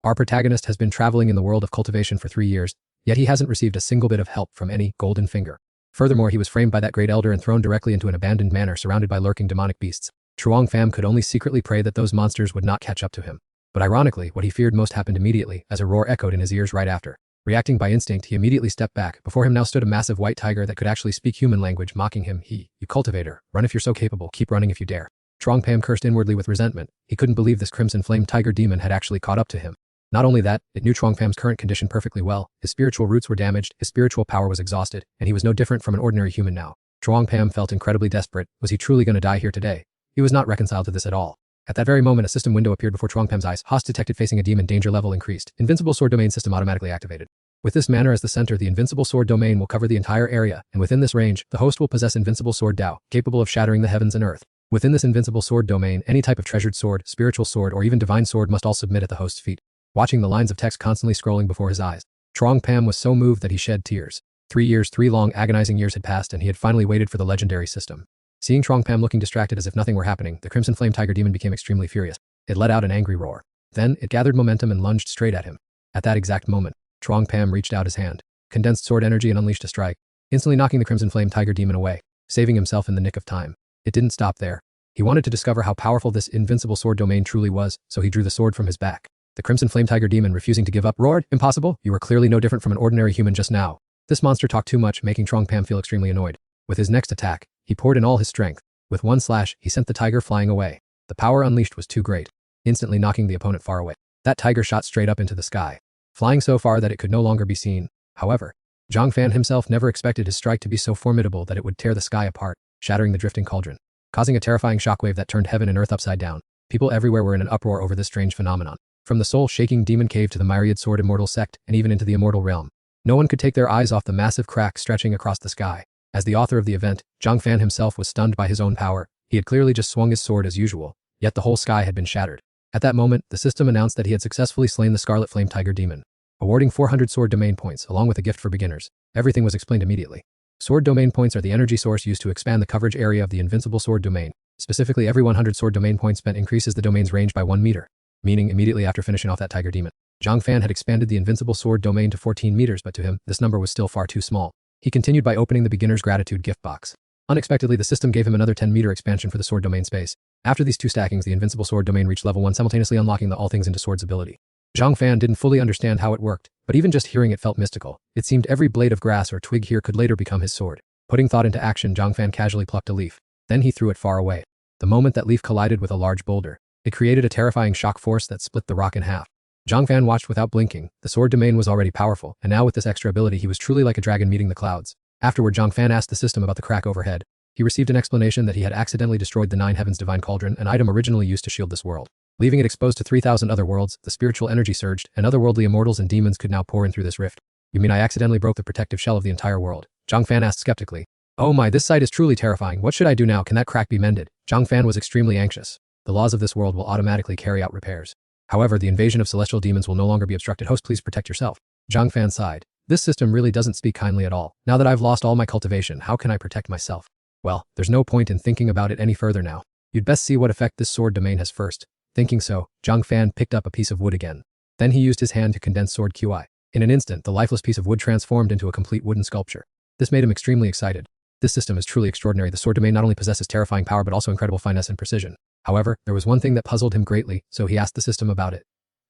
Our protagonist has been traveling in the world of cultivation for 3 years, yet he hasn't received a single bit of help from any golden finger. Furthermore, he was framed by that great elder and thrown directly into an abandoned manor surrounded by lurking demonic beasts. Truong Pham could only secretly pray that those monsters would not catch up to him. But ironically, what he feared most happened immediately, as a roar echoed in his ears right after. Reacting by instinct, he immediately stepped back. Before him now stood a massive white tiger that could actually speak human language, mocking him. "You cultivator, run if you're so capable, keep running if you dare." Truong Pham cursed inwardly with resentment. He couldn't believe this crimson flame tiger demon had actually caught up to him. Not only that, it knew Truong Pham's current condition perfectly well. His spiritual roots were damaged, his spiritual power was exhausted, and he was no different from an ordinary human now. Truong Pham felt incredibly desperate. Was he truly going to die here today? He was not reconciled to this at all. At that very moment, a system window appeared before Truong Pham's eyes. Host detected facing a demon. Danger level increased. Invincible sword domain system automatically activated. With this manor as the center, the invincible sword domain will cover the entire area, and within this range, the host will possess invincible sword Dao, capable of shattering the heavens and earth. Within this invincible sword domain, any type of treasured sword, spiritual sword, or even divine sword must all submit at the host's feet. Watching the lines of text constantly scrolling before his eyes, Truong Pham was so moved that he shed tears. 3 years, 3 long agonizing years had passed, and he had finally waited for the legendary system. Seeing Truong Pham looking distracted as if nothing were happening, the crimson flame tiger demon became extremely furious. It let out an angry roar. Then, it gathered momentum and lunged straight at him. At that exact moment, Truong Pham reached out his hand, condensed sword energy and unleashed a strike, instantly knocking the crimson flame tiger demon away, saving himself in the nick of time. It didn't stop there. He wanted to discover how powerful this invincible sword domain truly was, so he drew the sword from his back. The crimson flame tiger demon, refusing to give up, roared, "Impossible! You were clearly no different from an ordinary human just now." This monster talked too much, making Truong Pham feel extremely annoyed. With his next attack, he poured in all his strength. With one slash, he sent the tiger flying away. The power unleashed was too great, instantly knocking the opponent far away. That tiger shot straight up into the sky, flying so far that it could no longer be seen. However, Zhang Fan himself never expected his strike to be so formidable that it would tear the sky apart, shattering the drifting cauldron, causing a terrifying shockwave that turned heaven and earth upside down. People everywhere were in an uproar over this strange phenomenon. From the soul-shaking demon cave to the myriad sword immortal sect, and even into the immortal realm, no one could take their eyes off the massive crack stretching across the sky. As the author of the event, Zhang Fan himself was stunned by his own power. He had clearly just swung his sword as usual, yet the whole sky had been shattered. At that moment, the system announced that he had successfully slain the Scarlet Flame Tiger Demon, awarding 400 sword domain points, along with a gift for beginners. Everything was explained immediately. Sword domain points are the energy source used to expand the coverage area of the invincible sword domain. Specifically, every 100 sword domain points spent increases the domain's range by 1 meter. Meaning, immediately after finishing off that tiger demon, Zhang Fan had expanded the invincible sword domain to 14 meters, but to him, this number was still far too small. He continued by opening the beginner's gratitude gift box. Unexpectedly, the system gave him another 10-meter expansion for the sword domain space. After these 2 stackings, the invincible sword domain reached level 1, simultaneously unlocking the all things into swords ability. Zhang Fan didn't fully understand how it worked, but even just hearing it felt mystical. It seemed every blade of grass or twig here could later become his sword. Putting thought into action, Zhang Fan casually plucked a leaf. Then he threw it far away. The moment that leaf collided with a large boulder, it created a terrifying shock force that split the rock in half. Zhang Fan watched without blinking. The sword domain was already powerful, and now with this extra ability he was truly like a dragon meeting the clouds. Afterward, Zhang Fan asked the system about the crack overhead. He received an explanation that he had accidentally destroyed the 9 Heavens Divine Cauldron, an item originally used to shield this world. Leaving it exposed to 3,000 other worlds, the spiritual energy surged, and otherworldly immortals and demons could now pour in through this rift. "You mean I accidentally broke the protective shell of the entire world?" Zhang Fan asked skeptically. "Oh my, this sight is truly terrifying. What should I do now? Can that crack be mended?" Zhang Fan was extremely anxious. The laws of this world will automatically carry out repairs. However, the invasion of celestial demons will no longer be obstructed. "Host, please protect yourself." Zhang Fan sighed. This system really doesn't speak kindly at all. Now that I've lost all my cultivation, how can I protect myself? Well, there's no point in thinking about it any further now. You'd best see what effect this sword domain has first. Thinking so, Zhang Fan picked up a piece of wood again. Then he used his hand to condense sword QI. In an instant, the lifeless piece of wood transformed into a complete wooden sculpture. This made him extremely excited. This system is truly extraordinary. The sword domain not only possesses terrifying power but also incredible finesse and precision. However, there was one thing that puzzled him greatly, so he asked the system about it.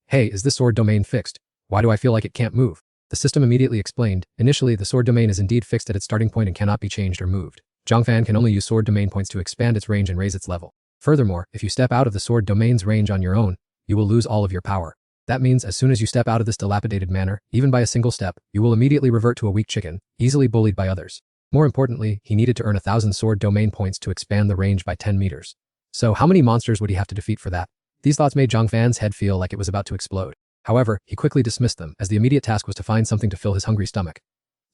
"Hey, is this sword domain fixed? Why do I feel like it can't move?" The system immediately explained. Initially, the sword domain is indeed fixed at its starting point and cannot be changed or moved. Zhang Fan can only use sword domain points to expand its range and raise its level. Furthermore, if you step out of the sword domain's range on your own, you will lose all of your power. That means as soon as you step out of this dilapidated manor, even by a single step, you will immediately revert to a weak chicken, easily bullied by others. More importantly, he needed to earn 1,000 sword domain points to expand the range by 10 meters. So how many monsters would he have to defeat for that? These thoughts made Zhang Fan's head feel like it was about to explode. However, he quickly dismissed them, as the immediate task was to find something to fill his hungry stomach.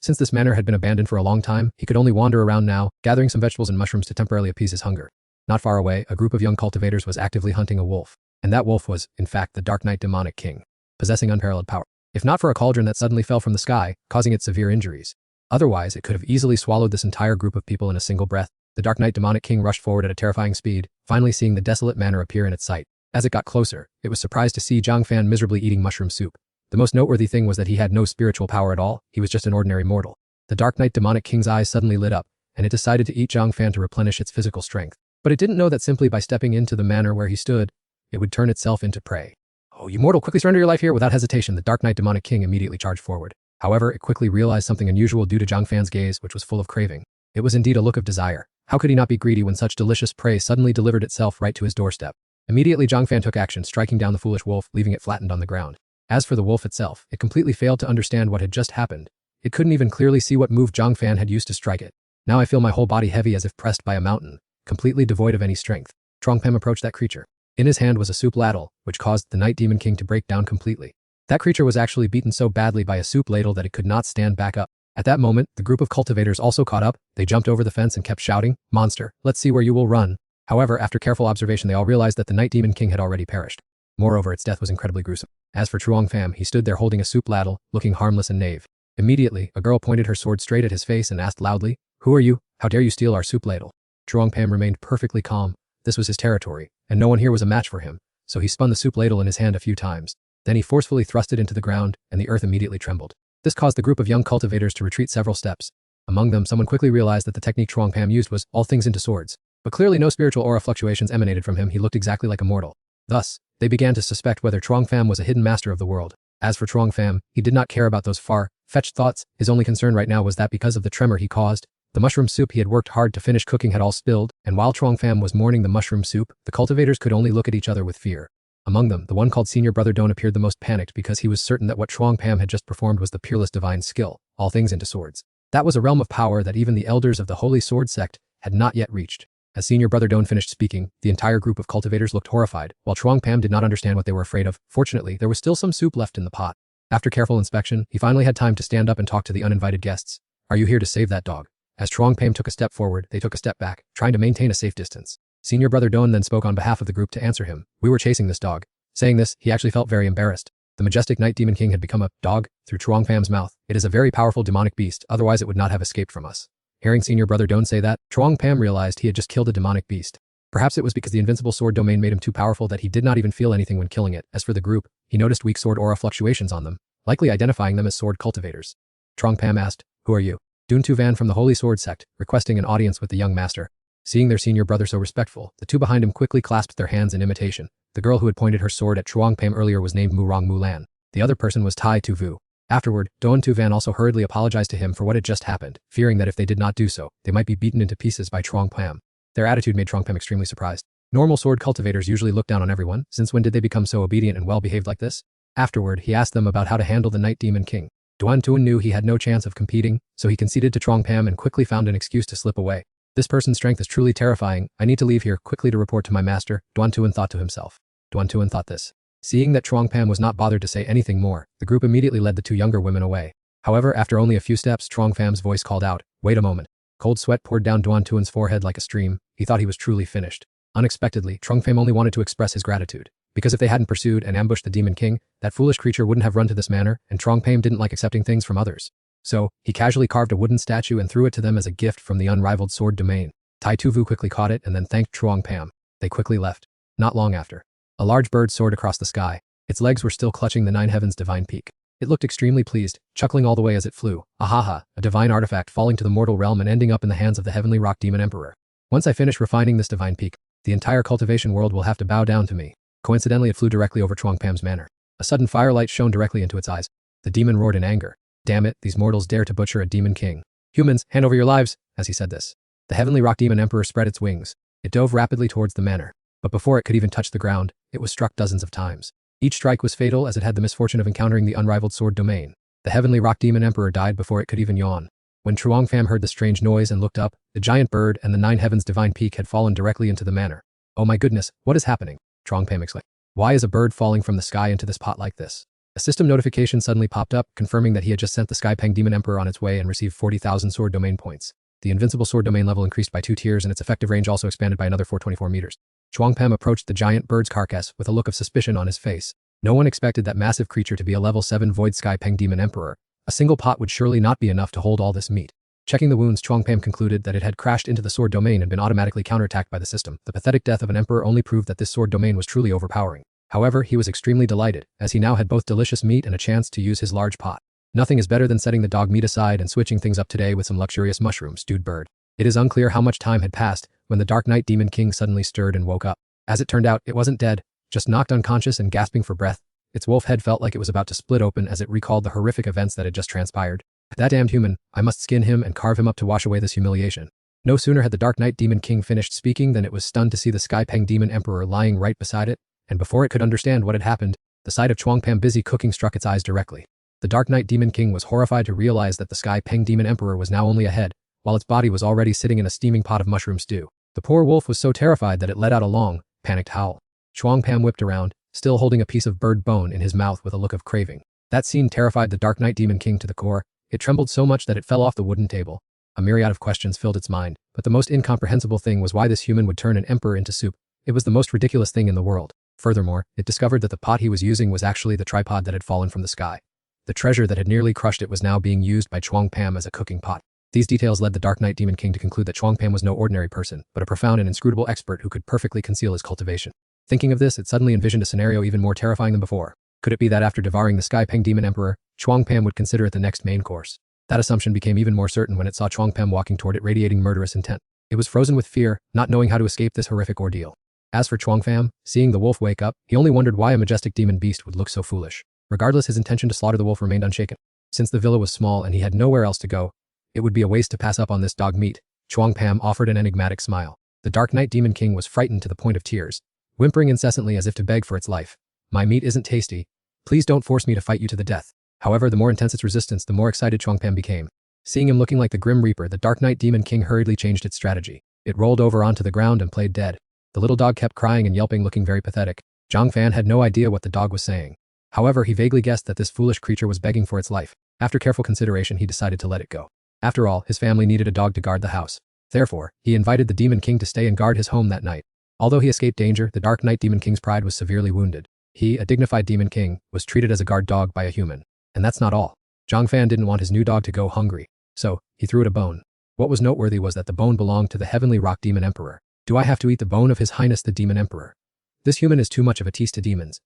Since this manor had been abandoned for a long time, he could only wander around now, gathering some vegetables and mushrooms to temporarily appease his hunger. Not far away, a group of young cultivators was actively hunting a wolf. And that wolf was, in fact, the Dark Knight Demonic King, possessing unparalleled power. If not for a cauldron that suddenly fell from the sky, causing it severe injuries. Otherwise, it could have easily swallowed this entire group of people in a single breath. The Dark Knight Demonic King rushed forward at a terrifying speed, finally seeing the desolate manor appear in its sight. As it got closer, it was surprised to see Zhang Fan miserably eating mushroom soup. The most noteworthy thing was that he had no spiritual power at all, he was just an ordinary mortal. The Dark Knight Demonic King's eyes suddenly lit up, and it decided to eat Zhang Fan to replenish its physical strength. But it didn't know that simply by stepping into the manor where he stood, it would turn itself into prey. "Oh, you mortal, quickly surrender your life here!" Without hesitation, the Dark Knight Demonic King immediately charged forward. However, it quickly realized something unusual due to Zhang Fan's gaze, which was full of craving. It was indeed a look of desire. How could he not be greedy when such delicious prey suddenly delivered itself right to his doorstep? Immediately, Zhang Fan took action, striking down the foolish wolf, leaving it flattened on the ground. As for the wolf itself, it completely failed to understand what had just happened. It couldn't even clearly see what move Zhang Fan had used to strike it. "Now I feel my whole body heavy as if pressed by a mountain, completely devoid of any strength." Trong Pem approached that creature. In his hand was a soup ladle, which caused the Night Demon King to break down completely. That creature was actually beaten so badly by a soup ladle that it could not stand back up. At that moment, the group of cultivators also caught up. They jumped over the fence and kept shouting, "Monster, let's see where you will run." However, after careful observation, they all realized that the Night Demon King had already perished. Moreover, its death was incredibly gruesome. As for Truong Pham, he stood there holding a soup ladle, looking harmless and naive. Immediately, a girl pointed her sword straight at his face and asked loudly, "Who are you? How dare you steal our soup ladle?" Truong Pham remained perfectly calm. This was his territory, and no one here was a match for him, so he spun the soup ladle in his hand a few times. Then he forcefully thrust it into the ground, and the earth immediately trembled. This caused the group of young cultivators to retreat several steps. Among them, someone quickly realized that the technique Truong Pham used was all things into swords. But clearly no spiritual aura fluctuations emanated from him. He looked exactly like a mortal. Thus, they began to suspect whether Truong Pham was a hidden master of the world. As for Truong Pham, he did not care about those far-fetched thoughts. His only concern right now was that because of the tremor he caused, the mushroom soup he had worked hard to finish cooking had all spilled, and while Truong Pham was mourning the mushroom soup, the cultivators could only look at each other with fear. Among them, the one called Senior Brother Don appeared the most panicked because he was certain that what Truong Pham had just performed was the peerless divine skill, all things into swords. That was a realm of power that even the elders of the Holy Sword Sect had not yet reached. As Senior Brother Don finished speaking, the entire group of cultivators looked horrified, while Truong Pham did not understand what they were afraid of. Fortunately, there was still some soup left in the pot. After careful inspection, he finally had time to stand up and talk to the uninvited guests. "Are you here to save that dog?" As Truong Pham took a step forward, they took a step back, trying to maintain a safe distance. Senior Brother Don then spoke on behalf of the group to answer him. "We were chasing this dog." Saying this, he actually felt very embarrassed. The majestic Night Demon King had become a dog through Truong Pham's mouth. It is a very powerful demonic beast, otherwise it would not have escaped from us. Hearing Senior Brother Don say that, Truong Pham realized he had just killed a demonic beast. Perhaps it was because the invincible sword domain made him too powerful that he did not even feel anything when killing it. As for the group, he noticed weak sword aura fluctuations on them, likely identifying them as sword cultivators. Truong Pham asked, "Who are you?" Dun Tu Van from the Holy Sword Sect, requesting an audience with the young master. Seeing their senior brother so respectful, the two behind him quickly clasped their hands in imitation. The girl who had pointed her sword at Truong Pham earlier was named Murong Mulan. The other person was Tai Tu Vu. Afterward, Don Tu Van also hurriedly apologized to him for what had just happened, fearing that if they did not do so, they might be beaten into pieces by Truong Pham. Their attitude made Truong Pham extremely surprised. Normal sword cultivators usually look down on everyone. Since when did they become so obedient and well-behaved like this? Afterward, he asked them about how to handle the Night Demon King. Duan Tuan knew he had no chance of competing, so he conceded to Truong Pham and quickly found an excuse to slip away. "This person's strength is truly terrifying. I need to leave here quickly to report to my master," Duan Tuan thought to himself. Duan Tuan thought this. Seeing that Truong Pham was not bothered to say anything more, the group immediately led the two younger women away. However, after only a few steps, Truong Pham's voice called out, "Wait a moment." Cold sweat poured down Duan Tuan's forehead like a stream. He thought he was truly finished. Unexpectedly, Truong Pham only wanted to express his gratitude. Because if they hadn't pursued and ambushed the Demon King, that foolish creature wouldn't have run to this manor, and Truong Pham didn't like accepting things from others. So, he casually carved a wooden statue and threw it to them as a gift from the unrivaled sword domain. Tai Tu Vu quickly caught it and then thanked Truong Pham. They quickly left. Not long after, a large bird soared across the sky. Its legs were still clutching the nine heavens' divine peak. It looked extremely pleased, chuckling all the way as it flew. Ahaha, a divine artifact falling to the mortal realm and ending up in the hands of the heavenly rock demon emperor. Once I finish refining this divine peak, the entire cultivation world will have to bow down to me. Coincidentally, it flew directly over Truong Pham's manor. A sudden firelight shone directly into its eyes. The demon roared in anger. "Damn it, these mortals dare to butcher a demon king. Humans, hand over your lives." As he said this, the heavenly rock demon emperor spread its wings. It dove rapidly towards the manor. But before it could even touch the ground, it was struck dozens of times. Each strike was fatal as it had the misfortune of encountering the unrivaled sword domain. The heavenly rock demon emperor died before it could even yawn. When Truong Pham heard the strange noise and looked up, the giant bird and the nine heavens' divine peak had fallen directly into the manor. "Oh my goodness, what is happening?" Truong Pham exclaimed. "Why is a bird falling from the sky into this pot like this?" A system notification suddenly popped up, confirming that he had just sent the Skypeng Demon Emperor on its way and received 40,000 sword domain points. The invincible sword domain level increased by 2 tiers and its effective range also expanded by another 424 meters. Truong Pham approached the giant bird's carcass with a look of suspicion on his face. No one expected that massive creature to be a level 7 Void Skypeng Demon Emperor. A single pot would surely not be enough to hold all this meat. Checking the wounds, Chuang Pam concluded that it had crashed into the sword domain and been automatically counterattacked by the system. The pathetic death of an emperor only proved that this sword domain was truly overpowering. However, he was extremely delighted, as he now had both delicious meat and a chance to use his large pot. Nothing is better than setting the dog meat aside and switching things up today with some luxurious mushroom stewed bird. It is unclear how much time had passed when the Dark Knight Demon King suddenly stirred and woke up. As it turned out, it wasn't dead, just knocked unconscious and gasping for breath. Its wolf head felt like it was about to split open as it recalled the horrific events that had just transpired. That damned human, I must skin him and carve him up to wash away this humiliation. No sooner had the Dark Knight Demon King finished speaking than it was stunned to see the Sky Peng Demon Emperor lying right beside it, and before it could understand what had happened, the sight of Chuang Pam busy cooking struck its eyes directly. The Dark Knight Demon King was horrified to realize that the Sky Peng Demon Emperor was now only a head, while its body was already sitting in a steaming pot of mushroom stew. The poor wolf was so terrified that it let out a long, panicked howl. Chuang Pam whipped around, still holding a piece of bird bone in his mouth with a look of craving. That scene terrified the Dark Knight Demon King to the core. It trembled so much that it fell off the wooden table. A myriad of questions filled its mind, but the most incomprehensible thing was why this human would turn an emperor into soup. It was the most ridiculous thing in the world. Furthermore, it discovered that the pot he was using was actually the tripod that had fallen from the sky. The treasure that had nearly crushed it was now being used by Chuang Pam as a cooking pot. These details led the Dark Knight Demon King to conclude that Chuang Pam was no ordinary person, but a profound and inscrutable expert who could perfectly conceal his cultivation. Thinking of this, it suddenly envisioned a scenario even more terrifying than before. Could it be that after devouring the Sky Peng Demon Emperor, Chuang Pam would consider it the next main course? That assumption became even more certain when it saw Chuang Pam walking toward it radiating murderous intent. It was frozen with fear, not knowing how to escape this horrific ordeal. As for Chuang Pam, seeing the wolf wake up, he only wondered why a majestic demon beast would look so foolish. Regardless, his intention to slaughter the wolf remained unshaken. Since the villa was small and he had nowhere else to go, it would be a waste to pass up on this dog meat. Chuang Pam offered an enigmatic smile. The Dark Knight Demon King was frightened to the point of tears, whimpering incessantly as if to beg for its life. My meat isn't tasty. Please don't force me to fight you to the death. However, the more intense its resistance, the more excited Chuang Pam became. Seeing him looking like the Grim Reaper, the Dark Knight Demon King hurriedly changed its strategy. It rolled over onto the ground and played dead. The little dog kept crying and yelping, looking very pathetic. Zhang Fan had no idea what the dog was saying. However, he vaguely guessed that this foolish creature was begging for its life. After careful consideration, he decided to let it go. After all, his family needed a dog to guard the house. Therefore, he invited the Demon King to stay and guard his home that night. Although he escaped danger, the Dark Knight Demon King's pride was severely wounded. He, a dignified Demon King, was treated as a guard dog by a human. And that's not all. Zhang Fan didn't want his new dog to go hungry. So, he threw it a bone. What was noteworthy was that the bone belonged to the Heavenly Rock Demon Emperor. Do I have to eat the bone of His Highness the Demon Emperor? This human is too much of a tease to demons.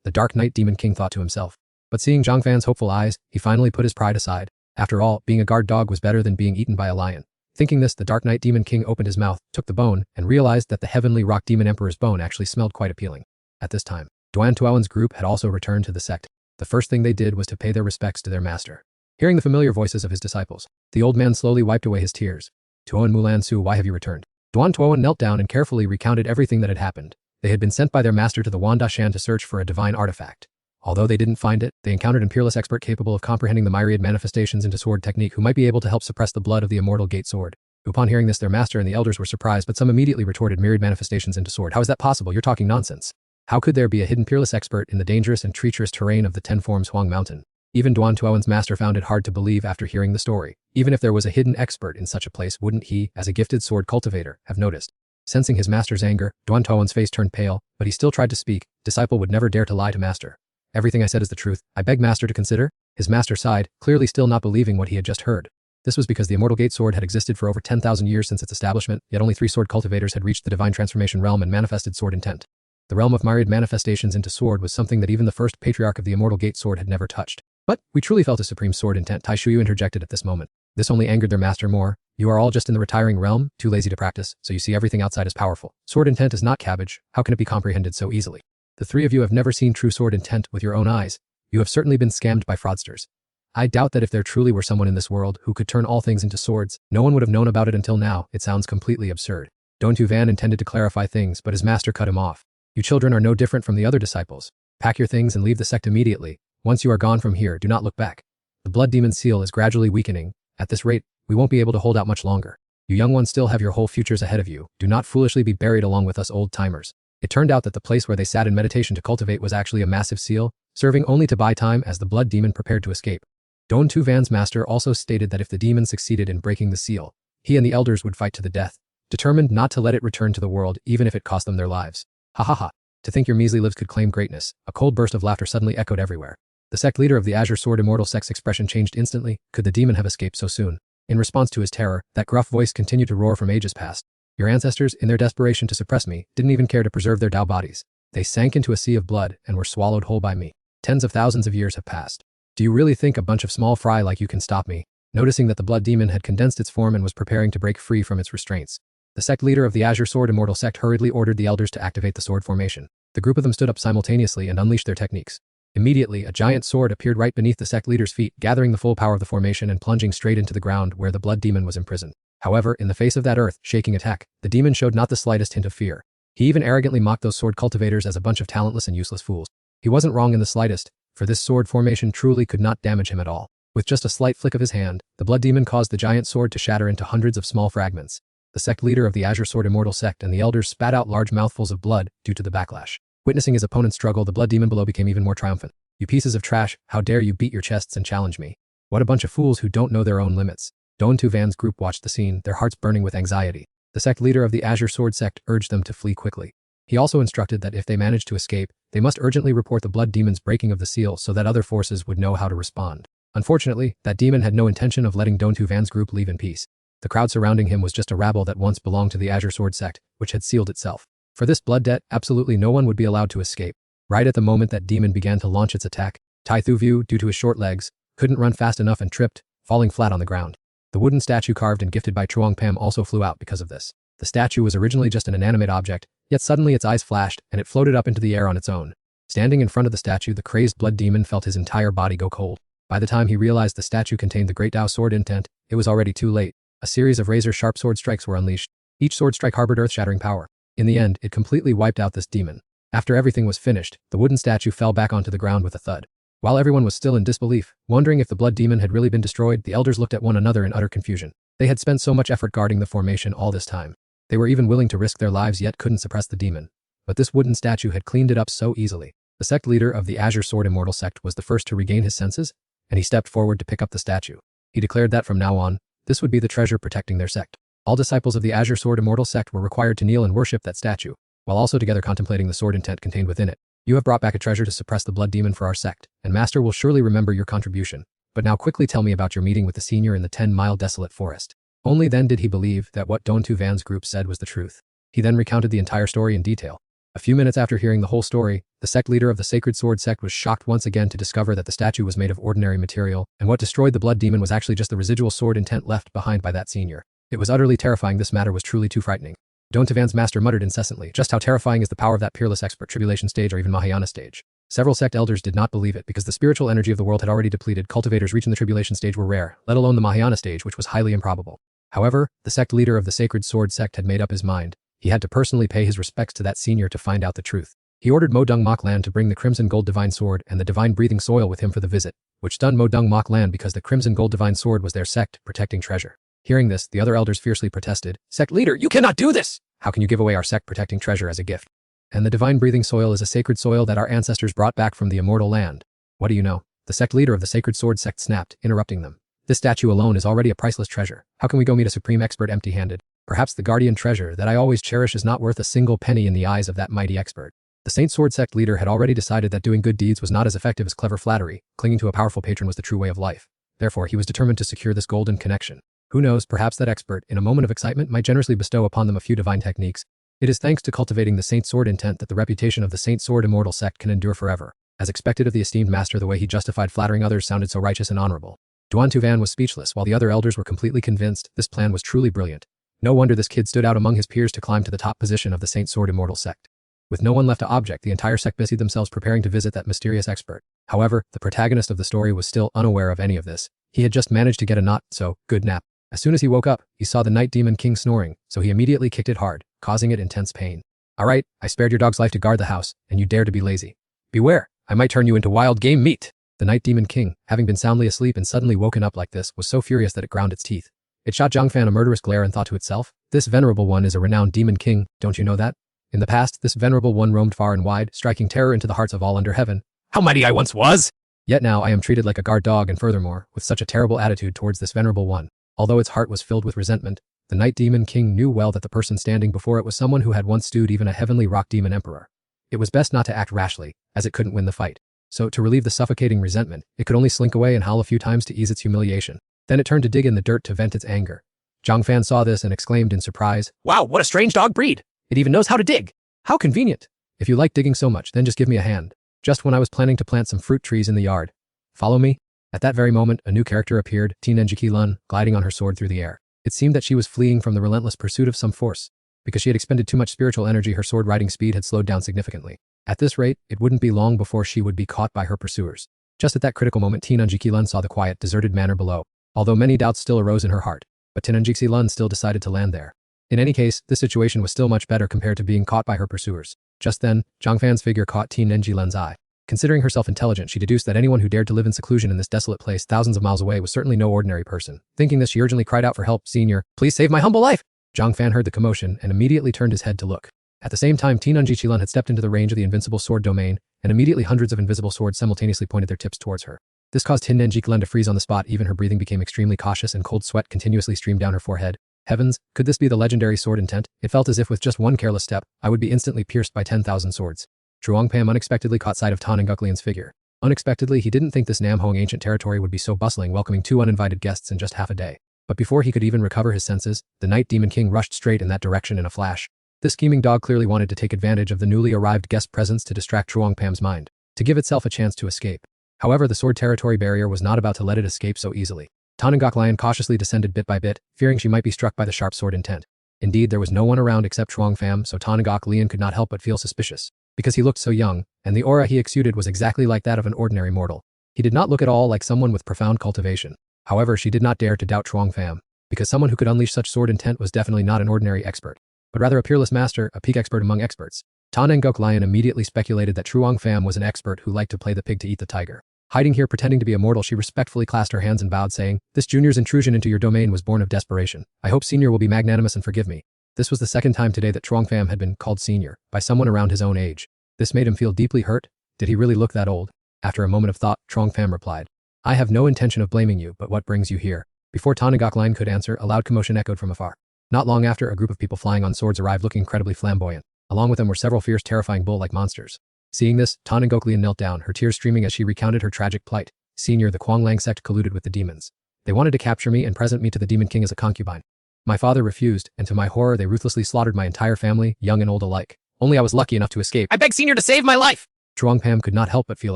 The Dark Knight Demon King thought to himself. But seeing Zhang Fan's hopeful eyes, he finally put his pride aside. After all, being a guard dog was better than being eaten by a lion. Thinking this, the Dark Knight Demon King opened his mouth, took the bone, and realized that the Heavenly Rock Demon Emperor's bone actually smelled quite appealing. At this time, Duan Tuowen's group had also returned to the sect. The first thing they did was to pay their respects to their master. Hearing the familiar voices of his disciples, the old man slowly wiped away his tears. Tuowen Mulan Su, why have you returned? Duan Tuowen knelt down and carefully recounted everything that had happened. They had been sent by their master to the Wandashan to search for a divine artifact. Although they didn't find it, they encountered an peerless expert capable of comprehending the myriad manifestations into sword technique who might be able to help suppress the blood of the immortal gate sword. Upon hearing this, their master and the elders were surprised, but some immediately retorted, myriad manifestations into sword. How is that possible? You're talking nonsense. How could there be a hidden peerless expert in the dangerous and treacherous terrain of the Ten Forms Huang Mountain? Even Duan Tuowen's master found it hard to believe after hearing the story. Even if there was a hidden expert in such a place, wouldn't he, as a gifted sword cultivator, have noticed? Sensing his master's anger, Duan Tuowen's face turned pale, but he still tried to speak. Disciple would never dare to lie to master. Everything I said is the truth. I beg master to consider. His master sighed, clearly still not believing what he had just heard. This was because the immortal gate sword had existed for over 10,000 years since its establishment, yet only 3 sword cultivators had reached the divine transformation realm and manifested sword intent. The realm of myriad manifestations into sword was something that even the first patriarch of the immortal gate sword had never touched. But we truly felt a supreme sword intent, Tai Shuyu interjected at this moment. This only angered their master more. You are all just in the retiring realm, too lazy to practice, so you see everything outside as powerful. Sword intent is not cabbage. How can it be comprehended so easily? The 3 of you have never seen true sword intent with your own eyes. You have certainly been scammed by fraudsters. I doubt that if there truly were someone in this world who could turn all things into swords, no one would have known about it until now. It sounds completely absurd. Don Tu Van intended to clarify things, but his master cut him off. You children are no different from the other disciples. Pack your things and leave the sect immediately. Once you are gone from here, do not look back. The blood demon's seal is gradually weakening. At this rate, we won't be able to hold out much longer. You young ones still have your whole futures ahead of you. Do not foolishly be buried along with us old-timers. It turned out that the place where they sat in meditation to cultivate was actually a massive seal, serving only to buy time as the blood demon prepared to escape. Don Tu Van's master also stated that if the demon succeeded in breaking the seal, he and the elders would fight to the death, determined not to let it return to the world even if it cost them their lives. Ha ha ha. To think your measly lives could claim greatness. A cold burst of laughter suddenly echoed everywhere. The sect leader of the Azure Sword Immortal Sect's expression changed instantly. Could the demon have escaped so soon? In response to his terror, that gruff voice continued to roar from ages past. Your ancestors, in their desperation to suppress me, didn't even care to preserve their Tao bodies. They sank into a sea of blood and were swallowed whole by me. Tens of thousands of years have passed. Do you really think a bunch of small fry like you can stop me? Noticing that the blood demon had condensed its form and was preparing to break free from its restraints, the sect leader of the Azure Sword Immortal sect hurriedly ordered the elders to activate the sword formation. The group of them stood up simultaneously and unleashed their techniques. Immediately, a giant sword appeared right beneath the sect leader's feet, gathering the full power of the formation and plunging straight into the ground where the blood demon was imprisoned. However, in the face of that earth-shaking attack, the demon showed not the slightest hint of fear. He even arrogantly mocked those sword cultivators as a bunch of talentless and useless fools. He wasn't wrong in the slightest, for this sword formation truly could not damage him at all. With just a slight flick of his hand, the blood demon caused the giant sword to shatter into hundreds of small fragments. The sect leader of the Azure Sword Immortal sect and the elders spat out large mouthfuls of blood due to the backlash. Witnessing his opponent struggle, the blood demon below became even more triumphant. You pieces of trash, how dare you beat your chests and challenge me? What a bunch of fools who don't know their own limits. Don Tu Van's group watched the scene, their hearts burning with anxiety. The sect leader of the Azure Sword sect urged them to flee quickly. He also instructed that if they managed to escape, they must urgently report the blood demon's breaking of the seal so that other forces would know how to respond. Unfortunately, that demon had no intention of letting Don Tu Van's group leave in peace. The crowd surrounding him was just a rabble that once belonged to the Azure Sword sect, which had sealed itself. For this blood debt, absolutely no one would be allowed to escape. Right at the moment that demon began to launch its attack, Tai Thu Vu, due to his short legs, couldn't run fast enough and tripped, falling flat on the ground. The wooden statue carved and gifted by Truong Pam also flew out because of this. The statue was originally just an inanimate object, yet suddenly its eyes flashed and it floated up into the air on its own. Standing in front of the statue, the crazed blood demon felt his entire body go cold. By the time he realized the statue contained the Great Tao sword intent, it was already too late. A series of razor-sharp sword strikes were unleashed. Each sword strike harbored earth-shattering power. In the end, it completely wiped out this demon. After everything was finished, the wooden statue fell back onto the ground with a thud. While everyone was still in disbelief, wondering if the blood demon had really been destroyed, the elders looked at one another in utter confusion. They had spent so much effort guarding the formation all this time. They were even willing to risk their lives yet couldn't suppress the demon. But this wooden statue had cleaned it up so easily. The sect leader of the Azure Sword Immortal sect was the first to regain his senses, and he stepped forward to pick up the statue. He declared that from now on, this would be the treasure protecting their sect. All disciples of the Azure Sword Immortal sect were required to kneel and worship that statue, while also together contemplating the sword intent contained within it. You have brought back a treasure to suppress the blood demon for our sect, and Master will surely remember your contribution. But now quickly tell me about your meeting with the senior in the 10-mile desolate forest. Only then did he believe that what Don Tu Van's group said was the truth. He then recounted the entire story in detail. A few minutes after hearing the whole story, the sect leader of the Sacred Sword sect was shocked once again to discover that the statue was made of ordinary material, and what destroyed the blood demon was actually just the residual sword intent left behind by that senior. It was utterly terrifying. This matter was truly too frightening. Don Tu Van's master muttered incessantly, just how terrifying is the power of that peerless expert, tribulation stage or even Mahayana stage. Several sect elders did not believe it because the spiritual energy of the world had already depleted. Cultivators reaching the tribulation stage were rare, let alone the Mahayana stage, which was highly improbable. However, the sect leader of the Sacred Sword sect had made up his mind. He had to personally pay his respects to that senior to find out the truth. He ordered Mo Dung Mok Lan to bring the Crimson Gold Divine Sword and the Divine Breathing Soil with him for the visit, which stunned Mo Dung Mok Lan because the Crimson Gold Divine Sword was their sect protecting treasure. Hearing this, the other elders fiercely protested. Sect leader, you cannot do this! How can you give away our sect protecting treasure as a gift? And the Divine Breathing Soil is a sacred soil that our ancestors brought back from the immortal land. What do you know? The sect leader of the Sacred Sword sect snapped, interrupting them. This statue alone is already a priceless treasure. How can we go meet a supreme expert empty-handed? Perhaps the guardian treasure that I always cherish is not worth a single penny in the eyes of that mighty expert. The Saint Sword sect leader had already decided that doing good deeds was not as effective as clever flattery. Clinging to a powerful patron was the true way of life. Therefore, he was determined to secure this golden connection. Who knows, perhaps that expert, in a moment of excitement, might generously bestow upon them a few divine techniques. It is thanks to cultivating the Saint Sword intent that the reputation of the Saint Sword Immortal sect can endure forever. As expected of the esteemed master, the way he justified flattering others sounded so righteous and honorable. Don Tu Van was speechless while the other elders were completely convinced this plan was truly brilliant. No wonder this kid stood out among his peers to climb to the top position of the Saint Sword Immortal sect. With no one left to object, the entire sect busied themselves preparing to visit that mysterious expert. However, the protagonist of the story was still unaware of any of this. He had just managed to get a not-so-good nap. As soon as he woke up, he saw the Night Demon King snoring, so he immediately kicked it hard, causing it intense pain. Alright, I spared your dog's life to guard the house, and you dare to be lazy. Beware, I might turn you into wild game meat. The Night Demon King, having been soundly asleep and suddenly woken up like this, was so furious that it ground its teeth. It shot Zhang Fan a murderous glare and thought to itself, this venerable one is a renowned demon king, don't you know that? In the past, this venerable one roamed far and wide, striking terror into the hearts of all under heaven. How mighty I once was! Yet now I am treated like a guard dog, and furthermore, with such a terrible attitude towards this venerable one. Although its heart was filled with resentment, the Night Demon King knew well that the person standing before it was someone who had once stewed even a heavenly rock demon emperor. It was best not to act rashly, as it couldn't win the fight. So, to relieve the suffocating resentment, it could only slink away and howl a few times to ease its humiliation. Then it turned to dig in the dirt to vent its anger. Zhang Fan saw this and exclaimed in surprise, "Wow, what a strange dog breed! It even knows how to dig! How convenient! If you like digging so much, then just give me a hand. Just when I was planning to plant some fruit trees in the yard. Follow me?" At that very moment, a new character appeared, Tenenjiki Lun, gliding on her sword through the air. It seemed that she was fleeing from the relentless pursuit of some force. Because she had expended too much spiritual energy, her sword riding speed had slowed down significantly. At this rate, it wouldn't be long before she would be caught by her pursuers. Just at that critical moment, Tenenjiki Lun saw the quiet, deserted manor below, although many doubts still arose in her heart. But Tenenjiki Lun still decided to land there. In any case, this situation was still much better compared to being caught by her pursuers. Just then, Zhang Fan's figure caught Tenenjiki Lun's eye. Considering herself intelligent, she deduced that anyone who dared to live in seclusion in this desolate place thousands of miles away was certainly no ordinary person. Thinking this, she urgently cried out for help. "Senior, please save my humble life!" Zhang Fan heard the commotion and immediately turned his head to look. At the same time, Tenenjiki Lun had stepped into the range of the invincible sword domain, and immediately hundreds of invisible swords simultaneously pointed their tips towards her. This caused Tenenjiki Lun to freeze on the spot. Even her breathing became extremely cautious and cold sweat continuously streamed down her forehead. Heavens, could this be the legendary sword intent? It felt as if with just one careless step, I would be instantly pierced by 10,000 swords. Zhuang Pam unexpectedly caught sight of Tanenguk Lian's figure. Unexpectedly, he didn't think this Namhoang ancient territory would be so bustling, welcoming 2 uninvited guests in just half a day. But before he could even recover his senses, the Night Demon King rushed straight in that direction in a flash. This scheming dog clearly wanted to take advantage of the newly arrived guest presence to distract Zhuang Pam's mind, to give itself a chance to escape. However, the sword territory barrier was not about to let it escape so easily. Tanenguk Lian cautiously descended bit by bit, fearing she might be struck by the sharp sword intent. Indeed, there was no one around except Zhuang Pham, so Tanenguk Lian could not help but feel suspicious. Because he looked so young, and the aura he exuded was exactly like that of an ordinary mortal. He did not look at all like someone with profound cultivation. However, she did not dare to doubt Zhuang Pham, because someone who could unleash such sword intent was definitely not an ordinary expert, but rather a peerless master, a peak expert among experts. Tanenguk Lian immediately speculated that Zhuang Pham was an expert who liked to play the pig to eat the tiger. Hiding here pretending to be a mortal, she respectfully clasped her hands and bowed, saying, "This junior's intrusion into your domain was born of desperation. I hope senior will be magnanimous and forgive me." This was the second time today that Zhuang Pham had been called senior by someone around his own age. This made him feel deeply hurt. Did he really look that old? After a moment of thought, Zhuang Pham replied, "I have no intention of blaming you, but what brings you here?" Before Tanenguk Lian could answer, a loud commotion echoed from afar. Not long after, a group of people flying on swords arrived looking incredibly flamboyant. Along with them were several fierce, terrifying bull-like monsters. Seeing this, Tanenguk Lian knelt down, her tears streaming as she recounted her tragic plight. "Senior, the Kuanglang sect colluded with the demons. They wanted to capture me and present me to the Demon King as a concubine. My father refused, and to my horror they ruthlessly slaughtered my entire family, young and old alike. Only I was lucky enough to escape. I beg senior to save my life!" Zhuang Pam could not help but feel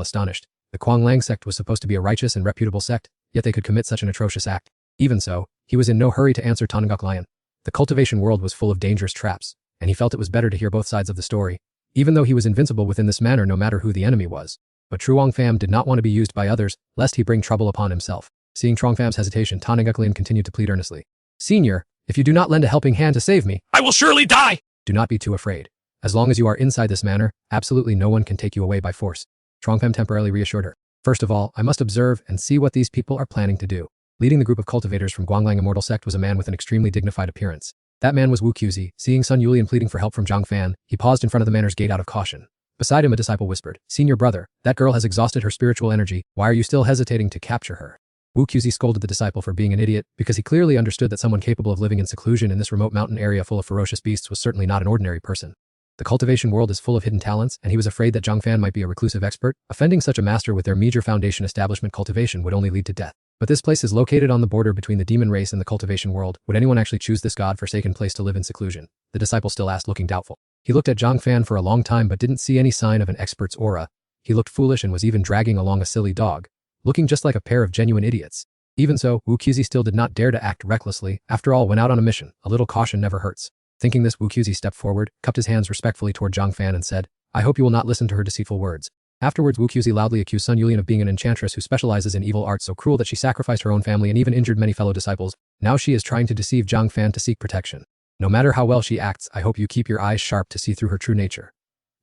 astonished. The Kuanglang sect was supposed to be a righteous and reputable sect, yet they could commit such an atrocious act. Even so, he was in no hurry to answer Tanenguk Lian. The cultivation world was full of dangerous traps, and he felt it was better to hear both sides of the story, even though he was invincible within this manner no matter who the enemy was. But Zhuang Pham did not want to be used by others, lest he bring trouble upon himself. Seeing Zhuang Pham's hesitation, Tanenguk Lian continued to plead earnestly. "Senior, if you do not lend a helping hand to save me, I will surely die! Do not be too afraid. As long as you are inside this manor, absolutely no one can take you away by force." Zhuang Pham temporarily reassured her. "First of all, I must observe and see what these people are planning to do." Leading the group of cultivators from Guanglang Immortal Sect was a man with an extremely dignified appearance. That man was Wu Qzi. Seeing Sun Yulian pleading for help from Zhang Fan, he paused in front of the manor's gate out of caution. Beside him, a disciple whispered, "Senior brother, that girl has exhausted her spiritual energy. Why are you still hesitating to capture her?" Wu Qzi scolded the disciple for being an idiot, because he clearly understood that someone capable of living in seclusion in this remote mountain area full of ferocious beasts was certainly not an ordinary person. The cultivation world is full of hidden talents, and he was afraid that Zhang Fan might be a reclusive expert. Offending such a master with their meager foundation establishment cultivation would only lead to death. But this place is located on the border between the demon race and the cultivation world. Would anyone actually choose this god-forsaken place to live in seclusion? The disciple still asked, looking doubtful. He looked at Zhang Fan for a long time but didn't see any sign of an expert's aura. He looked foolish and was even dragging along a silly dog, looking just like a pair of genuine idiots. Even so, Wu Qzi still did not dare to act recklessly. After all, when out on a mission, a little caution never hurts. Thinking this, Wu Qzi stepped forward, cupped his hands respectfully toward Zhang Fan and said, "I hope you will not listen to her deceitful words." Afterwards, Wu Qzi loudly accused Sun Yulian of being an enchantress who specializes in evil arts so cruel that she sacrificed her own family and even injured many fellow disciples. Now she is trying to deceive Zhang Fan to seek protection. "No matter how well she acts, I hope you keep your eyes sharp to see through her true nature,"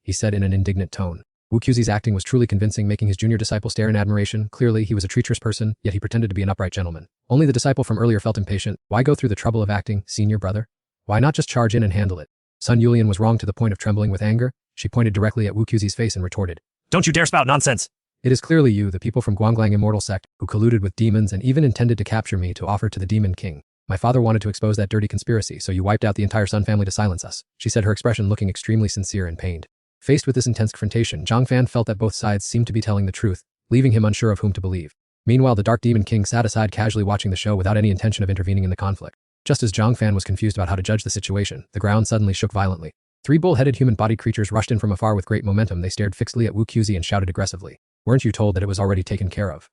he said in an indignant tone. Wu Qzi's acting was truly convincing, making his junior disciple stare in admiration. Clearly, he was a treacherous person, yet he pretended to be an upright gentleman. Only the disciple from earlier felt impatient. Why go through the trouble of acting, senior brother? Why not just charge in and handle it? Sun Yulian was wrong to the point of trembling with anger. She pointed directly at Wu Qzi's face and retorted, "Don't you dare spout nonsense! It is clearly you, the people from Guanglang Immortal Sect, who colluded with demons and even intended to capture me to offer to the Demon King. My father wanted to expose that dirty conspiracy, so you wiped out the entire Sun family to silence us," she said, her expression looking extremely sincere and pained. Faced with this intense confrontation, Zhang Fan felt that both sides seemed to be telling the truth, leaving him unsure of whom to believe. Meanwhile, the Dark Demon King sat aside casually watching the show without any intention of intervening in the conflict. Just as Zhang Fan was confused about how to judge the situation, the ground suddenly shook violently. 3 bull-headed human-bodied creatures rushed in from afar with great momentum. They stared fixedly at Wu Qzi and shouted aggressively. "Weren't you told that it was already taken care of?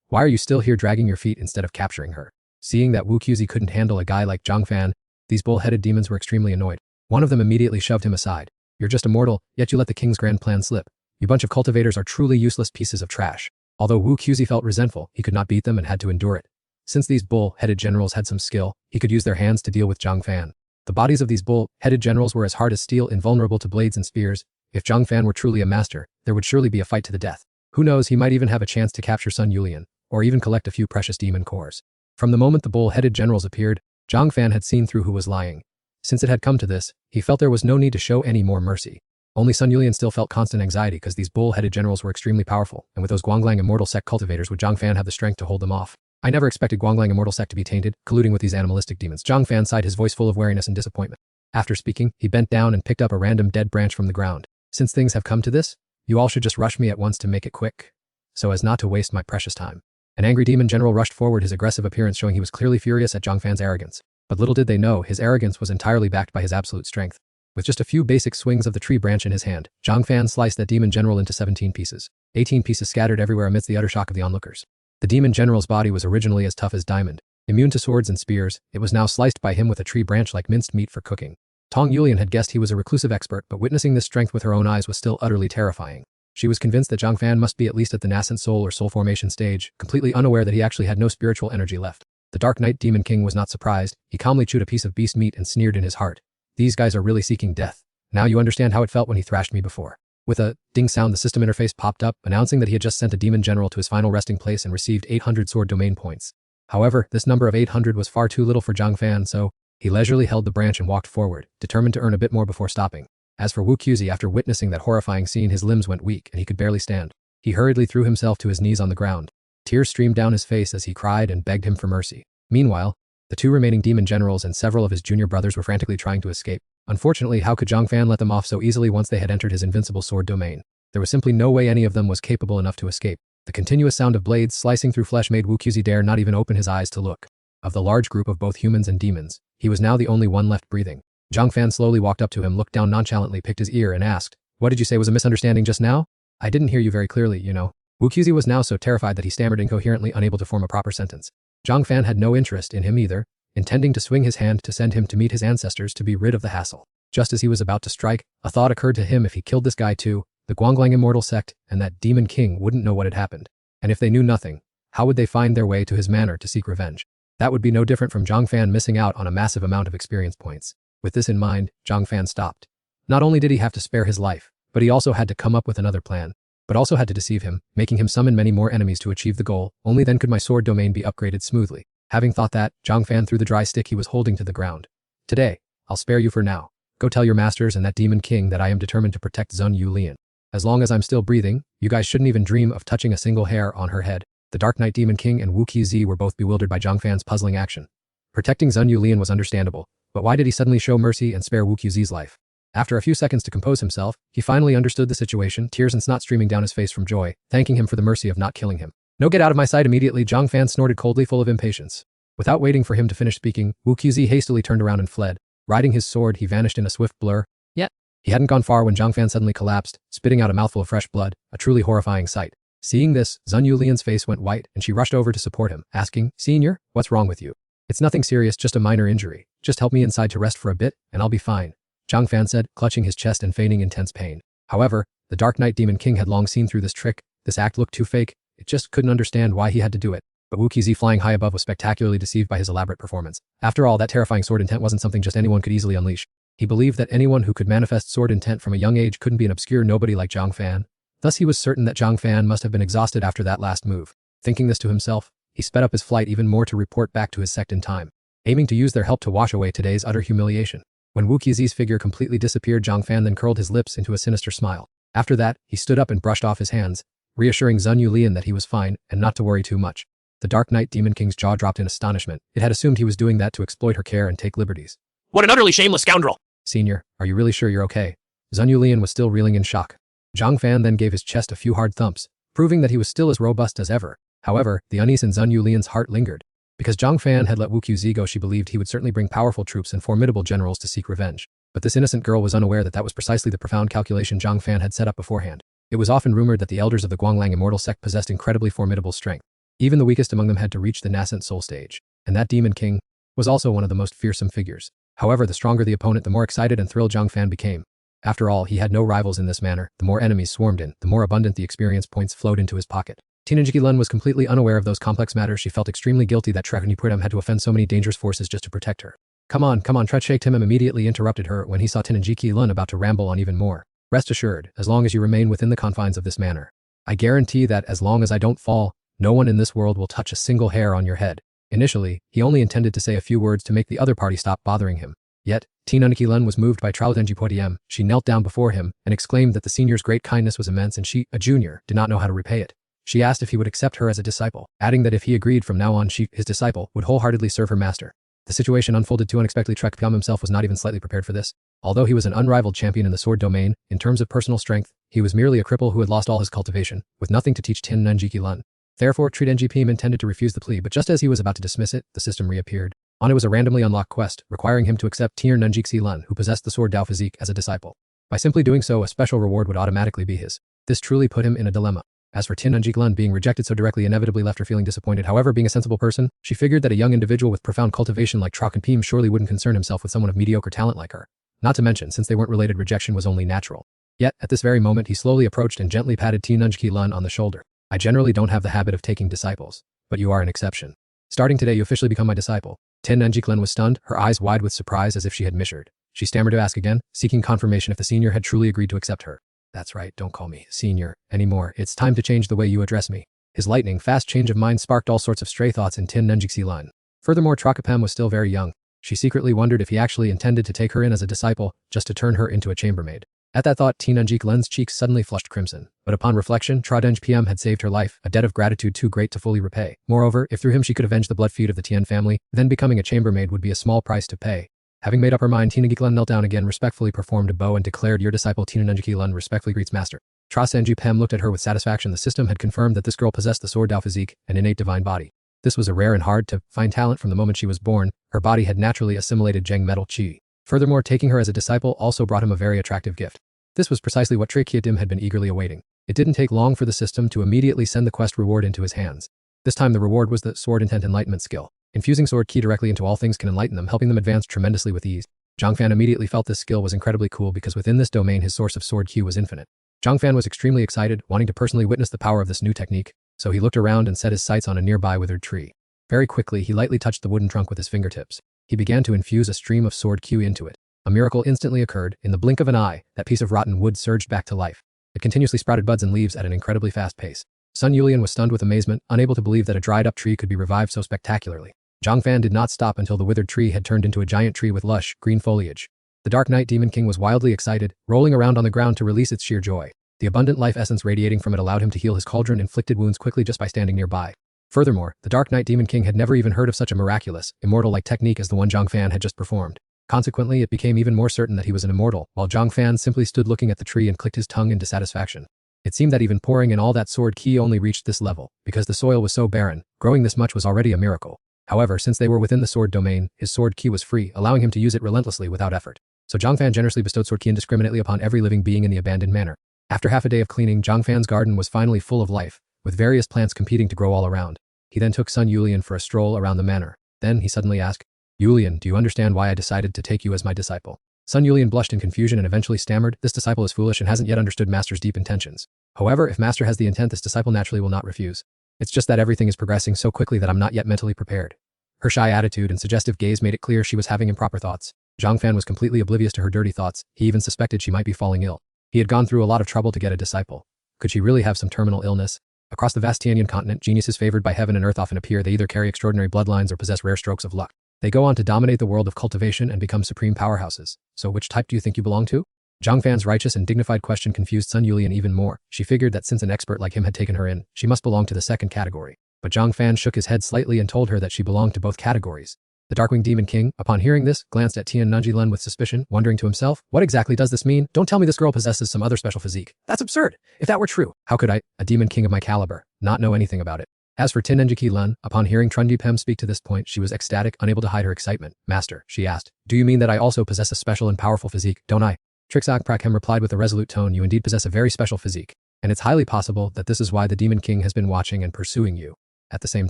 Why are you still here dragging your feet instead of capturing her?" Seeing that Wu Qzi couldn't handle a guy like Zhang Fan, these bull-headed demons were extremely annoyed. One of them immediately shoved him aside. "You're just a mortal, yet you let the king's grand plan slip. You bunch of cultivators are truly useless pieces of trash." Although Wu Qzi felt resentful, he could not beat them and had to endure it. Since these bull-headed generals had some skill, he could use their hands to deal with Zhang Fan. The bodies of these bull-headed generals were as hard as steel, invulnerable to blades and spears. If Zhang Fan were truly a master, there would surely be a fight to the death. Who knows, he might even have a chance to capture Sun Yulian, or even collect a few precious demon cores. From the moment the bull-headed generals appeared, Zhang Fan had seen through who was lying. Since it had come to this, he felt there was no need to show any more mercy. Only Sun Yulian still felt constant anxiety because these bull-headed generals were extremely powerful, and with those Guanglang Immortal Sect cultivators would Zhang Fan have the strength to hold them off? "I never expected Guanglang Immortal Sect to be tainted, colluding with these animalistic demons." Zhang Fan sighed, his voice full of wariness and disappointment. After speaking, he bent down and picked up a random dead branch from the ground. "Since things have come to this, you all should just rush me at once to make it quick, so as not to waste my precious time." An angry demon general rushed forward, his aggressive appearance showing he was clearly furious at Zhang Fan's arrogance. But little did they know, his arrogance was entirely backed by his absolute strength. With just a few basic swings of the tree branch in his hand, Zhang Fan sliced that demon general into 17 pieces. 18 pieces scattered everywhere amidst the utter shock of the onlookers. The demon general's body was originally as tough as diamond. Immune to swords and spears, it was now sliced by him with a tree branch like minced meat for cooking. Tong Yulian had guessed he was a reclusive expert, but witnessing this strength with her own eyes was still utterly terrifying. She was convinced that Zhang Fan must be at least at the nascent soul or soul formation stage, completely unaware that he actually had no spiritual energy left. The Dark Knight Demon King was not surprised. He calmly chewed a piece of beast meat and sneered in his heart. "These guys are really seeking death. Now you understand how it felt when he thrashed me before." With a ding sound, the system interface popped up, announcing that he had just sent a demon general to his final resting place and received 800 sword domain points. However, this number of 800 was far too little for Zhang Fan, so he leisurely held the branch and walked forward, determined to earn a bit more before stopping. As for Wu Qzi, after witnessing that horrifying scene, his limbs went weak and he could barely stand. He hurriedly threw himself to his knees on the ground. Tears streamed down his face as he cried and begged him for mercy. Meanwhile, the 2 remaining demon generals and several of his junior brothers were frantically trying to escape. Unfortunately, how could Zhang Fan let them off so easily once they had entered his invincible sword domain? There was simply no way any of them was capable enough to escape. The continuous sound of blades slicing through flesh made Wu Qzi dare not even open his eyes to look. Of the large group of both humans and demons, he was now the only one left breathing. Zhang Fan slowly walked up to him, looked down nonchalantly, picked his ear and asked, "What did you say was a misunderstanding just now? I didn't hear you very clearly, you know." Wu Qzi was now so terrified that he stammered incoherently, unable to form a proper sentence. Zhang Fan had no interest in him either, intending to swing his hand to send him to meet his ancestors to be rid of the hassle. Just as he was about to strike, a thought occurred to him: if he killed this guy too, the Guanglang Immortal Sect and that Demon King wouldn't know what had happened. And if they knew nothing, how would they find their way to his manor to seek revenge? That would be no different from Zhang Fan missing out on a massive amount of experience points. With this in mind, Zhang Fan stopped. Not only did he have to spare his life, but he also had to come up with another plan, but also had to deceive him, making him summon many more enemies to achieve the goal. Only then could my sword domain be upgraded smoothly. Having thought that, Zhang Fan threw the dry stick he was holding to the ground. "Today, I'll spare you for now. Go tell your masters and that Demon King that I am determined to protect Sun Yulian. As long as I'm still breathing, you guys shouldn't even dream of touching a single hair on her head." The Dark Knight Demon King and Wu Qzi were both bewildered by Zhang Fan's puzzling action. Protecting Sun Yulian was understandable, but why did he suddenly show mercy and spare Wu Qzi's life? After a few seconds to compose himself, he finally understood the situation, tears and snot streaming down his face from joy, thanking him for the mercy of not killing him. "No, get out of my sight immediately," Zhang Fan snorted coldly, full of impatience. Without waiting for him to finish speaking, Wu Qzi hastily turned around and fled. Riding his sword, he vanished in a swift blur. Yet, he hadn't gone far when Zhang Fan suddenly collapsed, spitting out a mouthful of fresh blood, a truly horrifying sight. Seeing this, Sun Yulian's face went white and she rushed over to support him, asking, "Senior, what's wrong with you?" "It's nothing serious, just a minor injury. Just help me inside to rest for a bit, and I'll be fine," Zhang Fan said, clutching his chest and feigning intense pain. However, the Dark Knight Demon King had long seen through this trick. This act looked too fake. It just couldn't understand why he had to do it. But Wu Qzi, flying high above, was spectacularly deceived by his elaborate performance. After all, that terrifying sword intent wasn't something just anyone could easily unleash. He believed that anyone who could manifest sword intent from a young age couldn't be an obscure nobody like Zhang Fan. Thus he was certain that Zhang Fan must have been exhausted after that last move. Thinking this to himself, he sped up his flight even more to report back to his sect in time, aiming to use their help to wash away today's utter humiliation. When Wu Qzi's figure completely disappeared, Zhang Fan then curled his lips into a sinister smile. After that, he stood up and brushed off his hands, reassuring Sun Yulian that he was fine and not to worry too much. The Dark Knight Demon King's jaw dropped in astonishment. It had assumed he was doing that to exploit her care and take liberties. "What an utterly shameless scoundrel!" "Senior, are you really sure you're okay?" Sun Yulian was still reeling in shock. Zhang Fan then gave his chest a few hard thumps, proving that he was still as robust as ever. However, the unease in Sun Yulian's heart lingered. Because Zhang Fan had let Wu Qiuzi go, she believed he would certainly bring powerful troops and formidable generals to seek revenge. But this innocent girl was unaware that that was precisely the profound calculation Zhang Fan had set up beforehand. It was often rumored that the elders of the Guanglang immortal sect possessed incredibly formidable strength. Even the weakest among them had to reach the nascent soul stage. And that Demon King was also one of the most fearsome figures. However, the stronger the opponent, the more excited and thrilled Zhang Fan became. After all, he had no rivals in this manner. The more enemies swarmed in, the more abundant the experience points flowed into his pocket. Tianjiki Lun was completely unaware of those complex matters. She felt extremely guilty that Trekunipuram had to offend so many dangerous forces just to protect her. Come on, Tret Timim immediately interrupted her when he saw Tianjiki Lun about to ramble on even more. Rest assured, as long as you remain within the confines of this manor, I guarantee that as long as I don't fall, no one in this world will touch a single hair on your head. Initially, he only intended to say a few words to make the other party stop bothering him. Yet, Tianjiki Lun was moved by Trautenji Poitiam. She knelt down before him and exclaimed that the senior's great kindness was immense and she, a junior, did not know how to repay it. She asked if he would accept her as a disciple, adding that if he agreed from now on she, his disciple, would wholeheartedly serve her master. The situation unfolded too unexpectedly. Trek Piam himself was not even slightly prepared for this. Although he was an unrivaled champion in the sword domain, in terms of personal strength, he was merely a cripple who had lost all his cultivation, with nothing to teach Tianjiki Lun. Therefore, Tianjiki Pim intended to refuse the plea, but just as he was about to dismiss it, the system reappeared. On it was a randomly unlocked quest, requiring him to accept Tianjiki Lun, who possessed the sword Dao physique, as a disciple. By simply doing so, a special reward would automatically be his. This truly put him in a dilemma. As for Tianjiki Lun, being rejected so directly inevitably left her feeling disappointed. However, being a sensible person, she figured that a young individual with profound cultivation like Trocken Pim surely wouldn't concern himself with someone of mediocre talent like her. Not to mention, since they weren't related, rejection was only natural. Yet, at this very moment, he slowly approached and gently patted Tianjiki Lun on the shoulder. I generally don't have the habit of taking disciples, but you are an exception. Starting today, you officially become my disciple. Tianjiki Lun was stunned, her eyes wide with surprise as if she had misheard. She stammered to ask again, seeking confirmation if the senior had truly agreed to accept her. That's right, don't call me senior anymore. It's time to change the way you address me. His lightning fast change of mind sparked all sorts of stray thoughts in Tianjiki Lun. Furthermore, Trakapam was still very young. She secretly wondered if he actually intended to take her in as a disciple, just to turn her into a chambermaid. At that thought, Tianjiki Lun's cheeks suddenly flushed crimson. But upon reflection, Tradenj PM had saved her life, a debt of gratitude too great to fully repay. Moreover, if through him she could avenge the blood feud of the Tian family, then becoming a chambermaid would be a small price to pay. Having made up her mind, Tianjiki Lun knelt down again, respectfully performed a bow and declared, "Your disciple Tianjiki Lun respectfully greets master." Trasenji Pem looked at her with satisfaction. The system had confirmed that this girl possessed the sword Dao physique, an innate divine body. This was a rare and hard to find talent from the moment she was born. Her body had naturally assimilated Zheng metal qi. Furthermore, taking her as a disciple also brought him a very attractive gift. This was precisely what Trekiadim had been eagerly awaiting. It didn't take long for the system to immediately send the quest reward into his hands. This time the reward was the Sword Intent Enlightenment skill. Infusing sword ki directly into all things can enlighten them, helping them advance tremendously with ease. Zhang Fan immediately felt this skill was incredibly cool because within this domain his source of sword ki was infinite. Zhang Fan was extremely excited, wanting to personally witness the power of this new technique, so he looked around and set his sights on a nearby withered tree. Very quickly, he lightly touched the wooden trunk with his fingertips. He began to infuse a stream of sword ki into it. A miracle instantly occurred. In the blink of an eye, that piece of rotten wood surged back to life. It continuously sprouted buds and leaves at an incredibly fast pace. Sun Yulian was stunned with amazement, unable to believe that a dried-up tree could be revived so spectacularly. Zhang Fan did not stop until the withered tree had turned into a giant tree with lush, green foliage. The Dark Knight Demon King was wildly excited, rolling around on the ground to release its sheer joy. The abundant life essence radiating from it allowed him to heal his cauldron-inflicted wounds quickly just by standing nearby. Furthermore, the Dark Knight Demon King had never even heard of such a miraculous, immortal-like technique as the one Zhang Fan had just performed. Consequently, it became even more certain that he was an immortal, while Zhang Fan simply stood looking at the tree and clicked his tongue in dissatisfaction. It seemed that even pouring in all that sword ki only reached this level, because the soil was so barren. Growing this much was already a miracle. However, since they were within the sword domain, his sword ki was free, allowing him to use it relentlessly without effort. So Zhang Fan generously bestowed sword ki indiscriminately upon every living being in the abandoned manor. After half a day of cleaning, Zhang Fan's garden was finally full of life, with various plants competing to grow all around. He then took Sun Yulian for a stroll around the manor. Then he suddenly asked, "Yulian, do you understand why I decided to take you as my disciple?" Sun Yulian blushed in confusion and eventually stammered, "This disciple is foolish and hasn't yet understood master's deep intentions. However, if master has the intent, this disciple naturally will not refuse. It's just that everything is progressing so quickly that I'm not yet mentally prepared." Her shy attitude and suggestive gaze made it clear she was having improper thoughts. Zhang Fan was completely oblivious to her dirty thoughts. He even suspected she might be falling ill. He had gone through a lot of trouble to get a disciple. Could she really have some terminal illness? Across the vast Tianyan continent, geniuses favored by heaven and earth often appear. They either carry extraordinary bloodlines or possess rare strokes of luck. They go on to dominate the world of cultivation and become supreme powerhouses. So which type do you think you belong to? Zhang Fan's righteous and dignified question confused Sun Yulian even more. She figured that since an expert like him had taken her in, she must belong to the second category. But Zhang Fan shook his head slightly and told her that she belonged to both categories. The Darkwing Demon King, upon hearing this, glanced at Tianjiki Lun with suspicion, wondering to himself, what exactly does this mean? Don't tell me this girl possesses some other special physique. That's absurd. If that were true, how could I, a Demon King of my caliber, not know anything about it? As for Tenenjiki Lun, upon hearing Trunji Pem speak to this point, she was ecstatic, unable to hide her excitement. Master, she asked, do you mean that I also possess a special and powerful physique, don't I? Trixak Prakem replied with a resolute tone, you indeed possess a very special physique, and it's highly possible that this is why the Demon King has been watching and pursuing you. At the same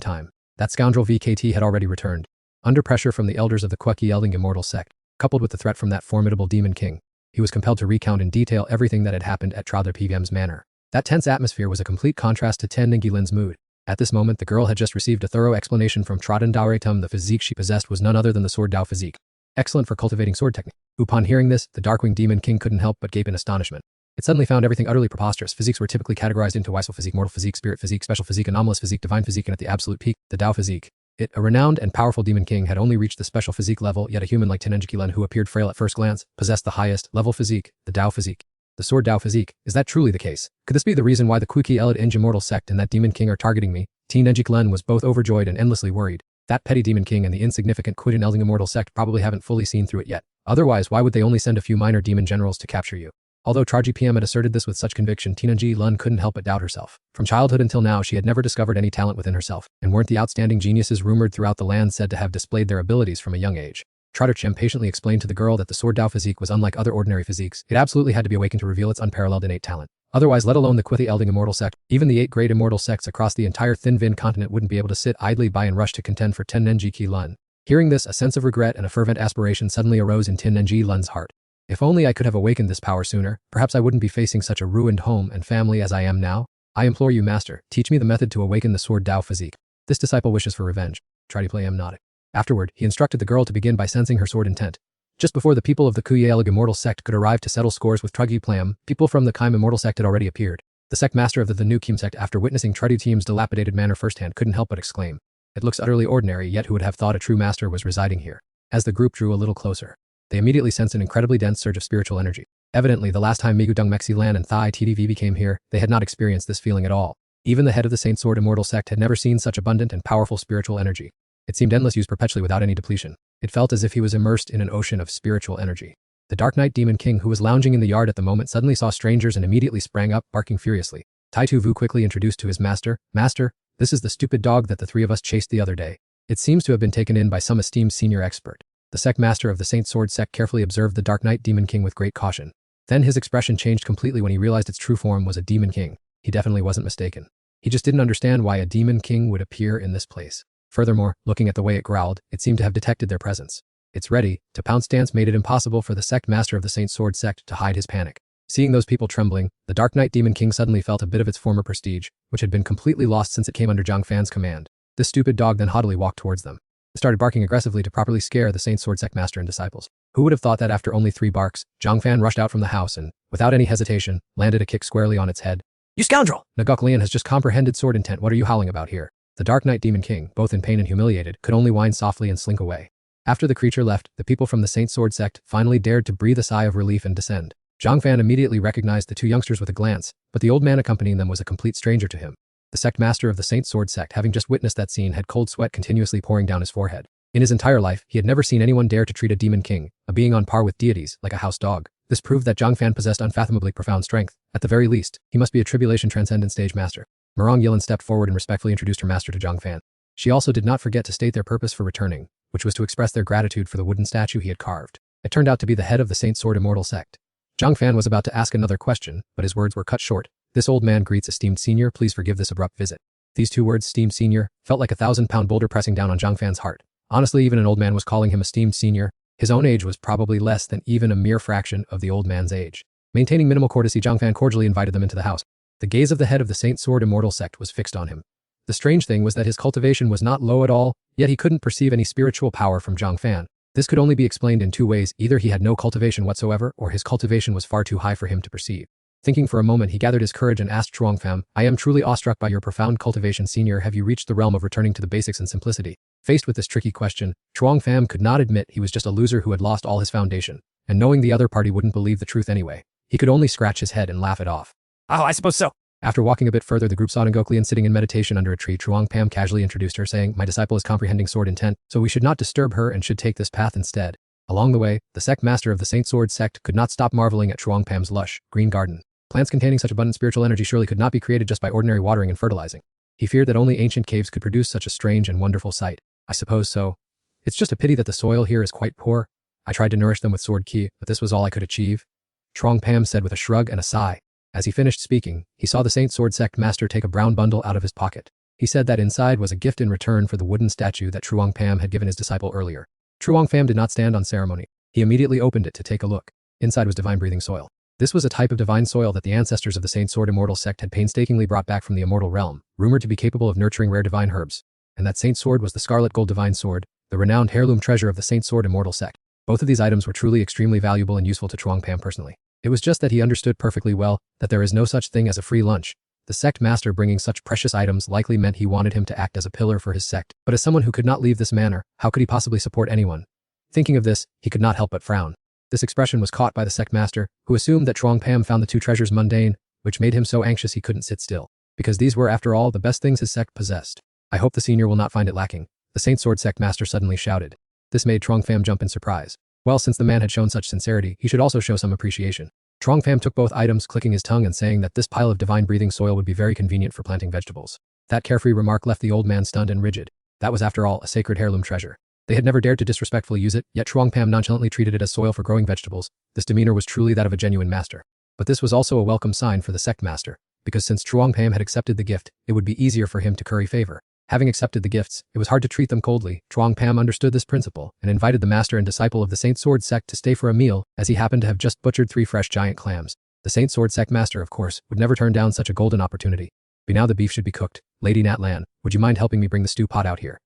time, that scoundrel VKT had already returned. Under pressure from the elders of the Kweki Elding Immortal sect, coupled with the threat from that formidable Demon King, he was compelled to recount in detail everything that had happened at Trauther PVM's manor. That tense atmosphere was a complete contrast to Tenenjiki Lin's mood. At this moment, the girl had just received a thorough explanation from Trotten Daoretum. The physique she possessed was none other than the Sword Dao physique. Excellent for cultivating sword technique. Upon hearing this, the Darkwing Demon King couldn't help but gape in astonishment. It suddenly found everything utterly preposterous. Physiques were typically categorized into Weisel physique, mortal physique, spirit physique, special physique, anomalous physique, divine physique, and at the absolute peak, the Dao physique. A renowned and powerful Demon King had only reached the special physique level, yet a human like Tenenjiki Lun, who appeared frail at first glance, possessed the highest level physique, the Dao physique. The Sword Dao physique. Is that truly the case? Could this be the reason why the Kweki Elding Immortal sect and that Demon King are targeting me? Tenenjiki Lun was both overjoyed and endlessly worried. That petty Demon King and the insignificant Kweki Elding Immortal sect probably haven't fully seen through it yet. Otherwise, why would they only send a few minor demon generals to capture you? Although Trunji PM had asserted this with such conviction, Tenenjiki Lun couldn't help but doubt herself. From childhood until now, she had never discovered any talent within herself, and weren't the outstanding geniuses rumored throughout the land said to have displayed their abilities from a young age? Trotter patiently explained to the girl that the Sword Dao physique was unlike other ordinary physiques. It absolutely had to be awakened to reveal its unparalleled innate talent. Otherwise, let alone the Kweki Elding Immortal sect, even the 8 great immortal sects across the entire Thin Vin continent wouldn't be able to sit idly by and rush to contend for Tenenjiki Lun. Hearing this, a sense of regret and a fervent aspiration suddenly arose in Tenenjiki Lun's heart. If only I could have awakened this power sooner, perhaps I wouldn't be facing such a ruined home and family as I am now. I implore you, Master, teach me the method to awaken the Sword Dao physique. This disciple wishes for revenge. Tridiplay nodded. Afterward, he instructed the girl to begin by sensing her sword intent. Just before the people of the Kweki Elding Immortal sect could arrive to settle scores with Trunji Plam, people from the Kaim Immortal sect had already appeared. The sect master of the new Kim sect, after witnessing Trunji Team's dilapidated manor firsthand, couldn't help but exclaim, "It looks utterly ordinary, yet who would have thought a true master was residing here?" As the group drew a little closer, they immediately sensed an incredibly dense surge of spiritual energy. Evidently, the last time Migu Dung Mexi Lan and Thai TDV came here, they had not experienced this feeling at all. Even the head of the Saint Sword Immortal sect had never seen such abundant and powerful spiritual energy. It seemed endless, used perpetually without any depletion. It felt as if he was immersed in an ocean of spiritual energy. The Dark Knight Demon King, who was lounging in the yard at the moment, suddenly saw strangers and immediately sprang up, barking furiously. Tai Tu Vu quickly introduced to his master, "Master, this is the stupid dog that the 3 of us chased the other day. It seems to have been taken in by some esteemed senior expert." The sect master of the Saint Sword sect carefully observed the Dark Knight Demon King with great caution. Then his expression changed completely when he realized its true form was a Demon King. He definitely wasn't mistaken. He just didn't understand why a Demon King would appear in this place. Furthermore, looking at the way it growled, it seemed to have detected their presence. Its ready to pounce stance made it impossible for the sect master of the Saint Sword sect to hide his panic. Seeing those people trembling, the Dark Knight Demon King suddenly felt a bit of its former prestige, which had been completely lost since it came under Zhang Fan's command. This stupid dog then haughtily walked towards them. It started barking aggressively to properly scare the Saint Sword sect master and disciples. Who would have thought that after only 3 barks, Zhang Fan rushed out from the house and, without any hesitation, landed a kick squarely on its head. "You scoundrel! Nagok Lian has just comprehended sword intent. What are you howling about here?" The Dark Knight Demon King, both in pain and humiliated, could only whine softly and slink away. After the creature left, the people from the Saint Sword sect finally dared to breathe a sigh of relief and descend. Zhang Fan immediately recognized the 2 youngsters with a glance, but the old man accompanying them was a complete stranger to him. The sect master of the Saint Sword sect, having just witnessed that scene, had cold sweat continuously pouring down his forehead. In his entire life, he had never seen anyone dare to treat a Demon King, a being on par with deities, like a house dog. This proved that Zhang Fan possessed unfathomably profound strength. At the very least, he must be a tribulation transcendent stage master. Marong Yilin stepped forward and respectfully introduced her master to Zhang Fan. She also did not forget to state their purpose for returning, which was to express their gratitude for the wooden statue he had carved. It turned out to be the head of the Saint Sword Immortal sect. Zhang Fan was about to ask another question, but his words were cut short. "This old man greets esteemed senior, please forgive this abrupt visit." These 2 words, esteemed senior, felt like a 1,000-pound boulder pressing down on Zhang Fan's heart. Honestly, even an old man was calling him esteemed senior. His own age was probably less than even a mere fraction of the old man's age. Maintaining minimal courtesy, Zhang Fan cordially invited them into the house. The gaze of the head of the Saint Sword Immortal sect was fixed on him. The strange thing was that his cultivation was not low at all, yet he couldn't perceive any spiritual power from Zhang Fan. This could only be explained in 2 ways: either he had no cultivation whatsoever, or his cultivation was far too high for him to perceive. Thinking for a moment, he gathered his courage and asked Chuang Pham, "I am truly awestruck by your profound cultivation, senior. Have you reached the realm of returning to the basics and simplicity?" Faced with this tricky question, Chuang Pham could not admit he was just a loser who had lost all his foundation, and knowing the other party wouldn't believe the truth anyway, he could only scratch his head and laugh it off. "Oh, I suppose so." After walking a bit further, the group saw Ngok Lian sitting in meditation under a tree. Chuang Pham casually introduced her, saying, "My disciple is comprehending sword intent, so we should not disturb her and should take this path instead." Along the way, the sect master of the Saint Sword sect could not stop marveling at Chuang Pam's lush, green garden. Plants containing such abundant spiritual energy surely could not be created just by ordinary watering and fertilizing. He feared that only ancient caves could produce such a strange and wonderful sight. I suppose so. It's just a pity that the soil here is quite poor. I tried to nourish them with sword ki, but this was all I could achieve. Truong Pam said with a shrug and a sigh. As he finished speaking, he saw the Saint Sword Sect master take a brown bundle out of his pocket. He said that inside was a gift in return for the wooden statue that Truong Pam had given his disciple earlier. Truong Pam did not stand on ceremony. He immediately opened it to take a look. Inside was divine breathing soil. This was a type of divine soil that the ancestors of the Saint Sword Immortal sect had painstakingly brought back from the immortal realm, rumored to be capable of nurturing rare divine herbs. And that Saint Sword was the Scarlet Gold Divine Sword, the renowned heirloom treasure of the Saint Sword Immortal sect. Both of these items were truly extremely valuable and useful to Truong Pam personally. It was just that he understood perfectly well that there is no such thing as a free lunch. The sect master bringing such precious items likely meant he wanted him to act as a pillar for his sect. But as someone who could not leave this manor, how could he possibly support anyone? Thinking of this, he could not help but frown. This expression was caught by the sect master, who assumed that Truong Pam found the two treasures mundane, which made him so anxious he couldn't sit still. Because these were, after all, the best things his sect possessed. I hope the senior will not find it lacking, the Saint Sword sect master suddenly shouted. This made Truong Pam jump in surprise. Well, since the man had shown such sincerity, he should also show some appreciation. Truong Pam took both items, clicking his tongue and saying that this pile of divine breathing soil would be very convenient for planting vegetables. That carefree remark left the old man stunned and rigid. That was, after all, a sacred heirloom treasure. They had never dared to disrespectfully use it, yet Truong Pam nonchalantly treated it as soil for growing vegetables. This demeanor was truly that of a genuine master. But this was also a welcome sign for the sect master, because since Truong Pam had accepted the gift, it would be easier for him to curry favor. Having accepted the gifts, it was hard to treat them coldly. Truong Pam understood this principle and invited the master and disciple of the Saint Sword sect to stay for a meal, as he happened to have just butchered 3 fresh giant clams. The Saint Sword sect master, of course, would never turn down such a golden opportunity. But now the beef should be cooked. Lady Nat Lan, would you mind helping me bring the stew pot out here?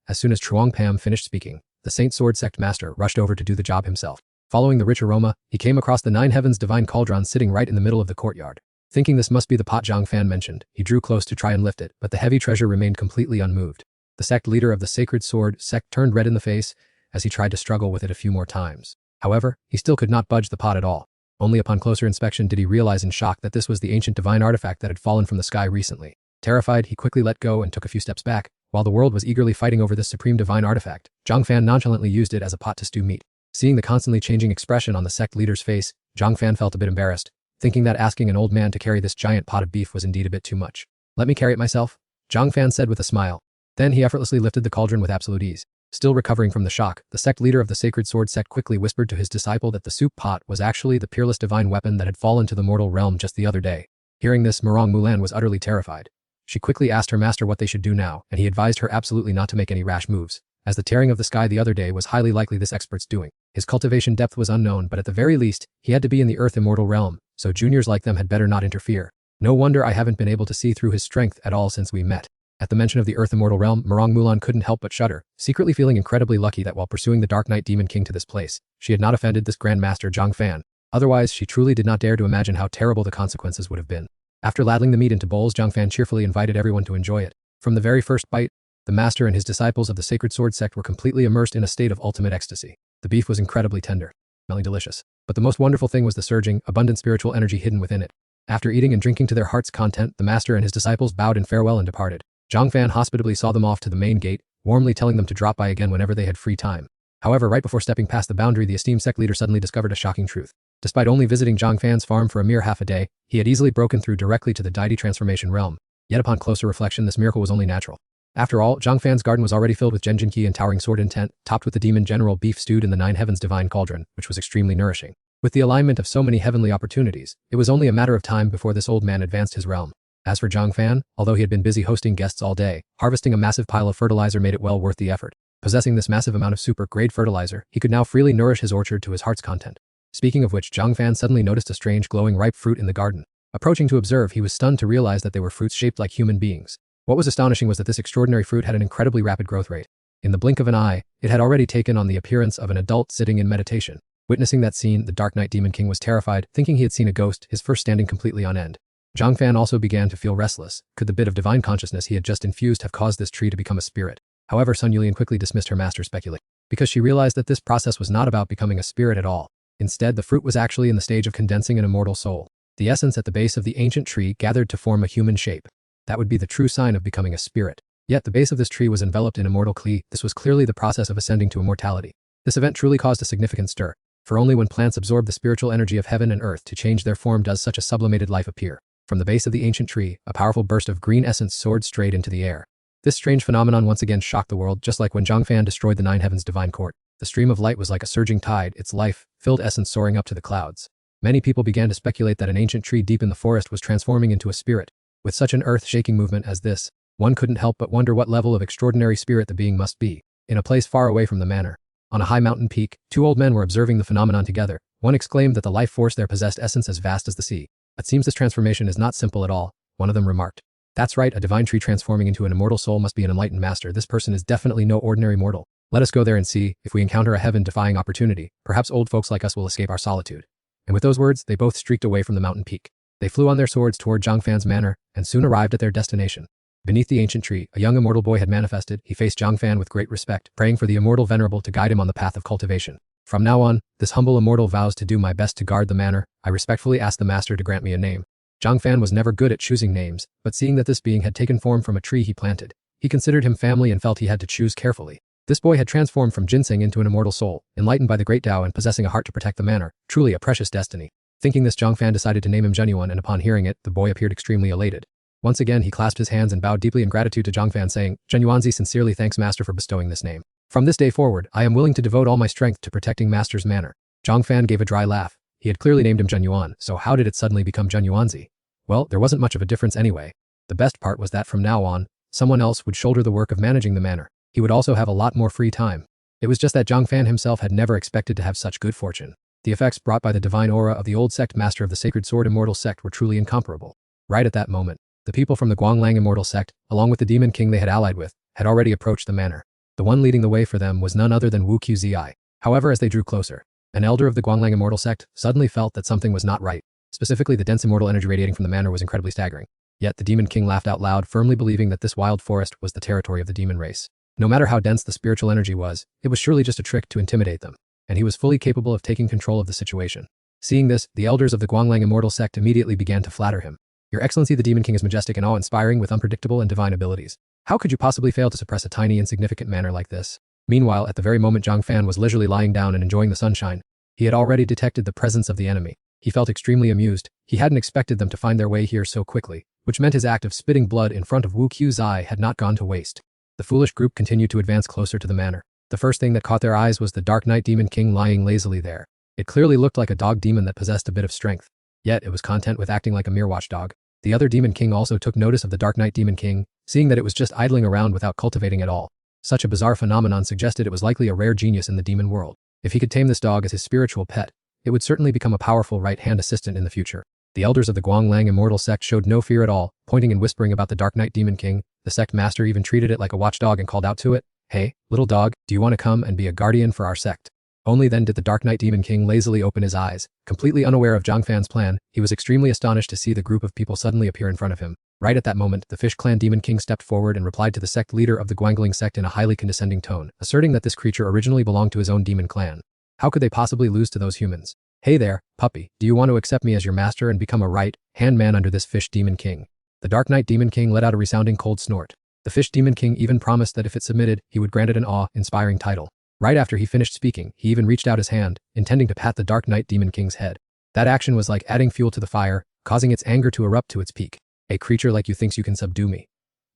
As soon as Truong Pam finished speaking, the Saint Sword sect master rushed over to do the job himself. Following the rich aroma, he came across the 9 heavens divine cauldron sitting right in the middle of the courtyard. Thinking this must be the pot Zhang Fan mentioned, he drew close to try and lift it, but the heavy treasure remained completely unmoved. The sect leader of the Sacred Sword sect turned red in the face as he tried to struggle with it a few more times. However, he still could not budge the pot at all. Only upon closer inspection did he realize in shock that this was the ancient divine artifact that had fallen from the sky recently. Terrified, he quickly let go and took a few steps back. While the world was eagerly fighting over this supreme divine artifact, Zhang Fan nonchalantly used it as a pot to stew meat. Seeing the constantly changing expression on the sect leader's face, Zhang Fan felt a bit embarrassed, thinking that asking an old man to carry this giant pot of beef was indeed a bit too much. Let me carry it myself, Zhang Fan said with a smile. Then he effortlessly lifted the cauldron with absolute ease. Still recovering from the shock, the sect leader of the Sacred Sword sect quickly whispered to his disciple that the soup pot was actually the peerless divine weapon that had fallen to the mortal realm just the other day. Hearing this, Murong Mulan was utterly terrified. She quickly asked her master what they should do now, and he advised her absolutely not to make any rash moves, as the tearing of the sky the other day was highly likely this expert's doing. His cultivation depth was unknown, but at the very least, he had to be in the earth immortal realm, so juniors like them had better not interfere. No wonder I haven't been able to see through his strength at all since we met. At the mention of the earth immortal realm, Murong Mulan couldn't help but shudder, secretly feeling incredibly lucky that while pursuing the Dark Knight Demon King to this place, she had not offended this Grand Master Zhang Fan. Otherwise, she truly did not dare to imagine how terrible the consequences would have been. After ladling the meat into bowls, Zhang Fan cheerfully invited everyone to enjoy it. From the very first bite, the master and his disciples of the Sacred Sword sect were completely immersed in a state of ultimate ecstasy. The beef was incredibly tender, smelling delicious. But the most wonderful thing was the surging, abundant spiritual energy hidden within it. After eating and drinking to their heart's content, the master and his disciples bowed in farewell and departed. Zhang Fan hospitably saw them off to the main gate, warmly telling them to drop by again whenever they had free time. However, right before stepping past the boundary, the esteemed sect leader suddenly discovered a shocking truth. Despite only visiting Zhang Fan's farm for a mere half a day, he had easily broken through directly to the deity transformation realm. Yet upon closer reflection, this miracle was only natural. After all, Zhang Fan's garden was already filled with Genjin Qi and towering sword intent, topped with the demon general beef stewed in the 9 heavens divine cauldron, which was extremely nourishing. With the alignment of so many heavenly opportunities, it was only a matter of time before this old man advanced his realm. As for Zhang Fan, although he had been busy hosting guests all day, harvesting a massive pile of fertilizer made it well worth the effort. Possessing this massive amount of super-grade fertilizer, he could now freely nourish his orchard to his heart's content. Speaking of which, Zhang Fan suddenly noticed a strange glowing ripe fruit in the garden. Approaching to observe, he was stunned to realize that they were fruits shaped like human beings. What was astonishing was that this extraordinary fruit had an incredibly rapid growth rate. In the blink of an eye, it had already taken on the appearance of an adult sitting in meditation. Witnessing that scene, the Dark Knight Demon King was terrified, thinking he had seen a ghost, his first standing completely on end. Zhang Fan also began to feel restless. Could the bit of divine consciousness he had just infused have caused this tree to become a spirit? However, Sun Yulian quickly dismissed her master's speculation, because she realized that this process was not about becoming a spirit at all. Instead, the fruit was actually in the stage of condensing an immortal soul. The essence at the base of the ancient tree gathered to form a human shape. That would be the true sign of becoming a spirit. Yet the base of this tree was enveloped in immortal Qi. This was clearly the process of ascending to immortality. This event truly caused a significant stir, for only when plants absorb the spiritual energy of heaven and earth to change their form does such a sublimated life appear. From the base of the ancient tree, a powerful burst of green essence soared straight into the air. This strange phenomenon once again shocked the world, just like when Zhang Fan destroyed the Nine Heavens divine court. The stream of light was like a surging tide, its life-filled essence soaring up to the clouds. Many people began to speculate that an ancient tree deep in the forest was transforming into a spirit. With such an earth-shaking movement as this, one couldn't help but wonder what level of extraordinary spirit the being must be. In a place far away from the manor, on a high mountain peak, two old men were observing the phenomenon together. One exclaimed that the life force there possessed essence as vast as the sea. It seems this transformation is not simple at all, one of them remarked. That's right, a divine tree transforming into an immortal soul must be an enlightened master. This person is definitely no ordinary mortal. Let us go there and see. If we encounter a heaven-defying opportunity, perhaps old folks like us will escape our solitude. And with those words, they both streaked away from the mountain peak. They flew on their swords toward Zhang Fan's manor, and soon arrived at their destination. Beneath the ancient tree, a young immortal boy had manifested. He faced Zhang Fan with great respect, praying for the immortal venerable to guide him on the path of cultivation. From now on, this humble immortal vows to do my best to guard the manor. I respectfully ask the master to grant me a name. Zhang Fan was never good at choosing names, but seeing that this being had taken form from a tree he planted, he considered him family and felt he had to choose carefully. This boy had transformed from ginseng into an immortal soul, enlightened by the great Tao and possessing a heart to protect the manor, truly a precious destiny. Thinking this, Zhang Fan decided to name him Genuine, and upon hearing it, the boy appeared extremely elated. Once again, he clasped his hands and bowed deeply in gratitude to Zhang Fan, saying, Genuanzi sincerely thanks Master for bestowing this name. From this day forward, I am willing to devote all my strength to protecting Master's manor. Zhang Fan gave a dry laugh. He had clearly named him Genuine, so how did it suddenly become Genuanzi? Well, there wasn't much of a difference anyway. The best part was that from now on, someone else would shoulder the work of managing the manor. He would also have a lot more free time. It was just that Zhang Fan himself had never expected to have such good fortune. The effects brought by the divine aura of the old sect master of the Sacred Sword Immortal sect were truly incomparable. Right at that moment, the people from the Guanglang Immortal sect, along with the demon king they had allied with, had already approached the manor. The one leading the way for them was none other than Wu Qzi. However, as they drew closer, an elder of the Guanglang Immortal sect suddenly felt that something was not right. Specifically, the dense immortal energy radiating from the manor was incredibly staggering. Yet the demon king laughed out loud, firmly believing that this wild forest was the territory of the demon race. No matter how dense the spiritual energy was, it was surely just a trick to intimidate them, and he was fully capable of taking control of the situation. Seeing this, the elders of the Guanglang Immortal sect immediately began to flatter him. Your Excellency, the Demon King is majestic and awe-inspiring with unpredictable and divine abilities. How could you possibly fail to suppress a tiny, insignificant manor like this? Meanwhile, at the very moment Zhang Fan was leisurely lying down and enjoying the sunshine, he had already detected the presence of the enemy. He felt extremely amused. He hadn't expected them to find their way here so quickly, which meant his act of spitting blood in front of Wu Qzi had not gone to waste. The foolish group continued to advance closer to the manor. The first thing that caught their eyes was the Dark Knight Demon King lying lazily there. It clearly looked like a dog demon that possessed a bit of strength. Yet it was content with acting like a mere watchdog. The other Demon King also took notice of the Dark Knight Demon King, seeing that it was just idling around without cultivating at all. Such a bizarre phenomenon suggested it was likely a rare genius in the demon world. If he could tame this dog as his spiritual pet, it would certainly become a powerful right-hand assistant in the future. The elders of the Guanglang Immortal sect showed no fear at all, pointing and whispering about the Dark Knight Demon King. The sect master even treated it like a watchdog and called out to it, Hey, little dog, do you want to come and be a guardian for our sect? Only then did the Dark Knight Demon King lazily open his eyes. Completely unaware of Zhang Fan's plan, he was extremely astonished to see the group of people suddenly appear in front of him. Right at that moment, the Fish Clan Demon King stepped forward and replied to the sect leader of the Guangling sect in a highly condescending tone, asserting that this creature originally belonged to his own demon clan. How could they possibly lose to those humans? Hey there, puppy, do you want to accept me as your master and become a right-hand man under this Fish Demon King? The Dark Knight Demon King let out a resounding cold snort. The Fish Demon King even promised that if it submitted, he would grant it an awe-inspiring title. Right after he finished speaking, he even reached out his hand, intending to pat the Dark Knight Demon King's head. That action was like adding fuel to the fire, causing its anger to erupt to its peak. A creature like you thinks you can subdue me.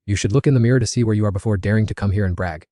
You should look in the mirror to see where you are before daring to come here and brag.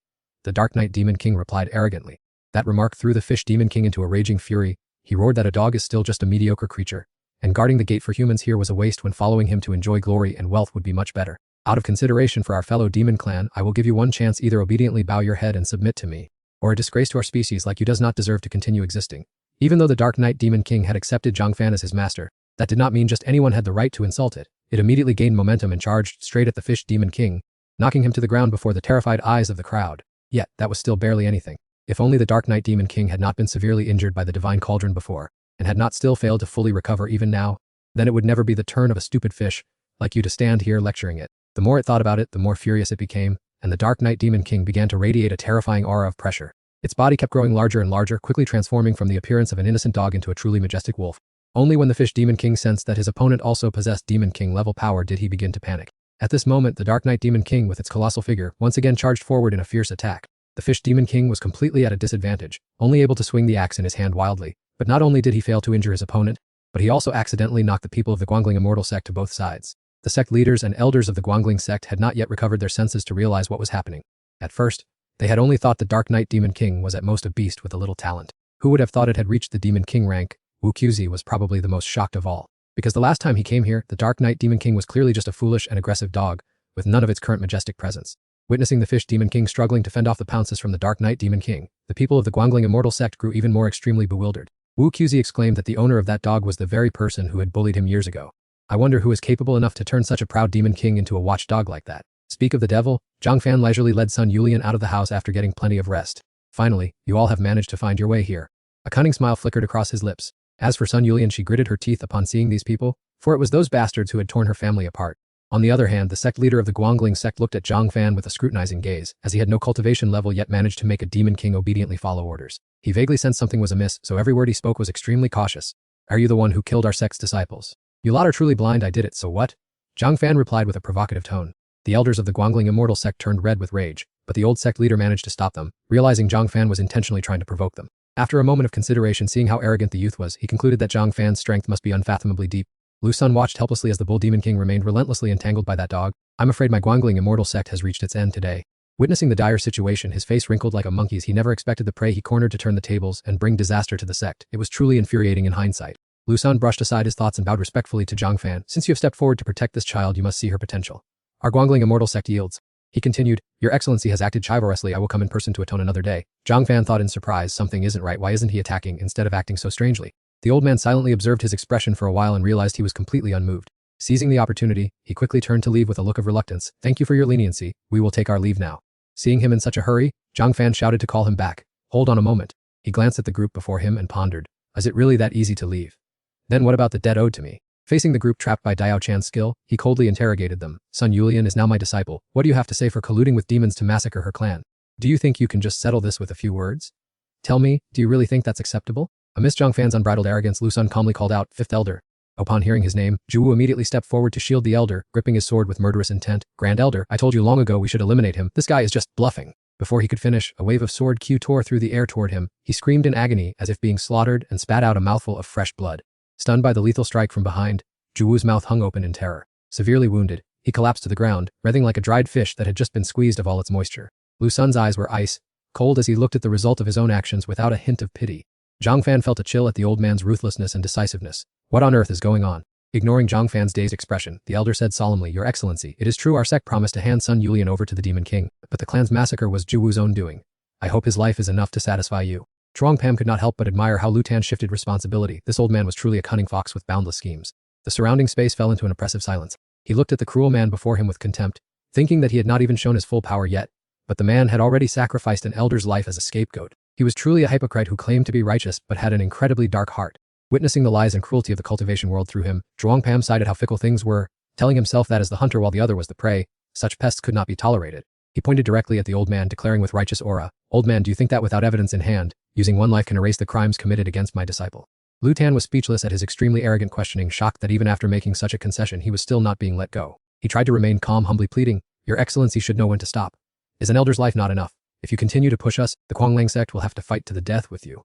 The Dark Knight Demon King replied arrogantly. That remark threw the Fish Demon King into a raging fury. He roared that a dog is still just a mediocre creature, and guarding the gate for humans here was a waste when following him to enjoy glory and wealth would be much better. Out of consideration for our fellow demon clan, I will give you one chance: either obediently bow your head and submit to me, or a disgrace to our species like you does not deserve to continue existing. Even though the Dark Knight Demon King had accepted Zhang Fan as his master, that did not mean just anyone had the right to insult it. It immediately gained momentum and charged straight at the Fish Demon King, knocking him to the ground before the terrified eyes of the crowd. Yet, that was still barely anything. If only the Dark Knight Demon King had not been severely injured by the Divine Cauldron before, and had not still failed to fully recover even now, then it would never be the turn of a stupid fish like you to stand here lecturing it. The more it thought about it, the more furious it became, and the Dark Knight Demon King began to radiate a terrifying aura of pressure. Its body kept growing larger and larger, quickly transforming from the appearance of an innocent dog into a truly majestic wolf. Only when the Fish Demon King sensed that his opponent also possessed Demon King level power did he begin to panic. At this moment, the Dark Knight Demon King with its colossal figure once again charged forward in a fierce attack. The Fish Demon King was completely at a disadvantage, only able to swing the axe in his hand wildly. But not only did he fail to injure his opponent, but he also accidentally knocked the people of the Guangling Immortal sect to both sides. The sect leaders and elders of the Guangling sect had not yet recovered their senses to realize what was happening. At first, they had only thought the Dark Knight Demon King was at most a beast with a little talent. Who would have thought it had reached the Demon King rank? Wu Qzi was probably the most shocked of all. Because the last time he came here, the Dark Knight Demon King was clearly just a foolish and aggressive dog, with none of its current majestic presence. Witnessing the Fish Demon King struggling to fend off the pounces from the Dark Knight Demon King, the people of the Guangling Immortal sect grew even more extremely bewildered. Wu Qzi exclaimed that the owner of that dog was the very person who had bullied him years ago. I wonder who is capable enough to turn such a proud Demon King into a watchdog like that. Speak of the devil, Zhang Fan leisurely led Sun Yulian out of the house after getting plenty of rest. Finally, you all have managed to find your way here. A cunning smile flickered across his lips. As for Sun Yulian, she gritted her teeth upon seeing these people, for it was those bastards who had torn her family apart. On the other hand, the sect leader of the Guangling sect looked at Zhang Fan with a scrutinizing gaze, as he had no cultivation level yet managed to make a Demon King obediently follow orders. He vaguely sensed something was amiss, so every word he spoke was extremely cautious. Are you the one who killed our sect's disciples? You lot are truly blind. I did it, so what? Zhang Fan replied with a provocative tone. The elders of the Guangling Immortal sect turned red with rage, but the old sect leader managed to stop them, realizing Zhang Fan was intentionally trying to provoke them. After a moment of consideration, seeing how arrogant the youth was, he concluded that Zhang Fan's strength must be unfathomably deep. Lu Sun watched helplessly as the Bull Demon King remained relentlessly entangled by that dog. I'm afraid my Guangling Immortal sect has reached its end today. Witnessing the dire situation, his face wrinkled like a monkey's. He never expected the prey he cornered to turn the tables and bring disaster to the sect. It was truly infuriating in hindsight. Lu Sun brushed aside his thoughts and bowed respectfully to Zhang Fan. Since you have stepped forward to protect this child, you must see her potential. Our Guangling Immortal sect yields. He continued, Your Excellency has acted chivalrously. I will come in person to atone another day. Zhang Fan thought in surprise, something isn't right. Why isn't he attacking instead of acting so strangely? The old man silently observed his expression for a while and realized he was completely unmoved. Seizing the opportunity, he quickly turned to leave with a look of reluctance. Thank you for your leniency. We will take our leave now. Seeing him in such a hurry, Zhang Fan shouted to call him back. Hold on a moment. He glanced at the group before him and pondered. Is it really that easy to leave? Then what about the debt owed to me? Facing the group trapped by Diao Chan's skill, he coldly interrogated them. Sun Yulian is now my disciple. What do you have to say for colluding with demons to massacre her clan? Do you think you can just settle this with a few words? Tell me, do you really think that's acceptable? Amidst Zhang Fan's unbridled arrogance, Lu Sun calmly called out, Fifth Elder. Upon hearing his name, Zhu Wu immediately stepped forward to shield the elder, gripping his sword with murderous intent. Grand Elder, I told you long ago we should eliminate him. This guy is just bluffing. Before he could finish, a wave of sword Q tore through the air toward him. He screamed in agony as if being slaughtered and spat out a mouthful of fresh blood. Stunned by the lethal strike from behind, Zhu Wu's mouth hung open in terror. Severely wounded, he collapsed to the ground, writhing like a dried fish that had just been squeezed of all its moisture. Lu Sun's eyes were ice cold as he looked at the result of his own actions without a hint of pity. Zhang Fan felt a chill at the old man's ruthlessness and decisiveness. What on earth is going on? Ignoring Zhang Fan's dazed expression, the elder said solemnly, Your Excellency, it is true our sect promised to hand Sun Yulian over to the Demon King, but the clan's massacre was Zhu Wu's own doing. I hope his life is enough to satisfy you. Chuang Pam could not help but admire how Lu Tan shifted responsibility. This old man was truly a cunning fox with boundless schemes. The surrounding space fell into an oppressive silence. He looked at the cruel man before him with contempt, thinking that he had not even shown his full power yet, but the man had already sacrificed an elder's life as a scapegoat. He was truly a hypocrite who claimed to be righteous but had an incredibly dark heart. Witnessing the lies and cruelty of the cultivation world through him, Zhuang Pam sighed at how fickle things were, telling himself that as the hunter while the other was the prey, such pests could not be tolerated. He pointed directly at the old man, declaring with righteous aura, Old man, do you think that without evidence in hand, using one life can erase the crimes committed against my disciple? Lu Tan was speechless at his extremely arrogant questioning, shocked that even after making such a concession he was still not being let go. He tried to remain calm, humbly pleading, Your Excellency should know when to stop. Is an elder's life not enough? If you continue to push us, the Guanglang sect will have to fight to the death with you.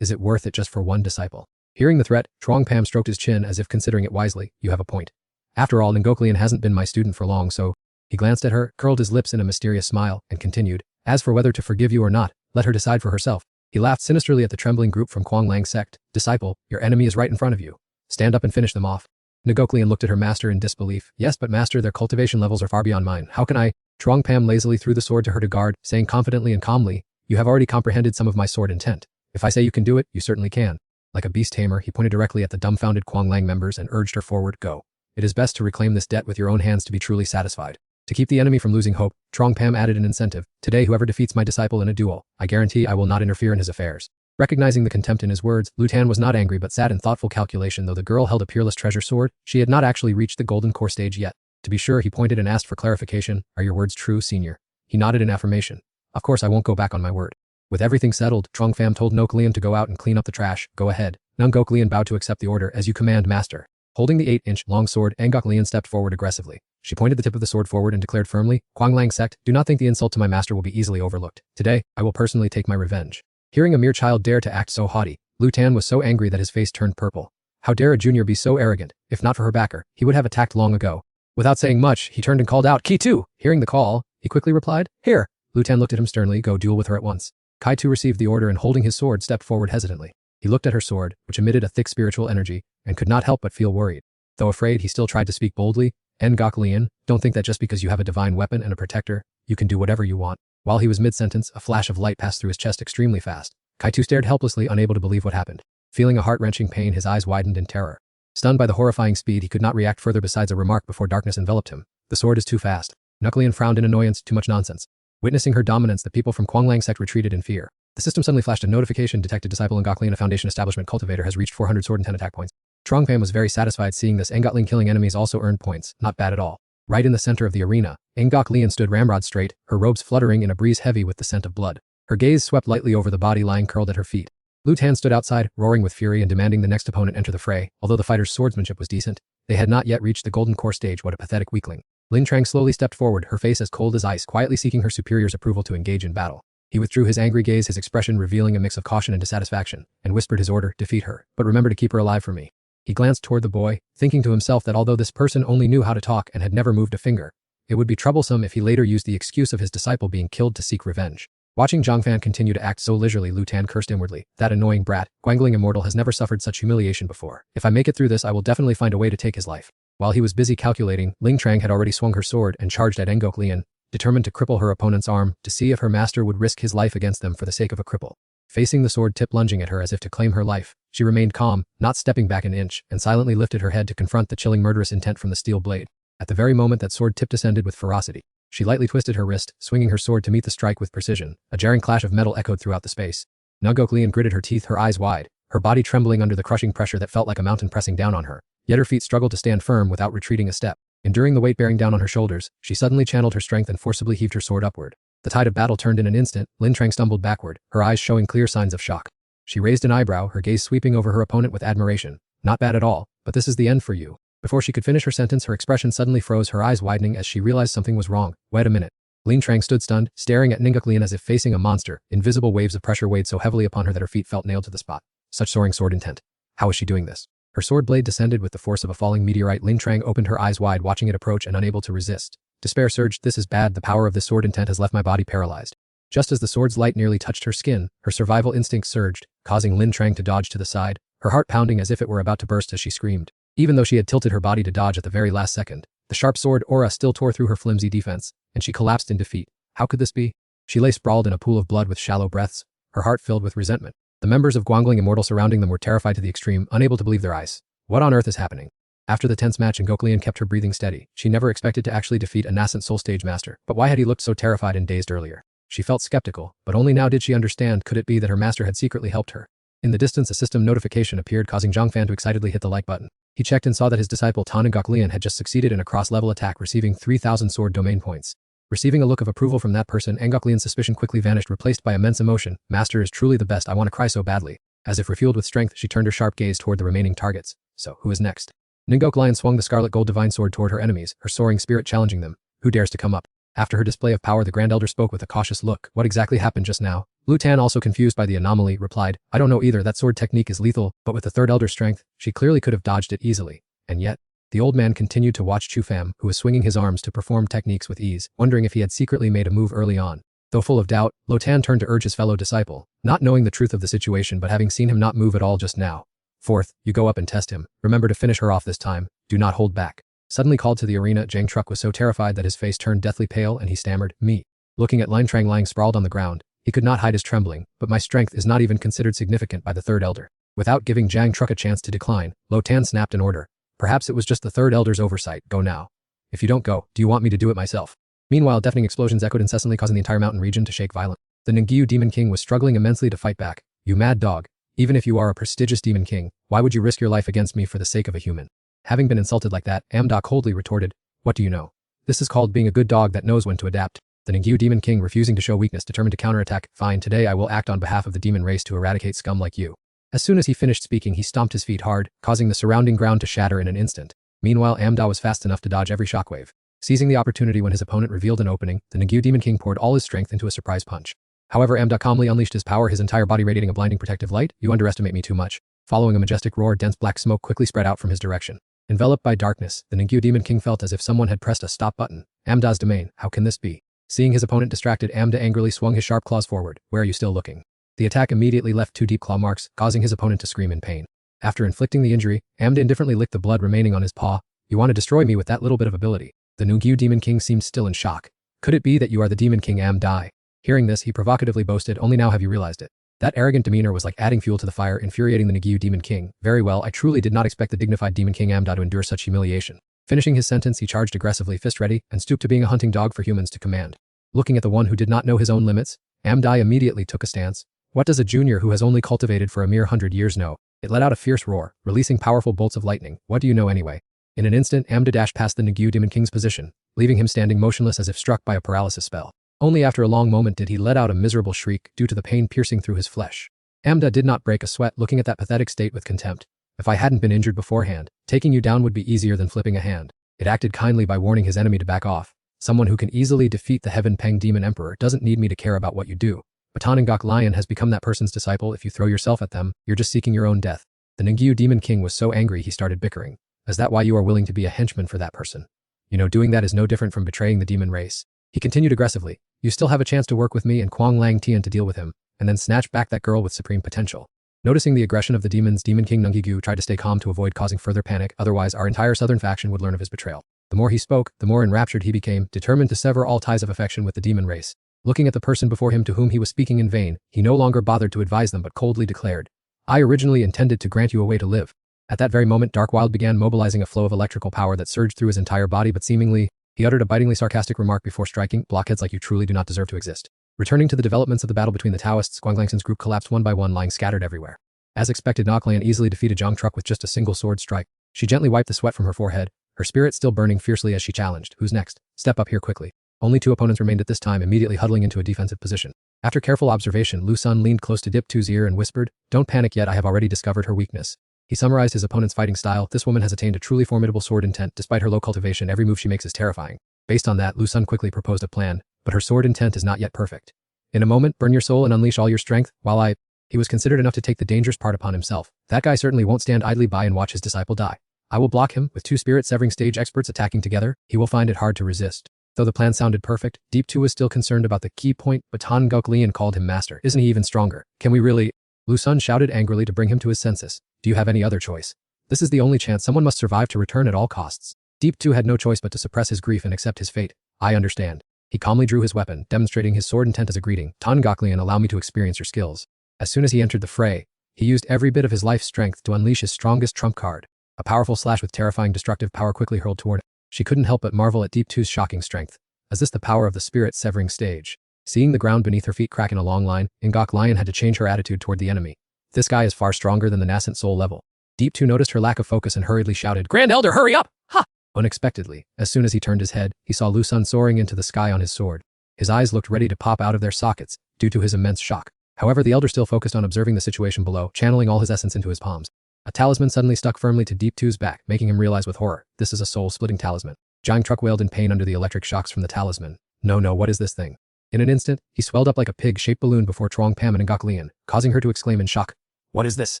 Is it worth it just for one disciple? Hearing the threat, Chuang Pam stroked his chin as if considering it wisely. You have a point. After all, Ngoklian hasn't been my student for long, so... He glanced at her, curled his lips in a mysterious smile, and continued, As for whether to forgive you or not, let her decide for herself. He laughed sinisterly at the trembling group from Guanglang sect. Disciple, your enemy is right in front of you. Stand up and finish them off. Ngoklian looked at her master in disbelief. Yes, but master, their cultivation levels are far beyond mine. How can I? Chuang Pam lazily threw the sword to her to guard, saying confidently and calmly, You have already comprehended some of my sword intent. If I say you can do it, you certainly can. Like a beast tamer, he pointed directly at the dumbfounded Guanglang members and urged her forward, Go. It is best to reclaim this debt with your own hands to be truly satisfied. To keep the enemy from losing hope, Chuang Pam added an incentive. Today, whoever defeats my disciple in a duel, I guarantee I will not interfere in his affairs. Recognizing the contempt in his words, Lu Tan was not angry but sat in thoughtful calculation. Though the girl held a peerless treasure sword, she had not actually reached the golden core stage yet. To be sure, he pointed and asked for clarification. Are your words true, senior? He nodded in affirmation. Of course I won't go back on my word. With everything settled, Chuang Pham told Ngoklian to go out and clean up the trash. Go ahead. Ngoklian bowed to accept the order. As you command, master. Holding the 8-inch long sword, Ngoklian stepped forward aggressively. She pointed the tip of the sword forward and declared firmly, Guanglang sect, do not think the insult to my master will be easily overlooked. Today, I will personally take my revenge. Hearing a mere child dare to act so haughty, Lu Tan was so angry that his face turned purple. How dare a junior be so arrogant? If not for her backer, he would have attacked long ago. Without saying much, he turned and called out, Key 2! Hearing the call, he quickly replied, Here! Lu Tan looked at him sternly, Go duel with her at once. Kai Tu received the order and holding his sword stepped forward hesitantly. He looked at her sword, which emitted a thick spiritual energy, and could not help but feel worried. Though afraid, he still tried to speak boldly, Ngok Lian, don't think that just because you have a divine weapon and a protector, you can do whatever you want. While he was mid-sentence, a flash of light passed through his chest extremely fast. Kai Tu stared helplessly, unable to believe what happened. Feeling a heart-wrenching pain, his eyes widened in terror. Stunned by the horrifying speed, he could not react further besides a remark before darkness enveloped him. The sword is too fast. Knucklian frowned in annoyance, too much nonsense. Witnessing her dominance, the people from Kuanglang sect retreated in fear. The system suddenly flashed a notification, detected disciple Ngok, a foundation establishment cultivator, has reached 400 sword and 10 attack points. Trong Pham was very satisfied seeing this. Ngok killing enemies also earned points, not bad at all. Right in the center of the arena, Ngok stood ramrod straight, her robes fluttering in a breeze heavy with the scent of blood. Her gaze swept lightly over the body lying curled at her feet. Lu Tan stood outside, roaring with fury and demanding the next opponent enter the fray. Although the fighter's swordsmanship was decent, they had not yet reached the golden core stage. What a pathetic weakling. Lin Trang slowly stepped forward, her face as cold as ice, quietly seeking her superior's approval to engage in battle. He withdrew his angry gaze, his expression revealing a mix of caution and dissatisfaction, and whispered his order, Defeat her, but remember to keep her alive for me. He glanced toward the boy, thinking to himself that although this person only knew how to talk and had never moved a finger, it would be troublesome if he later used the excuse of his disciple being killed to seek revenge. Watching Zhang Fan continue to act so leisurely, Lu Tan cursed inwardly. That annoying brat, Guangling Immortal, has never suffered such humiliation before. If I make it through this, I will definitely find a way to take his life. While he was busy calculating, Ling Trang had already swung her sword and charged at Ngok Lian, determined to cripple her opponent's arm to see if her master would risk his life against them for the sake of a cripple. Facing the sword tip lunging at her as if to claim her life, she remained calm, not stepping back an inch, and silently lifted her head to confront the chilling murderous intent from the steel blade. At the very moment that sword tip descended with ferocity, she lightly twisted her wrist, swinging her sword to meet the strike with precision. A jarring clash of metal echoed throughout the space. Ngok Lian gritted her teeth, her eyes wide, her body trembling under the crushing pressure that felt like a mountain pressing down on her. Yet her feet struggled to stand firm without retreating a step. Enduring the weight bearing down on her shoulders, she suddenly channeled her strength and forcibly heaved her sword upward. The tide of battle turned in an instant. Lin Trang stumbled backward, her eyes showing clear signs of shock. She raised an eyebrow, her gaze sweeping over her opponent with admiration. Not bad at all, but this is the end for you. Before she could finish her sentence, her expression suddenly froze, her eyes widening as she realized something was wrong. Wait a minute. Lin Trang stood stunned, staring at Ngok Lian as if facing a monster. Invisible waves of pressure weighed so heavily upon her that her feet felt nailed to the spot. Such soaring sword intent. How was she doing this? Her sword blade descended with the force of a falling meteorite. Lin Trang opened her eyes wide, watching it approach and unable to resist. Despair surged. This is bad. The power of this sword intent has left my body paralyzed. Just as the sword's light nearly touched her skin, her survival instinct surged, causing Lin Trang to dodge to the side, her heart pounding as if it were about to burst as she screamed. Even though she had tilted her body to dodge at the very last second, the sharp sword aura still tore through her flimsy defense, and she collapsed in defeat. How could this be? She lay sprawled in a pool of blood with shallow breaths, her heart filled with resentment. The members of Guangling Immortal surrounding them were terrified to the extreme, unable to believe their eyes. What on earth is happening? After the tense match, Ngok Lian kept her breathing steady. She never expected to actually defeat a nascent soul stage master, but why had he looked so terrified and dazed earlier? She felt skeptical, but only now did she understand. Could it be that her master had secretly helped her? In the distance, a system notification appeared, causing Zhang Fan to excitedly hit the like button. He checked and saw that his disciple Tan Ngok Lian had just succeeded in a cross-level attack, receiving 3,000 sword domain points. Receiving a look of approval from that person, Ngok Lian's suspicion quickly vanished, replaced by immense emotion. Master is truly the best. I want to cry so badly. As if refueled with strength, she turned her sharp gaze toward the remaining targets. So, who is next? Ngok Lian swung the scarlet gold divine sword toward her enemies, her soaring spirit challenging them. Who dares to come up? After her display of power, the Grand Elder spoke with a cautious look. What exactly happened just now? Lu Tan, also confused by the anomaly, replied, I don't know either. That sword technique is lethal, but with the third Elder's strength, she clearly could have dodged it easily. And yet, the old man continued to watch Chu Pham, who was swinging his arms to perform techniques with ease, wondering if he had secretly made a move early on. Though full of doubt, Lo Tan turned to urge his fellow disciple, not knowing the truth of the situation but having seen him not move at all just now. Fourth, you go up and test him. Remember to finish her off this time. Do not hold back. Suddenly called to the arena, Zhang Truck was so terrified that his face turned deathly pale and he stammered, me. Looking at Lin Trang lying sprawled on the ground, he could not hide his trembling, but my strength is not even considered significant by the third elder. Without giving Zhang Truck a chance to decline, Lo Tan snapped an order. Perhaps it was just the third elder's oversight. Go now. If you don't go, do you want me to do it myself? Meanwhile, deafening explosions echoed incessantly, causing the entire mountain region to shake violently. The Ningyu Demon King was struggling immensely to fight back. You mad dog. Even if you are a prestigious demon king, why would you risk your life against me for the sake of a human? Having been insulted like that, Amda coldly retorted, what do you know? This is called being a good dog that knows when to adapt. The Ningyu Demon King, refusing to show weakness, determined to counterattack. Fine, today I will act on behalf of the demon race to eradicate scum like you. As soon as he finished speaking, he stomped his feet hard, causing the surrounding ground to shatter in an instant. Meanwhile, Amda was fast enough to dodge every shockwave. Seizing the opportunity when his opponent revealed an opening, the Ningyu Demon King poured all his strength into a surprise punch. However, Amda calmly unleashed his power, his entire body radiating a blinding protective light. You underestimate me too much. Following a majestic roar, dense black smoke quickly spread out from his direction. Enveloped by darkness, the Ningyu Demon King felt as if someone had pressed a stop button. Amda's domain, how can this be? Seeing his opponent distracted, Amda angrily swung his sharp claws forward. Where are you still looking? The attack immediately left 2 deep claw marks, causing his opponent to scream in pain. After inflicting the injury, Amda indifferently licked the blood remaining on his paw. You want to destroy me with that little bit of ability? The Ningyu Demon King seemed still in shock. Could it be that you are the Demon King Amda? Hearing this, he provocatively boasted, only now have you realized it. That arrogant demeanor was like adding fuel to the fire, infuriating the Ningyu Demon King. Very well, I truly did not expect the dignified Demon King Amda to endure such humiliation. Finishing his sentence, he charged aggressively, fist ready, and stooped to being a hunting dog for humans to command. Looking at the one who did not know his own limits, Amda immediately took a stance. What does a junior who has only cultivated for a mere 100 years know? It let out a fierce roar, releasing powerful bolts of lightning. What do you know anyway? In an instant, Amda dashed past the Ningyu Demon King's position, leaving him standing motionless as if struck by a paralysis spell. Only after a long moment did he let out a miserable shriek due to the pain piercing through his flesh. Amda did not break a sweat, looking at that pathetic state with contempt. If I hadn't been injured beforehand, taking you down would be easier than flipping a hand. It acted kindly by warning his enemy to back off. Someone who can easily defeat the Heaven Peng Demon Emperor doesn't need me to care about what you do. Batanangok Lion has become that person's disciple. If you throw yourself at them, you're just seeking your own death. The Ningyu Demon King was so angry he started bickering. Is that why you are willing to be a henchman for that person? You know, doing that is no different from betraying the demon race. He continued aggressively. You still have a chance to work with me and Kwang Lang Tian to deal with him, and then snatch back that girl with supreme potential. Noticing the aggression of the demons, Demon King Nungigu tried to stay calm to avoid causing further panic, otherwise our entire southern faction would learn of his betrayal. The more he spoke, the more enraptured he became, determined to sever all ties of affection with the demon race. Looking at the person before him to whom he was speaking in vain, he no longer bothered to advise them but coldly declared, I originally intended to grant you a way to live. At that very moment, Darkwild began mobilizing a flow of electrical power that surged through his entire body, but seemingly, he uttered a bitingly sarcastic remark before striking, blockheads like you truly do not deserve to exist. Returning to the developments of the battle between the Taoists, Guanglangson's group collapsed one by one, lying scattered everywhere. As expected, Noklan easily defeated Zhang Truck with just a single sword strike. She gently wiped the sweat from her forehead, her spirit still burning fiercely as she challenged, who's next? Step up here quickly. Only 2 opponents remained at this time, immediately huddling into a defensive position. After careful observation, Lu Sun leaned close to Dip 2's ear and whispered, don't panic yet, I have already discovered her weakness. He summarized his opponent's fighting style. This woman has attained a truly formidable sword intent. Despite her low cultivation, every move she makes is terrifying. Based on that, Lu Sun quickly proposed a plan, but her sword intent is not yet perfect. In a moment, burn your soul and unleash all your strength, while He was considered enough to take the dangerous part upon himself. That guy certainly won't stand idly by and watch his disciple die. I will block him. With 2 spirit-severing stage experts attacking together, he will find it hard to resist. Though the plan sounded perfect, Deep 2 was still concerned about the key point. Batan Gok Lian called him master. Isn't he even stronger? Can we really? Lu Sun shouted angrily to bring him to his senses. Do you have any other choice? This is the only chance. Someone must survive to return at all costs. Deep 2 had no choice but to suppress his grief and accept his fate. I understand. He calmly drew his weapon, demonstrating his sword intent as a greeting. Tan Gok Lian, allow me to experience your skills. As soon as he entered the fray, he used every bit of his life strength to unleash his strongest trump card. A powerful slash with terrifying destructive power quickly hurled toward him. She couldn't help but marvel at Deep 2's shocking strength. Is this the power of the spirit-severing stage? Seeing the ground beneath her feet crack in a long line, Ngok Lion had to change her attitude toward the enemy. This guy is far stronger than the nascent soul level. Deep 2 noticed her lack of focus and hurriedly shouted, Grand Elder, hurry up! Ha! Unexpectedly, as soon as he turned his head, he saw Lu Sun soaring into the sky on his sword. His eyes looked ready to pop out of their sockets, due to his immense shock. However, the elder still focused on observing the situation below, channeling all his essence into his palms. A talisman suddenly stuck firmly to Deep 2's back, making him realize with horror, this is a soul-splitting talisman. Zhang Truck wailed in pain under the electric shocks from the talisman. No, what is this thing? In an instant, he swelled up like a pig-shaped balloon before Trong Pam and Ngok Lian, causing her to exclaim in shock. What is this?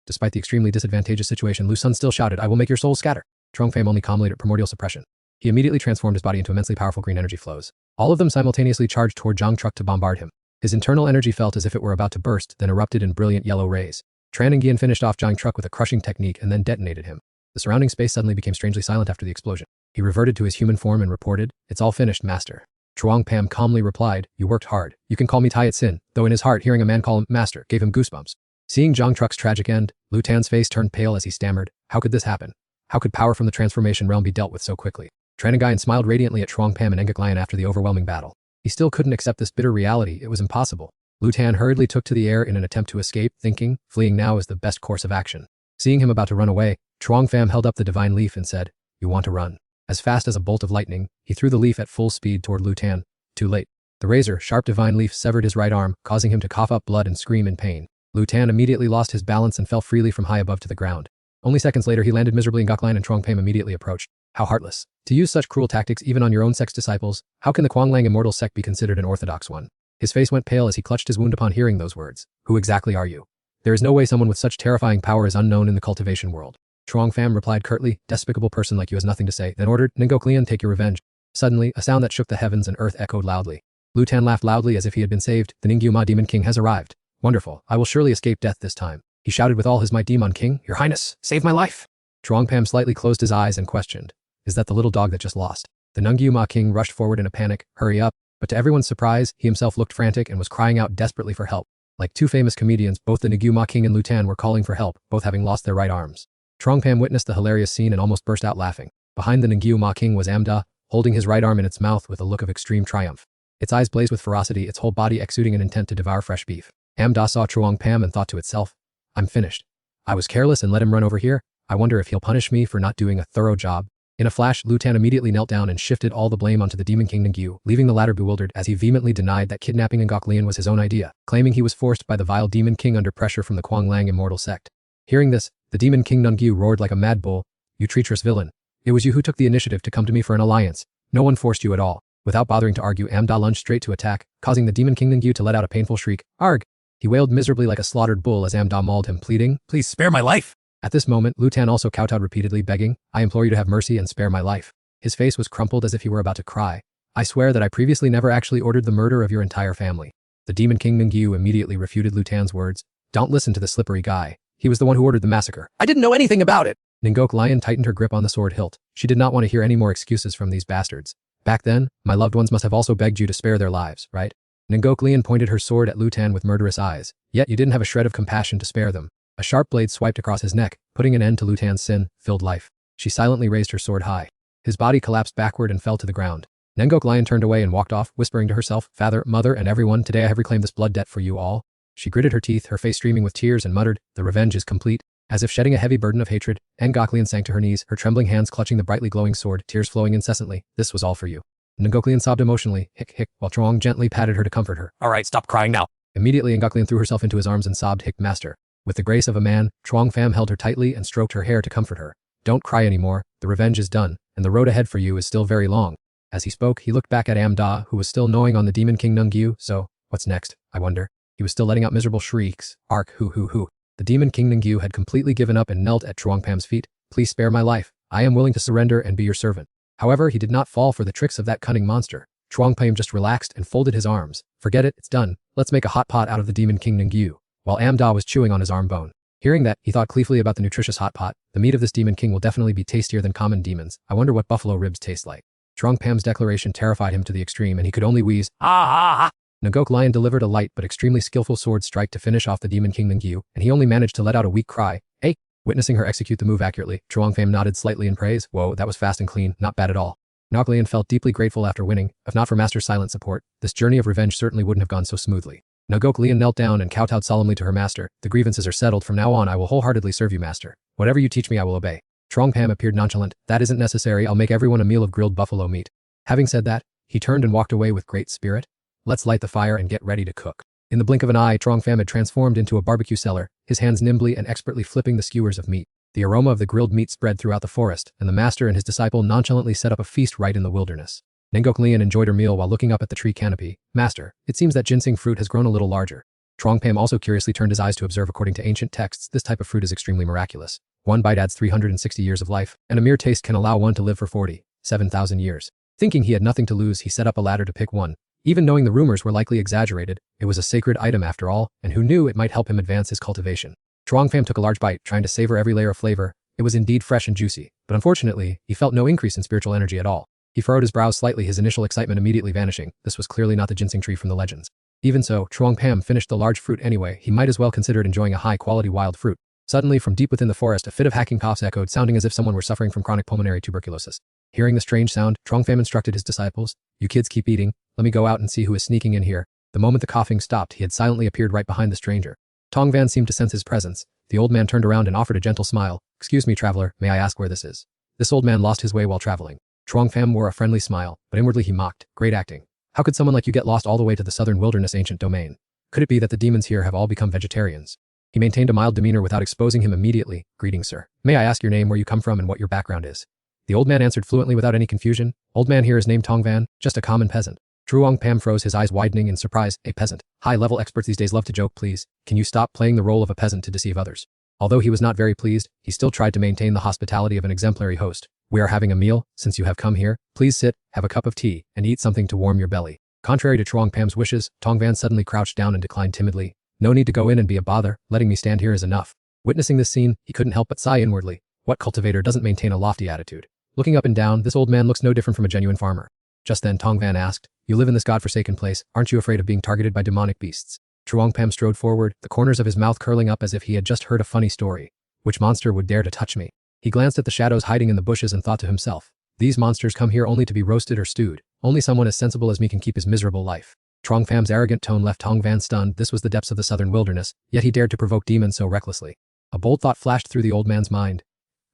Despite the extremely disadvantageous situation, Lu Sun still shouted, I will make your soul scatter. Trong Pam only calmly at primordial suppression. He immediately transformed his body into immensely powerful green energy flows. All of them simultaneously charged toward Zhang Truck to bombard him. His internal energy felt as if it were about to burst, then erupted in brilliant yellow rays. Tran and Gian finished off Zhang Truck with a crushing technique and then detonated him. The surrounding space suddenly became strangely silent after the explosion. He reverted to his human form and reported, It's all finished, master. Chuang Pam calmly replied, You worked hard. You can call me Taiet Sin, though in his heart hearing a man call him master gave him goosebumps. Seeing Zhang Truck's tragic end, Lu Tan's face turned pale as he stammered, How could this happen? How could power from the transformation realm be dealt with so quickly? Tranagayan smiled radiantly at Chuang Pam and Ngok Lian after the overwhelming battle. He still couldn't accept this bitter reality. It was impossible. Lu Tan hurriedly took to the air in an attempt to escape, thinking, fleeing now is the best course of action. Seeing him about to run away, Chuang Pham held up the divine leaf and said, You want to run? As fast as a bolt of lightning, he threw the leaf at full speed toward Lu Tan. Too late. The razor, sharp divine leaf severed his right arm, causing him to cough up blood and scream in pain. Lu Tan immediately lost his balance and fell freely from high above to the ground. Only seconds later he landed miserably. Ngok Lian and Trong Pam immediately approached. How heartless. To use such cruel tactics even on your own sex disciples, how can the Kwanglang immortal sect be considered an orthodox one? His face went pale as he clutched his wound upon hearing those words. Who exactly are you? There is no way someone with such terrifying power is unknown in the cultivation world. Chuang Pham replied curtly, despicable person like you has nothing to say, then ordered, Ningok Lian, take your revenge. Suddenly, a sound that shook the heavens and earth echoed loudly. Lu Tan laughed loudly as if he had been saved. The Ningyu Ma Demon King has arrived. Wonderful, I will surely escape death this time. He shouted with all his might, Demon King, your highness, save my life. Chuang Pham slightly closed his eyes and questioned, is that the little dog that just lost? The Ningyu Ma King rushed forward in a panic, hurry up, but to everyone's surprise, he himself looked frantic and was crying out desperately for help. Like two famous comedians, both the Ningyu Ma King and Lu Tan were calling for help, both having lost their right arms. Chuang Pham witnessed the hilarious scene and almost burst out laughing. Behind the Ningyu Ma King was Amda, holding his right arm in its mouth with a look of extreme triumph. Its eyes blazed with ferocity, its whole body exuding an intent to devour fresh beef. Amda saw Chuang Pham and thought to itself, I'm finished. I was careless and let him run over here. I wonder if he'll punish me for not doing a thorough job. In a flash, Lu Tan immediately knelt down and shifted all the blame onto the Demon King Ningyu, leaving the latter bewildered as he vehemently denied that kidnapping Ningok Lian was his own idea, claiming he was forced by the vile Demon King under pressure from the Kuang Lang immortal sect. Hearing this, the Demon King Ningyu roared like a mad bull, you treacherous villain. It was you who took the initiative to come to me for an alliance. No one forced you at all. Without bothering to argue, Amda lunged straight to attack, causing the Demon King Ningyu to let out a painful shriek. Arg! He wailed miserably like a slaughtered bull as Amda mauled him, pleading, please spare my life. At this moment, Lu Tan also kowtowed repeatedly, begging, I implore you to have mercy and spare my life. His face was crumpled as if he were about to cry. I swear that I previously never actually ordered the murder of your entire family. The Demon King Ningyu immediately refuted Lu Tan's words. Don't listen to the slippery guy. He was the one who ordered the massacre. I didn't know anything about it. Ningok Lian tightened her grip on the sword hilt. She did not want to hear any more excuses from these bastards. Back then, my loved ones must have also begged you to spare their lives, right? Ningok Lian pointed her sword at Lu Tan with murderous eyes. Yet you didn't have a shred of compassion to spare them. A sharp blade swiped across his neck, putting an end to Lu Tan's sin-filled life. She silently raised her sword high. His body collapsed backward and fell to the ground. Ningok Lian turned away and walked off, whispering to herself, Father, Mother, and everyone, today I have reclaimed this blood debt for you all. She gritted her teeth, her face streaming with tears, and muttered, the revenge is complete. As if shedding a heavy burden of hatred, Ningok Lian sank to her knees, her trembling hands clutching the brightly glowing sword, tears flowing incessantly. This was all for you. Ningok Lian sobbed emotionally, hic hic, while Chuang gently patted her to comfort her. All right, stop crying now. Immediately Ningok Lian threw herself into his arms and sobbed, hic, master. With the grace of a man, Chuang Pham held her tightly and stroked her hair to comfort her. Don't cry anymore, the revenge is done, and the road ahead for you is still very long. As he spoke, he looked back at Amda, who was still gnawing on the Demon King Ningyu. So, what's next, I wonder? He was still letting out miserable shrieks. Ark, hoo. The Demon King Ningyu had completely given up and knelt at Chuang Pham's feet. Please spare my life. I am willing to surrender and be your servant. However, he did not fall for the tricks of that cunning monster. Chuang Pham just relaxed and folded his arms. Forget it, it's done. Let's make a hot pot out of the Demon King Ningyu. While Amda was chewing on his arm bone. Hearing that, he thought gleefully about the nutritious hot pot. The meat of this Demon King will definitely be tastier than common demons. I wonder what buffalo ribs taste like. Chuang Pham's declaration terrified him to the extreme and he could only wheeze, ah. Ningok Lian delivered a light but extremely skillful sword strike to finish off the Demon King Ningyu, and he only managed to let out a weak cry. Hey! Witnessing her execute the move accurately, Chuang Pham nodded slightly in praise. Whoa, that was fast and clean, not bad at all. Ningok Lian felt deeply grateful after winning. If not for Master's silent support, this journey of revenge certainly wouldn't have gone so smoothly. Ningok Lian knelt down and kowtowed solemnly to her master. The grievances are settled. From now on I will wholeheartedly serve you, master. Whatever you teach me I will obey. Chuang Pham appeared nonchalant. That isn't necessary, I'll make everyone a meal of grilled buffalo meat. Having said that, he turned and walked away with great spirit. Let's light the fire and get ready to cook. In the blink of an eye, Chuang Pham had transformed into a barbecue seller, his hands nimbly and expertly flipping the skewers of meat. The aroma of the grilled meat spread throughout the forest, and the master and his disciple nonchalantly set up a feast right in the wilderness. Ningok Lian enjoyed her meal while looking up at the tree canopy. Master, it seems that ginseng fruit has grown a little larger. Chuang Pham also curiously turned his eyes to observe. According to ancient texts, this type of fruit is extremely miraculous. One bite adds 360 years of life, and a mere taste can allow one to live for 47,000 years. Thinking he had nothing to lose, he set up a ladder to pick one. Even knowing the rumors were likely exaggerated, it was a sacred item after all, and who knew it might help him advance his cultivation. Chuang Pham took a large bite, trying to savor every layer of flavor. It was indeed fresh and juicy, but unfortunately, he felt no increase in spiritual energy at all. He furrowed his brows slightly, his initial excitement immediately vanishing. This was clearly not the ginseng tree from the legends. Even so, Chuang Pham finished the large fruit anyway. He might as well considered enjoying a high-quality wild fruit. Suddenly, from deep within the forest, a fit of hacking coughs echoed, sounding as if someone were suffering from chronic pulmonary tuberculosis. Hearing the strange sound, Chuang Pham instructed his disciples, you kids keep eating, let me go out and see who is sneaking in here. The moment the coughing stopped, he had silently appeared right behind the stranger. Tong Van seemed to sense his presence. The old man turned around and offered a gentle smile. Excuse me, traveler, may I ask where this is? This old man lost his way while traveling. Chuang Pham wore a friendly smile, but inwardly he mocked. Great acting. How could someone like you get lost all the way to the southern wilderness ancient domain? Could it be that the demons here have all become vegetarians? He maintained a mild demeanor without exposing him immediately. Greetings, sir. May I ask your name, where you come from, and what your background is? The old man answered fluently without any confusion. Old man here is named Tong Van, just a common peasant. Truong Pam froze, his eyes widening in surprise. A peasant. High-level experts these days love to joke. Please, can you stop playing the role of a peasant to deceive others? Although he was not very pleased, he still tried to maintain the hospitality of an exemplary host. We are having a meal, since you have come here. Please sit, have a cup of tea, and eat something to warm your belly. Contrary to Truong Pam's wishes, Tong Van suddenly crouched down and declined timidly. No need to go in and be a bother, letting me stand here is enough. Witnessing this scene, he couldn't help but sigh inwardly. What cultivator doesn't maintain a lofty attitude? Looking up and down, this old man looks no different from a genuine farmer. Just then Tong Van asked, you live in this godforsaken place, aren't you afraid of being targeted by demonic beasts? Truong Pam strode forward, the corners of his mouth curling up as if he had just heard a funny story. Which monster would dare to touch me? He glanced at the shadows hiding in the bushes and thought to himself, these monsters come here only to be roasted or stewed. Only someone as sensible as me can keep his miserable life. Truong Pham's arrogant tone left Tong Van stunned. This was the depths of the southern wilderness, yet he dared to provoke demons so recklessly. A bold thought flashed through the old man's mind.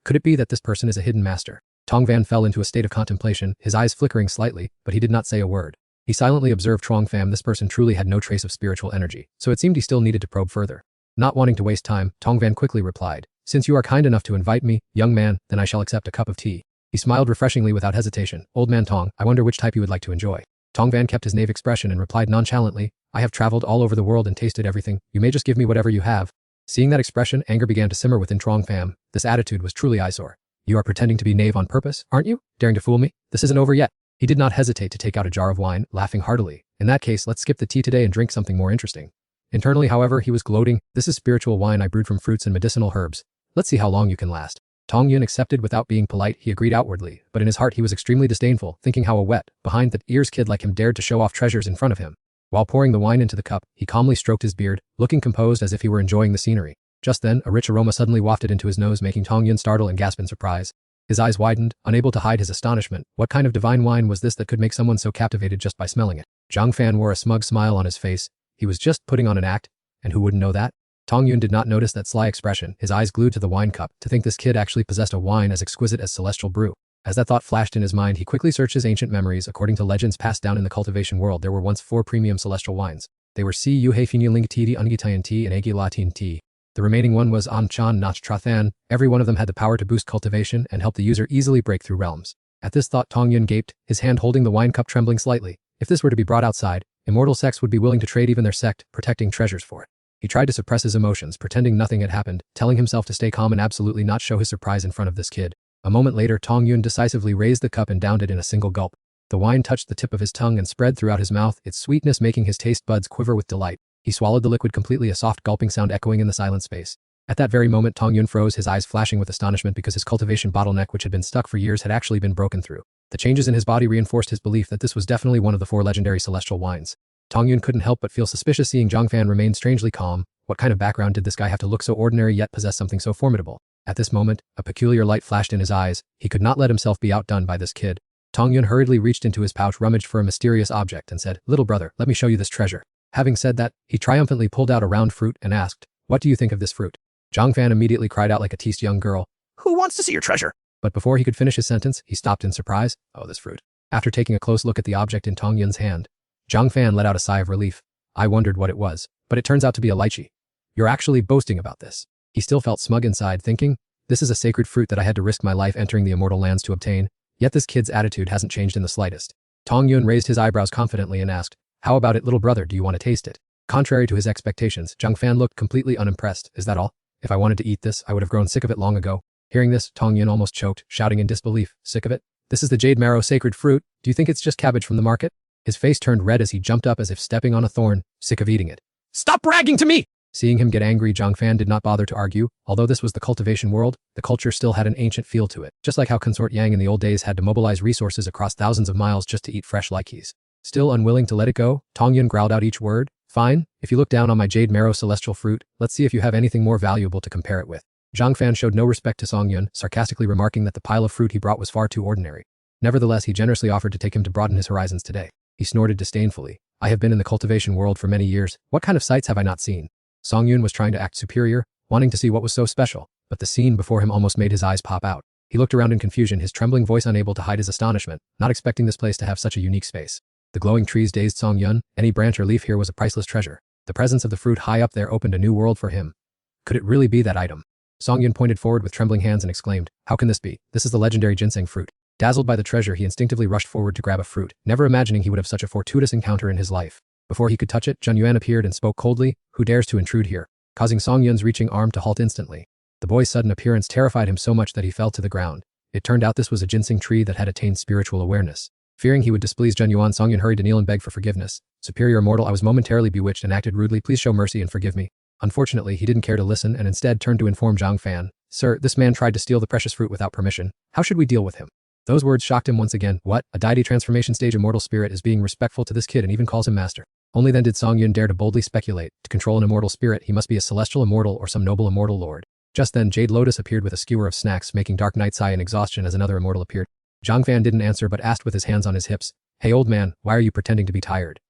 Could it be that this person is a hidden master? Tong Van fell into a state of contemplation, his eyes flickering slightly, but he did not say a word. He silently observed Truong Pham. This person truly had no trace of spiritual energy, so it seemed he still needed to probe further. Not wanting to waste time, Tong Van quickly replied, since you are kind enough to invite me, young man, then I shall accept a cup of tea. He smiled refreshingly without hesitation. Old man Tong, I wonder which type you would like to enjoy. Tong Van kept his knave expression and replied nonchalantly, I have traveled all over the world and tasted everything, you may just give me whatever you have. Seeing that expression, anger began to simmer within Truong Pham. This attitude was truly eyesore. You are pretending to be knave on purpose, aren't you? Daring to fool me? This isn't over yet. He did not hesitate to take out a jar of wine, laughing heartily. In that case, let's skip the tea today and drink something more interesting. Internally, however, he was gloating, this is spiritual wine I brewed from fruits and medicinal herbs. Let's see how long you can last. Tong Yun accepted without being polite. He agreed outwardly, but in his heart he was extremely disdainful, thinking how a wet, behind-the-ears kid like him dared to show off treasures in front of him. While pouring the wine into the cup, he calmly stroked his beard, looking composed as if he were enjoying the scenery. Just then, a rich aroma suddenly wafted into his nose, making Tong Yun startle and gasp in surprise. His eyes widened, unable to hide his astonishment. What kind of divine wine was this that could make someone so captivated just by smelling it? Zhang Fan wore a smug smile on his face. He was just putting on an act, and who wouldn't know that? Tong Yun did not notice that sly expression, his eyes glued to the wine cup, to think this kid actually possessed a wine as exquisite as celestial brew. As that thought flashed in his mind, he quickly searched his ancient memories. According to legends passed down in the cultivation world, there were once 4 premium celestial wines. They were Si Yu Hei Fini Ling Ti Ungitayan Ti and Agi Latin Ti. The remaining one was An Chan Nach Trathan. Every one of them had the power to boost cultivation and help the user easily break through realms. At this thought, Tong Yun gaped, his hand holding the wine cup trembling slightly. If this were to be brought outside, immortal sects would be willing to trade even their sect, protecting treasures for it. He tried to suppress his emotions, pretending nothing had happened, telling himself to stay calm and absolutely not show his surprise in front of this kid. A moment later, Tong Yun decisively raised the cup and downed it in a single gulp. The wine touched the tip of his tongue and spread throughout his mouth, its sweetness making his taste buds quiver with delight. He swallowed the liquid completely, a soft gulping sound echoing in the silent space. At that very moment, Tong Yun froze, his eyes flashing with astonishment because his cultivation bottleneck, which had been stuck for years, had actually been broken through. The changes in his body reinforced his belief that this was definitely one of the 4 legendary celestial wines. Tong Yun couldn't help but feel suspicious, seeing Zhang Fan remain strangely calm. What kind of background did this guy have to look so ordinary yet possess something so formidable? At this moment, a peculiar light flashed in his eyes. He could not let himself be outdone by this kid. Tong Yun hurriedly reached into his pouch, rummaged for a mysterious object, and said, little brother, let me show you this treasure. Having said that, he triumphantly pulled out a round fruit and asked, what do you think of this fruit? Zhang Fan immediately cried out like a teased young girl, who wants to see your treasure? But before he could finish his sentence, he stopped in surprise. Oh, this fruit. After taking a close look at the object in Tong Yun's hand, Zhang Fan let out a sigh of relief. I wondered what it was, but it turns out to be a lychee. You're actually boasting about this. He still felt smug inside, thinking, this is a sacred fruit that I had to risk my life entering the immortal lands to obtain, yet this kid's attitude hasn't changed in the slightest. Tong Yun raised his eyebrows confidently and asked, how about it, little brother, do you want to taste it? Contrary to his expectations, Zhang Fan looked completely unimpressed. Is that all? If I wanted to eat this, I would have grown sick of it long ago. Hearing this, Tong Yun almost choked, shouting in disbelief, sick of it? This is the jade marrow sacred fruit, do you think it's just cabbage from the market? His face turned red as he jumped up as if stepping on a thorn, sick of eating it. Stop bragging to me! Seeing him get angry, Zhang Fan did not bother to argue. Although this was the cultivation world, the culture still had an ancient feel to it, just like how Consort Yang in the old days had to mobilize resources across thousands of miles just to eat fresh lychees. Still unwilling to let it go, Tong Yun growled out each word. Fine, if you look down on my jade marrow celestial fruit, let's see if you have anything more valuable to compare it with. Zhang Fan showed no respect to Song Yun, sarcastically remarking that the pile of fruit he brought was far too ordinary. Nevertheless, he generously offered to take him to broaden his horizons today. He snorted disdainfully. I have been in the cultivation world for many years. What kind of sights have I not seen? Song Yun was trying to act superior, wanting to see what was so special, but the scene before him almost made his eyes pop out. He looked around in confusion, his trembling voice unable to hide his astonishment, not expecting this place to have such a unique space. The glowing trees dazed Song Yun. Any branch or leaf here was a priceless treasure. The presence of the fruit high up there opened a new world for him. Could it really be that item? Song Yun pointed forward with trembling hands and exclaimed, how can this be? This is the legendary ginseng fruit. Dazzled by the treasure, he instinctively rushed forward to grab a fruit, never imagining he would have such a fortuitous encounter in his life. Before he could touch it, Jun Yuan appeared and spoke coldly, "Who dares to intrude here?" causing Song Yun's reaching arm to halt instantly. The boy's sudden appearance terrified him so much that he fell to the ground. It turned out this was a ginseng tree that had attained spiritual awareness. Fearing he would displease Jun Yuan, Song Yun hurried to kneel and beg for forgiveness. "Superior mortal, I was momentarily bewitched and acted rudely. Please show mercy and forgive me." Unfortunately, he didn't care to listen and instead turned to inform Zhang Fan. "Sir, this man tried to steal the precious fruit without permission. How should we deal with him?" Those words shocked him once again. What? A deity transformation stage immortal spirit is being respectful to this kid and even calls him master. Only then did Song Yun dare to boldly speculate. To control an immortal spirit, he must be a celestial immortal or some noble immortal lord. Just then, Jade Lotus appeared with a skewer of snacks, making Dark Knight sigh in exhaustion as another immortal appeared. Zhang Fan didn't answer but asked with his hands on his hips, "Hey old man, why are you pretending to be tired?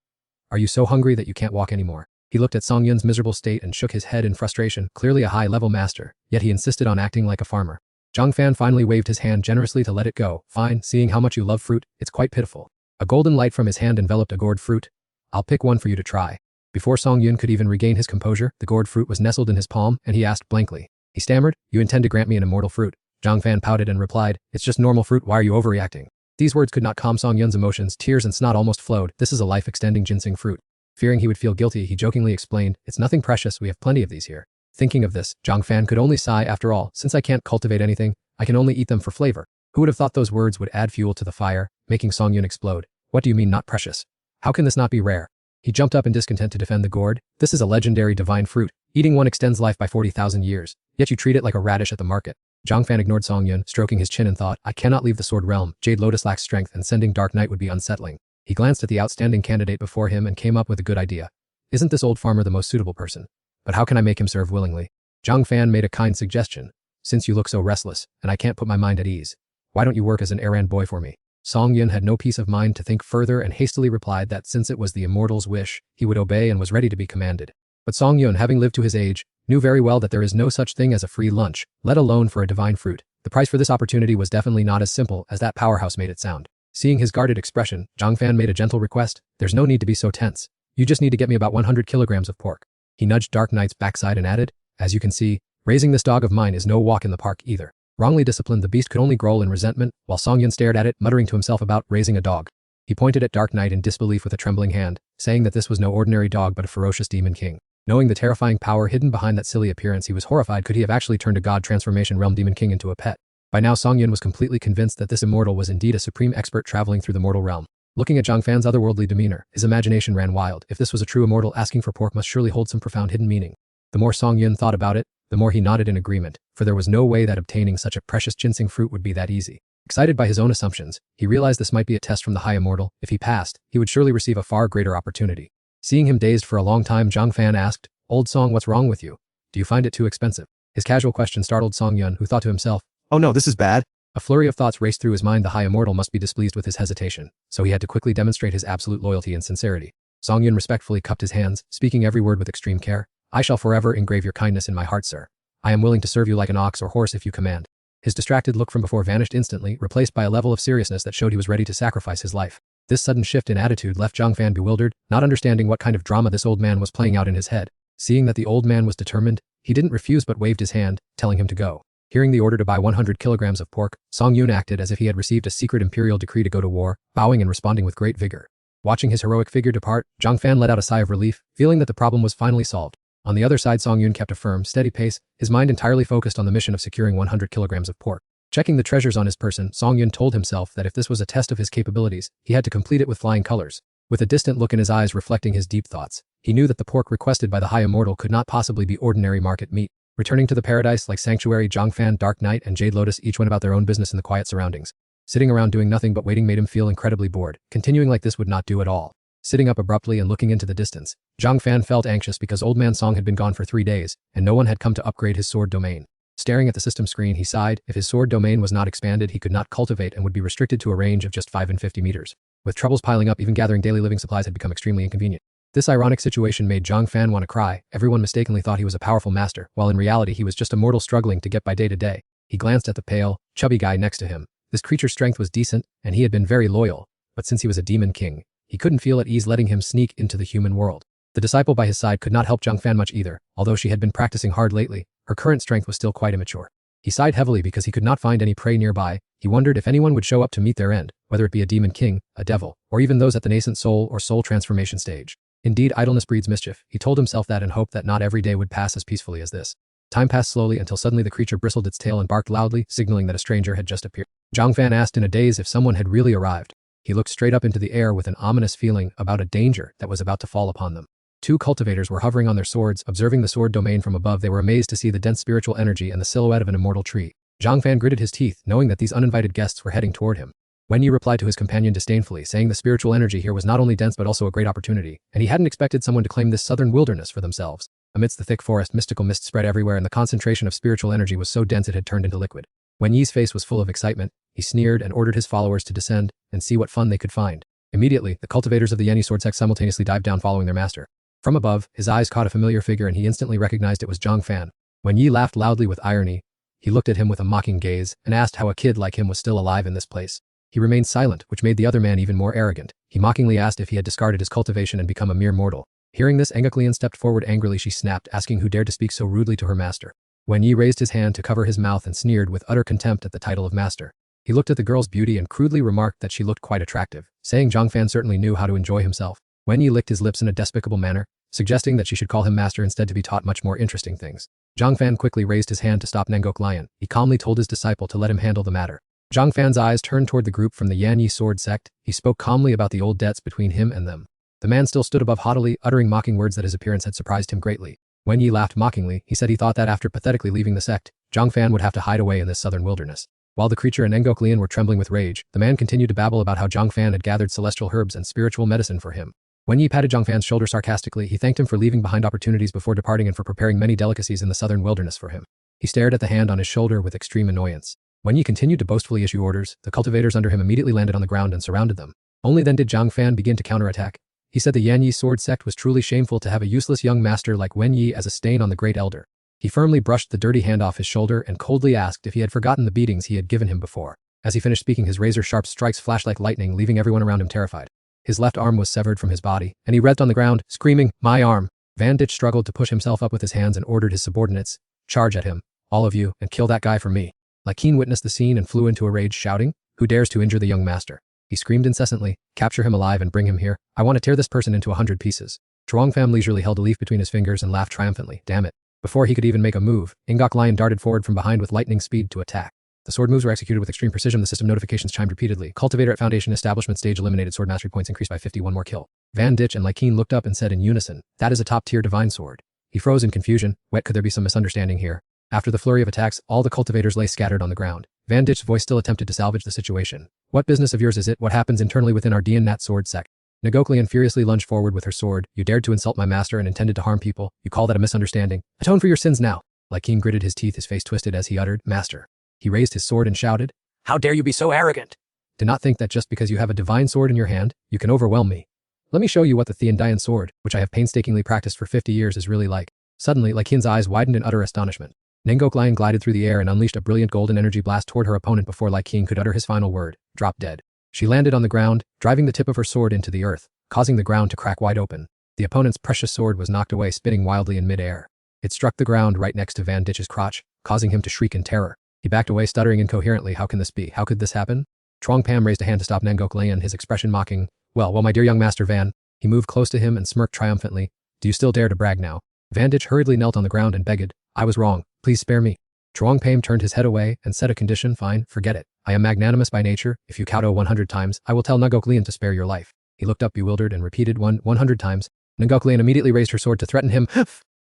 Are you so hungry that you can't walk anymore?" He looked at Song Yun's miserable state and shook his head in frustration, clearly a high-level master, yet he insisted on acting like a farmer. Zhang Fan finally waved his hand generously to let it go. "Fine, seeing how much you love fruit, it's quite pitiful." A golden light from his hand enveloped a gourd fruit. "I'll pick one for you to try." Before Song Yun could even regain his composure, the gourd fruit was nestled in his palm, and he asked blankly. He stammered, "You intend to grant me an immortal fruit?" Zhang Fan pouted and replied, "It's just normal fruit, why are you overreacting?" These words could not calm Song Yun's emotions, tears and snot almost flowed. "This is a life-extending ginseng fruit." Fearing he would feel guilty, he jokingly explained, "It's nothing precious, we have plenty of these here." Thinking of this, Zhang Fan could only sigh. After all, since I can't cultivate anything, I can only eat them for flavor. Who would have thought those words would add fuel to the fire, making Song Yun explode? "What do you mean not precious? How can this not be rare?" He jumped up in discontent to defend the gourd. "This is a legendary divine fruit. Eating one extends life by 40,000 years, yet you treat it like a radish at the market." Zhang Fan ignored Song Yun, stroking his chin and thought, "I cannot leave the sword realm. Jade Lotus lacks strength and sending Dark Knight would be unsettling." He glanced at the outstanding candidate before him and came up with a good idea. "Isn't this old farmer the most suitable person? But how can I make him serve willingly?" Zhang Fan made a kind suggestion. "Since you look so restless, and I can't put my mind at ease, why don't you work as an errand boy for me?" Song Yun had no peace of mind to think further and hastily replied that since it was the immortal's wish, he would obey and was ready to be commanded. But Song Yun, having lived to his age, knew very well that there is no such thing as a free lunch, let alone for a divine fruit. The price for this opportunity was definitely not as simple as that powerhouse made it sound. Seeing his guarded expression, Zhang Fan made a gentle request. "There's no need to be so tense. You just need to get me about 100 kilograms of pork." He nudged Dark Knight's backside and added, "As you can see, raising this dog of mine is no walk in the park either." Wrongly disciplined, the beast could only growl in resentment, while Song Yun stared at it, muttering to himself about raising a dog. He pointed at Dark Knight in disbelief with a trembling hand, saying that this was no ordinary dog but a ferocious demon king. Knowing the terrifying power hidden behind that silly appearance, he was horrified. Could he have actually turned a god transformation realm demon king into a pet? By now Song Yun was completely convinced that this immortal was indeed a supreme expert traveling through the mortal realm. Looking at Zhang Fan's otherworldly demeanor, his imagination ran wild. If this was a true immortal, asking for pork must surely hold some profound hidden meaning. The more Song Yun thought about it, the more he nodded in agreement, for there was no way that obtaining such a precious ginseng fruit would be that easy. Excited by his own assumptions, he realized this might be a test from the high immortal. If he passed, he would surely receive a far greater opportunity. Seeing him dazed for a long time, Zhang Fan asked, "Old Song, what's wrong with you? Do you find it too expensive?" His casual question startled Song Yun, who thought to himself, "Oh no, this is bad." A flurry of thoughts raced through his mind. The high immortal must be displeased with his hesitation, so he had to quickly demonstrate his absolute loyalty and sincerity. Song Yun respectfully cupped his hands, speaking every word with extreme care. "I shall forever engrave your kindness in my heart, sir. I am willing to serve you like an ox or horse if you command." His distracted look from before vanished instantly, replaced by a level of seriousness that showed he was ready to sacrifice his life. This sudden shift in attitude left Zhang Fan bewildered, not understanding what kind of drama this old man was playing out in his head. Seeing that the old man was determined, he didn't refuse but waved his hand, telling him to go. Hearing the order to buy 100 kilograms of pork, Song Yun acted as if he had received a secret imperial decree to go to war, bowing and responding with great vigor. Watching his heroic figure depart, Zhang Fan let out a sigh of relief, feeling that the problem was finally solved. On the other side, Song Yun kept a firm, steady pace, his mind entirely focused on the mission of securing 100 kilograms of pork. Checking the treasures on his person, Song Yun told himself that if this was a test of his capabilities, he had to complete it with flying colors. With a distant look in his eyes reflecting his deep thoughts, he knew that the pork requested by the high immortal could not possibly be ordinary market meat. Returning to the paradise-like sanctuary, Zhang Fan, Dark Knight, and Jade Lotus each went about their own business in the quiet surroundings. Sitting around doing nothing but waiting made him feel incredibly bored. Continuing like this would not do at all. Sitting up abruptly and looking into the distance, Zhang Fan felt anxious because Old Man Song had been gone for 3 days, and no one had come to upgrade his sword domain. Staring at the system screen, he sighed. If his sword domain was not expanded, he could not cultivate and would be restricted to a range of just 5 and 50 meters. With troubles piling up, even gathering daily living supplies had become extremely inconvenient. This ironic situation made Zhang Fan want to cry. Everyone mistakenly thought he was a powerful master, while in reality he was just a mortal struggling to get by day to day. He glanced at the pale, chubby guy next to him. This creature's strength was decent, and he had been very loyal, but since he was a demon king, he couldn't feel at ease letting him sneak into the human world. The disciple by his side could not help Zhang Fan much either. Although she had been practicing hard lately, her current strength was still quite immature. He sighed heavily because he could not find any prey nearby, He wondered if anyone would show up to meet their end, whether it be a demon king, a devil, or even those at the nascent soul or soul transformation stage. Indeed, idleness breeds mischief. He told himself that and hoped that not every day would pass as peacefully as this. Time passed slowly until suddenly the creature bristled its tail and barked loudly, signaling that a stranger had just appeared. Zhang Fan asked in a daze if someone had really arrived. He looked straight up into the air with an ominous feeling about a danger that was about to fall upon them. Two cultivators were hovering on their swords, observing the sword domain from above. They were amazed to see the dense spiritual energy and the silhouette of an immortal tree. Zhang Fan gritted his teeth, knowing that these uninvited guests were heading toward him. Wen Yi replied to his companion disdainfully, saying the spiritual energy here was not only dense but also a great opportunity, and he hadn't expected someone to claim this southern wilderness for themselves. Amidst the thick forest, mystical mist spread everywhere, and the concentration of spiritual energy was so dense it had turned into liquid. Wen Yi's face was full of excitement. He sneered and ordered his followers to descend and see what fun they could find. Immediately, the cultivators of the Yanyi sword sect simultaneously dived down following their master. From above, his eyes caught a familiar figure and he instantly recognized it was Zhang Fan. Wen Yi laughed loudly with irony. He looked at him with a mocking gaze and asked how a kid like him was still alive in this place. He remained silent, which made the other man even more arrogant. He mockingly asked if he had discarded his cultivation and become a mere mortal. Hearing this, Engoklian stepped forward angrily. She snapped, asking who dared to speak so rudely to her master. Wen Yi raised his hand to cover his mouth and sneered with utter contempt at the title of master. He looked at the girl's beauty and crudely remarked that she looked quite attractive, saying Zhang Fan certainly knew how to enjoy himself. Wen Yi licked his lips in a despicable manner, suggesting that she should call him master instead to be taught much more interesting things. Zhang Fan quickly raised his hand to stop Engoklian. He calmly told his disciple to let him handle the matter. Zhang Fan's eyes turned toward the group from the Yanyi sword sect. He spoke calmly about the old debts between him and them. The man still stood above haughtily, uttering mocking words that his appearance had surprised him greatly. Wen Yi laughed mockingly. He said he thought that after pathetically leaving the sect, Zhang Fan would have to hide away in this southern wilderness. While the creature and Engoklian were trembling with rage, the man continued to babble about how Zhang Fan had gathered celestial herbs and spiritual medicine for him. Wen Yi patted Zhang Fan's shoulder sarcastically. He thanked him for leaving behind opportunities before departing and for preparing many delicacies in the southern wilderness for him. He stared at the hand on his shoulder with extreme annoyance. Wen Yi continued to boastfully issue orders. The cultivators under him immediately landed on the ground and surrounded them. Only then did Zhang Fan begin to counterattack. He said the Yanyi sword sect was truly shameful to have a useless young master like Wen Yi as a stain on the great elder. He firmly brushed the dirty hand off his shoulder and coldly asked if he had forgotten the beatings he had given him before. As he finished speaking, his razor-sharp strikes flashed like lightning, leaving everyone around him terrified. His left arm was severed from his body, and he writhed on the ground, screaming, "My arm!" Van Ditch struggled to push himself up with his hands and ordered his subordinates, "Charge at him, all of you, and kill that guy for me." Lakeen witnessed the scene and flew into a rage, shouting, "Who dares to injure the young master?" He screamed incessantly, "Capture him alive and bring him here. I want to tear this person into 100 pieces." Chuang Pham leisurely held a leaf between his fingers and laughed triumphantly. Damn it. Before he could even make a move, Engoklian darted forward from behind with lightning speed to attack. The sword moves were executed with extreme precision. The system notifications chimed repeatedly. Cultivator at Foundation Establishment stage eliminated. Sword mastery points increased by 51 more kill. Van Ditch and Lakeen looked up and said in unison, "That is a top-tier divine sword." He froze in confusion. What, could there be some misunderstanding here? After the flurry of attacks, all the cultivators lay scattered on the ground. Van Ditch's voice still attempted to salvage the situation. "What business of yours is it? What happens internally within our Dian Nat sword sect?" Ngoklian furiously lunged forward with her sword. "You dared to insult my master and intended to harm people. You call that a misunderstanding? Atone for your sins now." Lakeen gritted his teeth, his face twisted as he uttered, "Master." He raised his sword and shouted, "How dare you be so arrogant? Do not think that just because you have a divine sword in your hand, you can overwhelm me. Let me show you what the Thiandian sword, which I have painstakingly practiced for 50 years, is really like." Suddenly, Lakeen's eyes widened in utter astonishment. Ngoklian glided through the air and unleashed a brilliant golden energy blast toward her opponent before Lakeen could utter his final word, "Drop dead." She landed on the ground, driving the tip of her sword into the earth, causing the ground to crack wide open. The opponent's precious sword was knocked away, spinning wildly in mid-air. It struck the ground right next to Van Ditch's crotch, causing him to shriek in terror. He backed away, stuttering incoherently. How can this be? How could this happen? Chuang Pham raised a hand to stop Ngoklian, his expression mocking. Well, my dear young master Van." He moved close to him and smirked triumphantly. "Do you still dare to brag now?" Van Ditch hurriedly knelt on the ground and begged, "I was wrong. Please spare me." Chuang Pham turned his head away and set a condition. "Fine, forget it. I am magnanimous by nature. If you kowtow 100 times, I will tell Ngoklian to spare your life." He looked up bewildered and repeated 100 times. Ngoklian immediately raised her sword to threaten him.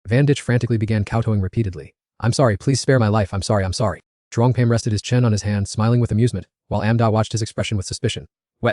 Van Ditch frantically began kowtowing repeatedly. "I'm sorry, please spare my life. I'm sorry. Chuang Pham rested his chin on his hand, smiling with amusement, while Amda watched his expression with suspicion.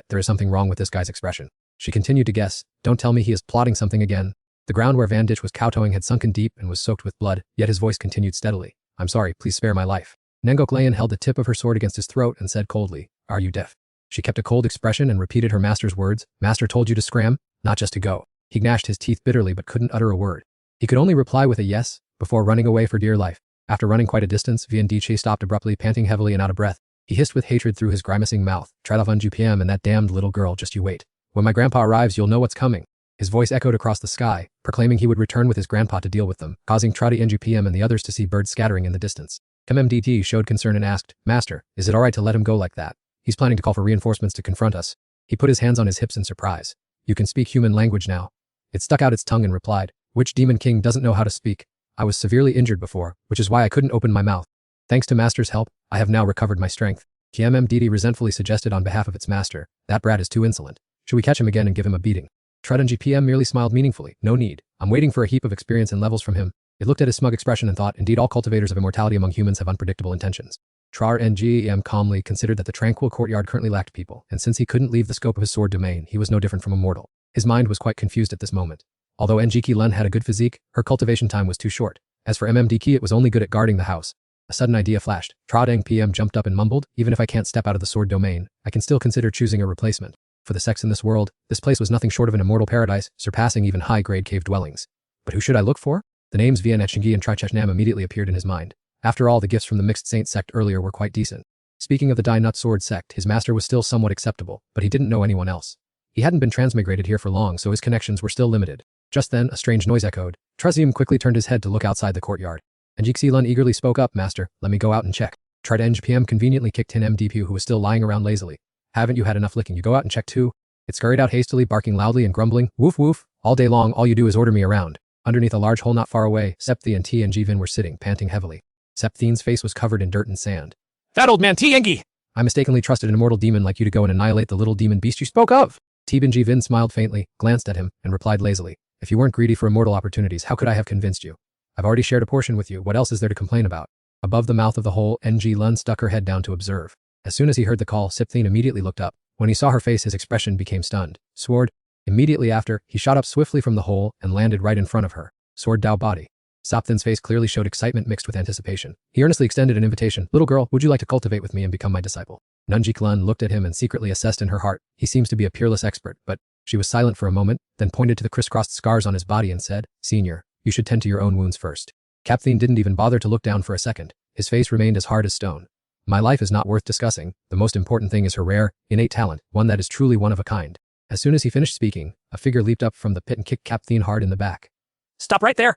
There is something wrong with this guy's expression." She continued to guess. "Don't tell me he is plotting something again." The ground where Van Ditch was kowtowing had sunken deep and was soaked with blood, yet his voice continued steadily. "I'm sorry, please spare my life." Ngoklian held the tip of her sword against his throat and said coldly, "Are you deaf?" She kept a cold expression and repeated her master's words. "Master told you to scram, not just to go." He gnashed his teeth bitterly but couldn't utter a word. He could only reply with a yes, before running away for dear life. After running quite a distance, Van Ditch stopped abruptly, panting heavily and out of breath. He hissed with hatred through his grimacing mouth, "Tralavunju PM and that damned little girl, just you wait. When my grandpa arrives, you'll know what's coming." His voice echoed across the sky, proclaiming he would return with his grandpa to deal with them, causing Tradi NGPM and the others to see birds scattering in the distance. MMDT showed concern and asked, Master, is it alright to let him go like that? He's planning to call for reinforcements to confront us. He put his hands on his hips in surprise. You can speak human language now. It stuck out its tongue and replied, which demon king doesn't know how to speak? I was severely injured before, which is why I couldn't open my mouth. Thanks to Master's help, I have now recovered my strength. MMDT resentfully suggested on behalf of its master, that brat is too insolent. Should we catch him again and give him a beating? Trudunji PM merely smiled meaningfully. No need. I'm waiting for a heap of experience and levels from him. It looked at his smug expression and thought, indeed all cultivators of immortality among humans have unpredictable intentions. Trar NGEM calmly considered that the tranquil courtyard currently lacked people, and since he couldn't leave the scope of his sword domain, he was no different from a mortal. His mind was quite confused at this moment. Although Njiki Lun had a good physique, her cultivation time was too short. As for MMDK, it was only good at guarding the house. A sudden idea flashed. Tradeng PM jumped up and mumbled, even if I can't step out of the sword domain, I can still consider choosing a replacement. For the sex in this world, this place was nothing short of an immortal paradise, surpassing even high-grade cave dwellings. But who should I look for? The names Vian Etchingi and Trichechnam immediately appeared in his mind. After all, the gifts from the Mixed Saint sect earlier were quite decent. Speaking of the Dai Nut Sword sect, his master was still somewhat acceptable, but he didn't know anyone else. He hadn't been transmigrated here for long, so his connections were still limited. Just then, a strange noise echoed. Trazium quickly turned his head to look outside the courtyard. Njixi Lun eagerly spoke up, Master, let me go out and check. Tridenge PM conveniently kicked Tin MDPU who was still lying around lazily. Haven't you had enough licking? You go out and check too? It scurried out hastily, barking loudly and grumbling, woof woof, all day long all you do is order me around. Underneath a large hole not far away, Septhi and T and Jivin were sitting, panting heavily. Septhine's face was covered in dirt and sand. That old man Tiengi! I mistakenly trusted an immortal demon like you to go and annihilate the little demon beast you spoke of. Tibin Jivin smiled faintly, glanced at him, and replied lazily, if you weren't greedy for immortal opportunities, how could I have convinced you? I've already shared a portion with you, what else is there to complain about? Above the mouth of the hole, NG Lun stuck her head down to observe. As soon as he heard the call, Septhine immediately looked up. When he saw her face, his expression became stunned. Sword. Immediately after, he shot up swiftly from the hole and landed right in front of her. Sword Dao body. Sapthin's face clearly showed excitement mixed with anticipation. He earnestly extended an invitation. Little girl, would you like to cultivate with me and become my disciple? Nunjik Lun looked at him and secretly assessed in her heart. He seems to be a peerless expert, but she was silent for a moment, then pointed to the crisscrossed scars on his body and said, Senior, you should tend to your own wounds first. Capthine didn't even bother to look down for a second. His face remained as hard as stone. My life is not worth discussing. The most important thing is her rare, innate talent, one that is truly one of a kind. As soon as he finished speaking, a figure leaped up from the pit and kicked Capthine hard in the back. Stop right there!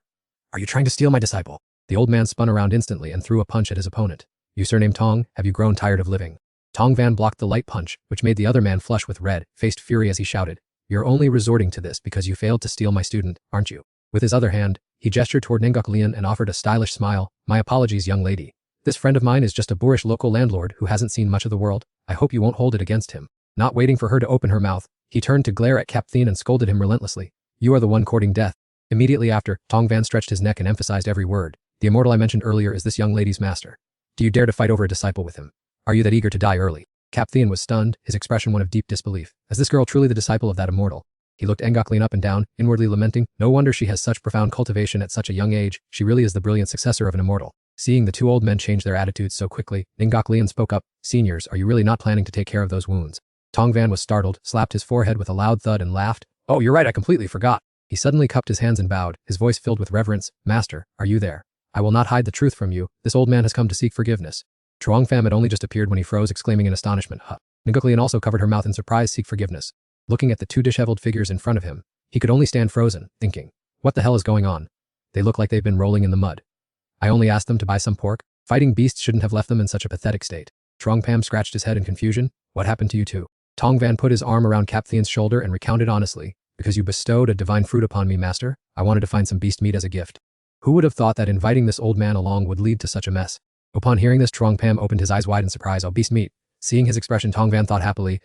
Are you trying to steal my disciple? The old man spun around instantly and threw a punch at his opponent. You surname Tong, have you grown tired of living? Tong Van blocked the light punch, which made the other man flush with red-faced fury as he shouted, You're only resorting to this because you failed to steal my student, aren't you? With his other hand, he gestured toward Nengok Lian and offered a stylish smile. My apologies, young lady. This friend of mine is just a boorish local landlord who hasn't seen much of the world. I hope you won't hold it against him. Not waiting for her to open her mouth, he turned to glare at Capthine and scolded him relentlessly. You are the one courting death. Immediately after, Tong Van stretched his neck and emphasized every word. The immortal I mentioned earlier is this young lady's master. Do you dare to fight over a disciple with him? Are you that eager to die early? Capthine was stunned, his expression one of deep disbelief. Is this girl truly the disciple of that immortal? He looked Ngoklian up and down, inwardly lamenting, no wonder she has such profound cultivation at such a young age, she really is the brilliant successor of an immortal. Seeing the two old men change their attitudes so quickly, Ngoklian spoke up, Seniors, are you really not planning to take care of those wounds? Tong Van was startled, slapped his forehead with a loud thud and laughed. Oh, you're right, I completely forgot. He suddenly cupped his hands and bowed, his voice filled with reverence. Master, are you there? I will not hide the truth from you, this old man has come to seek forgiveness. Truong Pham had only just appeared when he froze, exclaiming in astonishment, Huh. Ngoklian also covered her mouth in surprise, seek forgiveness. Looking at the two disheveled figures in front of him, he could only stand frozen, thinking, what the hell is going on? They look like they've been rolling in the mud. I only asked them to buy some pork. Fighting beasts shouldn't have left them in such a pathetic state. Truong Pham scratched his head in confusion. What happened to you two? Tong Van put his arm around Capthian's shoulder and recounted honestly, because you bestowed a divine fruit upon me, master, I wanted to find some beast meat as a gift. Who would have thought that inviting this old man along would lead to such a mess? Upon hearing this, Truong Pham opened his eyes wide in surprise. Oh, beast meat. Seeing his expression, Tong Van thought happily,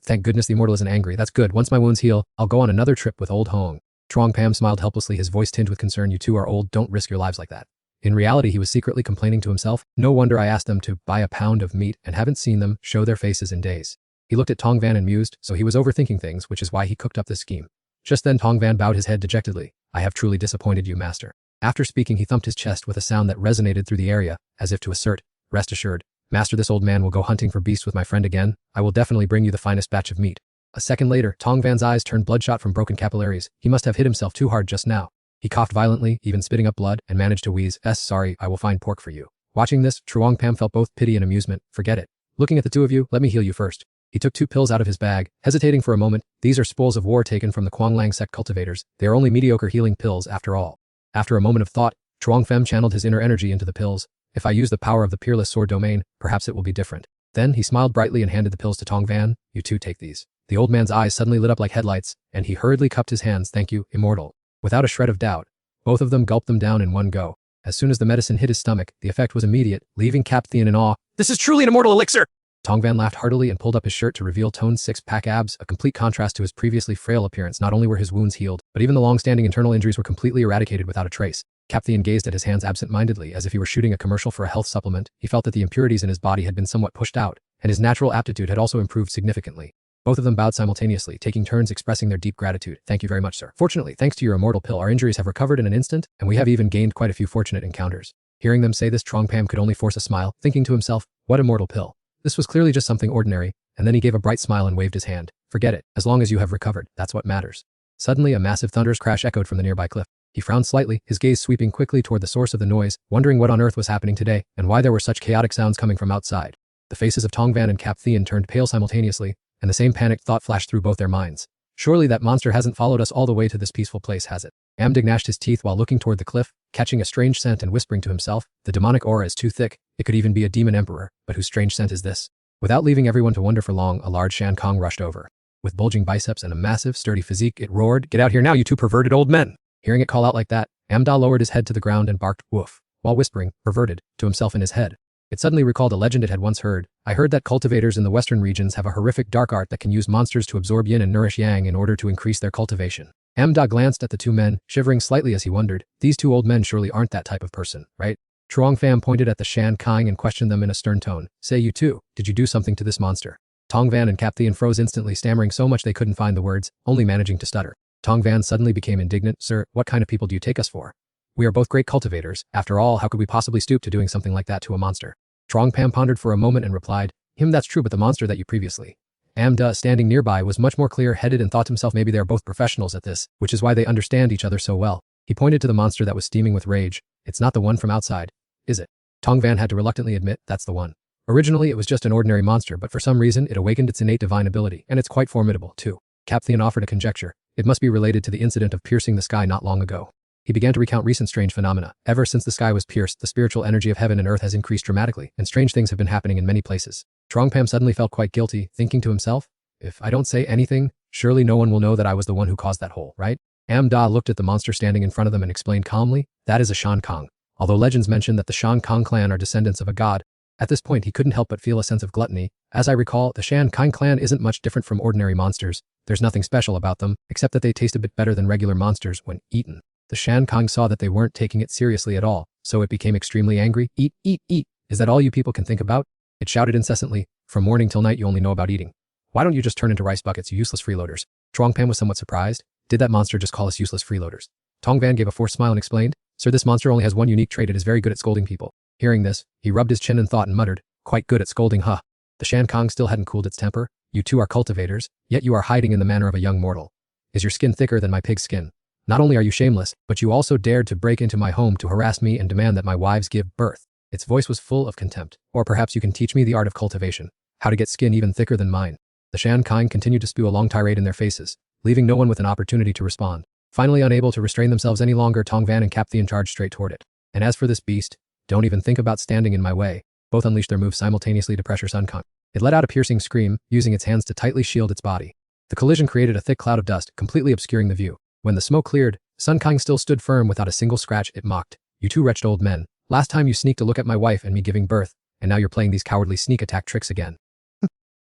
thank goodness the immortal isn't angry. That's good. Once my wounds heal, I'll go on another trip with old Hong. Truong Pham smiled helplessly, his voice tinged with concern. You two are old, don't risk your lives like that. In reality, he was secretly complaining to himself. No wonder I asked them to buy a pound of meat and haven't seen them show their faces in days. He looked at Tong Van and mused, so he was overthinking things, which is why he cooked up this scheme. Just then Tong Van bowed his head dejectedly. I have truly disappointed you, master. After speaking, he thumped his chest with a sound that resonated through the area, as if to assert, rest assured, master, this old man will go hunting for beasts with my friend again. I will definitely bring you the finest batch of meat. A second later, Tong Van's eyes turned bloodshot from broken capillaries. He must have hit himself too hard just now. He coughed violently, even spitting up blood, and managed to wheeze, sorry, I will find pork for you. Watching this, Truong Pham felt both pity and amusement. Forget it. Looking at the two of you, let me heal you first. He took 2 pills out of his bag, hesitating for a moment. These are spoils of war taken from the Quanglang sect cultivators. They are only mediocre healing pills after all. After a moment of thought, Truong Pham channeled his inner energy into the pills. If I use the power of the peerless sword domain, perhaps it will be different. Then he smiled brightly and handed the pills to Tong Van. You too take these. The old man's eyes suddenly lit up like headlights, and he hurriedly cupped his hands. Thank you, immortal. Without a shred of doubt, both of them gulped them down in one go. As soon as the medicine hit his stomach, the effect was immediate, leaving Capthean in awe. This is truly an immortal elixir! Tong Van laughed heartily and pulled up his shirt to reveal toned six-pack abs, a complete contrast to his previously frail appearance. Not only were his wounds healed, but even the long-standing internal injuries were completely eradicated without a trace. Capthean gazed at his hands absent-mindedly, as if he were shooting a commercial for a health supplement. He felt that the impurities in his body had been somewhat pushed out, and his natural aptitude had also improved significantly. Both of them bowed simultaneously, taking turns expressing their deep gratitude. Thank you very much, sir. Fortunately, thanks to your immortal pill, our injuries have recovered in an instant, and we have even gained quite a few fortunate encounters. Hearing them say this, Trongpam could only force a smile, thinking to himself, what immortal pill? This was clearly just something ordinary, and then he gave a bright smile and waved his hand. Forget it. As long as you have recovered, that's what matters. Suddenly, a massive thunderous crash echoed from the nearby cliff. He frowned slightly, his gaze sweeping quickly toward the source of the noise, wondering what on earth was happening today, and why there were such chaotic sounds coming from outside. The faces of Tong Van and Capthean turned pale simultaneously, and the same panicked thought flashed through both their minds. Surely that monster hasn't followed us all the way to this peaceful place, has it? Amdig gnashed his teeth while looking toward the cliff, catching a strange scent and whispering to himself, the demonic aura is too thick, it could even be a demon emperor, but whose strange scent is this? Without leaving everyone to wonder for long, a large Shan Kong rushed over. With bulging biceps and a massive, sturdy physique, it roared, "Get out here now, you two perverted old men!" Hearing it call out like that, Amda lowered his head to the ground and barked, "Woof," while whispering, "Perverted," to himself in his head. It suddenly recalled a legend it had once heard. I heard that cultivators in the western regions have a horrific dark art that can use monsters to absorb yin and nourish yang in order to increase their cultivation. Amda glanced at the two men, shivering slightly as he wondered, these two old men surely aren't that type of person, right? Truong Pham pointed at the Shan Kang and questioned them in a stern tone. Say, you two, did you do something to this monster? Tong Van and Capthean froze instantly, stammering so much they couldn't find the words, only managing to stutter. Tong Van suddenly became indignant. Sir, what kind of people do you take us for? We are both great cultivators. After all, how could we possibly stoop to doing something like that to a monster? Truong Pham pondered for a moment and replied, that's true, but the monster that you previously. Amda, standing nearby, was much more clear-headed and thought to himself maybe they are both professionals at this, which is why they understand each other so well. He pointed to the monster that was steaming with rage. It's not the one from outside, is it? Tong Van had to reluctantly admit, that's the one. Originally, it was just an ordinary monster, but for some reason, it awakened its innate divine ability, and it's quite formidable, too. Capthean offered a conjecture. It must be related to the incident of piercing the sky not long ago. He began to recount recent strange phenomena. Ever since the sky was pierced, the spiritual energy of heaven and earth has increased dramatically, and strange things have been happening in many places. Trongpam suddenly felt quite guilty, thinking to himself, if I don't say anything, surely no one will know that I was the one who caused that hole, right? Amda looked at the monster standing in front of them and explained calmly, that is a Shan Kong. Although legends mention that the Shan Kong clan are descendants of a god, at this point he couldn't help but feel a sense of gluttony. As I recall, the Shan Kong clan isn't much different from ordinary monsters. There's nothing special about them, except that they taste a bit better than regular monsters when eaten. The Shan Kong saw that they weren't taking it seriously at all, so it became extremely angry. Eat, eat, eat. Is that all you people can think about? It shouted incessantly. From morning till night you only know about eating. Why don't you just turn into rice buckets, you useless freeloaders? Trongpam was somewhat surprised. Did that monster just call us useless freeloaders? Tong Van gave a forced smile and explained, Sir, this monster only has one unique trait. It is very good at scolding people. Hearing this, he rubbed his chin in thought and muttered, quite good at scolding, huh? The Shan Kong still hadn't cooled its temper. You two are cultivators, yet you are hiding in the manner of a young mortal. Is your skin thicker than my pig's skin? Not only are you shameless, but you also dared to break into my home to harass me and demand that my wives give birth. Its voice was full of contempt. Or perhaps you can teach me the art of cultivation, how to get skin even thicker than mine. The Shan Kong continued to spew a long tirade in their faces, leaving no one with an opportunity to respond. Finally unable to restrain themselves any longer, Tong Van and Capthean charged straight toward it. And as for this beast, don't even think about standing in my way. Both unleashed their moves simultaneously to pressure Sun Kong. It let out a piercing scream, using its hands to tightly shield its body. The collision created a thick cloud of dust, completely obscuring the view. When the smoke cleared, Sun Kong still stood firm without a single scratch. It mocked. You two wretched old men. Last time you sneaked to look at my wife and me giving birth, and now you're playing these cowardly sneak attack tricks again.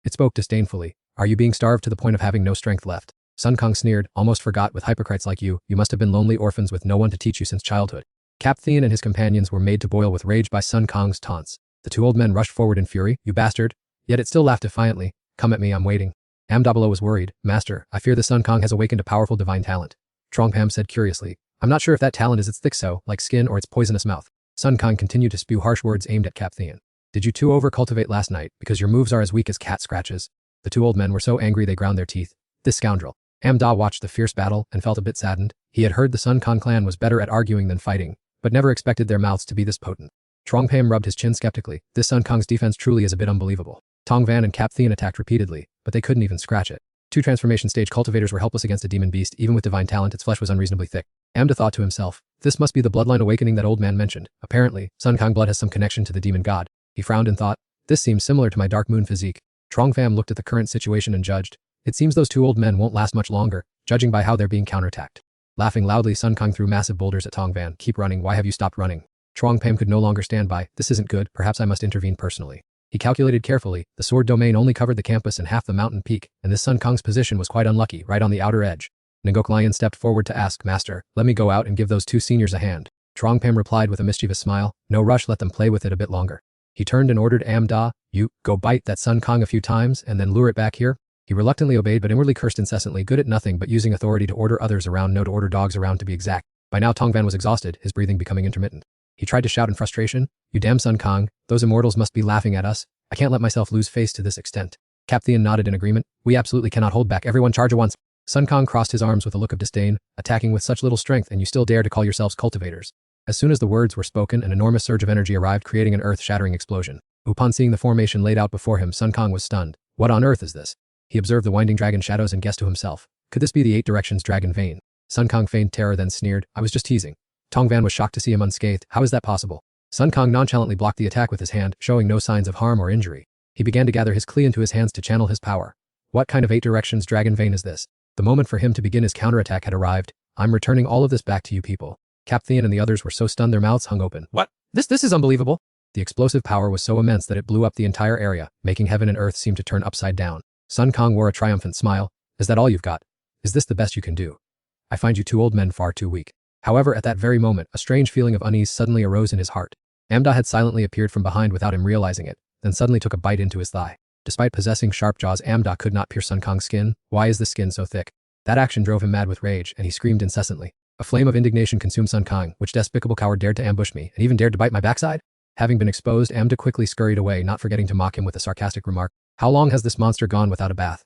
It spoke disdainfully. Are you being starved to the point of having no strength left? Sun Kong sneered, almost forgot with hypocrites like you must have been lonely orphans with no one to teach you since childhood. Capthean and his companions were made to boil with rage by Sun Kong's taunts. The two old men rushed forward in fury. You bastard. Yet it still laughed defiantly. Come at me, I'm waiting. Amdabalo was worried. Master, I fear the Sun Kong has awakened a powerful divine talent. Trongpam said curiously. I'm not sure if that talent is its thick so, like skin, or its poisonous mouth. Sun Kong continued to spew harsh words aimed at Capthean. Did you two over-cultivate last night, because your moves are as weak as cat scratches? The two old men were so angry they ground their teeth. This scoundrel. Amda watched the fierce battle and felt a bit saddened. He had heard the Sun Kong clan was better at arguing than fighting, but never expected their mouths to be this potent. Trongpam rubbed his chin skeptically. This Sun Kong's defense truly is a bit unbelievable. Tong Van and Capthean attacked repeatedly, but they couldn't even scratch it. Two transformation stage cultivators were helpless against a demon beast. Even with divine talent, its flesh was unreasonably thick. Amda thought to himself, this must be the bloodline awakening that old man mentioned. Apparently, Sun Kang blood has some connection to the demon god. He frowned and thought, this seems similar to my dark moon physique. Trong Pham looked at the current situation and judged, it seems those two old men won't last much longer, judging by how they're being counterattacked. Laughing loudly, Sun Kang threw massive boulders at Tong Van. Keep running, why have you stopped running? Trong Pham could no longer stand by, this isn't good, perhaps I must intervene personally. He calculated carefully, the sword domain only covered the campus and half the mountain peak, and this Sun Kang's position was quite unlucky, right on the outer edge. Ngok Lion stepped forward to ask, Master, let me go out and give those two seniors a hand. Trong Pham replied with a mischievous smile, no rush, let them play with it a bit longer. He turned and ordered Amda, you, go bite that Sun Kang a few times and then lure it back here. He reluctantly obeyed but inwardly cursed incessantly, good at nothing but using authority to order others around, no to order dogs around to be exact. By now Tong Van was exhausted, his breathing becoming intermittent. He tried to shout in frustration, you damn Sun Kang, those immortals must be laughing at us. I can't let myself lose face to this extent. Cap Thean nodded in agreement. We absolutely cannot hold back, everyone charge at once. Sun Kang crossed his arms with a look of disdain, attacking with such little strength, and you still dare to call yourselves cultivators. As soon as the words were spoken, an enormous surge of energy arrived, creating an earth-shattering explosion. Upon seeing the formation laid out before him, Sun Kang was stunned. What on earth is this? He observed the winding dragon shadows and guessed to himself, could this be the 8 directions dragon vein? Sun Kang feigned terror then sneered, I was just teasing. Tong Van was shocked to see him unscathed. How is that possible? Sun Kang nonchalantly blocked the attack with his hand, showing no signs of harm or injury. He began to gather his Kli into his hands to channel his power. What kind of 8 directions dragon vein is this? The moment for him to begin his counterattack had arrived. I'm returning all of this back to you people. Cap Thean and the others were so stunned their mouths hung open. What? This is unbelievable. The explosive power was so immense that it blew up the entire area, making heaven and earth seem to turn upside down. Sun Kang wore a triumphant smile. Is that all you've got? Is this the best you can do? I find you two old men far too weak. However, at that very moment, a strange feeling of unease suddenly arose in his heart. Amda had silently appeared from behind without him realizing it, then suddenly took a bite into his thigh. Despite possessing sharp jaws, Amda could not pierce Sun Kang's skin. Why is the skin so thick? That action drove him mad with rage, and he screamed incessantly. A flame of indignation consumed Sun Kang. Which despicable coward dared to ambush me, and even dared to bite my backside? Having been exposed, Amda quickly scurried away, not forgetting to mock him with a sarcastic remark. How long has this monster gone without a bath?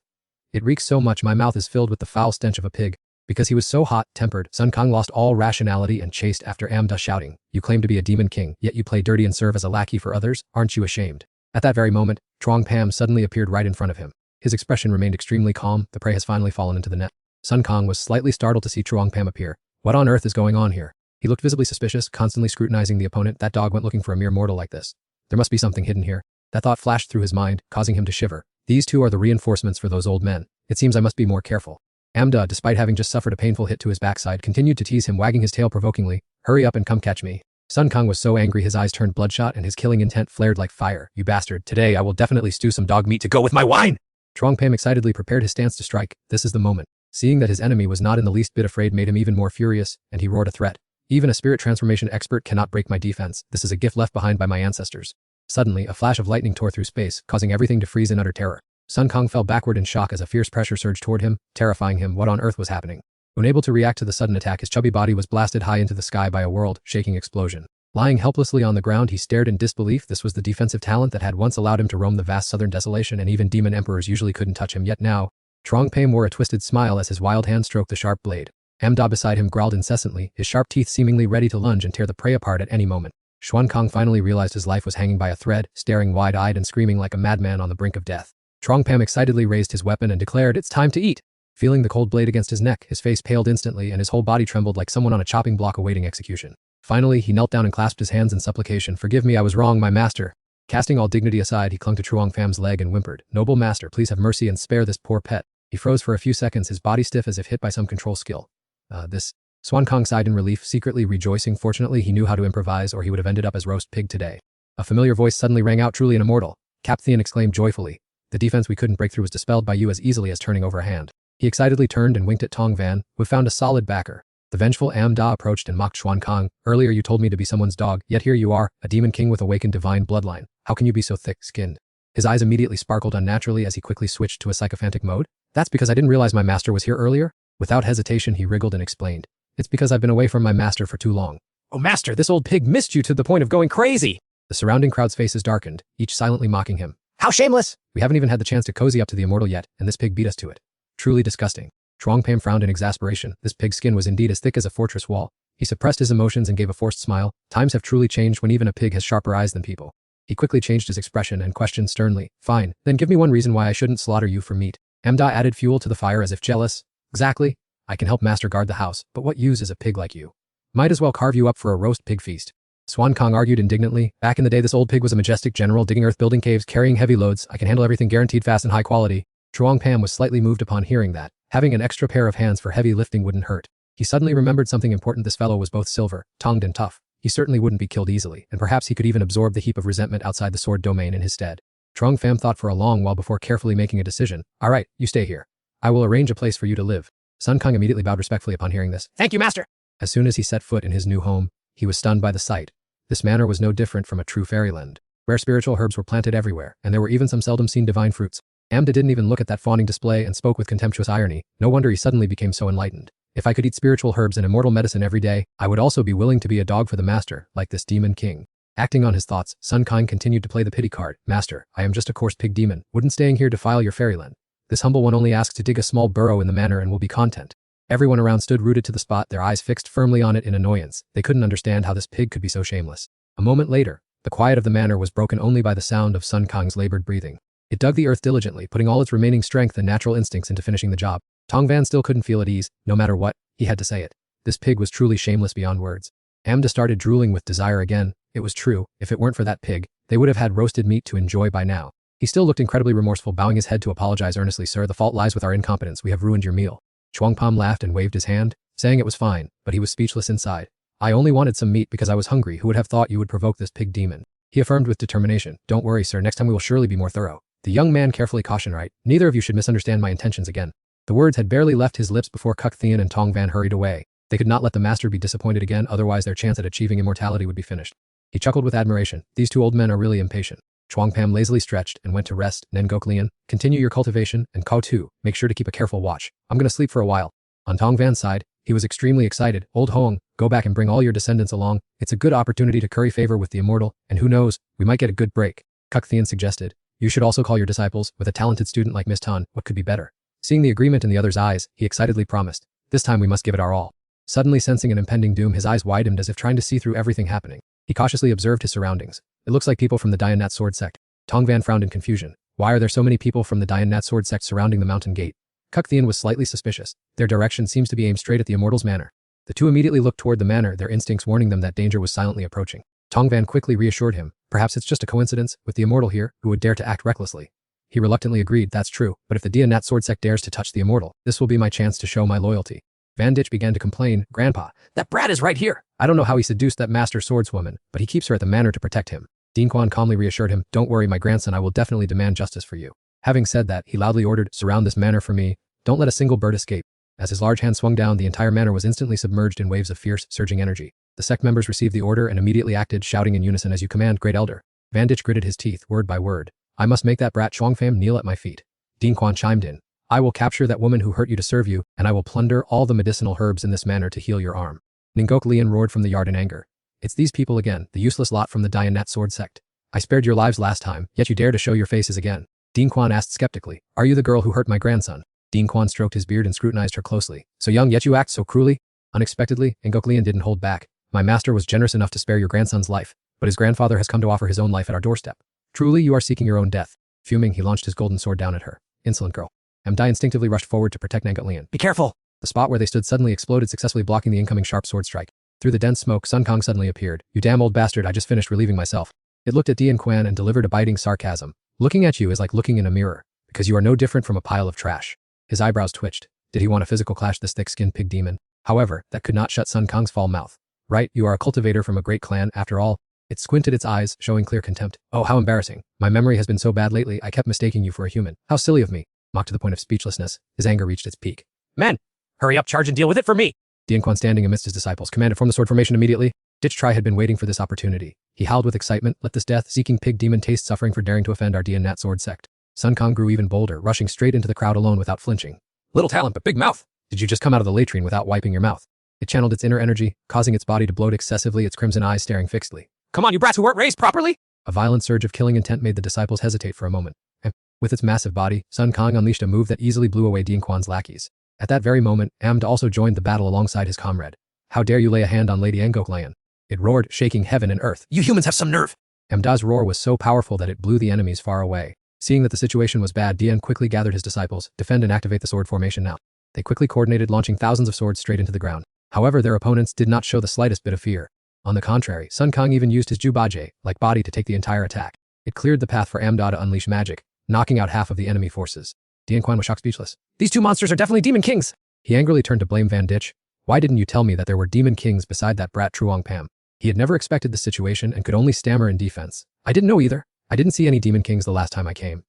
It reeks so much my mouth is filled with the foul stench of a pig. Because he was so hot-tempered, Sun Kang lost all rationality and chased after Amda, shouting, you claim to be a demon king, yet you play dirty and serve as a lackey for others, aren't you ashamed? At that very moment, Trong Pham suddenly appeared right in front of him. His expression remained extremely calm, the prey has finally fallen into the net. Sun Kang was slightly startled to see Trong Pham appear. What on earth is going on here? He looked visibly suspicious, constantly scrutinizing the opponent. That dog went looking for a mere mortal like this. There must be something hidden here. That thought flashed through his mind, causing him to shiver. These two are the reinforcements for those old men. It seems I must be more careful. Amda, despite having just suffered a painful hit to his backside, continued to tease him, wagging his tail provokingly. Hurry up and come catch me. Sun Kang was so angry his eyes turned bloodshot and his killing intent flared like fire. You bastard, today I will definitely stew some dog meat to go with my wine! Trong Pham excitedly prepared his stance to strike. This is the moment. Seeing that his enemy was not in the least bit afraid made him even more furious, and he roared a threat. Even a spirit transformation expert cannot break my defense. This is a gift left behind by my ancestors. Suddenly, a flash of lightning tore through space, causing everything to freeze in utter terror. Sun Kang fell backward in shock as a fierce pressure surged toward him, terrifying him. What on earth was happening? Unable to react to the sudden attack, his chubby body was blasted high into the sky by a world-shaking explosion. Lying helplessly on the ground, he stared in disbelief. This was the defensive talent that had once allowed him to roam the vast southern desolation, and even demon emperors usually couldn't touch him. Yet now, Trong Pham wore a twisted smile as his wild hand stroked the sharp blade. Amda beside him growled incessantly, his sharp teeth seemingly ready to lunge and tear the prey apart at any moment. Xuan Kang finally realized his life was hanging by a thread, staring wide-eyed and screaming like a madman on the brink of death. Trong Pham excitedly raised his weapon and declared, it's time to eat. Feeling the cold blade against his neck, his face paled instantly and his whole body trembled like someone on a chopping block awaiting execution. Finally, he knelt down and clasped his hands in supplication. Forgive me, I was wrong, my master. Casting all dignity aside, he clung to Trong Pham's leg and whimpered, Noble master, please have mercy and spare this poor pet. He froze for a few seconds, his body stiff as if hit by some control skill. Xuan Kang sighed in relief, secretly rejoicing. Fortunately, he knew how to improvise or he would have ended up as roast pig today. A familiar voice suddenly rang out, truly an immortal. Cap Thean exclaimed joyfully. The defense we couldn't break through was dispelled by you as easily as turning over a hand. He excitedly turned and winked at Tong Van, who found a solid backer. The vengeful Amda approached and mocked Xuan Kang. Earlier you told me to be someone's dog, yet here you are, a demon king with awakened divine bloodline. How can you be so thick-skinned? His eyes immediately sparkled unnaturally as he quickly switched to a sycophantic mode. That's because I didn't realize my master was here earlier? Without hesitation he wriggled and explained. It's because I've been away from my master for too long. Oh master, this old pig missed you to the point of going crazy! The surrounding crowd's faces darkened, each silently mocking him. How shameless! We haven't even had the chance to cozy up to the immortal yet, and this pig beat us to it. Truly disgusting. Trong Pham frowned in exasperation. This pig's skin was indeed as thick as a fortress wall. He suppressed his emotions and gave a forced smile. Times have truly changed when even a pig has sharper eyes than people. He quickly changed his expression and questioned sternly. Fine, then give me one reason why I shouldn't slaughter you for meat. Amda added fuel to the fire as if jealous. Exactly. I can help Master guard the house, but what use is a pig like you? Might as well carve you up for a roast pig feast. Swan Kong argued indignantly. Back in the day, this old pig was a majestic general digging earth, building caves, carrying heavy loads. I can handle everything, guaranteed fast and high quality. Truong Pam was slightly moved upon hearing that. Having an extra pair of hands for heavy lifting wouldn't hurt. He suddenly remembered something important. This fellow was both silver-tongued and tough. He certainly wouldn't be killed easily, and perhaps he could even absorb the heap of resentment outside the sword domain in his stead. Truong Pham thought for a long while before carefully making a decision. All right, you stay here. I will arrange a place for you to live. Sun Kong immediately bowed respectfully upon hearing this. Thank you, master. As soon as he set foot in his new home, he was stunned by the sight. This manor was no different from a true fairyland. Rare spiritual herbs were planted everywhere, and there were even some seldom-seen divine fruits. Amda didn't even look at that fawning display and spoke with contemptuous irony. No wonder he suddenly became so enlightened. If I could eat spiritual herbs and immortal medicine every day, I would also be willing to be a dog for the master, like this demon king. Acting on his thoughts, Sun Kong continued to play the pity card. Master, I am just a coarse pig demon. Wouldn't staying here defile your fairyland? This humble one only asks to dig a small burrow in the manor and will be content. Everyone around stood rooted to the spot, their eyes fixed firmly on it in annoyance. They couldn't understand how this pig could be so shameless. A moment later, the quiet of the manor was broken only by the sound of Sun Kong's labored breathing. It dug the earth diligently, putting all its remaining strength and natural instincts into finishing the job. Tong Van still couldn't feel at ease. No matter what, he had to say it. This pig was truly shameless beyond words. Amda started drooling with desire again. It was true, if it weren't for that pig, they would have had roasted meat to enjoy by now. He still looked incredibly remorseful, bowing his head to apologize earnestly. Sir, the fault lies with our incompetence. We have ruined your meal. Chuang Pam laughed and waved his hand, saying it was fine, but he was speechless inside. I only wanted some meat because I was hungry. Who would have thought you would provoke this pig demon? He affirmed with determination. Don't worry, sir. Next time we will surely be more thorough. The young man carefully cautioned. Right, neither of you should misunderstand my intentions again. The words had barely left his lips before Kuk Thien and Tong Van hurried away. They could not let the master be disappointed again, otherwise their chance at achieving immortality would be finished. He chuckled with admiration. These two old men are really impatient. Chuang Pam lazily stretched and went to rest. Ngok Lien, continue your cultivation, and Kao Tu, make sure to keep a careful watch. I'm gonna sleep for a while. On Tong Van's side, he was extremely excited. Old Hoang, go back and bring all your descendants along. It's a good opportunity to curry favor with the immortal, and who knows, we might get a good break. Kuk Thien suggested. You should also call your disciples. With a talented student like Miss Tan, what could be better? Seeing the agreement in the other's eyes, he excitedly promised. This time we must give it our all. Suddenly sensing an impending doom, his eyes widened as if trying to see through everything happening. He cautiously observed his surroundings. It looks like people from the Dian Nat sword sect. Tong Van frowned in confusion. Why are there so many people from the Dian Nat sword sect surrounding the mountain gate? Kuk Thien was slightly suspicious. Their direction seems to be aimed straight at the immortal's manor. The two immediately looked toward the manor, their instincts warning them that danger was silently approaching. Tong Van quickly reassured him. Perhaps it's just a coincidence with the immortal here, who would dare to act recklessly. He reluctantly agreed. That's true, but if the Dian Nat sword sect dares to touch the immortal, this will be my chance to show my loyalty. Van Ditch began to complain. Grandpa, that brat is right here. I don't know how he seduced that master swordswoman, but he keeps her at the manor to protect him. Dean Quan calmly reassured him. Don't worry, my grandson, I will definitely demand justice for you. Having said that, he loudly ordered, surround this manor for me. Don't let a single bird escape. As his large hand swung down, the entire manor was instantly submerged in waves of fierce, surging energy. The sect members received the order and immediately acted, shouting in unison, as you command, great elder. Van Ditch gritted his teeth, word by word. I must make that brat Chuang Pham kneel at my feet. Dean Quan chimed in. I will capture that woman who hurt you to serve you, and I will plunder all the medicinal herbs in this manor to heal your arm. Ngok Lien roared from the yard in anger. It's these people again, the useless lot from the Dian Nat sword sect. I spared your lives last time, yet you dare to show your faces again. Dean Quan asked skeptically. Are you the girl who hurt my grandson? Dean Quan stroked his beard and scrutinized her closely. So young, yet you act so cruelly? Unexpectedly, Ngok Lien didn't hold back. My master was generous enough to spare your grandson's life, but his grandfather has come to offer his own life at our doorstep. Truly, you are seeking your own death. Fuming, he launched his golden sword down at her. Insolent girl. Amdai instinctively rushed forward to protect Ngok Lien. Be careful! The spot where they stood suddenly exploded, successfully blocking the incoming sharp sword strike. Through the dense smoke, Sun Kong suddenly appeared. You damn old bastard, I just finished relieving myself. It looked at Dian Quan and delivered a biting sarcasm. Looking at you is like looking in a mirror, because you are no different from a pile of trash. His eyebrows twitched. Did he want a physical clash, this thick-skinned pig demon? However, that could not shut Sun Kong's foul mouth. Right, you are a cultivator from a great clan, after all. It squinted its eyes, showing clear contempt. Oh, how embarrassing. My memory has been so bad lately, I kept mistaking you for a human. How silly of me. Mocked to the point of speechlessness, his anger reached its peak. Men, hurry up, charge and deal with it for me. Dian Quan, standing amidst his disciples, commanded, form the sword formation immediately. Ditch Tri had been waiting for this opportunity. He howled with excitement, let this death-seeking pig demon taste suffering for daring to offend our Dian Nat sword sect. Sun Kong grew even bolder, rushing straight into the crowd alone without flinching. Little talent, but big mouth. Did you just come out of the latrine without wiping your mouth? It channeled its inner energy, causing its body to bloat excessively, its crimson eyes staring fixedly. Come on, you brats who weren't raised properly! A violent surge of killing intent made the disciples hesitate for a moment. And, with its massive body, Sun Kong unleashed a move that easily blew away Dian Quan's lackeys. At that very moment, Amd also joined the battle alongside his comrade. How dare you lay a hand on Lady Ngok Lien? It roared, shaking heaven and earth. You humans have some nerve! Amda's roar was so powerful that it blew the enemies far away. Seeing that the situation was bad, Dian quickly gathered his disciples, defend and activate the sword formation now. They quickly coordinated, launching thousands of swords straight into the ground. However, their opponents did not show the slightest bit of fear. On the contrary, Sun Kang even used his Jubaje-like body to take the entire attack. It cleared the path for Amda to unleash magic, knocking out half of the enemy forces. Dian Quan was shocked speechless. These two monsters are definitely demon kings! He angrily turned to blame Van Ditch. Why didn't you tell me that there were demon kings beside that brat Truong Pam? He had never expected the situation and could only stammer in defense. I didn't know either. I didn't see any demon kings the last time I came.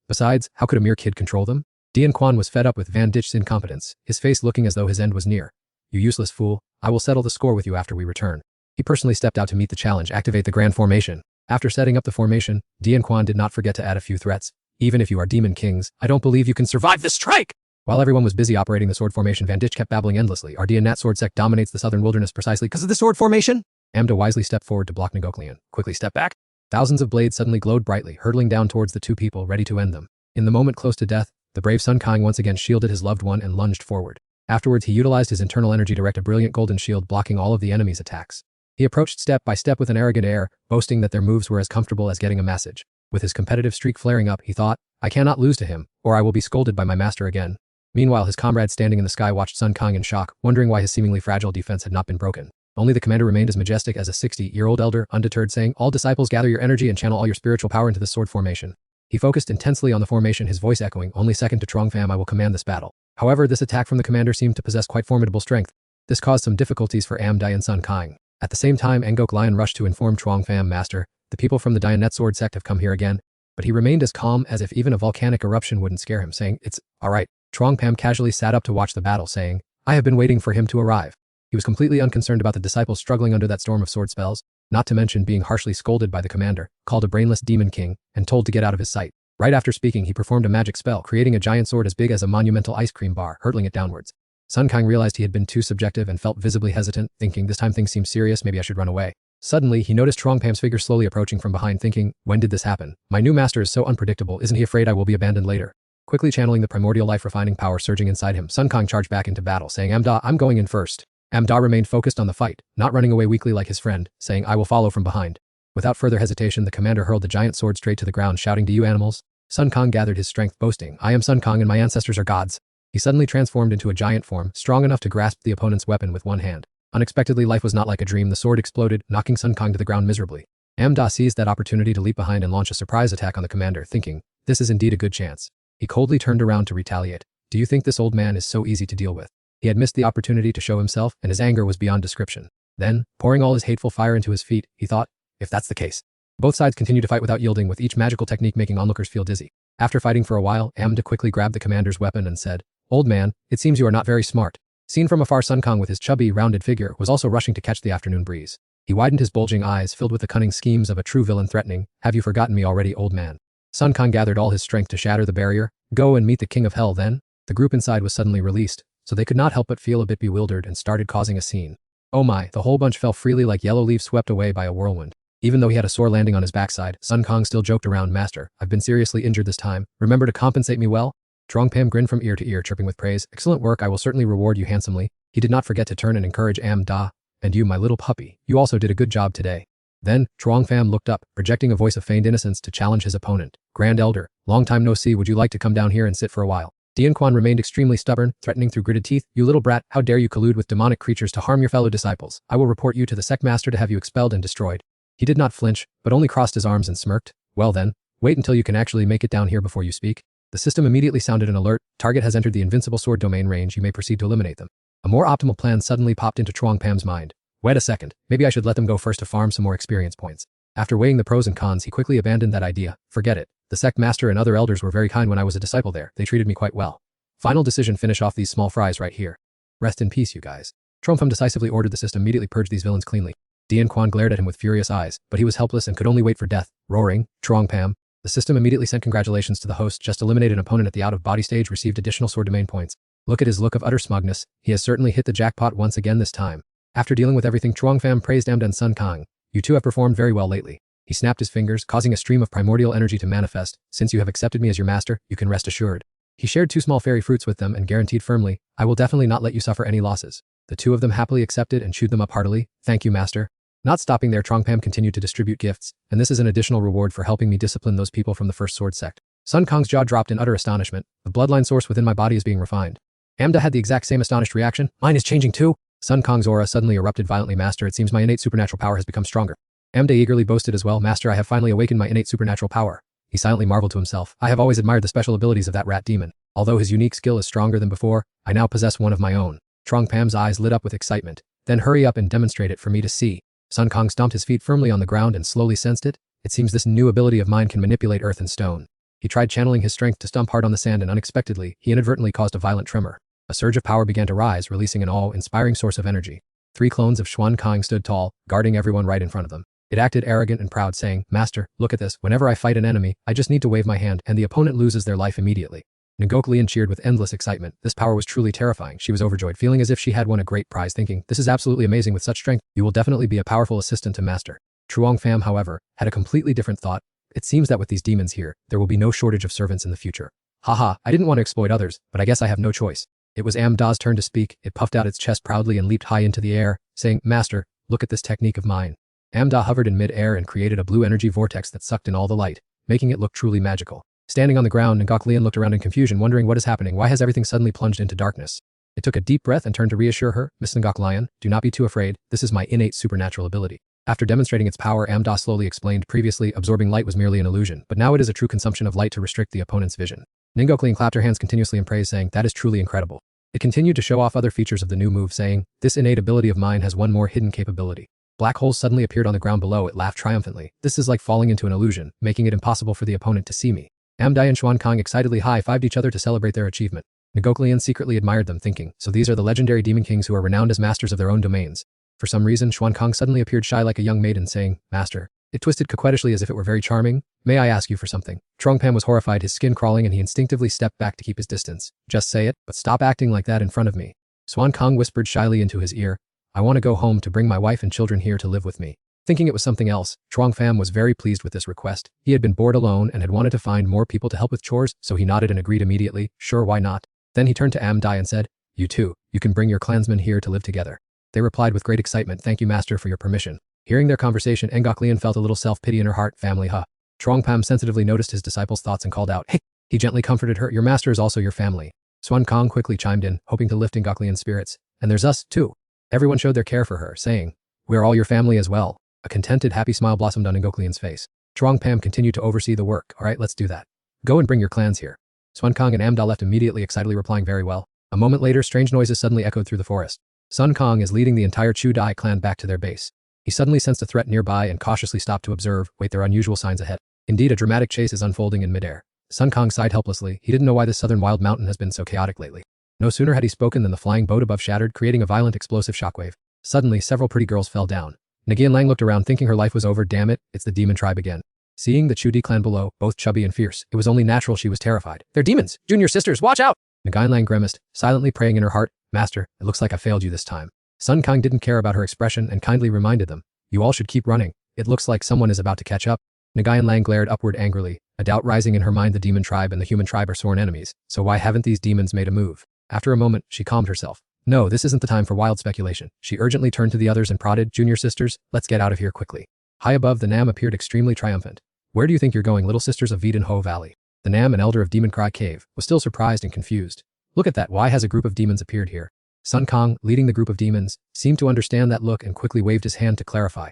Besides, how could a mere kid control them? Dian Quan was fed up with Van Ditch's incompetence, his face looking as though his end was near. You useless fool, I will settle the score with you after we return. He personally stepped out to meet the challenge, activate the grand formation. After setting up the formation, Dian Quan did not forget to add a few threats. Even if you are demon kings, I don't believe you can survive this strike! While everyone was busy operating the sword formation, Van Ditch kept babbling endlessly. Our Dian Nat sword sect dominates the southern wilderness precisely because of the sword formation? Amda wisely stepped forward to block Ngoklian. Quickly step back. Thousands of blades suddenly glowed brightly, hurtling down towards the two people, ready to end them. In the moment close to death, the brave Sun Kang once again shielded his loved one and lunged forward. Afterwards, he utilized his internal energy to erect a brilliant golden shield, blocking all of the enemy's attacks. He approached step by step with an arrogant air, boasting that their moves were as comfortable as getting a message. With his competitive streak flaring up, he thought, I cannot lose to him, or I will be scolded by my master again. Meanwhile, his comrade standing in the sky watched Sun Kang in shock, wondering why his seemingly fragile defense had not been broken. Only the commander remained as majestic as a 60-year-old elder, undeterred, saying, all disciples, gather your energy and channel all your spiritual power into the sword formation. He focused intensely on the formation, his voice echoing, only second to Truong Pham, I will command this battle. However, this attack from the commander seemed to possess quite formidable strength. This caused some difficulties for Am Dai and Sun Kang. At the same time, Ngok Lion rushed to inform Truong Pham, Master, the people from the Dianet sword sect have come here again. But he remained as calm as if even a volcanic eruption wouldn't scare him, saying, it's all right. Truong Pham casually sat up to watch the battle, saying, I have been waiting for him to arrive. He was completely unconcerned about the disciples struggling under that storm of sword spells, not to mention being harshly scolded by the commander, called a brainless demon king, and told to get out of his sight. Right after speaking, he performed a magic spell, creating a giant sword as big as a monumental ice cream bar, hurtling it downwards. Sun Kang realized he had been too subjective and felt visibly hesitant, thinking, this time things seem serious, maybe I should run away. Suddenly, he noticed Truong Pam's figure slowly approaching from behind, thinking, when did this happen? My new master is so unpredictable, isn't he afraid I will be abandoned later? Quickly channeling the primordial life-refining power surging inside him, Sun Kang charged back into battle, saying, Amda, I'm going in first. Amda remained focused on the fight, not running away weakly like his friend, saying, I will follow from behind. Without further hesitation, the commander hurled the giant sword straight to the ground, shouting, do you animals? Sun Kang gathered his strength, boasting, I am Sun Kang and my ancestors are gods. He suddenly transformed into a giant form, strong enough to grasp the opponent's weapon with one hand. Unexpectedly, life was not like a dream. The sword exploded, knocking Sun Kang to the ground miserably. Amda seized that opportunity to leap behind and launch a surprise attack on the commander, thinking, this is indeed a good chance. He coldly turned around to retaliate. Do you think this old man is so easy to deal with? He had missed the opportunity to show himself, and his anger was beyond description. Then, pouring all his hateful fire into his feet, he thought, if that's the case. Both sides continued to fight without yielding, with each magical technique making onlookers feel dizzy. After fighting for a while, Amda quickly grabbed the commander's weapon and said, old man, it seems you are not very smart. Seen from afar, Sun Kang with his chubby, rounded figure was also rushing to catch the afternoon breeze. He widened his bulging eyes, filled with the cunning schemes of a true villain, threatening, have you forgotten me already, old man? Sun Kang gathered all his strength to shatter the barrier. Go and meet the king of hell then? The group inside was suddenly released, so they could not help but feel a bit bewildered and started causing a scene. Oh my, the whole bunch fell freely like yellow leaves swept away by a whirlwind. Even though he had a sore landing on his backside, Sun Kang still joked around, Master, I've been seriously injured this time. Remember to compensate me well? Truong Pam grinned from ear to ear, chirping with praise. Excellent work, I will certainly reward you handsomely. He did not forget to turn and encourage Am Da. And you, my little puppy, you also did a good job today. Then, Truong Pham looked up, projecting a voice of feigned innocence to challenge his opponent. Grand Elder, long time no see, would you like to come down here and sit for a while? Dian Quan remained extremely stubborn, threatening through gritted teeth, you little brat, how dare you collude with demonic creatures to harm your fellow disciples? I will report you to the sect master to have you expelled and destroyed. He did not flinch, but only crossed his arms and smirked. Well then, wait until you can actually make it down here before you speak. The system immediately sounded an alert. Target has entered the invincible sword domain range. You may proceed to eliminate them. A more optimal plan suddenly popped into Truong Pam's mind. Wait a second, maybe I should let them go first to farm some more experience points. After weighing the pros and cons, he quickly abandoned that idea. Forget it. The sect master and other elders were very kind when I was a disciple there. They treated me quite well. Final decision, finish off these small fries right here. Rest in peace, you guys. Truong Pham decisively ordered the system immediately purge these villains cleanly. Dian Quan glared at him with furious eyes, but he was helpless and could only wait for death. Roaring, Truong Pam. The system immediately sent congratulations to the host, just eliminated an opponent at the out-of-body stage, received additional sword domain points. Look at his look of utter smugness. He has certainly hit the jackpot once again this time. After dealing with everything, Truong Pham praised Amda and Sun Kang. You two have performed very well lately. He snapped his fingers, causing a stream of primordial energy to manifest. Since you have accepted me as your master, you can rest assured. He shared 2 small fairy fruits with them and guaranteed firmly, I will definitely not let you suffer any losses. The 2 of them happily accepted and chewed them up heartily. Thank you, master. Not stopping there, Truong Pham continued to distribute gifts, and this is an additional reward for helping me discipline those people from the first sword sect. Sun Kong's jaw dropped in utter astonishment. The bloodline source within my body is being refined. Amda had the exact same astonished reaction. Mine is changing too. Sun Kong's aura suddenly erupted violently. Master, it seems my innate supernatural power has become stronger. Amda eagerly boasted as well. Master, I have finally awakened my innate supernatural power. He silently marveled to himself. I have always admired the special abilities of that rat demon. Although his unique skill is stronger than before, I now possess one of my own. Trong Pam's eyes lit up with excitement. Then hurry up and demonstrate it for me to see. Sun Kong stomped his feet firmly on the ground and slowly sensed it. It seems this new ability of mine can manipulate earth and stone. He tried channeling his strength to stomp hard on the sand, and unexpectedly, he inadvertently caused a violent tremor. A surge of power began to rise, releasing an awe-inspiring source of energy. 3 clones of Xuan Kang stood tall, guarding everyone right in front of them. It acted arrogant and proud, saying, Master, look at this. Whenever I fight an enemy, I just need to wave my hand, and the opponent loses their life immediately. Ngok Lian cheered with endless excitement. This power was truly terrifying. She was overjoyed, feeling as if she had won a great prize, thinking, this is absolutely amazing. With such strength, you will definitely be a powerful assistant to Master. Truong Pham, however, had a completely different thought. It seems that with these demons here, there will be no shortage of servants in the future. Haha, I didn't want to exploit others, but I guess I have no choice. It was Amda's turn to speak. It puffed out its chest proudly and leaped high into the air, saying, Master, look at this technique of mine. Amda hovered in mid-air and created a blue energy vortex that sucked in all the light, making it look truly magical. Standing on the ground, Ngok Lian looked around in confusion, wondering what is happening. Why has everything suddenly plunged into darkness? It took a deep breath and turned to reassure her. Miss Ngok Lian, do not be too afraid. This is my innate supernatural ability. After demonstrating its power, Amda slowly explained, previously, absorbing light was merely an illusion, but now it is a true consumption of light to restrict the opponent's vision. Ngok Lian clapped her hands continuously in praise, saying, that is truly incredible. It continued to show off other features of the new move, saying, this innate ability of mine has one more hidden capability. Black holes suddenly appeared on the ground below. It laughed triumphantly. This is like falling into an illusion, making it impossible for the opponent to see me. Amdai and Xuan Kang excitedly high-fived each other to celebrate their achievement. Ngok Lian secretly admired them, thinking, so these are the legendary demon kings who are renowned as masters of their own domains. For some reason, Xuan Kang suddenly appeared shy like a young maiden, saying, Master. It twisted coquettishly as if it were very charming. May I ask you for something? Trong Pam was horrified, his skin crawling, and he instinctively stepped back to keep his distance. Just say it, but stop acting like that in front of me. Xuan Kang whispered shyly into his ear, I want to go home to bring my wife and children here to live with me. Thinking it was something else, Trong Pham was very pleased with this request. He had been bored alone and had wanted to find more people to help with chores, so he nodded and agreed immediately, sure, why not? Then he turned to Amdai and said, you too, you can bring your clansmen here to live together. They replied with great excitement, thank you, Master, for your permission. Hearing their conversation, Ngok Lian felt a little self-pity in her heart, family, huh? Trong Pam sensitively noticed his disciple's thoughts and called out, hey! He gently comforted her, your master is also your family. Xuan Kang quickly chimed in, hoping to lift Ngok Lian's spirits. And there's us, too. Everyone showed their care for her, saying, we're all your family as well. A contented, happy smile blossomed on Ngok Lian's face. Trong Pam continued to oversee the work. All right, let's do that. Go and bring your clans here. Xuan Kang and Amda left immediately, excitedly replying, very well. A moment later, strange noises suddenly echoed through the forest. Sun Kong is leading the entire Chu Dai clan back to their base. He suddenly sensed a threat nearby and cautiously stopped to observe. Wait, there are unusual signs ahead. Indeed, a dramatic chase is unfolding in midair. Sun Kong sighed helplessly. He didn't know why this southern wild mountain has been so chaotic lately. No sooner had he spoken than the flying boat above shattered, creating a violent explosive shockwave. Suddenly, several pretty girls fell down. Nagian Lang looked around, thinking her life was over. Damn it, it's the demon tribe again. Seeing the Chu Di clan below, both chubby and fierce, it was only natural she was terrified. They're demons! Junior sisters, watch out! Nagian Lang grimaced, silently praying in her heart, Master, it looks like I failed you this time. Sun Kang didn't care about her expression and kindly reminded them, you all should keep running. It looks like someone is about to catch up. Nagian Lang glared upward angrily, a doubt rising in her mind. The demon tribe and the human tribe are sworn enemies, so why haven't these demons made a move? After a moment, she calmed herself. No, this isn't the time for wild speculation. She urgently turned to the others and prodded, Junior sisters, let's get out of here quickly. High above, the Nam appeared extremely triumphant. Where do you think you're going, little sisters of Veden Ho Valley? The Nam, an elder of Demon Cry Cave, was still surprised and confused. Look at that, why has a group of demons appeared here? Sun Kong, leading the group of demons, seemed to understand that look and quickly waved his hand to clarify.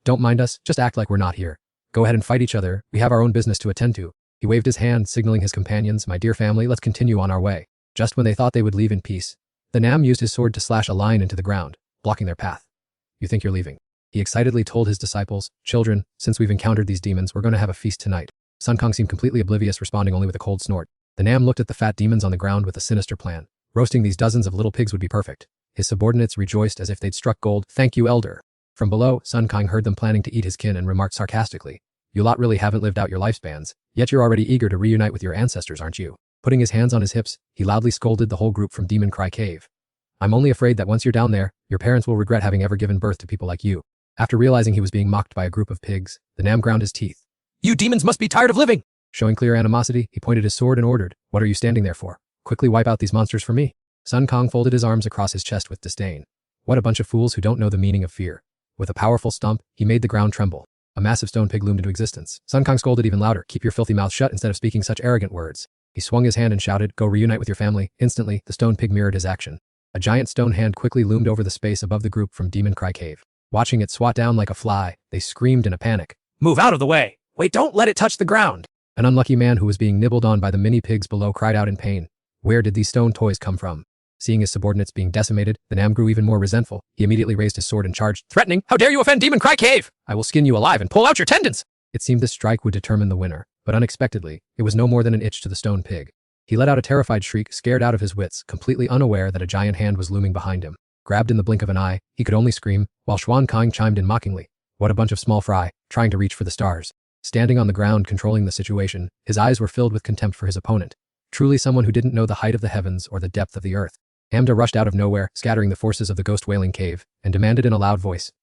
Don't mind us, just act like we're not here. Go ahead and fight each other, we have our own business to attend to. He waved his hand, signaling his companions, my dear family, let's continue on our way. Just when they thought they would leave in peace, the Nam used his sword to slash a line into the ground, blocking their path. You think you're leaving? He excitedly told his disciples, children, since we've encountered these demons, we're going to have a feast tonight. Sun Kong seemed completely oblivious, responding only with a cold snort. The Nam looked at the fat demons on the ground with a sinister plan. Roasting these dozens of little pigs would be perfect. His subordinates rejoiced as if they'd struck gold. Thank you, elder. From below, Sun Kong heard them planning to eat his kin and remarked sarcastically, you lot really haven't lived out your lifespans, yet you're already eager to reunite with your ancestors, aren't you? Putting his hands on his hips, he loudly scolded the whole group from Demon Cry Cave. I'm only afraid that once you're down there, your parents will regret having ever given birth to people like you. After realizing he was being mocked by a group of pigs, the Nam ground his teeth. You demons must be tired of living! Showing clear animosity, he pointed his sword and ordered, what are you standing there for? Quickly wipe out these monsters for me. Sun Kong folded his arms across his chest with disdain. What a bunch of fools who don't know the meaning of fear. With a powerful stomp, he made the ground tremble. A massive stone pig loomed into existence. Sun Kang scolded even louder, "Keep your filthy mouth shut instead of speaking such arrogant words." He swung his hand and shouted, "Go reunite with your family." Instantly, the stone pig mirrored his action. A giant stone hand quickly loomed over the space above the group from Demon Cry Cave. Watching it swat down like a fly, they screamed in a panic. Move out of the way! Wait, don't let it touch the ground! An unlucky man who was being nibbled on by the mini pigs below cried out in pain. Where did these stone toys come from? Seeing his subordinates being decimated, the Nam grew even more resentful. He immediately raised his sword and charged, threatening, "How dare you offend Demon Cry Cave! I will skin you alive and pull out your tendons!" It seemed this strike would determine the winner, but unexpectedly, it was no more than an itch to the stone pig. He let out a terrified shriek, scared out of his wits, completely unaware that a giant hand was looming behind him. Grabbed in the blink of an eye, he could only scream, while Xuan Kang chimed in mockingly, "What a bunch of small fry, trying to reach for the stars." Standing on the ground controlling the situation, his eyes were filled with contempt for his opponent. Truly someone who didn't know the height of the heavens or the depth of the earth. Amda rushed out of nowhere, scattering the forces of the ghost wailing cave, and demanded in a loud voice,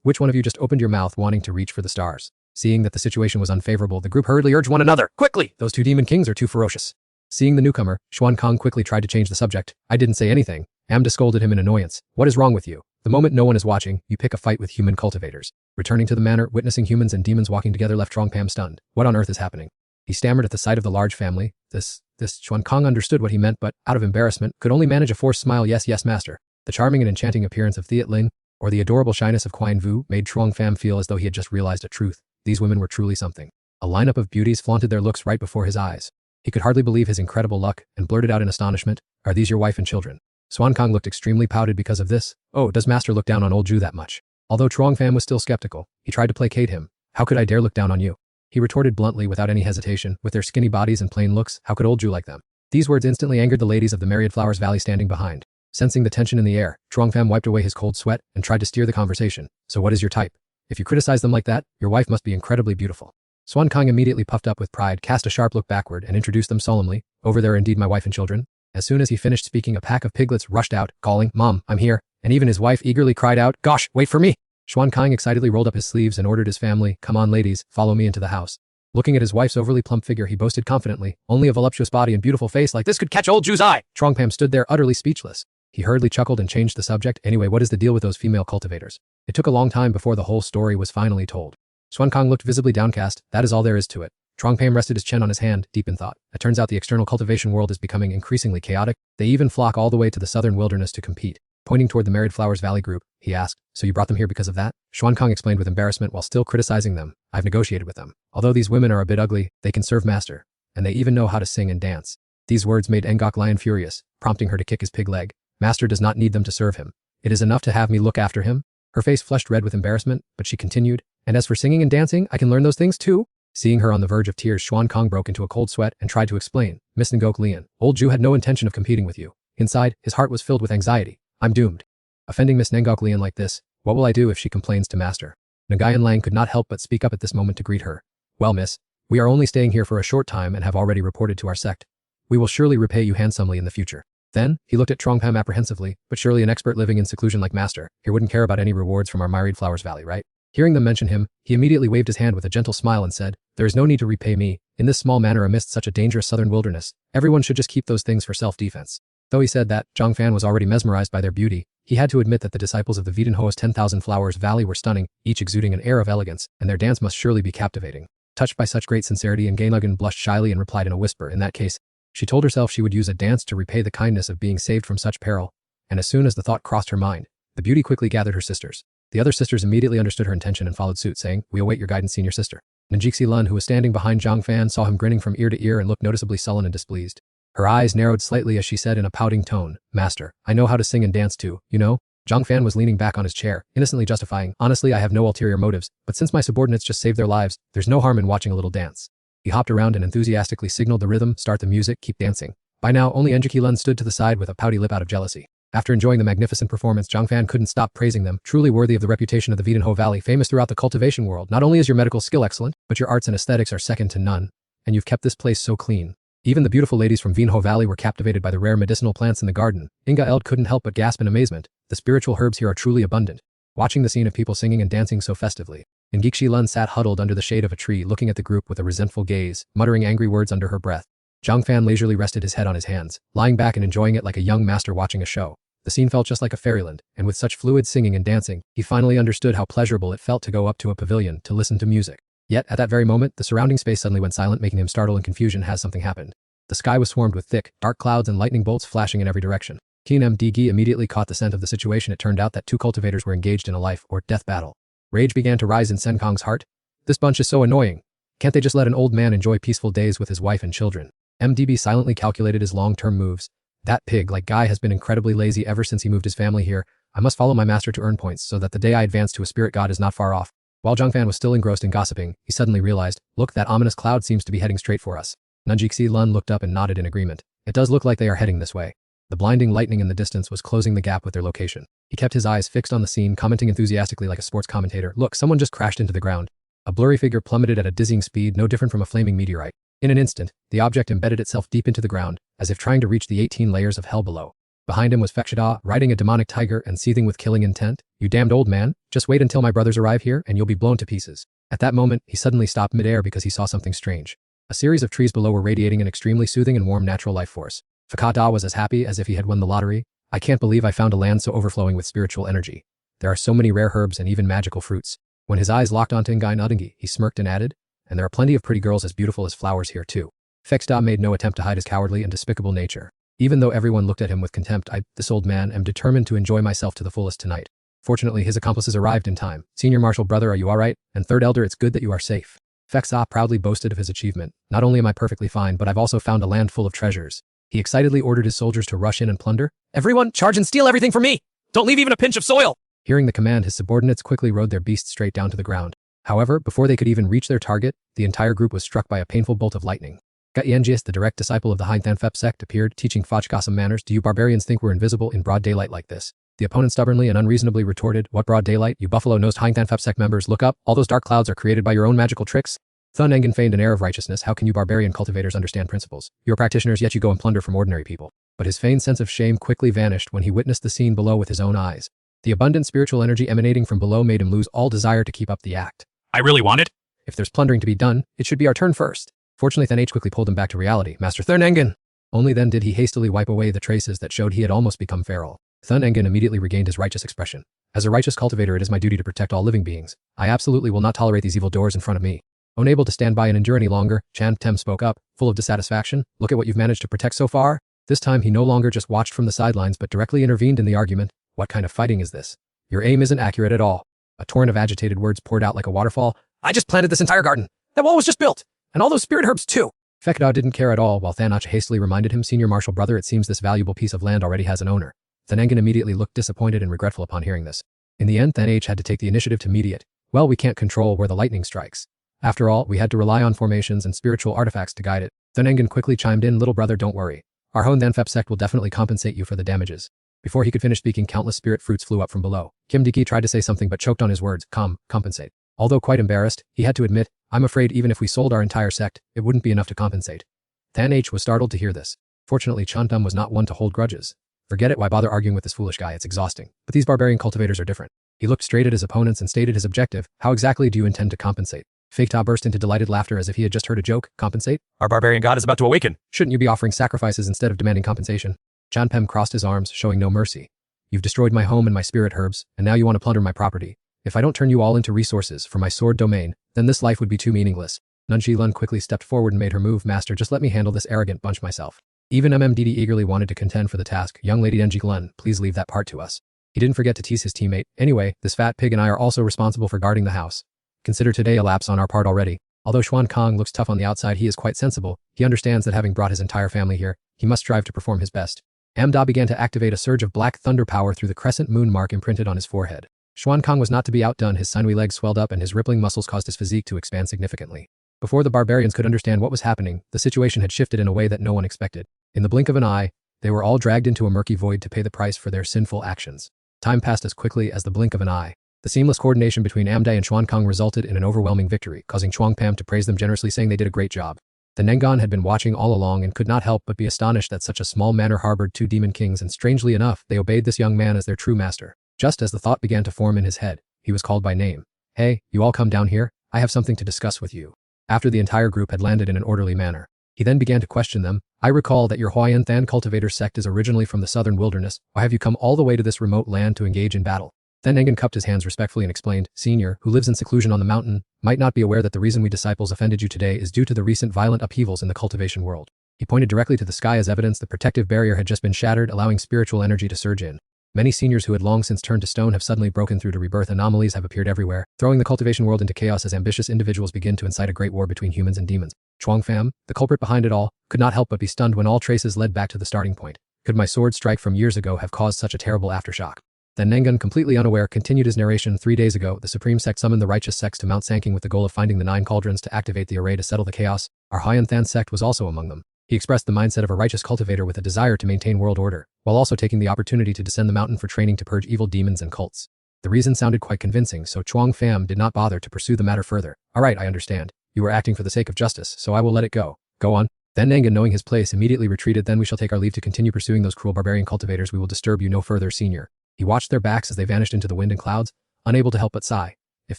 "Which one of you just opened your mouth wanting to reach for the stars?" Seeing that the situation was unfavorable, the group hurriedly urged one another, "Quickly! Those two demon kings are too ferocious." Seeing the newcomer, Xuan Kang quickly tried to change the subject. "I didn't say anything." Amda scolded him in annoyance. "What is wrong with you? The moment no one is watching, you pick a fight with human cultivators." Returning to the manor, witnessing humans and demons walking together left Trongpam stunned. What on earth is happening? He stammered at the sight of the large family. This Xuan Kang understood what he meant, but, out of embarrassment, could only manage a forced smile. "Yes, yes, master." The charming and enchanting appearance of Thiet Ling, or the adorable shyness of Quine Vu, made Trongpam feel as though he had just realized a truth. These women were truly something. A lineup of beauties flaunted their looks right before his eyes. He could hardly believe his incredible luck, and blurted out in astonishment, "Are these your wife and children?" Xuan Kang looked extremely pouted because of this. "Oh, does master look down on old Ju that much?" Although Trongpam was still skeptical, he tried to placate him. "How could I dare look down on you?" He retorted bluntly without any hesitation. "With their skinny bodies and plain looks, how could old Ju like them?" These words instantly angered the ladies of the Myriad Flowers Valley standing behind. Sensing the tension in the air, Trongpam wiped away his cold sweat and tried to steer the conversation. "So what is your type? If you criticize them like that, your wife must be incredibly beautiful." Xuan Kang immediately puffed up with pride, cast a sharp look backward, and introduced them solemnly. "Over there are indeed my wife and children." As soon as he finished speaking, a pack of piglets rushed out, calling, "Mom, I'm here," and even his wife eagerly cried out, "Gosh, wait for me!" Xuan Kang excitedly rolled up his sleeves and ordered his family, "Come on ladies, follow me into the house." Looking at his wife's overly plump figure, he boasted confidently, "Only a voluptuous body and beautiful face like this could catch old Ju's eye." Trongpam stood there utterly speechless. He hurriedly chuckled and changed the subject. "Anyway, what is the deal with those female cultivators?" It took a long time before the whole story was finally told. Xuan Kang looked visibly downcast. "That is all there is to it." Trongpam rested his chin on his hand, deep in thought. It turns out the external cultivation world is becoming increasingly chaotic. They even flock all the way to the southern wilderness to compete. Pointing toward the Myriad Flowers Valley group, he asked, "So you brought them here because of that?" Xuan Kang explained with embarrassment while still criticizing them, "I've negotiated with them. Although these women are a bit ugly, they can serve master. And they even know how to sing and dance." These words made Ngok Lion furious, prompting her to kick his pig leg. "Master does not need them to serve him. It is enough to have me look after him." Her face flushed red with embarrassment, but she continued, "And as for singing and dancing, I can learn those things too?" Seeing her on the verge of tears, Xuan Kang broke into a cold sweat and tried to explain, "Miss Ngok Lian, old Ju had no intention of competing with you." Inside, his heart was filled with anxiety. "I'm doomed. Offending Miss Ngok Lian like this, what will I do if she complains to master?" Nagayan Lang could not help but speak up at this moment to greet her. "Well, miss, we are only staying here for a short time and have already reported to our sect. We will surely repay you handsomely in the future." Then, he looked at Trongpam apprehensively, "But surely an expert living in seclusion like master here wouldn't care about any rewards from our Myriad Flowers Valley, right?" Hearing them mention him, he immediately waved his hand with a gentle smile and said, "There is no need to repay me. In this small manor amidst such a dangerous southern wilderness, everyone should just keep those things for self-defense." Though he said that, Zhang Fan was already mesmerized by their beauty, he had to admit that the disciples of the Videnhoa's 10,000 Flowers Valley were stunning, each exuding an air of elegance, and their dance must surely be captivating. Touched by such great sincerity, Nganugan blushed shyly and replied in a whisper, "In that case," she told herself she would use a dance to repay the kindness of being saved from such peril, and as soon as the thought crossed her mind, the beauty quickly gathered her sisters. The other sisters immediately understood her intention and followed suit, saying, "We await your guidance, senior sister." Njixi Lun, who was standing behind Zhang Fan, saw him grinning from ear to ear and looked noticeably sullen and displeased. Her eyes narrowed slightly as she said in a pouting tone, "Master, I know how to sing and dance too, you know?" Zhang Fan was leaning back on his chair, innocently justifying, "Honestly, I have no ulterior motives, but since my subordinates just saved their lives, there's no harm in watching a little dance." He hopped around and enthusiastically signaled the rhythm, "Start the music, keep dancing." By now, only Njixi Lun stood to the side with a pouty lip out of jealousy. After enjoying the magnificent performance, Zhang Fan couldn't stop praising them, "Truly worthy of the reputation of the Videnho Valley, famous throughout the cultivation world. Not only is your medical skill excellent, but your arts and aesthetics are second to none, and you've kept this place so clean." Even the beautiful ladies from Videnho Valley were captivated by the rare medicinal plants in the garden. Inga Eld couldn't help but gasp in amazement. The spiritual herbs here are truly abundant. Watching the scene of people singing and dancing so festively, Ngixi Lun sat huddled under the shade of a tree looking at the group with a resentful gaze, muttering angry words under her breath. Zhang Fan leisurely rested his head on his hands, lying back and enjoying it like a young master watching a show. The scene felt just like a fairyland, and with such fluid singing and dancing, he finally understood how pleasurable it felt to go up to a pavilion to listen to music. Yet, at that very moment, the surrounding space suddenly went silent, making him startle in confusion as something happened. The sky was swarmed with thick, dark clouds and lightning bolts flashing in every direction. Keen MDG immediately caught the scent of the situation. It turned out that two cultivators were engaged in a life or death battle. Rage began to rise in Sen Kong's heart. This bunch is so annoying. Can't they just let an old man enjoy peaceful days with his wife and children? MDB silently calculated his long-term moves. That pig-like guy has been incredibly lazy ever since he moved his family here. I must follow my master to earn points so that the day I advance to a spirit god is not far off. While Zhangfan was still engrossed in gossiping, he suddenly realized, look, that ominous cloud seems to be heading straight for us. Nunjixi Lun looked up and nodded in agreement. It does look like they are heading this way. The blinding lightning in the distance was closing the gap with their location. He kept his eyes fixed on the scene, commenting enthusiastically like a sports commentator. Look, someone just crashed into the ground. A blurry figure plummeted at a dizzying speed, no different from a flaming meteorite. In an instant, the object embedded itself deep into the ground, as if trying to reach the 18 layers of hell below. Behind him was Fekshida, riding a demonic tiger and seething with killing intent. You damned old man, just wait until my brothers arrive here and you'll be blown to pieces. At that moment, he suddenly stopped midair because he saw something strange. A series of trees below were radiating an extremely soothing and warm natural life force. Fakada was as happy as if he had won the lottery. I can't believe I found a land so overflowing with spiritual energy. There are so many rare herbs and even magical fruits. When his eyes locked onto Ngai Nudangi, he smirked and added, and there are plenty of pretty girls as beautiful as flowers here too. Fekshida made no attempt to hide his cowardly and despicable nature. Even though everyone looked at him with contempt, this old man, am determined to enjoy myself to the fullest tonight. Fortunately, his accomplices arrived in time. Senior Marshal Brother, are you alright? And Third Elder, it's good that you are safe. Feksa proudly boasted of his achievement. Not only am I perfectly fine, but I've also found a land full of treasures. He excitedly ordered his soldiers to rush in and plunder. Everyone, charge and steal everything from me! Don't leave even a pinch of soil! Hearing the command, his subordinates quickly rode their beasts straight down to the ground. However, before they could even reach their target, the entire group was struck by a painful bolt of lightning. Gaienjius, the direct disciple of the Hainthanfep sect, appeared, teaching Fachkasam manners. Do you barbarians think we're invisible in broad daylight like this? The opponent stubbornly and unreasonably retorted, what broad daylight, you buffalo-nosed Hainthanfep sect members, look up, all those dark clouds are created by your own magical tricks? Thun Engen feigned an air of righteousness. How can you barbarian cultivators understand principles? You're practitioners, yet you go and plunder from ordinary people. But his feigned sense of shame quickly vanished when he witnessed the scene below with his own eyes. The abundant spiritual energy emanating from below made him lose all desire to keep up the act. I really want it? If there's plundering to be done, it should be our turn first. Fortunately, Than H quickly pulled him back to reality. Master Thun Engen! Only then did he hastily wipe away the traces that showed he had almost become feral. Thun Engen immediately regained his righteous expression. As a righteous cultivator, it is my duty to protect all living beings. I absolutely will not tolerate these evil doors in front of me. Unable to stand by and endure any longer, Chan Tem spoke up, full of dissatisfaction. Look at what you've managed to protect so far. This time he no longer just watched from the sidelines but directly intervened in the argument. What kind of fighting is this? Your aim isn't accurate at all. A torrent of agitated words poured out like a waterfall. I just planted this entire garden. That wall was just built. And all those spirit herbs too. Fekda didn't care at all while Thanach hastily reminded him, Senior Marshal Brother, it seems this valuable piece of land already has an owner. Thanengen immediately looked disappointed and regretful upon hearing this. In the end, Thanach had to take the initiative to mediate. Well, we can't control where the lightning strikes. After all, we had to rely on formations and spiritual artifacts to guide it. Thanengen quickly chimed in, little brother, don't worry. Our Honthanfep sect will definitely compensate you for the damages. Before he could finish speaking, countless spirit fruits flew up from below. Kim Diki tried to say something but choked on his words. Compensate. Although quite embarrassed, he had to admit, I'm afraid even if we sold our entire sect, it wouldn't be enough to compensate. Than H was startled to hear this. Fortunately, Chantum was not one to hold grudges. Forget it, why bother arguing with this foolish guy, it's exhausting. But these barbarian cultivators are different. He looked straight at his opponents and stated his objective. How exactly do you intend to compensate? Faketa burst into delighted laughter as if he had just heard a joke. Compensate? Our barbarian god is about to awaken. Shouldn't you be offering sacrifices instead of demanding compensation? Chanpem crossed his arms, showing no mercy. You've destroyed my home and my spirit herbs, and now you want to plunder my property. If I don't turn you all into resources for my sword domain, then this life would be too meaningless. Nunji Lun quickly stepped forward and made her move. Master, just let me handle this arrogant bunch myself. Even MMDD eagerly wanted to contend for the task. Young lady Denji Lun, please leave that part to us. He didn't forget to tease his teammate. Anyway, this fat pig and I are also responsible for guarding the house. Consider today a lapse on our part already. Although Xuan Kong looks tough on the outside, he is quite sensible. He understands that having brought his entire family here, he must strive to perform his best. Amda began to activate a surge of black thunder power through the crescent moon mark imprinted on his forehead. Xuan Kong was not to be outdone. His sinewy legs swelled up and his rippling muscles caused his physique to expand significantly. Before the barbarians could understand what was happening, the situation had shifted in a way that no one expected. In the blink of an eye, they were all dragged into a murky void to pay the price for their sinful actions. Time passed as quickly as the blink of an eye. The seamless coordination between Amdae and Xuan Kong resulted in an overwhelming victory, causing Chuang Pam to praise them generously, saying they did a great job. The Nengon had been watching all along and could not help but be astonished that such a small manor harbored two demon kings, and strangely enough, they obeyed this young man as their true master. Just as the thought began to form in his head, he was called by name. Hey, you all come down here, I have something to discuss with you. After the entire group had landed in an orderly manner, He then began to question them. I recall that your Huayan Than cultivator sect is originally from the southern wilderness. Why have you come all the way to this remote land to engage in battle? Then Engan cupped his hands respectfully and explained, Senior, who lives in seclusion on the mountain, might not be aware that the reason we disciples offended you today is due to the recent violent upheavals in the cultivation world. He pointed directly to the sky as evidence the protective barrier had just been shattered, allowing spiritual energy to surge in. Many seniors who had long since turned to stone have suddenly broken through to rebirth. Anomalies have appeared everywhere, throwing the cultivation world into chaos as ambitious individuals begin to incite a great war between humans and demons. Chuang Pham, the culprit behind it all, could not help but be stunned when all traces led back to the starting point. Could my sword strike from years ago have caused such a terrible aftershock? Then Nengun, completely unaware, continued his narration. 3 days ago, the Supreme Sect summoned the righteous sects to Mount Sanking with the goal of finding the 9 cauldrons to activate the array to settle the chaos. Our Huayan Than sect was also among them. He expressed the mindset of a righteous cultivator with a desire to maintain world order, while also taking the opportunity to descend the mountain for training to purge evil demons and cults. The reason sounded quite convincing, so Chuang Pham did not bother to pursue the matter further. All right, I understand. You were acting for the sake of justice, so I will let it go. Go on. Then Nengun, knowing his place, immediately retreated. Then we shall take our leave to continue pursuing those cruel barbarian cultivators. We will disturb you no further, Senior. He watched their backs as they vanished into the wind and clouds, unable to help but sigh. If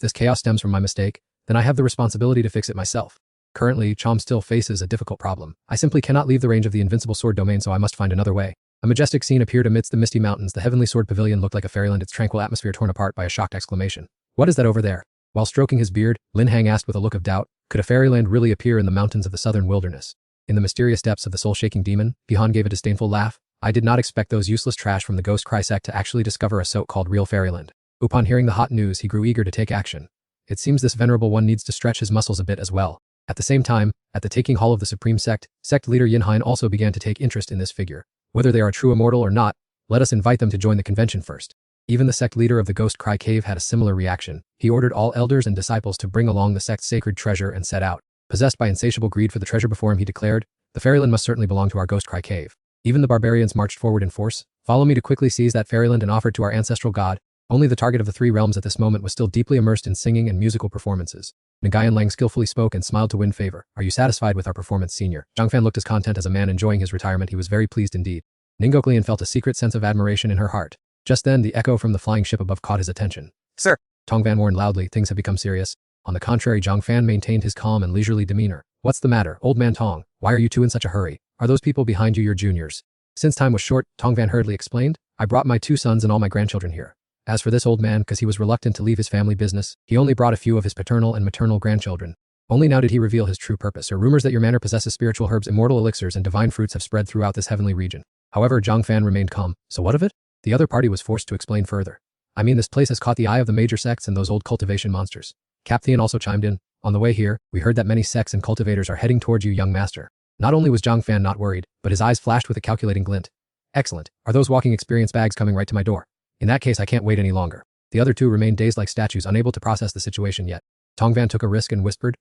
this chaos stems from my mistake, then I have the responsibility to fix it myself. Currently, Chom still faces a difficult problem. I simply cannot leave the range of the invincible sword domain, so I must find another way. A majestic scene appeared amidst the misty mountains. The heavenly sword pavilion looked like a fairyland, its tranquil atmosphere torn apart by a shocked exclamation. What is that over there? While stroking his beard, Lin Hang asked with a look of doubt, could a fairyland really appear in the mountains of the southern wilderness? In the mysterious depths of the soul-shaking demon, Bihan gave a disdainful laugh. I did not expect those useless trash from the Ghost Cry sect to actually discover a so-called real fairyland. Upon hearing the hot news, he grew eager to take action. It seems this venerable one needs to stretch his muscles a bit as well. At the same time, at the taking hall of the Supreme Sect, sect leader Yin Hein also began to take interest in this figure. Whether they are a true immortal or not, let us invite them to join the convention first. Even the sect leader of the Ghost Cry Cave had a similar reaction. He ordered all elders and disciples to bring along the sect's sacred treasure and set out. Possessed by insatiable greed for the treasure before him, he declared, the fairyland must certainly belong to our Ghost Cry Cave. Even the barbarians marched forward in force. Follow me to quickly seize that fairyland and offer it to our ancestral god. Only the target of the 3 realms at this moment was still deeply immersed in singing and musical performances. Nagayan Lang skillfully spoke and smiled to win favor. Are you satisfied with our performance, Senior? Zhang Fan looked as content as a man enjoying his retirement. He was very pleased indeed. Ningok Lian felt a secret sense of admiration in her heart. Just then, the echo from the flying ship above caught his attention. Sir! Tong Van warned loudly, things have become serious. On the contrary, Zhang Fan maintained his calm and leisurely demeanor. What's the matter, old man Tong? Why are you two in such a hurry? Are those people behind you your juniors? Since time was short, Tong Van hurriedly explained, I brought my 2 sons and all my grandchildren here. As for this old man, because he was reluctant to leave his family business, he only brought a few of his paternal and maternal grandchildren. Only now did he reveal his true purpose. Rumors that your manor possesses spiritual herbs, immortal elixirs, and divine fruits have spread throughout this heavenly region. However, Zhang Fan remained calm. So what of it? The other party was forced to explain further. I mean, this place has caught the eye of the major sects and those old cultivation monsters. Cap Thean also chimed in. On the way here, we heard that many sects and cultivators are heading towards you, young master. Not only was Zhang Fan not worried, but his eyes flashed with a calculating glint. Excellent. Are those walking experience bags coming right to my door? In that case, I can't wait any longer. The other 2 remained dazed like statues, unable to process the situation yet. Tongvan took a risk and whispered,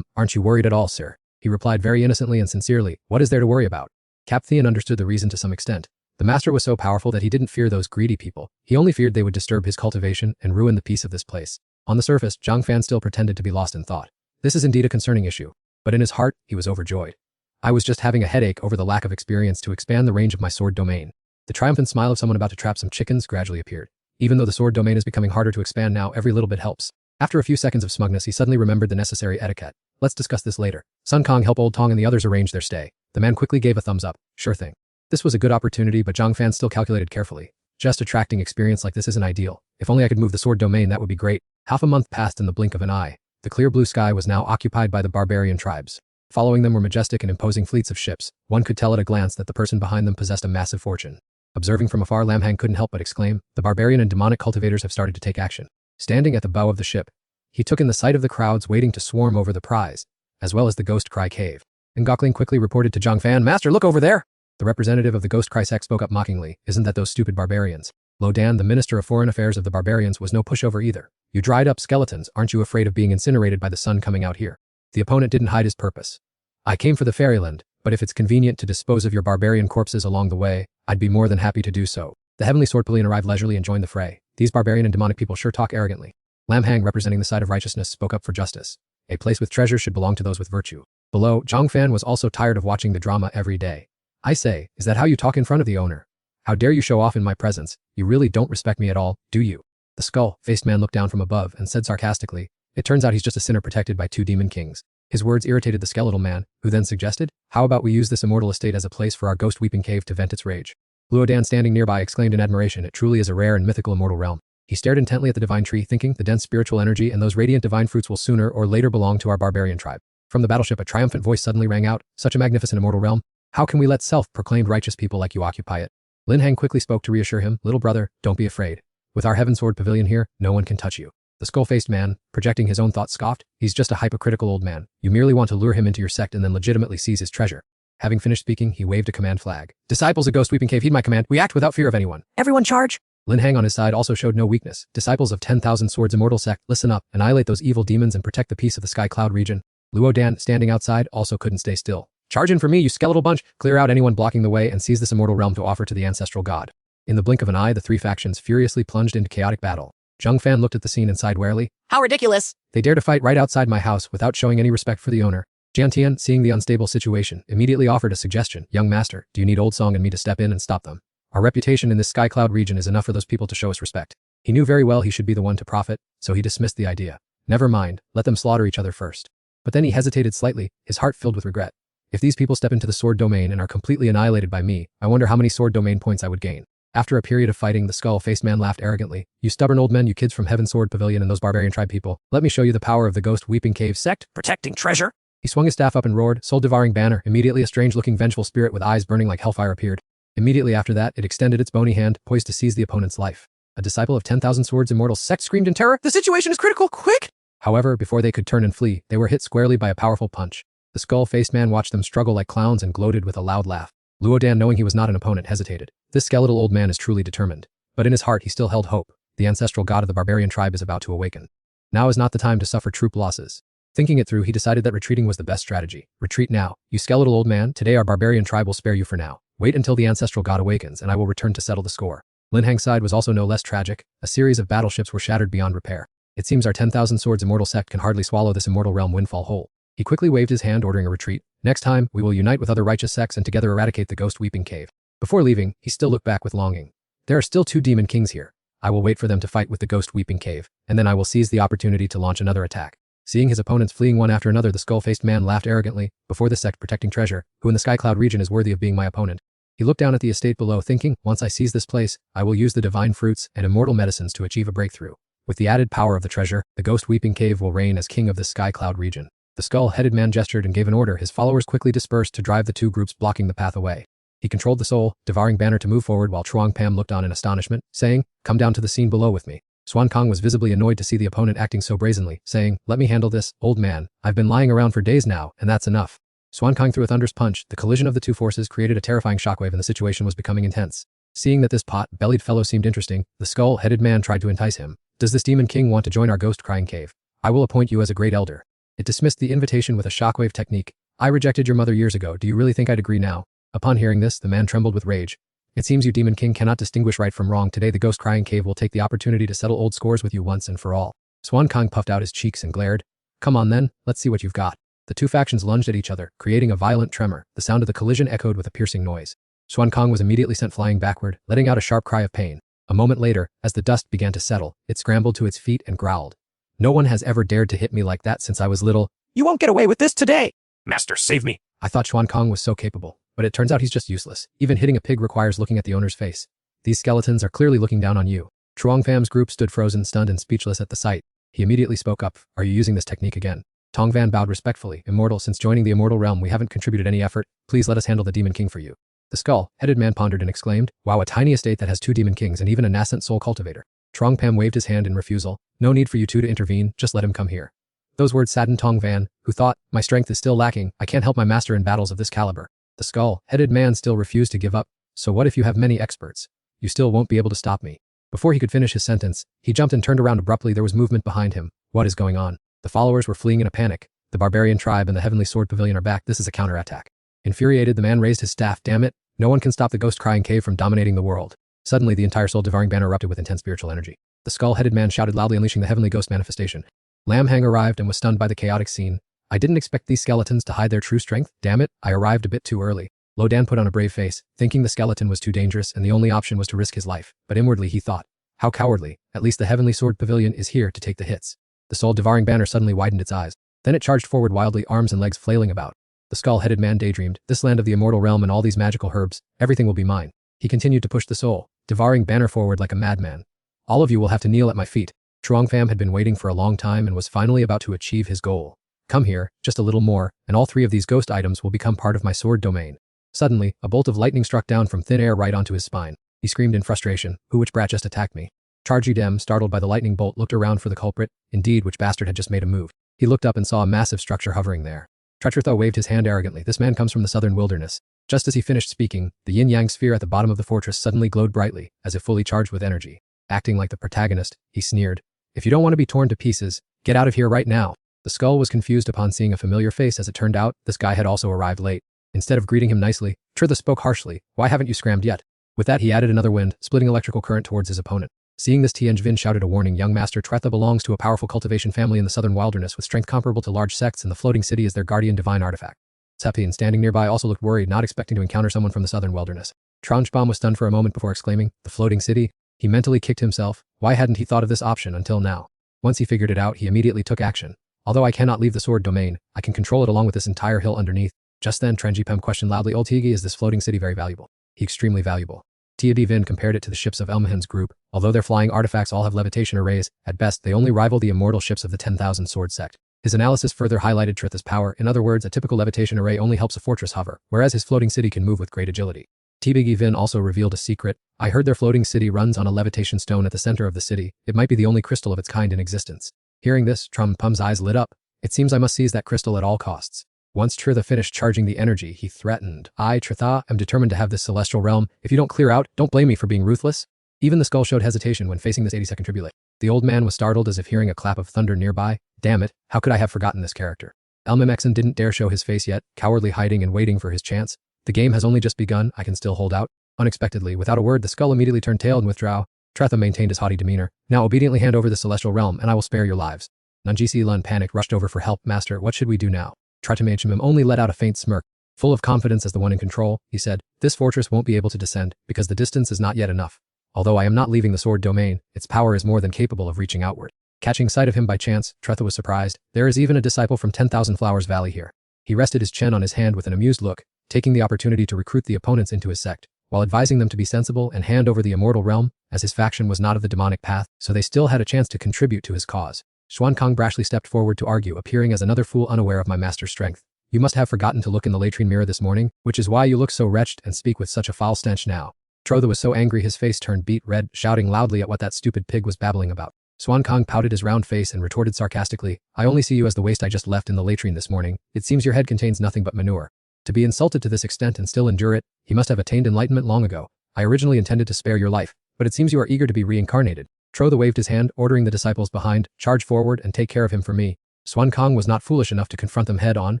aren't you worried at all, sir? He replied very innocently and sincerely, what is there to worry about? Cap Thean understood the reason to some extent. The master was so powerful that he didn't fear those greedy people. He only feared they would disturb his cultivation and ruin the peace of this place. On the surface, Zhang Fan still pretended to be lost in thought. This is indeed a concerning issue. But in his heart, he was overjoyed. I was just having a headache over the lack of experience to expand the range of my sword domain. The triumphant smile of someone about to trap some chickens gradually appeared. Even though the sword domain is becoming harder to expand now, every little bit helps. After a few seconds of smugness, he suddenly remembered the necessary etiquette. Let's discuss this later. Sun Kong, help Old Tong and the others arrange their stay. The man quickly gave a thumbs up. Sure thing. This was a good opportunity, but Zhang Fan still calculated carefully. Just attracting experience like this isn't ideal. If only I could move the sword domain, that would be great. Half a month passed in the blink of an eye. The clear blue sky was now occupied by the barbarian tribes. Following them were majestic and imposing fleets of ships. One could tell at a glance that the person behind them possessed a massive fortune. Observing from afar, Lam Hang couldn't help but exclaim, the barbarian and demonic cultivators have started to take action. Standing at the bow of the ship, he took in the sight of the crowds waiting to swarm over the prize, as well as the Ghost Cry Cave. Ngokling quickly reported to Zhang Fan, Master, look over there! The representative of the Ghost Cry sect spoke up mockingly, isn't that those stupid barbarians? Lo Dan, the Minister of Foreign Affairs of the barbarians, was no pushover either. You dried up skeletons, aren't you afraid of being incinerated by the sun coming out here? The opponent didn't hide his purpose. I came for the fairyland, but if it's convenient to dispose of your barbarian corpses along the way, I'd be more than happy to do so. The Heavenly Sword Pavilion arrived leisurely and joined the fray. These barbarian and demonic people sure talk arrogantly. Lam Hang, representing the side of righteousness, spoke up for justice. A place with treasure should belong to those with virtue. Below, Zhang Fan was also tired of watching the drama every day. I say, is that how you talk in front of the owner? How dare you show off in my presence? You really don't respect me at all, do you? The skull-faced man looked down from above and said sarcastically, it turns out he's just a sinner protected by 2 demon kings. His words irritated the skeletal man, who then suggested, how about we use this immortal estate as a place for our ghost weeping cave to vent its rage? Luodan standing nearby exclaimed in admiration, it truly is a rare and mythical immortal realm. He stared intently at the divine tree, thinking the dense spiritual energy and those radiant divine fruits will sooner or later belong to our barbarian tribe. From the battleship a triumphant voice suddenly rang out, such a magnificent immortal realm. How can we let self-proclaimed righteous people like you occupy it? Lin Hang quickly spoke to reassure him, little brother, don't be afraid. With our Heaven Sword Pavilion here, no one can touch you. The skull-faced man, projecting his own thoughts, scoffed, he's just a hypocritical old man. You merely want to lure him into your sect and then legitimately seize his treasure. Having finished speaking, he waved a command flag. Disciples of Ghost Weeping Cave, heed my command. We act without fear of anyone. Everyone charge! Lin Hang on his side also showed no weakness. Disciples of 10,000 Swords Immortal Sect, listen up, annihilate those evil demons and protect the peace of the Sky Cloud region. Luodan, standing outside, also couldn't stay still. Charge in for me, you skeletal bunch! Clear out anyone blocking the way and seize this immortal realm to offer to the ancestral god. In the blink of an eye, the three factions furiously plunged into chaotic battle. Zheng Fan looked at the scene and sighed warily. How ridiculous! They dare to fight right outside my house without showing any respect for the owner. Jian Tian, seeing the unstable situation, immediately offered a suggestion. Young master, do you need Old Song and me to step in and stop them? Our reputation in this Sky Cloud region is enough for those people to show us respect. He knew very well he should be the one to profit, so he dismissed the idea. Never mind, let them slaughter each other first. But then he hesitated slightly, his heart filled with regret. If these people step into the sword domain and are completely annihilated by me, I wonder how many sword domain points I would gain. After a period of fighting, the skull-faced man laughed arrogantly. You stubborn old men, you kids from Heaven Sword Pavilion and those barbarian tribe people, let me show you the power of the Ghost Weeping Cave sect. Protecting treasure? He swung his staff up and roared, soul-devouring banner. Immediately a strange-looking vengeful spirit with eyes burning like hellfire appeared. Immediately after that, it extended its bony hand, poised to seize the opponent's life. A disciple of 10,000 Swords Immortal Sect screamed in terror. The situation is critical, quick! However, before they could turn and flee, they were hit squarely by a powerful punch. The skull-faced man watched them struggle like clowns and gloated with a loud laugh. Luodan, knowing he was not an opponent, hesitated. This skeletal old man is truly determined. But in his heart he still held hope. The ancestral god of the barbarian tribe is about to awaken. Now is not the time to suffer troop losses. Thinking it through, he decided that retreating was the best strategy. Retreat now, you skeletal old man. Today our barbarian tribe will spare you for now. Wait until the ancestral god awakens and I will return to settle the score. Lin Hang's side was also no less tragic. A series of battleships were shattered beyond repair. It seems our 10,000 Swords Immortal Sect can hardly swallow this immortal realm windfall whole. He quickly waved his hand, ordering a retreat. Next time, we will unite with other righteous sects and together eradicate the Ghost Weeping Cave. Before leaving, he still looked back with longing. There are still 2 demon kings here. I will wait for them to fight with the Ghost Weeping Cave, and then I will seize the opportunity to launch another attack. Seeing his opponents fleeing one after another, the skull-faced man laughed arrogantly. Before the sect protecting treasure, who in the Sky Cloud region is worthy of being my opponent? He looked down at the estate below, thinking, once I seize this place, I will use the divine fruits and immortal medicines to achieve a breakthrough. With the added power of the treasure, the Ghost Weeping Cave will reign as king of the Sky Cloud region. The skull-headed man gestured and gave an order. His followers quickly dispersed to drive the 2 groups blocking the path away. He controlled the soul-devouring banner to move forward while Chuang Pam looked on in astonishment, saying, come down to the scene below with me. Xuan Kong was visibly annoyed to see the opponent acting so brazenly, saying, let me handle this, old man. I've been lying around for days now, and that's enough. Xuan Kong threw a thunderous punch. The collision of the 2 forces created a terrifying shockwave and the situation was becoming intense. Seeing that this pot-bellied fellow seemed interesting, the skull-headed man tried to entice him. Does this demon king want to join our ghost-crying cave? I will appoint you as a great elder. It dismissed the invitation with a shockwave technique. I rejected your mother years ago. Do you really think I'd agree now? Upon hearing this, the man trembled with rage. It seems you demon king cannot distinguish right from wrong. Today the ghost-crying cave will take the opportunity to settle old scores with you once and for all. Xuan Kong puffed out his cheeks and glared. Come on then, let's see what you've got. The 2 factions lunged at each other, creating a violent tremor. The sound of the collision echoed with a piercing noise. Xuan Kong was immediately sent flying backward, letting out a sharp cry of pain. A moment later, as the dust began to settle, it scrambled to its feet and growled. No one has ever dared to hit me like that since I was little. You won't get away with this today! Master, save me! I thought Xuan Kong was so capable, but it turns out he's just useless. Even hitting a pig requires looking at the owner's face. These skeletons are clearly looking down on you. Chuang Fam's group stood frozen, stunned and speechless at the sight. He immediately spoke up. Are you using this technique again? Tong Van bowed respectfully. Immortal, since joining the immortal realm we haven't contributed any effort. Please let us handle the demon king for you. The skull-headed man pondered and exclaimed, wow, a tiny estate that has 2 demon kings and even a nascent soul cultivator. Chuang Pam waved his hand in refusal. No need for you 2 to intervene, just let him come here. Those words saddened Tong Van, who thought, my strength is still lacking, I can't help my master in battles of this caliber. The skull-headed man still refused to give up. So what if you have many experts? You still won't be able to stop me. Before he could finish his sentence, he jumped and turned around abruptly. There was movement behind him. What is going on? The followers were fleeing in a panic. The barbarian tribe and the Heavenly Sword Pavilion are back. This is a counterattack. Infuriated, the man raised his staff. Damn it. No one can stop the ghost-crying cave from dominating the world. Suddenly, the entire soul-devouring banner erupted with intense spiritual energy. The skull-headed man shouted loudly, unleashing the heavenly ghost manifestation. Lam Hang arrived and was stunned by the chaotic scene. I didn't expect these skeletons to hide their true strength. Damn it, I arrived a bit too early. Lo Dan put on a brave face, thinking the skeleton was too dangerous and the only option was to risk his life. But inwardly he thought, how cowardly. At least the Heavenly Sword Pavilion is here to take the hits. The soul-devouring banner suddenly widened its eyes. Then it charged forward wildly, arms and legs flailing about. The skull-headed man daydreamed, this land of the immortal realm and all these magical herbs, everything will be mine. He continued to push the soul, devouring banner forward like a madman. All of you will have to kneel at my feet. Chuang Pham had been waiting for a long time and was finally about to achieve his goal. Come here, just a little more, and all 3 of these ghost items will become part of my sword domain. Suddenly, a bolt of lightning struck down from thin air right onto his spine. He screamed in frustration, which brat just attacked me? Charge Dem, startled by the lightning bolt, looked around for the culprit. Indeed, which bastard had just made a move. He looked up and saw a massive structure hovering there. Tretratha waved his hand arrogantly. This man comes from the southern wilderness. Just as he finished speaking, the yin-yang sphere at the bottom of the fortress suddenly glowed brightly, as if fully charged with energy. Acting like the protagonist, he sneered. If you don't want to be torn to pieces, get out of here right now. The skull was confused upon seeing a familiar face. As it turned out, this guy had also arrived late. Instead of greeting him nicely, Tretha spoke harshly. Why haven't you scrammed yet? With that he added another wind, splitting electrical current towards his opponent. Seeing this, Tianj Vin shouted a warning. Young master, Tretha belongs to a powerful cultivation family in the southern wilderness with strength comparable to large sects, and the floating city is their guardian divine artifact. Sepin, standing nearby, also looked worried, not expecting to encounter someone from the southern wilderness. Tranchbom was stunned for a moment before exclaiming, the floating city? He mentally kicked himself. Why hadn't he thought of this option until now? Once he figured it out, he immediately took action. Although I cannot leave the sword domain, I can control it along with this entire hill underneath. Just then, Trenjipem questioned loudly, Old Tigi, is this floating city very valuable? He extremely valuable. Tia Vin compared it to the ships of Elmahan's group. Although their flying artifacts all have levitation arrays, at best they only rival the immortal ships of the 10,000 sword sect. His analysis further highlighted Tretha's power. In other words, a typical levitation array only helps a fortress hover, whereas his floating city can move with great agility. Tia Vin also revealed a secret. I heard their floating city runs on a levitation stone at the center of the city. It might be the only crystal of its kind in existence. Hearing this, Trumpum's eyes lit up. It seems I must seize that crystal at all costs. Once Tretha finished charging the energy, he threatened. I, Tretha, am determined to have this celestial realm. If you don't clear out, don't blame me for being ruthless. Even the skull showed hesitation when facing this 80-second tribulation. The old man was startled as if hearing a clap of thunder nearby. Damn it, how could I have forgotten this character? Elmimexen didn't dare show his face yet, cowardly hiding and waiting for his chance. The game has only just begun, I can still hold out. Unexpectedly, without a word, the skull immediately turned tail and withdrew. Tretha maintained his haughty demeanor. Now obediently hand over the celestial realm and I will spare your lives. Nanjisi Lun panicked, rushed over for help. Master, what should we do now? Tretamaechimim only let out a faint smirk. Full of confidence as the one in control, he said, this fortress won't be able to descend, because the distance is not yet enough. Although I am not leaving the sword domain, its power is more than capable of reaching outward. Catching sight of him by chance, Tretha was surprised. There is even a disciple from 10,000 Flowers Valley here. He rested his chin on his hand with an amused look, taking the opportunity to recruit the opponents into his sect, while advising them to be sensible and hand over the immortal realm, as his faction was not of the demonic path, so they still had a chance to contribute to his cause. Xuankang brashly stepped forward to argue, appearing as another fool unaware of my master's strength. You must have forgotten to look in the latrine mirror this morning, which is why you look so wretched and speak with such a foul stench now. Trotha was so angry his face turned beet red, shouting loudly at what that stupid pig was babbling about. Xuankang pouted his round face and retorted sarcastically, I only see you as the waste I just left in the latrine this morning. It seems your head contains nothing but manure. To be insulted to this extent and still endure it, he must have attained enlightenment long ago. I originally intended to spare your life, but it seems you are eager to be reincarnated. Trotha waved his hand, ordering the disciples behind, charge forward and take care of him for me. Xuankang was not foolish enough to confront them head on.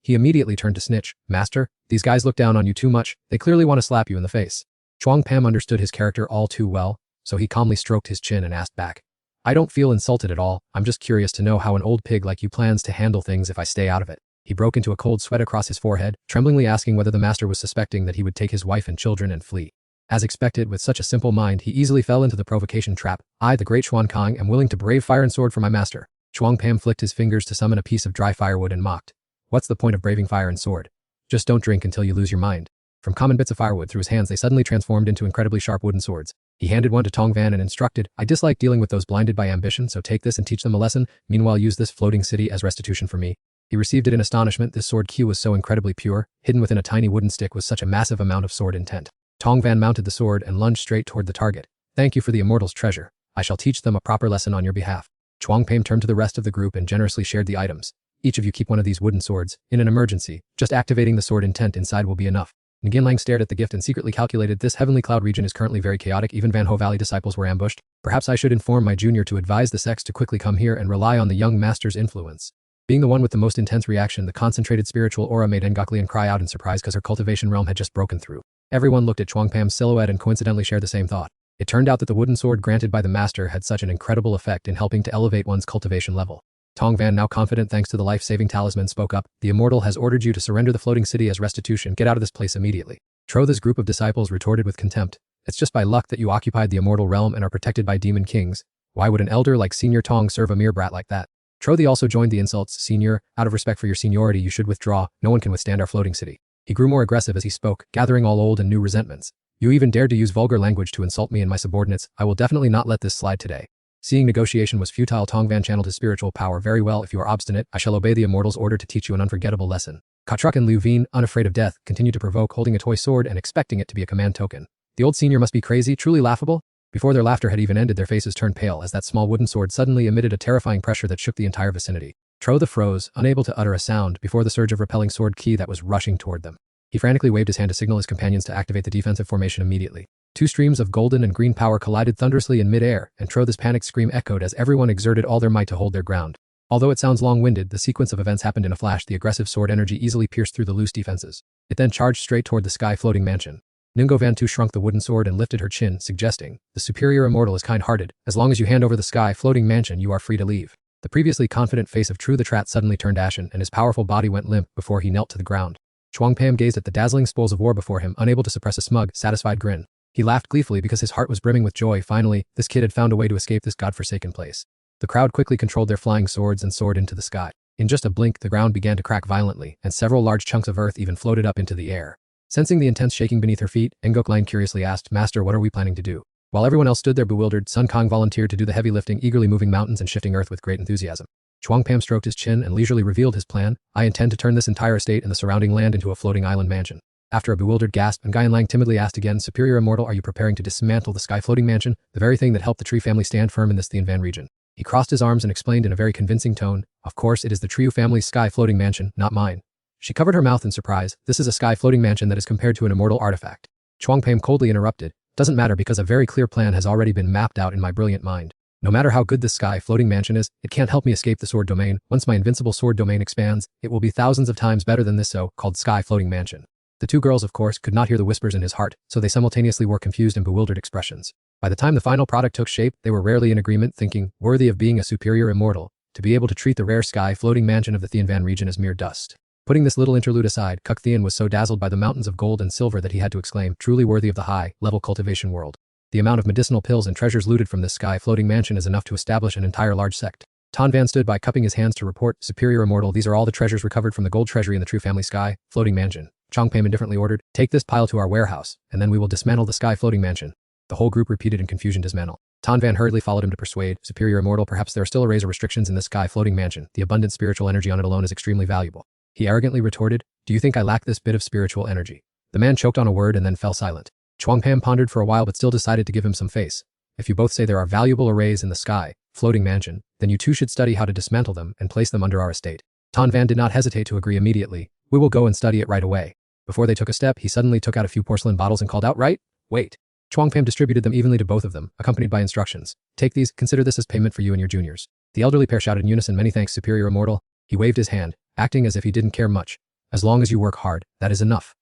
He immediately turned to snitch. Master, these guys look down on you too much. They clearly want to slap you in the face. Chuang Pam understood his character all too well, so he calmly stroked his chin and asked back. I don't feel insulted at all. I'm just curious to know how an old pig like you plans to handle things if I stay out of it. He broke into a cold sweat across his forehead, tremblingly asking whether the master was suspecting that he would take his wife and children and flee. As expected, with such a simple mind, he easily fell into the provocation trap. I, the great Xuankang, am willing to brave fire and sword for my master. Chuang Pam flicked his fingers to summon a piece of dry firewood and mocked. What's the point of braving fire and sword? Just don't drink until you lose your mind. From common bits of firewood through his hands, they suddenly transformed into incredibly sharp wooden swords. He handed one to Tongvan and instructed, I dislike dealing with those blinded by ambition, so take this and teach them a lesson. Meanwhile, use this floating city as restitution for me. He received it in astonishment. This sword Q was so incredibly pure, hidden within a tiny wooden stick was such a massive amount of sword intent. Tongvan mounted the sword and lunged straight toward the target. Thank you for the immortal's treasure. I shall teach them a proper lesson on your behalf. Chuang Pam turned to the rest of the group and generously shared the items. Each of you keep one of these wooden swords. In an emergency, just activating the sword intent inside will be enough. Nguyen stared at the gift and secretly calculated, this heavenly cloud region is currently very chaotic. Even Van Ho Valley disciples were ambushed. Perhaps I should inform my junior to advise the sects to quickly come here and rely on the young master's influence. Being the one with the most intense reaction, the concentrated spiritual aura made Ngaklian cry out in surprise because her cultivation realm had just broken through. Everyone looked at Chuang Pam's silhouette and coincidentally shared the same thought. It turned out that the wooden sword granted by the master had such an incredible effect in helping to elevate one's cultivation level. Tongvan, now confident thanks to the life-saving talisman, spoke up. The immortal has ordered you to surrender the floating city as restitution. Get out of this place immediately. Trotha's group of disciples retorted with contempt. It's just by luck that you occupied the immortal realm and are protected by demon kings. Why would an elder like Senior Tong serve a mere brat like that? Trothy also joined the insults. Senior, out of respect for your seniority you should withdraw, no one can withstand our floating city. He grew more aggressive as he spoke, gathering all old and new resentments. You even dared to use vulgar language to insult me and my subordinates. I will definitely not let this slide today. Seeing negotiation was futile, Tongvan channeled his spiritual power. Very well, if you are obstinate, I shall obey the immortal's order to teach you an unforgettable lesson. Katruk and Liu Veen, unafraid of death, continued to provoke, holding a toy sword and expecting it to be a command token. The old senior must be crazy, truly laughable. Before their laughter had even ended, their faces turned pale as that small wooden sword suddenly emitted a terrifying pressure that shook the entire vicinity. Trotha froze, unable to utter a sound before the surge of repelling sword ki that was rushing toward them. He frantically waved his hand to signal his companions to activate the defensive formation immediately. Two streams of golden and green power collided thunderously in mid-air, and Trotha's panicked scream echoed as everyone exerted all their might to hold their ground. Although it sounds long-winded, the sequence of events happened in a flash. The aggressive sword energy easily pierced through the loose defenses. It then charged straight toward the sky-floating mansion. Ningo Vantu shrunk the wooden sword and lifted her chin, suggesting, the superior immortal is kind-hearted. As long as you hand over the sky-floating mansion, you are free to leave. The previously confident face of Tru the Trat suddenly turned ashen, and his powerful body went limp before he knelt to the ground. Chuangpam gazed at the dazzling spoils of war before him, unable to suppress a smug, satisfied grin. He laughed gleefully because his heart was brimming with joy. Finally, this kid had found a way to escape this godforsaken place. The crowd quickly controlled their flying swords and soared into the sky. In just a blink, the ground began to crack violently, and several large chunks of earth even floated up into the air. Sensing the intense shaking beneath her feet, Ngok Line curiously asked, Master, what are we planning to do? While everyone else stood there bewildered, Sun Kong volunteered to do the heavy lifting, eagerly moving mountains and shifting earth with great enthusiasm. Chuangpam stroked his chin and leisurely revealed his plan. I intend to turn this entire estate and the surrounding land into a floating island mansion. After a bewildered gasp, Nguyen Lang timidly asked again, Superior Immortal, are you preparing to dismantle the sky-floating mansion, the very thing that helped the Tree family stand firm in this Thien Van region? He crossed his arms and explained in a very convincing tone, of course it is the Triu family's sky-floating mansion, not mine. She covered her mouth in surprise. This is a sky-floating mansion that is compared to an immortal artifact. Chuangpam coldly interrupted, doesn't matter because a very clear plan has already been mapped out in my brilliant mind. No matter how good this sky-floating mansion is, it can't help me escape the sword domain. Once my invincible sword domain expands, it will be thousands of times better than this so-called sky-floating mansion. The two girls, of course, could not hear the whispers in his heart, so they simultaneously wore confused and bewildered expressions. By the time the final product took shape, they were rarely in agreement, thinking, worthy of being a superior immortal, to be able to treat the rare sky-floating mansion of the Thien Van region as mere dust. Putting this little interlude aside, Kuk Thien was so dazzled by the mountains of gold and silver that he had to exclaim, truly worthy of the high-level cultivation world. The amount of medicinal pills and treasures looted from this sky-floating mansion is enough to establish an entire large sect. Tan Van stood by, cupping his hands to report, Superior Immortal, these are all the treasures recovered from the gold treasury in the True Family Sky-Floating Mansion. Changpam indifferently ordered, take this pile to our warehouse, and then we will dismantle the sky-floating mansion. The whole group repeated in confusion, dismantle. Tan Van hurriedly followed him to persuade, Superior Immortal, perhaps there are still arrays or restrictions in this sky-floating mansion. The abundant spiritual energy on it alone is extremely valuable. He arrogantly retorted, do you think I lack this bit of spiritual energy? The man choked on a word and then fell silent. Chuangpam pondered for a while but still decided to give him some face. If you both say there are valuable arrays in the sky-floating mansion, then you two should study how to dismantle them and place them under our estate. Tan Van did not hesitate to agree immediately. We will go and study it right away. Before they took a step, he suddenly took out a few porcelain bottles and called out, right? Wait. Chuangpam distributed them evenly to both of them, accompanied by instructions. Take these, consider this as payment for you and your juniors. The elderly pair shouted in unison, many thanks, Superior Immortal. He waved his hand, acting as if he didn't care much. As long as you work hard, that is enough.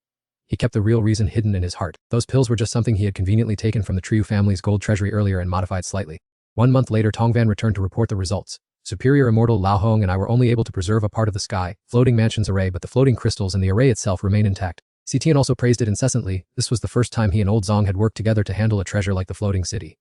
He kept the real reason hidden in his heart. Those pills were just something he had conveniently taken from the Triu family's gold treasury earlier and modified slightly. 1 month later, Tongvan returned to report the results. Superior Immortal Lao Hong and I were only able to preserve a part of the sky-floating mansion's array, but the floating crystals and the array itself remain intact. Citian also praised it incessantly. This was the first time he and Old Zong had worked together to handle a treasure like the floating city.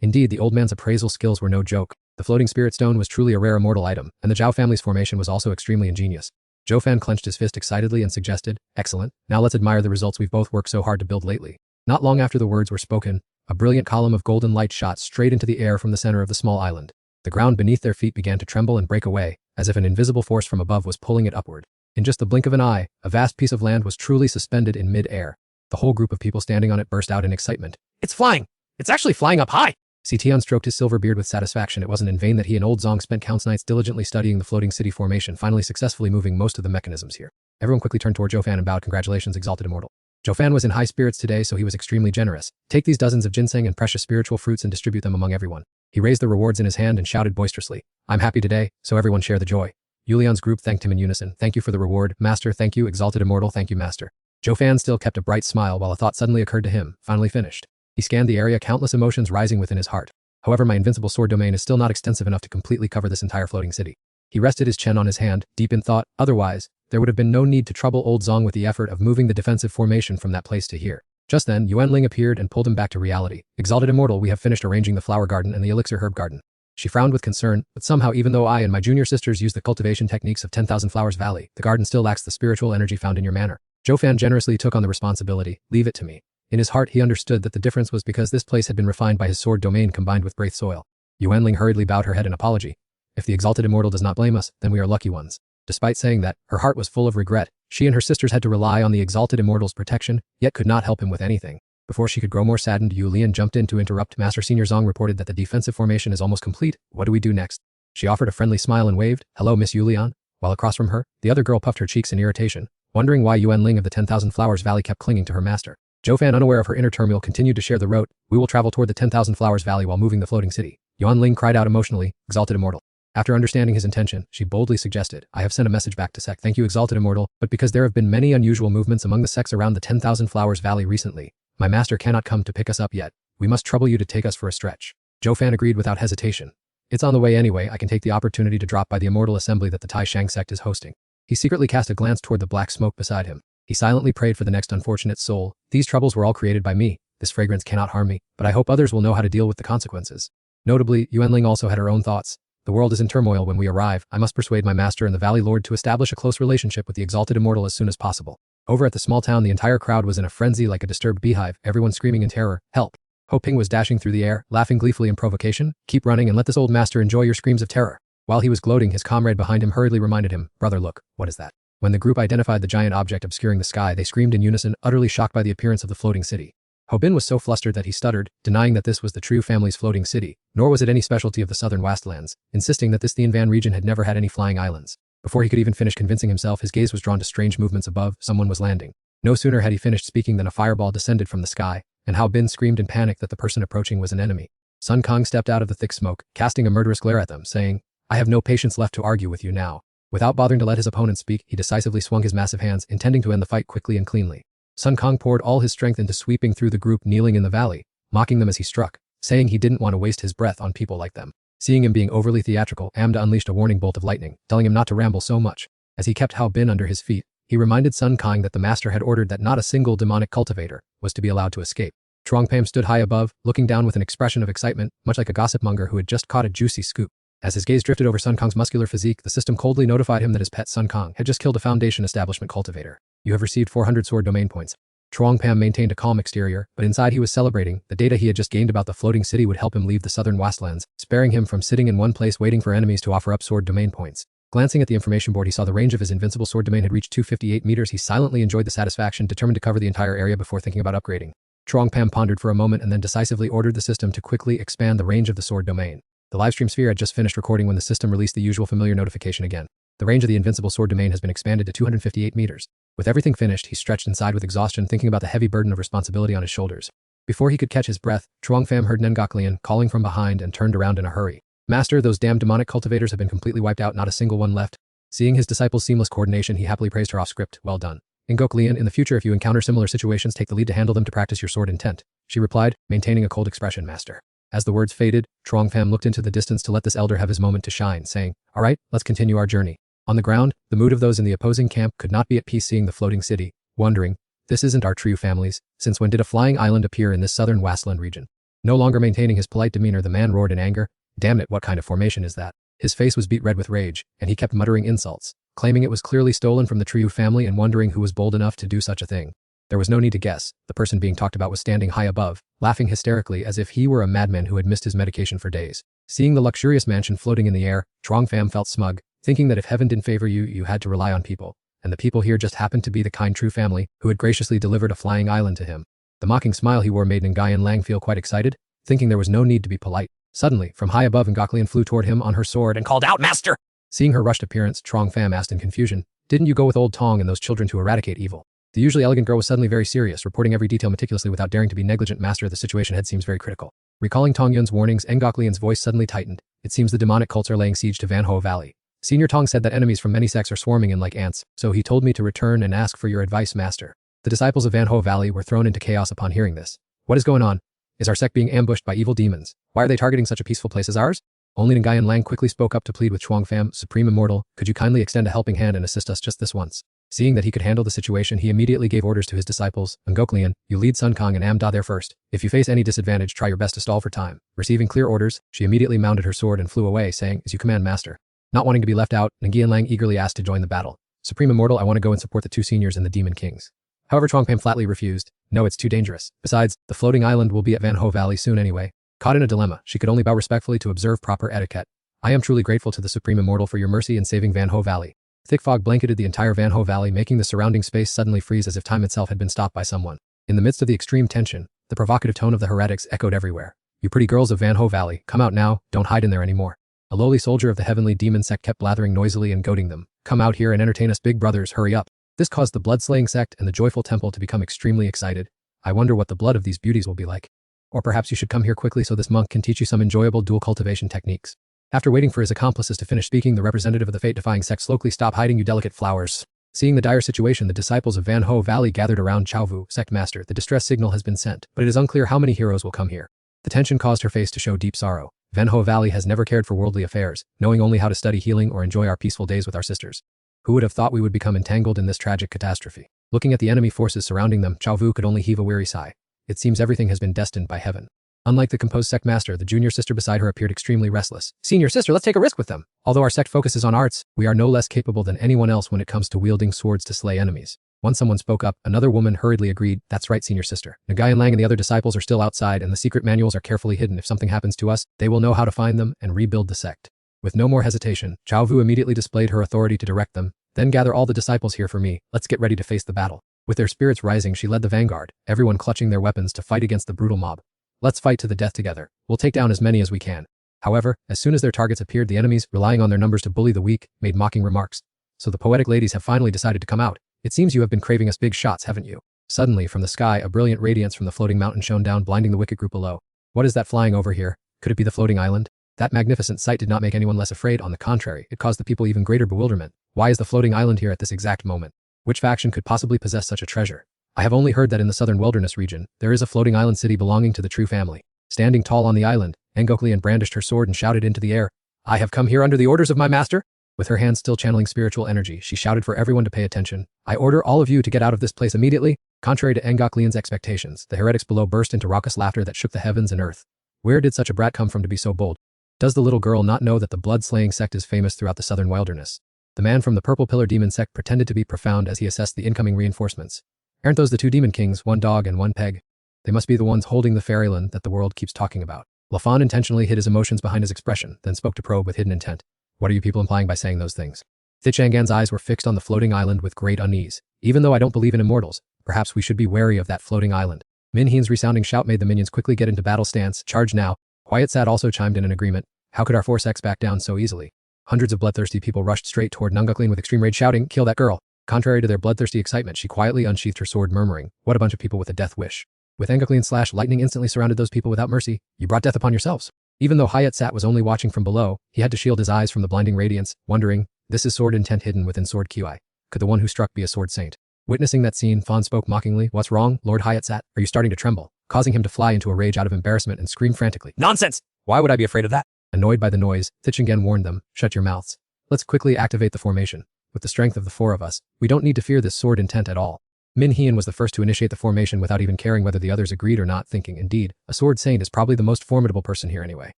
Indeed, the old man's appraisal skills were no joke. The floating spirit stone was truly a rare immortal item, and the Zhao family's formation was also extremely ingenious. Zhou Fan clenched his fist excitedly and suggested, excellent, now let's admire the results we've both worked so hard to build lately. Not long after the words were spoken, a brilliant column of golden light shot straight into the air from the center of the small island. The ground beneath their feet began to tremble and break away, as if an invisible force from above was pulling it upward. In just the blink of an eye, a vast piece of land was truly suspended in mid-air. The whole group of people standing on it burst out in excitement. It's flying! It's actually flying up high! Citian stroked his silver beard with satisfaction. It wasn't in vain that he and Old Zong spent countless nights diligently studying the floating city formation, finally successfully moving most of the mechanisms here. Everyone quickly turned toward Zhou Fan and bowed, congratulations, exalted immortal. Zhou Fan was in high spirits today, so he was extremely generous. Take these dozens of ginseng and precious spiritual fruits and distribute them among everyone. He raised the rewards in his hand and shouted boisterously, I'm happy today, so everyone share the joy. Yulian's group thanked him in unison. Thank you for the reward, Master. Thank you, exalted immortal. Thank you, Master. Zhou Fan still kept a bright smile while a thought suddenly occurred to him, finally finished. He scanned the area, countless emotions rising within his heart. However, my invincible sword domain is still not extensive enough to completely cover this entire floating city. He rested his chin on his hand, deep in thought. Otherwise, there would have been no need to trouble Old Zong with the effort of moving the defensive formation from that place to here. Just then, Yuan Ling appeared and pulled him back to reality. Exalted immortal, we have finished arranging the flower garden and the elixir herb garden. She frowned with concern, but somehow even though I and my junior sisters use the cultivation techniques of 10,000 Flowers Valley, the garden still lacks the spiritual energy found in your manor. Zhou Fan generously took on the responsibility. Leave it to me. In his heart he understood that the difference was because this place had been refined by his sword domain combined with Wraith soil. Yuanling hurriedly bowed her head in apology. If the exalted immortal does not blame us, then we are lucky ones. Despite saying that, her heart was full of regret. She and her sisters had to rely on the exalted immortal's protection, yet could not help him with anything. Before she could grow more saddened, Yu Lian jumped in to interrupt. Master Senior Zong reported that the defensive formation is almost complete. What do we do next? She offered a friendly smile and waved. Hello, Miss Yu Lian. While across from her, the other girl puffed her cheeks in irritation, wondering why Yuan Ling of the 10,000 Flowers Valley kept clinging to her master. Zhou Fan, unaware of her inner turmoil, continued to share the route. We will travel toward the 10,000 Flowers Valley while moving the floating city. Yuan Ling cried out emotionally, Exalted Immortal. After understanding his intention, she boldly suggested, I have sent a message back to Sec. Thank you, Exalted Immortal, but because there have been many unusual movements among the sects around the 10,000 Flowers Valley recently, my master cannot come to pick us up yet. We must trouble you to take us for a stretch. Zhou Fan agreed without hesitation. It's on the way anyway. I can take the opportunity to drop by the immortal assembly that the Tai Shang sect is hosting. He secretly cast a glance toward the black smoke beside him. He silently prayed for the next unfortunate soul. These troubles were all created by me. This fragrance cannot harm me, but I hope others will know how to deal with the consequences. Notably, Yuan Ling also had her own thoughts. The world is in turmoil when we arrive. I must persuade my master and the Valley Lord to establish a close relationship with the exalted immortal as soon as possible. Over at the small town, the entire crowd was in a frenzy like a disturbed beehive, everyone screaming in terror, help. Ho Ping was dashing through the air, laughing gleefully in provocation. Keep running and let this old master enjoy your screams of terror. While he was gloating, his comrade behind him hurriedly reminded him, brother, look, what is that? When the group identified the giant object obscuring the sky, they screamed in unison, utterly shocked by the appearance of the floating city. Ho Bin was so flustered that he stuttered, denying that this was the Triu family's floating city, nor was it any specialty of the southern wastelands, insisting that this Thien Van region had never had any flying islands. Before he could even finish convincing himself, his gaze was drawn to strange movements above. Someone was landing. No sooner had he finished speaking than a fireball descended from the sky, and Hao Bin screamed in panic that the person approaching was an enemy. Sun Kong stepped out of the thick smoke, casting a murderous glare at them, saying, I have no patience left to argue with you now. Without bothering to let his opponent speak, he decisively swung his massive hands, intending to end the fight quickly and cleanly. Sun Kong poured all his strength into sweeping through the group kneeling in the valley, mocking them as he struck, saying he didn't want to waste his breath on people like them. Seeing him being overly theatrical, Amda unleashed a warning bolt of lightning, telling him not to ramble so much. As he kept Hao Bin under his feet, he reminded Sun Kong that the master had ordered that not a single demonic cultivator was to be allowed to escape. Truong Pam stood high above, looking down with an expression of excitement, much like a gossip monger who had just caught a juicy scoop. As his gaze drifted over Sun Kong's muscular physique, the system coldly notified him that his pet Sun Kong had just killed a Foundation Establishment cultivator. You have received 400 sword domain points. Truong Pam maintained a calm exterior, but inside he was celebrating. The data he had just gained about the floating city would help him leave the southern wastelands, sparing him from sitting in one place waiting for enemies to offer up sword domain points. Glancing at the information board, he saw the range of his invincible sword domain had reached 258 meters. He silently enjoyed the satisfaction, determined to cover the entire area before thinking about upgrading. Truong Pam pondered for a moment and then decisively ordered the system to quickly expand the range of the sword domain. The livestream sphere had just finished recording when the system released the usual familiar notification again. The range of the invincible sword domain has been expanded to 258 meters. With everything finished, he stretched inside with exhaustion, thinking about the heavy burden of responsibility on his shoulders. Before he could catch his breath, Truong Pham heard Ngaklian calling from behind and turned around in a hurry. Master, those damn demonic cultivators have been completely wiped out, not a single one left. Seeing his disciple's seamless coordination, he happily praised her off script. Well done. Ngaklian, in the future if you encounter similar situations, take the lead to handle them to practice your sword intent. She replied, maintaining a cold expression, Master. As the words faded, Truong Pham looked into the distance to let this elder have his moment to shine, saying, all right, let's continue our journey. On the ground, the mood of those in the opposing camp could not be at peace seeing the floating city, wondering, this isn't our Triu families, since when did a flying island appear in this southern wasteland region? No longer maintaining his polite demeanor, the man roared in anger, damn it, what kind of formation is that? His face was beet red with rage, and he kept muttering insults, claiming it was clearly stolen from the Triu family and wondering who was bold enough to do such a thing. There was no need to guess, the person being talked about was standing high above, laughing hysterically as if he were a madman who had missed his medication for days. Seeing the luxurious mansion floating in the air, Truong Pham felt smug, thinking that if heaven didn't favor you, you had to rely on people, and the people here just happened to be the kind Triu family who had graciously delivered a flying island to him. The mocking smile he wore made Nguyen Lang feel quite excited, thinking there was no need to be polite. Suddenly, from high above, Ngaklian flew toward him on her sword and called out, Master! Seeing her rushed appearance, Truong Pham asked in confusion, didn't you go with old Tong and those children to eradicate evil? The usually elegant girl was suddenly very serious, reporting every detail meticulously without daring to be negligent. Master, the situation ahead seems very critical. Recalling Tong Yun's warnings, Ngaklian's voice suddenly tightened. It seems the demonic cults are laying siege to Manhwa Valley. Senior Tong said that enemies from many sects are swarming in like ants, so he told me to return and ask for your advice, Master. The disciples of Manhwa Valley were thrown into chaos upon hearing this. What is going on? Is our sect being ambushed by evil demons? Why are they targeting such a peaceful place as ours? Only Nguyen Lang quickly spoke up to plead with Truong Pham, Supreme Immortal, could you kindly extend a helping hand and assist us just this once? Seeing that he could handle the situation, he immediately gave orders to his disciples, Ngoklian, you lead Sun Kang and Amda there first. If you face any disadvantage, try your best to stall for time. Receiving clear orders, she immediately mounted her sword and flew away, saying, as you command, master. Not wanting to be left out, Nguyen Lang eagerly asked to join the battle. Supreme Immortal, I want to go and support the two seniors and the Demon Kings. However, Chuang Pam flatly refused. No, it's too dangerous. Besides, the floating island will be at Van Ho Valley soon anyway. Caught in a dilemma, she could only bow respectfully to observe proper etiquette. I am truly grateful to the Supreme Immortal for your mercy in saving Van Ho Valley. Thick fog blanketed the entire Van Ho Valley, making the surrounding space suddenly freeze as if time itself had been stopped by someone. In the midst of the extreme tension, the provocative tone of the heretics echoed everywhere. You pretty girls of Van Ho Valley, come out now, don't hide in there anymore. A lowly soldier of the heavenly demon sect kept blathering noisily and goading them. Come out here and entertain us, big brothers, hurry up. This caused the blood-slaying sect and the joyful temple to become extremely excited. I wonder what the blood of these beauties will be like. Or perhaps you should come here quickly so this monk can teach you some enjoyable dual cultivation techniques. After waiting for his accomplices to finish speaking, the representative of the fate-defying sect slowly stopped hiding, you delicate flowers. Seeing the dire situation, the disciples of Van Ho Valley gathered around Chaovu, sect master. The distress signal has been sent, but it is unclear how many heroes will come here. The tension caused her face to show deep sorrow. Van Ho Valley has never cared for worldly affairs, knowing only how to study healing or enjoy our peaceful days with our sisters. Who would have thought we would become entangled in this tragic catastrophe? Looking at the enemy forces surrounding them, Chaovu could only heave a weary sigh. It seems everything has been destined by heaven. Unlike the composed sect master, the junior sister beside her appeared extremely restless. Senior sister, let's take a risk with them. Although our sect focuses on arts, we are no less capable than anyone else when it comes to wielding swords to slay enemies. Once someone spoke up, another woman hurriedly agreed, that's right, senior sister. Nguyen Lang and the other disciples are still outside and the secret manuals are carefully hidden. If something happens to us, they will know how to find them and rebuild the sect. With no more hesitation, Chaovu immediately displayed her authority to direct them. Then gather all the disciples here for me. Let's get ready to face the battle. With their spirits rising, she led the vanguard, everyone clutching their weapons to fight against the brutal mob. Let's fight to the death together. We'll take down as many as we can. However, as soon as their targets appeared, the enemies, relying on their numbers to bully the weak, made mocking remarks. So the poetic ladies have finally decided to come out. It seems you have been craving us big shots, haven't you? Suddenly, from the sky, a brilliant radiance from the floating mountain shone down, blinding the wicked group below. What is that flying over here? Could it be the floating island? That magnificent sight did not make anyone less afraid. On the contrary, it caused the people even greater bewilderment. Why is the floating island here at this exact moment? Which faction could possibly possess such a treasure? I have only heard that in the southern wilderness region, there is a floating island city belonging to the true family. Standing tall on the island, Ngoklian brandished her sword and shouted into the air, I have come here under the orders of my master. With her hands still channeling spiritual energy, she shouted for everyone to pay attention. I order all of you to get out of this place immediately. Contrary to Ngoklian's expectations, the heretics below burst into raucous laughter that shook the heavens and earth. Where did such a brat come from to be so bold? Does the little girl not know that the blood-slaying sect is famous throughout the southern wilderness? The man from the Purple Pillar Demon sect pretended to be profound as he assessed the incoming reinforcements. Aren't those the two demon kings, one dog and one peg? They must be the ones holding the fairyland that the world keeps talking about. Lafon intentionally hid his emotions behind his expression, then spoke to probe with hidden intent. What are you people implying by saying those things? Thichangan's eyes were fixed on the floating island with great unease. Even though I don't believe in immortals, perhaps we should be wary of that floating island. Min Heen's resounding shout made the minions quickly get into battle stance. Charge now. Quiet Sat also chimed in an agreement. How could our force X back down so easily? Hundreds of bloodthirsty people rushed straight toward Ngoklian with extreme rage, shouting, kill that girl. Contrary to their bloodthirsty excitement, she quietly unsheathed her sword, murmuring, what a bunch of people with a death wish. With Ngoklian / lightning instantly surrounded those people without mercy. You brought death upon yourselves. Even though Hayat Sat was only watching from below, he had to shield his eyes from the blinding radiance, wondering, this is sword intent hidden within sword QI. Could the one who struck be a sword saint? Witnessing that scene, Fawn spoke mockingly, what's wrong, Lord Hayat Sat? Are you starting to tremble? Causing him to fly into a rage out of embarrassment and scream frantically. Nonsense! Why would I be afraid of that? Annoyed by the noise, Thichangan warned them, shut your mouths. Let's quickly activate the formation. With the strength of the four of us, we don't need to fear this sword intent at all. Min Heen was the first to initiate the formation without even caring whether the others agreed or not, thinking, indeed, a sword saint is probably the most formidable person here anyway.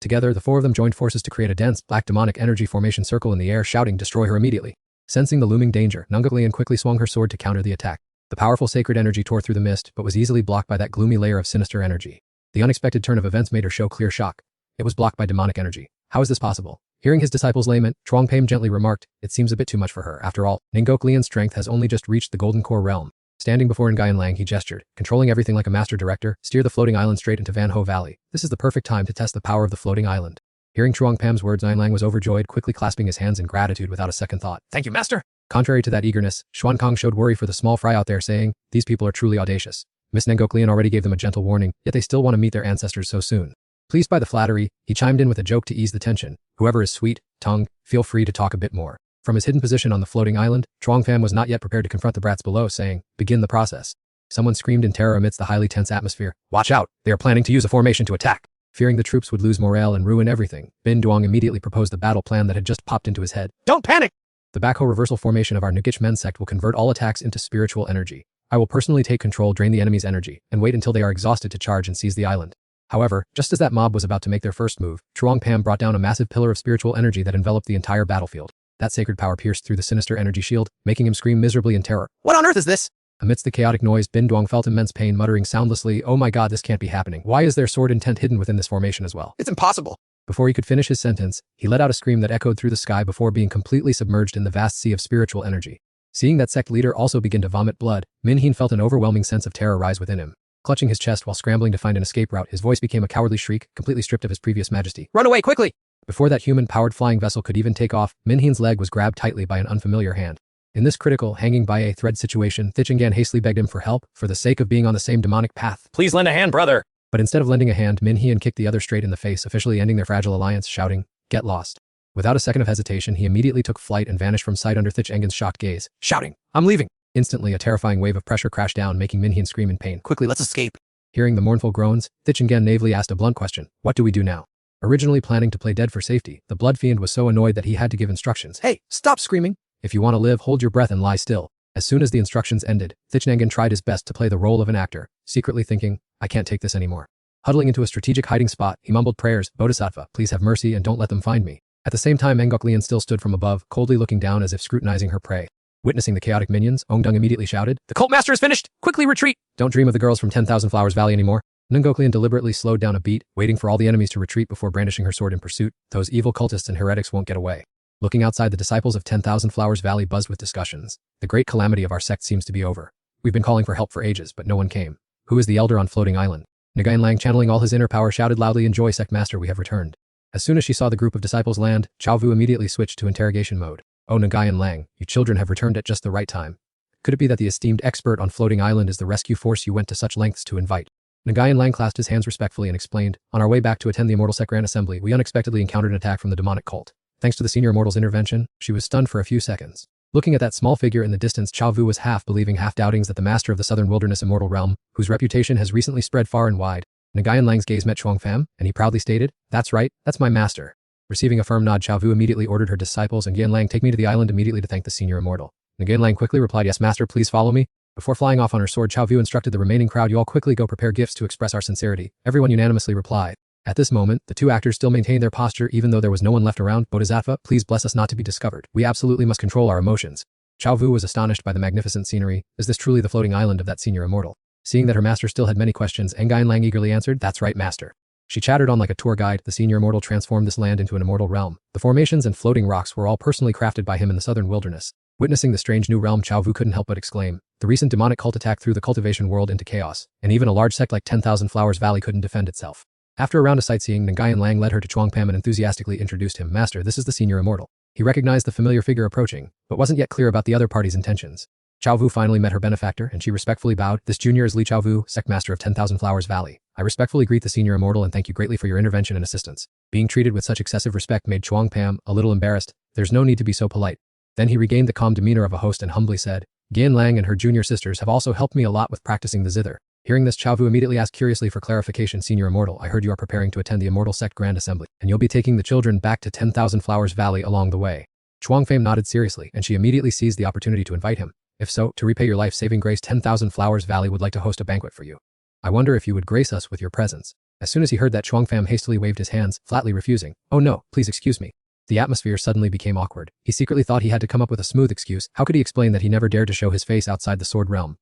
Together, the four of them joined forces to create a dense, black demonic energy formation circle in the air, shouting, destroy her immediately. Sensing the looming danger, Ngoklian quickly swung her sword to counter the attack. The powerful sacred energy tore through the mist, but was easily blocked by that gloomy layer of sinister energy. The unexpected turn of events made her show clear shock. It was blocked by demonic energy. How is this possible? Hearing his disciples' lament, Chuang Pam gently remarked, it seems a bit too much for her. After all, Ngoklian's strength has only just reached the Golden Core realm. Standing before Nguyen Lang, he gestured, controlling everything like a master director, steer the floating island straight into Van Ho Valley. This is the perfect time to test the power of the floating island. Hearing Chuang Pam's words, Nguyen Lang was overjoyed, quickly clasping his hands in gratitude without a second thought. Thank you, master. Contrary to that eagerness, Xuan Kong showed worry for the small fry out there, saying, these people are truly audacious. Miss Ngoklian already gave them a gentle warning, yet they still want to meet their ancestors so soon. Pleased by the flattery, he chimed in with a joke to ease the tension. Whoever is sweet-tongued, feel free to talk a bit more. From his hidden position on the floating island, Chuang Pham was not yet prepared to confront the brats below, saying, begin the process. Someone screamed in terror amidst the highly tense atmosphere. Watch out, they are planning to use a formation to attack. Fearing the troops would lose morale and ruin everything, Bin Duong immediately proposed the battle plan that had just popped into his head. Don't panic! The backhoe reversal formation of our Nagich men sect will convert all attacks into spiritual energy. I will personally take control, drain the enemy's energy, and wait until they are exhausted to charge and seize the island. However, just as that mob was about to make their first move, Chuang Pam brought down a massive pillar of spiritual energy that enveloped the entire battlefield. That sacred power pierced through the sinister energy shield, making him scream miserably in terror. What on earth is this? Amidst the chaotic noise, Bin Duong felt immense pain, muttering soundlessly, "Oh my god, this can't be happening. Why is there sword intent hidden within this formation as well?" It's impossible. Before he could finish his sentence, he let out a scream that echoed through the sky before being completely submerged in the vast sea of spiritual energy. Seeing that sect leader also begin to vomit blood, Min Heen felt an overwhelming sense of terror rise within him. Clutching his chest while scrambling to find an escape route, his voice became a cowardly shriek, completely stripped of his previous majesty. Run away, quickly! Before that human-powered flying vessel could even take off, Min Heen's leg was grabbed tightly by an unfamiliar hand. In this critical, hanging by a thread situation, Thichingan hastily begged him for help, for the sake of being on the same demonic path. Please lend a hand, brother. But instead of lending a hand, Min Heen kicked the other straight in the face, officially ending their fragile alliance, shouting, "Get lost." Without a second of hesitation, he immediately took flight and vanished from sight under Thichingan's shocked gaze, shouting, "I'm leaving." Instantly, a terrifying wave of pressure crashed down, making Min Heen scream in pain. Quickly, let's escape. Hearing the mournful groans, Thichingan naively asked a blunt question, "What do we do now?" Originally planning to play dead for safety, the Blood Fiend was so annoyed that he had to give instructions. Hey, stop screaming. If you want to live, hold your breath and lie still. As soon as the instructions ended, Thichingan tried his best to play the role of an actor, secretly thinking, "I can't take this anymore." Huddling into a strategic hiding spot, he mumbled prayers, "Bodhisattva, please have mercy and don't let them find me." At the same time, Ngok still stood from above, coldly looking down as if scrutinizing her prey. Witnessing the chaotic minions, Ongdung immediately shouted, The cult master is finished. Quickly retreat. "Don't dream of the girls from 10,000 Flowers Valley anymore." Ngok deliberately slowed down a beat, waiting for all the enemies to retreat before brandishing her sword in pursuit. Those evil cultists and heretics won't get away. Looking outside, the disciples of 10,000 Flowers Valley buzzed with discussions. The great calamity of our sect seems to be over. We've been calling for help for ages, but no one came. Who is the elder on Floating Island? Nagayan Lang, channeling all his inner power, shouted loudly, "In joy, sect master, we have returned." As soon as she saw the group of disciples land, Chao Vu immediately switched to interrogation mode. "Oh, Nagayan Lang, you children have returned at just the right time. Could it be that the esteemed expert on Floating Island is the rescue force you went to such lengths to invite?" Nagayan Lang clasped his hands respectfully and explained, "On our way back to attend the Immortal Sect Grand Assembly, we unexpectedly encountered an attack from the demonic cult. Thanks to the Senior Immortal's intervention, she was stunned for a few seconds." Looking at that small figure in the distance, Chao Vu was half believing, half doubtings that the master of the Southern Wilderness Immortal Realm, whose reputation has recently spread far and wide. Nagayan Lang's gaze met Chuang Pham, and he proudly stated, "That's right, that's my master." Receiving a firm nod, Chao Vu immediately ordered her disciples and Gian Lang take me to the island immediately to thank the Senior Immortal. Nagayan Lang quickly replied, "Yes, master, please follow me." Before flying off on her sword, Chao Vu instructed the remaining crowd, "You all quickly go prepare gifts to express our sincerity." Everyone unanimously replied. At this moment, the two actors still maintained their posture even though there was no one left around. "Bodhisattva, please bless us not to be discovered. We absolutely must control our emotions." Chao Vu was astonished by the magnificent scenery. Is this truly the floating island of that Senior Immortal? Seeing that her master still had many questions, Nagayan Lang eagerly answered, "That's right, master." She chattered on like a tour guide. The Senior Immortal transformed this land into an immortal realm. The formations and floating rocks were all personally crafted by him in the Southern Wilderness. Witnessing the strange new realm, Chao Vu couldn't help but exclaim, "The recent demonic cult attack threw the cultivation world into chaos, and even a large sect like 10,000 Flowers Valley couldn't defend itself." After a round of sightseeing, Nagayan Lang led her to Chuang Pham and enthusiastically introduced him, "Master, this is the Senior Immortal." He recognized the familiar figure approaching, but wasn't yet clear about the other party's intentions. Chao Vu finally met her benefactor, and she respectfully bowed. "This junior is Li Chao Vu, sect master of 10,000 Flowers Valley. I respectfully greet the Senior Immortal and thank you greatly for your intervention and assistance." Being treated with such excessive respect made Chuang Pham a little embarrassed. "There's no need to be so polite." Then he regained the calm demeanor of a host and humbly said, "Gian Lang and her junior sisters have also helped me a lot with practicing the zither." Hearing this, Chao Vu immediately asked curiously for clarification, "Senior Immortal, I heard you are preparing to attend the Immortal Sect Grand Assembly, and you'll be taking the children back to 10,000 Flowers Valley along the way." Chuang Pham nodded seriously, and she immediately seized the opportunity to invite him. "If so, to repay your life-saving grace, 10,000 Flowers Valley would like to host a banquet for you. I wonder if you would grace us with your presence." As soon as he heard that, Chuang Pham hastily waved his hands, flatly refusing. "Oh no, please excuse me." The atmosphere suddenly became awkward. He secretly thought he had to come up with a smooth excuse. How could he explain that he never dared to show his face outside the sword realm?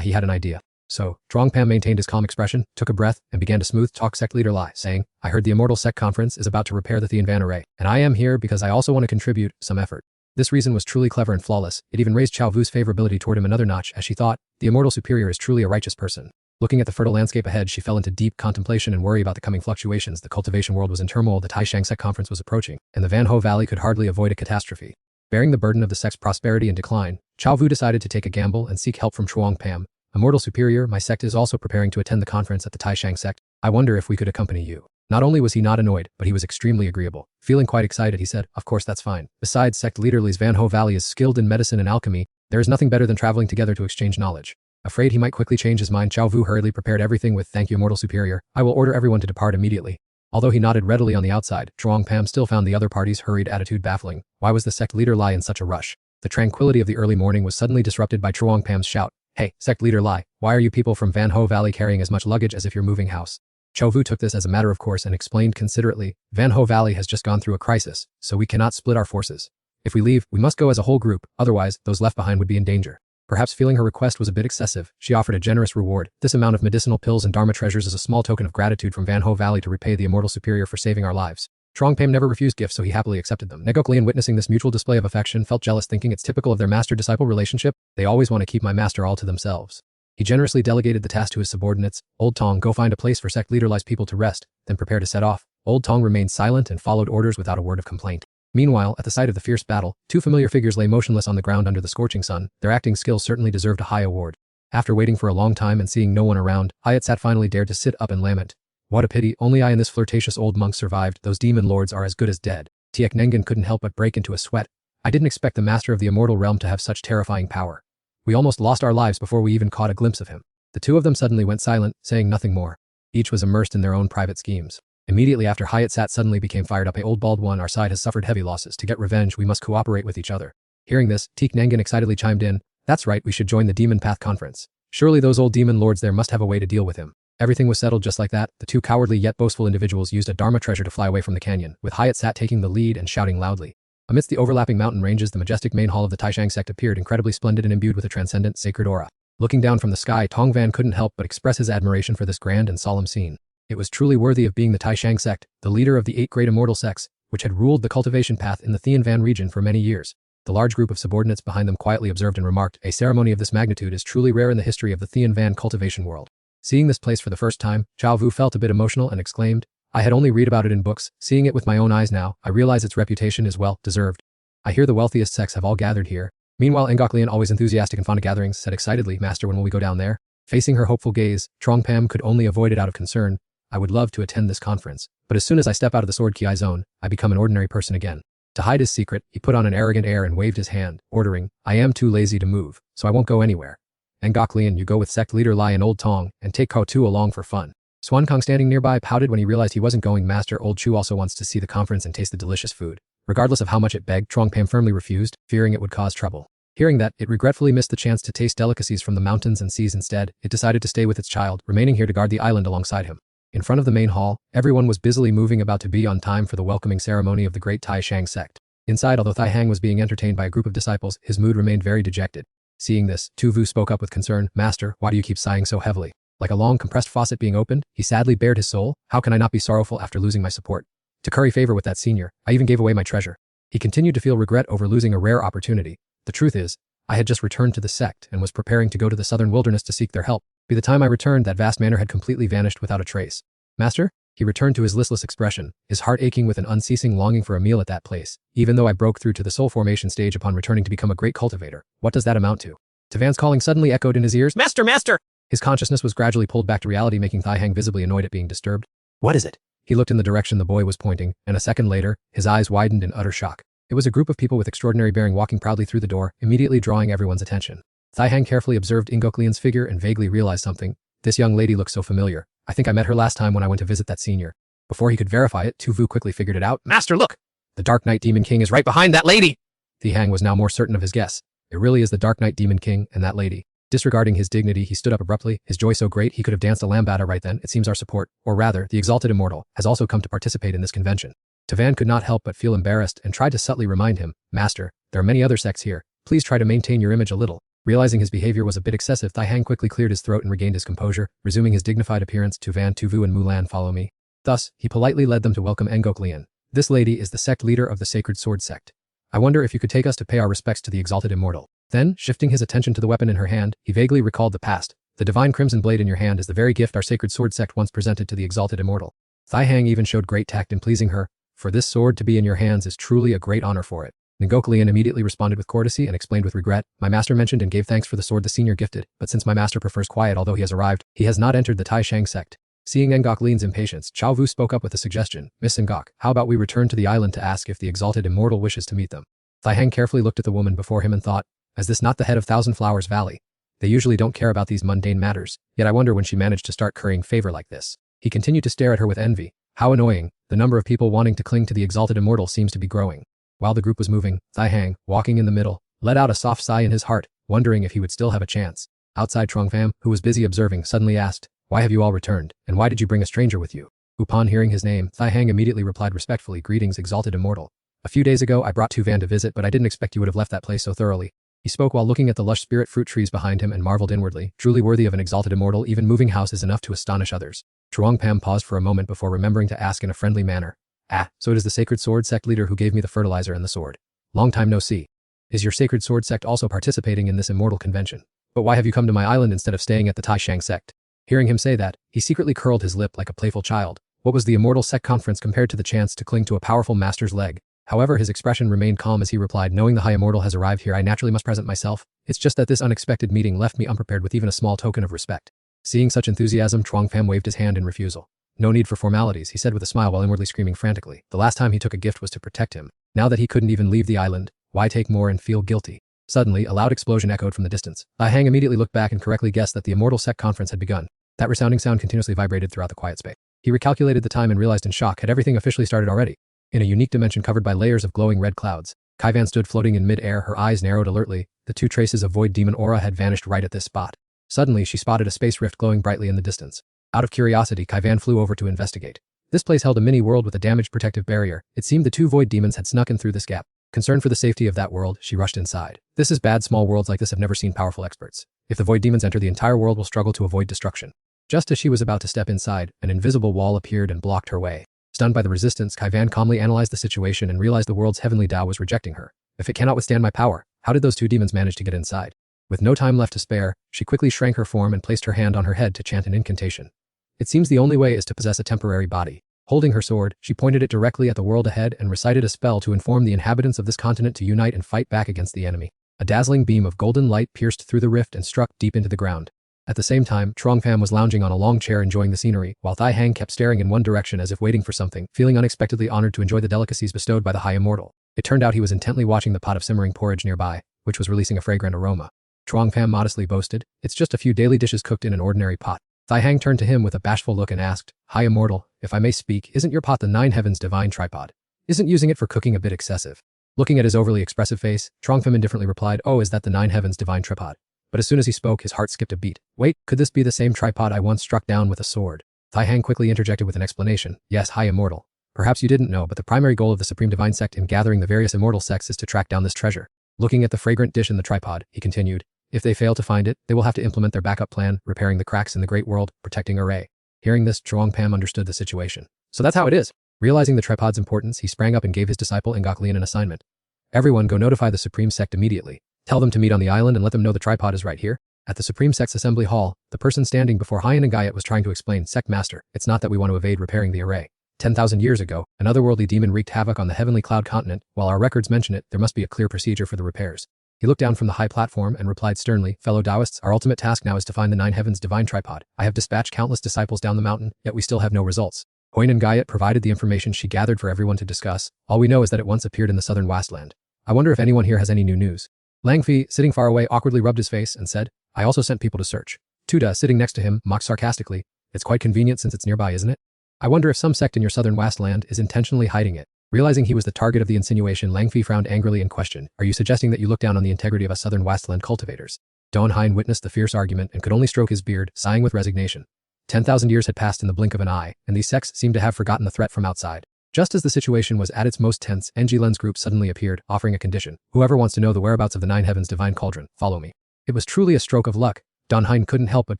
He had an idea. So, Chuang Pham maintained his calm expression, took a breath, and began to smooth talk sect leader Lai, saying, "I heard the Immortal Sect Conference is about to repair the Thean Van Array, and I am here because I also want to contribute some effort." This reason was truly clever and flawless. It even raised Chao Vu's favorability toward him another notch, as she thought, the Immortal Superior is truly a righteous person. Looking at the fertile landscape ahead, she fell into deep contemplation and worry about the coming fluctuations. The cultivation world was in turmoil, the Taishang Sect Conference was approaching, and the Van Ho Valley could hardly avoid a catastrophe. Bearing the burden of the sect's prosperity and decline, Chao Vu decided to take a gamble and seek help from Chuang Pham. "Immortal Superior, my sect is also preparing to attend the conference at the Taishang Sect. I wonder if we could accompany you." Not only was he not annoyed, but he was extremely agreeable. Feeling quite excited, he said, "Of course, that's fine. Besides, sect leader Li's Van Ho Valley is skilled in medicine and alchemy. There is nothing better than traveling together to exchange knowledge." Afraid he might quickly change his mind, Chao Vu hurriedly prepared everything with, "Thank you, Immortal Superior. I will order everyone to depart immediately." Although he nodded readily on the outside, Chuang Pam still found the other party's hurried attitude baffling. Why was the sect leader Lai in such a rush? The tranquility of the early morning was suddenly disrupted by Chuang Pam's shout. Hey, sect leader Lai, why are you people from Van Ho Valley carrying as much luggage as if you're moving house? Cho Vu took this as a matter of course and explained considerately, Van Ho Valley has just gone through a crisis, so we cannot split our forces. If we leave, we must go as a whole group, otherwise, those left behind would be in danger. Perhaps feeling her request was a bit excessive, she offered a generous reward. This amount of medicinal pills and Dharma treasures is a small token of gratitude from Van Ho Valley to repay the immortal superior for saving our lives. Chuang Pam never refused gifts, so he happily accepted them. Ngok Lian, witnessing this mutual display of affection, felt jealous, thinking it's typical of their master-disciple relationship. They always want to keep my master all to themselves. He generously delegated the task to his subordinates. Old Tong, go find a place for sect leader Lai's people to rest, then prepare to set off. Old Tong remained silent and followed orders without a word of complaint. Meanwhile, at the site of the fierce battle, two familiar figures lay motionless on the ground under the scorching sun. Their acting skills certainly deserved a high award. After waiting for a long time and seeing no one around, Hayat finally dared to sit up and lament. What a pity, only I and this flirtatious old monk survived. Those demon lords are as good as dead. Tiek Nengen couldn't help but break into a sweat. I didn't expect the master of the immortal realm to have such terrifying power. We almost lost our lives before we even caught a glimpse of him. The two of them suddenly went silent, saying nothing more. Each was immersed in their own private schemes. Immediately after, Hayat suddenly became fired up. Hey, old bald one, our side has suffered heavy losses. To get revenge, we must cooperate with each other. Hearing this, Tiek Nengen excitedly chimed in. That's right, we should join the Demon Path Conference. Surely those old demon lords there must have a way to deal with him. Everything was settled just like that. The two cowardly yet boastful individuals used a Dharma treasure to fly away from the canyon, with Hayat taking the lead and shouting loudly. Amidst the overlapping mountain ranges, the majestic main hall of the Taishang sect appeared, incredibly splendid and imbued with a transcendent, sacred aura. Looking down from the sky, Tongvan couldn't help but express his admiration for this grand and solemn scene. It was truly worthy of being the Taishang sect, the leader of the 8 great immortal sects, which had ruled the cultivation path in the Thianvan region for many years. The large group of subordinates behind them quietly observed and remarked, a ceremony of this magnitude is truly rare in the history of the Thianvan cultivation world. Seeing this place for the first time, Chao Vu felt a bit emotional and exclaimed, I had only read about it in books, seeing it with my own eyes now, I realize its reputation is well deserved. I hear the wealthiest sects have all gathered here. Meanwhile, Ngok Lian, always enthusiastic and fond of gatherings, said excitedly, Master, when will we go down there? Facing her hopeful gaze, Chuang Pam could only avoid it out of concern. I would love to attend this conference, but as soon as I step out of the sword ki zone, I become an ordinary person again. To hide his secret, he put on an arrogant air and waved his hand, ordering, I am too lazy to move, so I won't go anywhere. Ngok Lian, you go with sect leader Lai and Old Tong, and take Ko Tu along for fun. Swan Kong, standing nearby, pouted when he realized he wasn't going. Master, Old Chu also wants to see the conference and taste the delicious food. Regardless of how much it begged, Chuang Pam firmly refused, fearing it would cause trouble. Hearing that, it regretfully missed the chance to taste delicacies from the mountains and seas. Instead, it decided to stay with its child, remaining here to guard the island alongside him. In front of the main hall, everyone was busily moving about to be on time for the welcoming ceremony of the great Taishang sect. Inside, although Thai Hang was being entertained by a group of disciples, his mood remained very dejected. Seeing this, Tu Vu spoke up with concern, Master, why do you keep sighing so heavily? Like a long compressed faucet being opened, he sadly bared his soul. How can I not be sorrowful after losing my support? To curry favor with that senior, I even gave away my treasure. He continued to feel regret over losing a rare opportunity. The truth is, I had just returned to the sect and was preparing to go to the southern wilderness to seek their help. By the time I returned, that vast manor had completely vanished without a trace. Master? He returned to his listless expression, his heart aching with an unceasing longing for a meal at that place. Even though I broke through to the soul formation stage upon returning to become a great cultivator, what does that amount to? Tavan's calling suddenly echoed in his ears. Master, master! His consciousness was gradually pulled back to reality, making Thai Hang visibly annoyed at being disturbed. What is it? He looked in the direction the boy was pointing, and a second later, his eyes widened in utter shock. It was a group of people with extraordinary bearing walking proudly through the door, immediately drawing everyone's attention. Thai Hang carefully observed Ngok Lian's figure and vaguely realized something. This young lady looked so familiar. I think I met her last time when I went to visit that senior. Before he could verify it, Tu Vu quickly figured it out. Master, look! The Dark Knight Demon King is right behind that lady! Thai Hang was now more certain of his guess. It really is the Dark Knight Demon King and that lady. Disregarding his dignity, he stood up abruptly, his joy so great he could have danced a lambada right then. It seems our support, or rather, the exalted immortal, has also come to participate in this convention. Tavan could not help but feel embarrassed and tried to subtly remind him, Master, there are many other sects here. Please try to maintain your image a little. Realizing his behavior was a bit excessive, Thai Hang quickly cleared his throat and regained his composure, resuming his dignified appearance. Tuvan, Tu Vu and Mulan, follow me. Thus, he politely led them to welcome Ngok Lian. This lady is the sect leader of the Sacred Sword sect. I wonder if you could take us to pay our respects to the exalted immortal. Then, shifting his attention to the weapon in her hand, he vaguely recalled the past. The divine crimson blade in your hand is the very gift our Sacred Sword sect once presented to the exalted immortal. Thai Hang even showed great tact in pleasing her. For this sword to be in your hands is truly a great honor for it. Ngok Lian immediately responded with courtesy and explained with regret, my master mentioned and gave thanks for the sword the senior gifted, but since my master prefers quiet although he has arrived, he has not entered the Taishang sect. Seeing Ngok Lian's impatience, Chao Vu spoke up with a suggestion, Miss Ngok, how about we return to the island to ask if the exalted immortal wishes to meet them? Thai Hang carefully looked at the woman before him and thought, is this not the head of Thousand Flowers Valley? They usually don't care about these mundane matters, yet I wonder when she managed to start currying favor like this. He continued to stare at her with envy. How annoying. The number of people wanting to cling to the exalted immortal seems to be growing. While the group was moving, Thai Hang, walking in the middle, let out a soft sigh in his heart, wondering if he would still have a chance. Outside Truong Pham, who was busy observing, suddenly asked, "Why have you all returned, and why did you bring a stranger with you?" Upon hearing his name, Thai Hang immediately replied respectfully, "Greetings, exalted immortal. A few days ago I brought Tu Van to visit, but I didn't expect you would have left that place so thoroughly." He spoke while looking at the lush spirit fruit trees behind him and marveled inwardly, truly worthy of an exalted immortal. Even moving house is enough to astonish others. Truong Pham paused for a moment before remembering to ask in a friendly manner, "Ah, so it is the Sacred Sword Sect leader who gave me the fertilizer and the sword. Long time no see. Is your Sacred Sword Sect also participating in this immortal convention? But why have you come to my island instead of staying at the Tai Shang sect?" Hearing him say that, he secretly curled his lip like a playful child. What was the immortal sect conference compared to the chance to cling to a powerful master's leg? However, his expression remained calm as he replied, "Knowing the high immortal has arrived here, I naturally must present myself. It's just that this unexpected meeting left me unprepared with even a small token of respect." Seeing such enthusiasm, Truong Pham waved his hand in refusal. "No need for formalities," he said with a smile while inwardly screaming frantically. The last time he took a gift was to protect him. Now that he couldn't even leave the island, why take more and feel guilty? Suddenly, a loud explosion echoed from the distance. Thai Hang immediately looked back and correctly guessed that the immortal sect conference had begun. That resounding sound continuously vibrated throughout the quiet space. He recalculated the time and realized in shock, had everything officially started already? In a unique dimension covered by layers of glowing red clouds, Kaivan stood floating in mid-air, her eyes narrowed alertly. The two traces of void demon aura had vanished right at this spot. Suddenly, she spotted a space rift glowing brightly in the distance. Out of curiosity, Kaivan flew over to investigate. This place held a mini-world with a damaged protective barrier. It seemed the two void demons had snuck in through this gap. Concerned for the safety of that world, she rushed inside. This is bad. Small worlds like this have never seen powerful experts. If the void demons enter, the entire world will struggle to avoid destruction. Just as she was about to step inside, an invisible wall appeared and blocked her way. Stunned by the resistance, Kaivan calmly analyzed the situation and realized the world's heavenly Tao was rejecting her. If it cannot withstand my power, how did those two demons manage to get inside? With no time left to spare, she quickly shrank her form and placed her hand on her head to chant an incantation. It seems the only way is to possess a temporary body. Holding her sword, she pointed it directly at the world ahead and recited a spell to inform the inhabitants of this continent to unite and fight back against the enemy. A dazzling beam of golden light pierced through the rift and struck deep into the ground. At the same time, Truong Pham was lounging on a long chair enjoying the scenery, while Thai Hang kept staring in one direction as if waiting for something, feeling unexpectedly honored to enjoy the delicacies bestowed by the high immortal. It turned out he was intently watching the pot of simmering porridge nearby, which was releasing a fragrant aroma. Truong Pham modestly boasted, "It's just a few daily dishes cooked in an ordinary pot." Thai Hang turned to him with a bashful look and asked, "High immortal, if I may speak, isn't your pot the Nine Heavens divine tripod? Isn't using it for cooking a bit excessive?" Looking at his overly expressive face, Truong Pham indifferently replied, "Oh, is that the Nine Heavens divine tripod?" But as soon as he spoke, his heart skipped a beat. "Wait, could this be the same tripod I once struck down with a sword?" Thai Hang quickly interjected with an explanation. "Yes, high immortal. Perhaps you didn't know, but the primary goal of the Supreme Divine Sect in gathering the various immortal sects is to track down this treasure." Looking at the fragrant dish in the tripod, he continued, "If they fail to find it, they will have to implement their backup plan, repairing the cracks in the great world, protecting Array." Hearing this, Truong Pham understood the situation. "So that's how it is." Realizing the tripod's importance, he sprang up and gave his disciple Ngaklian an assignment. "Everyone go notify the Supreme Sect immediately. Tell them to meet on the island and let them know the tripod is right here." At the Supreme Sect's assembly hall, the person standing before Hyan and Gayat was trying to explain, "Sect Master, it's not that we want to evade repairing the array. 10,000 years ago, an otherworldly demon wreaked havoc on the heavenly cloud continent. While our records mention it, there must be a clear procedure for the repairs." He looked down from the high platform and replied sternly, "Fellow Taoists, our ultimate task now is to find the Nine Heavens divine tripod. I have dispatched countless disciples down the mountain, yet we still have no results." Hoin and Gayat provided the information she gathered for everyone to discuss. "All we know is that it once appeared in the southern wasteland. I wonder if anyone here has any new news." Langfi, sitting far away, awkwardly rubbed his face and said, "I also sent people to search." Tuda, sitting next to him, mocked sarcastically, "It's quite convenient since it's nearby, isn't it? I wonder if some sect in your southern wasteland is intentionally hiding it." Realizing he was the target of the insinuation, Langfi frowned angrily and questioned, "Are you suggesting that you look down on the integrity of us southern wasteland cultivators?" Don Hein witnessed the fierce argument and could only stroke his beard, sighing with resignation. 10,000 years had passed in the blink of an eye, and these sects seemed to have forgotten the threat from outside. Just as the situation was at its most tense, NG Len's group suddenly appeared, offering a condition. "Whoever wants to know the whereabouts of the Nine Heavens divine cauldron, follow me." It was truly a stroke of luck. Don Hein couldn't help but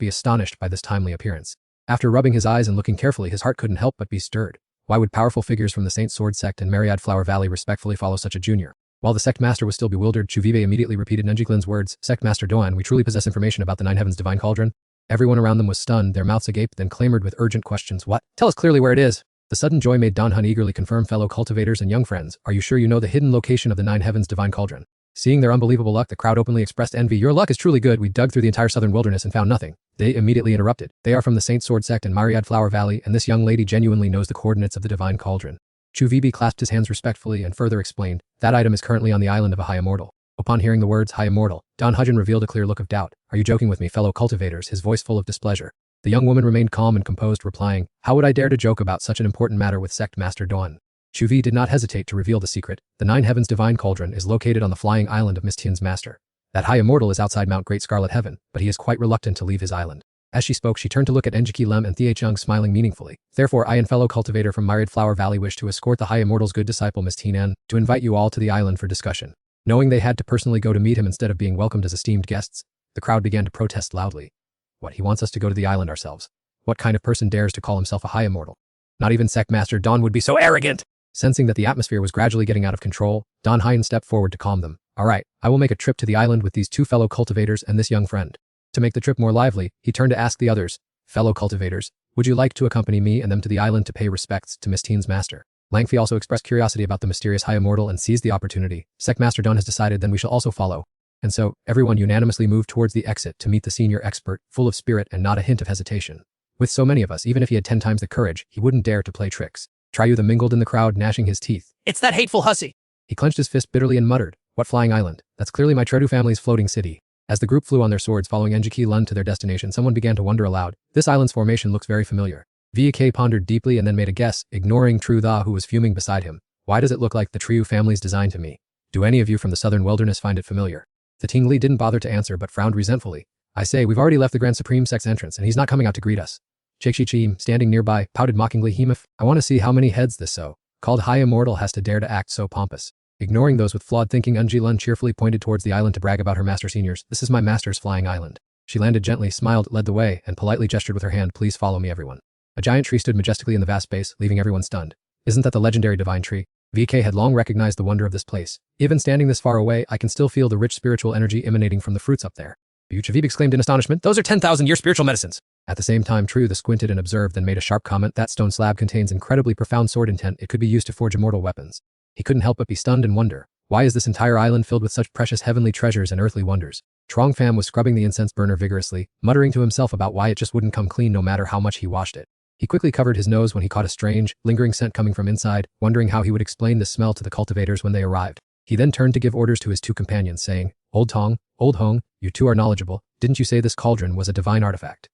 be astonished by this timely appearance. After rubbing his eyes and looking carefully, his heart couldn't help but be stirred. Why would powerful figures from the Saint Sword Sect and Myriad Flower Valley respectfully follow such a junior? While the sect master was still bewildered, Chuvive immediately repeated Nenjiglin's words, "Sect Master Doan, we truly possess information about the Nine Heavens divine cauldron." Everyone around them was stunned, their mouths agape, then clamored with urgent questions. "What? Tell us clearly where it is." The sudden joy made Don Hun eagerly confirm, "Fellow cultivators and young friends, are you sure you know the hidden location of the Nine Heavens divine cauldron?" Seeing their unbelievable luck, the crowd openly expressed envy. "Your luck is truly good. We dug through the entire southern wilderness and found nothing." They immediately interrupted. "They are from the Saint Sword Sect and Myriad Flower Valley, and this young lady genuinely knows the coordinates of the divine cauldron." Chuvibi clasped his hands respectfully and further explained, "That item is currently on the island of a high immortal." Upon hearing the words high immortal, Don Hujin revealed a clear look of doubt. "Are you joking with me, fellow cultivators?" His voice full of displeasure. The young woman remained calm and composed, replying, "How would I dare to joke about such an important matter with Sect Master Dawn?" Chuvi did not hesitate to reveal the secret. The Nine Heavens Divine Cauldron is located on the flying island of Miss Tian's master. That high immortal is outside Mount Great Scarlet Heaven, but he is quite reluctant to leave his island. As she spoke, she turned to look at Enjiki Lem and Thie Chung, smiling meaningfully. "Therefore, I and fellow cultivator from Myriad Flower Valley wish to escort the high immortal's good disciple Miss Tian to invite you all to the island for discussion." Knowing they had to personally go to meet him instead of being welcomed as esteemed guests, the crowd began to protest loudly. What, he wants us to go to the island ourselves? What kind of person dares to call himself a high immortal? Not even Sect Master Dawn would be so arrogant! Sensing that the atmosphere was gradually getting out of control, Don Hyen stepped forward to calm them. "All right, I will make a trip to the island with these two fellow cultivators and this young friend." To make the trip more lively, he turned to ask the others, "Fellow cultivators, would you like to accompany me and them to the island to pay respects to Miss Tian's master?" Langfei also expressed curiosity about the mysterious high immortal and seized the opportunity. "Sect Master Dawn has decided, then we shall also follow." And so, everyone unanimously moved towards the exit to meet the senior expert, full of spirit and not a hint of hesitation. With so many of us, even if he had 10 times the courage, he wouldn't dare to play tricks. Triutha mingled in the crowd, gnashing his teeth. "It's that hateful hussy." He clenched his fist bitterly and muttered, "What flying island? That's clearly my Tredu family's floating city." As the group flew on their swords following Enjiki Lun to their destination, someone began to wonder aloud. "This island's formation looks very familiar." VK pondered deeply and then made a guess, ignoring Trutha, who was fuming beside him. "Why does it look like the Triu family's design to me? Do any of you from the southern wilderness find it familiar?" The Tingli didn't bother to answer but frowned resentfully. "I say, we've already left the Grand Supreme Sect's entrance and he's not coming out to greet us." Chikshi, standing nearby, pouted mockingly. "Hemif, I want to see how many heads this so-called high immortal has to dare to act so pompous." Ignoring those with flawed thinking, Enji Lun cheerfully pointed towards the island to brag about her master seniors. "This is my master's flying island." She landed gently, smiled, led the way, and politely gestured with her hand, "Please follow me, everyone." A giant tree stood majestically in the vast space, leaving everyone stunned. "Isn't that the legendary divine tree?" VK had long recognized the wonder of this place. "Even standing this far away, I can still feel the rich spiritual energy emanating from the fruits up there." Uchavib exclaimed in astonishment, "Those are 10,000-year spiritual medicines." At the same time, Trutha squinted and observed, then made a sharp comment. "That stone slab contains incredibly profound sword intent. It could be used to forge immortal weapons." He couldn't help but be stunned and wonder, why is this entire island filled with such precious heavenly treasures and earthly wonders? Trong Pham was scrubbing the incense burner vigorously, muttering to himself about why it just wouldn't come clean no matter how much he washed it. He quickly covered his nose when he caught a strange, lingering scent coming from inside, wondering how he would explain the smell to the cultivators when they arrived. He then turned to give orders to his two companions, saying, "Old Tong, Old Hong, you two are knowledgeable. Didn't you say this cauldron was a divine artifact?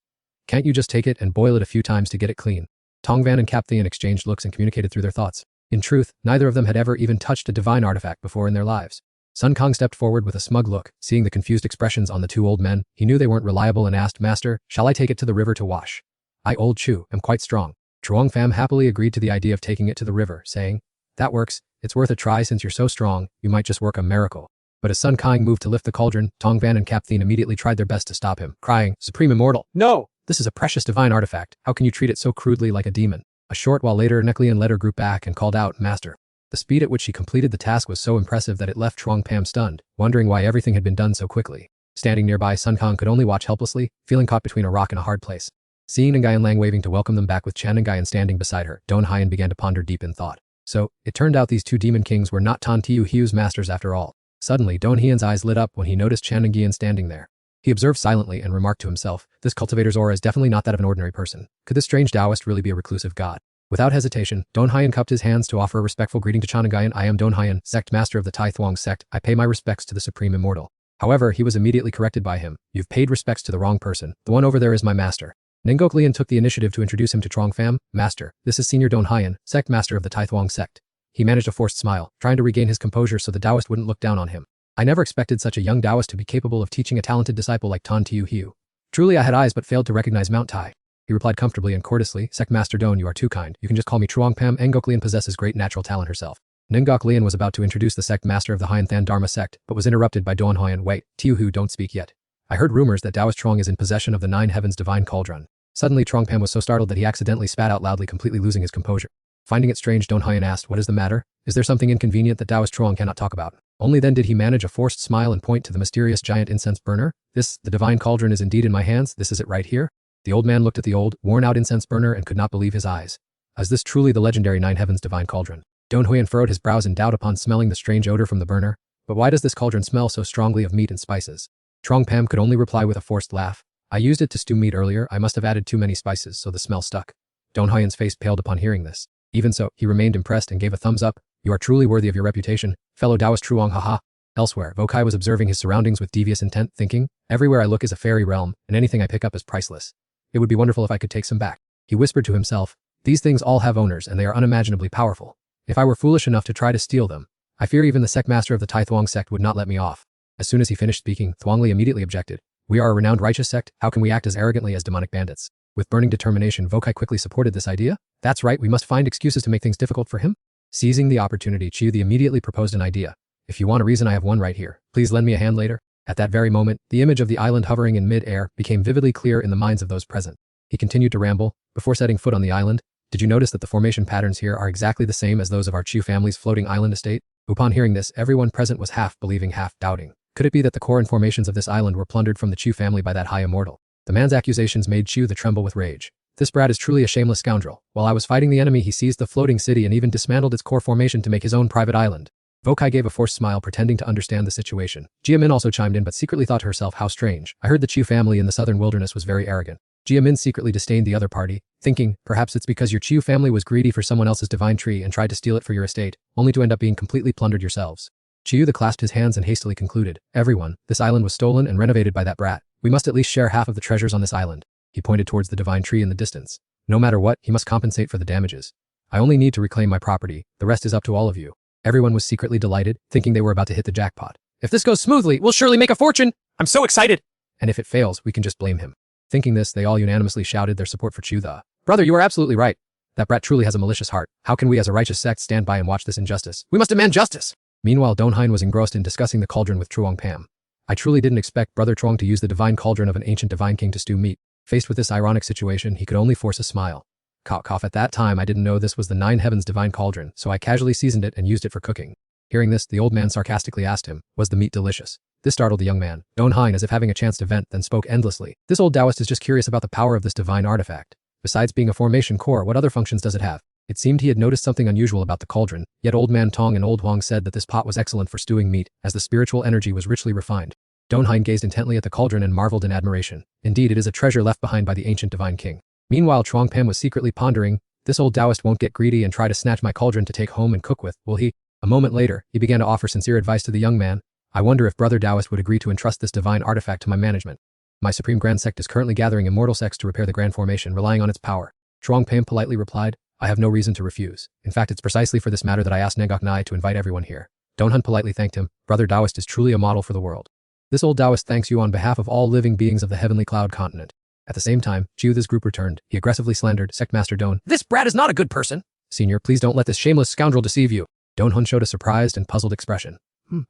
Can't you just take it and boil it a few times to get it clean?" Tongvan and Cap Thien exchanged looks and communicated through their thoughts. In truth, neither of them had ever even touched a divine artifact before in their lives. Sun Kong stepped forward with a smug look. Seeing the confused expressions on the two old men, he knew they weren't reliable and asked, "Master, shall I take it to the river to wash?" "I, Old Chu, am quite strong." Truong Pham happily agreed to the idea of taking it to the river, saying, "That works. It's worth a try since you're so strong, you might just work a miracle." But as Sun Kang moved to lift the cauldron, Tongvan and Cap Thien immediately tried their best to stop him, crying, "Supreme Immortal, no! This is a precious divine artifact. How can you treat it so crudely like a demon?" A short while later, Neklian led her group back and called out, "Master." The speed at which she completed the task was so impressive that it left Truong Pham stunned, wondering why everything had been done so quickly. Standing nearby, Sun Kang could only watch helplessly, feeling caught between a rock and a hard place. Seeing Ngai and Lang waving to welcome them back with Chan Ngai standing beside her, Don Hyen began to ponder deep in thought. So, it turned out these two demon kings were not Tan Tiu Hu's masters after all. Suddenly, Don Hyen's eyes lit up when he noticed Chan Ngai standing there. He observed silently and remarked to himself, "This cultivator's aura is definitely not that of an ordinary person. Could this strange Taoist really be a reclusive god?" Without hesitation, Don Hyen cupped his hands to offer a respectful greeting to Chan Ngai. "I am Don Hyen, sect master of the Tai Thuong sect. I pay my respects to the Supreme Immortal." However, he was immediately corrected by him. "You've paid respects to the wrong person. The one over there is my master." Ningok Lian took the initiative to introduce him to Trong Pham. "Master, this is Senior Don Hyen, sect master of the Tai Thuong sect." He managed a forced smile, trying to regain his composure so the Taoist wouldn't look down on him. "I never expected such a young Taoist to be capable of teaching a talented disciple like Tan Tiu Hu. Truly I had eyes but failed to recognize Mount Tai." He replied comfortably and courteously, "Sect Master Don, you are too kind. You can just call me Truong Pham." Ngok Lian possesses great natural talent herself. Ningok Lian was about to introduce the sect master of the Hyen Than Dharma sect, but was interrupted by Don Hyen. "Wait, Tiu Hu, don't speak yet. I heard rumors that Taoist Truong is in possession of the Nine Heavens Divine Cauldron." Suddenly Truong Pham was so startled that he accidentally spat out loudly, completely losing his composure. Finding it strange, Don Hyen asked, "What is the matter? Is there something inconvenient that Taoist Truong cannot talk about?" Only then did he manage a forced smile and point to the mysterious giant incense burner. "The divine cauldron is indeed in my hands. This is it right here." The old man looked at the old, worn-out incense burner and could not believe his eyes. Is this truly the legendary Nine Heavens Divine Cauldron? Don Huyen furrowed his brows in doubt upon smelling the strange odor from the burner. "But why does this cauldron smell so strongly of meat and spices?" Truong Pham could only reply with a forced laugh. "I used it to stew meat earlier. I must have added too many spices, so the smell stuck." Don Hyen's face paled upon hearing this. Even so, he remained impressed and gave a thumbs up. "You are truly worthy of your reputation, fellow Taoist Truong, haha." Elsewhere, Vokai was observing his surroundings with devious intent, thinking, "Everywhere I look is a fairy realm, and anything I pick up is priceless. It would be wonderful if I could take some back. He whispered to himself, these things all have owners and they are unimaginably powerful. If I were foolish enough to try to steal them, I fear even the sect master of the Tai Thuong sect would not let me off. As soon as he finished speaking, Thuong Li immediately objected. We are a renowned righteous sect, how can we act as arrogantly as demonic bandits? With burning determination, Vokai quickly supported this idea. That's right, we must find excuses to make things difficult for him. Seizing the opportunity, Chiu the immediately proposed an idea. If you want a reason, I have one right here. Please lend me a hand later. At that very moment, the image of the island hovering in mid-air became vividly clear in the minds of those present. He continued to ramble. Before setting foot on the island, did you notice that the formation patterns here are exactly the same as those of our Chiu family's floating island estate? Upon hearing this, everyone present was half believing, half doubting. Could it be that the core and formations of this island were plundered from the Chiu family by that high immortal? The man's accusations made Chiu the tremble with rage. This brat is truly a shameless scoundrel. While I was fighting the enemy, he seized the floating city and even dismantled its core formation to make his own private island. Vokai gave a forced smile, pretending to understand the situation. Jiamin also chimed in but secretly thought to herself, how strange. I heard the Chiu family in the southern wilderness was very arrogant. Jiamin secretly disdained the other party, thinking, perhaps it's because your Chiu family was greedy for someone else's divine tree and tried to steal it for your estate, only to end up being completely plundered yourselves. Chiu the clasped his hands and hastily concluded, everyone, this island was stolen and renovated by that brat. We must at least share half of the treasures on this island. He pointed towards the divine tree in the distance. No matter what, he must compensate for the damages. I only need to reclaim my property, the rest is up to all of you. Everyone was secretly delighted, thinking they were about to hit the jackpot. If this goes smoothly, we'll surely make a fortune. I'm so excited. And if it fails, we can just blame him. Thinking this, they all unanimously shouted their support for Chiu the. Brother, you are absolutely right. That brat truly has a malicious heart. How can we as a righteous sect stand by and watch this injustice? We must demand justice. Meanwhile, Donhain was engrossed in discussing the cauldron with Truong Pam. I truly didn't expect Brother Truong to use the divine cauldron of an ancient divine king to stew meat. Faced with this ironic situation, he could only force a smile. Cough. At that time, I didn't know this was the Nine Heavens divine cauldron, so I casually seasoned it and used it for cooking. Hearing this, the old man sarcastically asked him, was the meat delicious? This startled the young man. Donhain, as if having a chance to vent, then spoke endlessly. This old Taoist is just curious about the power of this divine artifact. Besides being a formation core, what other functions does it have? It seemed he had noticed something unusual about the cauldron, yet Old Man Tong and Old Huang said that this pot was excellent for stewing meat, as the spiritual energy was richly refined. Donhain gazed intently at the cauldron and marveled in admiration. Indeed, it is a treasure left behind by the ancient divine king. Meanwhile, Truong Pam was secretly pondering, this old Taoist won't get greedy and try to snatch my cauldron to take home and cook with, will he? A moment later, he began to offer sincere advice to the young man. I wonder if Brother Taoist would agree to entrust this divine artifact to my management. My Supreme Grand Sect is currently gathering immortal sects to repair the Grand Formation, relying on its power. Truong Pam politely replied, I have no reason to refuse. In fact, it's precisely for this matter that I asked Nengok Nai to invite everyone here. Donhun politely thanked him. Brother Taoist is truly a model for the world. This old Taoist thanks you on behalf of all living beings of the Heavenly Cloud continent. At the same time, Jiu-This group returned. He aggressively slandered Sectmaster Don. This brat is not a good person. Senior, please don't let this shameless scoundrel deceive you. Donhun showed a surprised and puzzled expression.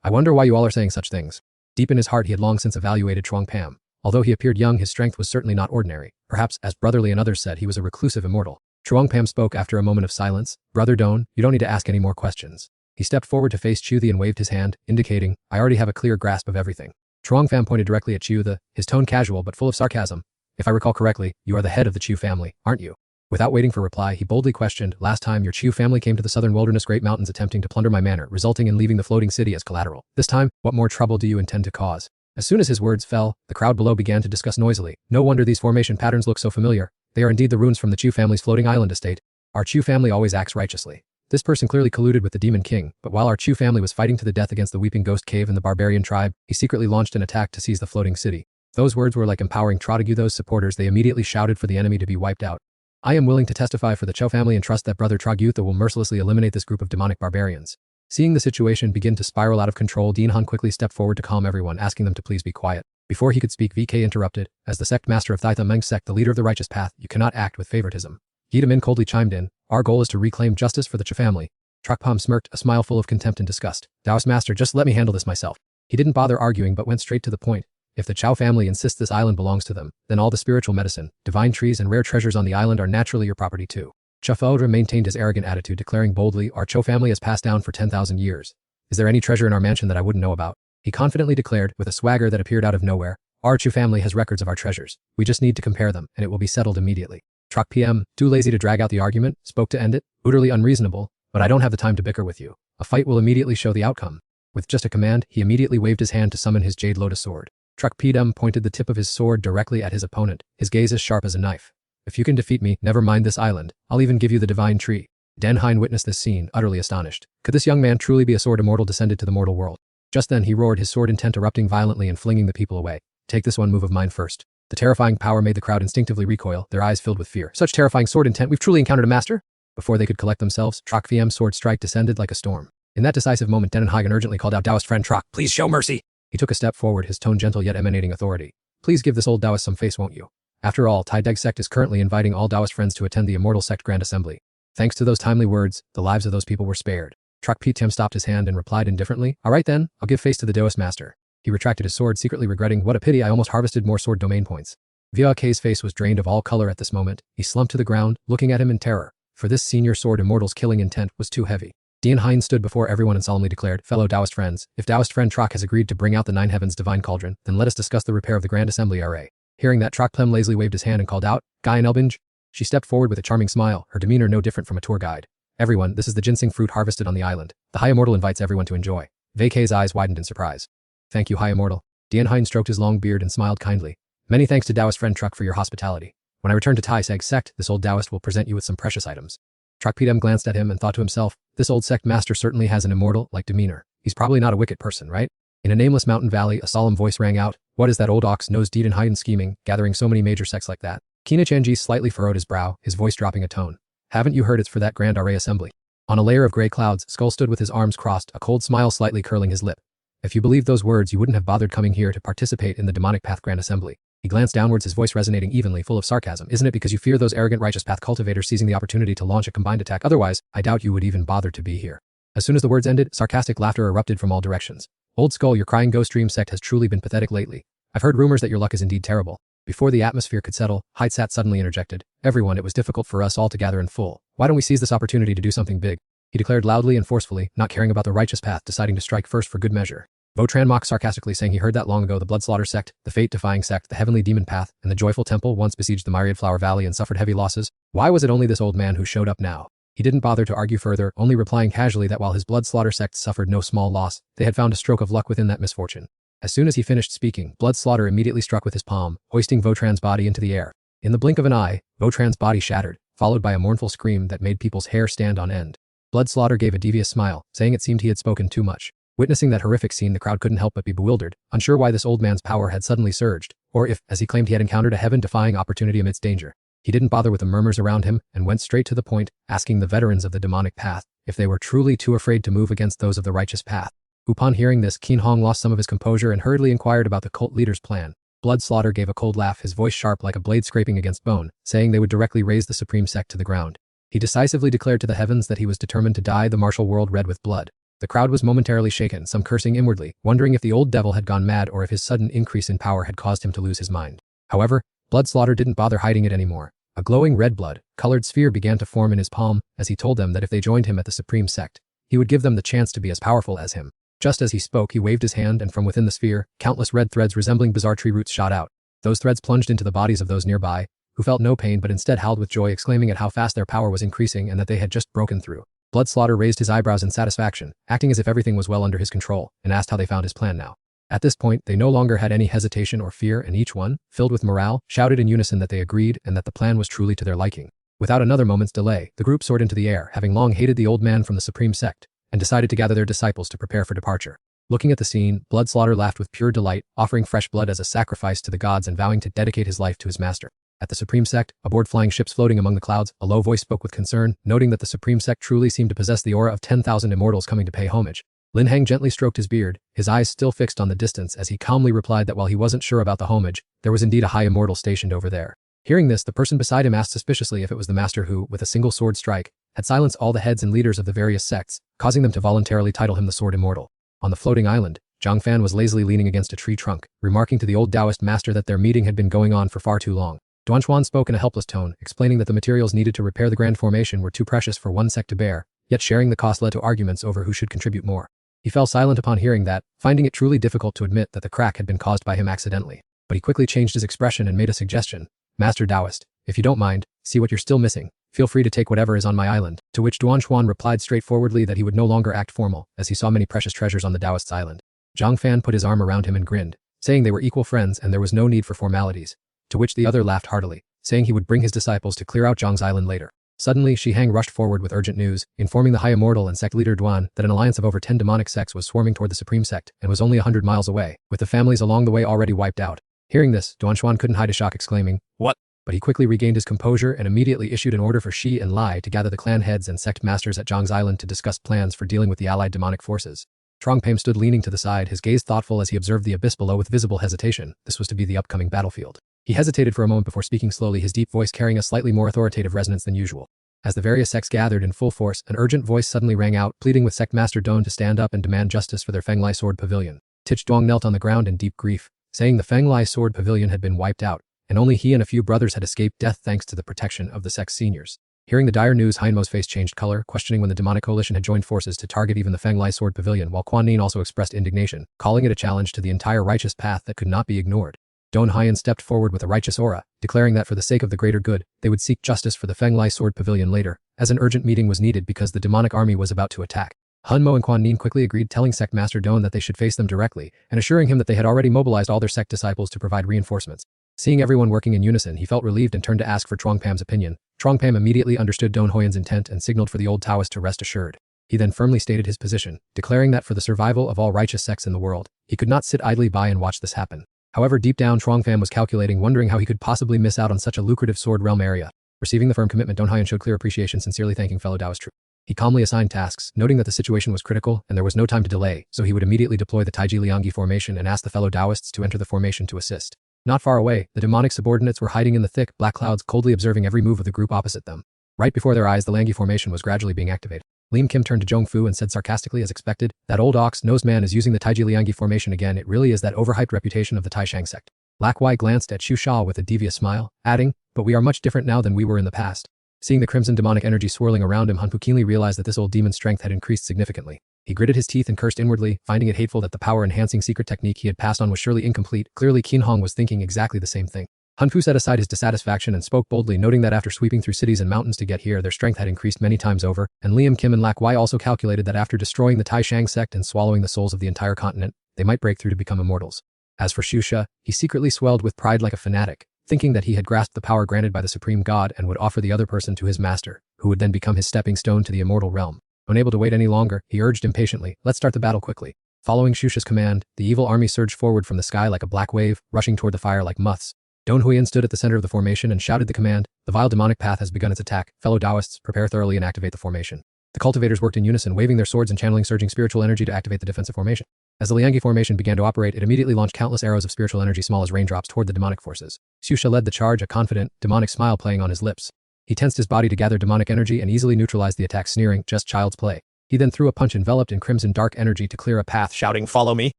I wonder why you all are saying such things. Deep in his heart, he had long since evaluated Truong Pam. Although he appeared young, his strength was certainly not ordinary. Perhaps, as Brotherly and others said, he was a reclusive immortal. Truong Pam spoke after a moment of silence. Brother Don, you don't need to ask any more questions. He stepped forward to face Chiu the and waved his hand, indicating, I already have a clear grasp of everything. Truong Pam pointed directly at Chiu the, his tone casual but full of sarcasm. If I recall correctly, you are the head of the Chiu family, aren't you? Without waiting for reply, he boldly questioned, last time your Chiu family came to the southern wilderness Great Mountains attempting to plunder my manor, resulting in leaving the floating city as collateral. This time, what more trouble do you intend to cause? As soon as his words fell, the crowd below began to discuss noisily. No wonder these formation patterns look so familiar. They are indeed the runes from the Chiu family's floating island estate. Our Chiu family always acts righteously. This person clearly colluded with the Demon King, but while our Chiu family was fighting to the death against the Weeping Ghost Cave and the barbarian tribe, he secretly launched an attack to seize the floating city. Those words were like empowering Trotaguthos supporters. They immediately shouted for the enemy to be wiped out. I am willing to testify for the Cho family and trust that Brother Trogutha will mercilessly eliminate this group of demonic barbarians. Seeing the situation begin to spiral out of control, Dean Han quickly stepped forward to calm everyone, asking them to please be quiet. Before he could speak, VK interrupted. As the sect master of Thaitha Meng sect, the leader of the righteous path, you cannot act with favoritism. Gita Min coldly chimed in. Our goal is to reclaim justice for the Cho family. Trakpam smirked, a smile full of contempt and disgust. Taoist master, just let me handle this myself. He didn't bother arguing but went straight to the point. If the Chao family insists this island belongs to them, then all the spiritual medicine, divine trees and rare treasures on the island are naturally your property too. Chafaudra maintained his arrogant attitude, declaring boldly, our Cho family has passed down for 10,000 years. Is there any treasure in our mansion that I wouldn't know about? He confidently declared, with a swagger that appeared out of nowhere, our Cho family has records of our treasures. We just need to compare them, and it will be settled immediately. Trak PM, too lazy to drag out the argument, spoke to end it, utterly unreasonable, but I don't have the time to bicker with you. A fight will immediately show the outcome. With just a command, he immediately waved his hand to summon his Jade Lotus sword. Trak Pidam pointed the tip of his sword directly at his opponent, his gaze as sharp as a knife. If you can defeat me, never mind this island, I'll even give you the divine tree. Den Hein witnessed this scene, utterly astonished. Could this young man truly be a sword immortal descended to the mortal world? Just then he roared, his sword intent erupting violently and flinging the people away. Take this one move of mine first. The terrifying power made the crowd instinctively recoil, their eyes filled with fear. Such terrifying sword intent, we've truly encountered a master? Before they could collect themselves, Trok VM's sword strike descended like a storm. In that decisive moment, Denon Hagen urgently called out Taoist friend Trok, please show mercy. He took a step forward, his tone gentle yet emanating authority. Please give this old Taoist some face, won't you? After all, Tai Deg sect is currently inviting all Taoist friends to attend the Immortal Sect Grand Assembly. Thanks to those timely words, the lives of those people were spared. Trok Ptium stopped his hand and replied indifferently, all right then, I'll give face to the Taoist master. He retracted his sword, secretly regretting, what a pity, I almost harvested more sword domain points. Via K's face was drained of all color at this moment. He slumped to the ground, looking at him in terror. For this senior sword immortal's killing intent was too heavy. Dian Hein stood before everyone and solemnly declared, fellow Taoist friends, if Taoist friend Trok has agreed to bring out the Nine Heavens divine cauldron, then let us discuss the repair of the Grand Assembly RA. Hearing that, Trok Plem lazily waved his hand and called out, Guy Elbinge. She stepped forward with a charming smile, her demeanor no different from a tour guide. Everyone, this is the ginseng fruit harvested on the island. The High Immortal invites everyone to enjoy. Wei K's eyes widened in surprise. Thank you, High Immortal. Dian Hein stroked his long beard and smiled kindly. Many thanks to Taoist friend Truk for your hospitality. When I return to Tai Seg sect, this old Taoist will present you with some precious items. Truk Pdem glanced at him and thought to himself, this old sect master certainly has an immortal-like demeanor. He's probably not a wicked person, right? In a nameless mountain valley, a solemn voice rang out, what is that old ox-nosed Dian Hein scheming, gathering so many major sects like that? Kina Chenji slightly furrowed his brow, his voice dropping a tone. Haven't you heard it's for that grand array assembly? On a layer of gray clouds, Skull stood with his arms crossed, a cold smile slightly curling his lip. If you believed those words, you wouldn't have bothered coming here to participate in the demonic path grand assembly. He glanced downwards, his voice resonating evenly, full of sarcasm. Isn't it because you fear those arrogant righteous path cultivators seizing the opportunity to launch a combined attack? Otherwise, I doubt you would even bother to be here. As soon as the words ended, sarcastic laughter erupted from all directions. Old Skull, your crying ghost dream sect has truly been pathetic lately. I've heard rumors that your luck is indeed terrible. Before the atmosphere could settle, Hydesat suddenly interjected. Everyone, it was difficult for us all to gather in full. Why don't we seize this opportunity to do something big? He declared loudly and forcefully, not caring about the righteous path, deciding to strike first for good measure. Votran mocked sarcastically, saying he heard that long ago. The Bloodslaughter sect, the fate-defying sect, the heavenly demon path, and the joyful temple once besieged the Myriad Flower Valley and suffered heavy losses. Why was it only this old man who showed up now? He didn't bother to argue further, only replying casually that while his Bloodslaughter sect suffered no small loss, they had found a stroke of luck within that misfortune. As soon as he finished speaking, Bloodslaughter immediately struck with his palm, hoisting Votran's body into the air. In the blink of an eye, Votran's body shattered, followed by a mournful scream that made people's hair stand on end. Bloodslaughter gave a devious smile, saying it seemed he had spoken too much. Witnessing that horrific scene, the crowd couldn't help but be bewildered, unsure why this old man's power had suddenly surged, or if, as he claimed, he had encountered a heaven-defying opportunity amidst danger. He didn't bother with the murmurs around him and went straight to the point, asking the veterans of the demonic path if they were truly too afraid to move against those of the righteous path. Upon hearing this, Qin Hong lost some of his composure and hurriedly inquired about the cult leader's plan. Bloodslaughter gave a cold laugh, his voice sharp like a blade scraping against bone, saying they would directly raze the supreme sect to the ground. He decisively declared to the heavens that he was determined to dye the martial world red with blood. The crowd was momentarily shaken, some cursing inwardly, wondering if the old devil had gone mad or if his sudden increase in power had caused him to lose his mind. However, Bloodslaughter didn't bother hiding it anymore. A glowing red blood-colored sphere began to form in his palm as he told them that if they joined him at the supreme sect, he would give them the chance to be as powerful as him. Just as he spoke, he waved his hand and from within the sphere, countless red threads resembling bizarre tree roots shot out. Those threads plunged into the bodies of those nearby, who felt no pain but instead howled with joy, exclaiming at how fast their power was increasing and that they had just broken through. Bloodslaughter raised his eyebrows in satisfaction, acting as if everything was well under his control, and asked how they found his plan now. At this point, they no longer had any hesitation or fear, and each one, filled with morale, shouted in unison that they agreed and that the plan was truly to their liking. Without another moment's delay, the group soared into the air, having long hated the old man from the supreme sect, and decided to gather their disciples to prepare for departure. Looking at the scene, Bloodslaughter laughed with pure delight, offering fresh blood as a sacrifice to the gods and vowing to dedicate his life to his master. At the Supreme Sect, aboard flying ships floating among the clouds, a low voice spoke with concern, noting that the Supreme Sect truly seemed to possess the aura of 10,000 immortals coming to pay homage. Lin Heng gently stroked his beard, his eyes still fixed on the distance as he calmly replied that while he wasn't sure about the homage, there was indeed a high immortal stationed over there. Hearing this, the person beside him asked suspiciously if it was the master who, with a single sword strike, had silenced all the heads and leaders of the various sects, causing them to voluntarily title him the Sword Immortal. On the floating island, Zhang Fan was lazily leaning against a tree trunk, remarking to the old Taoist master that their meeting had been going on for far too long. Duan Xuan spoke in a helpless tone, explaining that the materials needed to repair the grand formation were too precious for one sect to bear, yet sharing the cost led to arguments over who should contribute more. He fell silent upon hearing that, finding it truly difficult to admit that the crack had been caused by him accidentally. But he quickly changed his expression and made a suggestion. Master Taoist, if you don't mind, see what you're still missing. Feel free to take whatever is on my island. To which Duan Xuan replied straightforwardly that he would no longer act formal, as he saw many precious treasures on the Taoist's island. Zhang Fan put his arm around him and grinned, saying they were equal friends and there was no need for formalities. To which the other laughed heartily, saying he would bring his disciples to clear out Zhang's island later. Suddenly, Shi Hang rushed forward with urgent news, informing the High Immortal and sect leader Duan that an alliance of over 10 demonic sects was swarming toward the Supreme Sect and was only 100 miles away, with the families along the way already wiped out. Hearing this, Duanshuan couldn't hide his shock, exclaiming, What? But he quickly regained his composure and immediately issued an order for Shi and Lai to gather the clan heads and sect masters at Zhang's Island to discuss plans for dealing with the allied demonic forces. Trongpam stood leaning to the side, his gaze thoughtful as he observed the abyss below with visible hesitation. This was to be the upcoming battlefield. He hesitated for a moment before speaking slowly, his deep voice carrying a slightly more authoritative resonance than usual. As the various sects gathered in full force, an urgent voice suddenly rang out, pleading with Sect Master Don to stand up and demand justice for their Fenglai Sword Pavilion. Tich Duong knelt on the ground in deep grief, saying the Fenglai Sword Pavilion had been wiped out, and only he and a few brothers had escaped death thanks to the protection of the sect's seniors. Hearing the dire news, Heinmo's face changed color, questioning when the demonic coalition had joined forces to target even the Fenglai Sword Pavilion, while Quan Nin also expressed indignation, calling it a challenge to the entire righteous path that could not be ignored. Don Haiyan stepped forward with a righteous aura, declaring that for the sake of the greater good, they would seek justice for the Fenglai Sword Pavilion later, as an urgent meeting was needed because the demonic army was about to attack. Hunmo and Quan Nin quickly agreed, telling Sect Master Don that they should face them directly, and assuring him that they had already mobilized all their sect disciples to provide reinforcements. Seeing everyone working in unison, he felt relieved and turned to ask for Trongpam's opinion. Trongpam immediately understood Don Hoyan's intent and signaled for the old Taoist to rest assured. He then firmly stated his position, declaring that for the survival of all righteous sects in the world, he could not sit idly by and watch this happen. However, deep down, Trongpam was calculating, wondering how he could possibly miss out on such a lucrative sword realm area. Receiving the firm commitment, Don Haiyan showed clear appreciation, sincerely thanking fellow Taoist troops. He calmly assigned tasks, noting that the situation was critical and there was no time to delay, so he would immediately deploy the Taiji Liangyi formation and ask the fellow Taoists to enter the formation to assist. Not far away, the demonic subordinates were hiding in the thick, black clouds, coldly observing every move of the group opposite them. Right before their eyes, the Liangyi formation was gradually being activated. Lim Kim turned to Zhong Fu and said sarcastically, as expected, "That old ox-nosed man is using the Taiji Liangyi formation again. It really is that overhyped reputation of the Taishang sect." Lak Wai glanced at Xu Sha with a devious smile, adding, "But we are much different now than we were in the past." Seeing the crimson demonic energy swirling around him, Hunfu keenly realized that this old demon's strength had increased significantly. He gritted his teeth and cursed inwardly, finding it hateful that the power-enhancing secret technique he had passed on was surely incomplete. Clearly, Qin Hong was thinking exactly the same thing. Hunfu set aside his dissatisfaction and spoke boldly, noting that after sweeping through cities and mountains to get here, their strength had increased many times over, and Liam Kim and Lak Wai also calculated that after destroying the Taishang sect and swallowing the souls of the entire continent, they might break through to become immortals. As for Xu Sha, he secretly swelled with pride like a fanatic, thinking that he had grasped the power granted by the supreme god and would offer the other person to his master, who would then become his stepping stone to the immortal realm. Unable to wait any longer, he urged impatiently, "Let's start the battle quickly." Following Xu Sha's command, the evil army surged forward from the sky like a black wave, rushing toward the fire like moths. Don Huiyan stood at the center of the formation and shouted the command, "The vile demonic path has begun its attack. Fellow Taoists, prepare thoroughly and activate the formation." The cultivators worked in unison, waving their swords and channeling surging spiritual energy to activate the defensive formation. As the Liangyi formation began to operate, it immediately launched countless arrows of spiritual energy small as raindrops toward the demonic forces. Xu Sha led the charge, a confident, demonic smile playing on his lips. He tensed his body to gather demonic energy and easily neutralized the attack, sneering, "Just child's play." He then threw a punch enveloped in crimson dark energy to clear a path, shouting, "Follow me."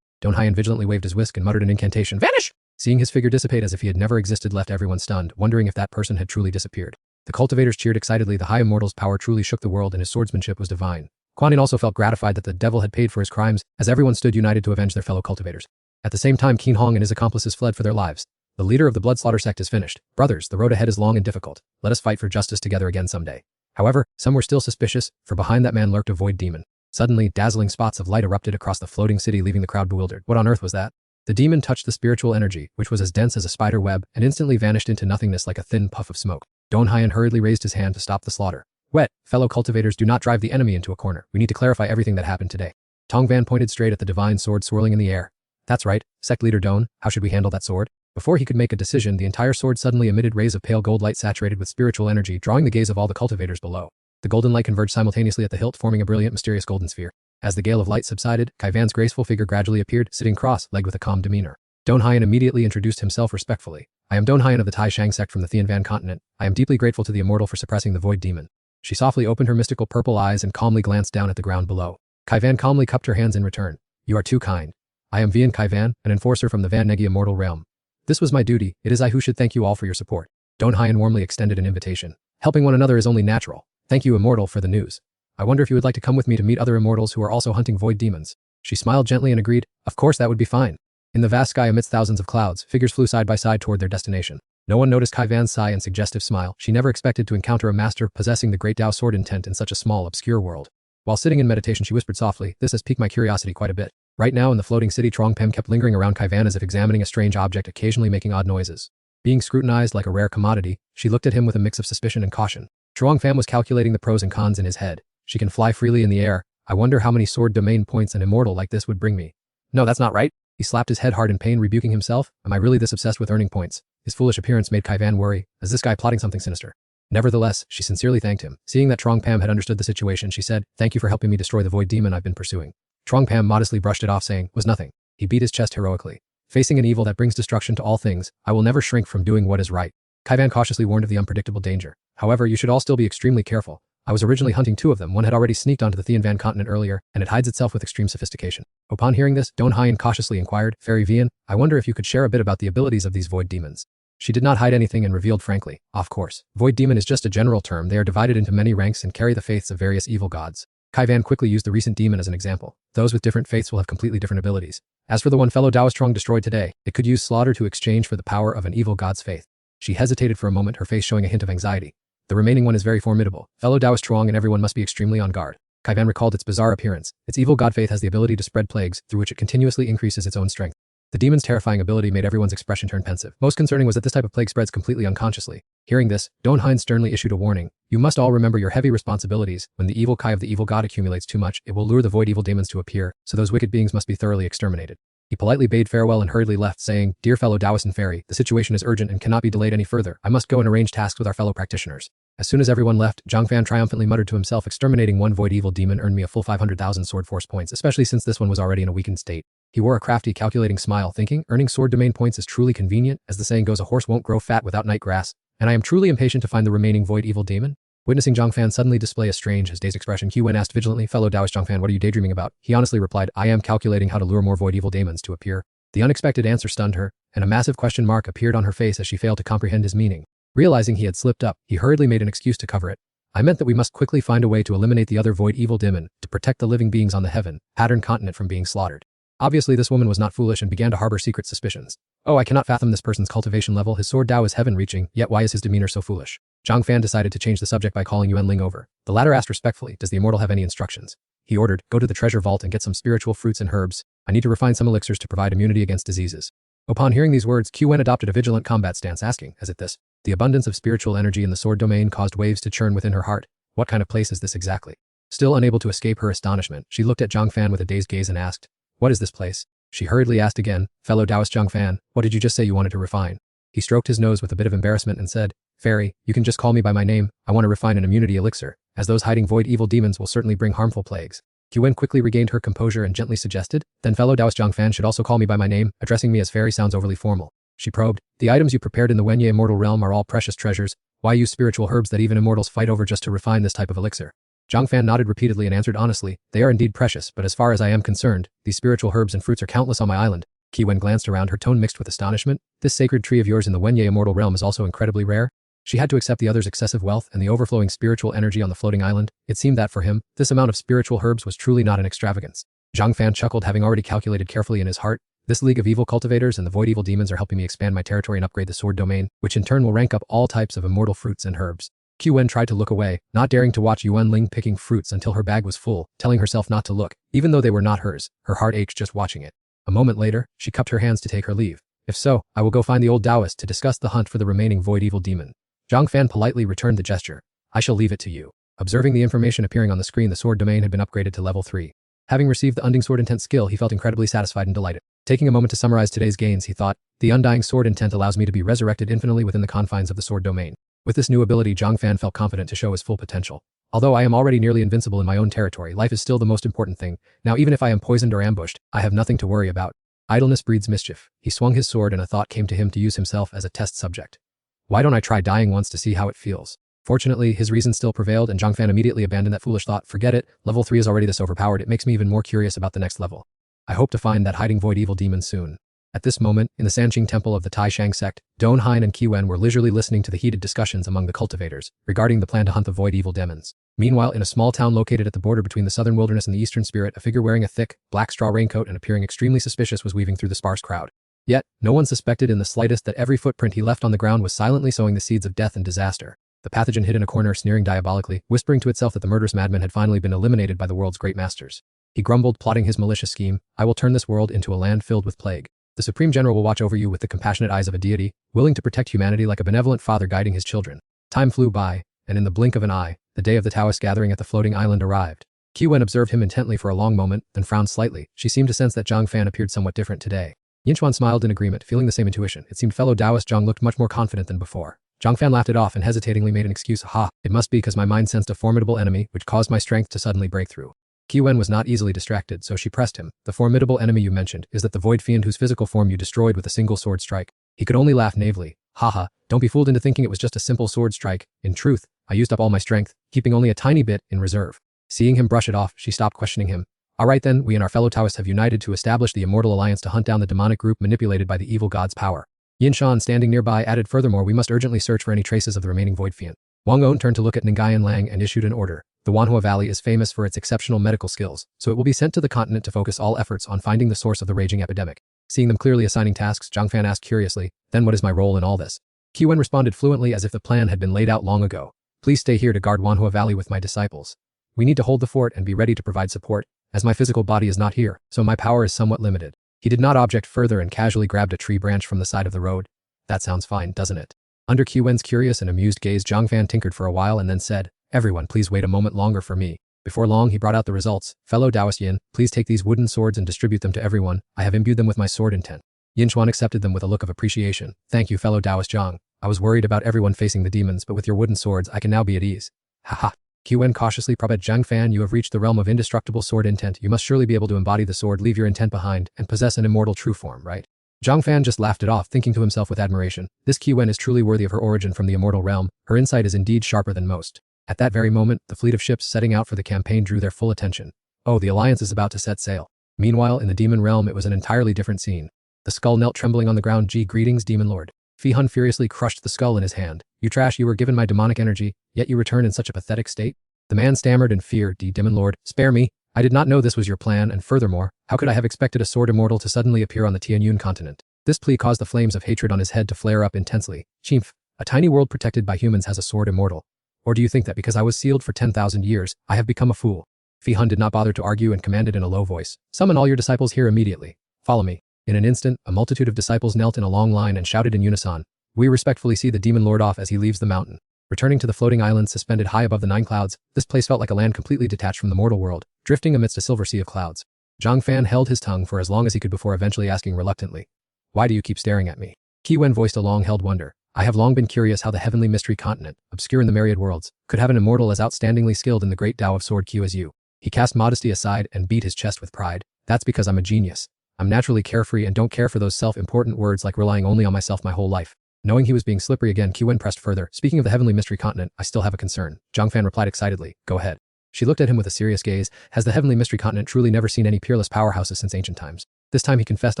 Don Haiyan vigilantly waved his whisk and muttered an incantation, "Vanish!" Seeing his figure dissipate as if he had never existed left everyone stunned, wondering if that person had truly disappeared. The cultivators cheered excitedly. The High Immortal's power truly shook the world and his swordsmanship was divine. Quan Yin also felt gratified that the devil had paid for his crimes, as everyone stood united to avenge their fellow cultivators. At the same time, Qin Hong and his accomplices fled for their lives. The leader of the Bloodslaughter sect is finished. Brothers, the road ahead is long and difficult. Let us fight for justice together again someday. However, some were still suspicious, for behind that man lurked a void demon. Suddenly, dazzling spots of light erupted across the floating city, leaving the crowd bewildered. What on earth was that? The demon touched the spiritual energy, which was as dense as a spider web, and instantly vanished into nothingness like a thin puff of smoke. Don Haiyan hurriedly raised his hand to stop the slaughter. "Wet, fellow cultivators, do not drive the enemy into a corner. We need to clarify everything that happened today." Tong Van pointed straight at the divine sword swirling in the air. "That's right, sect leader Don, how should we handle that sword?" Before he could make a decision, the entire sword suddenly emitted rays of pale gold light saturated with spiritual energy, drawing the gaze of all the cultivators below. The golden light converged simultaneously at the hilt, forming a brilliant, mysterious golden sphere. As the gale of light subsided, Kai Van's graceful figure gradually appeared, sitting cross-legged with a calm demeanor. Don Haiyan immediately introduced himself respectfully. "I am Don Haiyan of the Taishang sect from the Thian Van continent. I am deeply grateful to the Immortal for suppressing the void demon." She softly opened her mystical purple eyes and calmly glanced down at the ground below. Kai Van calmly cupped her hands in return. "You are too kind. I am Vian Kai Van, an enforcer from the Van Negi Immortal Realm. This was my duty. It is I who should thank you all for your support." Don Haiyan warmly extended an invitation. "Helping one another is only natural. Thank you, Immortal, for the news. I wonder if you would like to come with me to meet other immortals who are also hunting void demons." She smiled gently and agreed, "Of course, that would be fine." In the vast sky amidst thousands of clouds, figures flew side by side toward their destination. No one noticed Kai Van's sigh and suggestive smile. She never expected to encounter a master possessing the great Tao sword intent in such a small, obscure world. While sitting in meditation, she whispered softly, "This has piqued my curiosity quite a bit." Right now in the floating city, Trongpem kept lingering around Kai Van as if examining a strange object, occasionally making odd noises. Being scrutinized like a rare commodity, she looked at him with a mix of suspicion and caution. Trongpem was calculating the pros and cons in his head. She can fly freely in the air. I wonder how many sword domain points an immortal like this would bring me. No, that's not right. He slapped his head hard in pain, rebuking himself. Am I really this obsessed with earning points? His foolish appearance made Kai Van worry. Is this guy plotting something sinister? Nevertheless, she sincerely thanked him. Seeing that Trong Pam had understood the situation, she said, "Thank you for helping me destroy the void demon I've been pursuing." Trong Pam modestly brushed it off, saying, "Was nothing." He beat his chest heroically. Facing an evil that brings destruction to all things, I will never shrink from doing what is right. Kai Van cautiously warned of the unpredictable danger. However, you should all still be extremely careful. I was originally hunting two of them. One had already sneaked onto the Thean Van continent earlier, and it hides itself with extreme sophistication. Upon hearing this, Don Hyen cautiously inquired, "Fairy Vian, I wonder if you could share a bit about the abilities of these void demons." She did not hide anything and revealed frankly, "Of course. Void demon is just a general term. They are divided into many ranks and carry the faiths of various evil gods." Kai Van quickly used the recent demon as an example. Those with different faiths will have completely different abilities. As for the one fellow Taoist Trong destroyed today, it could use slaughter to exchange for the power of an evil god's faith. She hesitated for a moment, her face showing a hint of anxiety. The remaining one is very formidable. Fellow Taoist Trong and everyone must be extremely on guard. Kai Van recalled its bizarre appearance. Its evil god faith has the ability to spread plagues, through which it continuously increases its own strength. The demon's terrifying ability made everyone's expression turn pensive. Most concerning was that this type of plague spreads completely unconsciously. Hearing this, Don Hyen sternly issued a warning. You must all remember your heavy responsibilities. When the evil Kai of the evil god accumulates too much, it will lure the void evil demons to appear, so those wicked beings must be thoroughly exterminated. He politely bade farewell and hurriedly left, saying, "Dear fellow Taoist and Fairy, the situation is urgent and cannot be delayed any further. I must go and arrange tasks with our fellow practitioners." As soon as everyone left, Zhang Fan triumphantly muttered to himself, "Exterminating one void evil demon earned me a full 500,000 sword force points, especially since this one was already in a weakened state." He wore a crafty, calculating smile, thinking, earning sword domain points is truly convenient. As the saying goes, a horse won't grow fat without night grass, and I am truly impatient to find the remaining void evil demon. Witnessing Zhang Fan suddenly display a strange, dazed expression, Q Wen asked vigilantly, "Fellow Taoist Zhang Fan, what are you daydreaming about?" He honestly replied, "I am calculating how to lure more void evil demons to appear." The unexpected answer stunned her, and a massive question mark appeared on her face as she failed to comprehend his meaning. Realizing he had slipped up, he hurriedly made an excuse to cover it. "I meant that we must quickly find a way to eliminate the other void evil demon, to protect the living beings on the heaven, pattern continent from being slaughtered." Obviously, this woman was not foolish and began to harbor secret suspicions. "Oh, I cannot fathom this person's cultivation level. His sword Dao is heaven-reaching, yet why is his demeanor so foolish?" Zhang Fan decided to change the subject by calling Yuan Ling over. The latter asked respectfully, "Does the immortal have any instructions?" He ordered, "Go to the treasure vault and get some spiritual fruits and herbs. I need to refine some elixirs to provide immunity against diseases." Upon hearing these words, Q Wen adopted a vigilant combat stance, asking, "Is it this?" The abundance of spiritual energy in the sword domain caused waves to churn within her heart. What kind of place is this exactly? Still unable to escape her astonishment, she looked at Zhang Fan with a dazed gaze and asked, "What is this place?" She hurriedly asked again, "Fellow Taoist Zhang Fan, what did you just say you wanted to refine?" He stroked his nose with a bit of embarrassment and said, "Fairy, you can just call me by my name. I want to refine an immunity elixir, as those hiding void evil demons will certainly bring harmful plagues." Q-Wen quickly regained her composure and gently suggested, "Then fellow Taoist Zhang Fan should also call me by my name. Addressing me as Fairy sounds overly formal." She probed, "The items you prepared in the Wenye immortal realm are all precious treasures. Why use spiritual herbs that even immortals fight over just to refine this type of elixir?" Zhang Fan nodded repeatedly and answered honestly, "They are indeed precious, but as far as I am concerned, these spiritual herbs and fruits are countless on my island." Qi-Wen glanced around, her tone mixed with astonishment. "This sacred tree of yours in the Wenye immortal realm is also incredibly rare?" She had to accept the other's excessive wealth and the overflowing spiritual energy on the floating island. It seemed that for him, this amount of spiritual herbs was truly not an extravagance. Zhang Fan chuckled, having already calculated carefully in his heart, "This league of evil cultivators and the void evil demons are helping me expand my territory and upgrade the sword domain, which in turn will rank up all types of immortal fruits and herbs." Q-Wen tried to look away, not daring to watch Yuan Ling picking fruits until her bag was full, telling herself not to look, even though they were not hers. Her heart ached just watching it. A moment later, she cupped her hands to take her leave. "If so, I will go find the old Taoist to discuss the hunt for the remaining void evil demon." Zhang Fan politely returned the gesture. "I shall leave it to you." Observing the information appearing on the screen, the sword domain had been upgraded to level 3. Having received the Undying Sword Intent skill, he felt incredibly satisfied and delighted. Taking a moment to summarize today's gains, he thought, "The Undying Sword Intent allows me to be resurrected infinitely within the confines of the sword domain." With this new ability, Zhang Fan felt confident to show his full potential. "Although I am already nearly invincible in my own territory, life is still the most important thing. Now even if I am poisoned or ambushed, I have nothing to worry about. Idleness breeds mischief." He swung his sword and a thought came to him to use himself as a test subject. "Why don't I try dying once to see how it feels?" Fortunately, his reason still prevailed and Zhang Fan immediately abandoned that foolish thought. "Forget it, level 3 is already this overpowered. It makes me even more curious about the next level. I hope to find that hiding void evil demon soon." At this moment, in the Sanqing temple of the Taishang sect, Don Hyen and Qi-Wen were leisurely listening to the heated discussions among the cultivators regarding the plan to hunt the void evil demons. Meanwhile, in a small town located at the border between the southern wilderness and the eastern spirit, a figure wearing a thick, black straw raincoat and appearing extremely suspicious was weaving through the sparse crowd. Yet, no one suspected in the slightest that every footprint he left on the ground was silently sowing the seeds of death and disaster. The pathogen hid in a corner, sneering diabolically, whispering to itself that the murderous madman had finally been eliminated by the world's great masters. He grumbled, plotting his malicious scheme, "I will turn this world into a land filled with plague. The Supreme General will watch over you with the compassionate eyes of a deity, willing to protect humanity like a benevolent father guiding his children." Time flew by, and in the blink of an eye, the day of the Taoist gathering at the floating island arrived. Qi-Wen observed him intently for a long moment, then frowned slightly. She seemed to sense that Zhang Fan appeared somewhat different today. Yinchuan smiled in agreement, feeling the same intuition. It seemed fellow Taoist Zhang looked much more confident than before. Zhang Fan laughed it off and hesitatingly made an excuse. Ha, it must be because my mind sensed a formidable enemy, which caused my strength to suddenly break through. Qi-Wen was not easily distracted, so she pressed him. The formidable enemy you mentioned is that the void fiend whose physical form you destroyed with a single sword strike. He could only laugh naively. Haha, don't be fooled into thinking it was just a simple sword strike. In truth, I used up all my strength, keeping only a tiny bit in reserve. Seeing him brush it off, she stopped questioning him. Alright then, we and our fellow Taoists have united to establish the Immortal Alliance to hunt down the demonic group manipulated by the evil god's power. Yin Shan, standing nearby, added furthermore, we must urgently search for any traces of the remaining void fiend. Wang On turned to look at Ningguyen Lang and issued an order. The Manhwa Valley is famous for its exceptional medical skills, so it will be sent to the continent to focus all efforts on finding the source of the raging epidemic. Seeing them clearly assigning tasks, Zhang Fan asked curiously, then what is my role in all this? Qi-Wen responded fluently as if the plan had been laid out long ago. Please stay here to guard Manhwa Valley with my disciples. We need to hold the fort and be ready to provide support, as my physical body is not here, so my power is somewhat limited. He did not object further and casually grabbed a tree branch from the side of the road. That sounds fine, doesn't it? Under Qi-Wen's curious and amused gaze, Zhang Fan tinkered for a while and then said, everyone, please wait a moment longer for me. Before long, he brought out the results. Fellow Taoist Yin, please take these wooden swords and distribute them to everyone. I have imbued them with my sword intent. Yin Chuan accepted them with a look of appreciation. Thank you, fellow Taoist Zhang. I was worried about everyone facing the demons, but with your wooden swords, I can now be at ease. Haha. Qi-Wen cautiously probed Zhang Fan, you have reached the realm of indestructible sword intent. You must surely be able to embody the sword, leave your intent behind, and possess an immortal true form, right? Zhang Fan just laughed it off, thinking to himself with admiration. This Qi-Wen is truly worthy of her origin from the immortal realm. Her insight is indeed sharper than most. At that very moment, the fleet of ships setting out for the campaign drew their full attention. Oh, the alliance is about to set sail. Meanwhile, in the demon realm, it was an entirely different scene. The skull knelt trembling on the ground. Greetings, demon lord. Fi Hun furiously crushed the skull in his hand. You trash, you were given my demonic energy, yet you return in such a pathetic state? The man stammered in fear. Demon lord, spare me. I did not know this was your plan, and furthermore, how could I have expected a sword immortal to suddenly appear on the Tianyun continent? This plea caused the flames of hatred on his head to flare up intensely. Chimph, a tiny world protected by humans has a sword immortal. Or do you think that because I was sealed for 10,000 years, I have become a fool? Fi Hun did not bother to argue and commanded in a low voice. Summon all your disciples here immediately. Follow me. In an instant, a multitude of disciples knelt in a long line and shouted in unison. We respectfully see the demon lord off as he leaves the mountain. Returning to the floating island suspended high above the 9 clouds, this place felt like a land completely detached from the mortal world, drifting amidst a silver sea of clouds. Zhang Fan held his tongue for as long as he could before eventually asking reluctantly, why do you keep staring at me? Qi-Wen voiced a long-held wonder. I have long been curious how the heavenly mystery continent, obscure in the myriad worlds, could have an immortal as outstandingly skilled in the great Tao of Sword Q as you. He cast modesty aside and beat his chest with pride. That's because I'm a genius. I'm naturally carefree and don't care for those self-important words like relying only on myself my whole life. Knowing he was being slippery again, Qi-Wen pressed further. Speaking of the heavenly mystery continent, I still have a concern. Zhang Fan replied excitedly. Go ahead. She looked at him with a serious gaze. Has the heavenly mystery continent truly never seen any peerless powerhouses since ancient times? This time he confessed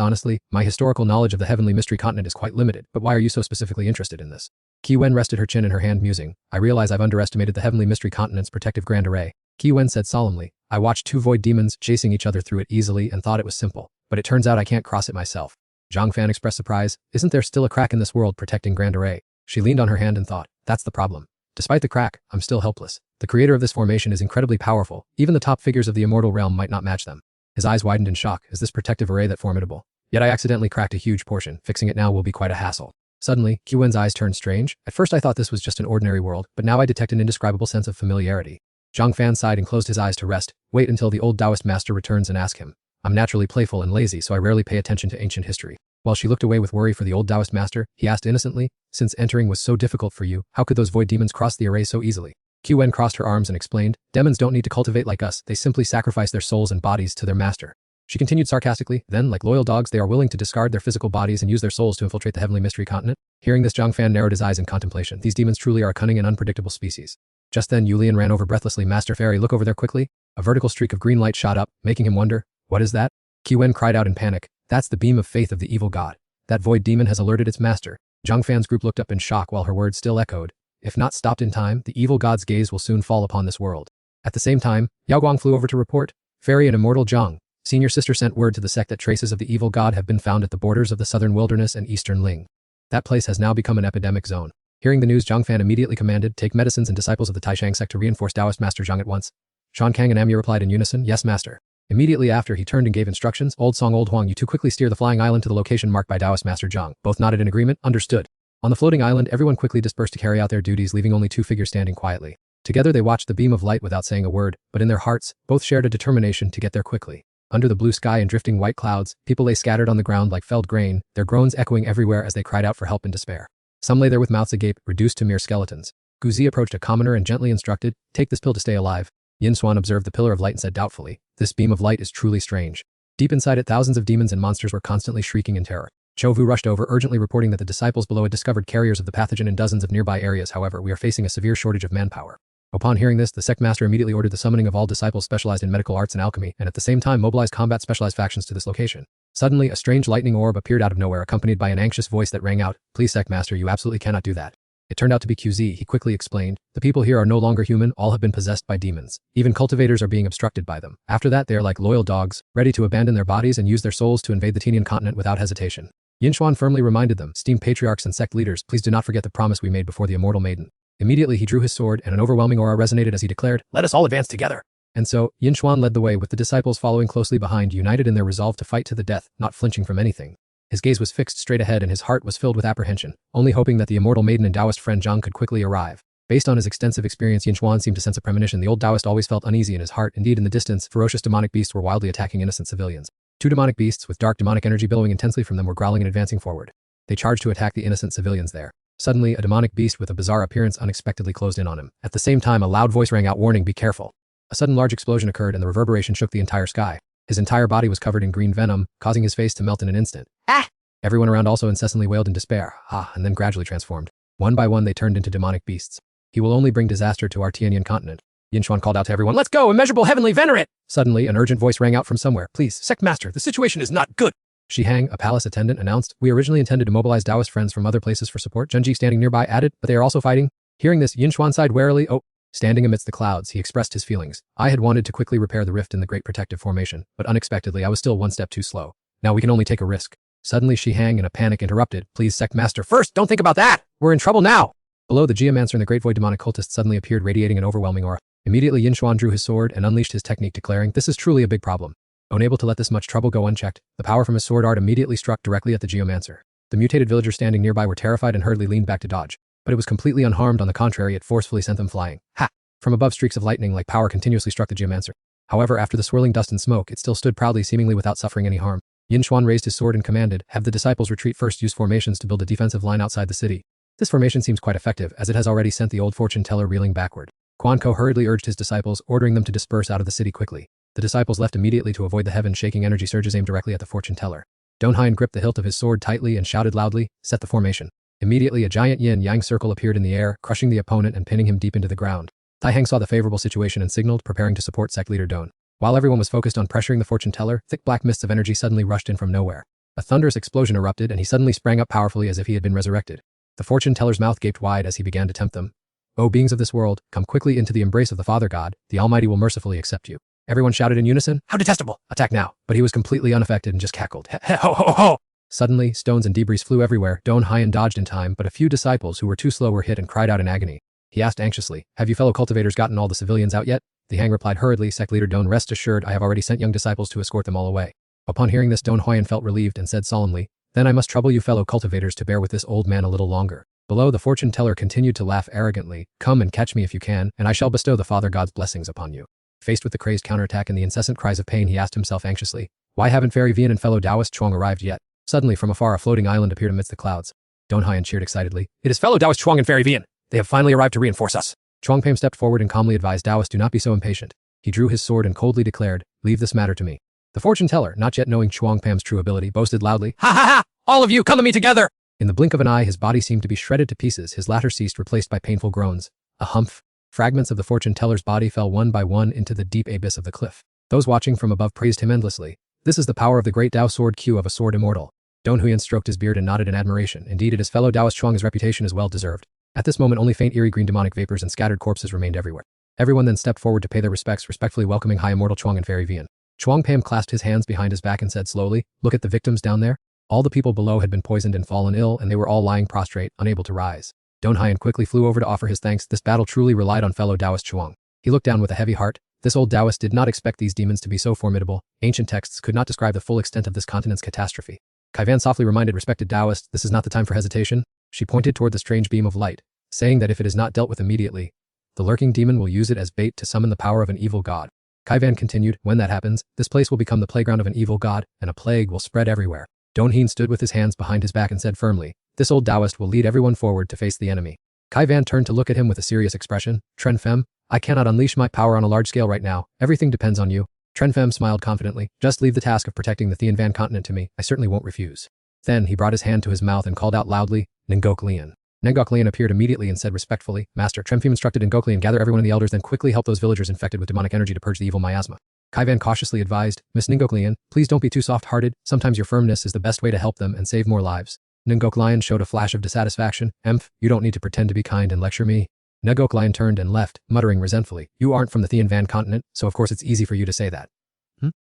honestly, my historical knowledge of the heavenly mystery continent is quite limited, but why are you so specifically interested in this? Qi-Wen rested her chin in her hand musing. I realize I've underestimated the heavenly mystery continent's protective grand array. Qi-Wen said solemnly. I watched 2 void demons chasing each other through it easily and thought it was simple, but it turns out I can't cross it myself. Zhang Fan expressed surprise. Isn't there still a crack in this world protecting grand array? She leaned on her hand and thought, that's the problem. Despite the crack, I'm still helpless. The creator of this formation is incredibly powerful. Even the top figures of the immortal realm might not match them. His eyes widened in shock. Is this protective array that formidable? Yet I accidentally cracked a huge portion. Fixing it now will be quite a hassle. Suddenly, Qi-Wen's eyes turned strange. At first I thought this was just an ordinary world, but now I detect an indescribable sense of familiarity. Zhang Fan sighed and closed his eyes to rest. Wait until the old Taoist master returns and ask him. I'm naturally playful and lazy, so I rarely pay attention to ancient history. While she looked away with worry for the old Taoist master, he asked innocently, since entering was so difficult for you, how could those void demons cross the array so easily? Qi-Wen crossed her arms and explained, demons don't need to cultivate like us, they simply sacrifice their souls and bodies to their master. She continued sarcastically, then, like loyal dogs, they are willing to discard their physical bodies and use their souls to infiltrate the heavenly mystery continent. Hearing this, Zhang Fan narrowed his eyes in contemplation. These demons truly are a cunning and unpredictable species. Just then, Yulian ran over breathlessly. Master Fairy, look over there quickly. A vertical streak of green light shot up, making him wonder, what is that? Qi-Wen cried out in panic. That's the beam of faith of the evil god. That void demon has alerted its master. Zhang Fan's group looked up in shock while her words still echoed. If not stopped in time, the evil god's gaze will soon fall upon this world. At the same time, Yao Guang flew over to report. Fairy and immortal Zhang. Senior sister sent word to the sect that traces of the evil god have been found at the borders of the southern wilderness and eastern Ling. That place has now become an epidemic zone. Hearing the news, Zhang Fan immediately commanded, take medicines and disciples of the Taishang sect to reinforce Taoist Master Zhang at once. Shan Kang and Amya replied in unison, yes, master. Immediately after, he turned and gave instructions, Old Song Old Huang, you two quickly steer the flying island to the location marked by Taoist Master Zhang. Both nodded in agreement, understood. On the floating island, everyone quickly dispersed to carry out their duties, leaving only 2 figures standing quietly. Together they watched the beam of light without saying a word, but in their hearts, both shared a determination to get there quickly. Under the blue sky and drifting white clouds, people lay scattered on the ground like felled grain, their groans echoing everywhere as they cried out for help in despair. Some lay there with mouths agape, reduced to mere skeletons. Guzi approached a commoner and gently instructed, "Take this pill to stay alive." Yin Xuan observed the pillar of light and said doubtfully, "This beam of light is truly strange." Deep inside it, thousands of demons and monsters were constantly shrieking in terror. Chou-Vu rushed over, urgently reporting that the disciples below had discovered carriers of the pathogen in dozens of nearby areas. However, we are facing a severe shortage of manpower. Upon hearing this, the sect master immediately ordered the summoning of all disciples specialized in medical arts and alchemy, and at the same time mobilized combat specialized factions to this location. Suddenly, a strange lightning orb appeared out of nowhere, accompanied by an anxious voice that rang out, "Please, sect master, you absolutely cannot do that." It turned out to be QZ. He quickly explained, "The people here are no longer human, all have been possessed by demons. Even cultivators are being obstructed by them. After that, they are like loyal dogs, ready to abandon their bodies and use their souls to invade the Tenian continent without hesitation." Yin Xuan firmly reminded them, "Esteemed patriarchs and sect leaders, please do not forget the promise we made before the immortal maiden." Immediately he drew his sword, and an overwhelming aura resonated as he declared, Let us all advance together. And so, Yin Xuan led the way, with the disciples following closely behind, united in their resolve to fight to the death, not flinching from anything. His gaze was fixed straight ahead and his heart was filled with apprehension, only hoping that the immortal maiden and Taoist friend Zhang could quickly arrive. Based on his extensive experience, Yin Xuan seemed to sense a premonition. The old Taoist always felt uneasy in his heart. Indeed, in the distance, ferocious demonic beasts were wildly attacking innocent civilians. Two demonic beasts, with dark demonic energy billowing intensely from them, were growling and advancing forward. They charged to attack the innocent civilians there. Suddenly, a demonic beast with a bizarre appearance unexpectedly closed in on him. At the same time, a loud voice rang out, warning, "Be careful." A sudden large explosion occurred and the reverberation shook the entire sky. His entire body was covered in green venom, causing his face to melt in an instant. Ah! Everyone around also incessantly wailed in despair, and then gradually transformed. One by one they turned into demonic beasts. "He will only bring disaster to our Tianyan continent." Yin Xuan called out to everyone, Let's go, immeasurable heavenly venerate! Suddenly, an urgent voice rang out from somewhere. Please, sect master, the situation is not good. Shihang, a palace attendant, announced, "We originally intended to mobilize Taoist friends from other places for support." Zhenji, standing nearby, added, "But they are also fighting." Hearing this, Yin Xuan sighed warily. Standing amidst the clouds, he expressed his feelings. "I had wanted to quickly repair the rift in the Great Protective Formation, but unexpectedly I was still one step too slow. Now we can only take a risk." Suddenly Shihang, in a panic, interrupted, "Please, sect master, First, don't think about that. We're in trouble now." Below, the geomancer and the great void demonic cultist suddenly appeared, radiating an overwhelming aura. Immediately Yin Xuan drew his sword and unleashed his technique, declaring, "This is truly a big problem." Unable to let this much trouble go unchecked, the power from his sword art immediately struck directly at the geomancer. The mutated villagers standing nearby were terrified and hurriedly leaned back to dodge. But it was completely unharmed. On the contrary, it forcefully sent them flying. Ha! From above, streaks of lightning like power continuously struck the geomancer. However, after the swirling dust and smoke, it still stood proudly, seemingly without suffering any harm. Yin Xuan raised his sword and commanded, "Have the disciples retreat first. Use formations to build a defensive line outside the city." This formation seems quite effective, as it has already sent the old fortune teller reeling backward. Quan Ko hurriedly urged his disciples, ordering them to disperse out of the city quickly. The disciples left immediately to avoid the heaven-shaking energy surges aimed directly at the fortune teller. Don Hein gripped the hilt of his sword tightly and shouted loudly, "Set the formation." Immediately, a giant yin-yang circle appeared in the air, crushing the opponent and pinning him deep into the ground. Tai Heng saw the favorable situation and signaled, preparing to support sect leader Don. While everyone was focused on pressuring the fortune teller, thick black mists of energy suddenly rushed in from nowhere. A thunderous explosion erupted and he suddenly sprang up powerfully as if he had been resurrected. The fortune teller's mouth gaped wide as he began to tempt them. "O beings of this world, come quickly into the embrace of the Father God, the Almighty will mercifully accept you." Everyone shouted in unison, "How detestable! "Attack now!" But he was completely unaffected and just cackled. Ho ho ho! Suddenly, stones and debris flew everywhere. Don Hein dodged in time, but a few disciples who were too slow were hit and cried out in agony. He asked anxiously, "Have you fellow cultivators gotten all the civilians out yet?" The Hang replied hurriedly, "Sect leader Don, rest assured I have already sent young disciples to escort them all away." Upon hearing this, Don Huyen felt relieved and said solemnly, "Then I must trouble you fellow cultivators to bear with this old man a little longer." Below, the fortune teller continued to laugh arrogantly, "Come and catch me if you can, and I shall bestow the Father God's blessings upon you." Faced with the crazed counterattack and the incessant cries of pain, he asked himself anxiously, "Why haven't Fairy Vian and fellow Taoist Chuang arrived yet?" Suddenly, from afar, a floating island appeared amidst the clouds. Don Huyen cheered excitedly, "It is fellow Taoist Chuang and Fairy Vian. They have finally arrived to reinforce us." Chuang Pam stepped forward and calmly advised, "Taoist, do not be so impatient." He drew his sword and coldly declared, "Leave this matter to me." The fortune teller, not yet knowing Chuang Pam's true ability, boasted loudly, "Ha ha ha! All of you, come to me together!" In the blink of an eye, his body seemed to be shredded to pieces. His latter ceased, replaced by painful groans. A humph. Fragments of the fortune teller's body fell one by one into the deep abyss of the cliff. Those watching from above praised him endlessly. "This is the power of the great Tao sword Q of a sword immortal." Don Huyen stroked his beard and nodded in admiration. Indeed, it is fellow Taoist Chuang's reputation is well deserved. At this moment, only faint eerie green demonic vapors and scattered corpses remained everywhere. Everyone then stepped forward to pay their respects, respectfully welcoming High Immortal Chuang and Fairy Vian. Chuang Pam clasped his hands behind his back and said slowly, "Look at the victims down there." All the people below had been poisoned and fallen ill, and they were all lying prostrate, unable to rise. Don Huyen quickly flew over to offer his thanks. This battle truly relied on fellow Taoist Chuang. He looked down with a heavy heart. This old Taoist did not expect these demons to be so formidable. Ancient texts could not describe the full extent of this continent's catastrophe. Kaivan softly reminded respected Taoist, "This is not the time for hesitation." She pointed toward the strange beam of light, saying that if it is not dealt with immediately, The lurking demon will use it as bait to summon the power of an evil god. Kaivan continued, when that happens, this place will become the playground of an evil god, and a plague will spread everywhere. Donheen stood with his hands behind his back and said firmly, this old Taoist will lead everyone forward to face the enemy. Kaivan turned to look at him with a serious expression. Tren Fem, I cannot unleash my power on a large scale right now. Everything depends on you. Tren Fem smiled confidently. Just leave the task of protecting the Tian Van continent to me. I certainly won't refuse. Then he brought his hand to his mouth and called out loudly, Ngok Lian. Ngok Lian appeared immediately and said respectfully, Master, Tren Fem instructed Ngok Lian gather everyone in the elders, then quickly help those villagers infected with demonic energy to purge the evil miasma. Kaivan cautiously advised, Miss Ngok Lian, please don't be too soft-hearted. Sometimes your firmness is the best way to help them and save more lives. Ngok Lian showed a flash of dissatisfaction. Emph, you don't need to pretend to be kind and lecture me. Ngok Lian turned and left, muttering resentfully, you aren't from the Tian Van continent, so of course it's easy for you to say that.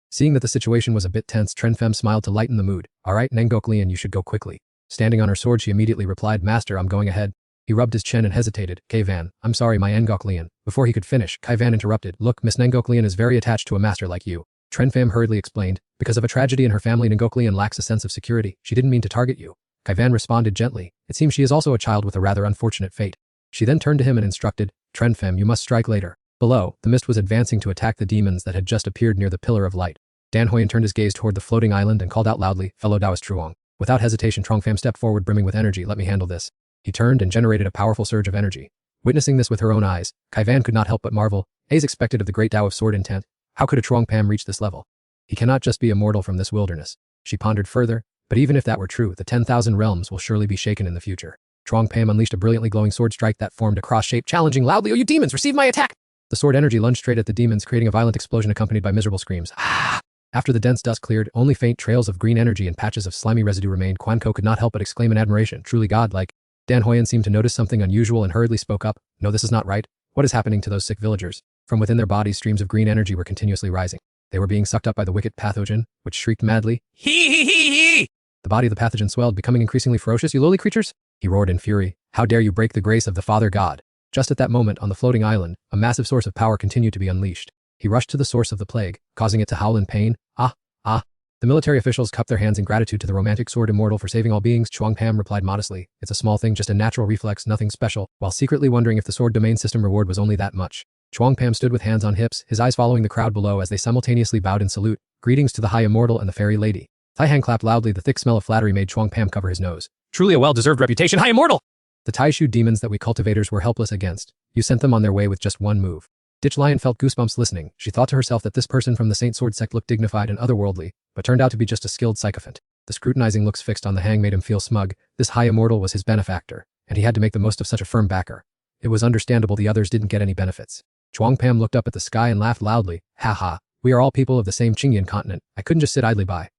Seeing that the situation was a bit tense, Tren Fem smiled to lighten the mood. All right, Ngok Lian, you should go quickly. Standing on her sword, she immediately replied, Master, I'm going ahead. He rubbed his chin and hesitated. Kaivan, I'm sorry, my Ngok Lian. Before he could finish, Kaivan interrupted. Look, Miss Ngok Lian is very attached to a master like you. Tren Fem hurriedly explained. Because of a tragedy in her family, Ngok Lian lacks a sense of security. She didn't mean to target you. Kaivan responded gently. It seems she is also a child with a rather unfortunate fate. She then turned to him and instructed, Tren Fem, you must strike later. Below, the mist was advancing to attack the demons that had just appeared near the pillar of light. Dan Hoyen turned his gaze toward the floating island and called out loudly, fellow Taoist Truong. Without hesitation, Trong Pham stepped forward brimming with energy. Let me handle this. He turned and generated a powerful surge of energy. Witnessing this with her own eyes, Kaivan could not help but marvel. As expected of the great Tao of sword intent, how could a Truong Pham reach this level? He cannot just be immortal from this wilderness. She pondered further, but even if that were true, the 10,000 realms will surely be shaken in the future. Truong Pham unleashed a brilliantly glowing sword strike that formed a cross shape, challenging loudly, "Oh, you demons, receive my attack!" The sword energy lunged straight at the demons, creating a violent explosion accompanied by miserable screams. Ah! After the dense dust cleared, only faint trails of green energy and patches of slimy residue remained. Quan Ko could not help but exclaim in admiration, truly godlike. Dan Hoyen seemed to notice something unusual and hurriedly spoke up. No, this is not right. What is happening to those sick villagers? From within their bodies, streams of green energy were continuously rising. They were being sucked up by the wicked pathogen, which shrieked madly. Hee! The body of the pathogen swelled, becoming increasingly ferocious. You lowly creatures! He roared in fury. How dare you break the grace of the Father God? Just at that moment, on the floating island, a massive source of power continued to be unleashed. He rushed to the source of the plague, causing it to howl in pain. Ah. The military officials cupped their hands in gratitude to the romantic sword immortal for saving all beings. Chuang Pam replied modestly, it's a small thing, just a natural reflex, nothing special, while secretly wondering if the sword domain system reward was only that much. Chuang Pam stood with hands on hips, his eyes following the crowd below as they simultaneously bowed in salute. Greetings to the High Immortal and the Fairy Lady. Tai Hang clapped loudly. The thick smell of flattery made Chuang Pam cover his nose. Truly a well-deserved reputation, High Immortal! The Taishu demons that we cultivators were helpless against. You sent them on their way with just one move. Ditch Lion felt goosebumps listening. She thought to herself that this person from the Saint Sword sect looked dignified and otherworldly, but turned out to be just a skilled sycophant. The scrutinizing looks fixed on the Hang made him feel smug. This High Immortal was his benefactor, and he had to make the most of such a firm backer. It was understandable the others didn't get any benefits. Chuang Pam looked up at the sky and laughed loudly. Ha ha, we are all people of the same Qingyan continent. I couldn't just sit idly by.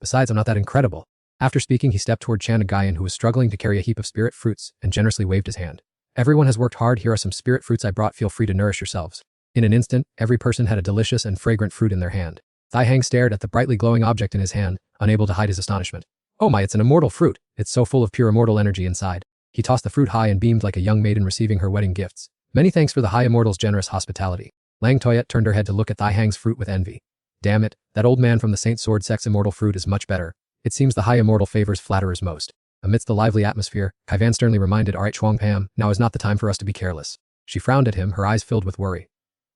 Besides, I'm not that incredible. After speaking, he stepped toward Chanagayan, who was struggling to carry a heap of spirit fruits, and generously waved his hand. Everyone has worked hard. Here are some spirit fruits I brought. Feel free to nourish yourselves. In an instant, every person had a delicious and fragrant fruit in their hand. Thai Hang stared at the brightly glowing object in his hand, unable to hide his astonishment. Oh my, it's an immortal fruit. It's so full of pure immortal energy inside. He tossed the fruit high and beamed like a young maiden receiving her wedding gifts. Many thanks for the High Immortal's generous hospitality. Lang Toyet turned her head to look at Thai Hang's fruit with envy. Damn it, that old man from the Saint Sword sect's immortal fruit is much better. It seems the High Immortal favors flatterers most. Amidst the lively atmosphere, Kaivan sternly reminded, all right, Chuang Pam, now is not the time for us to be careless. She frowned at him, her eyes filled with worry.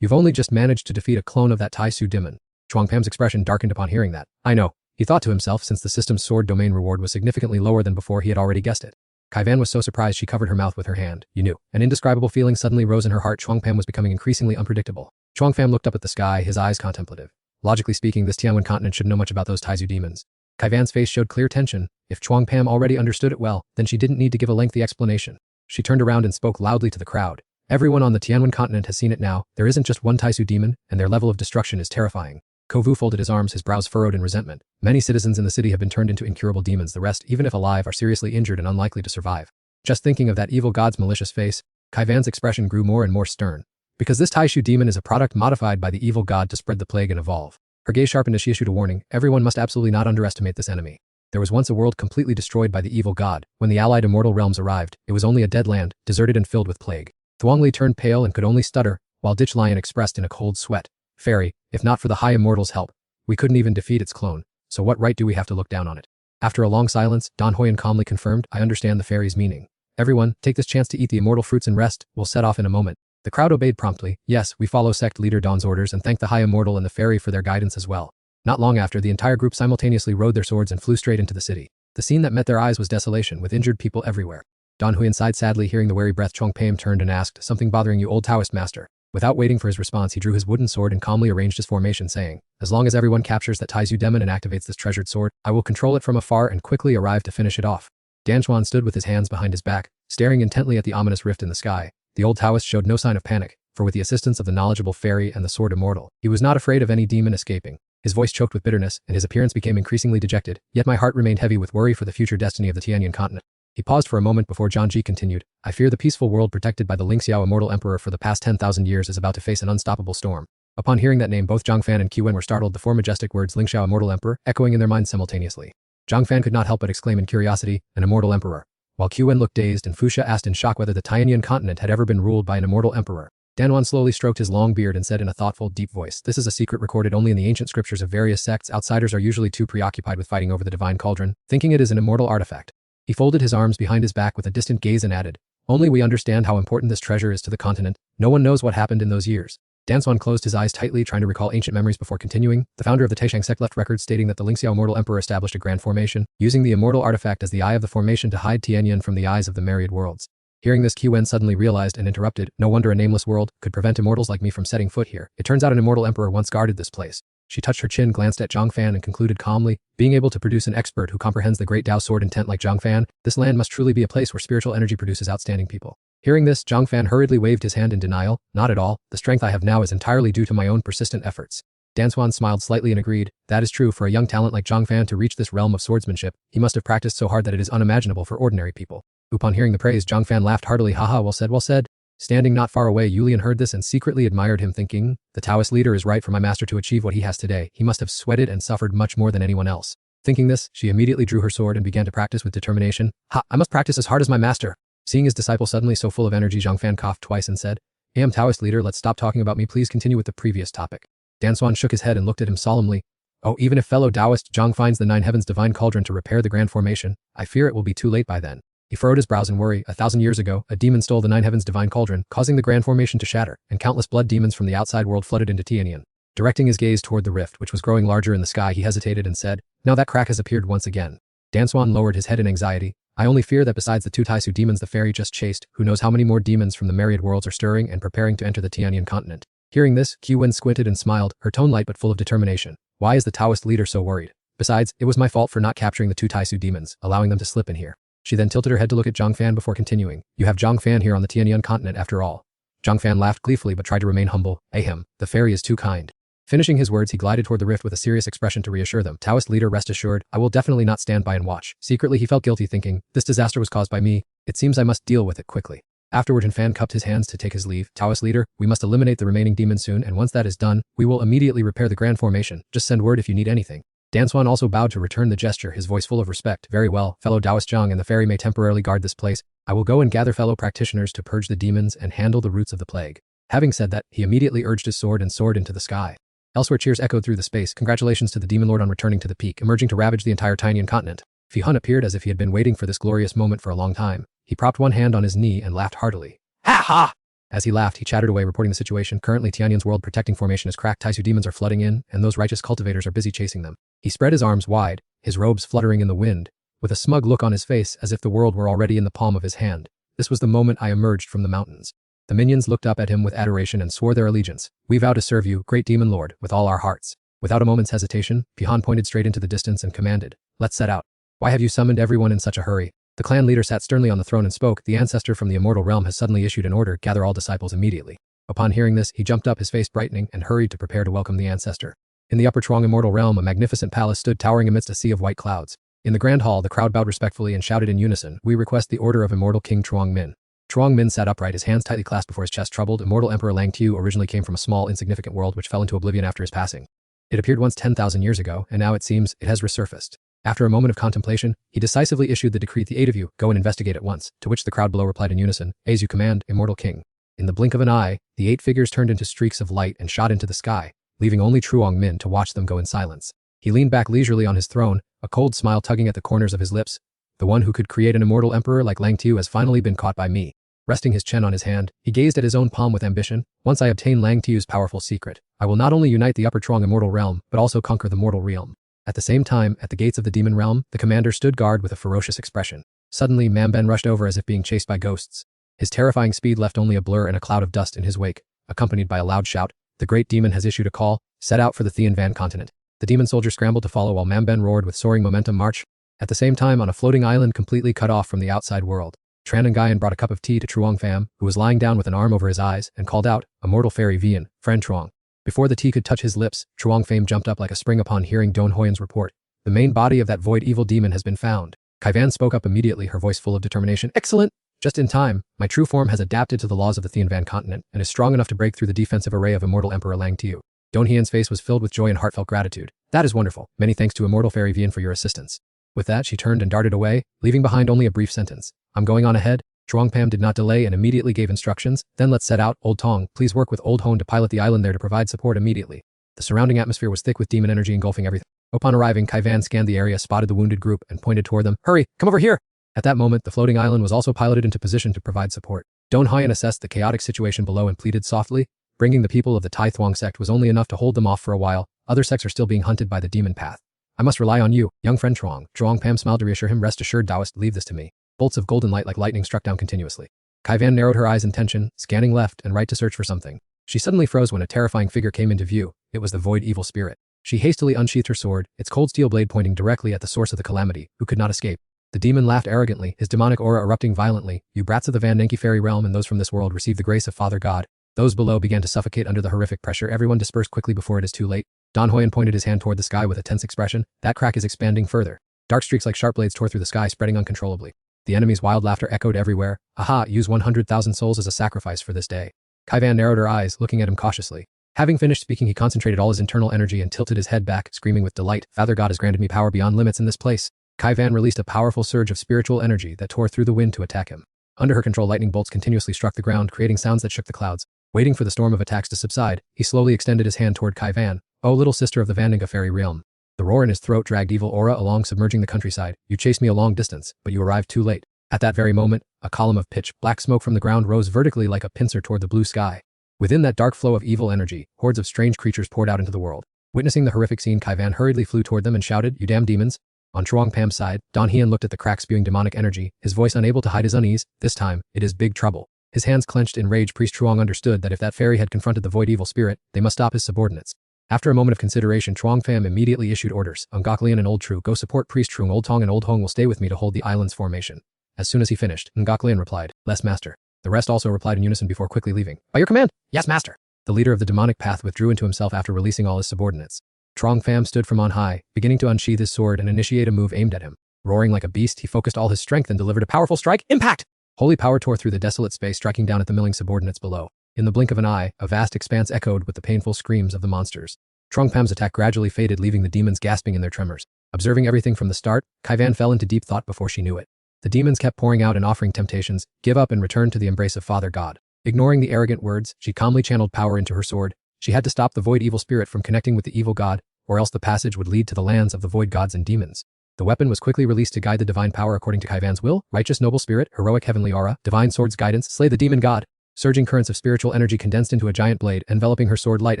You've only just managed to defeat a clone of that Tai Su demon. Chuang Pam's expression darkened upon hearing that. I know, he thought to himself, since the system's sword domain reward was significantly lower than before, he had already guessed it. Kaivan was so surprised she covered her mouth with her hand. You knew. An indescribable feeling suddenly rose in her heart. Chuang Pam was becoming increasingly unpredictable. Chuang Pam looked up at the sky, his eyes contemplative. Logically speaking, this Tianwen continent should know much about those Taizu demons. Kaivan's face showed clear tension. If Chuang Pam already understood it well, then she didn't need to give a lengthy explanation. She turned around and spoke loudly to the crowd. Everyone on the Tianwen continent has seen it now. There isn't just one Taizu demon, and their level of destruction is terrifying. Kovu folded his arms, his brows furrowed in resentment. Many citizens in the city have been turned into incurable demons. The rest, even if alive, are seriously injured and unlikely to survive. Just thinking of that evil god's malicious face, Kaivan's expression grew more and more stern. Because this Taishu demon is a product modified by the evil god to spread the plague and evolve. Her gaze sharpened as she issued a warning. Everyone must absolutely not underestimate this enemy. There was once a world completely destroyed by the evil god. When the allied immortal realms arrived, it was only a dead land, deserted and filled with plague. Thuongli turned pale and could only stutter, while Ditch Lion expressed in a cold sweat. Fairy, if not for the High Immortal's help, we couldn't even defeat its clone, so what right do we have to look down on it? After a long silence, Don Hoyen calmly confirmed, I understand the fairy's meaning. Everyone, take this chance to eat the immortal fruits and rest. We'll set off in a moment. The crowd obeyed promptly. Yes, we follow sect leader Dawn's orders and thank the High Immortal and the Fairy for their guidance as well. Not long after, the entire group simultaneously rode their swords and flew straight into the city. The scene that met their eyes was desolation, with injured people everywhere. Don Huyan sighed sadly, hearing the wary breath. Chong Pam turned and asked, "Something bothering you, old Taoist master?" Without waiting for his response, he drew his wooden sword and calmly arranged his formation, saying, "As long as everyone captures that Taizu demon and activates this treasured sword, I will control it from afar and quickly arrive to finish it off." Dan Xuan stood with his hands behind his back, staring intently at the ominous rift in the sky. The old Taoist showed no sign of panic, for with the assistance of the knowledgeable fairy and the sword immortal, he was not afraid of any demon escaping. His voice choked with bitterness, and his appearance became increasingly dejected, yet my heart remained heavy with worry for the future destiny of the Tianyan continent. He paused for a moment before Zhang Ji continued, "I fear the peaceful world protected by the Lingxiao immortal emperor for the past 10,000 years is about to face an unstoppable storm." Upon hearing that name, both Zhang Fan and Qi Wen were startled, the four majestic words Lingxiao immortal emperor echoing in their minds simultaneously. Zhang Fan could not help but exclaim in curiosity, "An immortal emperor?" While Qi Wen looked dazed and Fu Xia asked in shock whether the Tianyan continent had ever been ruled by an immortal emperor. Dan Xuan slowly stroked his long beard and said in a thoughtful, deep voice, "This is a secret recorded only in the ancient scriptures of various sects. Outsiders are usually too preoccupied with fighting over the divine cauldron, thinking it is an immortal artifact." He folded his arms behind his back with a distant gaze and added, "Only we understand how important this treasure is to the continent. No one knows what happened in those years." Dan Xuan closed his eyes tightly, trying to recall ancient memories before continuing. The founder of the Taishang sect left records stating that the Lingxiao immortal emperor established a grand formation, using the immortal artifact as the eye of the formation to hide Tianyan from the eyes of the myriad worlds. Hearing this, Qi Wen suddenly realized and interrupted, "No wonder a nameless world could prevent immortals like me from setting foot here. It turns out an immortal emperor once guarded this place." She touched her chin, glanced at Zhang Fan and concluded calmly, "Being able to produce an expert who comprehends the great Dao sword intent like Zhang Fan, this land must truly be a place where spiritual energy produces outstanding people." Hearing this, Zhang Fan hurriedly waved his hand in denial, "Not at all. The strength I have now is entirely due to my own persistent efforts." Dan Xuan smiled slightly and agreed, "That is true. For a young talent like Zhang Fan to reach this realm of swordsmanship, he must have practiced so hard that it is unimaginable for ordinary people." Upon hearing the praise, Zhang Fan laughed heartily, "Haha, well said, well said." Standing not far away, Yulian heard this and secretly admired him, thinking, "The Taoist leader is right. For my master to achieve what he has today, he must have sweated and suffered much more than anyone else." Thinking this, she immediately drew her sword and began to practice with determination. I must practice as hard as my master." Seeing his disciple suddenly so full of energy, Zhang Fan coughed twice and said, Taoist leader, let's stop talking about me. Please continue with the previous topic." Dan Xuan shook his head and looked at him solemnly. "Oh, even if fellow Taoist Zhang finds the Nine Heavens divine cauldron to repair the grand formation, I fear it will be too late by then." He furrowed his brows in worry. 1,000 years ago, a demon stole the Nine Heavens divine cauldron, causing the grand formation to shatter, and countless blood demons from the outside world flooded into Tianyan. Directing his gaze toward the rift, which was growing larger in the sky, he hesitated and said, "Now that crack has appeared once again." Dan Xuan lowered his head in anxiety. "I only fear that besides the two Taisu demons the fairy just chased, who knows how many more demons from the myriad worlds are stirring and preparing to enter the Tianyan continent." Hearing this, Qi Wen squinted and smiled, her tone light but full of determination. "Why is the Taoist leader so worried? Besides, it was my fault for not capturing the two Taisu demons, allowing them to slip in here." She then tilted her head to look at Zhang Fan before continuing, "You have Zhang Fan here on the Tianyan continent after all." Zhang Fan laughed gleefully but tried to remain humble. "Ahem, the fairy is too kind." Finishing his words, he glided toward the rift with a serious expression to reassure them. "Taoist leader, rest assured, I will definitely not stand by and watch." Secretly, he felt guilty, thinking, "This disaster was caused by me. It seems I must deal with it quickly." Afterward, Fan cupped his hands to take his leave. "Taoist leader, we must eliminate the remaining demons soon, and once that is done, we will immediately repair the grand formation. Just send word if you need anything." Dan Xuan also bowed to return the gesture, his voice full of respect. "Very well, fellow Taoist Zhang and the fairy may temporarily guard this place. I will go and gather fellow practitioners to purge the demons and handle the roots of the plague." Having said that, he immediately urged his sword and soared into the sky. Elsewhere, cheers echoed through the space. "Congratulations to the demon lord on returning to the peak, emerging to ravage the entire Tianyan continent." Fi Hun appeared as if he had been waiting for this glorious moment for a long time. He propped one hand on his knee and laughed heartily. "Ha ha!" As he laughed, he chattered away, reporting the situation. "Currently, Tianyan's world protecting formation is cracked. Taisu demons are flooding in, and those righteous cultivators are busy chasing them." He spread his arms wide, his robes fluttering in the wind, with a smug look on his face as if the world were already in the palm of his hand. "This was the moment I emerged from the mountains." The minions looked up at him with adoration and swore their allegiance. "We vow to serve you, great demon lord, with all our hearts." Without a moment's hesitation, Pihan pointed straight into the distance and commanded, "Let's set out." "Why have you summoned everyone in such a hurry?" The clan leader sat sternly on the throne and spoke, "The ancestor from the immortal realm has suddenly issued an order, gather all disciples immediately." Upon hearing this, he jumped up, his face brightening, and hurried to prepare to welcome the ancestor. In the upper Truong immortal realm, a magnificent palace stood towering amidst a sea of white clouds. In the grand hall, the crowd bowed respectfully and shouted in unison, "We request the order of immortal King Truong Min." Truong Min sat upright, his hands tightly clasped before his chest. Troubled immortal Emperor Lang Tiu originally came from a small, insignificant world which fell into oblivion after his passing. It appeared once 10,000 years ago, and now it seems it has resurfaced. After a moment of contemplation, he decisively issued the decree, "The 8 of you, go and investigate at once," to which the crowd below replied in unison, "As you command, immortal king." In the blink of an eye, the 8 figures turned into streaks of light and shot into the sky, leaving only Truong Min to watch them go in silence. He leaned back leisurely on his throne, a cold smile tugging at the corners of his lips. "The one who could create an immortal emperor like Lang Tiu has finally been caught by me." Resting his chin on his hand, he gazed at his own palm with ambition. Once I obtain Lang Tiu's powerful secret, I will not only unite the upper Truong immortal realm, but also conquer the mortal realm. At the same time, at the gates of the demon realm, the commander stood guard with a ferocious expression. Suddenly, Mamben rushed over as if being chased by ghosts. His terrifying speed left only a blur and a cloud of dust in his wake, accompanied by a loud shout. The great demon has issued a call. Set out for the Thean Van continent. The demon soldier scrambled to follow while Mamben roared with soaring momentum march. At the same time, on a floating island completely cut off from the outside world, Tran and Guyan brought a cup of tea to Truong Pham, who was lying down with an arm over his eyes, and called out, "A mortal fairy Vian, friend Truong." Before the tea could touch his lips, Truong Pham jumped up like a spring upon hearing Don Hoyan's report. "The main body of that void evil demon has been found." Kaivan spoke up immediately, her voice full of determination. "Excellent! Just in time, my true form has adapted to the laws of the Thean Van continent, and is strong enough to break through the defensive array of immortal Emperor Lang Tiu." Don Hian's face was filled with joy and heartfelt gratitude. "That is wonderful. Many thanks to immortal fairy Vian for your assistance." With that, she turned and darted away, leaving behind only a brief sentence. "I'm going on ahead." Truong Pham did not delay and immediately gave instructions. "Then let's set out. Old Tong, please work with Old Hone to pilot the island there to provide support immediately." The surrounding atmosphere was thick with demon energy engulfing everything. Upon arriving, Kaivan scanned the area, spotted the wounded group, and pointed toward them. "Hurry, come over here!" At that moment, the floating island was also piloted into position to provide support. Don Hoyan assessed the chaotic situation below and pleaded softly. Bringing the people of the Tai Thuong sect was only enough to hold them off for a while. Other sects are still being hunted by the demon path. "I must rely on you, young friend Truong." Truong Pham smiled to reassure him. "Rest assured, Taoist, leave this to me." Bolts of golden light like lightning struck down continuously. Kaivan narrowed her eyes in tension, scanning left and right to search for something. She suddenly froze when a terrifying figure came into view. It was the void evil spirit. She hastily unsheathed her sword, its cold steel blade pointing directly at the source of the calamity, who could not escape. The demon laughed arrogantly, his demonic aura erupting violently. "You brats of the Van Nenki fairy realm and those from this world receive the grace of Father God." Those below began to suffocate under the horrific pressure. Everyone dispersed quickly before it is too late. Don Hoyan pointed his hand toward the sky with a tense expression. "That crack is expanding further." Dark streaks like sharp blades tore through the sky, spreading uncontrollably. The enemy's wild laughter echoed everywhere. "Aha, use 100,000 souls as a sacrifice for this day." Kaivan narrowed her eyes, looking at him cautiously. Having finished speaking, he concentrated all his internal energy and tilted his head back, screaming with delight. "Father God has granted me power beyond limits in this place." Kaivan released a powerful surge of spiritual energy that tore through the wind to attack him. Under her control, lightning bolts continuously struck the ground, creating sounds that shook the clouds. Waiting for the storm of attacks to subside, he slowly extended his hand toward Kaivan. "Oh, little sister of the Vandinga fairy realm." The roar in his throat dragged evil aura along, submerging the countryside. "You chased me a long distance, but you arrived too late." At that very moment, a column of pitch black smoke from the ground rose vertically like a pincer toward the blue sky. Within that dark flow of evil energy, hordes of strange creatures poured out into the world. Witnessing the horrific scene, Kaivan hurriedly flew toward them and shouted, "You damn demons!" On Truong Pam's side, Don Hian looked at the crack spewing demonic energy, his voice unable to hide his unease. "This time, it is big trouble." His hands clenched in rage. Priest Truong understood that if that fairy had confronted the void evil spirit, they must stop his subordinates. After a moment of consideration, Truong Pham immediately issued orders. "Ngaklian and Old Tru, go support Priest Truong. Old Tong and Old Hong will stay with me to hold the island's formation." As soon as he finished, Ngaklian replied, "Less, master." The rest also replied in unison before quickly leaving. "By your command." "Yes, master." The leader of the demonic path withdrew into himself after releasing all his subordinates. Truong Pham stood from on high, beginning to unsheath his sword and initiate a move aimed at him. Roaring like a beast, he focused all his strength and delivered a powerful strike. Impact! Holy power tore through the desolate space, striking down at the milling subordinates below. In the blink of an eye, a vast expanse echoed with the painful screams of the monsters. Truong Pam's attack gradually faded, leaving the demons gasping in their tremors. Observing everything from the start, Kaivan fell into deep thought before she knew it. The demons kept pouring out and offering temptations. "Give up and return to the embrace of Father God." Ignoring the arrogant words, she calmly channeled power into her sword. She had to stop the void evil spirit from connecting with the evil god, or else the passage would lead to the lands of the void gods and demons. The weapon was quickly released to guide the divine power according to Kaivan's will. Righteous noble spirit, heroic heavenly aura, divine sword's guidance, slay the demon god. Surging currents of spiritual energy condensed into a giant blade, enveloping her sword light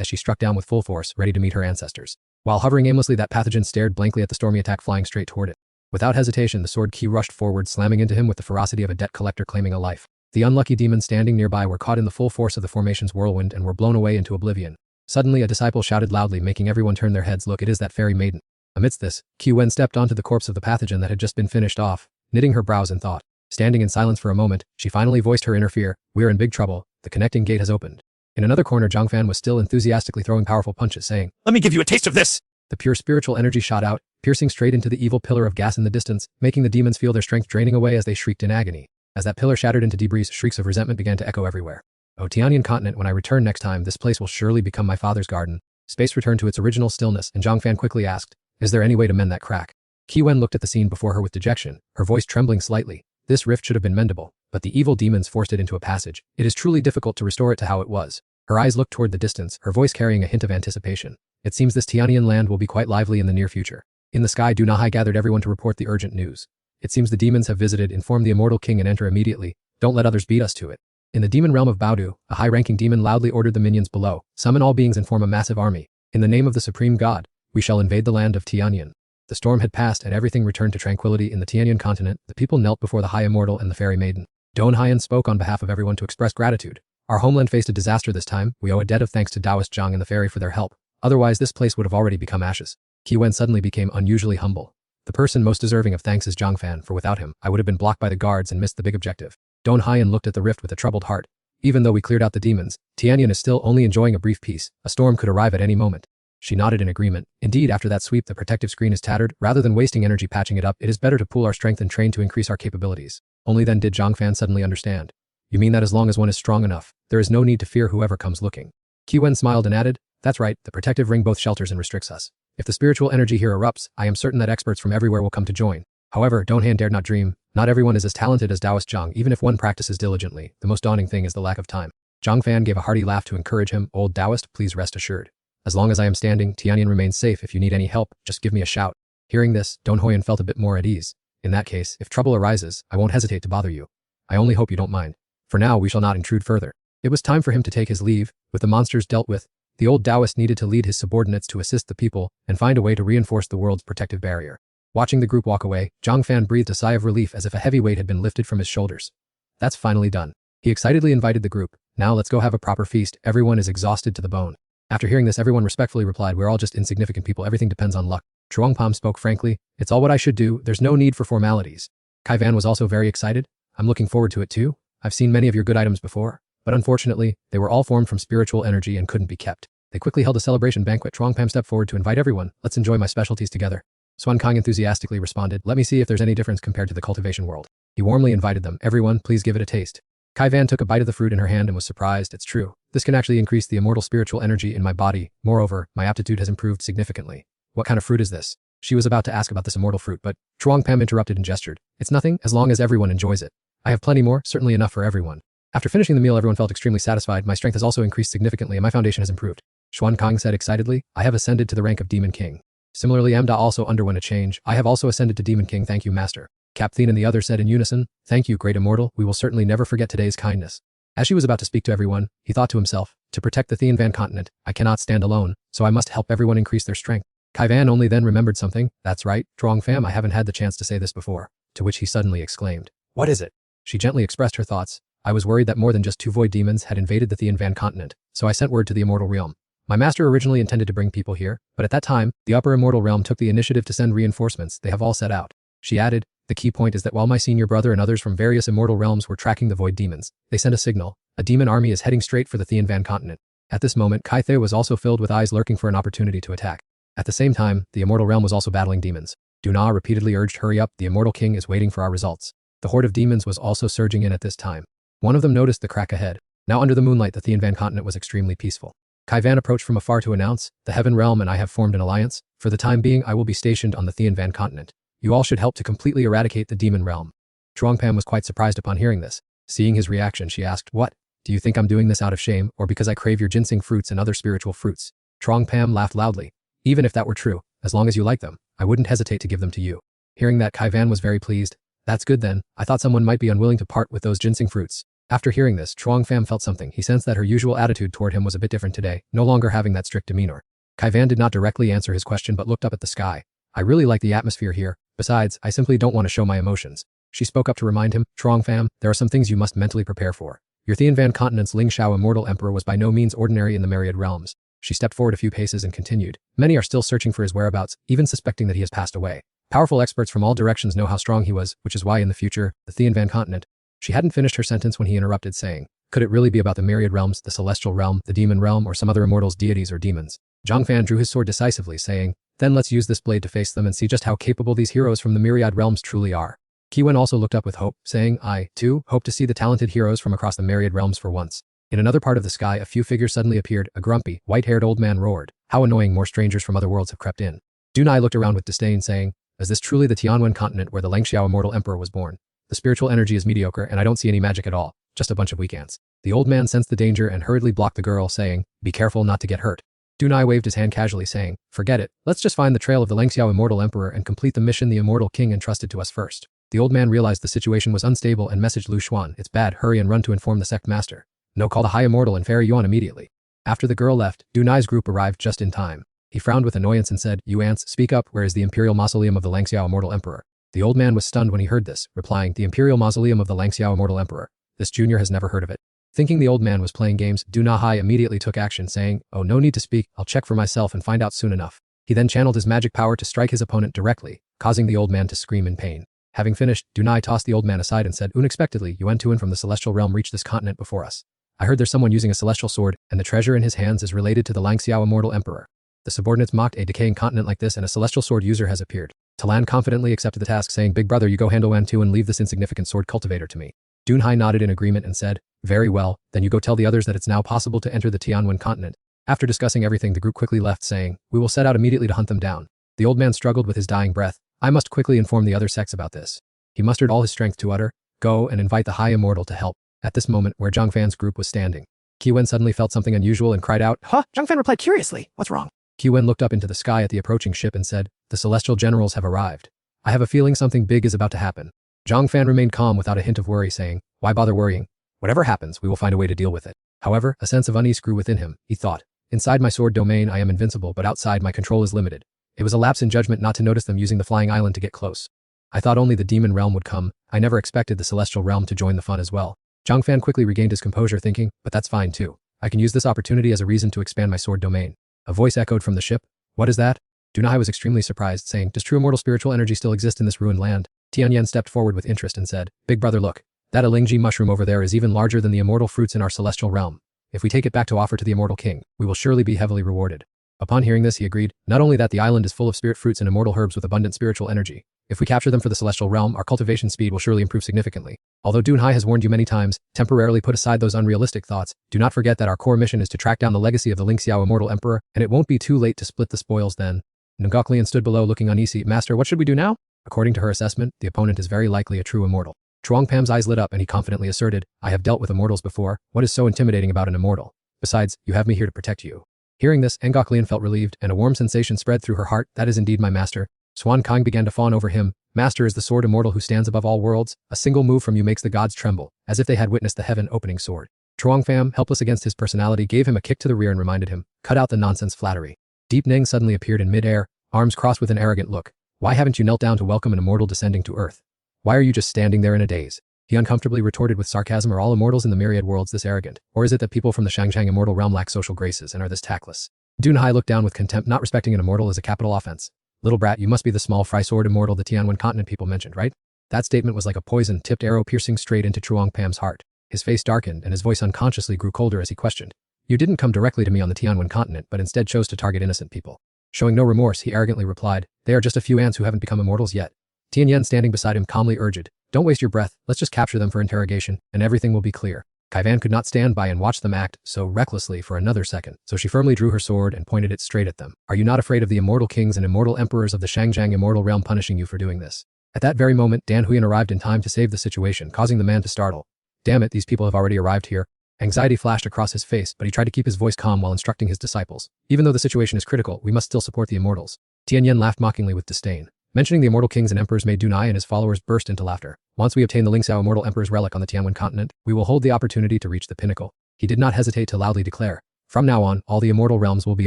as she struck down with full force, ready to meet her ancestors. While hovering aimlessly, that pathogen stared blankly at the stormy attack, flying straight toward it. Without hesitation, the sword key rushed forward, slamming into him with the ferocity of a debt collector claiming a life. The unlucky demons standing nearby were caught in the full force of the formation's whirlwind and were blown away into oblivion. Suddenly, a disciple shouted loudly, making everyone turn their heads. "Look, it is that fairy maiden." Amidst this, Qi Wen stepped onto the corpse of the pathogen that had just been finished off, knitting her brows in thought. Standing in silence for a moment, she finally voiced her inner fear. "We're in big trouble. The connecting gate has opened." In another corner, Zhang Fan was still enthusiastically throwing powerful punches, saying, "Let me give you a taste of this." The pure spiritual energy shot out, piercing straight into the evil pillar of gas in the distance, making the demons feel their strength draining away as they shrieked in agony. As that pillar shattered into debris, shrieks of resentment began to echo everywhere. "O Tianyan continent, when I return next time, this place will surely become my father's garden." Space returned to its original stillness, and Zhang Fan quickly asked, "Is there any way to mend that crack?" Qi Wen looked at the scene before her with dejection, her voice trembling slightly. This rift should have been mendable, but the evil demons forced it into a passage. It is truly difficult to restore it to how it was. Her eyes looked toward the distance, her voice carrying a hint of anticipation. "It seems this Tianyan land will be quite lively in the near future." In the sky, Du Nahai gathered everyone to report the urgent news. "It seems the demons have visited. Inform the immortal king and enter immediately." Don't let others beat us to it. In the demon realm of Baodu, a high-ranking demon loudly ordered the minions below, summon all beings and form a massive army. In the name of the supreme god, we shall invade the land of Tianyan. The storm had passed and everything returned to tranquility in the Tianyan continent. The people knelt before the High Immortal and the Fairy Maiden. Don Haiyan spoke on behalf of everyone to express gratitude. Our homeland faced a disaster this time. We owe a debt of thanks to Taoist Zhang and the Fairy for their help. Otherwise, this place would have already become ashes. Qi Wen suddenly became unusually humble. The person most deserving of thanks is Zhang Fan, for without him, I would have been blocked by the guards and missed the big objective. Don Haiyan looked at the rift with a troubled heart. Even though we cleared out the demons, Tianyan is still only enjoying a brief peace. A storm could arrive at any moment. She nodded in agreement. Indeed, after that sweep, the protective screen is tattered. Rather than wasting energy patching it up, it is better to pool our strength and train to increase our capabilities. Only then did Zhang Fan suddenly understand. You mean that as long as one is strong enough, there is no need to fear whoever comes looking. Qi Wen smiled and added, that's right, the protective ring both shelters and restricts us. If the spiritual energy here erupts, I am certain that experts from everywhere will come to join. However, Don Han dared not dream. Not everyone is as talented as Taoist Zhang, even if one practices diligently. The most daunting thing is the lack of time. Zhang Fan gave a hearty laugh to encourage him. Old Taoist, please rest assured. As long as I am standing, Tianyan remains safe. If you need any help, just give me a shout. Hearing this, Don Hoyan felt a bit more at ease. In that case, if trouble arises, I won't hesitate to bother you. I only hope you don't mind. For now, we shall not intrude further. It was time for him to take his leave. With the monsters dealt with, the old Taoist needed to lead his subordinates to assist the people and find a way to reinforce the world's protective barrier. Watching the group walk away, Zhang Fan breathed a sigh of relief as if a heavy weight had been lifted from his shoulders. That's finally done. He excitedly invited the group. Now let's go have a proper feast. Everyone is exhausted to the bone. After hearing this, everyone respectfully replied, we're all just insignificant people. Everything depends on luck. Chuang Pam spoke frankly. It's all what I should do. There's no need for formalities. Kai Van was also very excited. I'm looking forward to it too. I've seen many of your good items before, but unfortunately, they were all formed from spiritual energy and couldn't be kept. They quickly held a celebration banquet. Chuang Pam stepped forward to invite everyone. Let's enjoy my specialties together. Swan Kang enthusiastically responded, let me see if there's any difference compared to the cultivation world. He warmly invited them. Everyone, please give it a taste. Kai Van took a bite of the fruit in her hand and was surprised. It's true. This can actually increase the immortal spiritual energy in my body. Moreover, my aptitude has improved significantly. What kind of fruit is this? She was about to ask about this immortal fruit, but Chuang Pam interrupted and gestured. It's nothing, as long as everyone enjoys it. I have plenty more, certainly enough for everyone. After finishing the meal, everyone felt extremely satisfied. My strength has also increased significantly and my foundation has improved. Xuan Kang said excitedly, I have ascended to the rank of Demon King. Similarly, Amda also underwent a change. I have also ascended to Demon King. Thank you, Master. Capthine and the others said in unison, thank you, great immortal. We will certainly never forget today's kindness. As she was about to speak to everyone, he thought to himself, to protect the Thean Van continent, I cannot stand alone, so I must help everyone increase their strength. Kai Van only then remembered something. That's right, Truong Pham, I haven't had the chance to say this before. To which he suddenly exclaimed, what is it? She gently expressed her thoughts. I was worried that more than just 2 void demons had invaded the Thean Van continent, so I sent word to the immortal realm. My master originally intended to bring people here, but at that time, the upper immortal realm took the initiative to send reinforcements. They have all set out. She added, the key point is that while my senior brother and others from various immortal realms were tracking the void demons, they sent a signal. A demon army is heading straight for the Thean Van continent. At this moment, Kai The was also filled with eyes lurking for an opportunity to attack. At the same time, the immortal realm was also battling demons. Duna repeatedly urged, hurry up, the immortal king is waiting for our results. The horde of demons was also surging in at this time. One of them noticed the crack ahead. Now under the moonlight, the Thean Van continent was extremely peaceful. Kai Van approached from afar to announce, the Heaven Realm and I have formed an alliance. For the time being, I will be stationed on the Thean Van continent. You all should help to completely eradicate the demon realm. Truong Pam was quite surprised upon hearing this. Seeing his reaction, she asked, what? Do you think I'm doing this out of shame, or because I crave your ginseng fruits and other spiritual fruits? Truong Pam laughed loudly. Even if that were true, as long as you like them, I wouldn't hesitate to give them to you. Hearing that, Kai Van was very pleased. That's good then, I thought someone might be unwilling to part with those ginseng fruits. After hearing this, Truong Pham felt something. He sensed that her usual attitude toward him was a bit different today, no longer having that strict demeanor. Kai Van did not directly answer his question but looked up at the sky. I really like the atmosphere here. Besides, I simply don't want to show my emotions. She spoke up to remind him, Truong Pham, there are some things you must mentally prepare for. Your Thean Van continent's Ling Xiao immortal emperor was by no means ordinary in the myriad realms. She stepped forward a few paces and continued. Many are still searching for his whereabouts, even suspecting that he has passed away. Powerful experts from all directions know how strong he was, which is why in the future, the Thean Van continent. She hadn't finished her sentence when he interrupted, saying, could it really be about the myriad realms, the celestial realm, the demon realm, or some other immortals, deities, or demons? Zhang Fan drew his sword decisively, saying, then let's use this blade to face them and see just how capable these heroes from the myriad realms truly are. Qi Wen also looked up with hope, saying, I, too, hope to see the talented heroes from across the myriad realms for once. In another part of the sky, a few figures suddenly appeared. A grumpy, white-haired old man roared, how annoying, more strangers from other worlds have crept in. Dunai looked around with disdain, saying, is this truly the Tianwen continent where the Lengxiao immortal emperor was born? The spiritual energy is mediocre and I don't see any magic at all, just a bunch of weak ants. The old man sensed the danger and hurriedly blocked the girl, saying, be careful not to get hurt. Dunai waved his hand casually, saying, forget it, let's just find the trail of the Lengxiao immortal emperor and complete the mission the immortal king entrusted to us first. The old man realized the situation was unstable and messaged Lu Xuan, "It's bad, hurry and run to inform the sect master. No, call the High Immortal and Fairy Yuan immediately." After the girl left, Dunai's group arrived just in time. He frowned with annoyance and said, "You ants, speak up, where is the Imperial Mausoleum of the Langxiao Immortal Emperor?" The old man was stunned when he heard this, replying, "The Imperial Mausoleum of the Langxiao Immortal Emperor. This junior has never heard of it." Thinking the old man was playing games, Dunai immediately took action, saying, "Oh, no need to speak, I'll check for myself and find out soon enough." He then channeled his magic power to strike his opponent directly, causing the old man to scream in pain. Having finished, Dunai tossed the old man aside and said, "Unexpectedly, Yuan Tuan from the Celestial Realm reached this continent before us. I heard there's someone using a celestial sword, and the treasure in his hands is related to the Langxiao Immortal Emperor. The subordinates mocked a decaying continent like this, and a celestial sword user has appeared." Talan confidently accepted the task, saying, "Big brother, you go handle Yuan Tuan and leave this insignificant sword cultivator to me." Dunhai nodded in agreement and said, "Very well, then you go tell the others that it's now possible to enter the Tianwen continent." After discussing everything, the group quickly left, saying, "We will set out immediately to hunt them down." The old man struggled with his dying breath. "I must quickly inform the other sects about this." He mustered all his strength to utter, "Go and invite the High Immortal to help." At this moment, where Zhang Fan's group was standing, Qiwen suddenly felt something unusual and cried out, Huh? Zhang Fan replied curiously, "What's wrong?" Qiwen looked up into the sky at the approaching ship and said, "The celestial generals have arrived. I have a feeling something big is about to happen." Zhang Fan remained calm without a hint of worry, saying, "Why bother worrying? Whatever happens, we will find a way to deal with it." However, a sense of unease grew within him. He thought, "Inside my sword domain I am invincible, but outside my control is limited." It was a lapse in judgment not to notice them using the flying island to get close. "I thought only the demon realm would come. I never expected the celestial realm to join the fun as well." Zhang Fan quickly regained his composure, thinking, "But that's fine too. I can use this opportunity as a reason to expand my sword domain." A voice echoed from the ship, "What is that?" Dunai was extremely surprised, saying, "Does true immortal spiritual energy still exist in this ruined land?" Tianyan stepped forward with interest and said, "Big brother, look. That Alingji mushroom over there is even larger than the immortal fruits in our celestial realm. If we take it back to offer to the immortal king, we will surely be heavily rewarded." Upon hearing this, he agreed, not only that the island is full of spirit fruits and immortal herbs with abundant spiritual energy. If we capture them for the celestial realm, our cultivation speed will surely improve significantly. Although Dunhai has warned you many times, temporarily put aside those unrealistic thoughts. Do not forget that our core mission is to track down the legacy of the Lingxiao Immortal Emperor, and it won't be too late to split the spoils then. Ngoklian stood below looking uneasy. "Master, what should we do now?" According to her assessment, the opponent is very likely a true immortal. Chuang Pam's eyes lit up and he confidently asserted, "I have dealt with immortals before. What is so intimidating about an immortal? Besides, you have me here to protect you." Hearing this, Ngoklian felt relieved, and a warm sensation spread through her heart. "That is indeed my master." Swan Kang began to fawn over him. "Master is the sword immortal who stands above all worlds. A single move from you makes the gods tremble, as if they had witnessed the heaven-opening sword." Chuang Pham, helpless against his personality, gave him a kick to the rear and reminded him, "Cut out the nonsense flattery." Deep Ning suddenly appeared in mid-air, arms crossed with an arrogant look. "Why haven't you knelt down to welcome an immortal descending to earth? Why are you just standing there in a daze?" He uncomfortably retorted with sarcasm. "Are all immortals in the myriad worlds this arrogant? Or is it that people from the Shangjiang immortal realm lack social graces and are this tactless?" Dunhai looked down with contempt. "Not respecting an immortal is a capital offense. Little brat, you must be the small fry sword immortal the Tianwen continent people mentioned, right?" That statement was like a poison-tipped arrow piercing straight into Chuang Pam's heart. His face darkened and his voice unconsciously grew colder as he questioned, "You didn't come directly to me on the Tianwen continent, but instead chose to target innocent people." Showing no remorse, he arrogantly replied, "They are just a few ants who haven't become immortals yet." Tianyan, standing beside him, calmly urged, "Don't waste your breath, let's just capture them for interrogation, and everything will be clear." Kaivan could not stand by and watch them act so recklessly for another second, so she firmly drew her sword and pointed it straight at them. "Are you not afraid of the immortal kings and immortal emperors of the Shangjiang immortal realm punishing you for doing this?" At that very moment, Dan Huyan arrived in time to save the situation, causing the man to startle. "Damn it, these people have already arrived here." Anxiety flashed across his face, but he tried to keep his voice calm while instructing his disciples. "Even though the situation is critical, we must still support the immortals." Tianyan laughed mockingly with disdain. Mentioning the immortal kings and emperors made Dunai and his followers burst into laughter. "Once we obtain the Lingxiao immortal emperor's relic on the Tianwen continent, we will hold the opportunity to reach the pinnacle." He did not hesitate to loudly declare, "From now on, all the immortal realms will be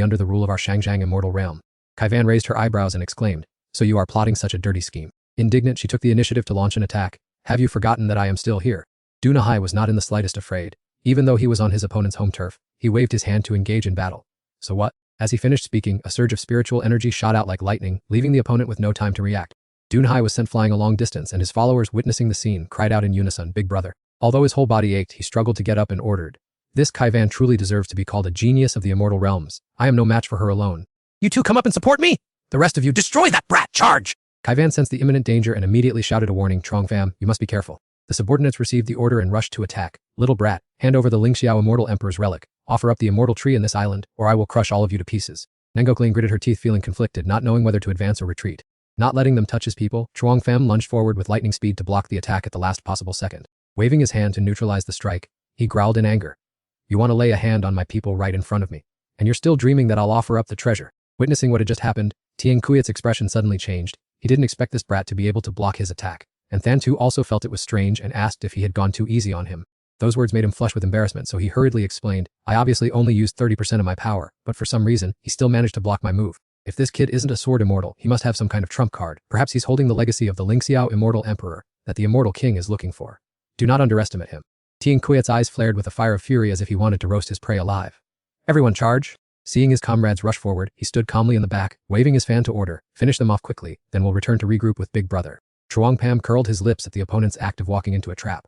under the rule of our Shangjiang immortal realm." Kaivan raised her eyebrows and exclaimed, "So you are plotting such a dirty scheme." Indignant, she took the initiative to launch an attack. "Have you forgotten that I am still here?" Dunahai was not in the slightest afraid. Even though he was on his opponent's home turf, he waved his hand to engage in battle. "So what?" As he finished speaking, a surge of spiritual energy shot out like lightning, leaving the opponent with no time to react. Dunhai was sent flying a long distance, and his followers, witnessing the scene, cried out in unison, "Big brother." Although his whole body ached, he struggled to get up and ordered, "This Kaivan truly deserves to be called a genius of the immortal realms. I am no match for her alone. "You two come up and support me! The rest of you, destroy that brat! Charge!" Kaivan sensed the imminent danger and immediately shouted a warning, "Trong Pham, you must be careful." The subordinates received the order and rushed to attack. "Little brat, hand over the Lingxiao immortal emperor's relic. Offer up the immortal tree in this island, or I will crush all of you to pieces." Ngoklian gritted her teeth, feeling conflicted, not knowing whether to advance or retreat. Not letting them touch his people, Chuang Pham lunged forward with lightning speed to block the attack at the last possible second. Waving his hand to neutralize the strike, he growled in anger, "You want to lay a hand on my people right in front of me, and you're still dreaming that I'll offer up the treasure." Witnessing what had just happened, Tian Kuyat's expression suddenly changed. He didn't expect this brat to be able to block his attack. and Than Tu also felt it was strange and asked if he had gone too easy on him. Those words made him flush with embarrassment, so he hurriedly explained, I obviously only used 30% of my power, but for some reason, he still managed to block my move. If this kid isn't a sword immortal, he must have some kind of trump card. Perhaps he's holding the legacy of the Lingxiao immortal emperor that the immortal king is looking for. Do not underestimate him. Tian Kuet's eyes flared with a fire of fury as if he wanted to roast his prey alive. Everyone charge! Seeing his comrades rush forward, he stood calmly in the back, waving his fan to order, finish them off quickly, then we'll return to regroup with Big Brother. Chuang Pam curled his lips at the opponent's act of walking into a trap.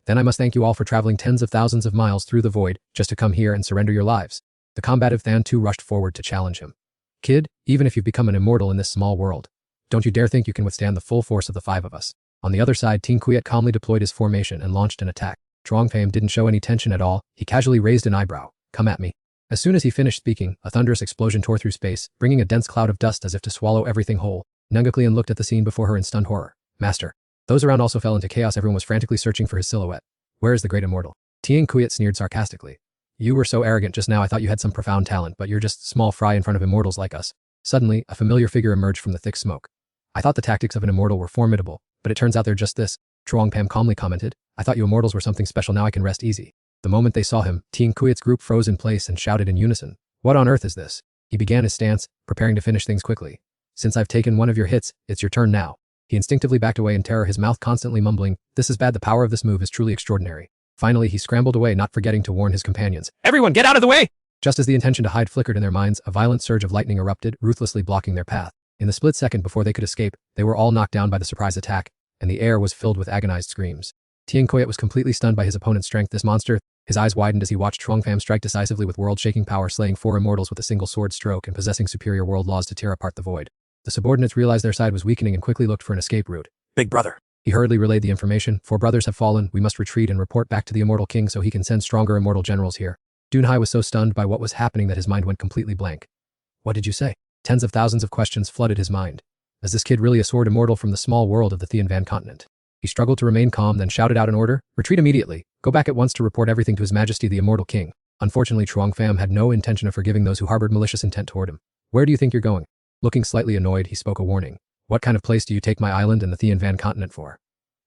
Then I must thank you all for traveling tens of thousands of miles through the void just to come here and surrender your lives. The combative Than Tu rushed forward to challenge him. Kid, even if you've become an immortal in this small world, don't you dare think you can withstand the full force of the 5 of us. On the other side, Tian Kuet calmly deployed his formation and launched an attack. Chuang Pam didn't show any tension at all. He casually raised an eyebrow. Come at me. As soon as he finished speaking, a thunderous explosion tore through space, bringing a dense cloud of dust as if to swallow everything whole. Nungaklian looked at the scene before her in stunned horror. Master. Those around also fell into chaos. Everyone was frantically searching for his silhouette. Where is the great immortal? Tian Kuet sneered sarcastically. You were so arrogant just now. I thought you had some profound talent, but you're just small fry in front of immortals like us. Suddenly, a familiar figure emerged from the thick smoke. I thought the tactics of an immortal were formidable, but it turns out they're just this. Chuang Pam calmly commented. I thought you immortals were something special. Now I can rest easy. The moment they saw him, Tian Kuet's group froze in place and shouted in unison. What on earth is this? He began his stance, preparing to finish things quickly. Since I've taken one of your hits, it's your turn now. He instinctively backed away in terror, his mouth constantly mumbling, this is bad. The power of this move is truly extraordinary. Finally, he scrambled away, not forgetting to warn his companions. Everyone, get out of the way! Just as the intention to hide flickered in their minds, a violent surge of lightning erupted, ruthlessly blocking their path. In the split second before they could escape, they were all knocked down by the surprise attack, and the air was filled with agonized screams. Tian Kuet was completely stunned by his opponent's strength. This monster, his eyes widened as he watched Chuang Pam strike decisively with world-shaking power, slaying 4 immortals with a single sword stroke and possessing superior world laws to tear apart the void. The subordinates realized their side was weakening and quickly looked for an escape route. Big Brother. He hurriedly relayed the information. 4 brothers have fallen. We must retreat and report back to the immortal king so he can send stronger immortal generals here. Dunhai was so stunned by what was happening that his mind went completely blank. What did you say? Tens of thousands of questions flooded his mind. Is this kid really a sword immortal from the small world of the Tianvan continent? He struggled to remain calm, then shouted out an order. Retreat immediately. Go back at once to report everything to His Majesty the Immortal King. Unfortunately, Chuang Pham had no intention of forgiving those who harbored malicious intent toward him. Where do you think you're going? Looking slightly annoyed, he spoke a warning. What kind of place do you take my island and the Tianvan continent for?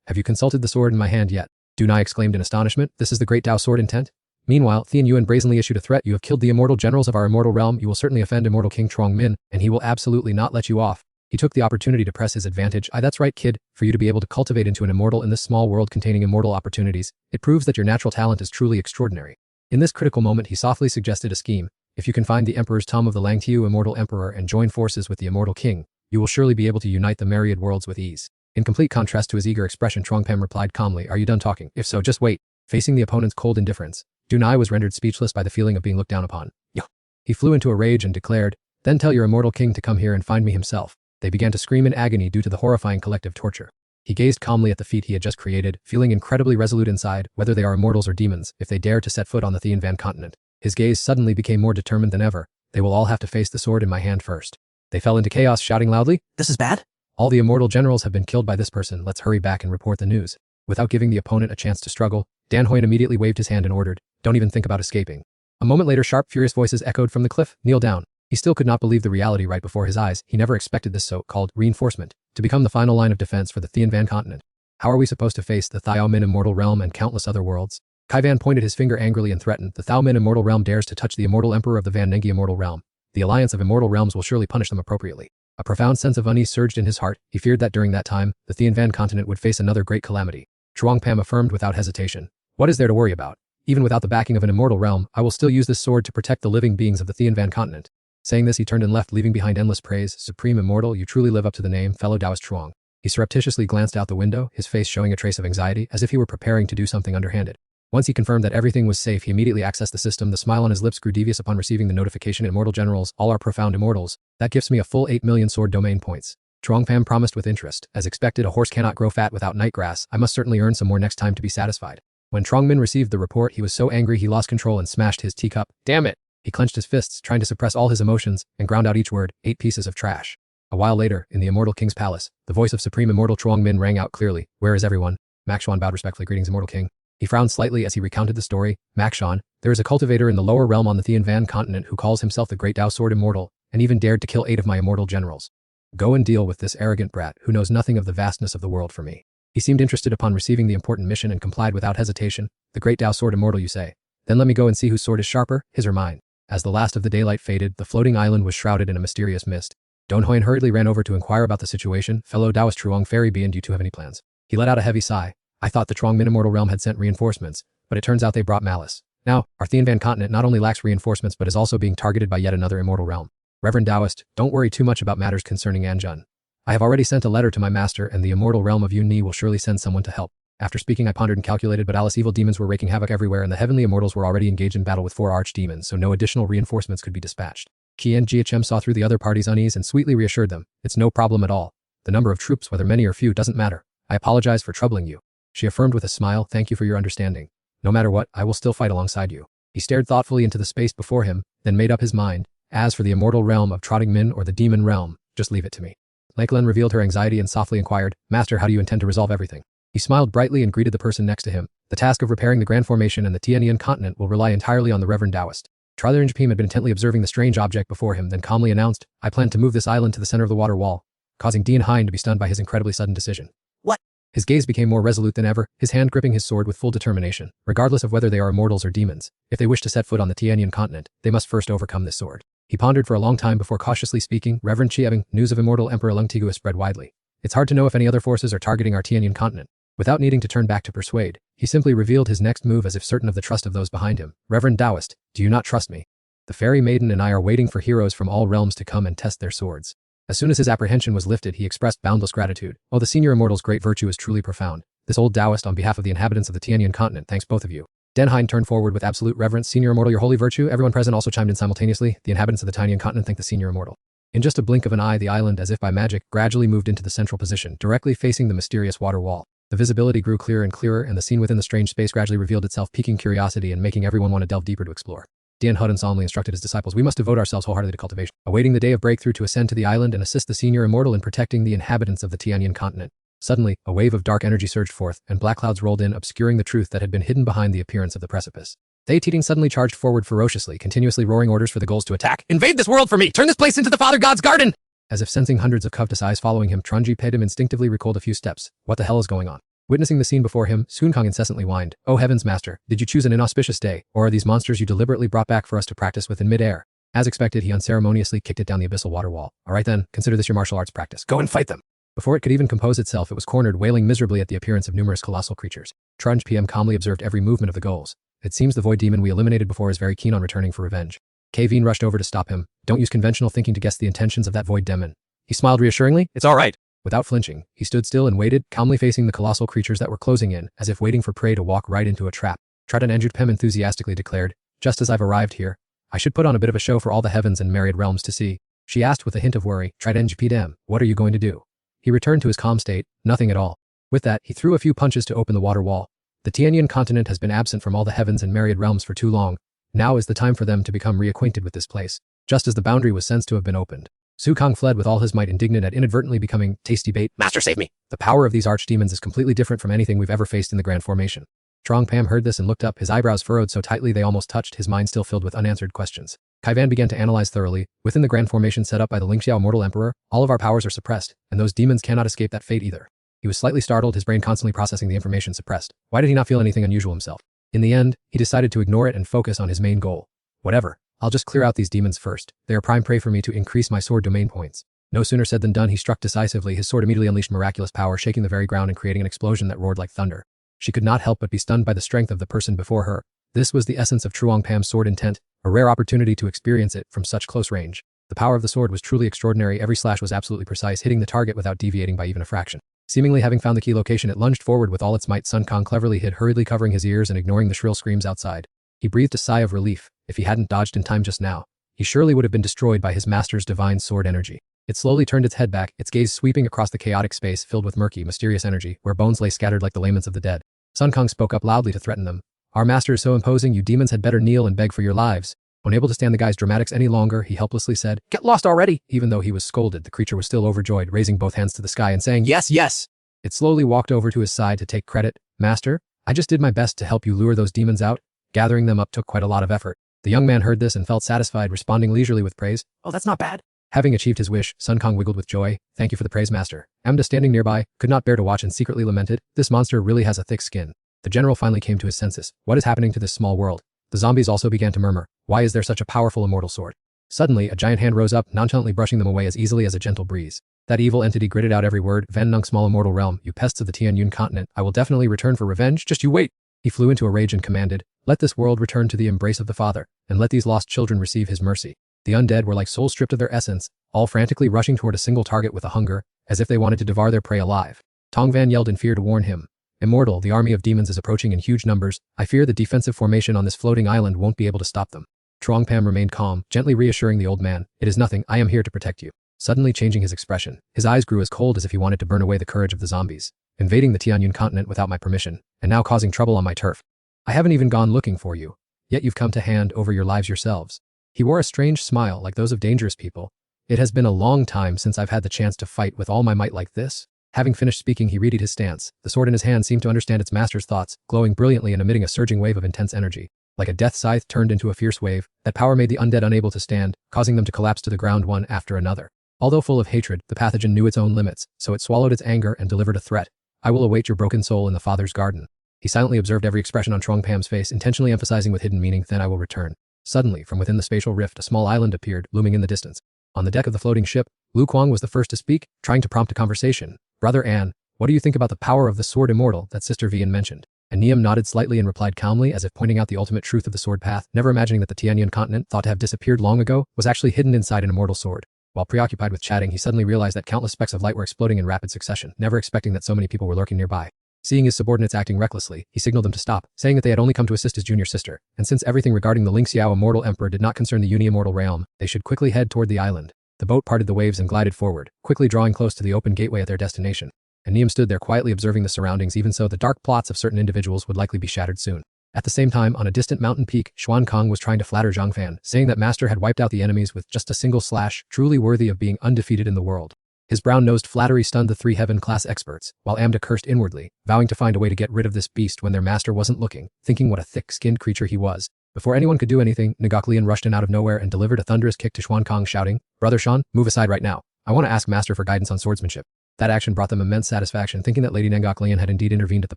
Have you consulted the sword in my hand yet? Dunai exclaimed in astonishment. This is the great Dao sword intent? Meanwhile, Thian Yuan brazenly issued a threat. You have killed the immortal generals of our immortal realm. You will certainly offend Immortal King Chuang Min, and he will absolutely not let you off. He took the opportunity to press his advantage. That's right, kid. For you to be able to cultivate into an immortal in this small world containing immortal opportunities, it proves that your natural talent is truly extraordinary. In this critical moment, he softly suggested a scheme. If you can find the Emperor's tomb of the Langtiu immortal emperor and join forces with the immortal king, you will surely be able to unite the myriad worlds with ease. In complete contrast to his eager expression, Chuang Pam replied calmly, Are you done talking? If so, just wait. Facing the opponent's cold indifference, Dunai was rendered speechless by the feeling of being looked down upon. Yo. He flew into a rage and declared, Then tell your immortal king to come here and find me himself. They began to scream in agony due to the horrifying collective torture. He gazed calmly at the feat he had just created, feeling incredibly resolute inside, whether they are immortals or demons, if they dare to set foot on the Tianvan continent. His gaze suddenly became more determined than ever. They will all have to face the sword in my hand first. They fell into chaos, shouting loudly, This is bad? All the immortal generals have been killed by this person. Let's hurry back and report the news. Without giving the opponent a chance to struggle, Dan Hoyen immediately waved his hand and ordered, Don't even think about escaping. A moment later, sharp, furious voices echoed from the cliff, Kneel down. He still could not believe the reality right before his eyes. He never expected this so-called reinforcement to become the final line of defense for the Tianvan continent. How are we supposed to face the Thiao Min immortal realm and countless other worlds? Kaivan pointed his finger angrily and threatened, The Thiao Min immortal realm dares to touch the immortal emperor of the Van Nengi immortal realm. The alliance of immortal realms will surely punish them appropriately. A profound sense of unease surged in his heart. He feared that during that time, the Tianvan continent would face another great calamity. Chuang Pam affirmed without hesitation. What is there to worry about? Even without the backing of an immortal realm, I will still use this sword to protect the living beings of the Tianvan continent. Saying this, he turned and left, leaving behind endless praise. Supreme Immortal, you truly live up to the name, fellow Taoist Chuang. He surreptitiously glanced out the window, his face showing a trace of anxiety, as if he were preparing to do something underhanded. Once he confirmed that everything was safe, he immediately accessed the system. The smile on his lips grew devious upon receiving the notification. Immortal generals, all are profound immortals. That gives me a full 8 million sword domain points. Chuang Pham promised with interest. As expected, a horse cannot grow fat without night grass. I must certainly earn some more next time to be satisfied. When Chuang Min received the report, he was so angry he lost control and smashed his teacup. Damn it! He clenched his fists, trying to suppress all his emotions, and ground out each word, 8 pieces of trash. A while later, in the Immortal King's palace, the voice of Supreme Immortal Chuang Min rang out clearly. Where is everyone? Makshan bowed respectfully. Greetings, Immortal King. He frowned slightly as he recounted the story. Makshan, there is a cultivator in the lower realm on the Tianvan continent who calls himself the Great Dao Sword Immortal, and even dared to kill 8 of my immortal generals. Go and deal with this arrogant brat who knows nothing of the vastness of the world for me. He seemed interested upon receiving the important mission and complied without hesitation. The great Tao sword immortal, you say? Then let me go and see whose sword is sharper, his or mine. As the last of the daylight faded, the floating island was shrouded in a mysterious mist. Don Huyen hurriedly ran over to inquire about the situation. Fellow Taoist Truong Fairy Bean, do you two have any plans? He let out a heavy sigh. I thought the Truong Min Immortal Realm had sent reinforcements, but it turns out they brought malice. Now, our Van continent not only lacks reinforcements but is also being targeted by yet another immortal realm. Reverend Taoist, don't worry too much about matters concerning Anjun. I have already sent a letter to my master, and the immortal realm of Yun Ni will surely send someone to help. After speaking, I pondered and calculated, but Alice evil demons were wreaking havoc everywhere, and the heavenly immortals were already engaged in battle with 4 archdemons, so no additional reinforcements could be dispatched. Qian GHM saw through the other party's unease and sweetly reassured them. It's no problem at all. The number of troops, whether many or few, doesn't matter. I apologize for troubling you. She affirmed with a smile, thank you for your understanding. No matter what, I will still fight alongside you. He stared thoughtfully into the space before him, then made up his mind. As for the immortal realm of Trotting Min or the demon realm, just leave it to me. Lakeland revealed her anxiety and softly inquired, Master, how do you intend to resolve everything? He smiled brightly and greeted the person next to him. The task of repairing the Grand Formation and the Tianian continent will rely entirely on the Reverend Taoist. Trother Njpim had been intently observing the strange object before him, then calmly announced, I plan to move this island to the center of the water wall, causing Dean Hine to be stunned by his incredibly sudden decision. What? His gaze became more resolute than ever, his hand gripping his sword with full determination. Regardless of whether they are immortals or demons, if they wish to set foot on the Tianian continent, they must first overcome this sword. He pondered for a long time before cautiously speaking, Reverend Chieving, news of immortal Emperor Lung Tigu has spread widely. It's hard to know if any other forces are targeting our Tianian continent. Without needing to turn back to persuade, he simply revealed his next move as if certain of the trust of those behind him. Reverend Taoist, do you not trust me? The fairy maiden and I are waiting for heroes from all realms to come and test their swords. As soon as his apprehension was lifted, he expressed boundless gratitude. Oh, the senior immortal's great virtue is truly profound. This old Taoist, on behalf of the inhabitants of the Tianian continent, thanks both of you. Denhine turned forward with absolute reverence. Senior immortal, your holy virtue. Everyone present also chimed in simultaneously. The inhabitants of the Tianian continent thank the senior immortal. In just a blink of an eye, the island, as if by magic, gradually moved into the central position, directly facing the mysterious water wall. The visibility grew clearer and clearer, and the scene within the strange space gradually revealed itself, piquing curiosity and making everyone want to delve deeper to explore. Dian Hudden solemnly instructed his disciples, we must devote ourselves wholeheartedly to cultivation, awaiting the day of breakthrough to ascend to the island and assist the senior immortal in protecting the inhabitants of the Tianian continent. Suddenly, a wave of dark energy surged forth, and black clouds rolled in, obscuring the truth that had been hidden behind the appearance of the precipice. They Teeting suddenly charged forward ferociously, continuously roaring orders for the ghouls to attack. Invade this world for me! Turn this place into the Father God's garden! As if sensing hundreds of covetous eyes following him, Trunji Pedum instinctively recoiled a few steps. What the hell is going on? Witnessing the scene before him, Sun Kong incessantly whined, Oh heavens, master, did you choose an inauspicious day, or are these monsters you deliberately brought back for us to practice with in mid-air? As expected, he unceremoniously kicked it down the abyssal water wall. All right then, consider this your martial arts practice. Go and fight them. Before it could even compose itself, it was cornered, wailing miserably at the appearance of numerous colossal creatures. Trunj PM calmly observed every movement of the ghouls. It seems the void demon we eliminated before is very keen on returning for revenge. Kaveen rushed over to stop him. Don't use conventional thinking to guess the intentions of that void demon. He smiled reassuringly. It's all right. Without flinching, he stood still and waited, calmly facing the colossal creatures that were closing in, as if waiting for prey to walk right into a trap. Triton Anjutpem enthusiastically declared, just as I've arrived here, I should put on a bit of a show for all the heavens and myriad realms to see. She asked with a hint of worry, Triton Anjupidem, what are you going to do? He returned to his calm state, nothing at all. With that, he threw a few punches to open the water wall. The Tianian continent has been absent from all the heavens and myriad realms for too long. Now is the time for them to become reacquainted with this place. Just as the boundary was sensed to have been opened, Su Kang fled with all his might, indignant at inadvertently becoming tasty bait. Master, save me. The power of these archdemons is completely different from anything we've ever faced in the Grand Formation. Trong Pam heard this and looked up, his eyebrows furrowed so tightly they almost touched, his mind still filled with unanswered questions. Kaivan began to analyze thoroughly. Within the Grand Formation set up by the Lingxiao Mortal Emperor, all of our powers are suppressed, and those demons cannot escape that fate either. He was slightly startled, his brain constantly processing the information suppressed. Why did he not feel anything unusual himself? In the end, he decided to ignore it and focus on his main goal. Whatever. I'll just clear out these demons first. They are prime prey for me to increase my sword domain points. No sooner said than done, he struck decisively. His sword immediately unleashed miraculous power, shaking the very ground and creating an explosion that roared like thunder. She could not help but be stunned by the strength of the person before her. This was the essence of Truong Pam's sword intent, a rare opportunity to experience it from such close range. The power of the sword was truly extraordinary. Every slash was absolutely precise, hitting the target without deviating by even a fraction. Seemingly having found the key location, it lunged forward with all its might. Sun Kong cleverly hid, hurriedly covering his ears and ignoring the shrill screams outside. He breathed a sigh of relief. If he hadn't dodged in time just now, he surely would have been destroyed by his master's divine sword energy. It slowly turned its head back, its gaze sweeping across the chaotic space filled with murky, mysterious energy, where bones lay scattered like the laments of the dead. Sun Kong spoke up loudly to threaten them. Our master is so imposing, you demons had better kneel and beg for your lives. Unable to stand the guy's dramatics any longer, he helplessly said, Get lost already! Even though he was scolded, the creature was still overjoyed, raising both hands to the sky and saying, Yes, yes! It slowly walked over to his side to take credit. Master, I just did my best to help you lure those demons out. Gathering them up took quite a lot of effort. The young man heard this and felt satisfied, responding leisurely with praise. Oh, that's not bad. Having achieved his wish, Sun Kong wiggled with joy. Thank you for the praise, master. Amda, standing nearby, could not bear to watch and secretly lamented, this monster really has a thick skin. The general finally came to his senses. What is happening to this small world? The zombies also began to murmur. Why is there such a powerful immortal sword? Suddenly, a giant hand rose up, nonchalantly brushing them away as easily as a gentle breeze. That evil entity gritted out every word. Van Nung, small immortal realm, you pests of the Tianyun continent, I will definitely return for revenge, just you wait. He flew into a rage and commanded, let this world return to the embrace of the Father, and let these lost children receive his mercy. The undead were like souls stripped of their essence, all frantically rushing toward a single target with a hunger, as if they wanted to devour their prey alive. Tong Van yelled in fear to warn him. Immortal, the army of demons is approaching in huge numbers. I fear the defensive formation on this floating island won't be able to stop them. Truong Pam remained calm, gently reassuring the old man. It is nothing, I am here to protect you. Suddenly changing his expression, his eyes grew as cold as if he wanted to burn away the courage of the zombies. Invading the Tianyun continent without my permission, and now causing trouble on my turf. I haven't even gone looking for you, yet you've come to hand over your lives yourselves. He wore a strange smile like those of dangerous people. It has been a long time since I've had the chance to fight with all my might like this. Having finished speaking, he readied his stance. The sword in his hand seemed to understand its master's thoughts, glowing brilliantly and emitting a surging wave of intense energy. Like a death scythe turned into a fierce wave, that power made the undead unable to stand, causing them to collapse to the ground one after another. Although full of hatred, the pathogen knew its own limits, so it swallowed its anger and delivered a threat. I will await your broken soul in the Father's garden. He silently observed every expression on Truong Pam's face, intentionally emphasizing with hidden meaning, then I will return. Suddenly, from within the spatial rift, a small island appeared, looming in the distance. On the deck of the floating ship, Lu Kuang was the first to speak, trying to prompt a conversation. Brother An, what do you think about the power of the sword immortal that Sister Vian mentioned? And Niam nodded slightly and replied calmly, as if pointing out the ultimate truth of the sword path, never imagining that the Tianyun continent, thought to have disappeared long ago, was actually hidden inside an immortal sword. While preoccupied with chatting, he suddenly realized that countless specks of light were exploding in rapid succession, never expecting that so many people were lurking nearby. Seeing his subordinates acting recklessly, he signaled them to stop, saying that they had only come to assist his junior sister, and since everything regarding the Lingxiao immortal emperor did not concern the uni-immortal realm, they should quickly head toward the island. The boat parted the waves and glided forward, quickly drawing close to the open gateway at their destination. And Niam stood there quietly observing the surroundings. Even so, the dark plots of certain individuals would likely be shattered soon. At the same time, on a distant mountain peak, Xuan Kong was trying to flatter Zhang Fan, saying that master had wiped out the enemies with just a single slash, truly worthy of being undefeated in the world. His brown-nosed flattery stunned the three heaven-class experts, while Amda cursed inwardly, vowing to find a way to get rid of this beast when their master wasn't looking, thinking what a thick-skinned creature he was. Before anyone could do anything, Ngok rushed in out of nowhere and delivered a thunderous kick to Xuan Kong, shouting, Brother Shan, move aside right now. I want to ask master for guidance on swordsmanship. That action brought them immense satisfaction, thinking that Lady Ngok had indeed intervened at the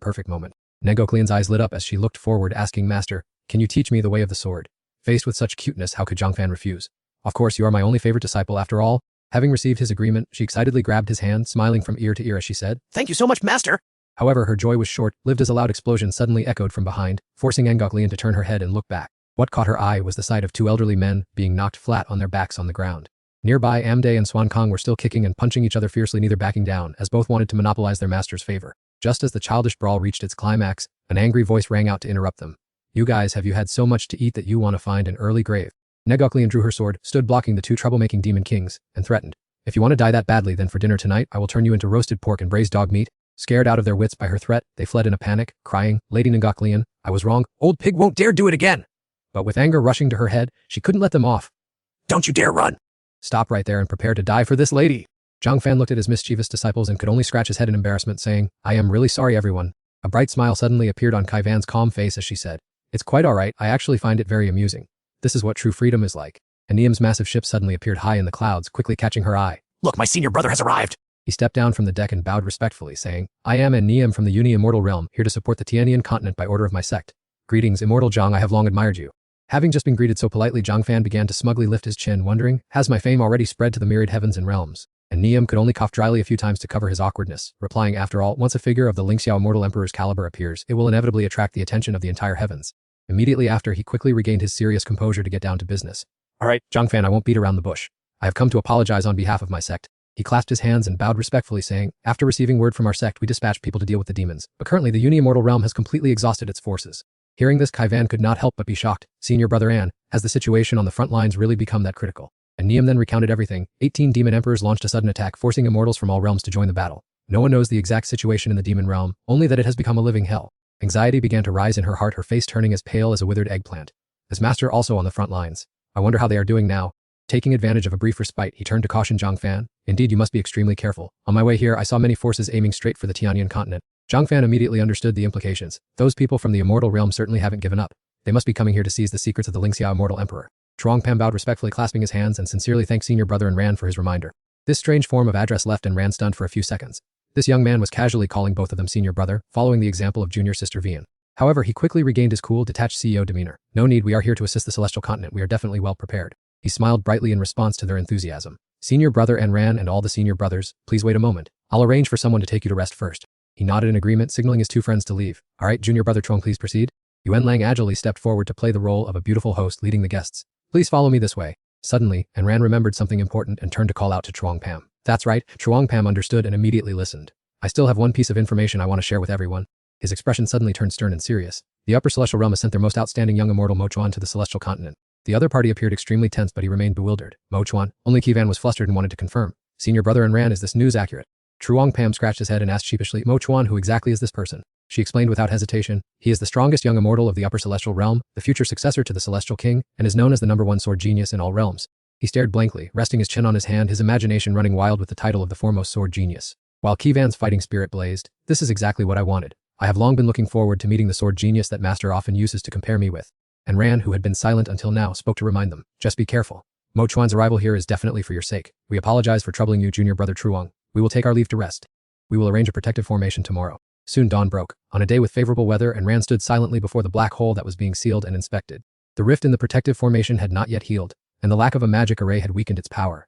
perfect moment. Ngok eyes lit up as she looked forward, asking, Master, can you teach me the way of the sword? Faced with such cuteness, how could Zhang Fan refuse? Of course, you are my only favorite disciple after all. Having received his agreement, she excitedly grabbed his hand, smiling from ear to ear as she said, Thank you so much, master. However, her joy was short-lived as a loud explosion suddenly echoed from behind, forcing Ngok to turn her head and look back. What caught her eye was the sight of two elderly men being knocked flat on their backs on the ground. Nearby, Amde and Xuan Kong were still kicking and punching each other fiercely, neither backing down, as both wanted to monopolize their master's favor. Just as the childish brawl reached its climax, an angry voice rang out to interrupt them. You guys, have you had so much to eat that you want to find an early grave? Ngok drew her sword, stood blocking the two troublemaking demon kings, and threatened. If you want to die that badly, then for dinner tonight, I will turn you into roasted pork and braised dog meat. Scared out of their wits by her threat, they fled in a panic, crying, Lady Ngok, I was wrong. Old pig won't dare do it again. But with anger rushing to her head, she couldn't let them off. Don't you dare run. Stop right there and prepare to die for this lady. Zhang Fan looked at his mischievous disciples and could only scratch his head in embarrassment, saying, I am really sorry, everyone. A bright smile suddenly appeared on Kai Van's calm face as she said, It's quite all right, I actually find it very amusing. This is what true freedom is like. And Niam's massive ship suddenly appeared high in the clouds, quickly catching her eye. Look, my senior brother has arrived. He stepped down from the deck and bowed respectfully, saying, I am An Niam from the Uni-Immortal Realm, here to support the Tianyun continent by order of my sect. Greetings, Immortal Zhang, I have long admired you. Having just been greeted so politely, Zhang Fan began to smugly lift his chin, wondering, has my fame already spread to the myriad heavens and realms? And Niam could only cough dryly a few times to cover his awkwardness, replying, after all, once a figure of the Lingxiao Immortal Emperor's caliber appears, it will inevitably attract the attention of the entire heavens. Immediately after, he quickly regained his serious composure to get down to business. All right, Zhang Fan, I won't beat around the bush. I have come to apologize on behalf of my sect. He clasped his hands and bowed respectfully, saying, after receiving word from our sect, we dispatched people to deal with the demons, but currently the Uni-Immortal Realm has completely exhausted its forces. Hearing this, Kai Van could not help but be shocked. Senior Brother An, has the situation on the front lines really become that critical? And Niam then recounted everything. 18 demon emperors launched a sudden attack, forcing immortals from all realms to join the battle. No one knows the exact situation in the demon realm, only that it has become a living hell. Anxiety began to rise in her heart, her face turning as pale as a withered eggplant. His master also on the front lines. I wonder how they are doing now. Taking advantage of a brief respite, he turned to caution Zhang Fan. Indeed, you must be extremely careful. On my way here, I saw many forces aiming straight for the Tianyun continent. Zhang Fan immediately understood the implications. Those people from the immortal realm certainly haven't given up. They must be coming here to seize the secrets of the Lingxiao Immortal Emperor. Chuang Pam bowed respectfully, clasping his hands, and sincerely thanked senior brother and Ran for his reminder. This strange form of address left and Ran stunned for a few seconds. This young man was casually calling both of them senior brother, following the example of junior sister Vian. However, he quickly regained his cool, detached CEO demeanor. No need, we are here to assist the celestial continent, we are definitely well prepared. He smiled brightly in response to their enthusiasm. Senior brother and Ran and all the senior brothers, please wait a moment. I'll arrange for someone to take you to rest first. He nodded in agreement, signaling his two friends to leave. All right, junior brother Chuang, please proceed. Yuan Lang agilely stepped forward to play the role of a beautiful host leading the guests. Please follow me this way. Suddenly, Ran remembered something important and turned to call out to Chuang Pam. That's right, Chuang Pam understood and immediately listened. I still have one piece of information I want to share with everyone. His expression suddenly turned stern and serious. The upper celestial realm has sent their most outstanding young immortal Mo Chuan to the celestial continent. The other party appeared extremely tense, but he remained bewildered. Mo Chuan, only Kivan was flustered and wanted to confirm. Senior brother and Ran, is this news accurate? Chuang Pam scratched his head and asked sheepishly, Mo Chuan, who exactly is this person? She explained without hesitation. He is the strongest young immortal of the upper celestial realm, the future successor to the celestial king, and is known as the #1 sword genius in all realms. He stared blankly, resting his chin on his hand, his imagination running wild with the title of the foremost sword genius. While Kivan's fighting spirit blazed, this is exactly what I wanted. I have long been looking forward to meeting the sword genius that Master often uses to compare me with. And Ran, who had been silent until now, spoke to remind them. Just be careful. Mo Chuan's arrival here is definitely for your sake. We apologize for troubling you, junior brother Truong. We will take our leave to rest. We will arrange a protective formation tomorrow. Soon dawn broke, on a day with favorable weather, and Ran stood silently before the black hole that was being sealed and inspected. The rift in the protective formation had not yet healed, and the lack of a magic array had weakened its power.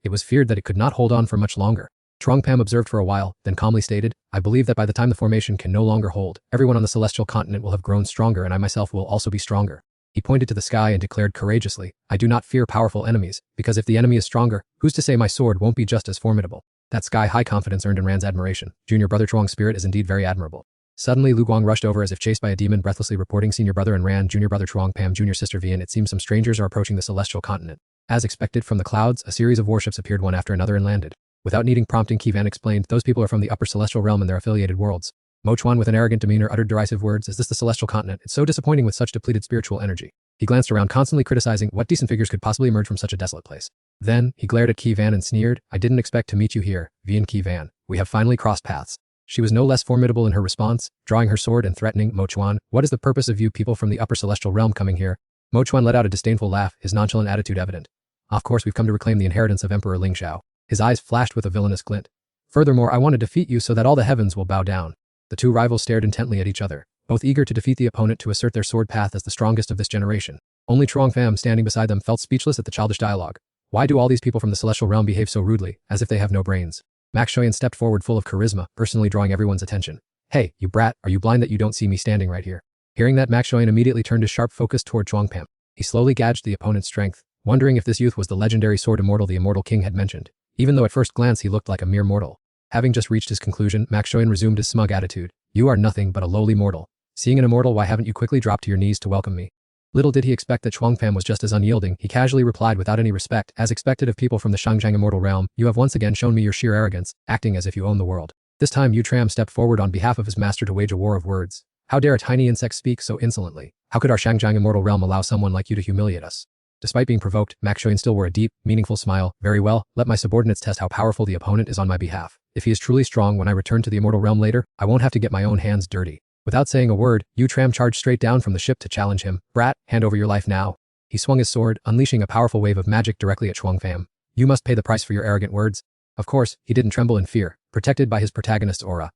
It was feared that it could not hold on for much longer. Chuang Pam observed for a while, then calmly stated, I believe that by the time the formation can no longer hold, everyone on the celestial continent will have grown stronger and I myself will also be stronger. He pointed to the sky and declared courageously, I do not fear powerful enemies, because if the enemy is stronger, who's to say my sword won't be just as formidable? That sky-high confidence earned in Ran's admiration. Junior brother Chuang's spirit is indeed very admirable. Suddenly, Lu Guang rushed over as if chased by a demon, breathlessly reporting, Senior brother and Ran, junior brother Chuang Pam, junior sister Vian, it seems some strangers are approaching the celestial continent. As expected from the clouds, a series of warships appeared one after another and landed. Without needing prompting, Kivan explained, those people are from the upper celestial realm and their affiliated worlds. Mo Chuan, with an arrogant demeanor, uttered derisive words, is this the celestial continent? It's so disappointing with such depleted spiritual energy. He glanced around, constantly criticizing what decent figures could possibly emerge from such a desolate place. Then, he glared at Kivan and sneered, I didn't expect to meet you here, Vian Kivan. We have finally crossed paths. She was no less formidable in her response, drawing her sword and threatening, Mo Chuan, what is the purpose of you people from the upper celestial realm coming here? Mo Chuan let out a disdainful laugh, his nonchalant attitude evident. Of course, we've come to reclaim the inheritance of Emperor Ling Xiao. His eyes flashed with a villainous glint. Furthermore, I want to defeat you so that all the heavens will bow down. The two rivals stared intently at each other, both eager to defeat the opponent to assert their sword path as the strongest of this generation. Only Chuang Pham, standing beside them, felt speechless at the childish dialogue. Why do all these people from the celestial realm behave so rudely, as if they have no brains? Max Shoyan stepped forward full of charisma, personally drawing everyone's attention. Hey, you brat, are you blind that you don't see me standing right here? Hearing that, Max Shoyan immediately turned his sharp focus toward Chuang Pham. He slowly gauged the opponent's strength, wondering if this youth was the legendary sword immortal the immortal king had mentioned, even though at first glance he looked like a mere mortal. Having just reached his conclusion, Max Shoyan resumed his smug attitude. You are nothing but a lowly mortal. Seeing an immortal, why haven't you quickly dropped to your knees to welcome me? Little did he expect that Chuang Pham was just as unyielding. He casually replied without any respect, as expected of people from the Shangjiang immortal realm, you have once again shown me your sheer arrogance, acting as if you own the world. This time Yu Tram stepped forward on behalf of his master to wage a war of words. How dare a tiny insect speak so insolently? How could our Shangjiang immortal realm allow someone like you to humiliate us? Despite being provoked, Max Shoyan still wore a deep, meaningful smile. Very well, let my subordinates test how powerful the opponent is on my behalf. If he is truly strong when I return to the immortal realm later, I won't have to get my own hands dirty. Without saying a word, Yu Tram charged straight down from the ship to challenge him. Brat, hand over your life now. He swung his sword, unleashing a powerful wave of magic directly at Chuang Pham. You must pay the price for your arrogant words. Of course, he didn't tremble in fear, protected by his protagonist's aura.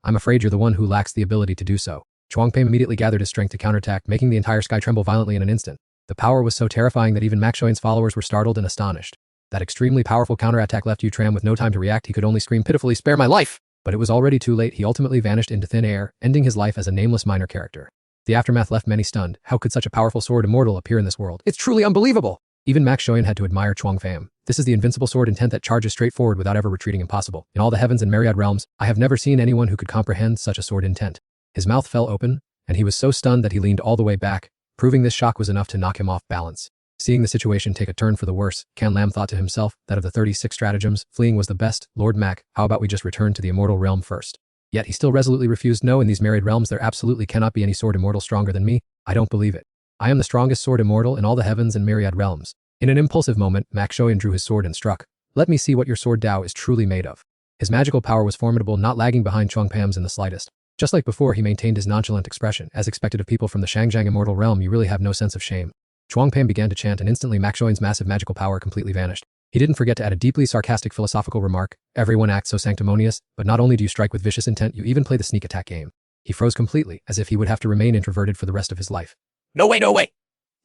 I'm afraid you're the one who lacks the ability to do so. Chuang Pham immediately gathered his strength to counterattack, making the entire sky tremble violently in an instant. The power was so terrifying that even Max Shoyan's followers were startled and astonished. That extremely powerful counterattack left Yu Tram with no time to react. He could only scream pitifully, spare my life! But it was already too late. He ultimately vanished into thin air, ending his life as a nameless minor character. The aftermath left many stunned. How could such a powerful sword immortal appear in this world? It's truly unbelievable! Even Max Shoyan had to admire Chuang Pham. This is the invincible sword intent that charges straight forward without ever retreating. Impossible. In all the heavens and myriad realms, I have never seen anyone who could comprehend such a sword intent. His mouth fell open, and he was so stunned that he leaned all the way back, proving this shock was enough to knock him off balance. Seeing the situation take a turn for the worse, Can Lam thought to himself that of the 36 stratagems, fleeing was the best. Lord Mac, how about we just return to the immortal realm first? Yet he still resolutely refused. No, in these myriad realms there absolutely cannot be any sword immortal stronger than me. I don't believe it. I am the strongest sword immortal in all the heavens and myriad realms. In an impulsive moment, Max Shoyan drew his sword and struck. Let me see what your sword Dao is truly made of. His magical power was formidable, not lagging behind Chuang Pam's in the slightest. Just like before, he maintained his nonchalant expression. As expected of people from the Shangjiang immortal realm, you really have no sense of shame. Chuang Pam began to chant, and instantly Mak Shoin's massive magical power completely vanished. He didn't forget to add a deeply sarcastic philosophical remark: everyone acts so sanctimonious, but not only do you strike with vicious intent, you even play the sneak attack game. He froze completely, as if he would have to remain introverted for the rest of his life. No way, no way!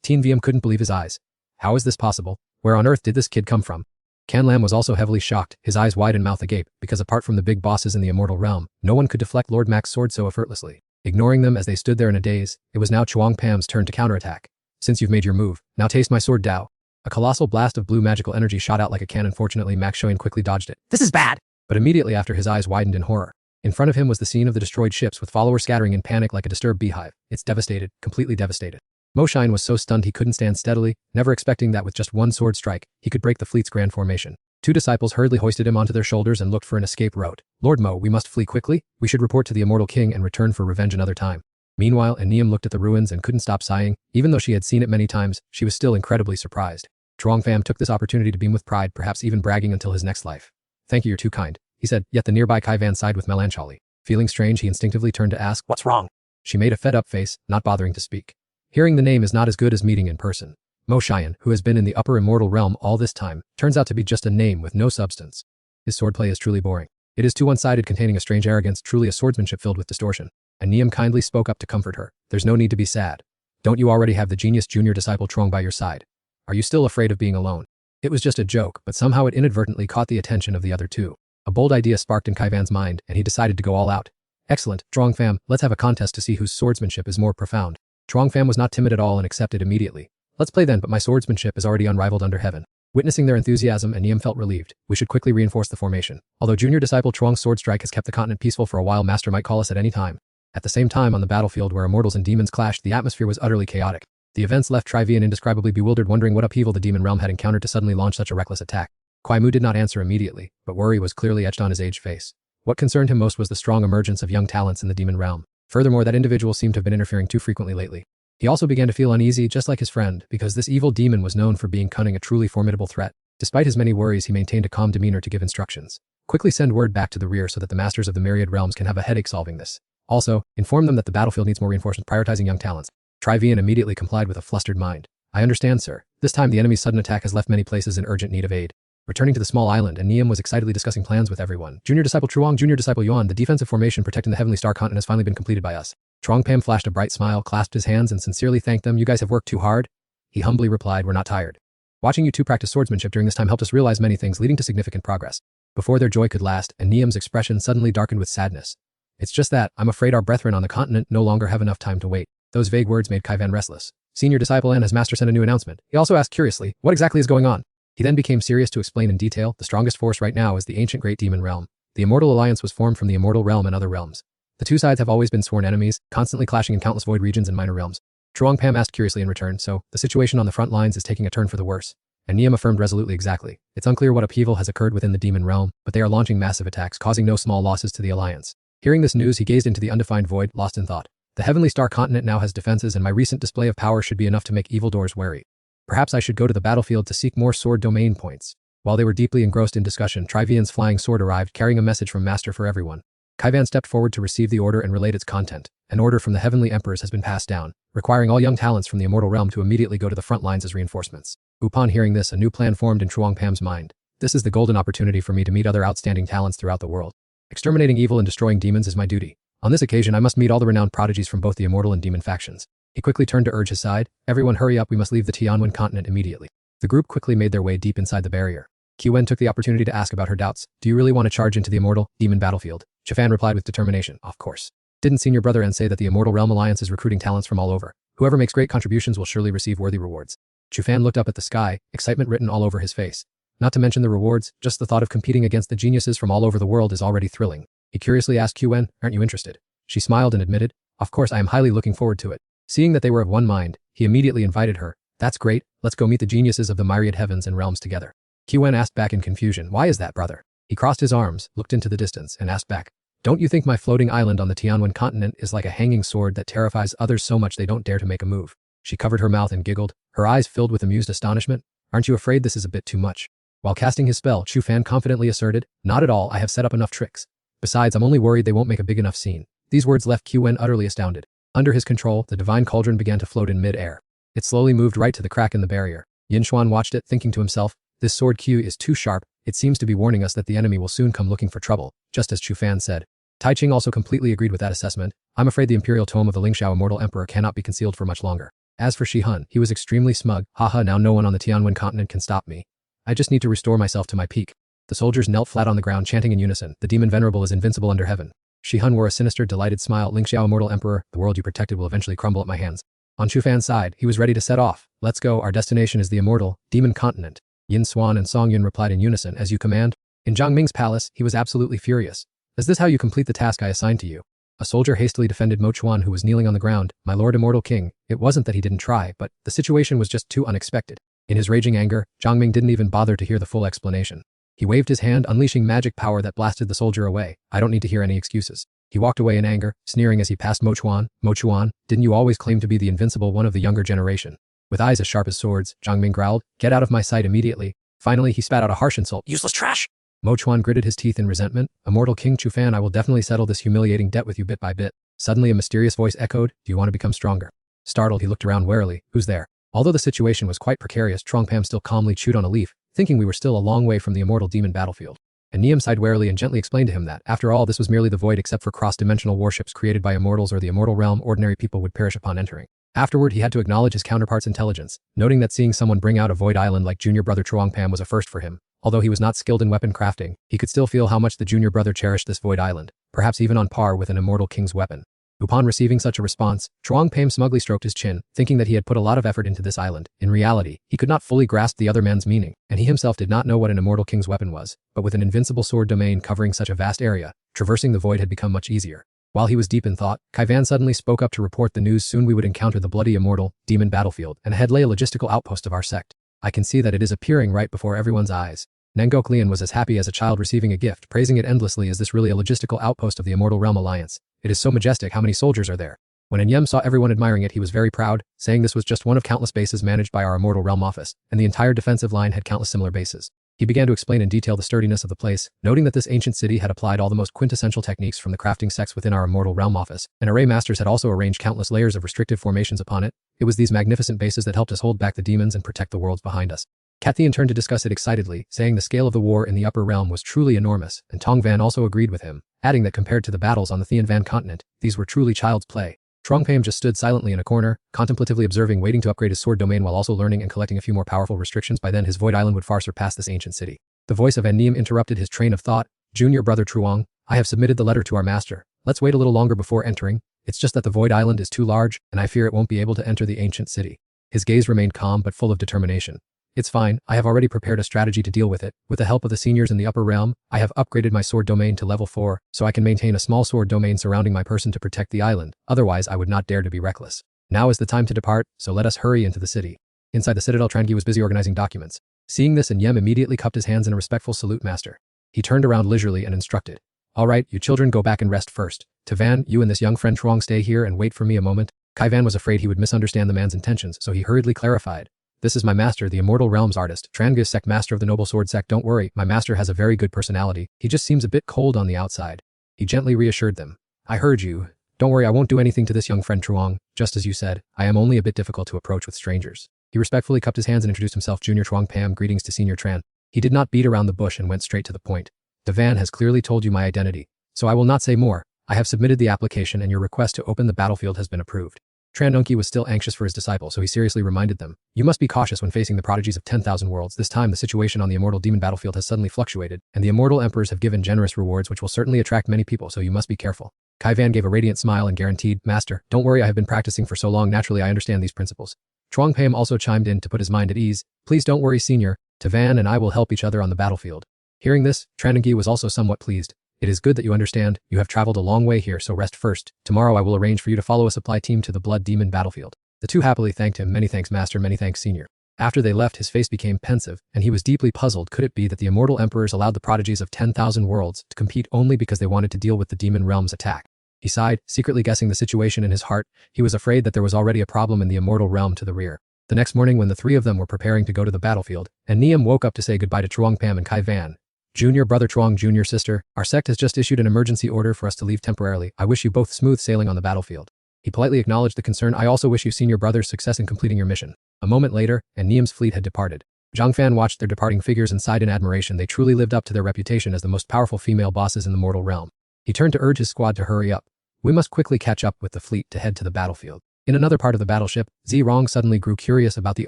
Teen VM couldn't believe his eyes. How is this possible? Where on earth did this kid come from? Can Lam was also heavily shocked, his eyes wide and mouth agape, because apart from the big bosses in the immortal realm, no one could deflect Lord Mac's sword so effortlessly. Ignoring them as they stood there in a daze, it was now Chuang Pam's turn to counterattack. Since you've made your move, now taste my sword Dao. A colossal blast of blue magical energy shot out like a cannon. Fortunately, Mak Shoin quickly dodged it. This is bad! But immediately after, his eyes widened in horror. In front of him was the scene of the destroyed ships, with followers scattering in panic like a disturbed beehive. It's devastated, completely devastated. Mo Shine was so stunned he couldn't stand steadily, never expecting that with just one sword strike, he could break the fleet's grand formation. Two disciples hurriedly hoisted him onto their shoulders and looked for an escape route. Lord Mo, we must flee quickly. We should report to the immortal king and return for revenge another time. Meanwhile, Anium looked at the ruins and couldn't stop sighing. Even though she had seen it many times, she was still incredibly surprised. Chuang Pham took this opportunity to beam with pride, perhaps even bragging until his next life. Thank you, you're too kind, he said, yet the nearby Kai Van sighed with melancholy. Feeling strange, he instinctively turned to ask, What's wrong? She made a fed-up face, not bothering to speak. Hearing the name is not as good as meeting in person. Mo Xian, who has been in the upper immortal realm all this time, turns out to be just a name with no substance. His swordplay is truly boring. It is too one-sided, containing a strange arrogance, truly a swordsmanship filled with distortion. And Niam kindly spoke up to comfort her. There's no need to be sad. Don't you already have the genius junior disciple Truong by your side? Are you still afraid of being alone? It was just a joke, but somehow it inadvertently caught the attention of the other two. A bold idea sparked in Kai Van's mind, and he decided to go all out. Excellent, Truong Pham, let's have a contest to see whose swordsmanship is more profound. Truong Pham was not timid at all and accepted immediately. Let's play then, but my swordsmanship is already unrivaled under heaven. Witnessing their enthusiasm, Niam felt relieved. We should quickly reinforce the formation. Although junior disciple Truong's sword strike has kept the continent peaceful for a while, Master might call us at any time. At the same time, on the battlefield where immortals and demons clashed, the atmosphere was utterly chaotic. The events left Trivian indescribably bewildered, wondering what upheaval the demon realm had encountered to suddenly launch such a reckless attack. Kuai Mu did not answer immediately, but worry was clearly etched on his aged face. What concerned him most was the strong emergence of young talents in the demon realm. Furthermore, that individual seemed to have been interfering too frequently lately. He also began to feel uneasy, just like his friend, because this evil demon was known for being cunning, a truly formidable threat. Despite his many worries, he maintained a calm demeanor to give instructions. Quickly send word back to the rear so that the masters of the myriad realms can have a headache solving this. Also, inform them that the battlefield needs more reinforcements, prioritizing young talents. Trivian immediately complied with a flustered mind. I understand, sir. This time the enemy's sudden attack has left many places in urgent need of aid. Returning to the small island, and Niam was excitedly discussing plans with everyone. Junior Disciple Truong, Junior Disciple Yuan, the defensive formation protecting the Heavenly Star continent has finally been completed by us. Truong Pam flashed a bright smile, clasped his hands, and sincerely thanked them. You guys have worked too hard? He humbly replied, we're not tired. Watching you two practice swordsmanship during this time helped us realize many things, leading to significant progress. Before their joy could last, and Niam's expression suddenly darkened with sadness. It's just that, I'm afraid our brethren on the continent no longer have enough time to wait. Those vague words made Kai Van restless. Senior Disciple and his master sent a new announcement. He also asked curiously, what exactly is going on? He then became serious to explain in detail. The strongest force right now is the ancient great demon realm. The immortal alliance was formed from the immortal realm and other realms. The two sides have always been sworn enemies, constantly clashing in countless void regions and minor realms. Truong Pam asked curiously in return, so, the situation on the front lines is taking a turn for the worse. And Niam affirmed resolutely, exactly. It's unclear what upheaval has occurred within the demon realm, but they are launching massive attacks, causing no small losses to the alliance. Hearing this news, he gazed into the undefined void, lost in thought. The Heavenly Star continent now has defenses, and my recent display of power should be enough to make evildoers wary. Perhaps I should go to the battlefield to seek more sword domain points. While they were deeply engrossed in discussion, Trivian's flying sword arrived, carrying a message from Master for everyone. Kai Van stepped forward to receive the order and relate its content. An order from the Heavenly Emperors has been passed down, requiring all young talents from the immortal realm to immediately go to the front lines as reinforcements. Upon hearing this, a new plan formed in Truong Pam's mind. This is the golden opportunity for me to meet other outstanding talents throughout the world. Exterminating evil and destroying demons is my duty. On this occasion, I must meet all the renowned prodigies from both the immortal and demon factions. He quickly turned to urge his side. Everyone hurry up, we must leave the Tianwen continent immediately. The group quickly made their way deep inside the barrier. Qwen took the opportunity to ask about her doubts. Do you really want to charge into the immortal, demon battlefield? Chifan replied with determination. Of course. Didn't senior brother N say that the immortal realm alliance is recruiting talents from all over? Whoever makes great contributions will surely receive worthy rewards. Chufan looked up at the sky, excitement written all over his face. Not to mention the rewards, just the thought of competing against the geniuses from all over the world is already thrilling. He curiously asked Qwen, aren't you interested? She smiled and admitted, of course I am highly looking forward to it. Seeing that they were of one mind, he immediately invited her. That's great, let's go meet the geniuses of the myriad heavens and realms together. Qwen asked back in confusion, why is that, brother? He crossed his arms, looked into the distance, and asked back, don't you think my floating island on the Tianwen continent is like a hanging sword that terrifies others so much they don't dare to make a move? She covered her mouth and giggled, her eyes filled with amused astonishment. Aren't you afraid this is a bit too much? While casting his spell, Chufan confidently asserted, not at all, I have set up enough tricks. Besides, I'm only worried they won't make a big enough scene. These words left Qwen utterly astounded. Under his control, the divine cauldron began to float in mid-air. It slowly moved right to the crack in the barrier. Yin Xuan watched it, thinking to himself, this sword Q is too sharp, it seems to be warning us that the enemy will soon come looking for trouble, just as Chu Fan said. Tai Ching also completely agreed with that assessment. I'm afraid the imperial tome of the Lingxiao Immortal Emperor cannot be concealed for much longer. As for Shi Hun, he was extremely smug. Haha, now no one on the Tianwen continent can stop me. I just need to restore myself to my peak. The soldiers knelt flat on the ground chanting in unison, the demon venerable is invincible under heaven. Shi Hun wore a sinister, delighted smile. Lingxiao Immortal Emperor, the world you protected will eventually crumble at my hands. On Chu Fan's side, he was ready to set off. Let's go, our destination is the immortal, demon continent. Yin Xuan and Song Yun replied in unison, as you command. In Zhang Ming's palace, he was absolutely furious. Is this how you complete the task I assigned to you? A soldier hastily defended Mo Chuan, who was kneeling on the ground. My lord immortal king, it wasn't that he didn't try, but the situation was just too unexpected. In his raging anger, Zhang Ming didn't even bother to hear the full explanation. He waved his hand, unleashing magic power that blasted the soldier away. I don't need to hear any excuses. He walked away in anger, sneering as he passed Mo Chuan. Mo Chuan, didn't you always claim to be the invincible one of the younger generation? With eyes as sharp as swords, Zhang Ming growled, get out of my sight immediately. Finally, he spat out a harsh insult. Useless trash! Mo Chuan gritted his teeth in resentment. Immortal King Chu Fan, I will definitely settle this humiliating debt with you bit by bit. Suddenly a mysterious voice echoed, do you want to become stronger? Startled, he looked around warily. Who's there? Although the situation was quite precarious, Trong Pam still calmly chewed on a leaf, thinking we were still a long way from the immortal demon battlefield. And Niam sighed warily and gently explained to him that, after all, this was merely the void except for cross-dimensional warships created by immortals or the immortal realm ordinary people would perish upon entering. Afterward, he had to acknowledge his counterpart's intelligence, noting that seeing someone bring out a void island like junior brother Truong Pam was a first for him. Although he was not skilled in weapon crafting, he could still feel how much the junior brother cherished this void island, perhaps even on par with an immortal king's weapon. Upon receiving such a response, Truong Pam smugly stroked his chin, thinking that he had put a lot of effort into this island. In reality, he could not fully grasp the other man's meaning, and he himself did not know what an immortal king's weapon was, but with an invincible sword domain covering such a vast area, traversing the void had become much easier. While he was deep in thought, Kai Van suddenly spoke up to report the news. Soon we would encounter the bloody immortal, demon battlefield, and ahead lay a logistical outpost of our sect. I can see that it is appearing right before everyone's eyes. Nangok Lian was as happy as a child receiving a gift, praising it endlessly. Is this really a logistical outpost of the Immortal Realm Alliance? It is so majestic. How many soldiers are there? When Enyem saw everyone admiring it, he was very proud, saying this was just one of countless bases managed by our Immortal Realm office, and the entire defensive line had countless similar bases. He began to explain in detail the sturdiness of the place, noting that this ancient city had applied all the most quintessential techniques from the crafting sects within our Immortal Realm office, and array masters had also arranged countless layers of restrictive formations upon it. It was these magnificent bases that helped us hold back the demons and protect the worlds behind us. Cathian turned to discuss it excitedly, saying the scale of the war in the upper realm was truly enormous, and Tong Van also agreed with him, adding that compared to the battles on the Thian Van continent, these were truly child's play. Trong Pam just stood silently in a corner, contemplatively observing, waiting to upgrade his sword domain while also learning and collecting a few more powerful restrictions. By then his void island would far surpass this ancient city. The voice of An-Neem interrupted his train of thought. Junior brother Truong, I have submitted the letter to our master. Let's wait a little longer before entering. It's just that the void island is too large, and I fear it won't be able to enter the ancient city. His gaze remained calm but full of determination. It's fine, I have already prepared a strategy to deal with it. With the help of the seniors in the upper realm, I have upgraded my sword domain to level 4, so I can maintain a small sword domain surrounding my person to protect the island. Otherwise, I would not dare to be reckless. Now is the time to depart, so let us hurry into the city. Inside the citadel, Trangi was busy organizing documents. Seeing this, Enyem immediately cupped his hands in a respectful salute. Master. He turned around leisurely and instructed. All right, you children go back and rest first. To Van, you and this young friend Truong stay here and wait for me a moment. Kai Van was afraid he would misunderstand the man's intentions, so he hurriedly clarified. This is my master, the Immortal Realms artist, Trangus sect master of the Noble Sword sect. Don't worry, my master has a very good personality. He just seems a bit cold on the outside. He gently reassured them. I heard you. Don't worry, I won't do anything to this young friend Truong. Just as you said, I am only a bit difficult to approach with strangers. He respectfully cupped his hands and introduced himself. Junior Truong Pam, greetings to Senior Tran. He did not beat around the bush and went straight to the point. Devan has clearly told you my identity, so I will not say more. I have submitted the application and your request to open the battlefield has been approved. Tran Nunki was still anxious for his disciple, so he seriously reminded them. You must be cautious when facing the prodigies of 10,000 worlds. This time the situation on the Immortal Demon battlefield has suddenly fluctuated, and the Immortal Emperors have given generous rewards which will certainly attract many people, so you must be careful. Kai Van gave a radiant smile and guaranteed, Master, don't worry, I have been practicing for so long, naturally I understand these principles. Truong Pam also chimed in to put his mind at ease. Please don't worry, Senior. Tavan and I will help each other on the battlefield. Hearing this, Tran Nunki was also somewhat pleased. It is good that you understand. You have traveled a long way here, so rest first. Tomorrow I will arrange for you to follow a supply team to the Blood Demon battlefield. The two happily thanked him. Many thanks, Master, many thanks, Senior. After they left, his face became pensive, and he was deeply puzzled. Could it be that the Immortal Emperors allowed the prodigies of 10,000 worlds to compete only because they wanted to deal with the Demon Realm's attack? He sighed, secretly guessing the situation in his heart. He was afraid that there was already a problem in the Immortal Realm to the rear. The next morning, when the three of them were preparing to go to the battlefield, and Niam woke up to say goodbye to Truong Pam and Kai Van. Junior brother Truong, junior sister, our sect has just issued an emergency order for us to leave temporarily. I wish you both smooth sailing on the battlefield. He politely acknowledged the concern. I also wish you seen your brother's success in completing your mission. A moment later, and Niam's fleet had departed. Zhang Fan watched their departing figures and sighed in admiration. They truly lived up to their reputation as the most powerful female bosses in the mortal realm. He turned to urge his squad to hurry up. We must quickly catch up with the fleet to head to the battlefield. In another part of the battleship, Zirong suddenly grew curious about the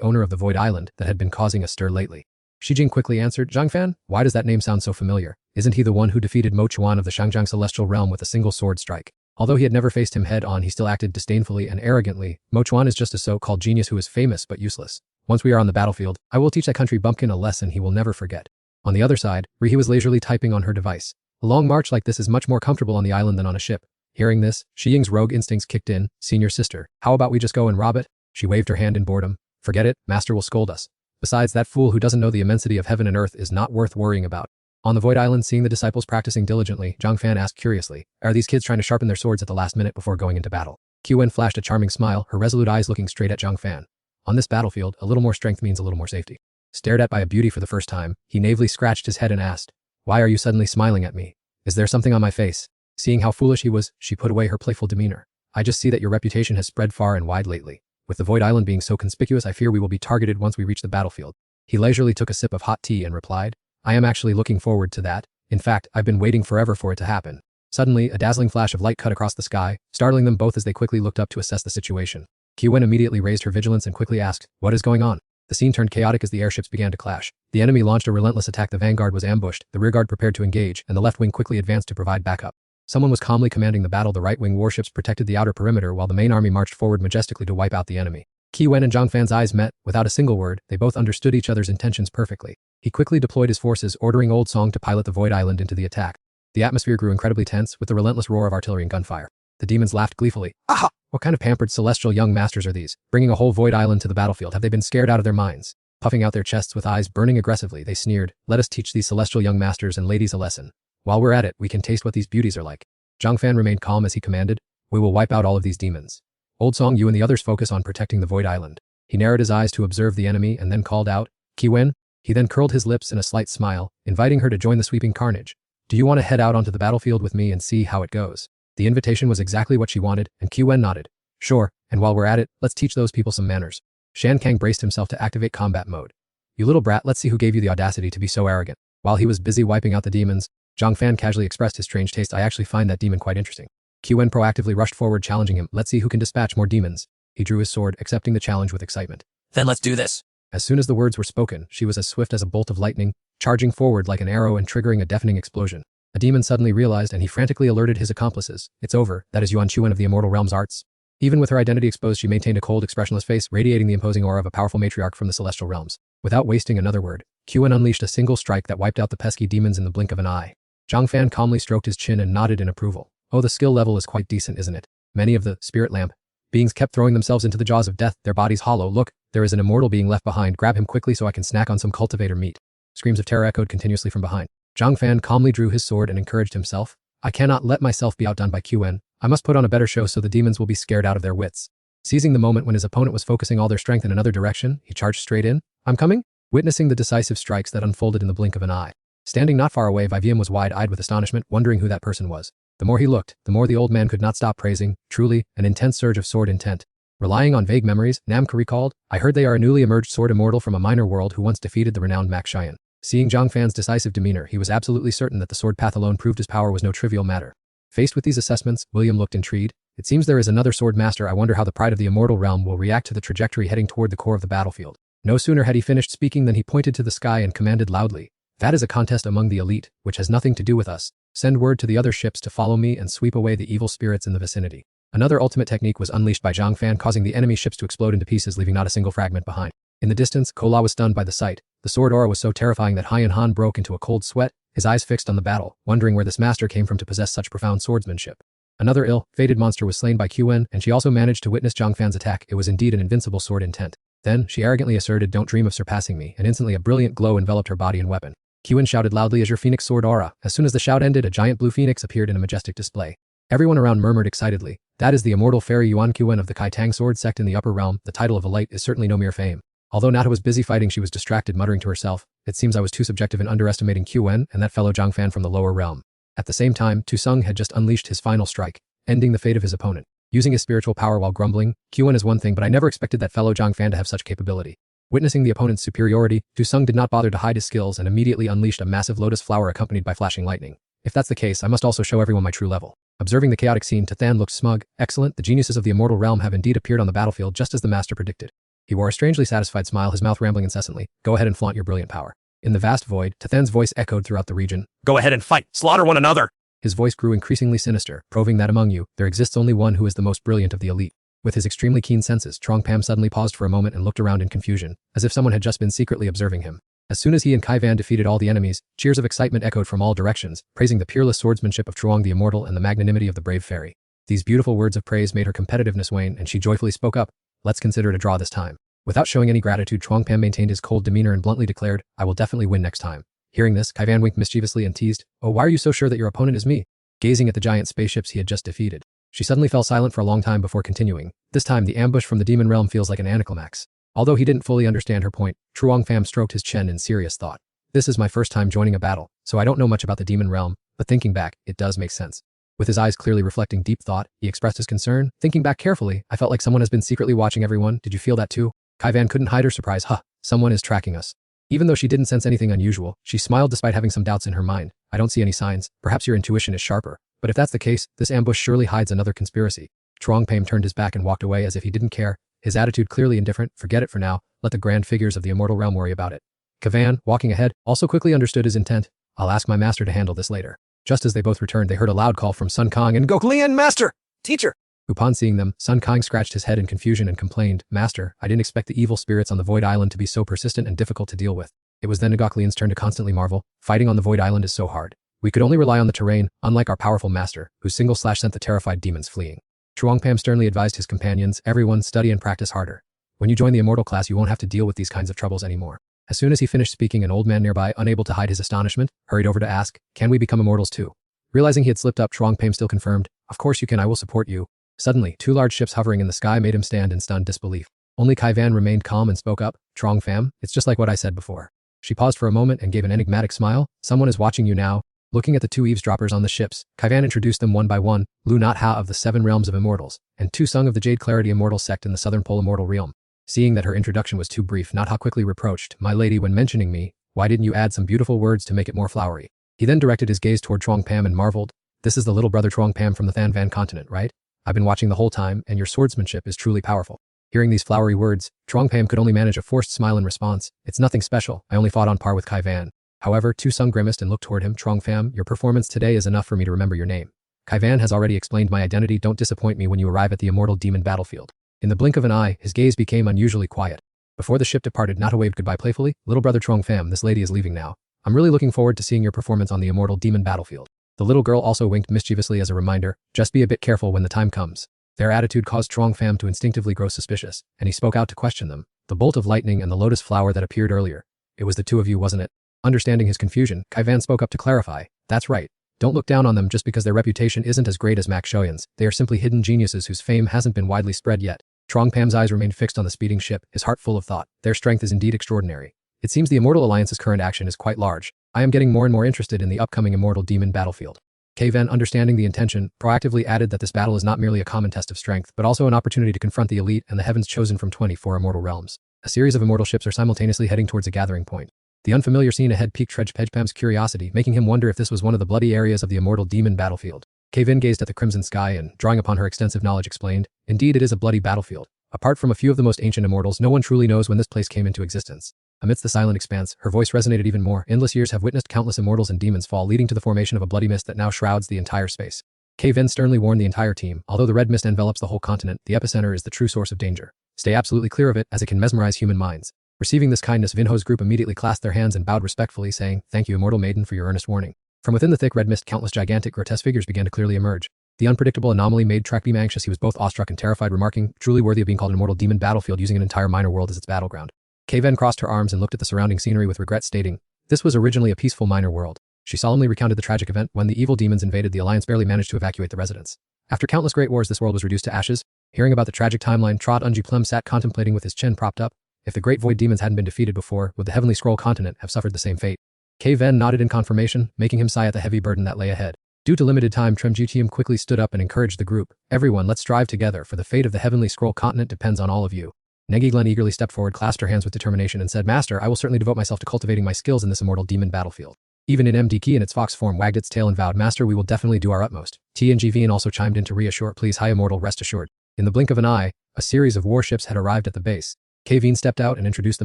owner of the Void Island that had been causing a stir lately. Shijing quickly answered, Zhang Fan, why does that name sound so familiar? Isn't he the one who defeated Mo Chuan of the Shangjiang Celestial Realm with a single sword strike? Although he had never faced him head-on, he still acted disdainfully and arrogantly. Mo Chuan is just a so-called genius who is famous but useless. Once we are on the battlefield, I will teach that country bumpkin a lesson he will never forget. On the other side, Rihi was leisurely typing on her device. A long march like this is much more comfortable on the island than on a ship. Hearing this, Shiying's rogue instincts kicked in. Senior sister, how about we just go and rob it? She waved her hand in boredom. Forget it, master will scold us. Besides, that fool who doesn't know the immensity of heaven and earth is not worth worrying about. On the Void Island, seeing the disciples practicing diligently, Zhang Fan asked curiously, are these kids trying to sharpen their swords at the last minute before going into battle? Qwen flashed a charming smile, her resolute eyes looking straight at Zhang Fan. On this battlefield, a little more strength means a little more safety. Stared at by a beauty for the first time, he naively scratched his head and asked, why are you suddenly smiling at me? Is there something on my face? Seeing how foolish he was, she put away her playful demeanor. I just see that your reputation has spread far and wide lately. With the Void Island being so conspicuous, I fear we will be targeted once we reach the battlefield. He leisurely took a sip of hot tea and replied, I am actually looking forward to that. In fact, I've been waiting forever for it to happen. Suddenly, a dazzling flash of light cut across the sky, startling them both as they quickly looked up to assess the situation. Qwen immediately raised her vigilance and quickly asked, what is going on? The scene turned chaotic as the airships began to clash. The enemy launched a relentless attack. The vanguard was ambushed, the rearguard prepared to engage, and the left wing quickly advanced to provide backup. Someone was calmly commanding the battle. The right-wing warships protected the outer perimeter while the main army marched forward majestically to wipe out the enemy. Qwen and Zhang Fan's eyes met. Without a single word, they both understood each other's intentions perfectly. He quickly deployed his forces, ordering Old Song to pilot the Void Island into the attack. The atmosphere grew incredibly tense with the relentless roar of artillery and gunfire. The demons laughed gleefully. Aha! What kind of pampered celestial young masters are these? Bringing a whole Void Island to the battlefield. Have they been scared out of their minds? Puffing out their chests with eyes burning aggressively, they sneered, let us teach these celestial young masters and ladies a lesson. While we're at it, we can taste what these beauties are like. Zhang Fan remained calm as he commanded, we will wipe out all of these demons. Old Song, you and the others focus on protecting the Void Island. He narrowed his eyes to observe the enemy and then called out, Qwen? He then curled his lips in a slight smile, inviting her to join the sweeping carnage. Do you want to head out onto the battlefield with me and see how it goes? The invitation was exactly what she wanted, and Qwen nodded. Sure, and while we're at it, let's teach those people some manners. Shan Kang braced himself to activate combat mode. You little brat, let's see who gave you the audacity to be so arrogant. While he was busy wiping out the demons, Zhang Fan casually expressed his strange taste. I actually find that demon quite interesting. Qwen proactively rushed forward, challenging him. Let's see who can dispatch more demons. He drew his sword, accepting the challenge with excitement. Then let's do this. As soon as the words were spoken, she was as swift as a bolt of lightning, charging forward like an arrow and triggering a deafening explosion. A demon suddenly realized and he frantically alerted his accomplices. It's over, that is Yuan Chuan of the Immortal Realm's arts. Even with her identity exposed, she maintained a cold, expressionless face, radiating the imposing aura of a powerful matriarch from the celestial realms. Without wasting another word, Qwen unleashed a single strike that wiped out the pesky demons in the blink of an eye. Zhang Fan calmly stroked his chin and nodded in approval. Oh, the skill level is quite decent, isn't it? Many of the spirit lamp beings kept throwing themselves into the jaws of death, their bodies hollow. Look, there is an immortal being left behind. Grab him quickly so I can snack on some cultivator meat. Screams of terror echoed continuously from behind. Zhang Fan calmly drew his sword and encouraged himself. I cannot let myself be outdone by Qwen. I must put on a better show so the demons will be scared out of their wits. Seizing the moment when his opponent was focusing all their strength in another direction, he charged straight in. I'm coming? Witnessing the decisive strikes that unfolded in the blink of an eye. Standing not far away, Vivian was wide-eyed with astonishment, wondering who that person was. The more he looked, the more the old man could not stop praising. Truly, an intense surge of sword intent. Relying on vague memories, Namka recalled, I heard they are a newly emerged sword immortal from a minor world who once defeated the renowned Mak Xian. Seeing Zhang Fan's decisive demeanor, he was absolutely certain that the sword path alone proved his power was no trivial matter. Faced with these assessments, William looked intrigued. It seems there is another sword master. I wonder how the pride of the immortal realm will react to the trajectory heading toward the core of the battlefield. No sooner had he finished speaking than he pointed to the sky and commanded loudly, that is a contest among the elite, which has nothing to do with us. Send word to the other ships to follow me and sweep away the evil spirits in the vicinity. Another ultimate technique was unleashed by Zhang Fan, causing the enemy ships to explode into pieces, leaving not a single fragment behind. In the distance, Kola was stunned by the sight. The sword aura was so terrifying that Haiyan Han broke into a cold sweat, his eyes fixed on the battle, wondering where this master came from to possess such profound swordsmanship. Another ill-fated monster was slain by Qwen, and she also managed to witness Zhang Fan's attack. It was indeed an invincible sword intent. Then, she arrogantly asserted, don't dream of surpassing me, and instantly a brilliant glow enveloped her body and weapon. Qwen shouted loudly as your phoenix sword aura. As soon as the shout ended, a giant blue phoenix appeared in a majestic display. Everyone around murmured excitedly, that is the immortal fairy Yuan Qwen of the Kai Tang sword sect in the upper realm. The title of a light is certainly no mere fame. Although Nata was busy fighting, she was distracted, muttering to herself, it seems I was too subjective in underestimating Qwen and that fellow Zhang Fan from the lower realm. At the same time, Tu Sung had just unleashed his final strike, ending the fate of his opponent. Using his spiritual power while grumbling, Q1 is one thing, but I never expected that fellow Zhang Fan to have such capability. Witnessing the opponent's superiority, Tu Sung did not bother to hide his skills and immediately unleashed a massive lotus flower accompanied by flashing lightning. If that's the case, I must also show everyone my true level. Observing the chaotic scene, Tathan looked smug. Excellent, the geniuses of the immortal realm have indeed appeared on the battlefield just as the master predicted. He wore a strangely satisfied smile, his mouth rambling incessantly. Go ahead and flaunt your brilliant power. In the vast void, Tathan's voice echoed throughout the region. Go ahead and fight. Slaughter one another. His voice grew increasingly sinister, proving that among you, there exists only one who is the most brilliant of the elite. With his extremely keen senses, Trong Pam suddenly paused for a moment and looked around in confusion, as if someone had just been secretly observing him. As soon as he and Kai Van defeated all the enemies, cheers of excitement echoed from all directions, praising the peerless swordsmanship of Truong the Immortal and the magnanimity of the brave fairy. These beautiful words of praise made her competitiveness wane, and she joyfully spoke up. Let's consider it a draw this time. Without showing any gratitude, Truong Pam maintained his cold demeanor and bluntly declared, I will definitely win next time. Hearing this, Kai Van winked mischievously and teased, Oh, why are you so sure that your opponent is me? Gazing at the giant spaceships he had just defeated. She suddenly fell silent for a long time before continuing. This time, the ambush from the demon realm feels like an anticlimax. Although he didn't fully understand her point, Truong Pham stroked his chin in serious thought. This is my first time joining a battle, so I don't know much about the demon realm, but thinking back, it does make sense. With his eyes clearly reflecting deep thought, he expressed his concern. Thinking back carefully, I felt like someone has been secretly watching everyone. Did you feel that too? Kai Van couldn't hide her surprise. Someone is tracking us. Even though she didn't sense anything unusual, she smiled despite having some doubts in her mind. I don't see any signs. Perhaps your intuition is sharper. But if that's the case, this ambush surely hides another conspiracy. Truong Pam turned his back and walked away as if he didn't care, his attitude clearly indifferent. Forget it for now, let the grand figures of the immortal realm worry about it. Kavan, walking ahead, also quickly understood his intent. I'll ask my master to handle this later. Just as they both returned, they heard a loud call from Sun Kong and Goklian, master! Teacher! Upon seeing them, Sun Kong scratched his head in confusion and complained, Master, I didn't expect the evil spirits on the Void Island to be so persistent and difficult to deal with. It was then Ngoklian's turn to constantly marvel, fighting on the Void Island is so hard. We could only rely on the terrain, unlike our powerful master, whose single slash sent the terrified demons fleeing. Truong Pam sternly advised his companions, everyone study and practice harder. When you join the immortal class, you won't have to deal with these kinds of troubles anymore. As soon as he finished speaking, an old man nearby, unable to hide his astonishment, hurried over to ask, can we become immortals too? Realizing he had slipped up, Truong Pam still confirmed, of course you can, I will support you. Suddenly, two large ships hovering in the sky made him stand in stunned disbelief. Only Kai Van remained calm and spoke up, Truong Pham, it's just like what I said before. She paused for a moment and gave an enigmatic smile, someone is watching you now. Looking at the two eavesdroppers on the ships, Kai Van introduced them one by one, Lu Nat Ha of the Seven Realms of Immortals, and Tu Sung of the Jade Clarity Immortal Sect in the Southern Pole Immortal Realm. Seeing that her introduction was too brief, Nat Ha quickly reproached, my lady, when mentioning me, why didn't you add some beautiful words to make it more flowery? He then directed his gaze toward Truong Pam and marveled, this is the little brother Truong Pam from the Than Van continent, right? I've been watching the whole time, and your swordsmanship is truly powerful. Hearing these flowery words, Truong Pam could only manage a forced smile in response. It's nothing special, I only fought on par with Kai Van. However, Tu Sung grimaced and looked toward him. Truong Pham, your performance today is enough for me to remember your name. Kai Van has already explained my identity, don't disappoint me when you arrive at the immortal demon battlefield. In the blink of an eye, his gaze became unusually quiet. Before the ship departed, Nata waved goodbye playfully. Little brother Truong Pham, this lady is leaving now. I'm really looking forward to seeing your performance on the immortal demon battlefield. The little girl also winked mischievously as a reminder, just be a bit careful when the time comes. Their attitude caused Truong Pham to instinctively grow suspicious, and he spoke out to question them. The bolt of lightning and the lotus flower that appeared earlier. It was the two of you, wasn't it? Understanding his confusion, Kai Van spoke up to clarify. That's right. Don't look down on them just because their reputation isn't as great as Mak Shoyan's. They are simply hidden geniuses whose fame hasn't been widely spread yet. Truong Pam's eyes remained fixed on the speeding ship, his heart full of thought. Their strength is indeed extraordinary. It seems the Immortal Alliance's current action is quite large. I am getting more and more interested in the upcoming Immortal Demon battlefield. Kai Van, understanding the intention, proactively added that this battle is not merely a common test of strength, but also an opportunity to confront the elite and the heavens chosen from 24 immortal realms. A series of immortal ships are simultaneously heading towards a gathering point. The unfamiliar scene ahead piqued Pejpam's curiosity, making him wonder if this was one of the bloody areas of the immortal demon battlefield. Kai Van gazed at the crimson sky and, drawing upon her extensive knowledge, explained, indeed it is a bloody battlefield. Apart from a few of the most ancient immortals, no one truly knows when this place came into existence. Amidst the silent expanse, her voice resonated even more. Endless years have witnessed countless immortals and demons fall, leading to the formation of a bloody mist that now shrouds the entire space. Kai Van sternly warned the entire team, although the red mist envelops the whole continent, the epicenter is the true source of danger. Stay absolutely clear of it, as it can mesmerize human minds. Receiving this kindness, Vinho's group immediately clasped their hands and bowed respectfully, saying, Thank you, immortal maiden, for your earnest warning. From within the thick red mist, countless gigantic, grotesque figures began to clearly emerge. The unpredictable anomaly made Trekbeam anxious. He was both awestruck and terrified, remarking, truly worthy of being called an immortal demon battlefield, using an entire minor world as its battleground. Kai Van crossed her arms and looked at the surrounding scenery with regret, stating, this was originally a peaceful minor world. She solemnly recounted the tragic event when the evil demons invaded. The Alliance barely managed to evacuate the residents. After countless great wars, this world was reduced to ashes. Hearing about the tragic timeline, Trot Unji Plum sat contemplating with his chin propped up. If the great void demons hadn't been defeated before, would the Heavenly Scroll continent have suffered the same fate? Kai Van nodded in confirmation, making him sigh at the heavy burden that lay ahead. Due to limited time, Tremjutium quickly stood up and encouraged the group. Everyone, let's strive together, for the fate of the Heavenly Scroll continent depends on all of you. Negiglen eagerly stepped forward, clasped her hands with determination and said, Master, I will certainly devote myself to cultivating my skills in this immortal demon battlefield. Even in MDK in its fox form wagged its tail and vowed, Master, we will definitely do our utmost. TNGVN also chimed in to reassure, please, High Immortal, rest assured. In the blink of an eye, a series of warships had arrived at the base. Kaveen stepped out and introduced the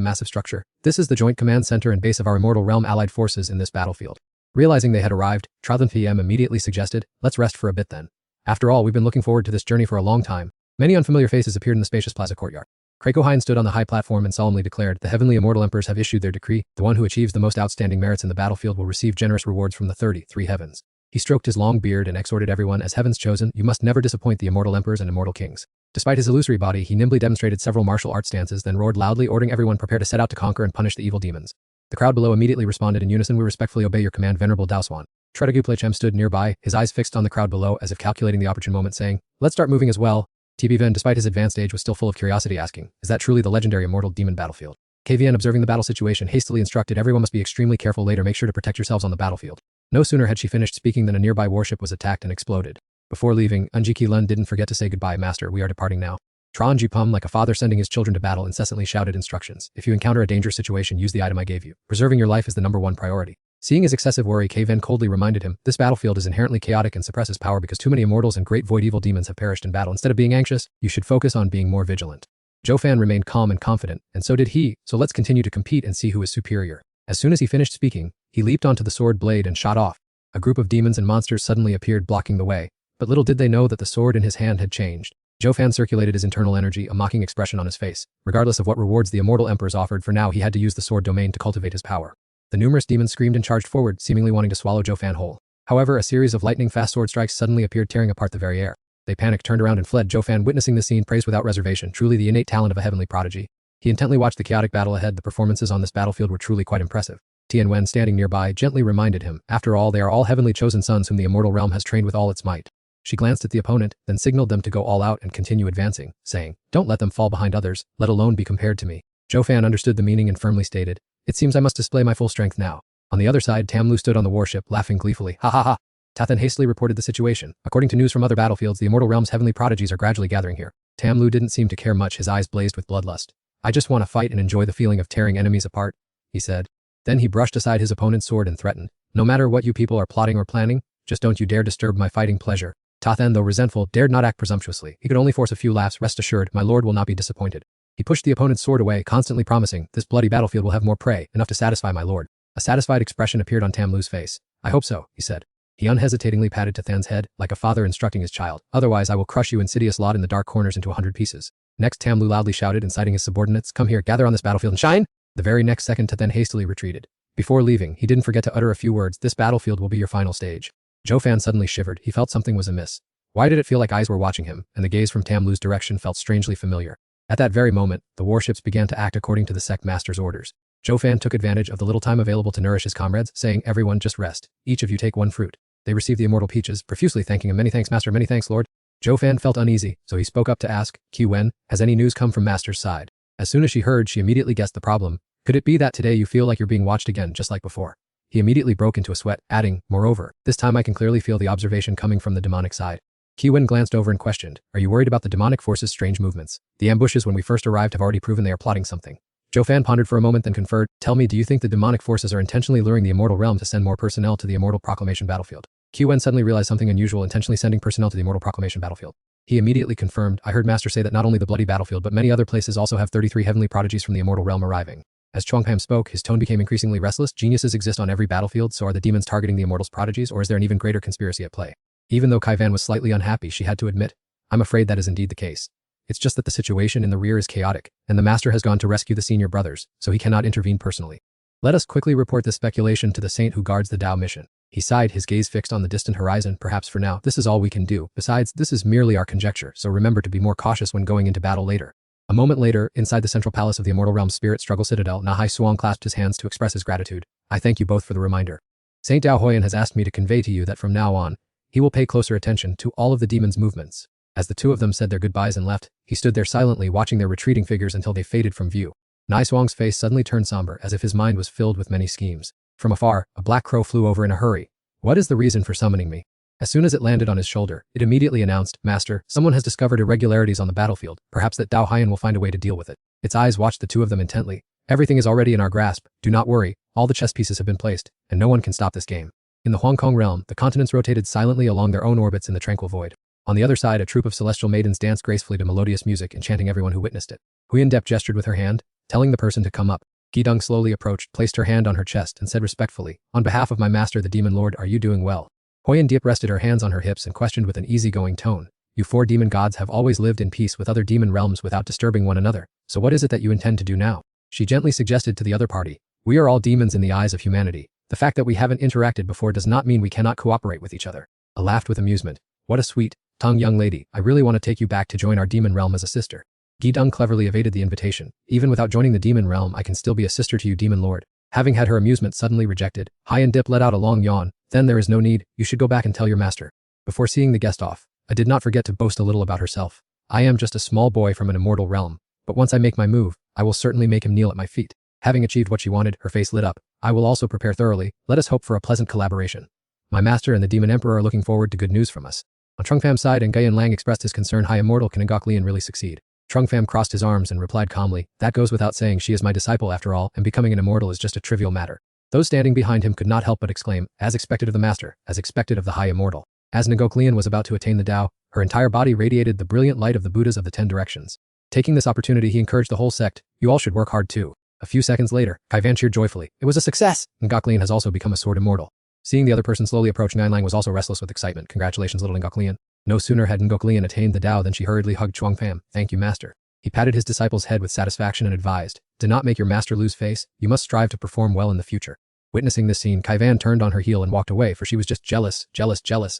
massive structure. This is the joint command center and base of our immortal realm allied forces in this battlefield. Realizing they had arrived, Trathan PM immediately suggested, let's rest for a bit then. After all, we've been looking forward to this journey for a long time. Many unfamiliar faces appeared in the spacious plaza courtyard. Krakohine stood on the high platform and solemnly declared, the heavenly immortal emperors have issued their decree. The one who achieves the most outstanding merits in the battlefield will receive generous rewards from the 33 heavens. He stroked his long beard and exhorted everyone, as heaven's chosen, you must never disappoint the immortal emperors and immortal kings. Despite his illusory body, he nimbly demonstrated several martial arts stances, then roared loudly, ordering everyone prepare to set out to conquer and punish the evil demons. The crowd below immediately responded in unison, we respectfully obey your command, Venerable Daoswan. Tredaguplachem stood nearby, his eyes fixed on the crowd below as if calculating the opportune moment, saying, let's start moving as well. TBVN, despite his advanced age, was still full of curiosity, asking, is that truly the legendary immortal demon battlefield? KVN, observing the battle situation, hastily instructed, everyone must be extremely careful later, make sure to protect yourselves on the battlefield. No sooner had she finished speaking than a nearby warship was attacked and exploded. Before leaving, Unjiki Lun didn't forget to say goodbye, Master, we are departing now. Tron Jupum, like a father sending his children to battle, incessantly shouted instructions. If you encounter a dangerous situation, use the item I gave you. Preserving your life is the #1 priority. Seeing his excessive worry, KVN coldly reminded him, this battlefield is inherently chaotic and suppresses power because too many immortals and great void evil demons have perished in battle. Instead of being anxious, you should focus on being more vigilant. Zhou remained calm and confident, and so did he, so let's continue to compete and see who is superior. As soon as he finished speaking, he leaped onto the sword blade and shot off. A group of demons and monsters suddenly appeared blocking the way, but little did they know that the sword in his hand had changed. Zhou circulated his internal energy, a mocking expression on his face. Regardless of what rewards the immortal emperors offered, for now he had to use the sword domain to cultivate his power. The numerous demons screamed and charged forward, seemingly wanting to swallow Zhou whole. However, a series of lightning-fast sword strikes suddenly appeared, tearing apart the very air. They panicked, turned around and fled. Zhou, witnessing the scene, praised without reservation, truly the innate talent of a heavenly prodigy. He intently watched the chaotic battle ahead. The performances on this battlefield were truly quite impressive. Tian Wen, standing nearby, gently reminded him, after all, they are all heavenly chosen sons whom the immortal realm has trained with all its might. She glanced at the opponent, then signaled them to go all out and continue advancing, saying, don't let them fall behind others, let alone be compared to me. Zhou understood the meaning and firmly stated, it seems I must display my full strength now. On the other side, Tamlu stood on the warship, laughing gleefully. Ha ha ha. Tathan hastily reported the situation. According to news from other battlefields, the immortal realm's heavenly prodigies are gradually gathering here. Tamlu didn't seem to care much, his eyes blazed with bloodlust. I just want to fight and enjoy the feeling of tearing enemies apart, he said. Then he brushed aside his opponent's sword and threatened, no matter what you people are plotting or planning, just don't you dare disturb my fighting pleasure. Tathan, though resentful, dared not act presumptuously. He could only force a few laughs. Rest assured, my lord will not be disappointed. He pushed the opponent's sword away, constantly promising, this bloody battlefield will have more prey, enough to satisfy my lord. A satisfied expression appeared on Tamlu's face. I hope so, he said. He unhesitatingly patted Tathan's head, like a father instructing his child. Otherwise I will crush you insidious lot in the dark corners into 100 pieces. Next, Tamlu loudly shouted, inciting his subordinates, come here, gather on this battlefield and shine! The very next second, Tathan hastily retreated. Before leaving, he didn't forget to utter a few words, this battlefield will be your final stage. Zhou suddenly shivered, he felt something was amiss. Why did it feel like eyes were watching him, and the gaze from Tamlu's direction felt strangely familiar? At that very moment, the warships began to act according to the sect master's orders. Zhou took advantage of the little time available to nourish his comrades, saying, everyone just rest. Each of you take one fruit. They received the immortal peaches, profusely thanking him. Many thanks, master, many thanks, lord. Zhou felt uneasy, so he spoke up to ask, Qi Wen, has any news come from master's side? As soon as she heard, she immediately guessed the problem. Could it be that today you feel like you're being watched again, just like before? He immediately broke into a sweat, adding, moreover, this time I can clearly feel the observation coming from the demonic side. Qi Wen glanced over and questioned, are you worried about the demonic force's strange movements? The ambushes when we first arrived have already proven they are plotting something. Zhou pondered for a moment, then conferred, tell me, do you think the demonic forces are intentionally luring the immortal realm to send more personnel to the immortal proclamation battlefield? Qi Wen suddenly realized something unusual, intentionally sending personnel to the immortal proclamation battlefield. He immediately confirmed, I heard master say that not only the bloody battlefield but many other places also have 33 heavenly prodigies from the immortal realm arriving. As Chuangpam spoke, his tone became increasingly restless. Geniuses exist on every battlefield, so are the demons targeting the immortals' prodigies, or is there an even greater conspiracy at play? Even though Kaivan was slightly unhappy, she had to admit, I'm afraid that is indeed the case. It's just that the situation in the rear is chaotic, and the master has gone to rescue the senior brothers, so he cannot intervene personally. Let us quickly report this speculation to the saint who guards the Tao mission. He sighed, his gaze fixed on the distant horizon. Perhaps for now, this is all we can do. Besides, this is merely our conjecture, so remember to be more cautious when going into battle later. A moment later, inside the central palace of the Immortal Realm's Spirit Struggle Citadel, Nahai Suang clasped his hands to express his gratitude. I thank you both for the reminder. Saint Dao Hoyan has asked me to convey to you that from now on, he will pay closer attention to all of the demons' movements. As the two of them said their goodbyes and left, he stood there silently watching their retreating figures until they faded from view. Nai Suang's face suddenly turned somber, as if his mind was filled with many schemes. From afar, a black crow flew over in a hurry. What is the reason for summoning me? As soon as it landed on his shoulder, it immediately announced, "Master, someone has discovered irregularities on the battlefield. Perhaps that Dao Haiyan will find a way to deal with it." Its eyes watched the two of them intently. "Everything is already in our grasp. Do not worry. All the chess pieces have been placed, and no one can stop this game." In the Hong Kong realm, the continents rotated silently along their own orbits in the tranquil void. On the other side, a troop of celestial maidens danced gracefully to melodious music, enchanting everyone who witnessed it. Huyen Dep gestured with her hand, telling the person to come up. Gidong slowly approached, placed her hand on her chest, and said respectfully, "On behalf of my master the Demon Lord, are you doing well?" Huyen Dep rested her hands on her hips and questioned with an easygoing tone, "You 4 demon gods have always lived in peace with other demon realms without disturbing one another, so what is it that you intend to do now?" She gently suggested to the other party, "We are all demons in the eyes of humanity. The fact that we haven't interacted before does not mean we cannot cooperate with each other." I laughed with amusement. "What a sweet tongue young lady. I really want to take you back to join our demon realm as a sister." Gidong cleverly evaded the invitation. "Even without joining the demon realm, I can still be a sister to you, Demon Lord." Having had her amusement suddenly rejected, Huyen Dip let out a long yawn. "Then there is no need. You should go back and tell your master." Before seeing the guest off, I did not forget to boast a little about herself. "I am just a small boy from an immortal realm, but once I make my move, I will certainly make him kneel at my feet." Having achieved what she wanted, her face lit up. "I will also prepare thoroughly. Let us hope for a pleasant collaboration. My master and the Demon Emperor are looking forward to good news from us." On Trung Fam's side, and Guyan Lang expressed his concern, "High Immortal, can Ngok Lian really succeed?" Trung Pham crossed his arms and replied calmly, "That goes without saying. She is my disciple after all, and becoming an immortal is just a trivial matter." Those standing behind him could not help but exclaim, "As expected of the master, as expected of the High Immortal." As Ngok Lian was about to attain the Tao, her entire body radiated the brilliant light of the Buddhas of the 10 directions. Taking this opportunity, he encouraged the whole sect, "You all should work hard too." A few seconds later, Kaivan cheered joyfully, "It was a success! Ngok Lian has also become a sword immortal." Seeing the other person slowly approach, Nguyen Lang was also restless with excitement. "Congratulations, little Ngok Lian." No sooner had Ngok Lian attained the Tao than she hurriedly hugged Chuang Pham. "Thank you, master." He patted his disciple's head with satisfaction and advised, "Do not make your master lose face. You must strive to perform well in the future." Witnessing this scene, Kaivan turned on her heel and walked away, for she was just jealous,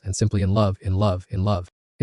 and simply in love. In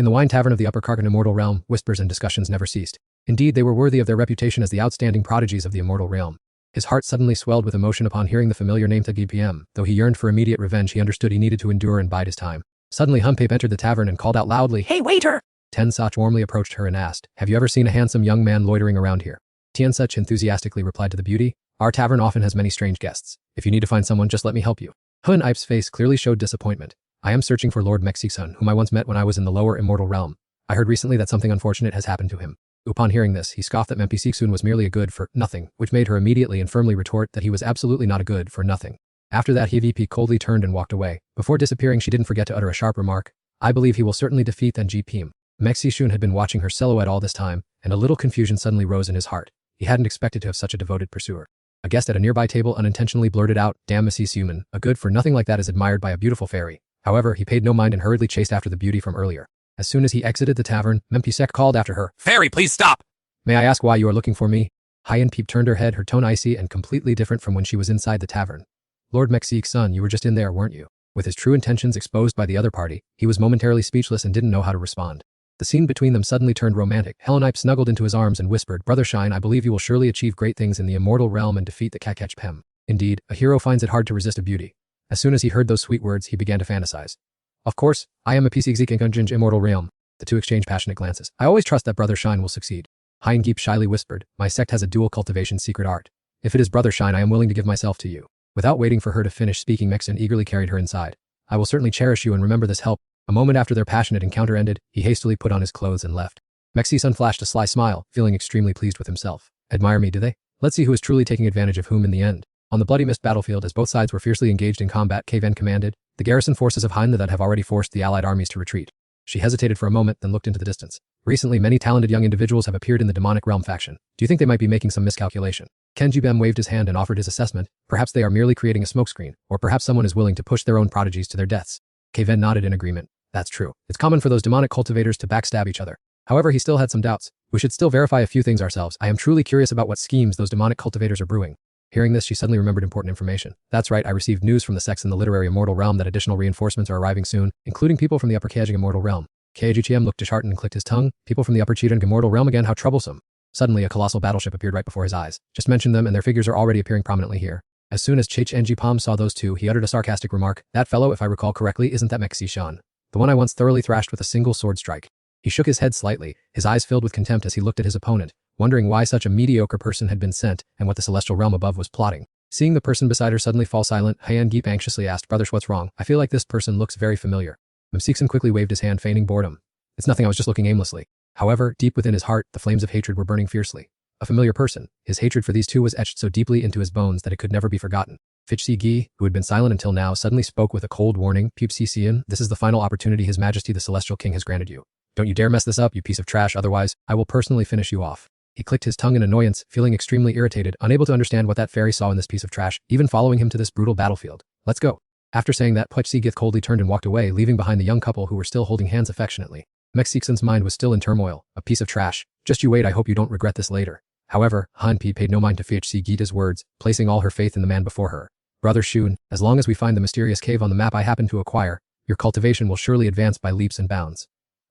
the wine tavern of the Upper Karkan Immortal Realm, whispers and discussions never ceased. Indeed, they were worthy of their reputation as the outstanding prodigies of the Immortal Realm. His heart suddenly swelled with emotion upon hearing the familiar name Tagi PM. Though he yearned for immediate revenge, he understood he needed to endure and bide his time. Suddenly, Humpep entered the tavern and called out loudly, "Hey, waiter!" Ten Sach warmly approached her and asked, "Have you ever seen a handsome young man loitering around here?" Tien Such enthusiastically replied to the beauty, "Our tavern often has many strange guests. If you need to find someone, just let me help you." Hun Ipe's face clearly showed disappointment. "I am searching for Lord Mexixun, whom I once met when I was in the lower immortal realm. I heard recently that something unfortunate has happened to him." Upon hearing this, he scoffed that Mempixixun was merely a good-for-nothing, which made her immediately and firmly retort that he was absolutely not a good-for-nothing. After that, he VP coldly turned and walked away. Before disappearing, she didn't forget to utter a sharp remark, "I believe he will certainly defeat Than GPM." Mexixun had been watching her silhouette all this time, and a little confusion suddenly rose in his heart. He hadn't expected to have such a devoted pursuer. A guest at a nearby table unintentionally blurted out, "Damn, Mrs. Human, a good-for-nothing like that is admired by a beautiful fairy." However, he paid no mind and hurriedly chased after the beauty from earlier. As soon as he exited the tavern, Mempisek called after her, "Fairy, please stop!" "May I ask why you are looking for me?" Hyen Peep turned her head, her tone icy and completely different from when she was inside the tavern. "Lord Mexix's son, you were just in there, weren't you?" With his true intentions exposed by the other party, he was momentarily speechless and didn't know how to respond. The scene between them suddenly turned romantic. Helen Ipe snuggled into his arms and whispered, "Brother Shine, I believe you will surely achieve great things in the immortal realm and defeat the Kakech Pem." Indeed, a hero finds it hard to resist a beauty. As soon as he heard those sweet words, he began to fantasize. "Of course, I am a PC Xikinkunjinj immortal realm." The two exchanged passionate glances. "I always trust that Brother Shine will succeed." Hein Geep shyly whispered, "My sect has a dual cultivation secret art. If it is Brother Shine, I am willing to give myself to you." Without waiting for her to finish speaking, Mexin eagerly carried her inside. "I will certainly cherish you and remember this help." A moment after their passionate encounter ended, he hastily put on his clothes and left. Mexi-sun flashed a sly smile, feeling extremely pleased with himself. "Admire me, do they? Let's see who is truly taking advantage of whom in the end." On the Bloody Mist battlefield, as both sides were fiercely engaged in combat, Kven commanded, "The garrison forces of Hein that have already forced the allied armies to retreat." She hesitated for a moment, then looked into the distance. "Recently, many talented young individuals have appeared in the demonic realm faction. Do you think they might be making some miscalculation?" Kenji Bem waved his hand and offered his assessment. "Perhaps they are merely creating a smokescreen, or perhaps someone is willing to push their own prodigies to their deaths." Kven nodded in agreement. "That's true. It's common for those demonic cultivators to backstab each other." However, he still had some doubts. "We should still verify a few things ourselves. I am truly curious about what schemes those demonic cultivators are brewing." Hearing this, she suddenly remembered important information. "That's right, I received news from the sects in the literary immortal realm that additional reinforcements are arriving soon, including people from the upper Kajing immortal realm." KGTM looked disheartened and clicked his tongue. "People from the upper Chirang immortal realm again, how troublesome." Suddenly, a colossal battleship appeared right before his eyes. Just mention them and their figures are already appearing prominently here. As soon as Chich Ng Palm saw those two, he uttered a sarcastic remark. "That fellow, if I recall correctly, isn't that Mexi Shan? The one I once thoroughly thrashed with a single sword strike." He shook his head slightly, his eyes filled with contempt as he looked at his opponent, wondering why such a mediocre person had been sent and what the celestial realm above was plotting. Seeing the person beside her suddenly fall silent, Hyan Geep anxiously asked, "Brothers, what's wrong? I feel like this person looks very familiar." Msixon quickly waved his hand, feigning boredom. It's nothing, I was just looking aimlessly. However, deep within his heart, the flames of hatred were burning fiercely. A familiar person, his hatred for these two was etched so deeply into his bones that it could never be forgotten. Fichsi Gi, who had been silent until now, suddenly spoke with a cold warning. Pupsi Sian, this is the final opportunity His Majesty the Celestial King has granted you. Don't you dare mess this up, you piece of trash, otherwise, I will personally finish you off. He clicked his tongue in annoyance, feeling extremely irritated, unable to understand what that fairy saw in this piece of trash, even following him to this brutal battlefield. Let's go. After saying that, Puchsi Gith coldly turned and walked away, leaving behind the young couple who were still holding hands affectionately. Mexixon's mind was still in turmoil. A piece of trash. Just you wait, I hope you don't regret this later. However, Hanpi paid no mind to Fichsi Gita's words, placing all her faith in the man before her. Brother Shun, as long as we find the mysterious cave on the map I happen to acquire, your cultivation will surely advance by leaps and bounds.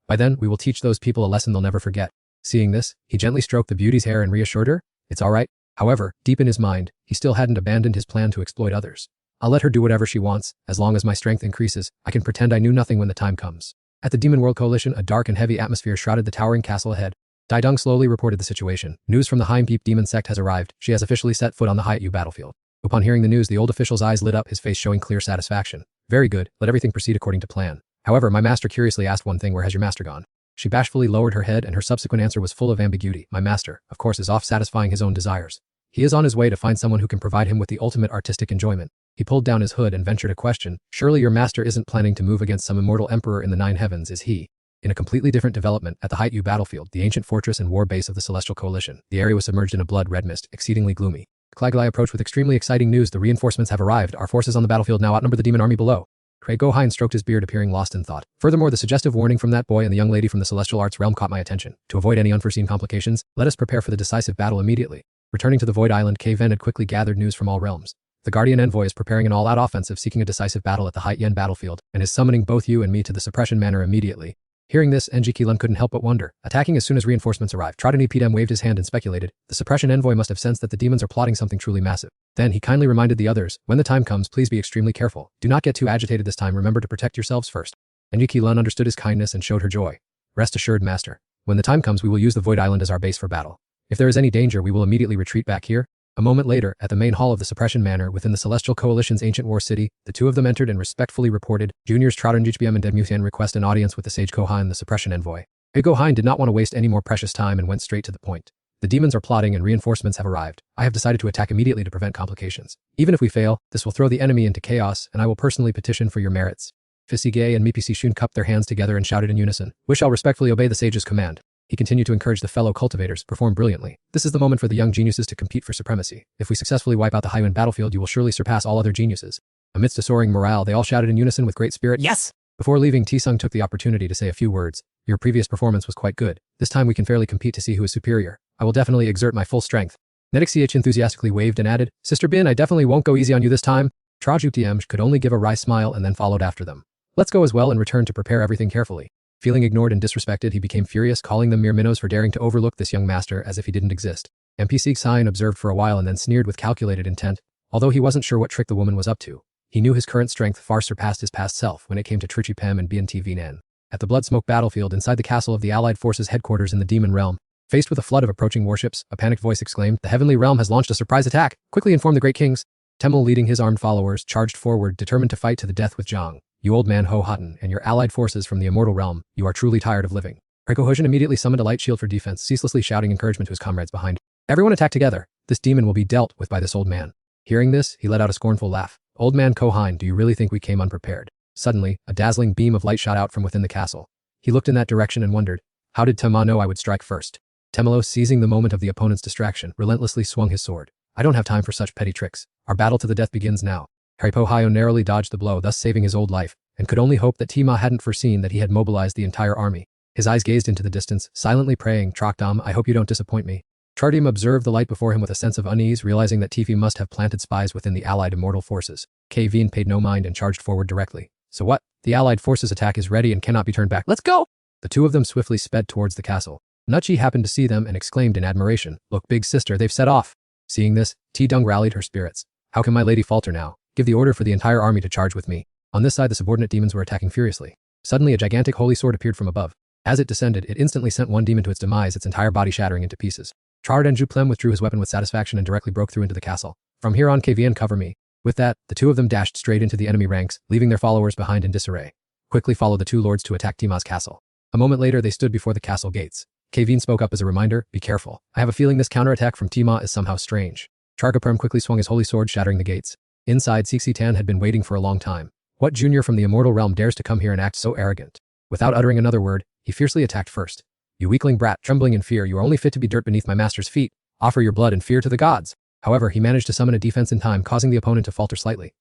By then, we will teach those people a lesson they'll never forget. Seeing this, he gently stroked the beauty's hair and reassured her, it's all right. However, deep in his mind, he still hadn't abandoned his plan to exploit others. I'll let her do whatever she wants, as long as my strength increases, I can pretend I knew nothing when the time comes. At the Demon World Coalition, a dark and heavy atmosphere shrouded the towering castle ahead. Daidong slowly reported the situation. News from the Heimpeep demon sect has arrived. She has officially set foot on the Haiyu battlefield. Upon hearing the news, the old official's eyes lit up, his face showing clear satisfaction. Very good, let everything proceed according to plan. However, my master curiously asked one thing, where has your master gone? She bashfully lowered her head and her subsequent answer was full of ambiguity. My master, of course, is off satisfying his own desires. He is on his way to find someone who can provide him with the ultimate artistic enjoyment. He pulled down his hood and ventured a question. Surely your master isn't planning to move against some immortal emperor in the 9 heavens, is he? In a completely different development, at the Haiyu battlefield, the ancient fortress and war base of the Celestial Coalition, the area was submerged in a blood-red mist, exceedingly gloomy. Klaglai approached with extremely exciting news. The reinforcements have arrived. Our forces on the battlefield now outnumber the demon army below. Craig Gohain stroked his beard, appearing lost in thought. Furthermore, the suggestive warning from that boy and the young lady from the Celestial Arts realm caught my attention. To avoid any unforeseen complications, let us prepare for the decisive battle immediately. Returning to the Void Island, K-Ven had quickly gathered news from all realms. The Guardian Envoy is preparing an all-out offensive, seeking a decisive battle at the Haiyan battlefield, and is summoning both you and me to the Suppression Manor immediately. Hearing this, Enji could not help but wonder, attacking as soon as reinforcements arrived. Trodden Epidem waved his hand and speculated, the Suppression Envoy must have sensed that the demons are plotting something truly massive. Then he kindly reminded the others, when the time comes, please be extremely careful. Do not get too agitated this time, remember to protect yourselves first. Enji understood his kindness and showed her joy. Rest assured, master. When the time comes, we will use the Void Island as our base for battle. If there is any danger, we will immediately retreat back here. A moment later, at the main hall of the Suppression Manor within the Celestial Coalition's ancient war city, the two of them entered and respectfully reported, Juniors Trottenjichbm and Demutian request an audience with the Sage Kohain, the Suppression Envoy. Gohain did not want to waste any more precious time and went straight to the point. The demons are plotting and reinforcements have arrived. I have decided to attack immediately to prevent complications. Even if we fail, this will throw the enemy into chaos, and I will personally petition for your merits. Fisige and Mipisi Shun cupped their hands together and shouted in unison, we shall respectfully obey the sage's command. He continued to encourage the fellow cultivators, perform brilliantly. This is the moment for the young geniuses to compete for supremacy. If we successfully wipe out the Haiyan battlefield, you will surely surpass all other geniuses. Amidst a soaring morale, they all shouted in unison with great spirit, yes! Before leaving, Tisung took the opportunity to say a few words. Your previous performance was quite good. This time we can fairly compete to see who is superior. I will definitely exert my full strength. Nedixiach enthusiastically waved and added, Sister Bin, I definitely won't go easy on you this time. Trajutiemj could only give a wry smile and then followed after them. Let's go as well and return to prepare everything carefully. Feeling ignored and disrespected, he became furious, calling them mere minnows for daring to overlook this young master as if he didn't exist. NPC Xian observed for a while and then sneered with calculated intent. Although he wasn't sure what trick the woman was up to, he knew his current strength far surpassed his past self when it came to Trichi Pem and BNT Nan. At the Bloodsmoke battlefield inside the castle of the Allied Forces headquarters in the Demon Realm, faced with a flood of approaching warships, a panicked voice exclaimed, the Heavenly Realm has launched a surprise attack. Quickly inform the Great Kings. Temel, leading his armed followers, charged forward, determined to fight to the death with Zhang. You old man Ho Hutton and your allied forces from the Immortal Realm, you are truly tired of living. Prekohosian immediately summoned a light shield for defense, ceaselessly shouting encouragement to his comrades behind. Everyone attack together. This demon will be dealt with by this old man. Hearing this, he let out a scornful laugh. Old man Kohain, do you really think we came unprepared? Suddenly, a dazzling beam of light shot out from within the castle. He looked in that direction and wondered, how did Tema know I would strike first? Temelo, seizing the moment of the opponent's distraction, relentlessly swung his sword. I don't have time for such petty tricks. Our battle to the death begins now. Haripo Hayo narrowly dodged the blow, thus saving his old life, and could only hope that Tima hadn't foreseen that he had mobilized the entire army. His eyes gazed into the distance, silently praying, Trokdam, I hope you don't disappoint me. Chardim observed the light before him with a sense of unease, realizing that Tifi must have planted spies within the allied immortal forces. Kveen paid no mind and charged forward directly. So what? The allied forces' attack is ready and cannot be turned back. Let's go! The two of them swiftly sped towards the castle. Nuchi happened to see them and exclaimed in admiration, look, big sister, they've set off. Seeing this, T-Dung rallied her spirits. How can my lady falter now? Give the order for the entire army to charge with me. On this side, the subordinate demons were attacking furiously. Suddenly, a gigantic holy sword appeared from above. As it descended, it instantly sent one demon to its demise, its entire body shattering into pieces. Trarden Juplem withdrew his weapon with satisfaction and directly broke through into the castle. From here on, KVN, cover me. With that, the two of them dashed straight into the enemy ranks, leaving their followers behind in disarray. quickly followed the two lords to attack Tima's castle. A moment later, they stood before the castle gates. Kevin spoke up as a reminder, be careful. I have a feeling this counterattack from Tima is somehow strange. Chargaperm quickly swung his holy sword, shattering the gates. Inside, Tan had been waiting for a long time. What junior from the immortal realm dares to come here and act so arrogant? Without uttering another word, he fiercely attacked first. You weakling brat, trembling in fear, you are only fit to be dirt beneath my master's feet. Offer your blood and fear to the gods. However, he managed to summon a defense in time, causing the opponent to falter slightly.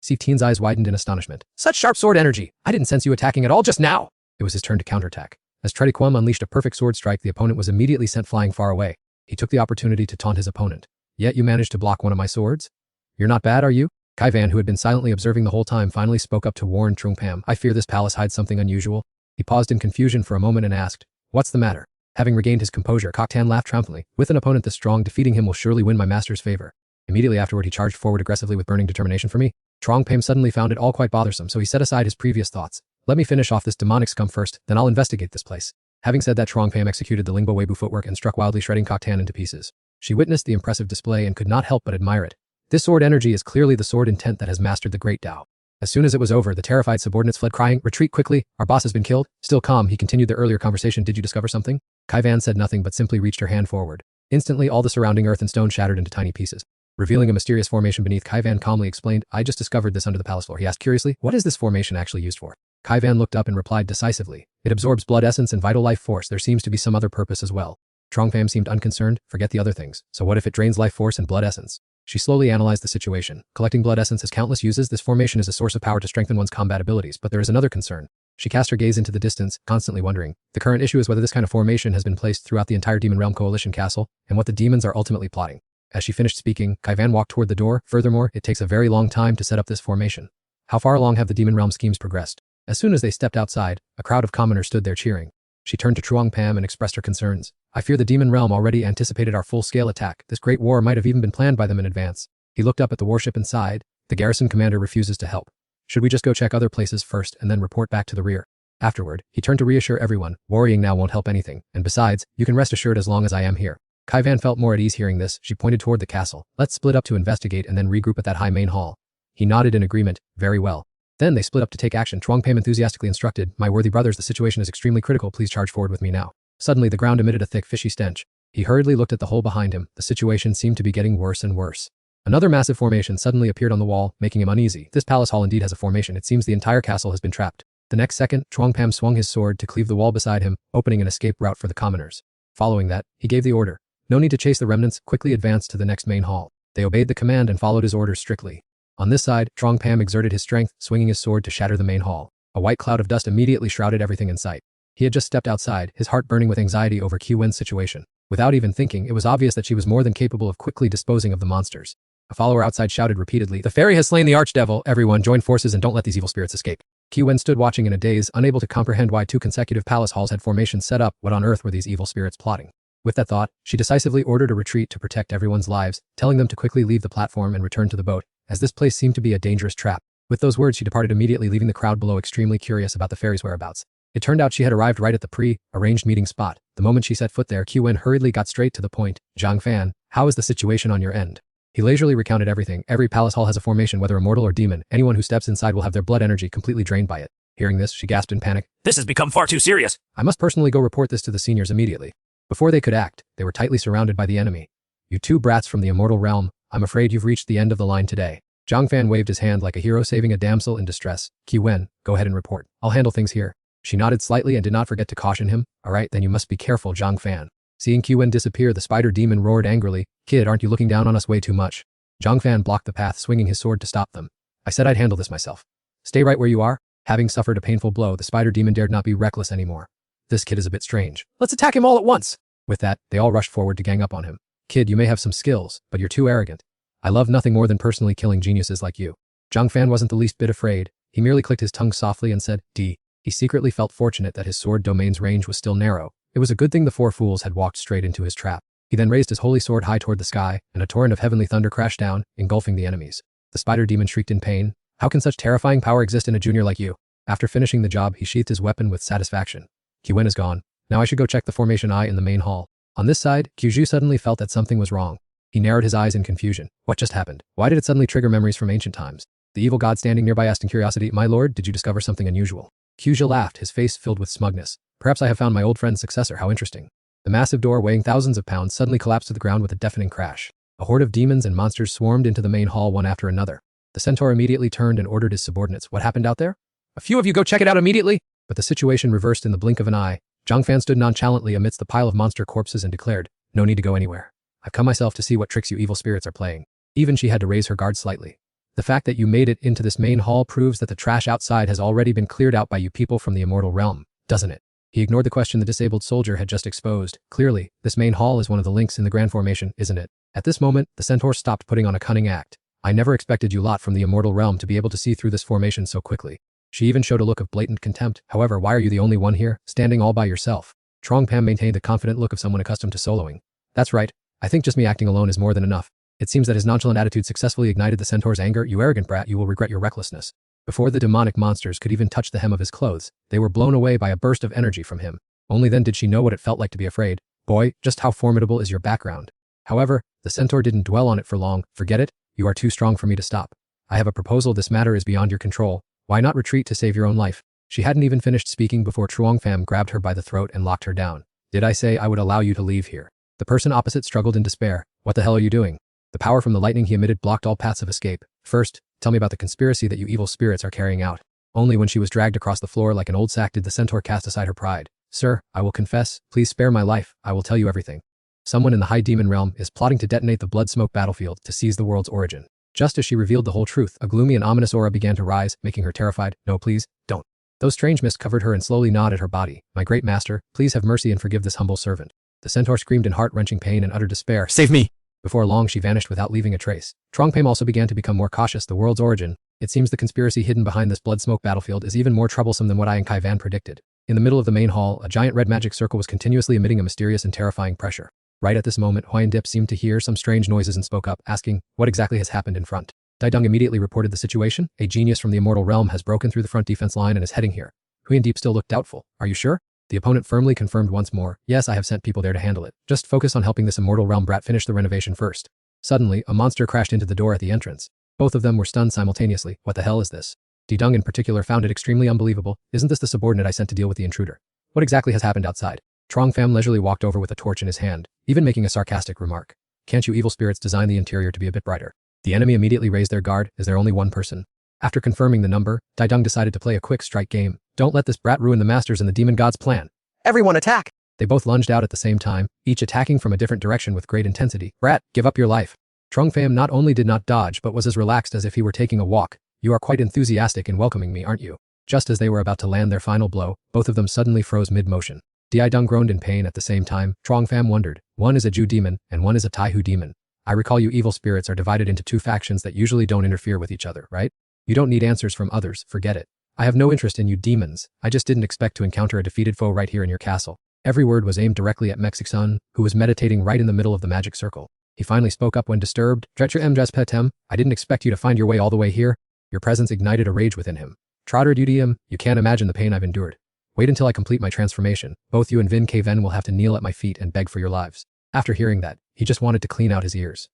Teen's eyes widened in astonishment. Such sharp sword energy. I didn't sense you attacking at all just now. It was his turn to counterattack. As Trediquum unleashed a perfect sword strike, the opponent was immediately sent flying far away. He took the opportunity to taunt his opponent. Yet you managed to block one of my swords? You're not bad, are you? Kaivan, who had been silently observing the whole time, finally spoke up to warn Trungpam. I fear this palace hides something unusual. He paused in confusion for a moment and asked, what's the matter? Having regained his composure, Koktan laughed triumphantly. With an opponent this strong, defeating him will surely win my master's favor. Immediately afterward, he charged forward aggressively with burning determination for me. Trungpam suddenly found it all quite bothersome, so he set aside his previous thoughts. Let me finish off this demonic scum first, then I'll investigate this place. Having said that, Trungpam executed the Lingbo Weibu footwork and struck wildly, shredding Koktan into pieces. She witnessed the impressive display and could not help but admire it. This sword energy is clearly the sword intent that has mastered the Great Tao. As soon as it was over, the terrified subordinates fled, crying, retreat quickly, our boss has been killed. Still calm, he continued their earlier conversation. Did you discover something? Kaivan said nothing but simply reached her hand forward. Instantly, all the surrounding earth and stone shattered into tiny pieces. Revealing a mysterious formation beneath, Kaivan calmly explained, I just discovered this under the palace floor. He asked curiously, what is this formation actually used for? Kaivan looked up and replied decisively, it absorbs blood essence and vital life force. There seems to be some other purpose as well. Trungpam seemed unconcerned. Forget the other things. So what if it drains life force and blood essence? She slowly analyzed the situation. Collecting blood essence has countless uses. This formation is a source of power to strengthen one's combat abilities, but there is another concern. She cast her gaze into the distance, constantly wondering. The current issue is whether this kind of formation has been placed throughout the entire Demon Realm Coalition castle, and what the demons are ultimately plotting. As she finished speaking, Kaivan walked toward the door. Furthermore, it takes a very long time to set up this formation. How far along have the Demon Realm schemes progressed? As soon as they stepped outside, a crowd of commoners stood there cheering. She turned to Trungpam and expressed her concerns. I fear the Demon Realm already anticipated our full-scale attack. This great war might have even been planned by them in advance. He looked up at the warship and sighed. The garrison commander refuses to help. Should we just go check other places first and then report back to the rear? Afterward, he turned to reassure everyone. Worrying now won't help anything. And besides, you can rest assured as long as I am here. Kaivan felt more at ease hearing this. She pointed toward the castle. Let's split up to investigate and then regroup at that high main hall. He nodded in agreement. Very well. Then they split up to take action. Trungpam enthusiastically instructed, my worthy brothers, the situation is extremely critical. Please charge forward with me now. Suddenly, the ground emitted a thick, fishy stench. He hurriedly looked at the hole behind him. The situation seemed to be getting worse and worse. Another massive formation suddenly appeared on the wall, making him uneasy. This palace hall indeed has a formation. It seems the entire castle has been trapped. The next second, Trungpam swung his sword to cleave the wall beside him, opening an escape route for the commoners. Following that, he gave the order. No need to chase the remnants, quickly advance to the next main hall. They obeyed the command and followed his orders strictly. On this side, Trungpam exerted his strength, swinging his sword to shatter the main hall. A white cloud of dust immediately shrouded everything in sight. He had just stepped outside, his heart burning with anxiety over Qwen's situation. Without even thinking, it was obvious that she was more than capable of quickly disposing of the monsters. A follower outside shouted repeatedly, the fairy has slain the archdevil. Everyone, join forces and don't let these evil spirits escape. Qwen stood watching in a daze, unable to comprehend why 2 consecutive palace halls had formations set up. What on earth were these evil spirits plotting? With that thought, she decisively ordered a retreat to protect everyone's lives, telling them to quickly leave the platform and return to the boat, as this place seemed to be a dangerous trap. With those words, she departed immediately, leaving the crowd below extremely curious about the fairy's whereabouts. It turned out she had arrived right at the pre-arranged meeting spot. The moment she set foot there, Qwen hurriedly got straight to the point. Zhang Fan, how is the situation on your end? He leisurely recounted everything. Every palace hall has a formation, whether immortal or demon. Anyone who steps inside will have their blood energy completely drained by it. Hearing this, she gasped in panic. This has become far too serious. I must personally go report this to the seniors immediately. Before they could act, they were tightly surrounded by the enemy. You 2 brats from the immortal realm, I'm afraid you've reached the end of the line today. Zhang Fan waved his hand like a hero saving a damsel in distress. Qwen, go ahead and report. I'll handle things here. She nodded slightly and did not forget to caution him. All right, then you must be careful, Zhang Fan. Seeing Qwen disappear, the spider demon roared angrily. Kid, aren't you looking down on us way too much? Zhang Fan blocked the path, swinging his sword to stop them. I said I'd handle this myself. Stay right where you are. Having suffered a painful blow, the spider demon dared not be reckless anymore. This kid is a bit strange. Let's attack him all at once. With that, they all rushed forward to gang up on him. Kid, you may have some skills, but you're too arrogant. I love nothing more than personally killing geniuses like you. Zhang Fan wasn't the least bit afraid. He merely clicked his tongue softly and said, D. He secretly felt fortunate that his sword domain's range was still narrow. It was a good thing the 4 fools had walked straight into his trap. He then raised his holy sword high toward the sky, and a torrent of heavenly thunder crashed down, engulfing the enemies. The spider demon shrieked in pain. How can such terrifying power exist in a junior like you? After finishing the job, he sheathed his weapon with satisfaction. Qwen is gone. Now I should go check the formation eye in the main hall. On this side, Qzhu suddenly felt that something was wrong. He narrowed his eyes in confusion. What just happened? Why did it suddenly trigger memories from ancient times? The evil god standing nearby asked in curiosity, "My lord, did you discover something unusual?" Kyuja laughed, his face filled with smugness. "Perhaps I have found my old friend's successor, how interesting." The massive door weighing thousands of pounds suddenly collapsed to the ground with a deafening crash. A horde of demons and monsters swarmed into the main hall one after another. The centaur immediately turned and ordered his subordinates, "What happened out there?" A few of you go check it out immediately. But the situation reversed in the blink of an eye. Zhang Fan stood nonchalantly amidst the pile of monster corpses and declared, "No need to go anywhere. I've come myself to see what tricks you evil spirits are playing." Even she had to raise her guard slightly. "The fact that you made it into this main hall proves that the trash outside has already been cleared out by you people from the immortal realm, doesn't it?" He ignored the question the disabled soldier had just exposed. "Clearly, this main hall is one of the links in the grand formation, isn't it?" At this moment, the centaur stopped putting on a cunning act. "I never expected you lot from the immortal realm to be able to see through this formation so quickly." She even showed a look of blatant contempt. "However, why are you the only one here, standing all by yourself?" Trong Pam maintained the confident look of someone accustomed to soloing. "That's right. I think just me acting alone is more than enough." It seems that his nonchalant attitude successfully ignited the centaur's anger. "You arrogant brat, you will regret your recklessness." Before the demonic monsters could even touch the hem of his clothes, they were blown away by a burst of energy from him. Only then did she know what it felt like to be afraid. "Boy, just how formidable is your background?" However, the centaur didn't dwell on it for long. "Forget it. You are too strong for me to stop. I have a proposal. This matter is beyond your control. Why not retreat to save your own life?" She hadn't even finished speaking before Truong Pham grabbed her by the throat and locked her down. "Did I say I would allow you to leave here?" The person opposite struggled in despair. "What the hell are you doing?" The power from the lightning he emitted blocked all paths of escape. "First, tell me about the conspiracy that you evil spirits are carrying out." Only when she was dragged across the floor like an old sack did the centaur cast aside her pride. "Sir, I will confess. Please spare my life. I will tell you everything. Someone in the high demon realm is plotting to detonate the blood smoke battlefield to seize the world's origin." Just as she revealed the whole truth, a gloomy and ominous aura began to rise, making her terrified. "No, please, don't." Though strange mist covered her and slowly gnawed at her body. "My great master, please have mercy and forgive this humble servant." The centaur screamed in heart-wrenching pain and utter despair. Save me! Before long, she vanished without leaving a trace. Trongpam also began to become more cautious. The world's origin. It seems the conspiracy hidden behind this blood smoke battlefield is even more troublesome than what I and Kai Van predicted. In the middle of the main hall, a giant red magic circle was continuously emitting a mysterious and terrifying pressure. Right at this moment, Huayan Dip seemed to hear some strange noises and spoke up, asking, "What exactly has happened in front?" Daidong immediately reported the situation. "A genius from the immortal realm has broken through the front defense line and is heading here." Huayan Dip still looked doubtful. "Are you sure?" The opponent firmly confirmed once more. "Yes, I have sent people there to handle it. Just focus on helping this immortal realm brat finish the renovation first." Suddenly, a monster crashed into the door at the entrance. Both of them were stunned simultaneously. "What the hell is this?" Didong in particular found it extremely unbelievable. "Isn't this the subordinate I sent to deal with the intruder? What exactly has happened outside?" Trong Pham leisurely walked over with a torch in his hand, even making a sarcastic remark. "Can't you evil spirits design the interior to be a bit brighter?" The enemy immediately raised their guard. "Is there only one person?" After confirming the number, Daidong decided to play a quick strike game. "Don't let this brat ruin the masters and the demon god's plan." Everyone attack! They both lunged out at the same time, each attacking from a different direction with great intensity. "Brat, give up your life." Trong Pham not only did not dodge but was as relaxed as if he were taking a walk. "You are quite enthusiastic in welcoming me, aren't you?" Just as they were about to land their final blow, both of them suddenly froze mid-motion. Daidong groaned in pain at the same time. Trong Pham wondered. One is a Jew demon, and one is a Taihu demon. "I recall you evil spirits are divided into two factions that usually don't interfere with each other, right? You don't need answers from others, forget it. I have no interest in you demons. I just didn't expect to encounter a defeated foe right here in your castle." Every word was aimed directly at Mexixun, who was meditating right in the middle of the magic circle. He finally spoke up when disturbed. "Dretcher Mdrespetem, I didn't expect you to find your way all the way here." Your presence ignited a rage within him. "Trotter Dudium, you can't imagine the pain I've endured. Wait until I complete my transformation. Both you and Vin K. Ven will have to kneel at my feet and beg for your lives." After hearing that, he just wanted to clean out his ears.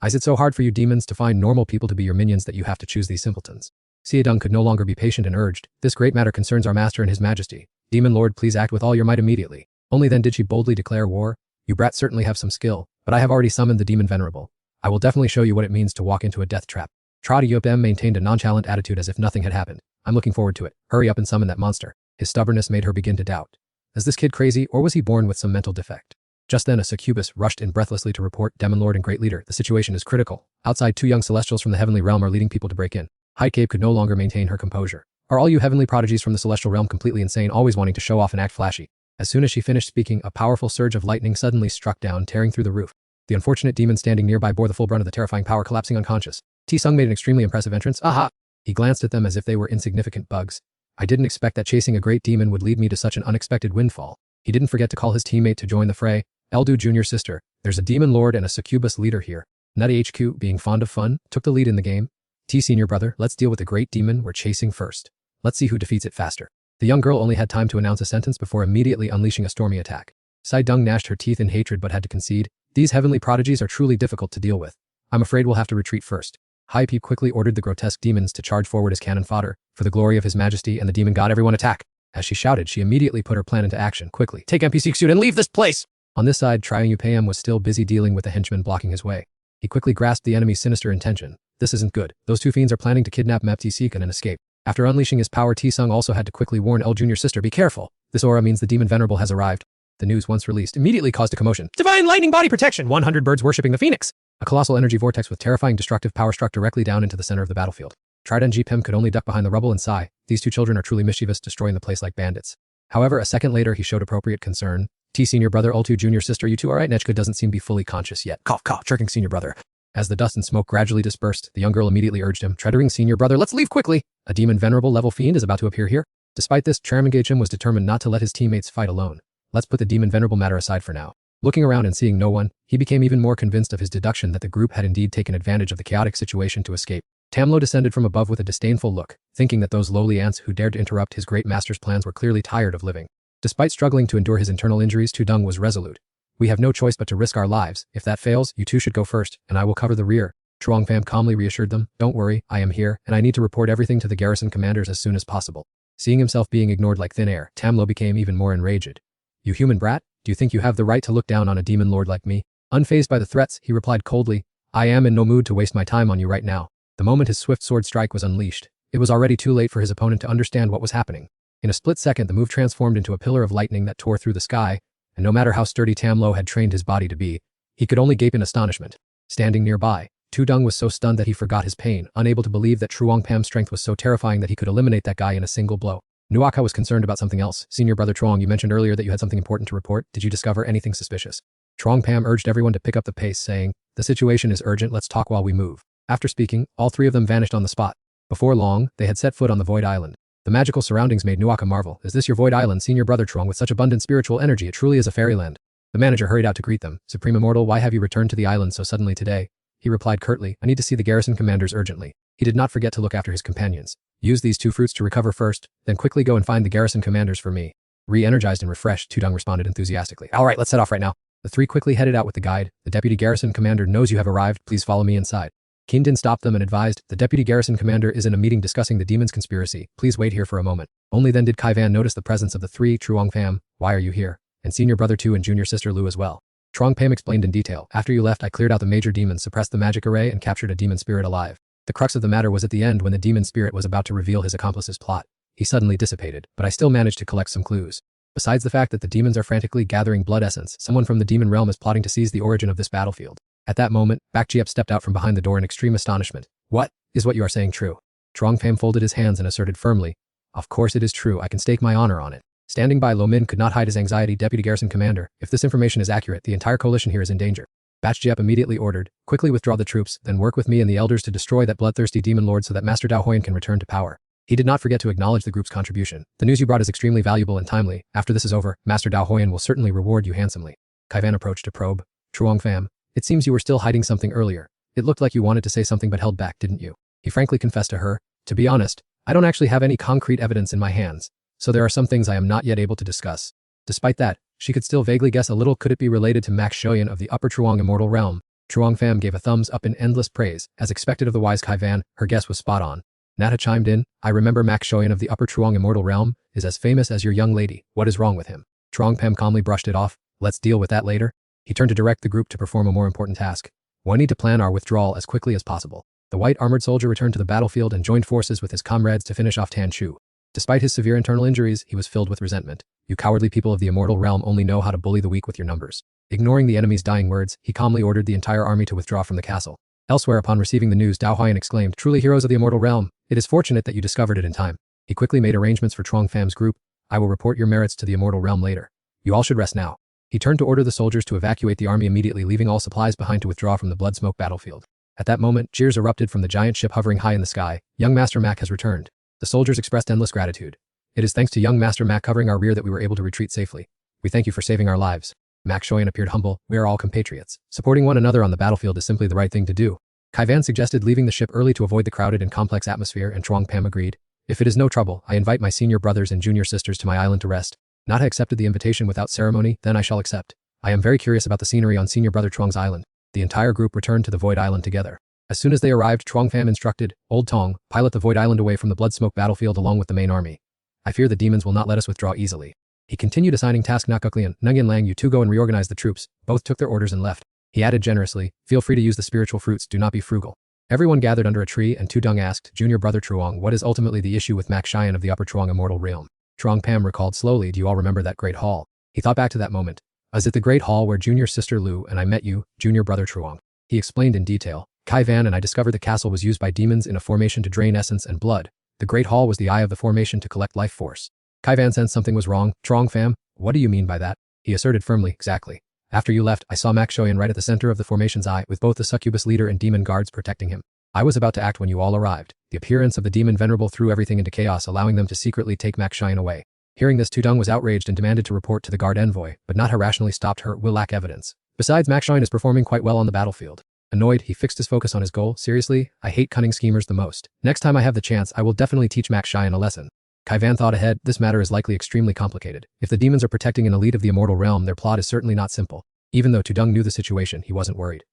"Is it so hard for you demons to find normal people to be your minions that you have to choose these simpletons?" Siadung could no longer be patient and urged, "This great matter concerns our master and his majesty. Demon Lord, please act with all your might immediately." Only then did she boldly declare war. "You brats certainly have some skill, but I have already summoned the demon venerable. I will definitely show you what it means to walk into a death trap." Trotty Yopem maintained a nonchalant attitude as if nothing had happened. "I'm looking forward to it. Hurry up and summon that monster." His stubbornness made her begin to doubt. Is this kid crazy, or was he born with some mental defect? Just then a succubus rushed in breathlessly to report, "Demon Lord and Great Leader, the situation is critical. Outside, two young celestials from the heavenly realm are leading people to break in." High Cape could no longer maintain her composure. "Are all you heavenly prodigies from the celestial realm completely insane, always wanting to show off and act flashy?" As soon as she finished speaking, a powerful surge of lightning suddenly struck down, tearing through the roof. The unfortunate demon standing nearby bore the full brunt of the terrifying power, collapsing unconscious. T-Sung made an extremely impressive entrance. "Aha!" He glanced at them as if they were insignificant bugs. "I didn't expect that chasing a great demon would lead me to such an unexpected windfall." He didn't forget to call his teammate to join the fray. "Eldu Jr. sister, there's a demon lord and a succubus leader here." Nutty HQ, being fond of fun, took the lead in the game. "T senior brother, let's deal with the great demon we're chasing first. Let's see who defeats it faster." The young girl only had time to announce a sentence before immediately unleashing a stormy attack. Sai Dung gnashed her teeth in hatred but had to concede. "These heavenly prodigies are truly difficult to deal with. I'm afraid we'll have to retreat first." Hai Peep quickly ordered the grotesque demons to charge forward as cannon fodder. For the glory of his majesty and the demon god, everyone attack. As she shouted, she immediately put her plan into action. Quickly, take NPC suit and leave this place! On this side, Triung was still busy dealing with the henchman blocking his way. He quickly grasped the enemy's sinister intention. This isn't good. Those two fiends are planning to kidnap Mepti Seekan and escape. After unleashing his power, T-Sung also had to quickly warn El Junior sister, be careful. This aura means the demon venerable has arrived. The news, once released, immediately caused a commotion. Divine lightning body protection, 100 birds worshipping the phoenix. A colossal energy vortex with terrifying destructive power struck directly down into the center of the battlefield. Trident Pim could only duck behind the rubble and sigh. These two children are truly mischievous, destroying the place like bandits. However, a second later he showed appropriate concern. T senior brother, Ultu junior sister, you two alright? Nechka doesn't seem to be fully conscious yet. Cough, cough, chirking senior brother. As the dust and smoke gradually dispersed, the young girl immediately urged him, treadering senior brother, let's leave quickly. A demon venerable level fiend is about to appear here. Despite this, Chairman Gachim was determined not to let his teammates fight alone. Let's put the demon venerable matter aside for now. Looking around and seeing no one, he became even more convinced of his deduction that the group had indeed taken advantage of the chaotic situation to escape. Tamlo descended from above with a disdainful look, thinking that those lowly ants who dared to interrupt his great master's plans were clearly tired of living. Despite struggling to endure his internal injuries, Tudung was resolute. We have no choice but to risk our lives. If that fails, you two should go first, and I will cover the rear. Chuangfam calmly reassured them, don't worry, I am here, and I need to report everything to the garrison commanders as soon as possible. Seeing himself being ignored like thin air, Tamlo became even more enraged. You human brat, do you think you have the right to look down on a demon lord like me? Unfazed by the threats, he replied coldly, I am in no mood to waste my time on you right now. The moment his swift sword strike was unleashed, it was already too late for his opponent to understand what was happening. In a split second, the move transformed into a pillar of lightning that tore through the sky, and no matter how sturdy Tamlo had trained his body to be, he could only gape in astonishment. Standing nearby, Tudung was so stunned that he forgot his pain, unable to believe that Truongpam's strength was so terrifying that he could eliminate that guy in a single blow. Nuaka was concerned about something else. Senior brother Truong, you mentioned earlier that you had something important to report. Did you discover anything suspicious? Truongpam urged everyone to pick up the pace, saying, the situation is urgent, let's talk while we move. After speaking, all three of them vanished on the spot. Before long, they had set foot on the Void Island. The magical surroundings made Nuaka marvel. Is this your Void Island, Senior brother Truong, with such abundant spiritual energy? It truly is a fairyland. The manager hurried out to greet them. Supreme Immortal, why have you returned to the island so suddenly today? He replied curtly, I need to see the garrison commanders urgently. He did not forget to look after his companions. Use these two fruits to recover first, then quickly go and find the garrison commanders for me. Re-energized and refreshed, Tudung responded enthusiastically. All right, let's set off right now. The three quickly headed out with the guide. The deputy garrison commander knows you have arrived. Please follow me inside. Kingdon stopped them and advised, the deputy garrison commander is in a meeting discussing the demon's conspiracy. Please wait here for a moment. Only then did Kaivan notice the presence of the three. Truongfam, why are you here? And senior brother Tu and junior sister Lu as well. Truongpam explained in detail. After you left, I cleared out the major demons, suppressed the magic array, and captured a demon spirit alive. The crux of the matter was at the end when the demon spirit was about to reveal his accomplice's plot. He suddenly dissipated, but I still managed to collect some clues. Besides the fact that the demons are frantically gathering blood essence, someone from the demon realm is plotting to seize the origin of this battlefield. At that moment, Bakjiep stepped out from behind the door in extreme astonishment. What? Is what you are saying true? Truongpam folded his hands and asserted firmly, of course it is true, I can stake my honor on it. Standing by, Lo Min could not hide his anxiety. Deputy garrison commander, if this information is accurate, the entire coalition here is in danger. Bakjiep immediately ordered, quickly withdraw the troops, then work with me and the elders to destroy that bloodthirsty demon lord so that Master Dao Hoyan can return to power. He did not forget to acknowledge the group's contribution. The news you brought is extremely valuable and timely. After this is over, Master Dao Hoyan will certainly reward you handsomely. Kaivan approached to probe. Truongfam, it seems you were still hiding something earlier. It looked like you wanted to say something but held back, didn't you? He frankly confessed to her, to be honest, I don't actually have any concrete evidence in my hands, so there are some things I am not yet able to discuss. Despite that, she could still vaguely guess a little. Could it be related to Max Shoyan of the Upper Truong Immortal Realm? Truongfam gave a thumbs up in endless praise. As expected of the wise Kaivan, her guess was spot on. Nata chimed in, I remember Max Shoyan of the Upper Truong Immortal Realm is as famous as your young lady. What is wrong with him? Truongpam calmly brushed it off. Let's deal with that later. He turned to direct the group to perform a more important task. We need to plan our withdrawal as quickly as possible. The white armored soldier returned to the battlefield and joined forces with his comrades to finish off Tan Chu. Despite his severe internal injuries, he was filled with resentment. You cowardly people of the Immortal Realm only know how to bully the weak with your numbers. Ignoring the enemy's dying words, he calmly ordered the entire army to withdraw from the castle. Elsewhere, upon receiving the news, Dao Huayan exclaimed, truly heroes of the Immortal Realm, it is fortunate that you discovered it in time. He quickly made arrangements for Truongfam's group. I will report your merits to the Immortal Realm later. You all should rest now. He turned to order the soldiers to evacuate the army immediately, leaving all supplies behind to withdraw from the blood-smoke battlefield. At that moment, cheers erupted from the giant ship hovering high in the sky. Young Master Mac has returned. The soldiers expressed endless gratitude. It is thanks to young Master Mac covering our rear that we were able to retreat safely. We thank you for saving our lives. Mac Shoyan appeared humble. We are all compatriots. Supporting one another on the battlefield is simply the right thing to do. Kaivan suggested leaving the ship early to avoid the crowded and complex atmosphere, and Truongpam agreed. If it is no trouble, I invite my senior brothers and junior sisters to my island to rest. Nata accepted the invitation without ceremony, then I shall accept. I am very curious about the scenery on senior brother Truong's island. The entire group returned to the Void Island together. As soon as they arrived, Chuang Pham instructed, Old Tong, pilot the Void Island away from the Bloodsmoke battlefield along with the main army. I fear the demons will not let us withdraw easily. He continued assigning task Nakuklian, Nungyan Lang, you two go and reorganize the troops. Both took their orders and left. He added generously, feel free to use the spiritual fruits, do not be frugal. Everyone gathered under a tree and Tudong asked, Junior Brother Truong, what is ultimately the issue with Mak Chyan of the Upper Truong Immortal Realm? Truong Pham recalled slowly, do you all remember that great hall? He thought back to that moment. Was it the great hall where Junior Sister Lu and I met you, Junior Brother Truong? He explained in detail. Kai Van and I discovered the castle was used by demons in a formation to drain essence and blood. The great hall was the eye of the formation to collect life force. Kai Van sensed something was wrong. Truong Pham, what do you mean by that? He asserted firmly, exactly. After you left, I saw Mak Shoyan right at the center of the formation's eye with both the succubus leader and demon guards protecting him. I was about to act when you all arrived. The appearance of the demon venerable threw everything into chaos, allowing them to secretly take Mak Shoyan away. Hearing this, Tudong was outraged and demanded to report to the guard envoy, but not irrationally stopped her, will lack evidence. Besides, Mak Shoyan is performing quite well on the battlefield. Annoyed, he fixed his focus on his goal. Seriously, I hate cunning schemers the most. Next time I have the chance, I will definitely teach Mak Shoyan a lesson. Kai Van thought ahead, this matter is likely extremely complicated. If the demons are protecting an elite of the immortal realm, their plot is certainly not simple. Even though Tudong knew the situation, he wasn't worried.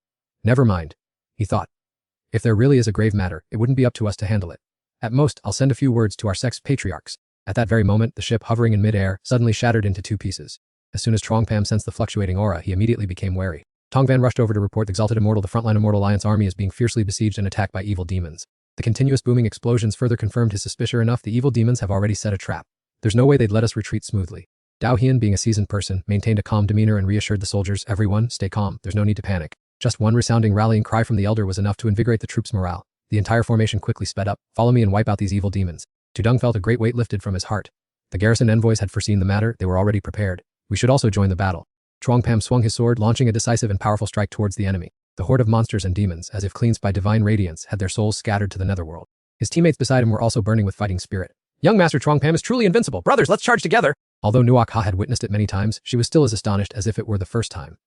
Never mind, he thought. If there really is a grave matter, it wouldn't be up to us to handle it. At most, I'll send a few words to our sex patriarchs. At that very moment, the ship hovering in mid-air suddenly shattered into two pieces. As soon as Truong Pham sensed the fluctuating aura, he immediately became wary. Tong Van rushed over to report the Exalted Immortal. The frontline Immortal Alliance army is being fiercely besieged and attacked by evil demons. The continuous booming explosions further confirmed his suspicion enough. The evil demons have already set a trap. There's no way they'd let us retreat smoothly. Dao Hian, being a seasoned person, maintained a calm demeanor and reassured the soldiers, everyone, stay calm, there's no need to panic. Just one resounding rallying cry from the elder was enough to invigorate the troops' morale. The entire formation quickly sped up, follow me and wipe out these evil demons. Tudong felt a great weight lifted from his heart. The garrison envoys had foreseen the matter, they were already prepared. We should also join the battle. Truong Pham swung his sword, launching a decisive and powerful strike towards the enemy. The horde of monsters and demons, as if cleansed by divine radiance, had their souls scattered to the netherworld. His teammates beside him were also burning with fighting spirit. Young Master Truong Pham is truly invincible. Brothers, let's charge together. Although Nuok Ha had witnessed it many times, she was still as astonished as if it were the first time.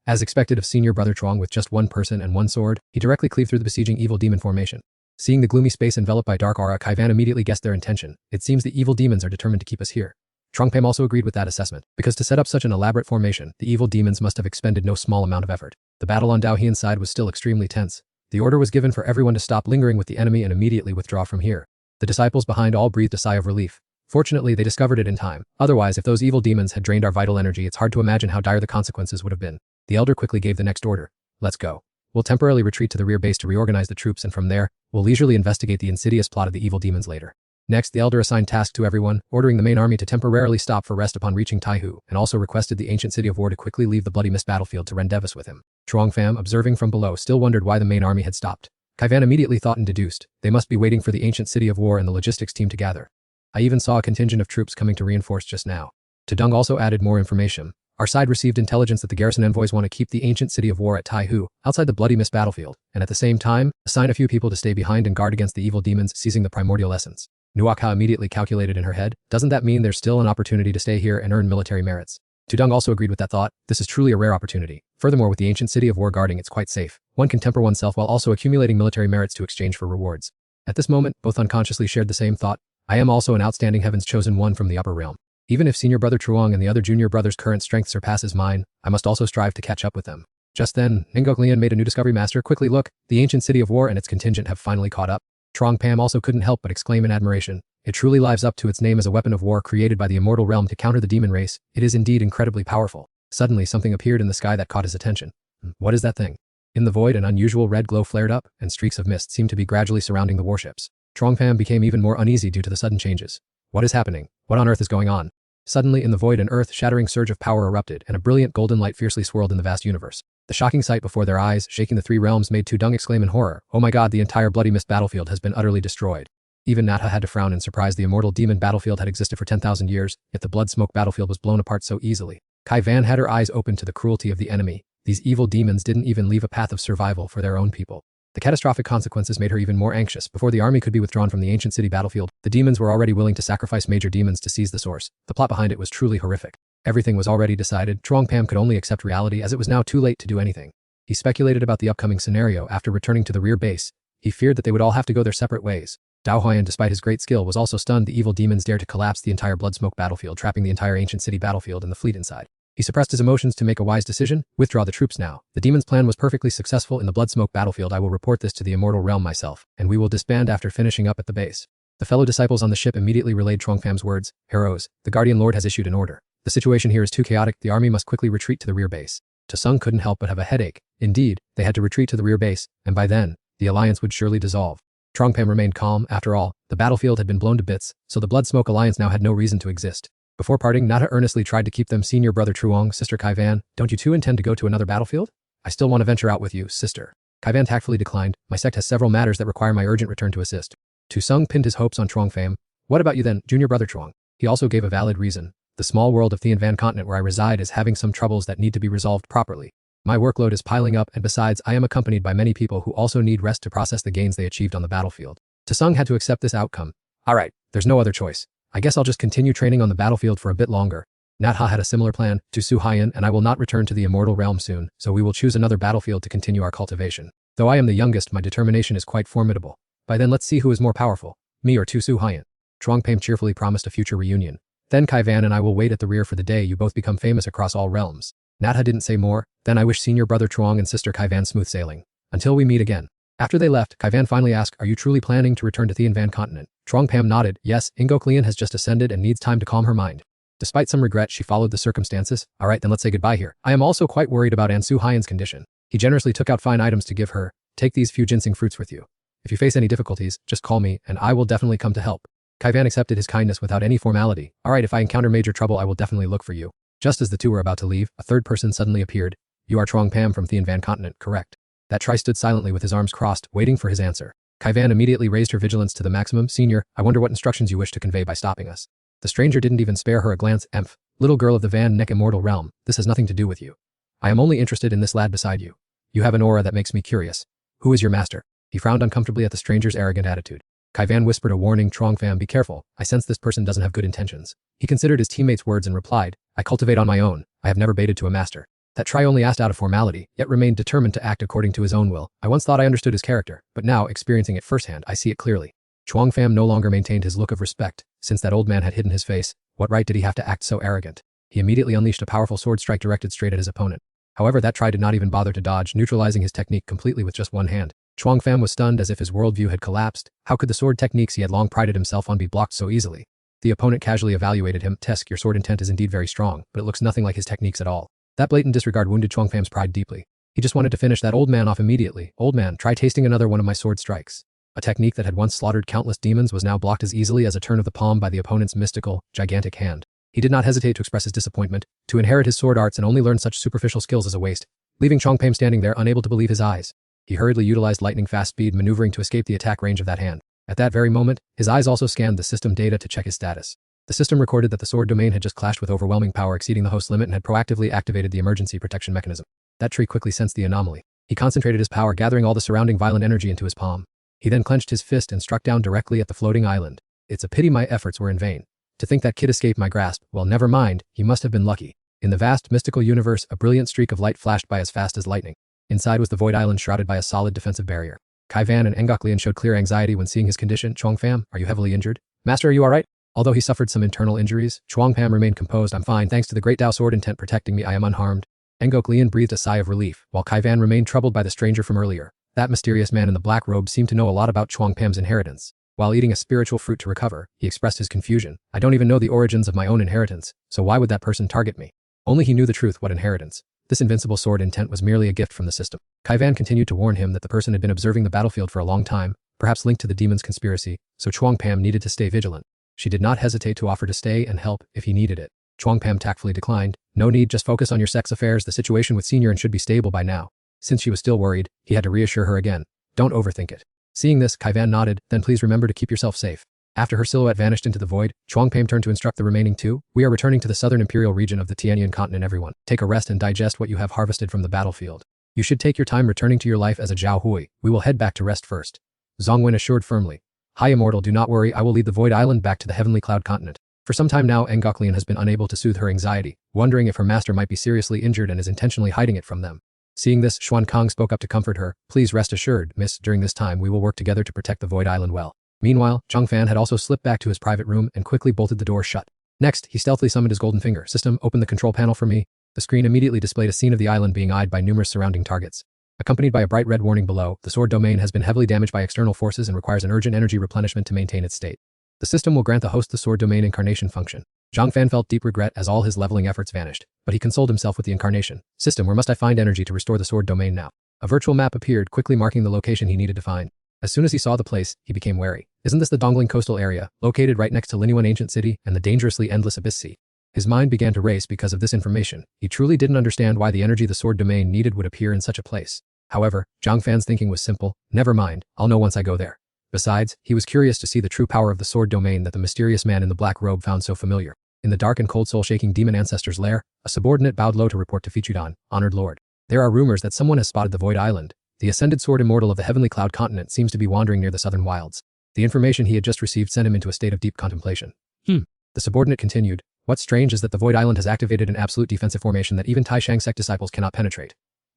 As expected of senior brother Truong, with just one person and one sword, he directly cleaved through the besieging evil demon formation. Seeing the gloomy space enveloped by dark aura, Kai Van immediately guessed their intention. It seems the evil demons are determined to keep us here. Truong Pham also agreed with that assessment, because to set up such an elaborate formation, the evil demons must have expended no small amount of effort. The battle on Dao Hian's side was still extremely tense. The order was given for everyone to stop lingering with the enemy and immediately withdraw from here. The disciples behind all breathed a sigh of relief. Fortunately, they discovered it in time. Otherwise, if those evil demons had drained our vital energy, it's hard to imagine how dire the consequences would have been. The elder quickly gave the next order. Let's go. We'll temporarily retreat to the rear base to reorganize the troops, and from there, we'll leisurely investigate the insidious plot of the evil demons later. Next, the elder assigned tasks to everyone, ordering the main army to temporarily stop for rest upon reaching Taihu, and also requested the ancient city of war to quickly leave the bloody mist battlefield to Rendevis with him. Truong Pham, observing from below, still wondered why the main army had stopped. Kai Van immediately thought and deduced, they must be waiting for the ancient city of war and the logistics team to gather. I even saw a contingent of troops coming to reinforce just now. Tudong also added more information. Our side received intelligence that the garrison envoys want to keep the ancient city of war at Taihu, outside the bloody mist battlefield, and at the same time, assign a few people to stay behind and guard against the evil demons seizing the primordial essence. Nuok Ha immediately calculated in her head, doesn't that mean there's still an opportunity to stay here and earn military merits? Tudong also agreed with that thought, this is truly a rare opportunity. Furthermore, with the ancient city of war guarding, it's quite safe. One can temper oneself while also accumulating military merits to exchange for rewards. At this moment, both unconsciously shared the same thought. I am also an outstanding heaven's chosen one from the upper realm. Even if senior brother Truong and the other junior brother's current strength surpasses mine, I must also strive to catch up with them. Just then, Ngok Lian made a new discovery. Master, quickly look, the ancient city of war and its contingent have finally caught up. Truong Pham also couldn't help but exclaim in admiration. It truly lives up to its name as a weapon of war created by the immortal realm to counter the demon race. It is indeed incredibly powerful. Suddenly, something appeared in the sky that caught his attention. What is that thing? In the void, an unusual red glow flared up, and streaks of mist seemed to be gradually surrounding the warships. Truong Pham became even more uneasy due to the sudden changes. What is happening? What on earth is going on? Suddenly, in the void, an earth-shattering surge of power erupted, and a brilliant golden light fiercely swirled in the vast universe. The shocking sight before their eyes, shaking the three realms, made Tudong exclaim in horror, "Oh my god, the entire bloody mist battlefield has been utterly destroyed." Even Natha had to frown in surprise. The immortal demon battlefield had existed for 10,000 years, yet the blood smoke battlefield was blown apart so easily. Kai Van had her eyes open to the cruelty of the enemy. These evil demons didn't even leave a path of survival for their own people. The catastrophic consequences made her even more anxious. Before the army could be withdrawn from the ancient city battlefield, the demons were already willing to sacrifice major demons to seize the source. The plot behind it was truly horrific. Everything was already decided. Truong Pham could only accept reality as it was now too late to do anything. He speculated about the upcoming scenario after returning to the rear base. He feared that they would all have to go their separate ways. Dao Huayan, despite his great skill, was also stunned. The evil demons dared to collapse the entire Bloodsmoke battlefield, trapping the entire ancient city battlefield and the fleet inside. He suppressed his emotions to make a wise decision. Withdraw the troops now. The demon's plan was perfectly successful in the Bloodsmoke battlefield. I will report this to the immortal realm myself, and we will disband after finishing up at the base. The fellow disciples on the ship immediately relayed Chuangfam's words. Heroes, the Guardian Lord has issued an order. The situation here is too chaotic. The army must quickly retreat to the rear base. Tsung couldn't help but have a headache. Indeed, they had to retreat to the rear base, and by then, the alliance would surely dissolve. Chuangfam remained calm. After all, the battlefield had been blown to bits, so the Bloodsmoke alliance now had no reason to exist. Before parting, Nata earnestly tried to keep them. Senior brother Truong, sister Kaivan, don't you two intend to go to another battlefield? I still want to venture out with you, sister. Kaivan tactfully declined. My sect has several matters that require my urgent return to assist. Tsung pinned his hopes on Chuangfam. What about you then, junior brother Truong? He also gave a valid reason. The small world of Tianvan continent where I reside is having some troubles that need to be resolved properly. My workload is piling up, and besides, I am accompanied by many people who also need rest to process the gains they achieved on the battlefield. Tsung had to accept this outcome. Alright, there's no other choice. I guess I'll just continue training on the battlefield for a bit longer. Natha had a similar plan to Su Haiyan, and I will not return to the immortal realm soon, so we will choose another battlefield to continue our cultivation. Though I am the youngest, my determination is quite formidable. By then let's see who is more powerful, me or Su Haiyan. Chuangfam cheerfully promised a future reunion. Then Kaivan and I will wait at the rear for the day you both become famous across all realms. Natha didn't say more. Then I wish senior brother Truong and sister Kaivan smooth sailing. Until we meet again. After they left, Kaivan finally asked, are you truly planning to return to Tianvan continent? Chuangfam nodded. Yes, Ingoklian has just ascended and needs time to calm her mind. Despite some regret, she followed the circumstances. Alright, then let's say goodbye here. I am also quite worried about Su Haiyan's condition. He generously took out fine items to give her. Take these few ginseng fruits with you. If you face any difficulties, just call me, and I will definitely come to help. Kaivan accepted his kindness without any formality. Alright, if I encounter major trouble, I will definitely look for you. Just as the two were about to leave, a third person suddenly appeared. You are Chuangfam from Tianvan continent, correct? That Tri stood silently with his arms crossed, waiting for his answer. Kaivan immediately raised her vigilance to the maximum. Senior, I wonder what instructions you wish to convey by stopping us. The stranger didn't even spare her a glance. Emph. Little girl of the Van Neck immortal realm, this has nothing to do with you. I am only interested in this lad beside you. You have an aura that makes me curious. Who is your master? He frowned uncomfortably at the stranger's arrogant attitude. Kaivan whispered a warning. Chuangfam, be careful. I sense this person doesn't have good intentions. He considered his teammate's words and replied, I cultivate on my own. I have never baited to a master. That Tri only asked out of formality, yet remained determined to act according to his own will. I once thought I understood his character, but now, experiencing it firsthand, I see it clearly. Chuangfam no longer maintained his look of respect. Since that old man had hidden his face, what right did he have to act so arrogant? He immediately unleashed a powerful sword strike directed straight at his opponent. However, that Tri did not even bother to dodge, neutralizing his technique completely with just one hand. Chuangfam was stunned as if his worldview had collapsed. How could the sword techniques he had long prided himself on be blocked so easily? The opponent casually evaluated him. Tesk, your sword intent is indeed very strong, but it looks nothing like his techniques at all. That blatant disregard wounded Chuangfam's pride deeply. He just wanted to finish that old man off immediately. Old man, try tasting another one of my sword strikes. A technique that had once slaughtered countless demons was now blocked as easily as a turn of the palm by the opponent's mystical, gigantic hand. He did not hesitate to express his disappointment. To inherit his sword arts and only learn such superficial skills is a waste, leaving Chuangfam standing there unable to believe his eyes. He hurriedly utilized lightning-fast speed maneuvering to escape the attack range of that hand. At that very moment, his eyes also scanned the system data to check his status. The system recorded that the sword domain had just clashed with overwhelming power exceeding the host limit and had proactively activated the emergency protection mechanism. That tree quickly sensed the anomaly. He concentrated his power, gathering all the surrounding violent energy into his palm. He then clenched his fist and struck down directly at the floating island. It's a pity my efforts were in vain. To think that kid escaped my grasp, well, never mind, he must have been lucky. In the vast, mystical universe, a brilliant streak of light flashed by as fast as lightning. Inside was the void island shrouded by a solid defensive barrier. Kaivan and Ngoklian showed clear anxiety when seeing his condition. Chuangfam, are you heavily injured? Master, are you alright? Although he suffered some internal injuries, Chuangfam remained composed. I'm fine, thanks to the great Dao sword intent protecting me, I am unharmed. Ngoklian breathed a sigh of relief, while Kaivan remained troubled by the stranger from earlier. That mysterious man in the black robe seemed to know a lot about Chuangfam's inheritance. While eating a spiritual fruit to recover, he expressed his confusion. I don't even know the origins of my own inheritance, so why would that person target me? Only he knew the truth. What inheritance? This invincible sword intent was merely a gift from the system. Kaivan continued to warn him that the person had been observing the battlefield for a long time, perhaps linked to the demon's conspiracy, so Chuangfam needed to stay vigilant. She did not hesitate to offer to stay and help if he needed it. Chuangfam tactfully declined. No need, just focus on your sex affairs. The situation with Senior and should be stable by now. Since she was still worried, he had to reassure her again. Don't overthink it. Seeing this, Kaivan nodded. Then please remember to keep yourself safe. After her silhouette vanished into the void, Chuangfam turned to instruct the remaining two. We are returning to the southern imperial region of the Tianyan continent. Everyone, take a rest and digest what you have harvested from the battlefield. You should take your time returning to your life as a Zhao Hui. We will head back to rest first. Zhongwen assured firmly. Hi Immortal, do not worry, I will lead the Void Island back to the Heavenly Cloud continent. For some time now, Ngoklian has been unable to soothe her anxiety, wondering if her master might be seriously injured and is intentionally hiding it from them. Seeing this, Xuan Kang spoke up to comfort her. Please rest assured, miss, during this time we will work together to protect the Void Island well. Meanwhile, Zhang Fan had also slipped back to his private room and quickly bolted the door shut. Next, he stealthily summoned his golden finger. System, open the control panel for me. The screen immediately displayed a scene of the island being eyed by numerous surrounding targets. Accompanied by a bright red warning below, the sword domain has been heavily damaged by external forces and requires an urgent energy replenishment to maintain its state. The system will grant the host the sword domain incarnation function. Zhang Fan felt deep regret as all his leveling efforts vanished, but he consoled himself with the incarnation. System, where must I find energy to restore the sword domain now? A virtual map appeared, quickly marking the location he needed to find. As soon as he saw the place, he became wary. Isn't this the Dongling coastal area, located right next to Linyuan Ancient City and the dangerously endless Abyss Sea? His mind began to race because of this information. He truly didn't understand why the energy the sword domain needed would appear in such a place. However, Zhang Fan's thinking was simple. Never mind, I'll know once I go there. Besides, he was curious to see the true power of the sword domain that the mysterious man in the black robe found so familiar. In the dark and cold soul-shaking demon ancestor's lair, a subordinate bowed low to report to Fichudan, honored lord. There are rumors that someone has spotted the Void Island. The ascended sword immortal of the Heavenly Cloud continent seems to be wandering near the southern wilds. The information he had just received sent him into a state of deep contemplation. The subordinate continued, what's strange is that the Void Island has activated an absolute defensive formation that even Tai Shang sect disciples cannot penetrate.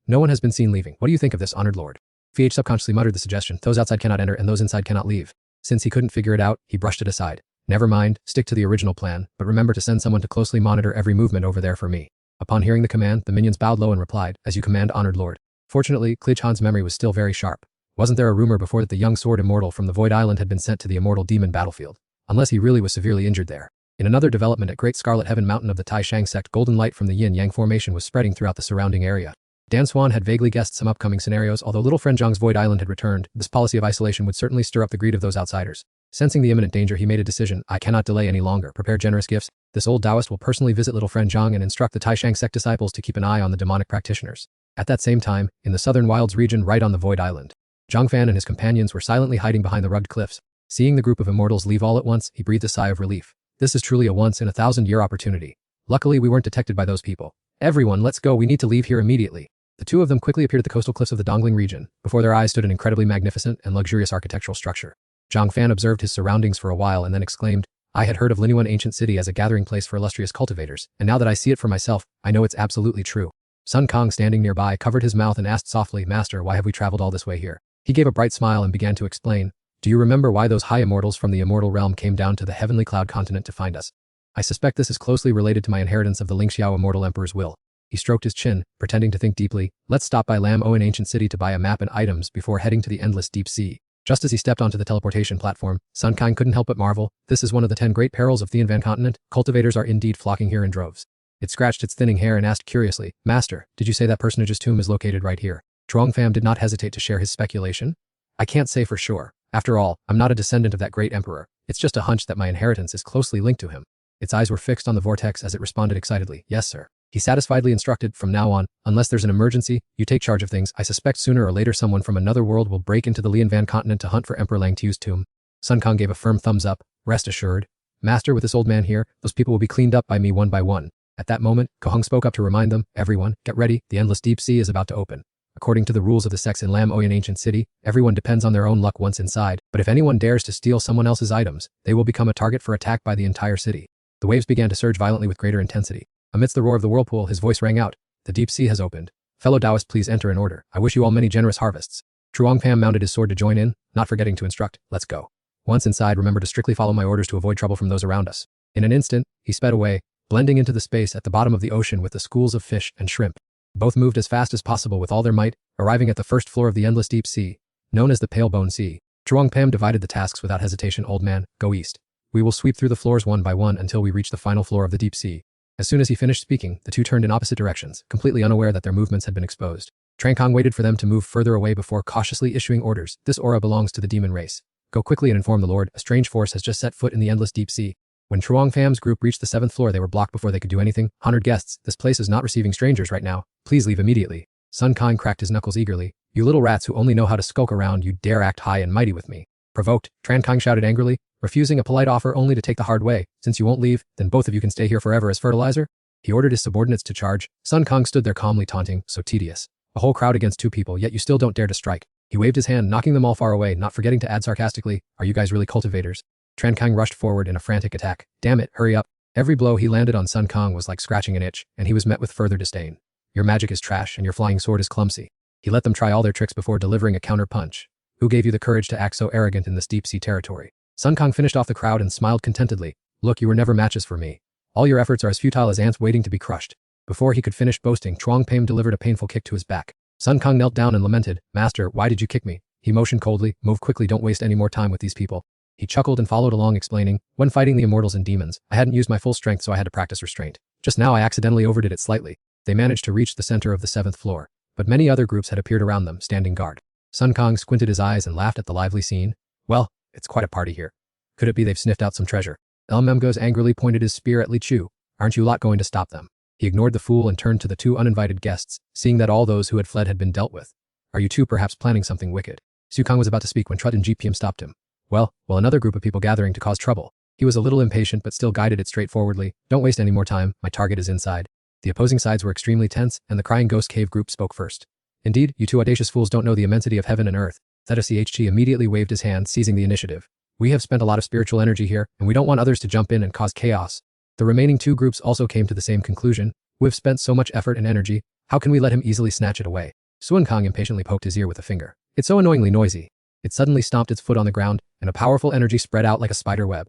No one has been seen leaving. What do you think of this, honored lord? FH subconsciously muttered the suggestion, those outside cannot enter and those inside cannot leave. Since he couldn't figure it out, he brushed it aside. Never mind, stick to the original plan, but remember to send someone to closely monitor every movement over there for me. Upon hearing the command, the minions bowed low and replied, as you command, honored lord. Fortunately, Klij-Han's memory was still very sharp. Wasn't there a rumor before that the young sword immortal from the Void Island had been sent to the immortal demon battlefield? Unless he really was severely injured there. In another development at Great Scarlet Heaven Mountain of the Tai Shang sect, golden light from the yin-yang formation was spreading throughout the surrounding area. Dan Swan had vaguely guessed some upcoming scenarios. Although little friend Zhang's Void Island had returned, this policy of isolation would certainly stir up the greed of those outsiders. Sensing the imminent danger, he made a decision. I cannot delay any longer. Prepare generous gifts. This old Taoist will personally visit little friend Zhang and instruct the Tai Shang sect disciples to keep an eye on the demonic practitioners. At that same time, in the southern wilds region right on the Void Island, Zhang Fan and his companions were silently hiding behind the rugged cliffs. Seeing the group of immortals leave all at once, he breathed a sigh of relief. This is truly a once-in-a-thousand-year opportunity. Luckily, we weren't detected by those people. Everyone, let's go. We need to leave here immediately. The two of them quickly appeared at the coastal cliffs of the Dongling region. Before their eyes stood an incredibly magnificent and luxurious architectural structure. Zhang Fan observed his surroundings for a while and then exclaimed, I had heard of Linyuan Ancient City as a gathering place for illustrious cultivators, and now that I see it for myself, I know it's absolutely true. Sun Kong, standing nearby, covered his mouth and asked softly, Master, why have we traveled all this way here? He gave a bright smile and began to explain, do you remember why those high immortals from the immortal realm came down to the Heavenly Cloud continent to find us? I suspect this is closely related to my inheritance of the Lingxiao immortal emperor's will. He stroked his chin, pretending to think deeply. Let's stop by Lam O in Ancient City to buy a map and items before heading to the endless deep sea. Just as he stepped onto the teleportation platform, Sun Kang couldn't help but marvel. This is one of the 10 great perils of Tianvan continent. Cultivators are indeed flocking here in droves. It scratched its thinning hair and asked curiously, Master, did you say that personage's tomb is located right here? Chuang Pham did not hesitate to share his speculation. I can't say for sure. After all, I'm not a descendant of that great emperor. It's just a hunch that my inheritance is closely linked to him. Its eyes were fixed on the vortex as it responded excitedly, yes sir. He satisfiedly instructed, from now on, unless there's an emergency, you take charge of things. I suspect sooner or later someone from another world will break into the Lianvan continent to hunt for Emperor Lang Tiu's tomb. Sun Kong gave a firm thumbs up, rest assured. Master, with this old man here, those people will be cleaned up by me one by one. At that moment, Kohong spoke up to remind them, everyone, get ready, the endless deep sea is about to open. According to the rules of the sects in Lam Oyan Ancient City, everyone depends on their own luck once inside, but if anyone dares to steal someone else's items, they will become a target for attack by the entire city. The waves began to surge violently with greater intensity. Amidst the roar of the whirlpool, his voice rang out, the deep sea has opened. Fellow Taoists, please enter in order. I wish you all many generous harvests. Truong Pham mounted his sword to join in, not forgetting to instruct, let's go. Once inside, remember to strictly follow my orders to avoid trouble from those around us. In an instant, he sped away, blending into the space at the bottom of the ocean with the schools of fish and shrimp. Both moved as fast as possible with all their might, arriving at the first floor of the endless deep sea, known as the Pale Bone Sea. Truong Pham divided the tasks without hesitation. Old man, go east. We will sweep through the floors one by one until we reach the final floor of the deep sea. As soon as he finished speaking, the two turned in opposite directions, completely unaware that their movements had been exposed. Trankong waited for them to move further away before cautiously issuing orders. This aura belongs to the demon race. Go quickly and inform the Lord, a strange force has just set foot in the endless deep sea. When Truong Pham's group reached the 7th floor, they were blocked before they could do anything. Honored guests, this place is not receiving strangers right now. Please leave immediately. Sun Kang cracked his knuckles eagerly. You little rats who only know how to skulk around, you dare act high and mighty with me. Provoked, Trankong shouted angrily, refusing a polite offer only to take the hard way. Since you won't leave, then both of you can stay here forever as fertilizer. He ordered his subordinates to charge. Sun Kang stood there calmly taunting, so tedious. A whole crowd against 2 people, yet you still don't dare to strike. He waved his hand, knocking them all far away, not forgetting to add sarcastically, are you guys really cultivators? Trankong rushed forward in a frantic attack. Damn it, hurry up. Every blow he landed on Sun Kang was like scratching an itch, and he was met with further disdain. Your magic is trash and your flying sword is clumsy. He let them try all their tricks before delivering a counter punch. Who gave you the courage to act so arrogant in this deep sea territory? Sun Kang finished off the crowd and smiled contentedly. Look, you were never matches for me. All your efforts are as futile as ants waiting to be crushed. Before he could finish boasting, Chuang Pam delivered a painful kick to his back. Sun Kang knelt down and lamented, "Master, why did you kick me?" He motioned coldly, "Move quickly, don't waste any more time with these people." He chuckled and followed along explaining, "When fighting the immortals and demons, I hadn't used my full strength so I had to practice restraint. Just now I accidentally overdid it slightly." They managed to reach the center of the 7th floor, but many other groups had appeared around them, standing guard. Sun Kang squinted his eyes and laughed at the lively scene. "Well, it's quite a party here. Could it be they've sniffed out some treasure?" El Memgos angrily pointed his spear at Li Chu. "Aren't you lot going to stop them?" He ignored the fool and turned to the 2 uninvited guests, seeing that all those who had fled had been dealt with. "Are you 2 perhaps planning something wicked?" Su Kang was about to speak when Trud and GPM stopped him. Well, another group of people gathering to cause trouble. He was a little impatient but still guided it straightforwardly. "Don't waste any more time, my target is inside." The opposing sides were extremely tense, and the Crying Ghost Cave group spoke first. "Indeed, you 2 audacious fools don't know the immensity of heaven and earth." Theta CHT immediately waved his hand, seizing the initiative. "We have spent a lot of spiritual energy here, and we don't want others to jump in and cause chaos." The remaining 2 groups also came to the same conclusion. "We've spent so much effort and energy, how can we let him easily snatch it away?" Suan Kang impatiently poked his ear with a finger. "It's so annoyingly noisy." It suddenly stomped its foot on the ground, and a powerful energy spread out like a spider web.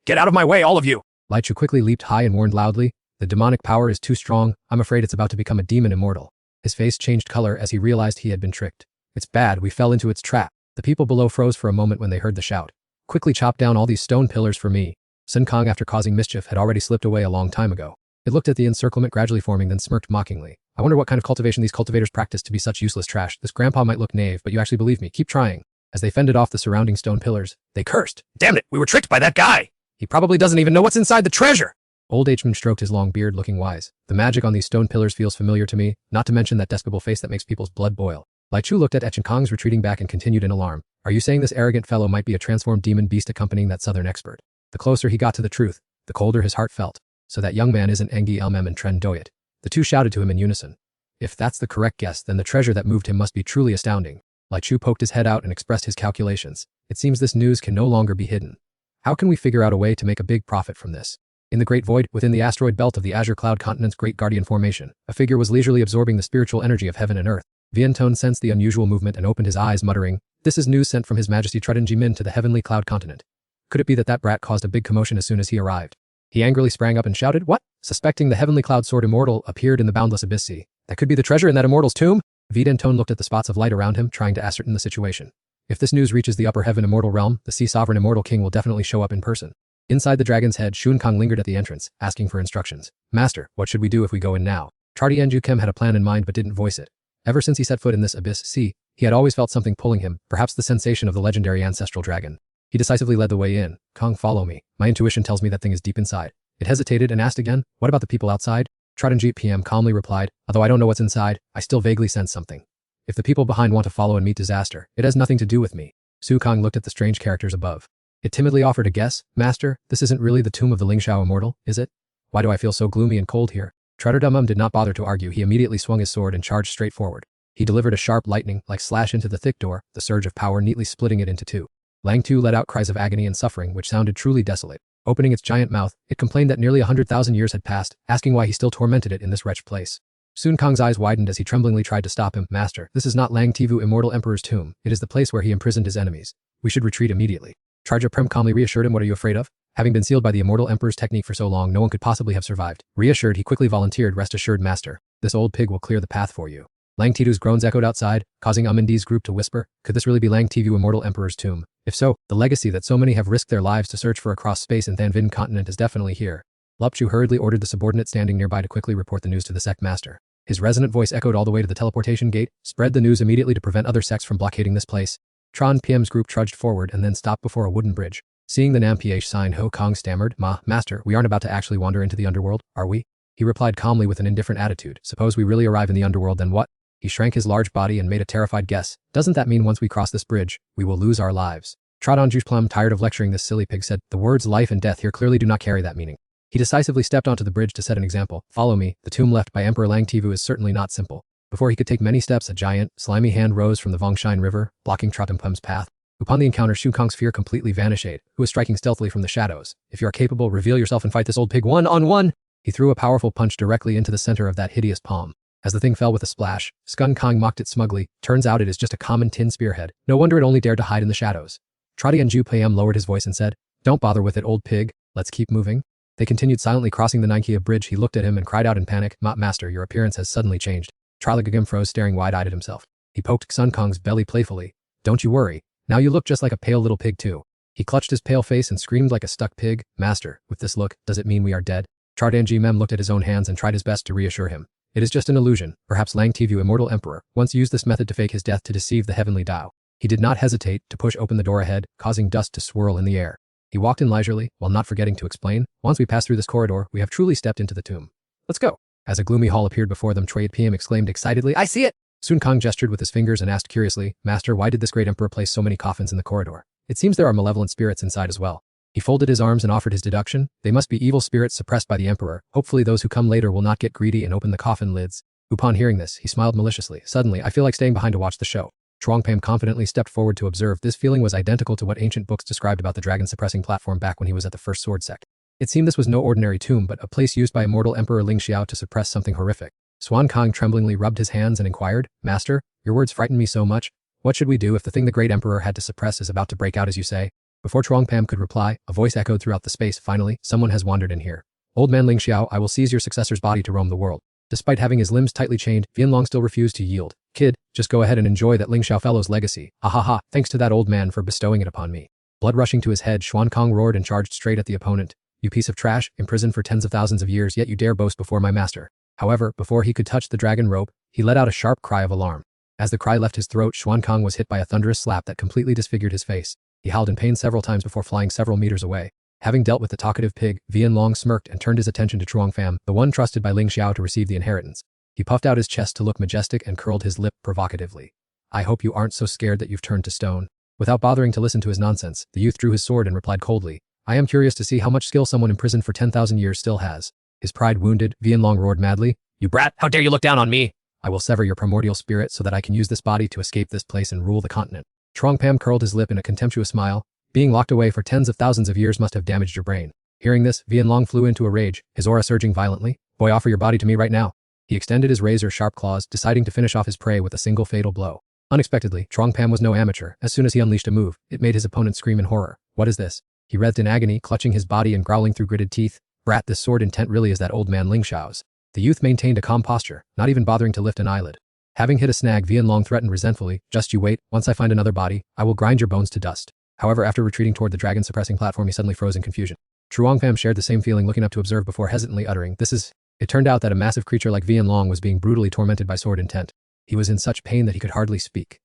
Get out of my way, all of you! Lai Chu quickly leaped high and warned loudly, "The demonic power is too strong, I'm afraid it's about to become a demon immortal." His face changed color as he realized he had been tricked. "It's bad, we fell into its trap." The people below froze for a moment when they heard the shout. "Quickly chop down all these stone pillars for me." Sun Kang, after causing mischief, had already slipped away a long time ago. It looked at the encirclement gradually forming, then smirked mockingly. "I wonder what kind of cultivation these cultivators practice to be such useless trash. This grandpa might look naive, but you actually believe me. Keep trying." As they fended off the surrounding stone pillars, they cursed. "Damn it, we were tricked by that guy! He probably doesn't even know what's inside the treasure!" Old H-man stroked his long beard, looking wise. "The magic on these stone pillars feels familiar to me, not to mention that despicable face that makes people's blood boil." Lai Chu looked at Etchen Kong's retreating back and continued in alarm. "Are you saying this arrogant fellow might be a transformed demon beast accompanying that southern expert?" The closer he got to the truth, the colder his heart felt. "So that young man isn't Engi Elmem and Tren Doyet." The 2 shouted to him in unison. If that's the correct guess, then the treasure that moved him must be truly astounding. Lai Chu poked his head out and expressed his calculations. "It seems this news can no longer be hidden. How can we figure out a way to make a big profit from this?" In the Great Void, within the asteroid belt of the Azure Cloud Continent's Great Guardian Formation, a figure was leisurely absorbing the spiritual energy of heaven and earth. Vientone sensed the unusual movement and opened his eyes, muttering, "This is news sent from His Majesty Trudin Jimin to the Heavenly Cloud Continent. Could it be that brat caused a big commotion as soon as he arrived?" He angrily sprang up and shouted, "What?" Suspecting the Heavenly Cloud Sword Immortal appeared in the boundless abyss sea. "That could be the treasure in that immortal's tomb?" Vientone looked at the spots of light around him, trying to ascertain the situation. If this news reaches the upper heaven immortal realm, the sea sovereign immortal king will definitely show up in person. Inside the dragon's head, Shun Kang lingered at the entrance, asking for instructions. "Master, what should we do if we go in now?" Chardi Enju Kem had a plan in mind but didn't voice it. Ever since he set foot in this abyss sea, he had always felt something pulling him, perhaps the sensation of the legendary ancestral dragon. He decisively led the way in. "Kong, follow me. My intuition tells me that thing is deep inside." It hesitated and asked again, "What about the people outside?" Tradanjit PM calmly replied, "Although I don't know what's inside, I still vaguely sense something. If the people behind want to follow and meet disaster, it has nothing to do with me." Su Kang looked at the strange characters above. It timidly offered a guess. "Master, this isn't really the tomb of the Lingxiao immortal, is it? Why do I feel so gloomy and cold here?" Treaderdumum did not bother to argue. He immediately swung his sword and charged straight forward. He delivered a sharp lightning-like slash into the thick door, the surge of power neatly splitting it into 2. Lang Tu let out cries of agony and suffering which sounded truly desolate. Opening its giant mouth, it complained that nearly 100,000 years had passed, asking why he still tormented it in this wretched place. Sun Kang's eyes widened as he tremblingly tried to stop him. "Master, this is not Lang Tivu Immortal Emperor's tomb. It is the place where he imprisoned his enemies. We should retreat immediately." Charja Prem calmly reassured him. "What are you afraid of? Having been sealed by the Immortal Emperor's technique for so long, no one could possibly have survived." Reassured, he quickly volunteered, "Rest assured, Master. This old pig will clear the path for you." Lang Tidu's groans echoed outside, causing Amandi's group to whisper, "Could this really be Lang Tivu Immortal Emperor's tomb? If so, the legacy that so many have risked their lives to search for across space and Thanvin continent is definitely here." Lupchu hurriedly ordered the subordinate standing nearby to quickly report the news to the sect master. His resonant voice echoed all the way to the teleportation gate. "Spread the news immediately to prevent other sects from blockading this place." Tron PM's group trudged forward and then stopped before a wooden bridge. Seeing the Nam-Ph sign, Ho Kong stammered, Master, we aren't about to actually wander into the underworld, are we?" He replied calmly with an indifferent attitude, "Suppose we really arrive in the underworld, then what?" He shrank his large body and made a terrified guess. "Doesn't that mean once we cross this bridge, we will lose our lives?" Trodonjush Plum, tired of lecturing this silly pig, said, "The words life and death here clearly do not carry that meaning." He decisively stepped onto the bridge to set an example. "Follow me. The tomb left by Emperor Lang Tivu is certainly not simple." Before he could take many steps, a giant, slimy hand rose from the Vongshan River, blocking Trotampum's path. Upon the encounter, Shu Kong's fear completely vanished, who was striking stealthily from the shadows. "If you are capable, reveal yourself and fight this old pig one-on-one." He threw a powerful punch directly into the center of that hideous palm. As the thing fell with a splash, Skun Kong mocked it smugly. "Turns out it is just a common tin spearhead. No wonder it only dared to hide in the shadows." Trotty and Ju Payam lowered his voice and said, "Don't bother with it, old pig. Let's keep moving." They continued silently crossing the Ninkia bridge. He looked at him and cried out in panic, Master, your appearance has suddenly changed. Trilagagim froze, staring wide-eyed at himself. He poked Sun Kong's belly playfully. Don't you worry. Now you look just like a pale little pig too. He clutched his pale face and screamed like a stuck pig. Master, with this look, does it mean we are dead? Chardanji Mem looked at his own hands and tried his best to reassure him. It is just an illusion. Perhaps Lang Tivu, immortal emperor, once used this method to fake his death to deceive the heavenly Tao. He did not hesitate to push open the door ahead, causing dust to swirl in the air. He walked in leisurely, while not forgetting to explain, once we pass through this corridor, we have truly stepped into the tomb. Let's go. As a gloomy hall appeared before them, Trade PM exclaimed excitedly, I see it! Sun Kong gestured with his fingers and asked curiously, Master, why did this great emperor place so many coffins in the corridor? It seems there are malevolent spirits inside as well. He folded his arms and offered his deduction. They must be evil spirits suppressed by the emperor. Hopefully those who come later will not get greedy and open the coffin lids. Upon hearing this, he smiled maliciously. Suddenly, I feel like staying behind to watch the show. Chuangpam confidently stepped forward to observe. This feeling was identical to what ancient books described about the dragon-suppressing platform back when he was at the first sword sect. It seemed this was no ordinary tomb, but a place used by immortal Emperor Ling Xiao to suppress something horrific. Swan Kong tremblingly rubbed his hands and inquired, Master, your words frighten me so much. What should we do if the thing the great emperor had to suppress is about to break out as you say? Before Chuangpam could reply, a voice echoed throughout the space. Finally, someone has wandered in here. Old man Ling Xiao, I will seize your successor's body to roam the world. Despite having his limbs tightly chained, Vianlong still refused to yield. Kid, just go ahead and enjoy that Ling Xiao fellow's legacy. Ha ha ha, thanks to that old man for bestowing it upon me. Blood rushing to his head, Xuan Kong roared and charged straight at the opponent. You piece of trash, imprisoned for tens of thousands of years, yet you dare boast before my master. However, before he could touch the dragon rope, he let out a sharp cry of alarm. As the cry left his throat, Xuan Kong was hit by a thunderous slap that completely disfigured his face. He howled in pain several times before flying several meters away. Having dealt with the talkative pig, Vianlong smirked and turned his attention to Chuangfam, the one trusted by Ling Xiao to receive the inheritance. He puffed out his chest to look majestic and curled his lip provocatively. I hope you aren't so scared that you've turned to stone. Without bothering to listen to his nonsense, the youth drew his sword and replied coldly, I am curious to see how much skill someone imprisoned for 10,000 years still has. His pride wounded, Vianlong roared madly, You brat, how dare you look down on me? I will sever your primordial spirit so that I can use this body to escape this place and rule the continent. Chuangpam curled his lip in a contemptuous smile. Being locked away for tens of thousands of years must have damaged your brain. Hearing this, Vianlong flew into a rage, his aura surging violently. Boy, offer your body to me right now. He extended his razor-sharp claws, deciding to finish off his prey with a single fatal blow. Unexpectedly, Chuangpam was no amateur. As soon as he unleashed a move, it made his opponent scream in horror. What is this? He writhed in agony, clutching his body and growling through gritted teeth. Brat, this sword intent really is that old man Ling Xiao's. The youth maintained a calm posture, not even bothering to lift an eyelid. Having hit a snag, Vianlong threatened resentfully, Just you wait, once I find another body, I will grind your bones to dust. However, after retreating toward the dragon-suppressing platform, he suddenly froze in confusion. Chuangpam shared the same feeling, looking up to observe before hesitantly uttering, It turned out that a massive creature like Vianlong was being brutally tormented by sword intent. He was in such pain that he could hardly speak.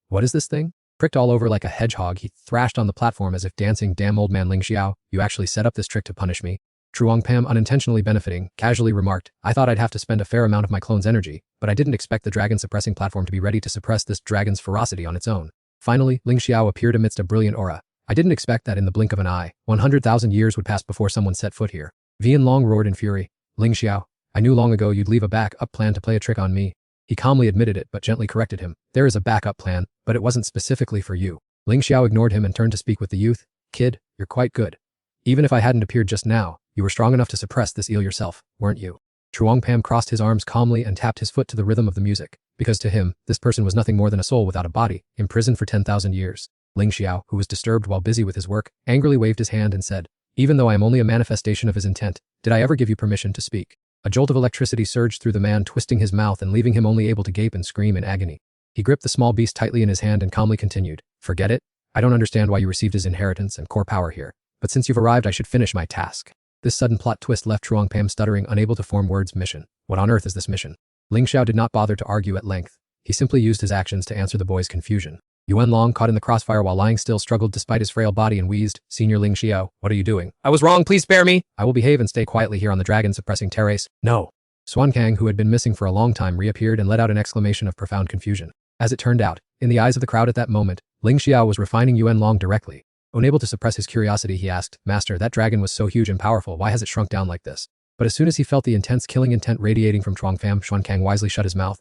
What is this thing? Pricked all over like a hedgehog, he thrashed on the platform as if dancing. Damn old man Ling Xiao, you actually set up this trick to punish me. Chuangpam, unintentionally benefiting, casually remarked, I thought I'd have to spend a fair amount of my clone's energy, but I didn't expect the dragon-suppressing platform to be ready to suppress this dragon's ferocity on its own. Finally, Ling Xiao appeared amidst a brilliant aura. I didn't expect that in the blink of an eye, 100,000 years would pass before someone set foot here. Vianlong roared in fury. Ling Xiao, I knew long ago you'd leave a backup plan to play a trick on me. He calmly admitted it but gently corrected him. There is a backup plan, but it wasn't specifically for you. Ling Xiao ignored him and turned to speak with the youth. Kid, you're quite good. Even if I hadn't appeared just now, you were strong enough to suppress this eel yourself, weren't you? Chuangpam crossed his arms calmly and tapped his foot to the rhythm of the music, because to him, this person was nothing more than a soul without a body, imprisoned for 10,000 years. Ling Xiao, who was disturbed while busy with his work, angrily waved his hand and said, Even though I am only a manifestation of his intent, did I ever give you permission to speak? A jolt of electricity surged through the man, twisting his mouth and leaving him only able to gape and scream in agony. He gripped the small beast tightly in his hand and calmly continued, Forget it? I don't understand why you received his inheritance and core power here, but since you've arrived I should finish my task. This sudden plot twist left Chuangpam stuttering, unable to form words. Mission. What on earth is this mission? Ling Xiao did not bother to argue at length. He simply used his actions to answer the boy's confusion. Yuan Long, caught in the crossfire while lying still, struggled despite his frail body and wheezed, Senior Ling Xiao, what are you doing? I was wrong, please spare me. I will behave and stay quietly here on the dragon-suppressing terrace. No. Swan Kang, who had been missing for a long time, reappeared and let out an exclamation of profound confusion. As it turned out, in the eyes of the crowd at that moment, Ling Xiao was refining Yuan Long directly. Unable to suppress his curiosity, he asked, Master, that dragon was so huge and powerful, why has it shrunk down like this? But as soon as he felt the intense killing intent radiating from Chuangfam, Xuan Kang wisely shut his mouth.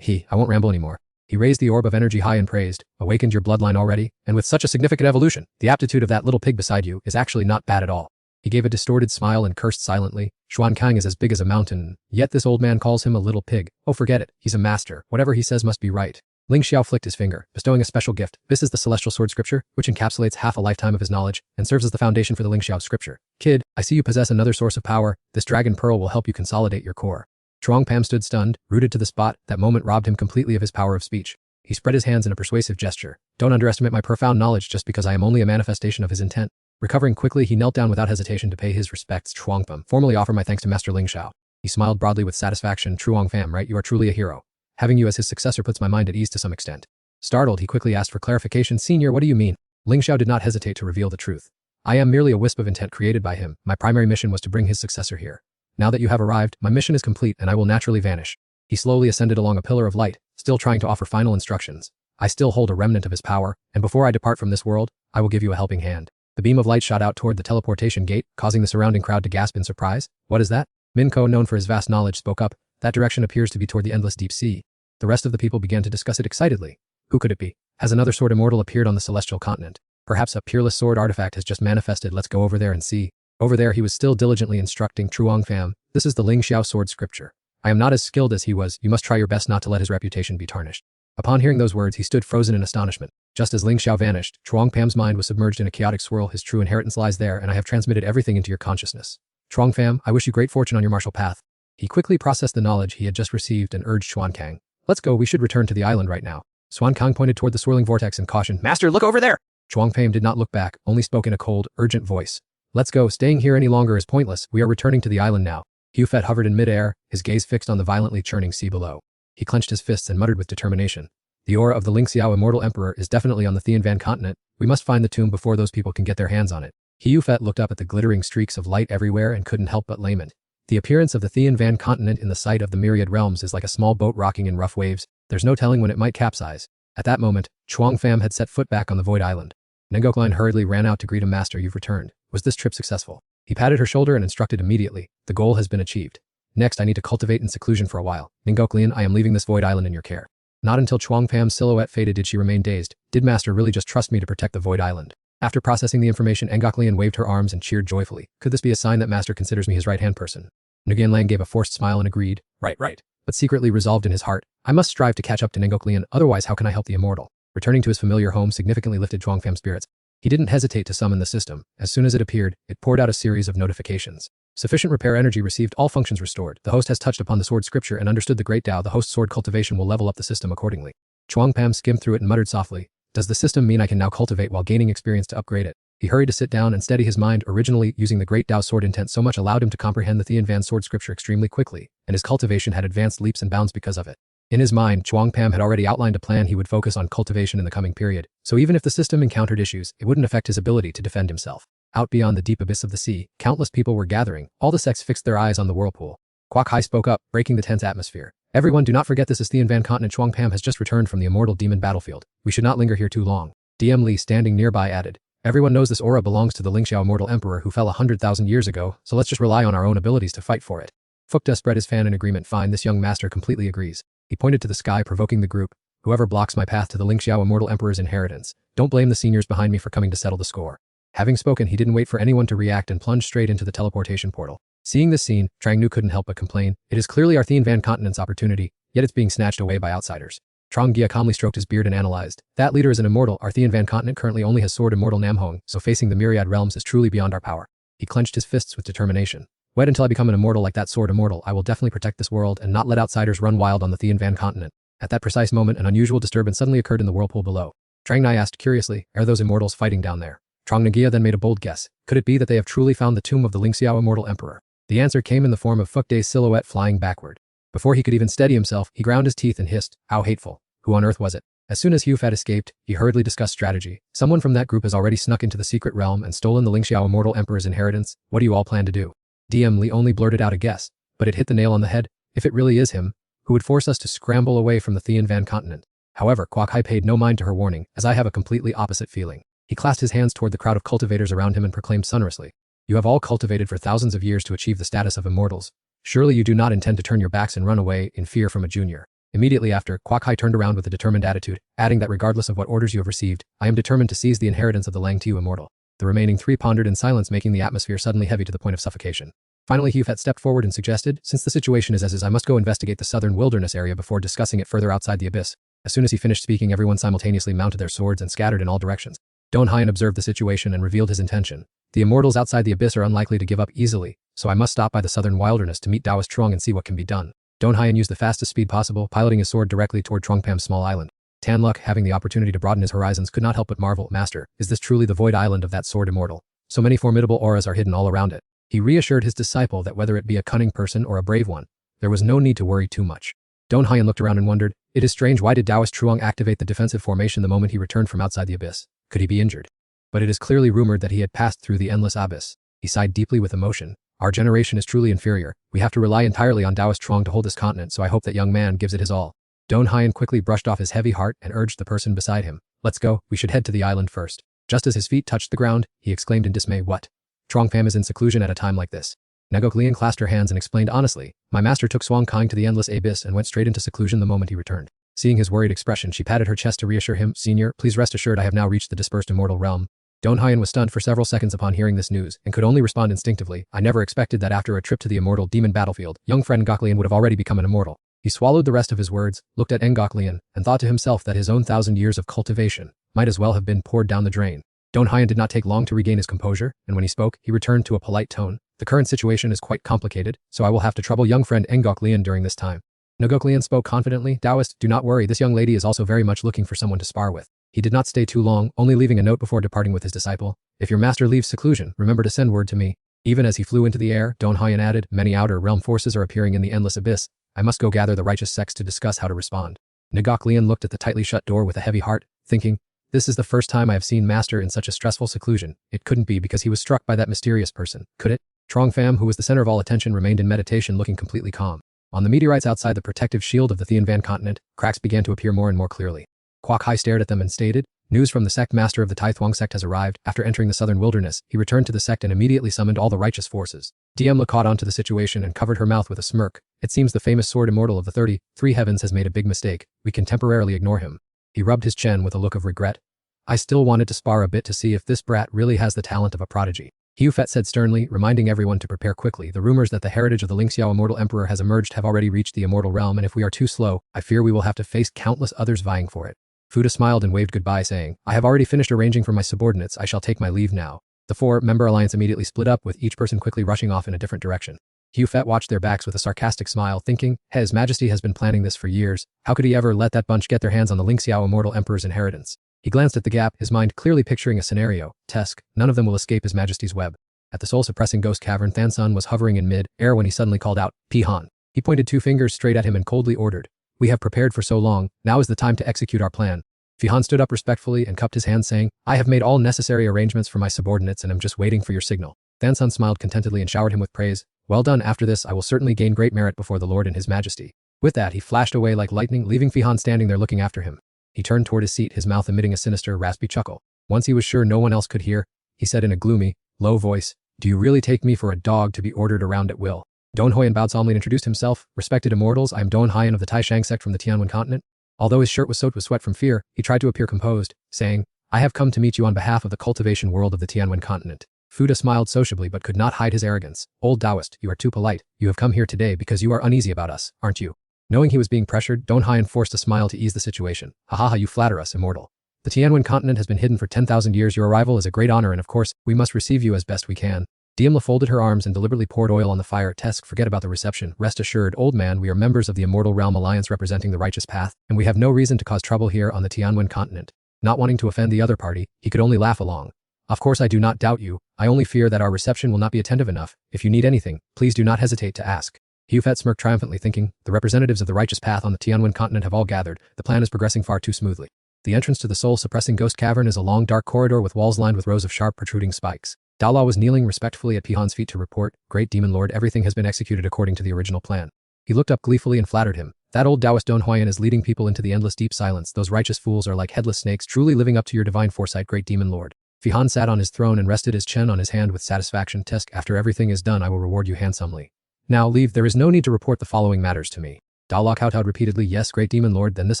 I won't ramble anymore. He raised the orb of energy high and praised, Awakened your bloodline already, and with such a significant evolution, the aptitude of that little pig beside you is actually not bad at all. He gave a distorted smile and cursed silently. Xuan Kang is as big as a mountain, yet this old man calls him a little pig. Oh, forget it, he's a master, whatever he says must be right. Ling Xiao flicked his finger, bestowing a special gift. This is the Celestial Sword Scripture, which encapsulates half a lifetime of his knowledge and serves as the foundation for the Ling Xiao Scripture. Kid, I see you possess another source of power. This dragon pearl will help you consolidate your core. Chuang Pam stood stunned, rooted to the spot. That moment robbed him completely of his power of speech. He spread his hands in a persuasive gesture. Don't underestimate my profound knowledge just because I am only a manifestation of his intent. Recovering quickly, he knelt down without hesitation to pay his respects. Chuang Pam, formally offer my thanks to Master Ling Xiao. He smiled broadly with satisfaction. Chuang Pam, right? You are truly a hero. Having you as his successor puts my mind at ease to some extent. Startled, he quickly asked for clarification. Senior, what do you mean? Ling Xiao did not hesitate to reveal the truth. I am merely a wisp of intent created by him. My primary mission was to bring his successor here. Now that you have arrived, my mission is complete and I will naturally vanish. He slowly ascended along a pillar of light, still trying to offer final instructions. I still hold a remnant of his power, and before I depart from this world, I will give you a helping hand. The beam of light shot out toward the teleportation gate, causing the surrounding crowd to gasp in surprise. What is that? Min Ko, known for his vast knowledge, spoke up. That direction appears to be toward the endless deep sea. The rest of the people began to discuss it excitedly. Who could it be? Has another sword immortal appeared on the celestial continent? Perhaps a peerless sword artifact has just manifested. Let's go over there and see. Over there he was still diligently instructing Chuang Pham. This is the Ling Xiao sword scripture. I am not as skilled as he was. You must try your best not to let his reputation be tarnished. Upon hearing those words, he stood frozen in astonishment. Just as Ling Xiao vanished, Chuang Pham's mind was submerged in a chaotic swirl. His true inheritance lies there, and I have transmitted everything into your consciousness. Chuang Pham, I wish you great fortune on your martial path. He quickly processed the knowledge he had just received and urged Xuan Kang. Let's go, we should return to the island right now. Xuan Kang pointed toward the swirling vortex and cautioned, Master, look over there! Chuang Pham did not look back, only spoke in a cold, urgent voice. Let's go, staying here any longer is pointless. We are returning to the island now. Hu Fet hovered in midair, his gaze fixed on the violently churning sea below. He clenched his fists and muttered with determination. The aura of the Ling Xiao Immortal Emperor is definitely on the Thian Van continent. We must find the tomb before those people can get their hands on it. Hu Fet looked up at the glittering streaks of light everywhere and couldn't help but lament. The appearance of the Thian Van continent in the sight of the myriad realms is like a small boat rocking in rough waves. There's no telling when it might capsize. At that moment, Chuang Pham had set foot back on the Void Island. Nengokline hurriedly ran out to greet him. Master, you've returned. Was this trip successful? He patted her shoulder and instructed immediately. The goal has been achieved. Next, I need to cultivate in seclusion for a while. Nengokline, I am leaving this Void Island in your care. Not until Chuang Pham's silhouette faded did she remain dazed. Did Master really just trust me to protect the Void Island? After processing the information, Ngoklian waved her arms and cheered joyfully. Could this be a sign that Master considers me his right-hand person? Nguyen Lang gave a forced smile and agreed. Right. But secretly resolved in his heart, I must strive to catch up to Ngoklian, otherwise how can I help the immortal? Returning to his familiar home significantly lifted Chuang Pham's spirits. He didn't hesitate to summon the system. As soon as it appeared, it poured out a series of notifications. Sufficient repair energy received, all functions restored. The host has touched upon the sword scripture and understood the great Tao. The host's sword cultivation will level up the system accordingly. Chuang Pham skimmed through it and muttered softly. Does the system mean I can now cultivate while gaining experience to upgrade it? He hurried to sit down and steady his mind. Originally, using the great Tao sword intent so much allowed him to comprehend the Thian Van sword scripture extremely quickly, and his cultivation had advanced leaps and bounds because of it. In his mind, Chuang Pham had already outlined a plan. He would focus on cultivation in the coming period, so even if the system encountered issues, it wouldn't affect his ability to defend himself. Out beyond the deep abyss of the sea, countless people were gathering. All the sects fixed their eyes on the whirlpool. Kwok Hai spoke up, breaking the tense atmosphere. Everyone, do not forget this is Thian Van continent. Chuang Pham has just returned from the immortal demon battlefield. We should not linger here too long. DM Li, standing nearby, added. Everyone knows this aura belongs to the Ling Xiao Immortal Emperor who fell 100,000 years ago, so let's just rely on our own abilities to fight for it. Fukta spread his fan in agreement. Fine, this young master completely agrees. He pointed to the sky, provoking the group. Whoever blocks my path to the Ling Xiao Immortal Emperor's inheritance, don't blame the seniors behind me for coming to settle the score. Having spoken, he didn't wait for anyone to react and plunged straight into the teleportation portal. Seeing this scene, Trang Nu couldn't help but complain. It is clearly our Thian Van continent's opportunity, yet it's being snatched away by outsiders. Trong Gia calmly stroked his beard and analyzed. That leader is an immortal. Our Thian Van continent currently only has sword immortal Namhong, so facing the myriad realms is truly beyond our power. He clenched his fists with determination. Wait until I become an immortal like that sword immortal. I will definitely protect this world and not let outsiders run wild on the Thian Van continent. At that precise moment, an unusual disturbance suddenly occurred in the whirlpool below. Trang Nai asked curiously, are those immortals fighting down there? Trong Nagia then made a bold guess. Could it be that they have truly found the tomb of the Ling Xiao Immortal Emperor? The answer came in the form of Fuk Day's silhouette flying backward. Before he could even steady himself, he ground his teeth and hissed, how hateful. Who on earth was it? As soon as Hu Fat escaped, he hurriedly discussed strategy. Someone from that group has already snuck into the secret realm and stolen the Ling Xiao Immortal Emperor's inheritance. What do you all plan to do? DM Li only blurted out a guess, but it hit the nail on the head. If it really is him, who would force us to scramble away from the Thian Van continent? However, Kwok Hai paid no mind to her warning, as I have a completely opposite feeling. He clasped his hands toward the crowd of cultivators around him and proclaimed sonorously. You have all cultivated for thousands of years to achieve the status of immortals. Surely you do not intend to turn your backs and run away in fear from a junior. Immediately after, Kwok Hai turned around with a determined attitude, adding that regardless of what orders you have received, I am determined to seize the inheritance of the Lang Tiu immortal. The remaining three pondered in silence, making the atmosphere suddenly heavy to the point of suffocation. Finally, Hu Fet stepped forward and suggested, since the situation is as is, I must go investigate the southern wilderness area before discussing it further outside the abyss. As soon as he finished speaking, everyone simultaneously mounted their swords and scattered in all directions. Don Hyan observed the situation and revealed his intention. The immortals outside the abyss are unlikely to give up easily, so I must stop by the southern wilderness to meet Taoist Truong and see what can be done. Don Hyan used the fastest speed possible, piloting his sword directly toward Truongpam's small island. Tan Luck, having the opportunity to broaden his horizons, could not help but marvel, "Master, is this truly the void island of that sword immortal? So many formidable auras are hidden all around it." He reassured his disciple that whether it be a cunning person or a brave one, there was no need to worry too much. Don Hyan looked around and wondered, "It is strange, why did Taoist Truong activate the defensive formation the moment he returned from outside the abyss? Could he be injured?" But it is clearly rumored that he had passed through the endless abyss. He sighed deeply with emotion. "Our generation is truly inferior. We have to rely entirely on Taoist Truong to hold this continent, so I hope that young man gives it his all." Don Hyan quickly brushed off his heavy heart and urged the person beside him, "Let's go, we should head to the island first." Just as his feet touched the ground, he exclaimed in dismay, "What? Truongpam is in seclusion at a time like this?" Negok Lian clasped her hands and explained honestly, "My master took Swang Kang to the endless abyss and went straight into seclusion the moment he returned." Seeing his worried expression, she patted her chest to reassure him, "Senior, please rest assured I have now reached the dispersed immortal realm." Don Hyan was stunned for several seconds upon hearing this news and could only respond instinctively, "I never expected that after a trip to the immortal demon battlefield, young friend Ngok Lian would have already become an immortal." He swallowed the rest of his words, looked at Ngok Lian, and thought to himself that his own 1,000 years of cultivation might as well have been poured down the drain. Don Hyan did not take long to regain his composure, and when he spoke, he returned to a polite tone. "The current situation is quite complicated, so I will have to trouble young friend Ngok Lian during this time." Ngok Lian spoke confidently, "Taoist, do not worry, this young lady is also very much looking for someone to spar with." He did not stay too long, only leaving a note before departing with his disciple. "If your master leaves seclusion, remember to send word to me." Even as he flew into the air, Don Hyan added, "Many outer realm forces are appearing in the endless abyss. I must go gather the righteous sects to discuss how to respond." Ngok Lian looked at the tightly shut door with a heavy heart, thinking, "This is the first time I have seen Master in such a stressful seclusion. It couldn't be because he was struck by that mysterious person, could it?" Truongpham, who was the center of all attention, remained in meditation, looking completely calm. On the meteorites outside the protective shield of the Tianvan continent, cracks began to appear more and more clearly. Kwok Hai stared at them and stated, "News from the sect master of the Tai Thuong sect has arrived." After entering the southern wilderness, he returned to the sect and immediately summoned all the righteous forces. Diemla caught on to the situation and covered her mouth with a smirk. "It seems the famous sword immortal of the 33 heavens has made a big mistake. We can temporarily ignore him." He rubbed his chin with a look of regret. "I still wanted to spar a bit to see if this brat really has the talent of a prodigy." Hu Fet said sternly, reminding everyone to prepare quickly. "The rumors that the heritage of the Lingxiao immortal emperor has emerged have already reached the immortal realm, and if we are too slow, I fear we will have to face countless others vying for it." Fuda smiled and waved goodbye, saying, "I have already finished arranging for my subordinates. I shall take my leave now." The four-member alliance immediately split up, with each person quickly rushing off in a different direction. Hu Fet watched their backs with a sarcastic smile, thinking, His Majesty has been planning this for years. How could he ever let that bunch get their hands on the Lingxiao immortal emperor's inheritance? He glanced at the gap, his mind clearly picturing a scenario. Tesk, none of them will escape His Majesty's web. At the soul-suppressing ghost cavern, Thansun was hovering in mid-air when he suddenly called out, "Pihan." He pointed two fingers straight at him and coldly ordered, "We have prepared for so long, now is the time to execute our plan." Fihan stood up respectfully and cupped his hands, saying, "I have made all necessary arrangements for my subordinates and am just waiting for your signal." Thansun smiled contentedly and showered him with praise. "Well done, after this I will certainly gain great merit before the Lord and His Majesty." With that, he flashed away like lightning, leaving Fihan standing there looking after him. He turned toward his seat, his mouth emitting a sinister, raspy chuckle. Once he was sure no one else could hear, he said in a gloomy, low voice, "Do you really take me for a dog to be ordered around at will?" Don Hoyan bowed solemnly and introduced himself. "Respected immortals, I am Don Hyan of the Taishang sect from the Tianwen continent." Although his shirt was soaked with sweat from fear, he tried to appear composed, saying, "I have come to meet you on behalf of the cultivation world of the Tianwen continent." Fuda smiled sociably but could not hide his arrogance. "Old Taoist, you are too polite. You have come here today because you are uneasy about us, aren't you?" Knowing he was being pressured, Don Hyan forced a smile to ease the situation. "Ha ha ha, you flatter us, immortal. The Tianwen continent has been hidden for 10,000 years. Your arrival is a great honor and of course, we must receive you as best we can." Diemla folded her arms and deliberately poured oil on the fire. "Tesk, forget about the reception. Rest assured, old man, we are members of the Immortal Realm Alliance representing the righteous path, and we have no reason to cause trouble here on the Tianwen continent." Not wanting to offend the other party, he could only laugh along. "Of course I do not doubt you. I only fear that our reception will not be attentive enough. If you need anything, please do not hesitate to ask." Hu Fet smirked triumphantly, thinking, the representatives of the righteous path on the Tianwen continent have all gathered. The plan is progressing far too smoothly. The entrance to the soul-suppressing ghost cavern is a long dark corridor with walls lined with rows of sharp protruding spikes. Dala was kneeling respectfully at Pihan's feet to report, "Great Demon Lord, everything has been executed according to the original plan." He looked up gleefully and flattered him. "That old Taoist Don Huayan is leading people into the endless deep silence. Those righteous fools are like headless snakes, truly living up to your divine foresight, Great Demon Lord." Fihan sat on his throne and rested his chin on his hand with satisfaction. "Tesk, after everything is done I will reward you handsomely. Now leave, there is no need to report the following matters to me." Dala kowtowed repeatedly, "Yes, Great Demon Lord, then this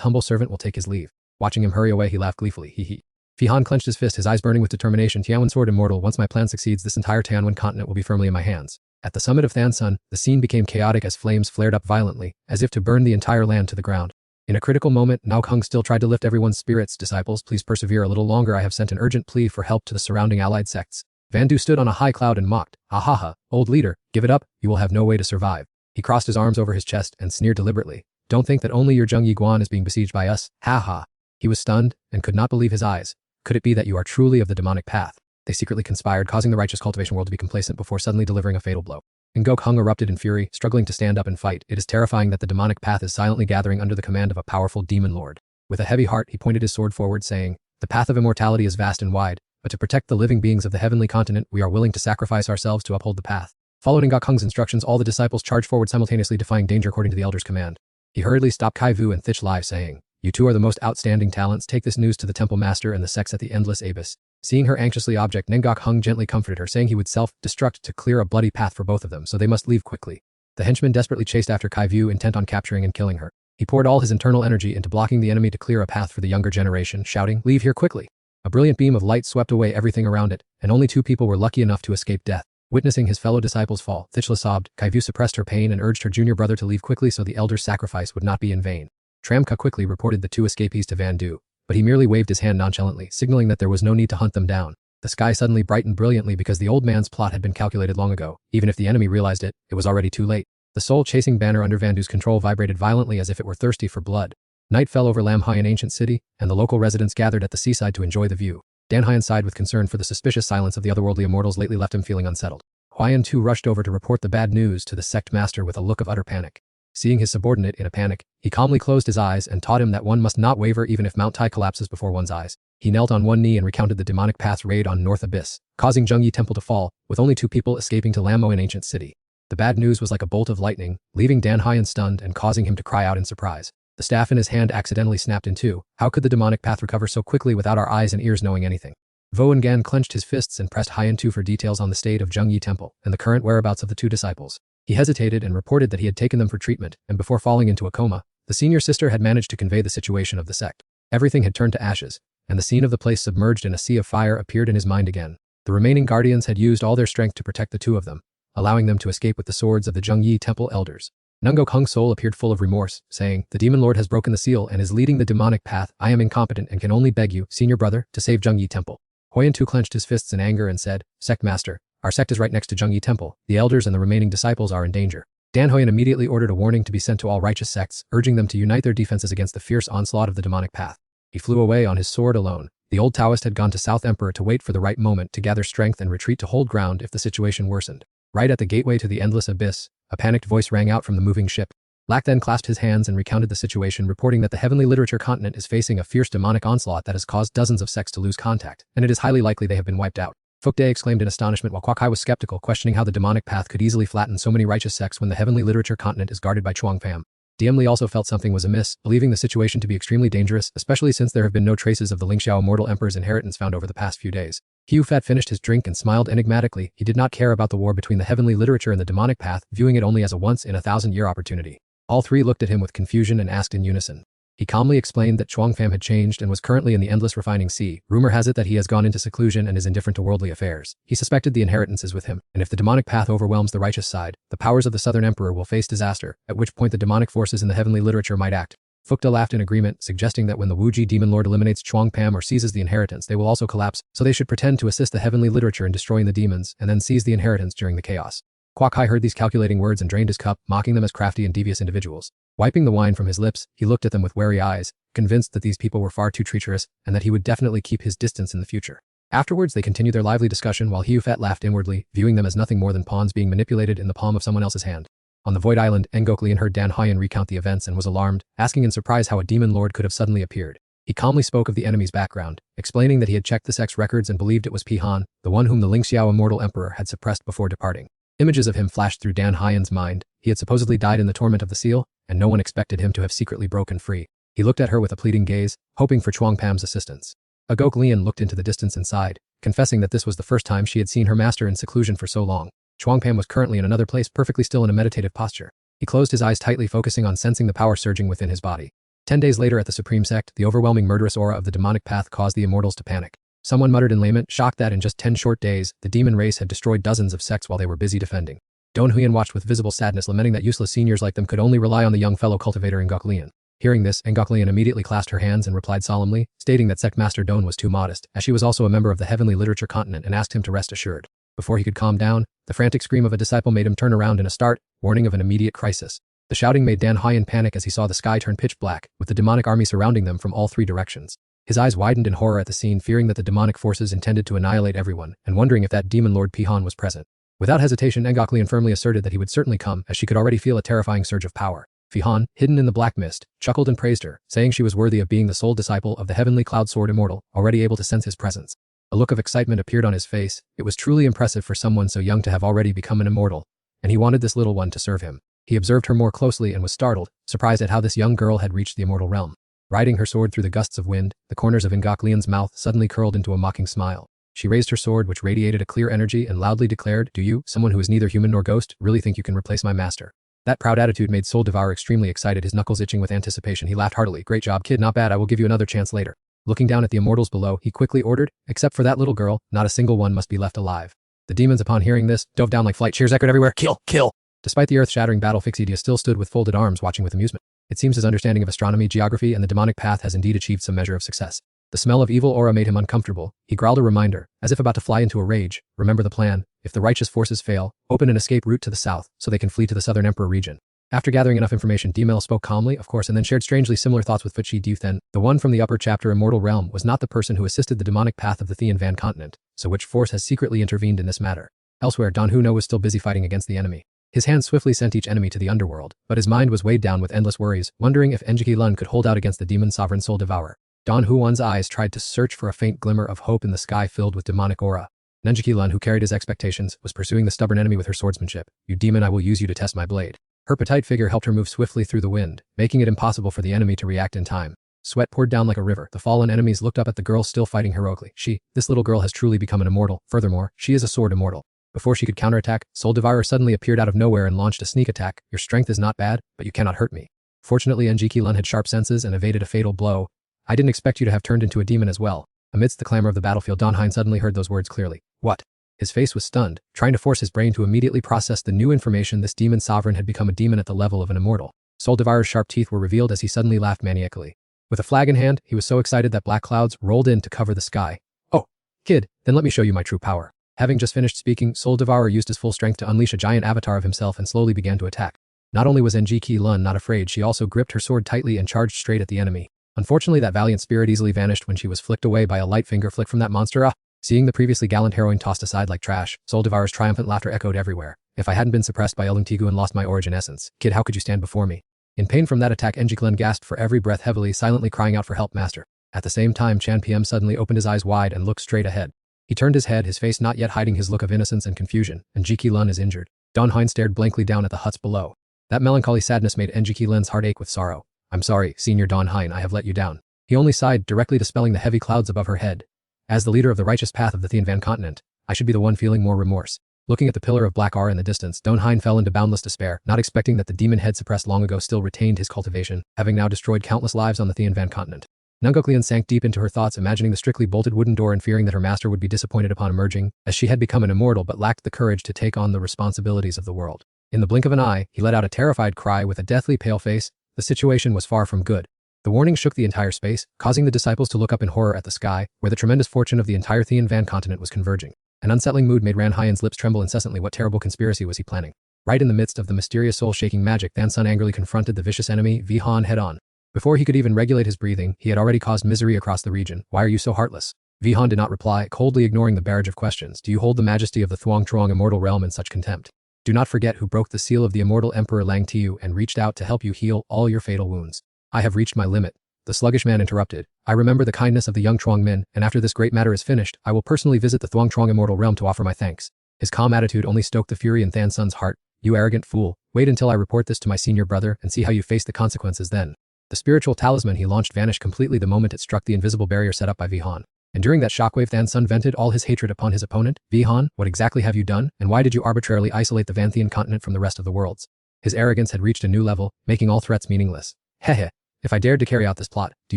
humble servant will take his leave." Watching him hurry away, he laughed gleefully, "Hee." Fihan clenched his fist, his eyes burning with determination. "Tianwen Sword Immortal, once my plan succeeds, this entire Tianwen continent will be firmly in my hands." At the summit of Thansun, the scene became chaotic as flames flared up violently, as if to burn the entire land to the ground. In a critical moment, Ngao Kung still tried to lift everyone's spirits. Disciples, please persevere a little longer. I have sent an urgent plea for help to the surrounding allied sects. Vandu stood on a high cloud and mocked. Ha ha ha, old leader, give it up, you will have no way to survive. He crossed his arms over his chest and sneered deliberately. Don't think that only your Zheng Yiguan is being besieged by us. Ha ha. He was stunned and could not believe his eyes. Could it be that you are truly of the demonic path? They secretly conspired, causing the righteous cultivation world to be complacent before suddenly delivering a fatal blow. Ngao Kung erupted in fury, struggling to stand up and fight. It is terrifying that the demonic path is silently gathering under the command of a powerful demon lord. With a heavy heart, he pointed his sword forward, saying, the path of immortality is vast and wide, but to protect the living beings of the heavenly continent, we are willing to sacrifice ourselves to uphold the path. Following Ngao Kung's instructions, all the disciples charged forward, simultaneously defying danger according to the elder's command. He hurriedly stopped Kai Vu and Thich Lai, saying, you two are the most outstanding talents. Take this news to the temple master and the sects at the endless abyss. Seeing her anxiously object, Ngao Kung gently comforted her, saying he would self-destruct to clear a bloody path for both of them, so they must leave quickly. The henchman desperately chased after Kai Vu, intent on capturing and killing her. He poured all his internal energy into blocking the enemy to clear a path for the younger generation, shouting, leave here quickly. A brilliant beam of light swept away everything around it, and only 2 people were lucky enough to escape death. Witnessing his fellow disciples fall, Thich Lai sobbed. Kai Vu suppressed her pain and urged her junior brother to leave quickly so the elder's sacrifice would not be in vain. Tramka quickly reported the 2 escapees to Vandu, but he merely waved his hand nonchalantly, signaling that there was no need to hunt them down. The sky suddenly brightened brilliantly because the old man's plot had been calculated long ago. Even if the enemy realized it, it was already too late. The soul-chasing banner under Vandu's control vibrated violently as if it were thirsty for blood. Night fell over Lam Haiyan ancient city, and the local residents gathered at the seaside to enjoy the view. Dan Haiyan sighed with concern for the suspicious silence of the otherworldly immortals lately left him feeling unsettled. Huayan too rushed over to report the bad news to the sect master with a look of utter panic. Seeing his subordinate in a panic, he calmly closed his eyes and taught him that one must not waver even if Mount Tai collapses before one's eyes. He knelt on one knee and recounted the demonic path's raid on North Abyss, causing Zheng Yi Temple to fall, with only 2 people escaping to Lam Mo in ancient city. The bad news was like a bolt of lightning, leaving Dan Haiyan stunned and causing him to cry out in surprise. The staff in his hand accidentally snapped in 2. How could the demonic path recover so quickly without our eyes and ears knowing anything? Vo and Gan clenched his fists and pressed Haiyan Tu for details on the state of Zheng Yi Temple and the current whereabouts of the 2 disciples. He hesitated and reported that he had taken them for treatment, and before falling into a coma, the senior sister had managed to convey the situation of the sect. Everything had turned to ashes, and the scene of the place submerged in a sea of fire appeared in his mind again. The remaining guardians had used all their strength to protect the 2 of them, allowing them to escape with the swords of the Zheng Yi Temple elders. Ngao Kung's soul appeared full of remorse, saying, the demon lord has broken the seal and is leading the demonic path. I am incompetent and can only beg you, senior brother, to save Zheng Yi Temple. Huayan Tu clenched his fists in anger and said, sect master, our sect is right next to Zheng Yi Temple. The elders and the remaining disciples are in danger. Dan Huayan immediately ordered a warning to be sent to all righteous sects, urging them to unite their defenses against the fierce onslaught of the demonic path. He flew away on his sword alone. The old Taoist had gone to South Emperor to wait for the right moment to gather strength and retreat to hold ground if the situation worsened. Right at the gateway to the endless abyss, a panicked voice rang out from the moving ship. Lack then clasped his hands and recounted the situation, reporting that the heavenly literature continent is facing a fierce demonic onslaught that has caused dozens of sects to lose contact, and it is highly likely they have been wiped out. Fuk Day exclaimed in astonishment while Kwok Hai was skeptical, questioning how the demonic path could easily flatten so many righteous sects when the heavenly literature continent is guarded by Chuang Pham. Diem Li also felt something was amiss, believing the situation to be extremely dangerous, especially since there have been no traces of the Lingxiao immortal emperor's inheritance found over the past few days. Hu Fat finished his drink and smiled enigmatically. He did not care about the war between the heavenly literature and the demonic path, viewing it only as a once-in-a-thousand-year opportunity. All 3 looked at him with confusion and asked in unison. He calmly explained that Chuang Pham had changed and was currently in the endless refining sea. Rumor has it that he has gone into seclusion and is indifferent to worldly affairs. He suspected the inheritance is with him, and if the demonic path overwhelms the righteous side, the powers of the Southern Emperor will face disaster, at which point the demonic forces in the heavenly literature might act. Fukta laughed in agreement, suggesting that when the Wuji demon lord eliminates Chuang Pham or seizes the inheritance, they will also collapse, so they should pretend to assist the heavenly literature in destroying the demons and then seize the inheritance during the chaos. Kwok Hai heard these calculating words and drained his cup, mocking them as crafty and devious individuals. Wiping the wine from his lips, he looked at them with wary eyes, convinced that these people were far too treacherous and that he would definitely keep his distance in the future. Afterwards, they continued their lively discussion while Hu Fat laughed inwardly, viewing them as nothing more than pawns being manipulated in the palm of someone else's hand. On the Void Island, Ngok Lian heard Dan Haiyan recount the events and was alarmed, asking in surprise how a demon lord could have suddenly appeared. He calmly spoke of the enemy's background, explaining that he had checked the sect's records and believed it was Pi Han, the one whom the Lingxiao immortal emperor had suppressed before departing. Images of him flashed through Dan Haiyan's mind. He had supposedly died in the torment of the seal, and no one expected him to have secretly broken free. He looked at her with a pleading gaze, hoping for Chuang Pam's assistance. Ngok Lian looked into the distance and sighed, confessing that this was the first time she had seen her master in seclusion for so long. Chuang Pam was currently in another place, perfectly still in a meditative posture. He closed his eyes tightly, focusing on sensing the power surging within his body. 10 days later at the Supreme Sect, the overwhelming murderous aura of the demonic path caused the immortals to panic. Someone muttered in lament, shocked that in just 10 short days, the demon race had destroyed dozens of sects while they were busy defending. Don Huyan watched with visible sadness, lamenting that useless seniors like them could only rely on the young fellow cultivator Ngok Lian. Hearing this, Ngoklian immediately clasped her hands and replied solemnly, stating that Sect Master Don was too modest, as she was also a member of the Heavenly Literature Continent, and asked him to rest assured. Before he could calm down, the frantic scream of a disciple made him turn around in a start, warning of an immediate crisis. The shouting made Dan Haiyan panic as he saw the sky turn pitch black, with the demonic army surrounding them from all three directions. His eyes widened in horror at the scene, fearing that the demonic forces intended to annihilate everyone, and wondering if that demon lord Pihan was present. Without hesitation, Ngoklian firmly asserted that he would certainly come, as she could already feel a terrifying surge of power. Pihan, hidden in the black mist, chuckled and praised her, saying she was worthy of being the sole disciple of the heavenly cloud sword immortal, already able to sense his presence. A look of excitement appeared on his face. It was truly impressive for someone so young to have already become an immortal, and he wanted this little one to serve him. He observed her more closely and was startled, surprised at how this young girl had reached the immortal realm. Riding her sword through the gusts of wind, the corners of Ngoklian's mouth suddenly curled into a mocking smile. She raised her sword, which radiated a clear energy, and loudly declared, "Do you, someone who is neither human nor ghost, really think you can replace my master?" That proud attitude made Soul Devourer extremely excited, his knuckles itching with anticipation. He laughed heartily. "Great job, kid, not bad, I will give you another chance later." Looking down at the immortals below, he quickly ordered, "Except for that little girl, not a single one must be left alive." The demons, upon hearing this, dove down like flight. Cheers echoed everywhere. "Kill! Kill!" Despite the earth-shattering battle, Fixidia still stood with folded arms, watching with amusement. It seems his understanding of astronomy, geography, and the demonic path has indeed achieved some measure of success. The smell of evil aura made him uncomfortable. He growled a reminder, as if about to fly into a rage. "Remember the plan. If the righteous forces fail, open an escape route to the south, so they can flee to the Southern Emperor region." After gathering enough information, Demel spoke calmly, of course, and then shared strangely similar thoughts with Futchi Duthen. The one from the upper chapter Immortal Realm was not the person who assisted the demonic path of the Thean Van continent, so which force has secretly intervened in this matter? Elsewhere, Don Huno was still busy fighting against the enemy. His hands swiftly sent each enemy to the underworld, but his mind was weighed down with endless worries, wondering if Enjiki Lun could hold out against the demon sovereign Soul Devourer. Don Huan's eyes tried to search for a faint glimmer of hope in the sky filled with demonic aura. Nenjiki Lun, who carried his expectations, was pursuing the stubborn enemy with her swordsmanship. "You demon, I will use you to test my blade." Her petite figure helped her move swiftly through the wind, making it impossible for the enemy to react in time. Sweat poured down like a river. The fallen enemies looked up at the girl still fighting heroically. This little girl has truly become an immortal. Furthermore, she is a sword immortal. Before she could counterattack, Soul Devourer suddenly appeared out of nowhere and launched a sneak attack. "Your strength is not bad, but you cannot hurt me." Fortunately, Enjiki Lun had sharp senses and evaded a fatal blow. "I didn't expect you to have turned into a demon as well." Amidst the clamor of the battlefield, Don Hein suddenly heard those words clearly. "What?" His face was stunned, trying to force his brain to immediately process the new information. This demon sovereign had become a demon at the level of an immortal. Soul Devourer's sharp teeth were revealed as he suddenly laughed maniacally. With a flag in hand, he was so excited that black clouds rolled in to cover the sky. "Oh, kid, then let me show you my true power." Having just finished speaking, Soul Devourer used his full strength to unleash a giant avatar of himself and slowly began to attack. Not only was Enjiki Lun not afraid, she also gripped her sword tightly and charged straight at the enemy. Unfortunately, that valiant spirit easily vanished when she was flicked away by a light finger flick from that monster. Seeing the previously gallant heroine tossed aside like trash, Soul Devourer's triumphant laughter echoed everywhere. "If I hadn't been suppressed by Elung Tigu and lost my origin essence, kid, how could you stand before me?" In pain from that attack, Enjiki Lun gasped for every breath heavily, silently crying out for help, "Master." At the same time, Chan PM suddenly opened his eyes wide and looked straight ahead. He turned his head, his face not yet hiding his look of innocence and confusion. Enjiki Lun is injured. Don Hein stared blankly down at the huts below. That melancholy sadness made Enjiki Lun's heart ache with sorrow. "I'm sorry, Senior Don Hein, I have let you down." He only sighed, directly dispelling the heavy clouds above her head. "As the leader of the righteous path of the Thean Van continent, I should be the one feeling more remorse." Looking at the pillar of black aura in the distance, Don Hein fell into boundless despair, not expecting that the demon head suppressed long ago still retained his cultivation, having now destroyed countless lives on the Thean Van continent. Ngoklian sank deep into her thoughts, imagining the strictly bolted wooden door and fearing that her master would be disappointed upon emerging, as she had become an immortal but lacked the courage to take on the responsibilities of the world. In the blink of an eye, he let out a terrified cry with a deathly pale face. The situation was far from good. The warning shook the entire space, causing the disciples to look up in horror at the sky, where the tremendous fortune of the entire Thean Van continent was converging. An unsettling mood made Ran Haiyan's lips tremble incessantly. What terrible conspiracy was he planning? Right in the midst of the mysterious soul-shaking magic, Than Sun angrily confronted the vicious enemy, Vihan, head-on. Before he could even regulate his breathing, he had already caused misery across the region. "Why are you so heartless?" Vihan did not reply, coldly ignoring the barrage of questions. "Do you hold the majesty of the Thuong Truong immortal realm in such contempt? Do not forget who broke the seal of the immortal Emperor Lang Tiu and reached out to help you heal all your fatal wounds." "I have reached my limit." The sluggish man interrupted. "I remember the kindness of the young Truong Min, and after this great matter is finished, I will personally visit the Thuong Truong immortal realm to offer my thanks." His calm attitude only stoked the fury in Than Sun's heart. "You arrogant fool, wait until I report this to my senior brother and see how you face the consequences then." The spiritual talisman he launched vanished completely the moment it struck the invisible barrier set up by Vihan. And during that shockwave, Than Sun vented all his hatred upon his opponent. "Vihan, what exactly have you done, and why did you arbitrarily isolate the Vanthian continent from the rest of the worlds?" His arrogance had reached a new level, making all threats meaningless. "Hehe. If I dared to carry out this plot, do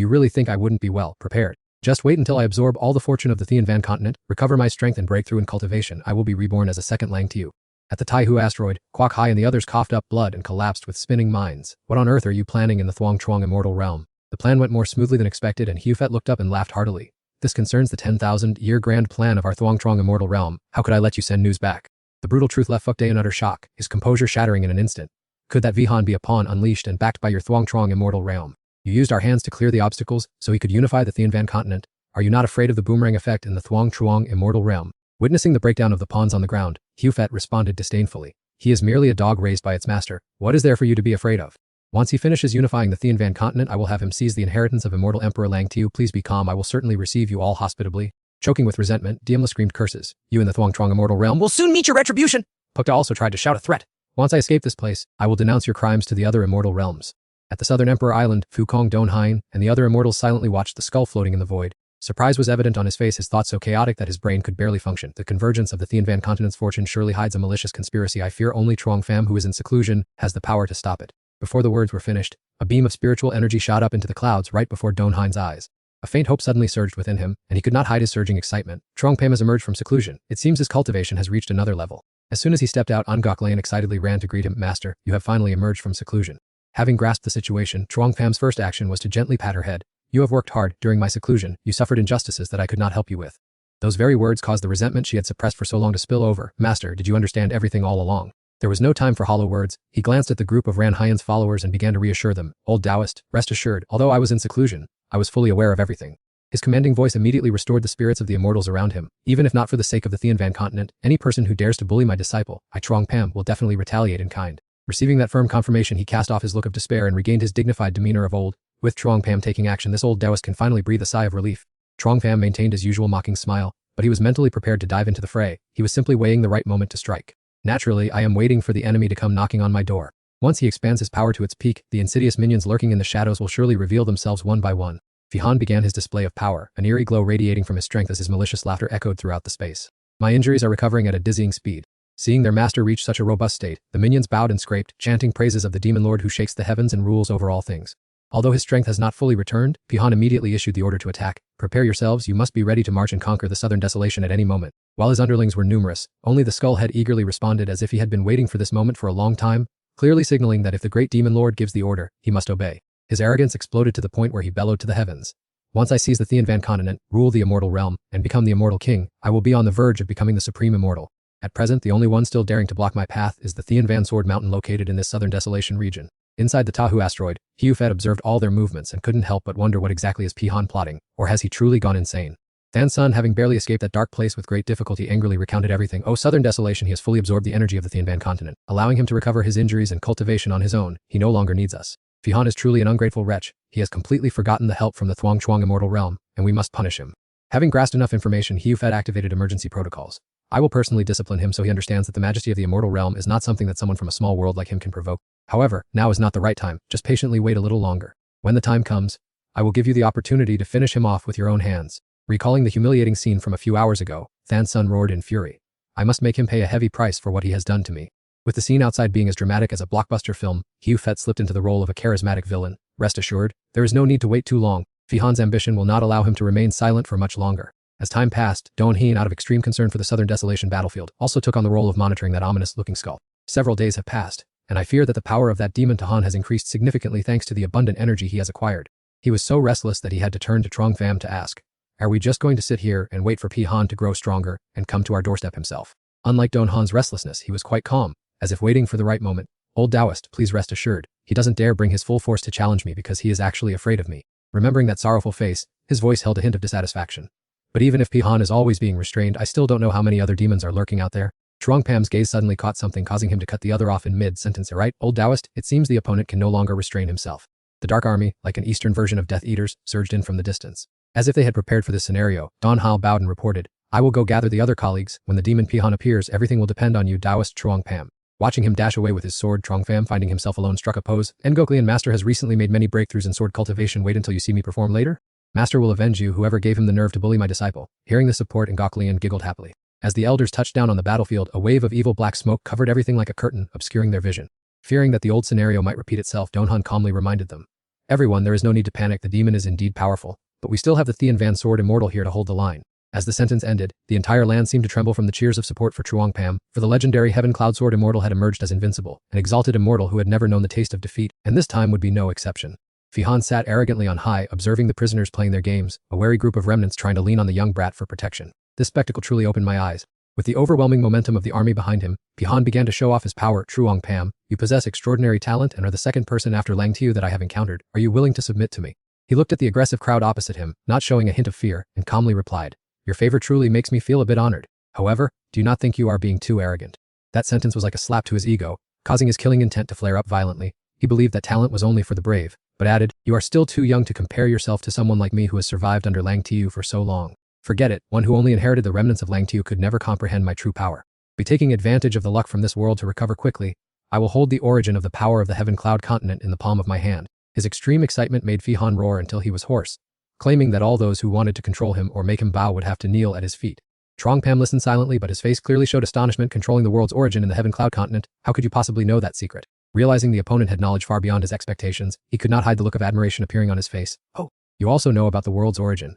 you really think I wouldn't be well prepared? Just wait until I absorb all the fortune of the Thean Van continent, recover my strength and break through in cultivation. I will be reborn as a second Lang Tiu." At the Taihu asteroid, Kwok Hai and the others coughed up blood and collapsed with spinning minds. What on earth are you planning in the Thuong Truong immortal realm? The plan went more smoothly than expected, and Hufet looked up and laughed heartily. This concerns the 10,000-year grand plan of our Thuong Truong immortal realm. How could I let you send news back? The brutal truth left Fuck Day in utter shock, his composure shattering in an instant. Could that Vihan be a pawn unleashed and backed by your Thuong Truong immortal realm? You used our hands to clear the obstacles so he could unify the Thian Van continent. Are you not afraid of the boomerang effect in the Thuong Truong immortal realm? Witnessing the breakdown of the pawns on the ground, Hufet responded disdainfully. He is merely a dog raised by its master. What is there for you to be afraid of? Once he finishes unifying the Thian Van continent, I will have him seize the inheritance of immortal Emperor Lang Tiu. Please be calm, I will certainly receive you all hospitably. Choking with resentment, Diemla screamed curses. You in the Thuong Truong immortal realm Will soon meet your retribution. Pukta also tried to shout a threat. Once I escape this place, I will denounce your crimes to the other immortal realms. At the southern Emperor Island, Fukong Donhain and the other immortals silently watched the skull floating in the void. Surprise was evident on his face, his thoughts so chaotic that his brain could barely function. The convergence of the Thian Van continent's fortune surely hides a malicious conspiracy. I fear only Truong Pham, who is in seclusion, has the power to stop it. Before the words were finished, a beam of spiritual energy shot up into the clouds right before Donhain's eyes. A faint hope suddenly surged within him, and he could not hide his surging excitement. Truong Pham has emerged from seclusion. It seems his cultivation has reached another level. As soon as he stepped out, Angkok Lane excitedly ran to greet him. Master, you have finally emerged from seclusion. Having grasped the situation, Truong Pham's first action was to gently pat her head. You have worked hard. During my seclusion, you suffered injustices that I could not help you with. Those very words caused the resentment she had suppressed for so long to spill over. Master, did you understand everything all along? There was no time for hollow words. He glanced at the group of Ran Hyan's followers and began to reassure them. Old Taoist, rest assured, although I was in seclusion, I was fully aware of everything. His commanding voice immediately restored the spirits of the immortals around him. Even if not for the sake of the Thian Van continent, any person who dares to bully my disciple, I Truong Pham, will definitely retaliate in kind. Receiving that firm confirmation, he cast off his look of despair and regained his dignified demeanor of old. With Truong Pham taking action, this old Taoist can finally breathe a sigh of relief. Truong Pham maintained his usual mocking smile, but he was mentally prepared to dive into the fray. He was simply weighing the right moment to strike. Naturally, I am waiting for the enemy to come knocking on my door. Once he expands his power to its peak, the insidious minions lurking in the shadows will surely reveal themselves one by one. Vihan began his display of power, an eerie glow radiating from his strength as his malicious laughter echoed throughout the space. My injuries are recovering at a dizzying speed. Seeing their master reach such a robust state, the minions bowed and scraped, chanting praises of the demon lord who shakes the heavens and rules over all things. Although his strength has not fully returned, Vihan immediately issued the order to attack. Prepare yourselves, you must be ready to march and conquer the southern desolation at any moment. While his underlings were numerous, only the skullhead eagerly responded as if he had been waiting for this moment for a long time, clearly signaling that if the great demon lord gives the order, he must obey. His arrogance exploded to the point where he bellowed to the heavens. Once I seize the Thian Van continent, rule the immortal realm, and become the immortal king, I will be on the verge of becoming the supreme immortal. At present, the only one still daring to block my path is the Thian Van Sword Mountain located in this southern desolation region. Inside the Tahu asteroid, Hufet observed all their movements and couldn't help but wonder what exactly is Pihan plotting, or has he truly gone insane? Than Sun, having barely escaped that dark place with great difficulty, angrily recounted everything. Oh, southern desolation, he has fully absorbed the energy of the Thian Van continent, allowing him to recover his injuries and cultivation on his own. He no longer needs us. Pihan is truly an ungrateful wretch. He has completely forgotten the help from the Thuong Truong immortal realm, and we must punish him. Having grasped enough information, Hufet activated emergency protocols. I will personally discipline him so he understands that the majesty of the immortal realm is not something that someone from a small world like him can provoke. However, now is not the right time. Just patiently wait a little longer. When the time comes, I will give you the opportunity to finish him off with your own hands. Recalling the humiliating scene from a few hours ago, Than Sun roared in fury. I must make him pay a heavy price for what he has done to me. With the scene outside being as dramatic as a blockbuster film, Hufet slipped into the role of a charismatic villain. Rest assured, there is no need to wait too long. Fihan's ambition will not allow him to remain silent for much longer. As time passed, Donhain, out of extreme concern for the southern desolation battlefield, also took on the role of monitoring that ominous-looking skull. Several days have passed, and I fear that the power of that demon Tahan has increased significantly thanks to the abundant energy he has acquired. He was so restless that he had to turn to Truong Pham to ask, are we just going to sit here and wait for Pihan to grow stronger and come to our doorstep himself? Unlike Donhan's restlessness, he was quite calm, as if waiting for the right moment. Old Taoist, please rest assured, he doesn't dare bring his full force to challenge me because he is actually afraid of me. Remembering that sorrowful face, his voice held a hint of dissatisfaction. But even if Pihan is always being restrained, I still don't know how many other demons are lurking out there. Truong Pham's gaze suddenly caught something, causing him to cut the other off in mid-sentence. Right, old Taoist, it seems the opponent can no longer restrain himself. The dark army, like an eastern version of Death Eaters, surged in from the distance. As if they had prepared for this scenario, Don Hao bowed and reported, I will go gather the other colleagues. When the demon Pihan appears, everything will depend on you, Taoist Truong Pham. Watching him dash away with his sword, Truong Pham, finding himself alone, struck a pose. Ngoklian Master has recently made many breakthroughs in sword cultivation. Wait until you see me perform later. Master will avenge you, whoever gave him the nerve to bully my disciple. Hearing the support, Ngoklian giggled happily. As the elders touched down on the battlefield, a wave of evil black smoke covered everything like a curtain, obscuring their vision. Fearing that the old scenario might repeat itself, Donhan calmly reminded them. Everyone, there is no need to panic, the demon is indeed powerful, but we still have the Thian Van Sword Immortal here to hold the line. As the sentence ended, the entire land seemed to tremble from the cheers of support for Truong Pam, for the legendary Heaven Cloud Sword Immortal had emerged as invincible, an exalted immortal who had never known the taste of defeat, and this time would be no exception. Fihan sat arrogantly on high, observing the prisoners playing their games, a wary group of remnants trying to lean on the young brat for protection. This spectacle truly opened my eyes. With the overwhelming momentum of the army behind him, Fihan began to show off his power. Truong Pam, you possess extraordinary talent and are the second person after Lang Tiu that I have encountered. Are you willing to submit to me? He looked at the aggressive crowd opposite him, not showing a hint of fear, and calmly replied, your favor truly makes me feel a bit honored. However, do you not think you are being too arrogant? That sentence was like a slap to his ego, causing his killing intent to flare up violently. He believed that talent was only for the brave, but added, you are still too young to compare yourself to someone like me who has survived under Lang Tiu for so long. Forget it, one who only inherited the remnants of Lang Tiu could never comprehend my true power. Be taking advantage of the luck from this world to recover quickly, I will hold the origin of the power of the Heaven Cloud continent in the palm of my hand. His extreme excitement made Fihan roar until he was hoarse, claiming that all those who wanted to control him or make him bow would have to kneel at his feet. Truong Pam listened silently, but his face clearly showed astonishment. Controlling the world's origin in the Heaven Cloud continent, how could you possibly know that secret? Realizing the opponent had knowledge far beyond his expectations, he could not hide the look of admiration appearing on his face. Oh, you also know about the world's origin.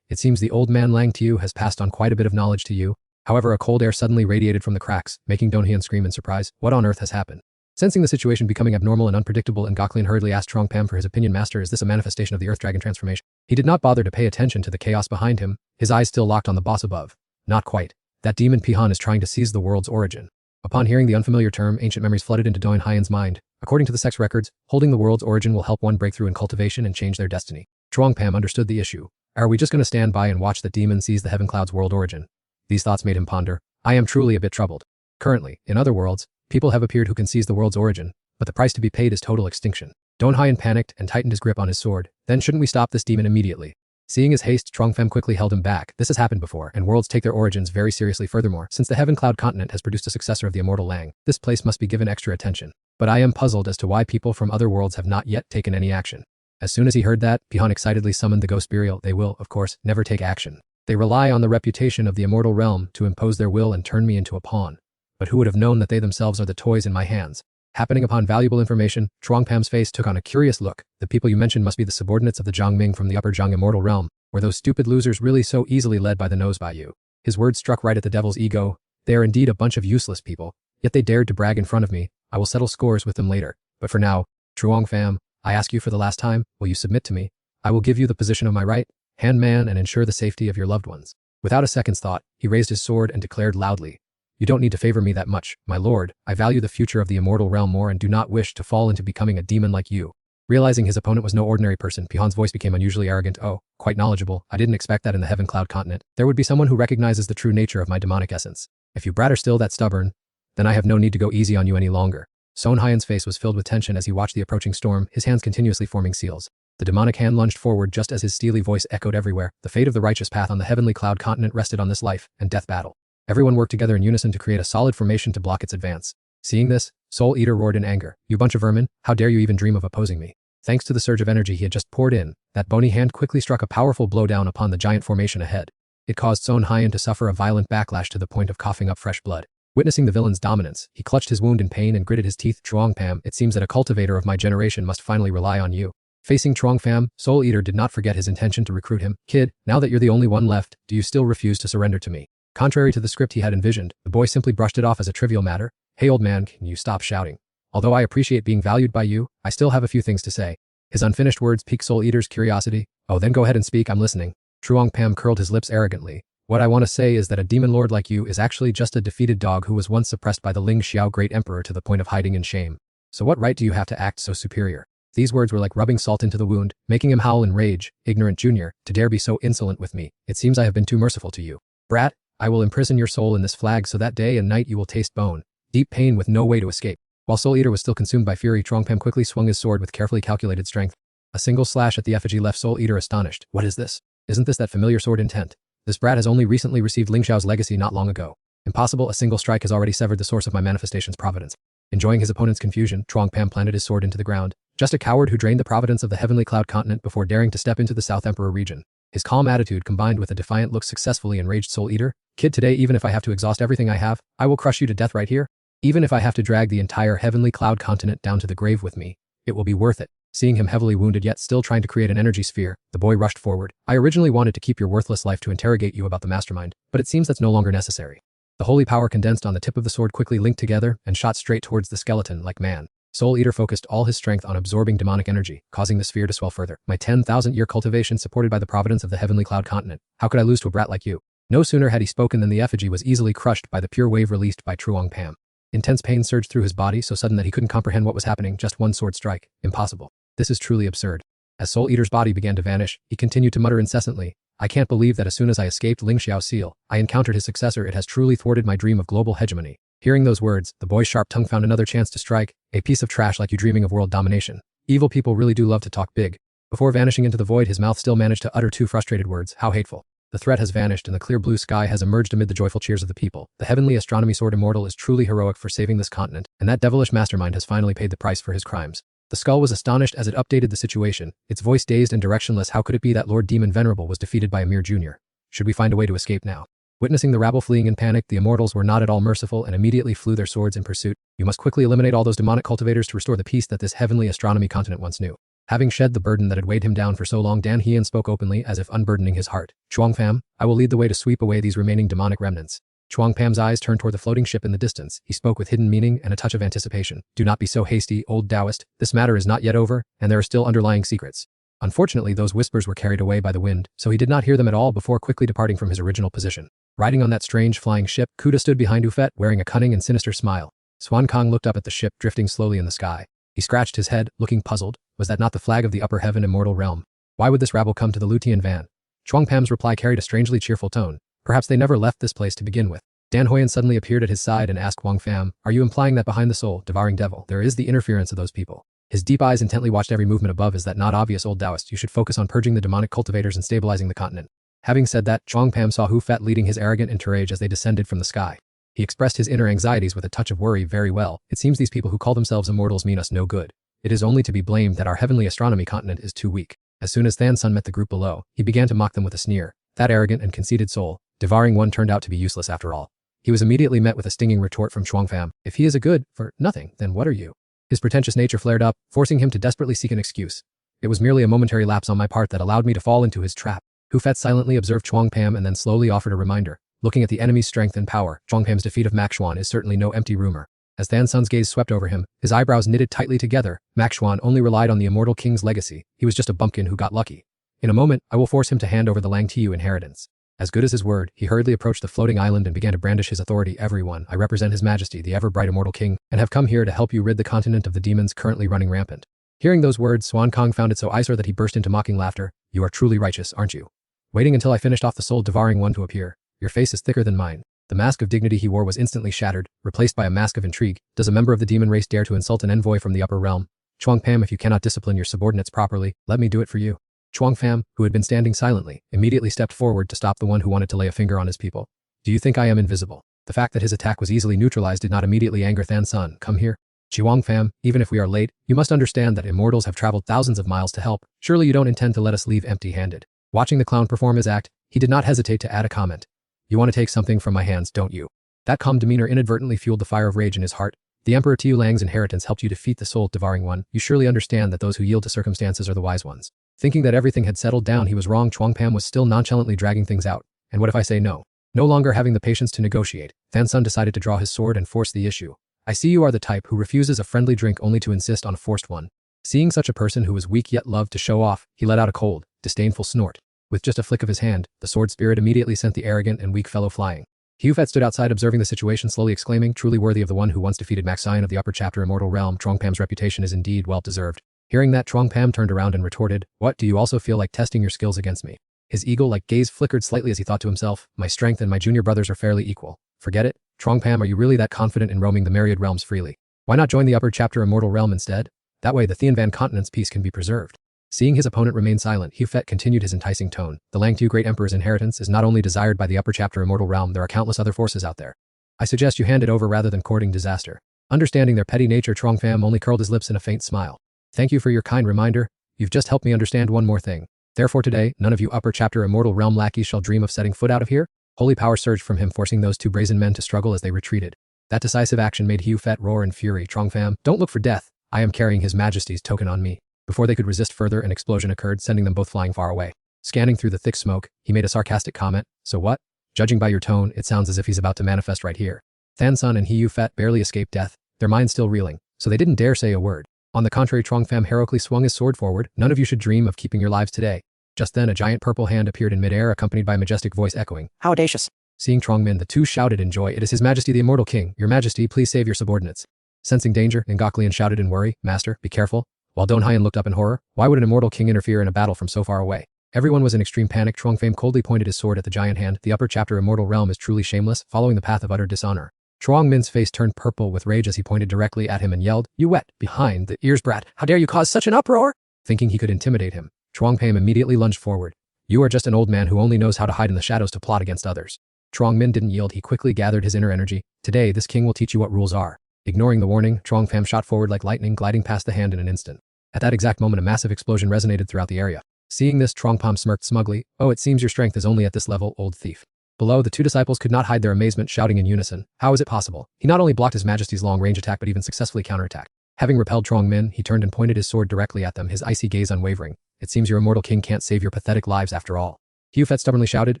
It seems the old man Lang Tiu has passed on quite a bit of knowledge to you. However, a cold air suddenly radiated from the cracks, making Donhyun scream in surprise. What on earth has happened? Sensing the situation becoming abnormal and unpredictable, Ngaklian hurriedly asked Truong Pam for his opinion. Master, is this a manifestation of the Earth Dragon transformation? He did not bother to pay attention to the chaos behind him, his eyes still locked on the boss above. Not quite. That demon Pihan is trying to seize the world's origin. Upon hearing the unfamiliar term, ancient memories flooded into Donhyun's mind. According to the sex records, holding the world's origin will help one break through in cultivation and change their destiny. Truong Pam understood the issue. Are we just going to stand by and watch the demon seize the Heaven Cloud's world origin? These thoughts made him ponder. I am truly a bit troubled. Currently, in other worlds, people have appeared who can seize the world's origin, but the price to be paid is total extinction. Donhyun panicked and tightened his grip on his sword. Then shouldn't we stop this demon immediately? Seeing his haste, Truong Pam quickly held him back. This has happened before, and worlds take their origins very seriously. Furthermore, since the Heaven Cloud continent has produced a successor of the immortal Lang, this place must be given extra attention. But I am puzzled as to why people from other worlds have not yet taken any action. As soon as he heard that, Pihan excitedly summoned the ghost burial. They will, of course, never take action. They rely on the reputation of the immortal realm to impose their will and turn me into a pawn. But who would have known that they themselves are the toys in my hands? Happening upon valuable information, Truong Pam's face took on a curious look. The people you mentioned must be the subordinates of the Jiangming from the upper Jiang immortal realm. Were those stupid losers really so easily led by the nose by you? His words struck right at the devil's ego. They are indeed a bunch of useless people, yet they dared to brag in front of me. I will settle scores with them later. But for now, Truong Pham, I ask you for the last time, will you submit to me? I will give you the position of my right hand man and ensure the safety of your loved ones. Without a second's thought, he raised his sword and declared loudly, you don't need to favor me that much, my lord. I value the future of the immortal realm more and do not wish to fall into becoming a demon like you. Realizing his opponent was no ordinary person, Pihan's voice became unusually arrogant. Oh, quite knowledgeable. I didn't expect that in the Heaven Cloud continent. There would be someone who recognizes the true nature of my demonic essence. If you brat are still that stubborn, then I have no need to go easy on you any longer. Son Hyan's face was filled with tension as he watched the approaching storm, his hands continuously forming seals. The demonic hand lunged forward just as his steely voice echoed everywhere. The fate of the righteous path on the Heavenly Cloud continent rested on this life and death battle. Everyone worked together in unison to create a solid formation to block its advance. Seeing this, Soul Eater roared in anger. You bunch of vermin, how dare you even dream of opposing me? Thanks to the surge of energy he had just poured in, that bony hand quickly struck a powerful blow down upon the giant formation ahead. It caused Son Hyan to suffer a violent backlash to the point of coughing up fresh blood. Witnessing the villain's dominance, he clutched his wound in pain and gritted his teeth. Truong Pham, it seems that a cultivator of my generation must finally rely on you. Facing Truong Pham, Soul Eater did not forget his intention to recruit him. Kid, now that you're the only one left, do you still refuse to surrender to me? Contrary to the script he had envisioned, the boy simply brushed it off as a trivial matter. Hey old man, can you stop shouting? Although I appreciate being valued by you, I still have a few things to say. His unfinished words piqued Soul Eater's curiosity. Oh, then go ahead and speak, I'm listening. Truong Pham curled his lips arrogantly. What I want to say is that a demon lord like you is actually just a defeated dog who was once suppressed by the Ling Xiao Great Emperor to the point of hiding in shame. So what right do you have to act so superior? These words were like rubbing salt into the wound, making him howl in rage. Ignorant junior, to dare be so insolent with me. It seems I have been too merciful to you. Brat, I will imprison your soul in this flag so that day and night you will taste bone, deep pain with no way to escape. While Soul Eater was still consumed by fury, Truong Pham quickly swung his sword with carefully calculated strength. A single slash at the effigy left Soul Eater astonished. What is this? Isn't this that familiar sword intent? This brat has only recently received Ling Xiao's legacy not long ago. Impossible, a single strike has already severed the source of my manifestation's providence. Enjoying his opponent's confusion, Truong Pham planted his sword into the ground. Just a coward who drained the providence of the Heavenly Cloud continent before daring to step into the South Emperor region. His calm attitude combined with a defiant look successfully enraged Soul Eater. Kid, today even if I have to exhaust everything I have, I will crush you to death right here. Even if I have to drag the entire Heavenly Cloud continent down to the grave with me, it will be worth it. Seeing him heavily wounded yet still trying to create an energy sphere, the boy rushed forward. I originally wanted to keep your worthless life to interrogate you about the mastermind, but it seems that's no longer necessary. The holy power condensed on the tip of the sword quickly linked together and shot straight towards the skeleton like man. Soul Eater focused all his strength on absorbing demonic energy, causing the sphere to swell further. My 10,000-year cultivation supported by the providence of the heavenly cloud continent. How could I lose to a brat like you? No sooner had he spoken than the effigy was easily crushed by the pure wave released by Truong Pam. Intense pain surged through his body so sudden that he couldn't comprehend what was happening. Just one sword strike. Impossible. This is truly absurd. As Soul Eater's body began to vanish, he continued to mutter incessantly, I can't believe that as soon as I escaped Ling Xiao's seal, I encountered his successor. It has truly thwarted my dream of global hegemony. Hearing those words, the boy's sharp tongue found another chance to strike, a piece of trash like you dreaming of world domination. Evil people really do love to talk big. Before vanishing into the void, his mouth still managed to utter two frustrated words, how hateful. The threat has vanished and the clear blue sky has emerged amid the joyful cheers of the people. The heavenly astronomy sword immortal is truly heroic for saving this continent, and that devilish mastermind has finally paid the price for his crimes. The skull was astonished as it updated the situation, its voice dazed and directionless. How could it be that Lord Demon Venerable was defeated by a mere junior? Should we find a way to escape now? Witnessing the rabble fleeing in panic, the immortals were not at all merciful and immediately flew their swords in pursuit. You must quickly eliminate all those demonic cultivators to restore the peace that this heavenly astronomy continent once knew. Having shed the burden that had weighed him down for so long, Dan Hien spoke openly as if unburdening his heart. Chuang Pham, I will lead the way to sweep away these remaining demonic remnants. Chuang Pam's eyes turned toward the floating ship in the distance. He spoke with hidden meaning and a touch of anticipation. Do not be so hasty, old Taoist. This matter is not yet over, and there are still underlying secrets. Unfortunately, those whispers were carried away by the wind, so he did not hear them at all before quickly departing from his original position. Riding on that strange flying ship, Kuda stood behind Ufet, wearing a cunning and sinister smile. Swan Kong looked up at the ship drifting slowly in the sky. He scratched his head, looking puzzled. Was that not the flag of the upper heaven immortal realm? Why would this rabble come to the Lutian van? Chuang Pam's reply carried a strangely cheerful tone. Perhaps they never left this place to begin with. Dan Hoyan suddenly appeared at his side and asked Wang Pham, are you implying that behind the soul-devouring devil, there is the interference of those people? His deep eyes intently watched every movement above. Is that not obvious, old Taoist? You should focus on purging the demonic cultivators and stabilizing the continent. Having said that, Chuang Pam saw Hu Fat leading his arrogant entourage as they descended from the sky. He expressed his inner anxieties with a touch of worry. Very well, it seems these people who call themselves immortals mean us no good. It is only to be blamed that our heavenly astronomy continent is too weak. As soon as Than Sun met the group below, he began to mock them with a sneer. That arrogant and conceited soul, devouring one turned out to be useless after all. He was immediately met with a stinging retort from Chuang Pham. If he is a good for nothing, then what are you? His pretentious nature flared up, forcing him to desperately seek an excuse. It was merely a momentary lapse on my part that allowed me to fall into his trap. Hu Fat silently observed Chuang Pam and then slowly offered a reminder. Looking at the enemy's strength and power, Chuang Pam's defeat of Mak Xuan is certainly no empty rumor. As Than Sun's gaze swept over him, his eyebrows knitted tightly together. Mak Xuan only relied on the immortal king's legacy. He was just a bumpkin who got lucky. In a moment, I will force him to hand over the Lang Tiu inheritance. As good as his word, he hurriedly approached the floating island and began to brandish his authority. Everyone, I represent His Majesty, the ever-bright immortal king, and have come here to help you rid the continent of the demons currently running rampant. Hearing those words, Swan Kong found it so eyesore that he burst into mocking laughter. You are truly righteous, aren't you? Waiting until I finished off the soul-devouring one to appear. Your face is thicker than mine. The mask of dignity he wore was instantly shattered, replaced by a mask of intrigue. Does a member of the demon race dare to insult an envoy from the upper realm? Chuang Pam, if you cannot discipline your subordinates properly, let me do it for you. Chuang Pham, who had been standing silently, immediately stepped forward to stop the one who wanted to lay a finger on his people. Do you think I am invisible? The fact that his attack was easily neutralized did not immediately anger Than Sun. Come here. Chuang Pham, even if we are late, you must understand that immortals have traveled thousands of miles to help. Surely you don't intend to let us leave empty-handed. Watching the clown perform his act, he did not hesitate to add a comment. You want to take something from my hands, don't you? That calm demeanor inadvertently fueled the fire of rage in his heart. The Emperor Tiu Lang's inheritance helped you defeat the soul-devouring one. You surely understand that those who yield to circumstances are the wise ones. Thinking that everything had settled down, he was wrong. Chuang Pam was still nonchalantly dragging things out. And what if I say no? No longer having the patience to negotiate, Than Sun decided to draw his sword and force the issue. I see you are the type who refuses a friendly drink only to insist on a forced one. Seeing such a person who was weak yet loved to show off, he let out a cold, disdainful snort. With just a flick of his hand, the sword spirit immediately sent the arrogant and weak fellow flying. Hufet stood outside observing the situation, slowly exclaiming, truly worthy of the one who once defeated Mak Xian of the upper chapter immortal realm. Chuang Pam's reputation is indeed well deserved. Hearing that, Chuang Pam turned around and retorted, what, do you also feel like testing your skills against me? His eagle-like gaze flickered slightly as he thought to himself, my strength and my junior brothers are fairly equal. Forget it. Chuang Pam, are you really that confident in roaming the myriad realms freely? Why not join the upper chapter immortal realm instead? That way the Thianvan continent's peace can be preserved. Seeing his opponent remain silent, Hufet continued his enticing tone. The Langtu Great Emperor's inheritance is not only desired by the upper chapter immortal realm, there are countless other forces out there. I suggest you hand it over rather than courting disaster. Understanding their petty nature, Chuang Pham only curled his lips in a faint smile. Thank you for your kind reminder. You've just helped me understand one more thing. Therefore today, none of you upper chapter immortal realm lackeys shall dream of setting foot out of here. Holy power surged from him, forcing those two brazen men to struggle as they retreated. That decisive action made Hufet roar in fury. Chuang Pham, don't look for death. I am carrying His Majesty's token on me. Before they could resist further, an explosion occurred, sending them both flying far away. Scanning through the thick smoke, he made a sarcastic comment. So what? Judging by your tone, it sounds as if he's about to manifest right here. Than-sun and He Yu-Fet barely escaped death, their minds still reeling, so they didn't dare say a word. On the contrary, Trong Pham heroically swung his sword forward. None of you should dream of keeping your lives today. Just then, a giant purple hand appeared in midair, accompanied by a majestic voice echoing, How audacious. Seeing Trong Min, the two shouted in joy. It is His Majesty the Immortal King. Your Majesty, please save your subordinates. Sensing danger, Ngaklian shouted in worry, Master, be careful. While Don Hyan looked up in horror, why would an immortal king interfere in a battle from so far away? Everyone was in extreme panic. Trong Pham coldly pointed his sword at the giant hand. The upper chapter Immortal Realm is truly shameless, following the path of utter dishonor. Trong Min's face turned purple with rage as he pointed directly at him and yelled, You wet behind the ears brat, how dare you cause such an uproar? Thinking he could intimidate him, Trong Pham immediately lunged forward. You are just an old man who only knows how to hide in the shadows to plot against others. Trong Min didn't yield. He quickly gathered his inner energy. Today, this king will teach you what rules are. Ignoring the warning, Trong Pham shot forward like lightning, gliding past the hand in an instant. At that exact moment, a massive explosion resonated throughout the area. Seeing this, Trong Pham smirked smugly. Oh, it seems your strength is only at this level, old thief. Below, the two disciples could not hide their amazement, shouting in unison. How is it possible? He not only blocked His Majesty's long-range attack but even successfully counterattacked. Having repelled Trong Min, he turned and pointed his sword directly at them, his icy gaze unwavering. It seems your immortal king can't save your pathetic lives after all. Yu-Fet stubbornly shouted,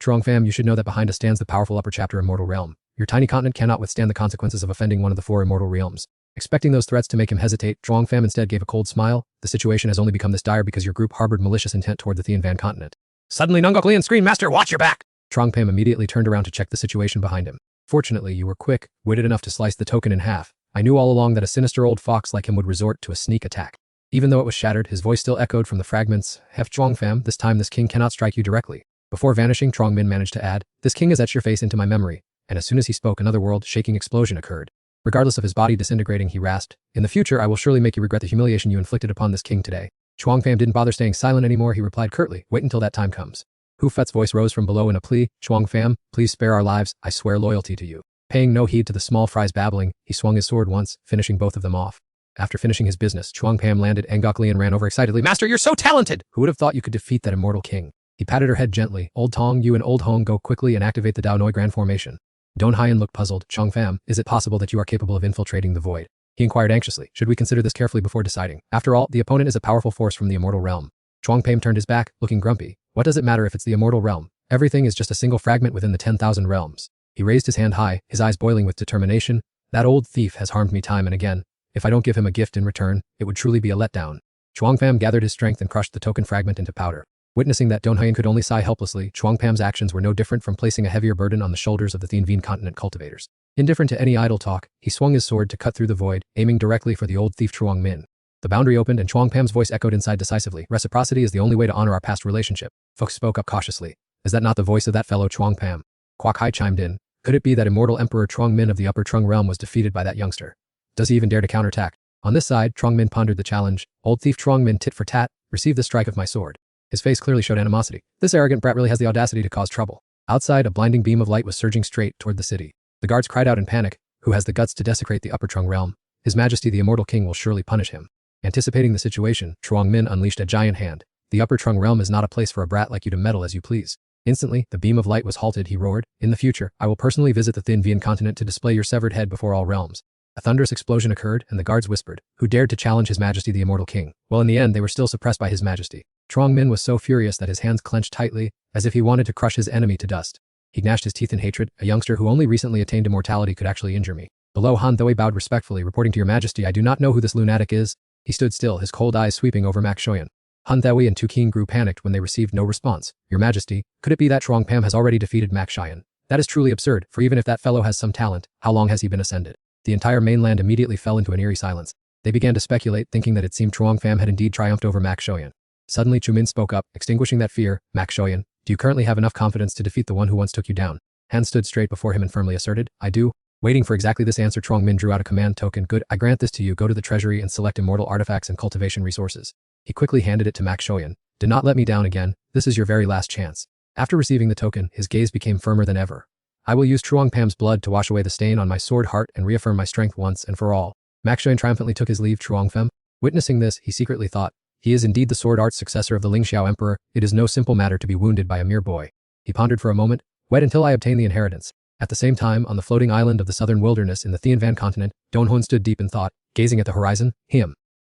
Trong Pham, you should know that behind us stands the powerful upper chapter Immortal Realm. Your tiny continent cannot withstand the consequences of offending one of the four immortal realms. Expecting those threats to make him hesitate, Trong Pham instead gave a cold smile. The situation has only become this dire because your group harbored malicious intent toward the Tian Van continent. Suddenly, Nungoklian screamed, Master, watch your back. Trong Pham immediately turned around to check the situation behind him. Fortunately, you were quick, witted enough to slice the token in half. I knew all along that a sinister old fox like him would resort to a sneak attack. Even though it was shattered, his voice still echoed from the fragments. Hef Trong Pham, this time this king cannot strike you directly. Before vanishing, Trong Min managed to add, this king has etched your face into my memory. And as soon as he spoke, another world-shaking explosion occurred. Regardless of his body disintegrating, he rasped, in the future I will surely make you regret the humiliation you inflicted upon this king today. Trong Pham didn't bother staying silent anymore. He replied curtly, wait until that time comes. Hu-Fet's voice rose from below in a plea, Trong Pham, please spare our lives, I swear loyalty to you. Paying no heed to the small fry's babbling, he swung his sword once, finishing both of them off. After finishing his business, Trong Pham landed. Ngaklian ran over excitedly, Master, you're so talented! Who would have thought you could defeat that immortal king? He patted her head gently, Old Tong, you and Old Hong go quickly and activate the Dao Noi Grand Formation. Don Hyan looked puzzled. Trong Pham, is it possible that you are capable of infiltrating the void? He inquired anxiously. Should we consider this carefully before deciding? After all, the opponent is a powerful force from the immortal realm. Trong Pham turned his back, looking grumpy. What does it matter if it's the immortal realm? Everything is just a single fragment within the 10,000 realms. He raised his hand high, his eyes boiling with determination. That old thief has harmed me time and again. If I don't give him a gift in return, it would truly be a letdown. Trong Pham gathered his strength and crushed the token fragment into powder. Witnessing that, Don Hyan could only sigh helplessly. Trong Pham's actions were no different from placing a heavier burden on the shoulders of the Tian Van continent cultivators. Indifferent to any idle talk, he swung his sword to cut through the void, aiming directly for the old thief Trong Min. The boundary opened and Trong Pham's voice echoed inside decisively. Reciprocity is the only way to honor our past relationship. Fox spoke up cautiously. Is that not the voice of that fellow Trong Pham? Kwok Hai chimed in. Could it be that immortal Emperor Trong Min of the Upper Trung realm was defeated by that youngster? Does he even dare to counterattack? On this side, Trong Min pondered the challenge. Old thief Trong Min, tit for tat, receive the strike of my sword. His face clearly showed animosity. This arrogant brat really has the audacity to cause trouble. Outside, a blinding beam of light was surging straight toward the city. The guards cried out in panic. Who has the guts to desecrate the Upper Trung realm? His Majesty the Immortal King will surely punish him. Anticipating the situation, Trong Min unleashed a giant hand. The Upper Trung realm is not a place for a brat like you to meddle as you please. Instantly, the beam of light was halted. He roared, in the future, I will personally visit the Thin Vian continent to display your severed head before all realms. A thunderous explosion occurred, and the guards whispered, who dared to challenge His Majesty the Immortal King? Well, in the end, they were still suppressed by His Majesty. Trong Min was so furious that his hands clenched tightly, as if he wanted to crush his enemy to dust. He gnashed his teeth in hatred. A youngster who only recently attained immortality could actually injure me. Below, Han Thui bowed respectfully, reporting to your Majesty, I do not know who this lunatic is. He stood still, his cold eyes sweeping over Mak Shoyan. Han Thui and Tu King grew panicked when they received no response. Your Majesty, could it be that Trong Pham has already defeated Mak Shoyan? That is truly absurd, for even if that fellow has some talent, how long has he been ascended? The entire mainland immediately fell into an eerie silence. They began to speculate, thinking that it seemed Trong Pham had indeed triumphed over Mak Shoyan. Suddenly Chu Min spoke up, extinguishing that fear. Mak Shoyan, do you currently have enough confidence to defeat the one who once took you down? Han stood straight before him and firmly asserted, I do. Waiting for exactly this answer, Trong Min drew out a command token. Good, I grant this to you. Go to the treasury and select immortal artifacts and cultivation resources. He quickly handed it to Mak Shoyan. Do not let me down again. This is your very last chance. After receiving the token, his gaze became firmer than ever. I will use Trong Pham's blood to wash away the stain on my sword heart and reaffirm my strength once and for all. Mak Shoyan triumphantly took his leave. Trong Pham. Witnessing this, he secretly thought, he is indeed the sword art's successor of the Lingxiao Emperor. It is no simple matter to be wounded by a mere boy. He pondered for a moment. Wait until I obtain the inheritance. At the same time, on the floating island of the southern wilderness in the Tian Van continent, Don Hun stood deep in thought, gazing at the horizon.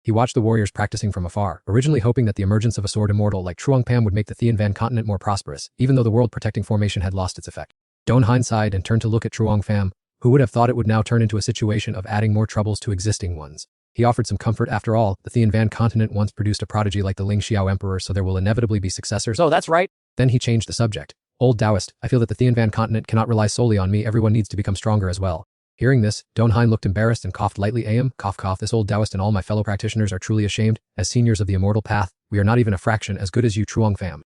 He watched the warriors practicing from afar, originally hoping that the emergence of a sword immortal like Truong Pam would make the Thien Van continent more prosperous, even though the world-protecting formation had lost its effect. Don Hein sighed and turned to look at Truong Pham, who would have thought it would now turn into a situation of adding more troubles to existing ones. He offered some comfort. After all, the Thien Van continent once produced a prodigy like the Ling Xiao Emperor, so there will inevitably be successors. Oh, that's right. Then he changed the subject. Old Taoist, I feel that the Thien Van continent cannot rely solely on me, everyone needs to become stronger as well. Hearing this, Don Hein looked embarrassed and coughed lightly. Cough cough, this old Taoist and all my fellow practitioners are truly ashamed. As seniors of the immortal path, we are not even a fraction as good as you, Truong Pham.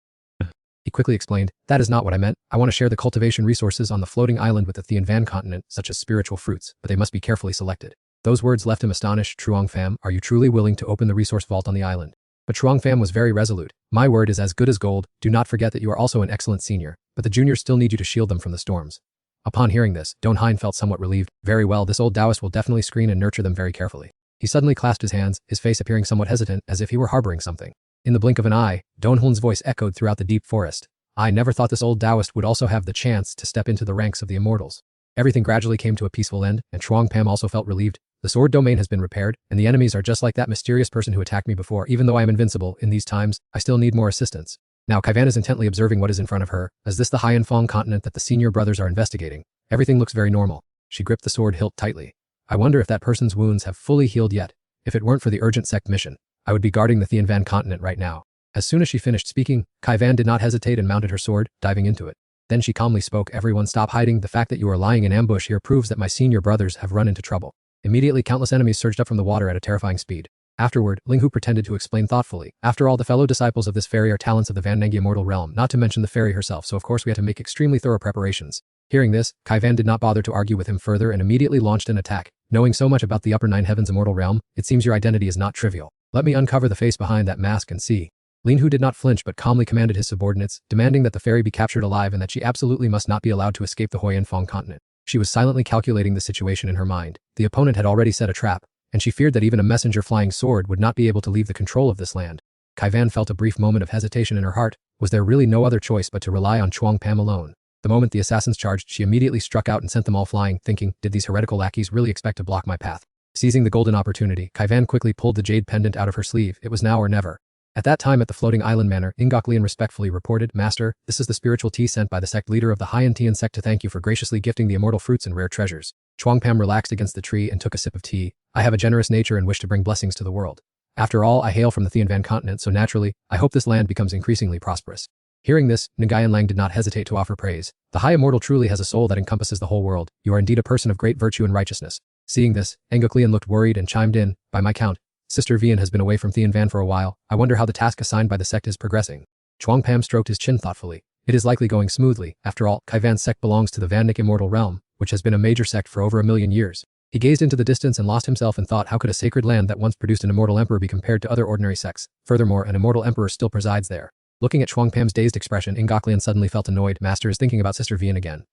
He quickly explained, that is not what I meant. I want to share the cultivation resources on the floating island with the Thien Van continent, such as spiritual fruits, but they must be carefully selected. Those words left him astonished. Truong Pham, are you truly willing to open the resource vault on the island? But Truong Pham was very resolute. My word is as good as gold. Do not forget that you are also an excellent senior, but the juniors still need you to shield them from the storms. Upon hearing this, Don Hein felt somewhat relieved. Very well, this old Taoist will definitely screen and nurture them very carefully. He suddenly clasped his hands, his face appearing somewhat hesitant, as if he were harboring something. In the blink of an eye, Don Hun's voice echoed throughout the deep forest. I never thought this old Taoist would also have the chance to step into the ranks of the immortals. Everything gradually came to a peaceful end, and Truong Pham also felt relieved. The sword domain has been repaired, and the enemies are just like that mysterious person who attacked me before. Even though I am invincible in these times, I still need more assistance. Now Kaivan is intently observing what is in front of her. Is this the Haiyan Fong continent that the senior brothers are investigating? Everything looks very normal. She gripped the sword hilt tightly. I wonder if that person's wounds have fully healed yet. If it weren't for the urgent sect mission, I would be guarding the Thien Van continent right now. As soon as she finished speaking, Kaivan did not hesitate and mounted her sword, diving into it. Then she calmly spoke, everyone stop hiding. The fact that you are lying in ambush here proves that my senior brothers have run into trouble. Immediately countless enemies surged up from the water at a terrifying speed. Afterward, Linghu pretended to explain thoughtfully. After all, the fellow disciples of this fairy are talents of the Van Nengi immortal realm, not to mention the fairy herself, so of course we had to make extremely thorough preparations. Hearing this, Kaivan did not bother to argue with him further and immediately launched an attack. Knowing so much about the upper nine heavens immortal realm, it seems your identity is not trivial. Let me uncover the face behind that mask and see. Linghu did not flinch but calmly commanded his subordinates, demanding that the fairy be captured alive and that she absolutely must not be allowed to escape the Haiyan Fong continent. She was silently calculating the situation in her mind. The opponent had already set a trap, and she feared that even a messenger flying sword would not be able to leave the control of this land. Kaivan felt a brief moment of hesitation in her heart. Was there really no other choice but to rely on Truong Pham alone? The moment the assassins charged, she immediately struck out and sent them all flying, thinking, did these heretical lackeys really expect to block my path? Seizing the golden opportunity, Kaivan quickly pulled the jade pendant out of her sleeve. It was now or never. At that time at the floating island manor, Ingoklian respectfully reported, Master, this is the spiritual tea sent by the sect leader of the Haiyan Tian sect to thank you for graciously gifting the immortal fruits and rare treasures. Truong Pham relaxed against the tree and took a sip of tea. I have a generous nature and wish to bring blessings to the world. After all, I hail from the Thien Van continent, so naturally, I hope this land becomes increasingly prosperous. Hearing this, Nguyen Lang did not hesitate to offer praise. The High Immortal truly has a soul that encompasses the whole world. You are indeed a person of great virtue and righteousness. Seeing this, Ngoklian looked worried and chimed in, by my count, Sister Vian has been away from Thien Van for a while. I wonder how the task assigned by the sect is progressing. Truong Pham stroked his chin thoughtfully. It is likely going smoothly. After all, Kaivan's sect belongs to the Van Nik immortal realm, which has been a major sect for over 1,000,000 years. He gazed into the distance and lost himself in thought. How could a sacred land that once produced an immortal emperor be compared to other ordinary sects? Furthermore, an immortal emperor still presides there. Looking at Truong Pham's dazed expression, Ngoklian suddenly felt annoyed. Master is thinking about Sister Vian again.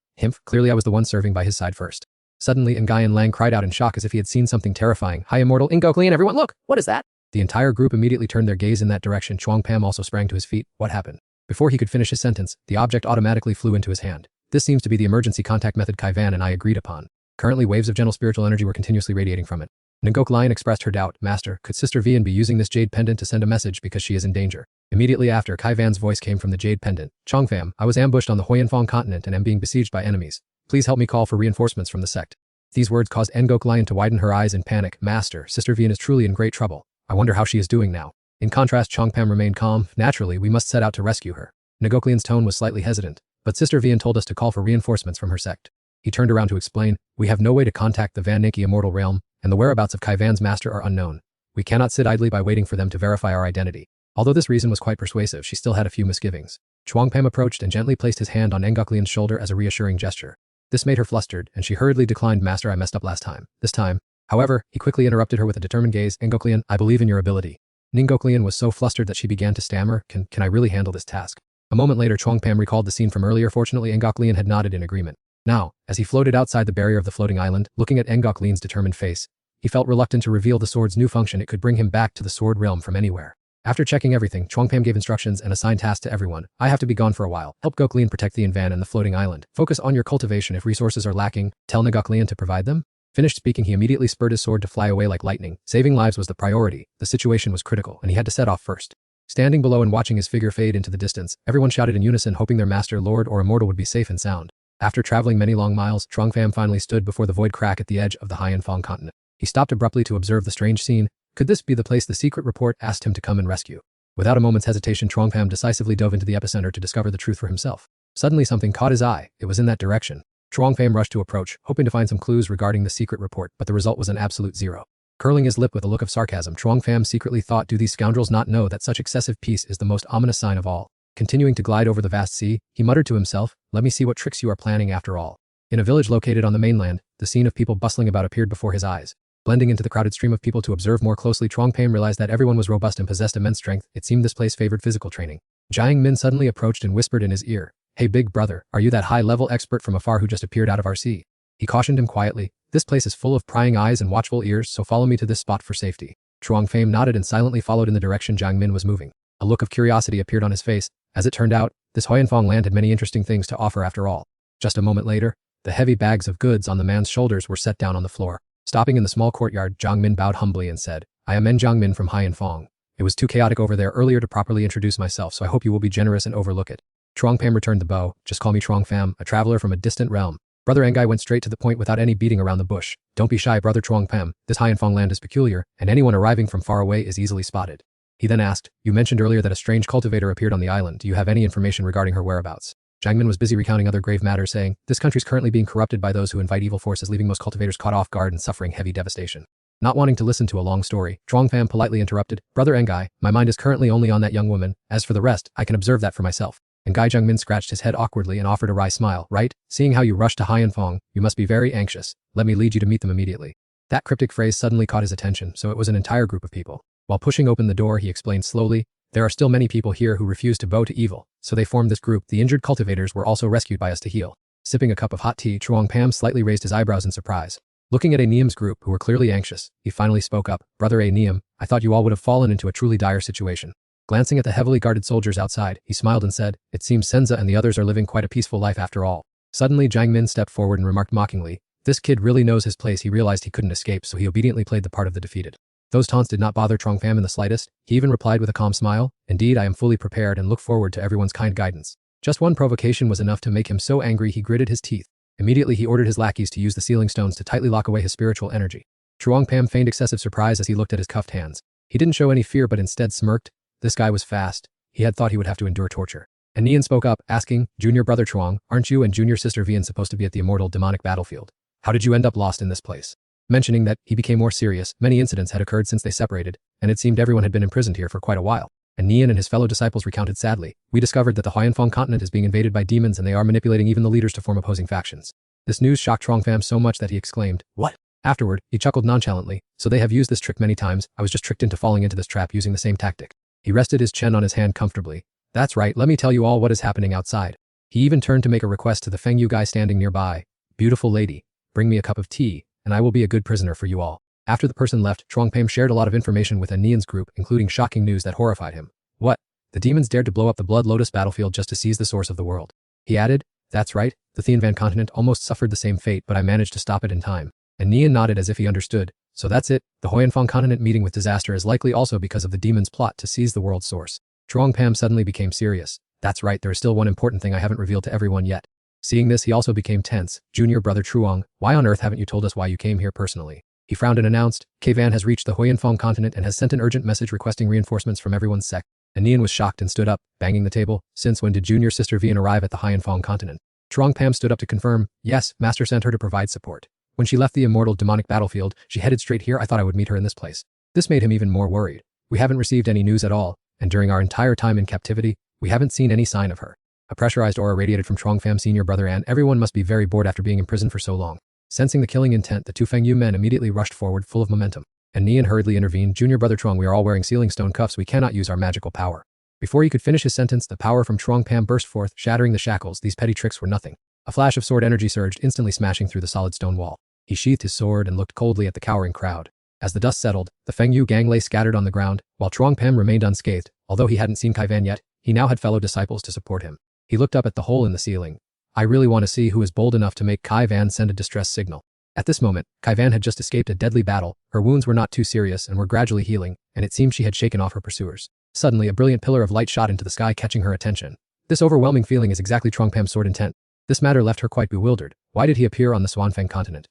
Clearly I was the one serving by his side first. Suddenly, Nguyen Lang cried out in shock as if he had seen something terrifying. High Immortal, Ngoklian, everyone look! What is that? The entire group immediately turned their gaze in that direction. Truong Pham also sprang to his feet. What happened? Before he could finish his sentence, the object automatically flew into his hand. This seems to be the emergency contact method Kaivan and I agreed upon. Currently, waves of gentle spiritual energy were continuously radiating from it. Ngoklian expressed her doubt. Master, could Sister Vian be using this jade pendant to send a message because she is in danger? Immediately after, Kaivan's voice came from the jade pendant. Truong Pham, I was ambushed on the Haiyan Fong continent and am being besieged by enemies. Please help me call for reinforcements from the sect. These words caused Ngoklian to widen her eyes in panic. Master, Sister Vian is truly in great trouble. I wonder how she is doing now. In contrast, Truong Pham remained calm. Naturally, we must set out to rescue her. Ngoklian's tone was slightly hesitant, but Sister Vian told us to call for reinforcements from her sect. He turned around to explain, we have no way to contact the Van Neki immortal realm, and the whereabouts of Kaivan's master are unknown. We cannot sit idly by waiting for them to verify our identity. Although this reason was quite persuasive, she still had a few misgivings. Truong Pham approached and gently placed his hand on Ngoklian's shoulder as a reassuring gesture. This made her flustered, and she hurriedly declined, Master, I messed up last time. This time. However, he quickly interrupted her with a determined gaze. Ngoklian, I believe in your ability. Ngoklian was so flustered that she began to stammer, Can I really handle this task? A moment later, Truong Pham recalled the scene from earlier. Fortunately, Ngoklian had nodded in agreement. Now, as he floated outside the barrier of the floating island, looking at Ngoklian's determined face, he felt reluctant to reveal the sword's new function. It could bring him back to the sword realm from anywhere. After checking everything, Truong Pham gave instructions and assigned tasks to everyone. I have to be gone for a while. Help Ngoklian protect Thien Van and the floating island. Focus on your cultivation. If resources are lacking, tell Ngoklian to provide them. Finished speaking, he immediately spurred his sword to fly away like lightning. Saving lives was the priority. The situation was critical, and he had to set off first. Standing below and watching his figure fade into the distance, everyone shouted in unison, hoping their master, lord, or immortal would be safe and sound. After traveling many long miles, Trong Pham finally stood before the void crack at the edge of the Haiyan Phong continent. He stopped abruptly to observe the strange scene. Could this be the place the secret report asked him to come and rescue? Without a moment's hesitation, Trong Pham decisively dove into the epicenter to discover the truth for himself. Suddenly something caught his eye. It was in that direction. Trong Pham rushed to approach, hoping to find some clues regarding the secret report, but the result was an absolute zero. Curling his lip with a look of sarcasm, Trong Pham secretly thought, do these scoundrels not know that such excessive peace is the most ominous sign of all? Continuing to glide over the vast sea, he muttered to himself, let me see what tricks you are planning after all. In a village located on the mainland, the scene of people bustling about appeared before his eyes. Blending into the crowded stream of people to observe more closely, Trong Pham realized that everyone was robust and possessed immense strength. It seemed this place favored physical training. Jiang Min suddenly approached and whispered in his ear, hey big brother, are you that high-level expert from afar who just appeared out of our sea? He cautioned him quietly, this place is full of prying eyes and watchful ears, so follow me to this spot for safety. Trong Pham nodded and silently followed in the direction Jiang Min was moving. A look of curiosity appeared on his face. As it turned out, this Haiyan Phong land had many interesting things to offer after all. Just a moment later, the heavy bags of goods on the man's shoulders were set down on the floor. Stopping in the small courtyard, Jiang Min bowed humbly and said, I am Jiang Min from Haiyan Phong. It was too chaotic over there earlier to properly introduce myself, so I hope you will be generous and overlook it. Trong Pham returned the bow. Just call me Trong Pham, a traveler from a distant realm. Brother Ngai went straight to the point without any beating around the bush. Don't be shy, brother Trong Pham. This Haiyan Phong land is peculiar, and anyone arriving from far away is easily spotted. He then asked, you mentioned earlier that a strange cultivator appeared on the island. Do you have any information regarding her whereabouts? Jiang Min was busy recounting other grave matters, saying, this country is currently being corrupted by those who invite evil forces, leaving most cultivators caught off guard and suffering heavy devastation. Not wanting to listen to a long story, Trong Pham politely interrupted, brother Ngai, my mind is currently only on that young woman. As for the rest, I can observe that for myself. Ngai Jiang Min scratched his head awkwardly and offered a wry smile. Right? Seeing how you rushed to Haiyan Phong, you must be very anxious. Let me lead you to meet them immediately. That cryptic phrase suddenly caught his attention, so it was an entire group of people. While pushing open the door, he explained slowly, there are still many people here who refuse to bow to evil, so they formed this group. The injured cultivators were also rescued by us to heal. Sipping a cup of hot tea, Trong Pham slightly raised his eyebrows in surprise. Looking at Niam's group, who were clearly anxious, he finally spoke up, brother Niam, I thought you all would have fallen into a truly dire situation. Glancing at the heavily guarded soldiers outside, he smiled and said, it seems Senza and the others are living quite a peaceful life after all. Suddenly Jiang Min stepped forward and remarked mockingly, this kid really knows his place. He realized he couldn't escape, so he obediently played the part of the defeated. Those taunts did not bother Trong Pham in the slightest. He even replied with a calm smile, indeed I am fully prepared and look forward to everyone's kind guidance. Just one provocation was enough to make him so angry he gritted his teeth. Immediately he ordered his lackeys to use the sealing stones to tightly lock away his spiritual energy. Trong Pham feigned excessive surprise as he looked at his cuffed hands. He didn't show any fear but instead smirked. This guy was fast. He had thought he would have to endure torture. And Nian spoke up, asking, Junior brother Chuang, aren't you and junior sister Vian supposed to be at the immortal demonic battlefield? How did you end up lost in this place? Mentioning that, he became more serious. Many incidents had occurred since they separated, and it seemed everyone had been imprisoned here for quite a while. And Nian and his fellow disciples recounted sadly, we discovered that the Haiyan Phong continent is being invaded by demons and they are manipulating even the leaders to form opposing factions. This news shocked Trong Pham so much that he exclaimed, what? Afterward, he chuckled nonchalantly, so they have used this trick many times. I was just tricked into falling into this trap using the same tactic. He rested his chin on his hand comfortably. That's right, let me tell you all what is happening outside. He even turned to make a request to the Feng Yu guy standing nearby. Beautiful lady, bring me a cup of tea, and I will be a good prisoner for you all. After the person left, Trong Pham shared a lot of information with Nian's group, including shocking news that horrified him. What? The demons dared to blow up the Blood Lotus battlefield just to seize the source of the world. He added, that's right, the Tianvan continent almost suffered the same fate, but I managed to stop it in time. And Nian nodded as if he understood. So that's it, the Haiyan Phong continent meeting with disaster is likely also because of the demons' plot to seize the world's source. Trong Pham suddenly became serious. That's right, there is still one important thing I haven't revealed to everyone yet. Seeing this, he also became tense. Junior brother Truong, why on earth haven't you told us why you came here personally? He frowned and announced, Kvan has reached the Haiyan Phong continent and has sent an urgent message requesting reinforcements from everyone's sect. And Nian was shocked and stood up, banging the table. Since when did junior sister Vian arrive at the Haiyan Phong continent? Trong Pham stood up to confirm, yes, master sent her to provide support. When she left the immortal demonic battlefield, she headed straight here. I thought I would meet her in this place. This made him even more worried. We haven't received any news at all, and during our entire time in captivity, we haven't seen any sign of her. A pressurized aura radiated from Trong Pham's senior brother, and everyone must be very bored after being imprisoned for so long. Sensing the killing intent, the two Feng Yu men immediately rushed forward, full of momentum. And Nian hurriedly intervened, Junior brother Trong, we are all wearing sealing stone cuffs, we cannot use our magical power. Before he could finish his sentence, the power from Trong Pham burst forth, shattering the shackles. These petty tricks were nothing. A flash of sword energy surged, instantly smashing through the solid stone wall. He sheathed his sword and looked coldly at the cowering crowd. As the dust settled, the Feng Yu gang lay scattered on the ground, while Trong Pham remained unscathed. Although he hadn't seen Kaivan yet, he now had fellow disciples to support him. He looked up at the hole in the ceiling. I really want to see who is bold enough to make Kaivan send a distress signal. At this moment, Kaivan had just escaped a deadly battle, her wounds were not too serious and were gradually healing, and it seemed she had shaken off her pursuers. Suddenly, a brilliant pillar of light shot into the sky, catching her attention. This overwhelming feeling is exactly Trungpam's sword intent. This matter left her quite bewildered. Why did he appear on the Swanfang continent?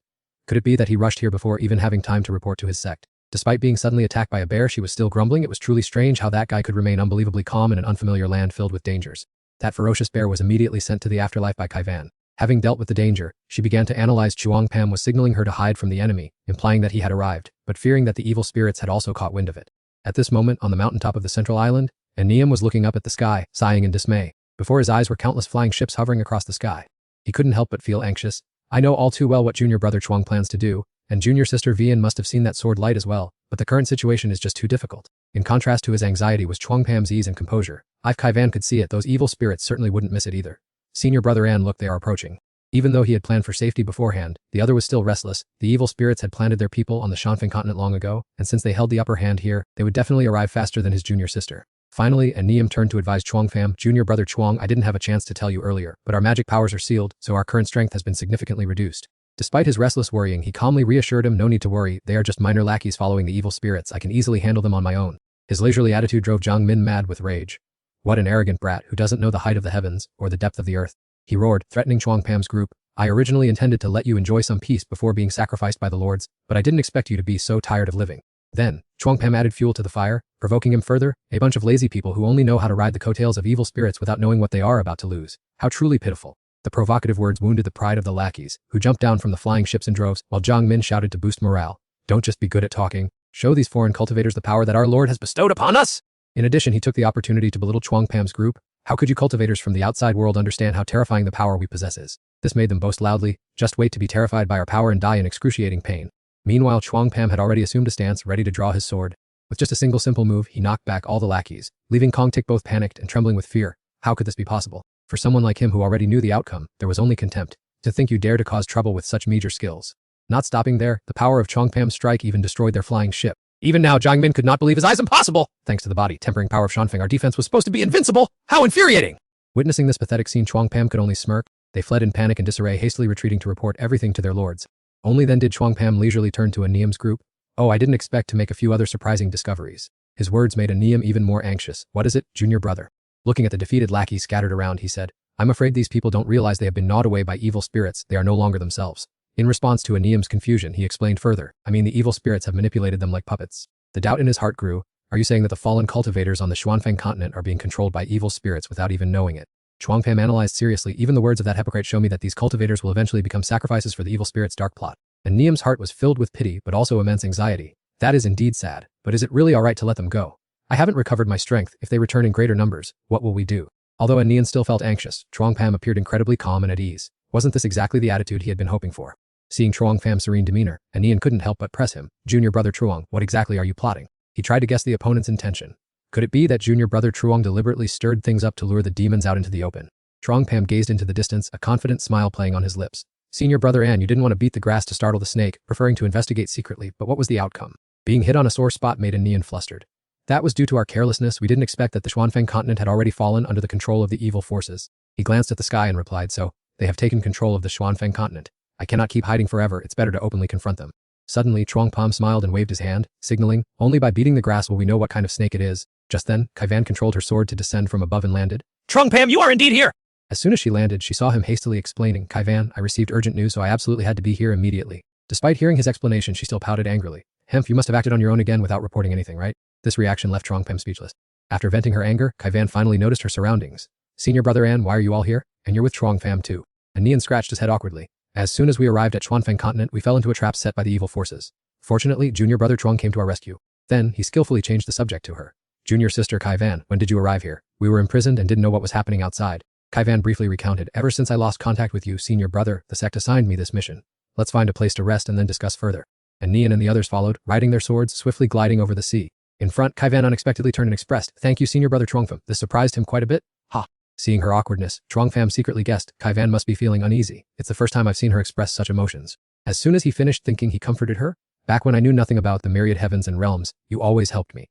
Could it be that he rushed here before even having time to report to his sect? Despite being suddenly attacked by a bear, she was still grumbling. It was truly strange how that guy could remain unbelievably calm in an unfamiliar land filled with dangers. That ferocious bear was immediately sent to the afterlife by Kaivan. Having dealt with the danger, she began to analyze. Chuangpam was signaling her to hide from the enemy, implying that he had arrived, but fearing that the evil spirits had also caught wind of it. At this moment, on the mountaintop of the central island, Aniam was looking up at the sky, sighing in dismay. Before his eyes were countless flying ships hovering across the sky. He couldn't help but feel anxious. I know all too well what junior brother Chuang plans to do, and junior sister Vian must have seen that sword light as well, but the current situation is just too difficult. In contrast to his anxiety was Chuangpam's ease and composure. If Kaivan could see it, those evil spirits certainly wouldn't miss it either. Senior brother An, look, they are approaching. Even though he had planned for safety beforehand, the other was still restless. The evil spirits had planted their people on the Shanfeng continent long ago, and since they held the upper hand here, they would definitely arrive faster than his junior sister. Finally, Aniam turned to advise Chuangfam, junior brother Chuang, I didn't have a chance to tell you earlier, but our magic powers are sealed, so our current strength has been significantly reduced. Despite his restless worrying, he calmly reassured him, no need to worry, they are just minor lackeys following the evil spirits, I can easily handle them on my own. His leisurely attitude drove Jiang Min mad with rage. What an arrogant brat who doesn't know the height of the heavens, or the depth of the earth. He roared, threatening Chuangpam's group. I originally intended to let you enjoy some peace before being sacrificed by the lords, but I didn't expect you to be so tired of living. Then, Chuangpam added fuel to the fire, provoking him further, a bunch of lazy people who only know how to ride the coattails of evil spirits without knowing what they are about to lose. How truly pitiful. The provocative words wounded the pride of the lackeys, who jumped down from the flying ships in droves, while Jiang Min shouted to boost morale. Don't just be good at talking. Show these foreign cultivators the power that our Lord has bestowed upon us! In addition, he took the opportunity to belittle Chuangpam's group. How could you cultivators from the outside world understand how terrifying the power we possess is? This made them boast loudly, just wait to be terrified by our power and die in excruciating pain. Meanwhile, Chuangpam had already assumed a stance, ready to draw his sword. With just a single simple move, he knocked back all the lackeys, leaving Kong Tik both panicked and trembling with fear. How could this be possible? For someone like him who already knew the outcome, there was only contempt. To think you dare to cause trouble with such meager skills. Not stopping there, the power of Chuangpam's strike even destroyed their flying ship. Even now, Jiang Min could not believe his eyes. Impossible! Thanks to the body tempering power of Shanfeng, our defense was supposed to be invincible. How infuriating! Witnessing this pathetic scene, Chuangpam could only smirk. They fled in panic and disarray, hastily retreating to report everything to their lords. Only then did Chuangpam leisurely turn to Aniam's group. Oh, I didn't expect to make a few other surprising discoveries. His words made Aniam even more anxious. What is it, junior brother? Looking at the defeated lackeys scattered around, he said, I'm afraid these people don't realize they have been gnawed away by evil spirits. They are no longer themselves. In response to Aniam's confusion, he explained further, I mean the evil spirits have manipulated them like puppets. The doubt in his heart grew. Are you saying that the fallen cultivators on the Xuanfeng continent are being controlled by evil spirits without even knowing it? Chuangpam analyzed seriously, even the words of that hypocrite show me that these cultivators will eventually become sacrifices for the evil spirit's dark plot. And Niam's heart was filled with pity but also immense anxiety. That is indeed sad, but is it really alright to let them go? I haven't recovered my strength. If they return in greater numbers, what will we do? Although Anian still felt anxious, Chuangpam appeared incredibly calm and at ease. Wasn't this exactly the attitude he had been hoping for? Seeing Chuangpam's serene demeanor, Anian couldn't help but press him. Junior brother Truong, what exactly are you plotting? He tried to guess the opponent's intention. Could it be that junior brother Truong deliberately stirred things up to lure the demons out into the open? Chuangpam gazed into the distance, a confident smile playing on his lips. Senior brother An, you didn't want to beat the grass to startle the snake, preferring to investigate secretly, but what was the outcome? Being hit on a sore spot made Anian flustered. That was due to our carelessness. We didn't expect that the Xuanfeng continent had already fallen under the control of the evil forces. He glanced at the sky and replied, so, they have taken control of the Xuanfeng continent. I cannot keep hiding forever, it's better to openly confront them. Suddenly, Chuangpam smiled and waved his hand, signaling, only by beating the grass will we know what kind of snake it is. Just then, Kaivan controlled her sword to descend from above and landed. Trungpam, you are indeed here! As soon as she landed, she saw him hastily explaining, Kaivan, I received urgent news so I absolutely had to be here immediately. Despite hearing his explanation, she still pouted angrily. Hemph, you must have acted on your own again without reporting anything, right? This reaction left Chuangpam speechless. After venting her anger, Kaivan finally noticed her surroundings. Senior brother An, why are you all here? And you're with Chuangpam too. And Nian scratched his head awkwardly. As soon as we arrived at Xuanfeng continent, we fell into a trap set by the evil forces. Fortunately, junior brother Chuang came to our rescue. Then, he skillfully changed the subject to her. Junior sister Kaivan, when did you arrive here? We were imprisoned and didn't know what was happening outside. Kaivan briefly recounted, ever since I lost contact with you, senior brother, the sect assigned me this mission. Let's find a place to rest and then discuss further. And Nian and the others followed, riding their swords, swiftly gliding over the sea. In front, Kaivan unexpectedly turned and expressed, thank you senior brother Chuangfam. This surprised him quite a bit. Ha! Seeing her awkwardness, Chuangfam secretly guessed, Kaivan must be feeling uneasy. It's the first time I've seen her express such emotions. As soon as he finished thinking, he comforted her. Back when I knew nothing about the myriad heavens and realms, you always helped me.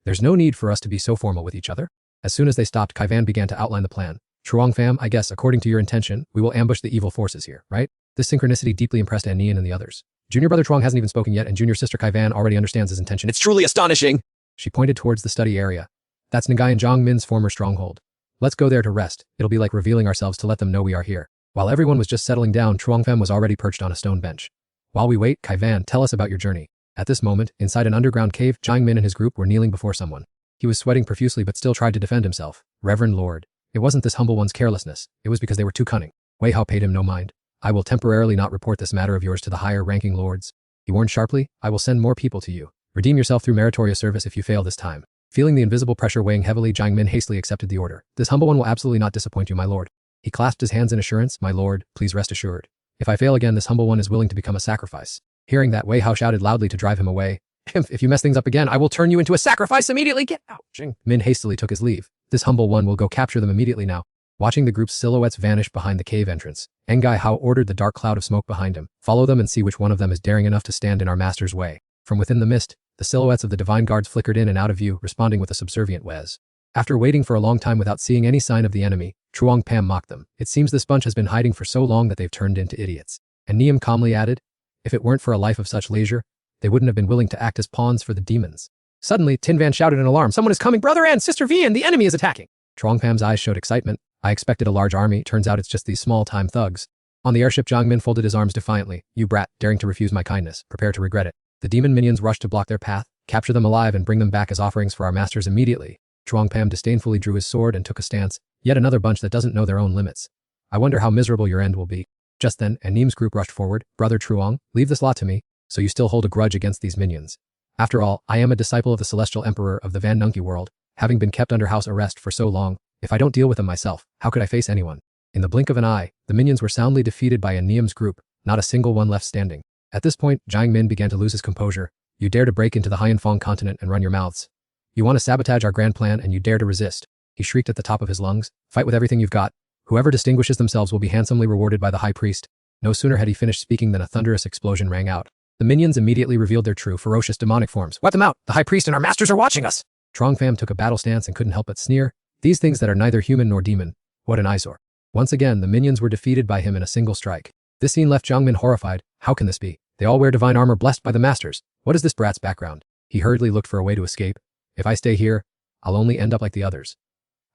There's no need for us to be so formal with each other. As soon as they stopped, Kaivan began to outline the plan. Chuangfam, I guess, according to your intention, we will ambush the evil forces here, right? This synchronicity deeply impressed Anian and the others. Junior brother Chuang hasn't even spoken yet, and junior sister Kaivan already understands his intention. It's truly astonishing. She pointed towards the study area. That's Nagai and Zhang Min's former stronghold. Let's go there to rest. It'll be like revealing ourselves to let them know we are here. While everyone was just settling down, Chuangfem was already perched on a stone bench. While we wait, Kaivan, tell us about your journey. At this moment, inside an underground cave, Zhang Min and his group were kneeling before someone. He was sweating profusely but still tried to defend himself. Reverend Lord. It wasn't this humble one's carelessness. It was because they were too cunning. Wei Hao paid him no mind. I will temporarily not report this matter of yours to the higher-ranking lords. He warned sharply, I will send more people to you. Redeem yourself through meritorious service if you fail this time. Feeling the invisible pressure weighing heavily, Zhang Min hastily accepted the order. This humble one will absolutely not disappoint you, my lord. He clasped his hands in assurance, my lord, please rest assured. If I fail again, this humble one is willing to become a sacrifice. Hearing that, Wei Hao shouted loudly to drive him away. If you mess things up again, I will turn you into a sacrifice immediately. Get out. Min hastily took his leave. This humble one will go capture them immediately now. Watching the group's silhouettes vanish behind the cave entrance, Ngai Hao ordered the dark cloud of smoke behind him. Follow them and see which one of them is daring enough to stand in our master's way. From within the mist, the silhouettes of the divine guards flickered in and out of view, responding with a subservient wez. After waiting for a long time without seeing any sign of the enemy, Chuang Pam mocked them. It seems this bunch has been hiding for so long that they've turned into idiots. And Niam calmly added, if it weren't for a life of such leisure, they wouldn't have been willing to act as pawns for the demons. Suddenly, Tin Van shouted in alarm, someone is coming, brother and sister V, and the enemy is attacking. Chuang Pam's eyes showed excitement. I expected a large army, turns out it's just these small-time thugs. On the airship, Zhang Min folded his arms defiantly. You brat, daring to refuse my kindness, prepare to regret it. The demon minions rushed to block their path, capture them alive and bring them back as offerings for our masters immediately. Chuang Pam disdainfully drew his sword and took a stance. Yet another bunch that doesn't know their own limits. I wonder how miserable your end will be. Just then, Anim's group rushed forward. Brother Truong, leave this lot to me. So you still hold a grudge against these minions. After all, I am a disciple of the celestial emperor of the Van Nunki world, having been kept under house arrest for so long. If I don't deal with them myself, how could I face anyone? In the blink of an eye, the minions were soundly defeated by Anim's group, not a single one left standing. At this point, Zhang Min began to lose his composure. You dare to break into the Haiyanfeng continent and run your mouths. You want to sabotage our grand plan and you dare to resist. He shrieked at the top of his lungs. Fight with everything you've got. Whoever distinguishes themselves will be handsomely rewarded by the high priest. No sooner had he finished speaking than a thunderous explosion rang out. The minions immediately revealed their true, ferocious demonic forms. Wipe them out! The high priest and our masters are watching us! Truong took a battle stance and couldn't help but sneer. These things that are neither human nor demon. What an eyesore. Once again, the minions were defeated by him in a single strike. This scene left Zhang Min horrified. How can this be? They all wear divine armor blessed by the masters. What is this brat's background? He hurriedly looked for a way to escape. If I stay here, I'll only end up like the others.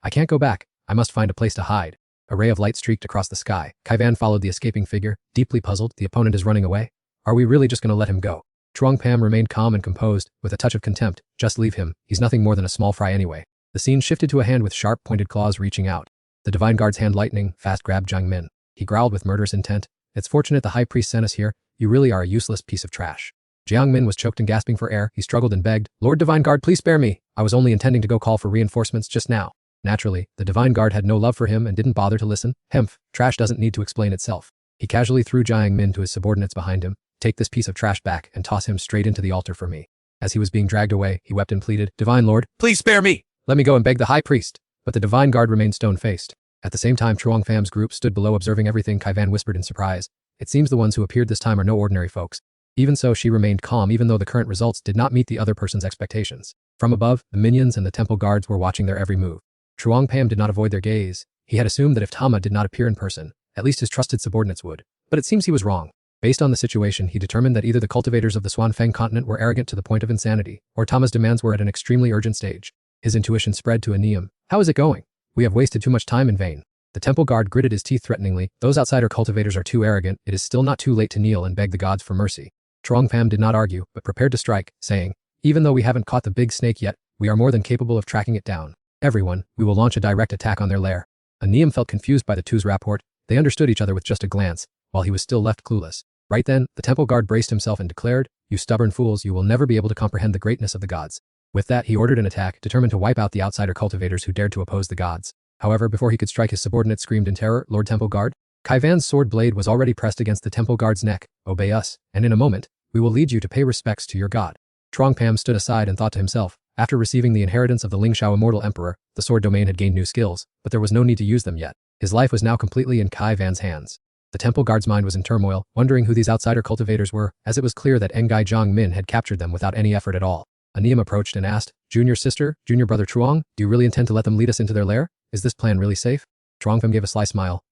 I can't go back. I must find a place to hide. A ray of light streaked across the sky. Kaivan followed the escaping figure, deeply puzzled. The opponent is running away. Are we really just going to let him go? Chuang Pam remained calm and composed, with a touch of contempt. Just leave him. He's nothing more than a small fry anyway. The scene shifted to a hand with sharp, pointed claws reaching out. The divine guard's hand lightning fast grabbed Zhang Min. He growled with murderous intent. It's fortunate the high priest sent us here. You really are a useless piece of trash. Jiang Min was choked and gasping for air. He struggled and begged, Lord Divine Guard, please spare me. I was only intending to go call for reinforcements just now. Naturally, the divine guard had no love for him and didn't bother to listen. Hemph, trash doesn't need to explain itself. He casually threw Jiang Min to his subordinates behind him. Take this piece of trash back and toss him straight into the altar for me. As he was being dragged away, he wept and pleaded, Divine Lord, please spare me. Let me go and beg the high priest. But the divine guard remained stone-faced. At the same time, Truong Pham's group stood below observing everything. Kaivan whispered in surprise. It seems the ones who appeared this time are no ordinary folks. Even so, she remained calm even though the current results did not meet the other person's expectations. From above, the minions and the temple guards were watching their every move. Truong Pham did not avoid their gaze. He had assumed that if Tama did not appear in person, at least his trusted subordinates would. But it seems he was wrong. Based on the situation, he determined that either the cultivators of the Swanfeng continent were arrogant to the point of insanity, or Tama's demands were at an extremely urgent stage. His intuition spread to Aniam. How is it going? We have wasted too much time in vain. The temple guard gritted his teeth threateningly. Those outsider cultivators are too arrogant. It is still not too late to kneel and beg the gods for mercy. Truong Pham did not argue, but prepared to strike, saying, even though we haven't caught the big snake yet, we are more than capable of tracking it down. Everyone, we will launch a direct attack on their lair. Aniam felt confused by the two's rapport. They understood each other with just a glance, while he was still left clueless. Right then, the temple guard braced himself and declared, you stubborn fools, you will never be able to comprehend the greatness of the gods. With that, he ordered an attack, determined to wipe out the outsider cultivators who dared to oppose the gods. However, before he could strike, his subordinate screamed in terror, Lord Temple Guard? Kaivan's sword blade was already pressed against the temple guard's neck. Obey us, and in a moment, we will lead you to pay respects to your god. Truong Pham stood aside and thought to himself, after receiving the inheritance of the Lingshao Immortal Emperor, the sword domain had gained new skills, but there was no need to use them yet. His life was now completely in Kaivan's hands. The temple guard's mind was in turmoil, wondering who these outsider cultivators were, as it was clear that Ngai Zhang Min had captured them without any effort at all. Aniam approached and asked, Junior sister, junior brother Truong, do you really intend to let them lead us into their lair? Is this plan really safe? Truong Pham gave a sly smile.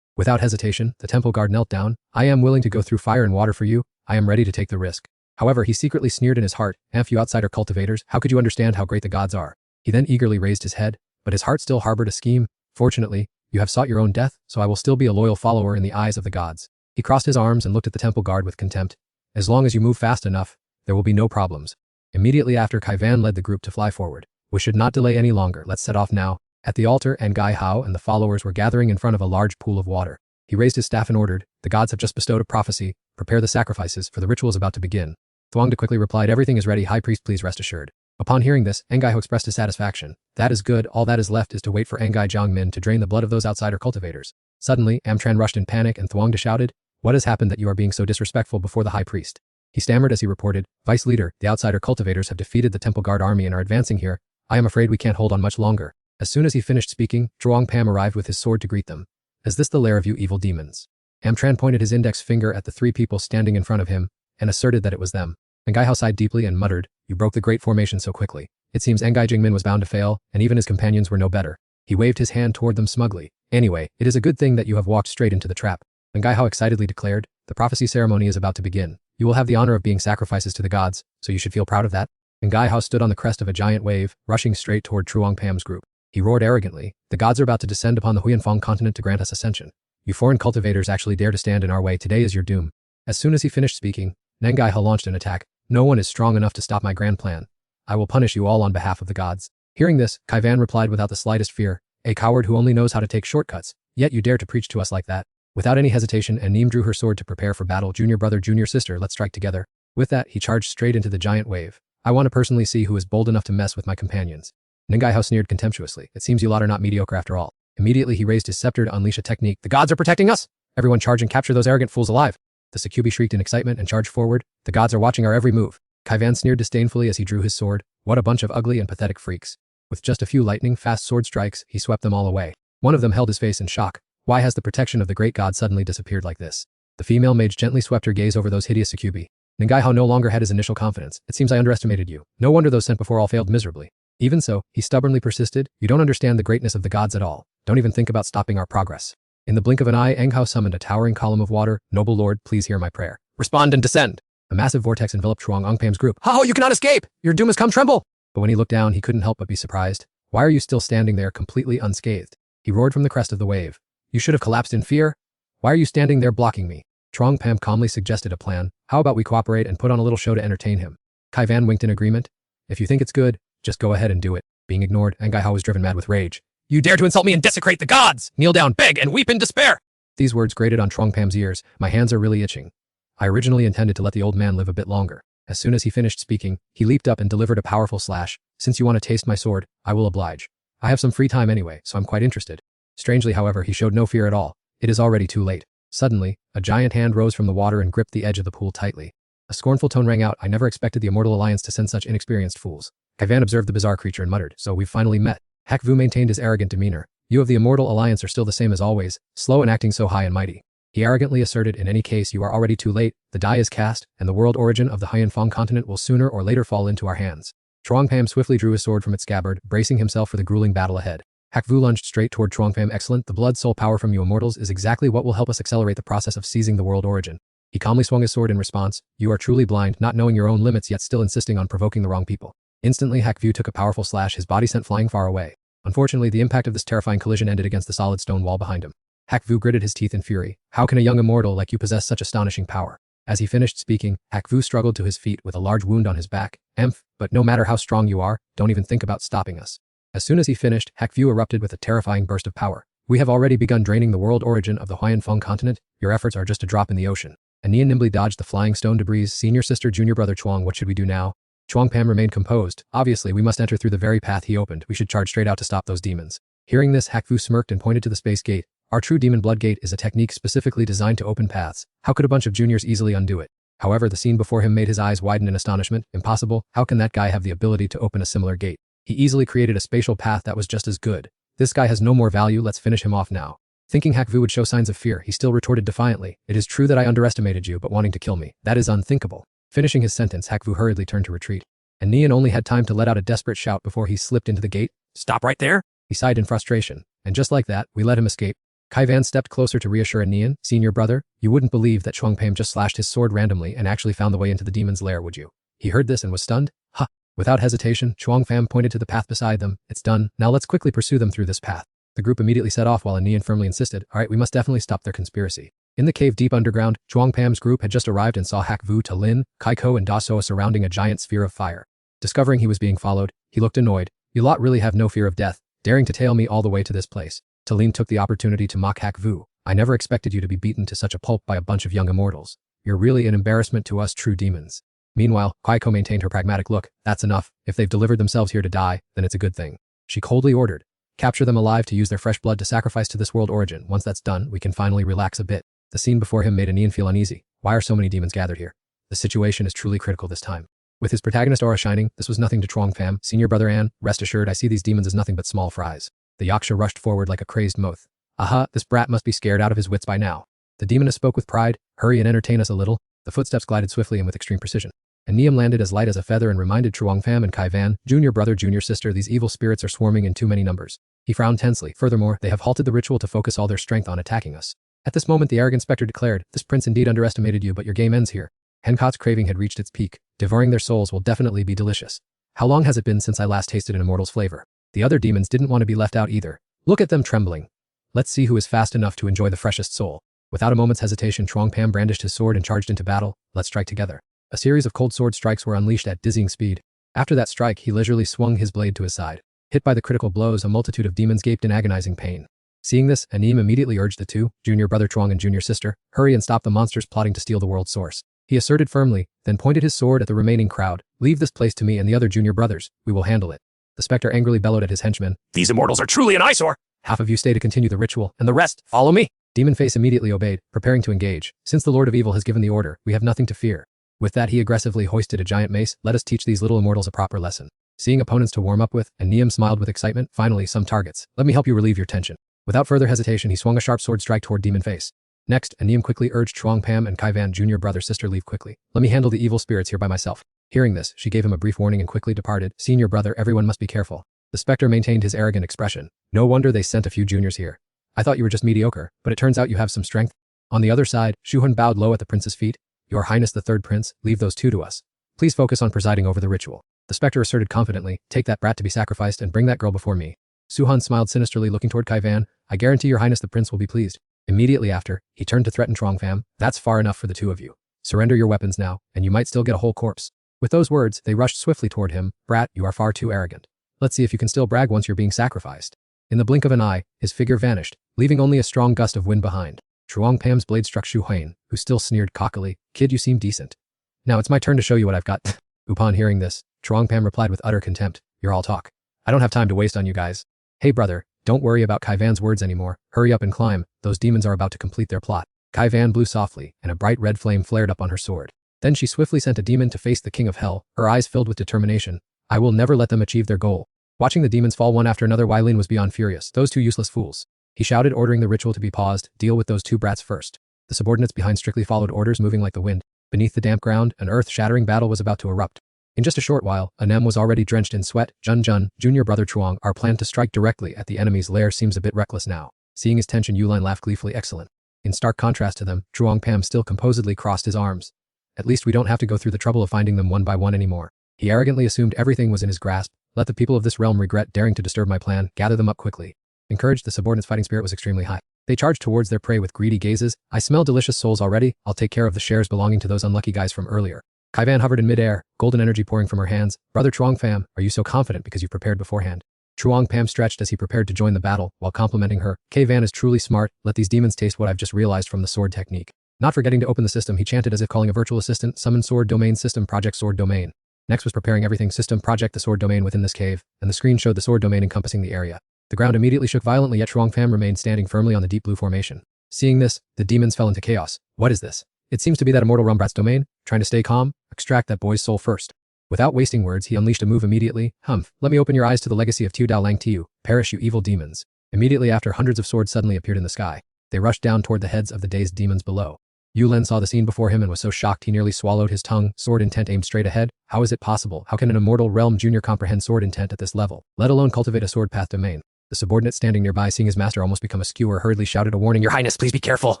Without hesitation, the temple guard knelt down. I am willing to go through fire and water for you. I am ready to take the risk. However, he secretly sneered in his heart, you outsider cultivators, how could you understand how great the gods are? He then eagerly raised his head, but his heart still harbored a scheme. Fortunately, you have sought your own death, so I will still be a loyal follower in the eyes of the gods. He crossed his arms and looked at the temple guard with contempt. As long as you move fast enough, there will be no problems. Immediately after, Kaivan led the group to fly forward. We should not delay any longer, let's set off now. At the altar, Ngai Hao and the followers were gathering in front of a large pool of water. He raised his staff and ordered, the gods have just bestowed a prophecy, prepare the sacrifices, for the ritual is about to begin. Thuongda quickly replied, everything is ready, High Priest, please rest assured. Upon hearing this, Ngai Hao expressed his satisfaction. That is good, all that is left is to wait for Ngai Jiangmin to drain the blood of those outsider cultivators. Suddenly, Amtran rushed in panic and Thuongda shouted, what has happened that you are being so disrespectful before the High Priest? He stammered as he reported, Vice Leader, the outsider cultivators have defeated the Temple Guard army and are advancing here. I am afraid we can't hold on much longer. As soon as he finished speaking, Zhuang Pam arrived with his sword to greet them. Is this the lair of you evil demons? Amtran pointed his index finger at the three people standing in front of him and asserted that it was them. Ngai Hao sighed deeply and muttered, you broke the great formation so quickly. It seems Ngai Jingmin was bound to fail, and even his companions were no better. He waved his hand toward them smugly. Anyway, it is a good thing that you have walked straight into the trap. Ngai Hao excitedly declared, the prophecy ceremony is about to begin. You will have the honor of being sacrifices to the gods, so you should feel proud of that. Ngai Hao stood on the crest of a giant wave, rushing straight toward Zhuang Pam's group. He roared arrogantly, the gods are about to descend upon the Huyanfeng continent to grant us ascension. You foreign cultivators actually dare to stand in our way, today is your doom. As soon as he finished speaking, Ngai Hao launched an attack. No one is strong enough to stop my grand plan. I will punish you all on behalf of the gods. Hearing this, Kaivan replied without the slightest fear, a coward who only knows how to take shortcuts, yet you dare to preach to us like that. Without any hesitation, Anim drew her sword to prepare for battle. Junior brother, junior sister, let's strike together. With that, he charged straight into the giant wave. I want to personally see who is bold enough to mess with my companions. Ngai Hao sneered contemptuously. It seems you lot are not mediocre after all. Immediately he raised his scepter to unleash a technique. The gods are protecting us! Everyone charge and capture those arrogant fools alive! The Succubi shrieked in excitement and charged forward. The gods are watching our every move. Kaivan sneered disdainfully as he drew his sword. What a bunch of ugly and pathetic freaks. With just a few lightning-fast sword strikes, he swept them all away. One of them held his face in shock. Why has the protection of the great god suddenly disappeared like this? The female mage gently swept her gaze over those hideous Succubi. Ngai Hao no longer had his initial confidence. It seems I underestimated you. No wonder those sent before all failed miserably. Even so, he stubbornly persisted. You don't understand the greatness of the gods at all. Don't even think about stopping our progress. In the blink of an eye, Ngai Hao summoned a towering column of water. Noble lord, please hear my prayer. Respond and descend. A massive vortex enveloped Zhuang Pam's group. Hao, you cannot escape! Your doom has come, tremble! But when he looked down, he couldn't help but be surprised. Why are you still standing there completely unscathed? He roared from the crest of the wave. You should have collapsed in fear. Why are you standing there blocking me? Zhuang Pam calmly suggested a plan. How about we cooperate and put on a little show to entertain him? Kaivan winked in agreement. If you think it's good, just go ahead and do it. Being ignored, Ngai Hao was driven mad with rage. You dare to insult me and desecrate the gods! Kneel down, beg, and weep in despair! These words grated on Zhuang Pam's ears. My hands are really itching. I originally intended to let the old man live a bit longer. As soon as he finished speaking, he leaped up and delivered a powerful slash. Since you want to taste my sword, I will oblige. I have some free time anyway, so I'm quite interested. Strangely, however, he showed no fear at all. It is already too late. Suddenly, a giant hand rose from the water and gripped the edge of the pool tightly. A scornful tone rang out. I never expected the Immortal Alliance to send such inexperienced fools. Kaivan observed the bizarre creature and muttered, so we've finally met. Hak Vu maintained his arrogant demeanor. You of the Immortal Alliance are still the same as always, slow and acting so high and mighty. He arrogantly asserted, in any case you are already too late, the die is cast, and the world origin of the Huyanfeng continent will sooner or later fall into our hands. Zhuang Pam swiftly drew his sword from its scabbard, bracing himself for the grueling battle ahead. Hak Vu lunged straight toward Zhuang Pam. Excellent, the blood soul power from you immortals is exactly what will help us accelerate the process of seizing the world origin. He calmly swung his sword in response. You are truly blind, not knowing your own limits yet still insisting on provoking the wrong people. Instantly, Hak Vu took a powerful slash, his body sent flying far away. Unfortunately, the impact of this terrifying collision ended against the solid stone wall behind him. Hak Vu gritted his teeth in fury. How can a young immortal like you possess such astonishing power? As he finished speaking, Hak Vu struggled to his feet with a large wound on his back. But no matter how strong you are, don't even think about stopping us. As soon as he finished, Hak Vu erupted with a terrifying burst of power. We have already begun draining the world origin of the Huyanfeng continent. Your efforts are just a drop in the ocean. Anian nimbly dodged the flying stone debris. Senior sister, junior brother Zhuang, what should we do now? Zhuang Pam remained composed. Obviously, we must enter through the very path he opened. We should charge straight out to stop those demons. Hearing this, Hak Vu smirked and pointed to the space gate. Our true demon blood gate is a technique specifically designed to open paths. How could a bunch of juniors easily undo it? However, the scene before him made his eyes widen in astonishment. Impossible. How can that guy have the ability to open a similar gate? He easily created a spatial path that was just as good. This guy has no more value, let's finish him off now. Thinking Hak Vu would show signs of fear, he still retorted defiantly. It is true that I underestimated you, but wanting to kill me, that is unthinkable. Finishing his sentence, Hak Vu hurriedly turned to retreat. And Nian only had time to let out a desperate shout before he slipped into the gate. Stop right there! He sighed in frustration. And just like that, we let him escape. Kai Van stepped closer to reassure Anian, senior brother, you wouldn't believe that Chuang Pam just slashed his sword randomly and actually found the way into the demon's lair, would you? He heard this and was stunned. Huh. Without hesitation, Chuang Pham pointed to the path beside them. It's done. Now let's quickly pursue them through this path. The group immediately set off while Anian firmly insisted, alright, we must definitely stop their conspiracy. In the cave deep underground, Chuang Pam's group had just arrived and saw Hak Vu Ta Lin, Kai Ko and Da Soa surrounding a giant sphere of fire. Discovering he was being followed, he looked annoyed. You lot really have no fear of death, daring to tail me all the way to this place. Ta Lin took the opportunity to mock Hak Vu. I never expected you to be beaten to such a pulp by a bunch of young immortals. You're really an embarrassment to us true demons. Meanwhile, Kai Ko maintained her pragmatic look. That's enough. If they've delivered themselves here to die, then it's a good thing. She coldly ordered. Capture them alive to use their fresh blood to sacrifice to this world origin. Once that's done, we can finally relax a bit. The scene before him made Anian feel uneasy. Why are so many demons gathered here? The situation is truly critical this time. With his protagonist aura shining, this was nothing to Chuang Pham. Senior brother An, rest assured I see these demons as nothing but small fries. The Yaksha rushed forward like a crazed moth. Aha, this brat must be scared out of his wits by now. The demoness spoke with pride. Hurry and entertain us a little. The footsteps glided swiftly and with extreme precision. Anian landed as light as a feather and reminded Chuang Pham and Kai Van, junior brother, junior sister, these evil spirits are swarming in too many numbers. He frowned tensely. Furthermore, they have halted the ritual to focus all their strength on attacking us. At this moment, the arrogant spectre declared, this prince indeed underestimated you, but your game ends here. Henkot's craving had reached its peak. Devouring their souls will definitely be delicious. How long has it been since I last tasted an immortal's flavor? The other demons didn't want to be left out either. Look at them trembling. Let's see who is fast enough to enjoy the freshest soul. Without a moment's hesitation, Chuang Pham brandished his sword and charged into battle. Let's strike together. A series of cold sword strikes were unleashed at dizzying speed. After that strike, he leisurely swung his blade to his side. Hit by the critical blows, a multitude of demons gaped in agonizing pain. Seeing this, Anian immediately urged the two, junior brother Chuang and junior sister, hurry and stop the monsters plotting to steal the world's source. He asserted firmly, then pointed his sword at the remaining crowd. Leave this place to me and the other junior brothers. We will handle it. The spectre angrily bellowed at his henchmen. These immortals are truly an eyesore. Half of you stay to continue the ritual, And the rest, follow me. Demon Face immediately obeyed, preparing to engage. Since the Lord of Evil has given the order, we have nothing to fear. With that, he aggressively hoisted a giant mace. Let us teach these little immortals a proper lesson. Seeing opponents to warm up with, Anian smiled with excitement. Finally, some targets. Let me help you relieve your tension. Without further hesitation, he swung a sharp sword strike toward Demon Face. Next, Anian quickly urged Chuang Pham and Kai Van, junior brother sister, leave quickly. Let me handle the evil spirits here by myself. Hearing this, she gave him a brief warning and quickly departed. Senior brother, everyone must be careful. The spectre maintained his arrogant expression. No wonder they sent a few juniors here. I thought you were just mediocre, but it turns out you have some strength. On the other side, Shu Hun bowed low at the prince's feet. Your Highness the third prince, leave those two to us. Please focus on presiding over the ritual. The spectre asserted confidently, take that brat to be sacrificed and bring that girl before me. Su Han smiled sinisterly, looking toward Kai Van. I guarantee your Highness the prince will be pleased. Immediately after, he turned to threaten Chuang Pham. That's far enough for the two of you. Surrender your weapons now, and you might still get a whole corpse. With those words, they rushed swiftly toward him. Brat, you are far too arrogant. Let's see if you can still brag once you're being sacrificed. In the blink of an eye, his figure vanished, leaving only a strong gust of wind behind. Chuang Pam's blade struck Shu Huan, who still sneered cockily. Kid, you seem decent. Now it's my turn to show you what I've got. Upon hearing this, Chuang Pam replied with utter contempt. You're all talk. I don't have time to waste on you guys. Hey brother, don't worry about Kai Van's words anymore. Hurry up and climb. Those demons are about to complete their plot. Kai Van blew softly, and a bright red flame flared up on her sword. Then she swiftly sent a demon to face the king of hell, her eyes filled with determination. I will never let them achieve their goal. Watching the demons fall one after another, Wai Lin was beyond furious. Those two useless fools. He shouted, ordering the ritual to be paused. Deal with those two brats first. The subordinates behind strictly followed orders, moving like the wind. Beneath the damp ground, an earth-shattering battle was about to erupt. In just a short while, Anem was already drenched in sweat. Jun, junior brother Chuang, our plan to strike directly at the enemy's lair seems a bit reckless now. Seeing his tension, Yulan laughed gleefully. Excellent. In stark contrast to them, Chuang Pam still composedly crossed his arms. At least we don't have to go through the trouble of finding them one by one anymore. He arrogantly assumed everything was in his grasp. Let the people of this realm regret daring to disturb my plan. Gather them up quickly. Encouraged, the subordinates' fighting spirit was extremely high. They charged towards their prey with greedy gazes. I smell delicious souls already. I'll take care of the shares belonging to those unlucky guys from earlier. Kai Van hovered in midair, golden energy pouring from her hands. Brother Chuang Pham, are you so confident because you've prepared beforehand? Chuang Pam stretched as he prepared to join the battle, while complimenting her. Kai Van is truly smart. Let these demons taste what I've just realized from the sword technique. Not forgetting to open the system, he chanted as if calling a virtual assistant. Summon sword domain system project sword domain. Next was preparing everything system project the sword domain within this cave, and the screen showed the sword domain encompassing the area. The ground immediately shook violently, yet Chuang Pham remained standing firmly on the deep blue formation. Seeing this, the demons fell into chaos. What is this? It seems to be that immortal Rumbrat's domain. Trying to stay calm? Extract that boy's soul first. Without wasting words, he unleashed a move immediately. Humph, let me open your eyes to the legacy of Tu Dao Lang Tiu. Perish, you evil demons. Immediately after, hundreds of swords suddenly appeared in the sky. They rushed down toward the heads of the dazed demons below. Yulen saw the scene before him and was so shocked he nearly swallowed his tongue. Sword intent aimed straight ahead. How is it possible? How can an immortal realm junior comprehend sword intent at this level, let alone cultivate a sword path domain? The subordinate standing nearby, seeing his master almost become a skewer, hurriedly shouted a warning, Your Highness, please be careful.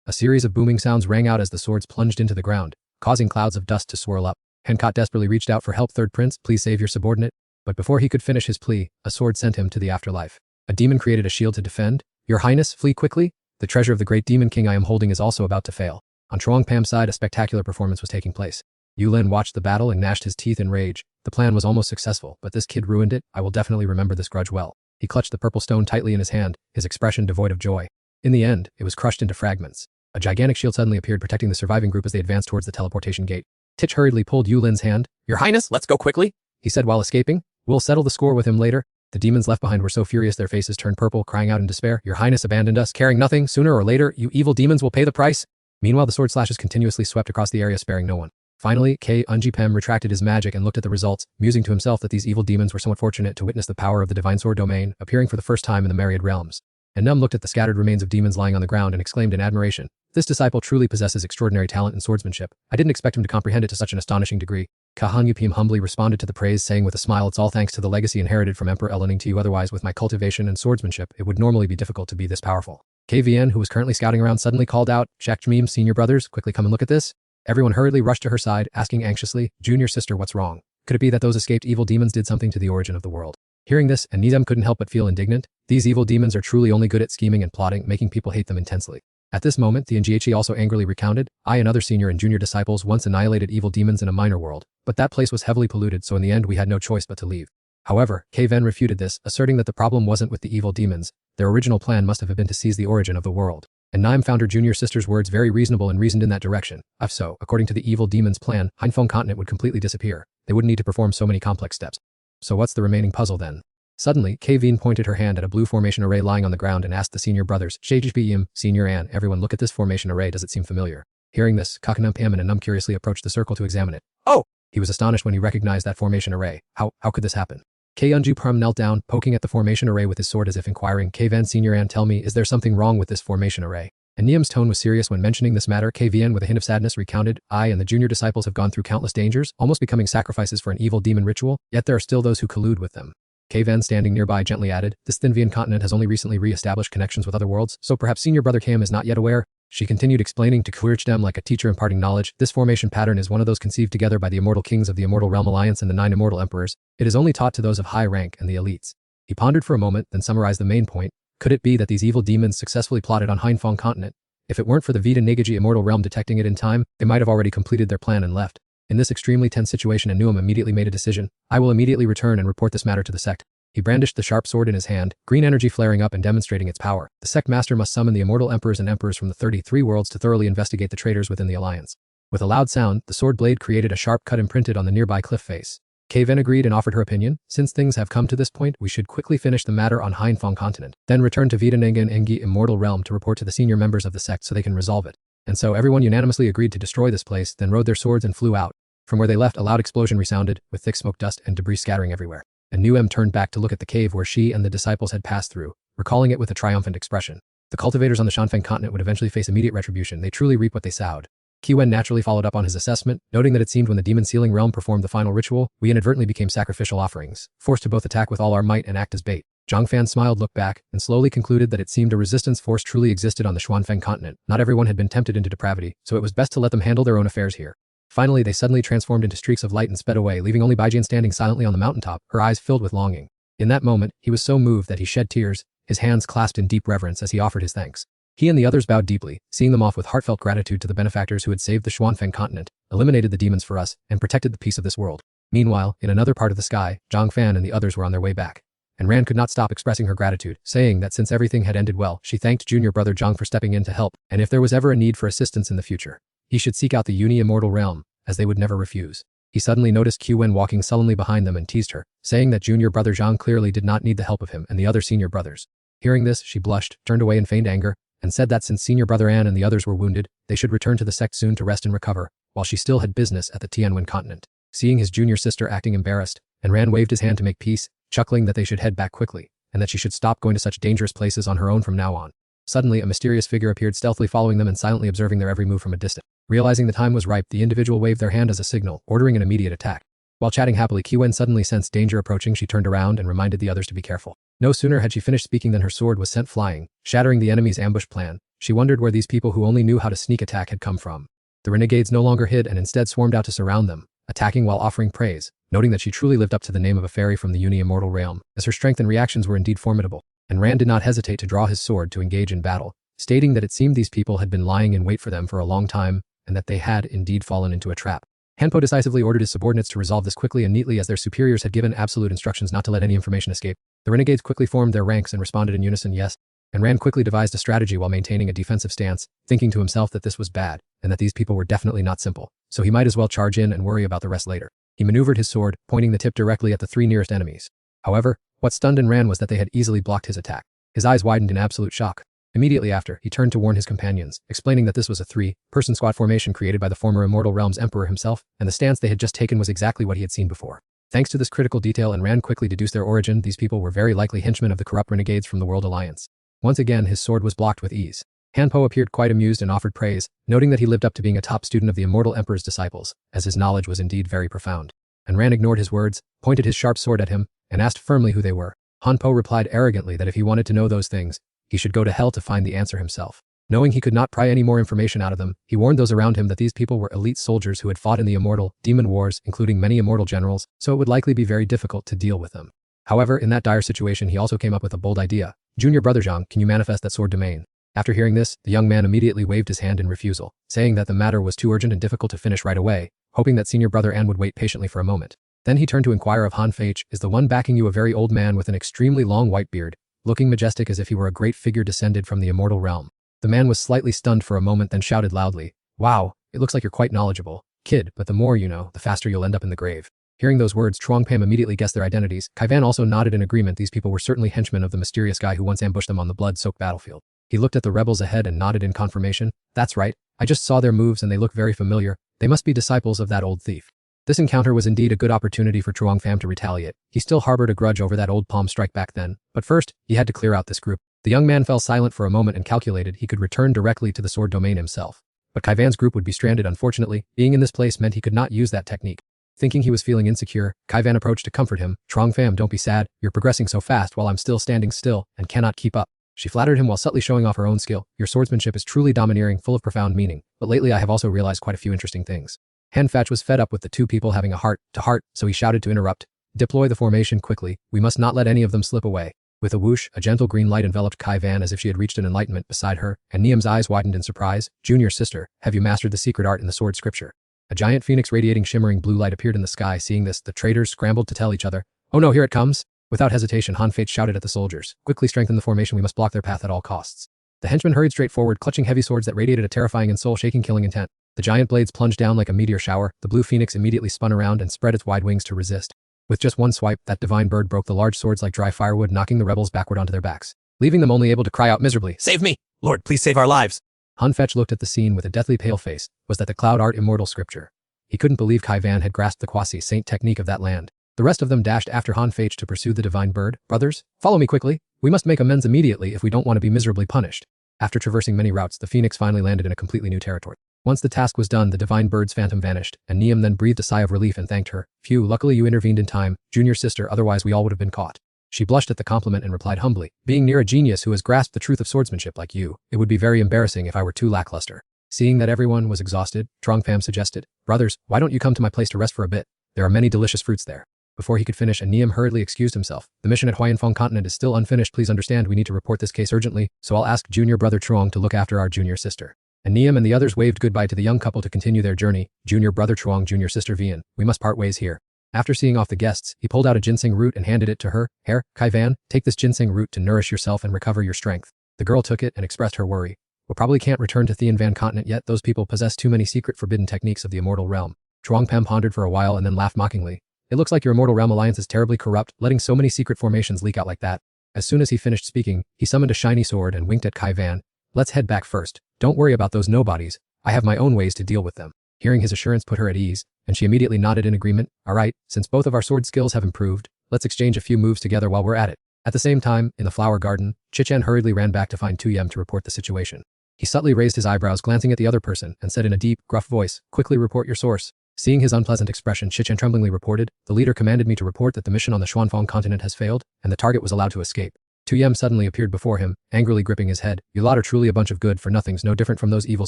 A series of booming sounds rang out as the swords plunged into the ground, causing clouds of dust to swirl up. Hencott desperately reached out for help. Third Prince, please save your subordinate. But before he could finish his plea, a sword sent him to the afterlife. A demon created a shield to defend. Your Highness, flee quickly. The treasure of the great demon king I am holding is also about to fail. On Chuang Pam's side, a spectacular performance was taking place. Yulin watched the battle and gnashed his teeth in rage. The plan was almost successful, but this kid ruined it. I will definitely remember this grudge well. He clutched the purple stone tightly in his hand, his expression devoid of joy. In the end, it was crushed into fragments. A gigantic shield suddenly appeared, protecting the surviving group as they advanced towards the teleportation gate. Titch hurriedly pulled Yulin's hand. Your Highness, let's go quickly, he said while escaping. We'll settle the score with him later. The demons left behind were so furious their faces turned purple, crying out in despair. Your Highness abandoned us, caring nothing. Sooner or later, you evil demons will pay the price. Meanwhile, the sword slashes continuously swept across the area, sparing no one. Finally, Unji-Pem retracted his magic and looked at the results, musing to himself that these evil demons were somewhat fortunate to witness the power of the divine sword domain appearing for the first time in the myriad realms. And Num looked at the scattered remains of demons lying on the ground and exclaimed in admiration, this disciple truly possesses extraordinary talent in swordsmanship. I didn't expect him to comprehend it to such an astonishing degree. Kahanyupim humbly responded to the praise, saying with a smile, it's all thanks to the legacy inherited from Emperor Elening to you. Otherwise, with my cultivation and swordsmanship, it would normally be difficult to be this powerful. KVN, who was currently scouting around, suddenly called out, Shakjmeem, senior brothers, quickly come and look at this. Everyone hurriedly rushed to her side, asking anxiously, junior sister, what's wrong? Could it be that those escaped evil demons did something to the origin of the world? Hearing this, Nizam couldn't help but feel indignant. These evil demons are truly only good at scheming and plotting, making people hate them intensely. At this moment, the Nghi also angrily recounted, I and other senior and junior disciples once annihilated evil demons in a minor world, but that place was heavily polluted, so in the end we had no choice but to leave. However, Kven refuted this, asserting that the problem wasn't with the evil demons. Their original plan must have been to seize the origin of the world. And Naim found her junior sister's words very reasonable and reasoned in that direction. If so, according to the evil demon's plan, Heinfeng continent would completely disappear. They wouldn't need to perform so many complex steps. So what's the remaining puzzle then? Suddenly, Kven pointed her hand at a blue formation array lying on the ground and asked the senior brothers, Shajbim, Senior Anne, everyone look at this formation array, does it seem familiar? Hearing this, Kakanum Pam and Anum curiously approached the circle to examine it. Oh! He was astonished when he recognized that formation array. How could this happen? Kyunju Prum knelt down, poking at the formation array with his sword as if inquiring, Kven Senior Anne, tell me, is there something wrong with this formation array? And Niam's tone was serious when mentioning this matter. Kvn, with a hint of sadness, recounted, I and the junior disciples have gone through countless dangers, almost becoming sacrifices for an evil demon ritual, yet there are still those who collude with them. Kven, standing nearby, gently added, this Thinvian continent has only recently re-established connections with other worlds, so perhaps senior brother Kam is not yet aware. She continued explaining to Kuirchdem like a teacher imparting knowledge, this formation pattern is one of those conceived together by the immortal kings of the Immortal Realm Alliance and the 9 immortal emperors. It is only taught to those of high rank and the elites. He pondered for a moment, then summarized the main point. Could it be that these evil demons successfully plotted on Heinfeng continent? If it weren't for the Vita Nagaji Immortal Realm detecting it in time, they might have already completed their plan and left. In this extremely tense situation, Anuam immediately made a decision. I will immediately return and report this matter to the sect. He brandished the sharp sword in his hand, green energy flaring up and demonstrating its power. The sect master must summon the immortal emperors and emperors from the 33 worlds to thoroughly investigate the traitors within the alliance. With a loud sound, the sword blade created a sharp cut imprinted on the nearby cliff face. Kven agreed and offered her opinion. Since things have come to this point, we should quickly finish the matter on Heinfeng continent, then return to Vita Nengen Engi Immortal Realm to report to the senior members of the sect so they can resolve it. And so everyone unanimously agreed to destroy this place, then rode their swords and flew out. From where they left, a loud explosion resounded, with thick smoke dust and debris scattering everywhere. And Nuem turned back to look at the cave where she and the disciples had passed through, recalling it with a triumphant expression. The cultivators on the Shanfeng continent would eventually face immediate retribution. They truly reap what they sowed. Kiwen naturally followed up on his assessment, noting that it seemed when the demon sealing realm performed the final ritual, we inadvertently became sacrificial offerings, forced to both attack with all our might and act as bait. Zhangfan smiled, looked back, and slowly concluded that it seemed a resistance force truly existed on the Xuanfeng continent. Not everyone had been tempted into depravity, so it was best to let them handle their own affairs here. Finally, they suddenly transformed into streaks of light and sped away, leaving only Baijian standing silently on the mountaintop, her eyes filled with longing. In that moment, he was so moved that he shed tears, his hands clasped in deep reverence as he offered his thanks. He and the others bowed deeply, seeing them off with heartfelt gratitude to the benefactors who had saved the Xuanfeng continent, eliminated the demons for us, and protected the peace of this world. Meanwhile, in another part of the sky, Zhang Fan and the others were on their way back. And Ran could not stop expressing her gratitude, saying that since everything had ended well, she thanked junior brother Zhang for stepping in to help, and if there was ever a need for assistance in the future, he should seek out the Uni-Immortal Realm, as they would never refuse. He suddenly noticed Qwen walking sullenly behind them and teased her, saying that junior brother Zhang clearly did not need the help of him and the other senior brothers. Hearing this, she blushed, turned away in feigned anger, and said that since senior brother An and the others were wounded, they should return to the sect soon to rest and recover, while she still had business at the Tianwen continent. Seeing his junior sister acting embarrassed, and Ran waved his hand to make peace, chuckling that they should head back quickly, and that she should stop going to such dangerous places on her own from now on. Suddenly, a mysterious figure appeared stealthily following them and silently observing their every move from a distance. Realizing the time was ripe, the individual waved their hand as a signal, ordering an immediate attack. While chatting happily, Qwen suddenly sensed danger approaching. She turned around and reminded the others to be careful. No sooner had she finished speaking than her sword was sent flying, shattering the enemy's ambush plan. She wondered where these people who only knew how to sneak attack had come from. The renegades no longer hid and instead swarmed out to surround them, attacking while offering praise, noting that she truly lived up to the name of a fairy from the uni-immortal realm, as her strength and reactions were indeed formidable. And Rand did not hesitate to draw his sword to engage in battle, stating that it seemed these people had been lying in wait for them for a long time, and that they had indeed fallen into a trap. Hanpo decisively ordered his subordinates to resolve this quickly and neatly, as their superiors had given absolute instructions not to let any information escape. The renegades quickly formed their ranks and responded in unison yes, and Rand quickly devised a strategy while maintaining a defensive stance, thinking to himself that this was bad, and that these people were definitely not simple, so he might as well charge in and worry about the rest later. He maneuvered his sword, pointing the tip directly at the 3 nearest enemies. However, what stunned Rand was that they had easily blocked his attack. His eyes widened in absolute shock. Immediately after, he turned to warn his companions, explaining that this was a 3-person squad formation created by the former Immortal Realm's Emperor himself, and the stance they had just taken was exactly what he had seen before. Thanks to this critical detail, and Rand quickly deduced their origin, these people were very likely henchmen of the corrupt renegades from the World Alliance. Once again, his sword was blocked with ease. Hanpo appeared quite amused and offered praise, noting that he lived up to being a top student of the Immortal Emperor's disciples, as his knowledge was indeed very profound. And Rand ignored his words, pointed his sharp sword at him, and asked firmly who they were. Hanpo replied arrogantly that if he wanted to know those things, he should go to hell to find the answer himself. Knowing he could not pry any more information out of them, he warned those around him that these people were elite soldiers who had fought in the immortal demon wars, including many immortal generals, so it would likely be very difficult to deal with them. However, in that dire situation, he also came up with a bold idea. Junior brother Zhang, can you manifest that sword domain? After hearing this, the young man immediately waved his hand in refusal, saying that the matter was too urgent and difficult to finish right away, hoping that senior brother An would wait patiently for a moment. Then he turned to inquire of Han Fei, is the one backing you a very old man with an extremely long white beard, looking majestic as if he were a great figure descended from the immortal realm. The man was slightly stunned for a moment, then shouted loudly, "Wow, it looks like you're quite knowledgeable, kid, but the more you know, the faster you'll end up in the grave." Hearing those words, Truong Pam immediately guessed their identities. Kai Van also nodded in agreement. These people were certainly henchmen of the mysterious guy who once ambushed them on the blood-soaked battlefield. He looked at the rebels ahead and nodded in confirmation. That's right, I just saw their moves and they look very familiar. They must be disciples of that old thief. This encounter was indeed a good opportunity for Truong Pham to retaliate. He still harbored a grudge over that old palm strike back then, but first, he had to clear out this group. The young man fell silent for a moment and calculated he could return directly to the sword domain himself. But Kai Van's group would be stranded. Unfortunately, being in this place meant he could not use that technique. Thinking he was feeling insecure, Kai Van approached to comfort him. Truong Pham, don't be sad, you're progressing so fast while I'm still standing still and cannot keep up. She flattered him while subtly showing off her own skill. Your swordsmanship is truly domineering, full of profound meaning, but lately I have also realized quite a few interesting things. Han Fetch was fed up with the two people having a heart-to-heart, so he shouted to interrupt. Deploy the formation quickly, we must not let any of them slip away. With a whoosh, a gentle green light enveloped Kai Van as if she had reached an enlightenment beside her, and Niam's eyes widened in surprise. Junior sister, have you mastered the secret art in the sword scripture? A giant phoenix radiating shimmering blue light appeared in the sky. Seeing this, the traitors scrambled to tell each other. Oh no, here it comes! Without hesitation, Han Fate shouted at the soldiers. Quickly strengthen the formation, we must block their path at all costs. The henchmen hurried straight forward, clutching heavy swords that radiated a terrifying and soul-shaking killing intent. The giant blades plunged down like a meteor shower. The blue phoenix immediately spun around and spread its wide wings to resist. With just one swipe, that divine bird broke the large swords like dry firewood, knocking the rebels backward onto their backs, leaving them only able to cry out miserably, Save me! Lord, please save our lives! Han Fetch looked at the scene with a deathly pale face. Was that the cloud art immortal scripture? He couldn't believe Kai Van had grasped the quasi-saint technique of that land. The rest of them dashed after Han Fetch to pursue the divine bird. Brothers, follow me quickly. We must make amends immediately if we don't want to be miserably punished. After traversing many routes, the phoenix finally landed in a completely new territory. Once the task was done, the divine bird's phantom vanished, and Niam then breathed a sigh of relief and thanked her. Phew, luckily you intervened in time, junior sister, otherwise we all would have been caught. She blushed at the compliment and replied humbly, being near a genius who has grasped the truth of swordsmanship like you, it would be very embarrassing if I were too lackluster. Seeing that everyone was exhausted, Truong Pham suggested, brothers, why don't you come to my place to rest for a bit? There are many delicious fruits there. Before he could finish, Niam hurriedly excused himself. The mission at Huayanfeng continent is still unfinished. Please understand we need to report this case urgently, so I'll ask junior brother Truong to look after our junior sister. And Niam and the others waved goodbye to the young couple to continue their journey. Junior brother Truong, junior sister Vian, we must part ways here. After seeing off the guests, he pulled out a ginseng root and handed it to her. Here, Kai Van, take this ginseng root to nourish yourself and recover your strength. The girl took it and expressed her worry. We probably can't return to Thien Van continent yet. Those people possess too many secret forbidden techniques of the immortal realm. Truong Pam pondered for a while and then laughed mockingly. It looks like your immortal realm alliance is terribly corrupt, letting so many secret formations leak out like that. As soon as he finished speaking, he summoned a shiny sword and winked at Kai Van. Let's head back first. Don't worry about those nobodies. I have my own ways to deal with them. Hearing his assurance put her at ease, and she immediately nodded in agreement. All right, since both of our sword skills have improved, let's exchange a few moves together while we're at it. At the same time, in the flower garden, Chichen hurriedly ran back to find Tuyem to report the situation. He subtly raised his eyebrows, glancing at the other person, and said in a deep, gruff voice, quickly report your source. Seeing his unpleasant expression, Shichen tremblingly reported, "The leader commanded me to report that the mission on the Xuanfang continent has failed, and the target was allowed to escape." Tu Yem suddenly appeared before him, angrily gripping his head. "You lot are truly a bunch of good-for-nothings, no different from those evil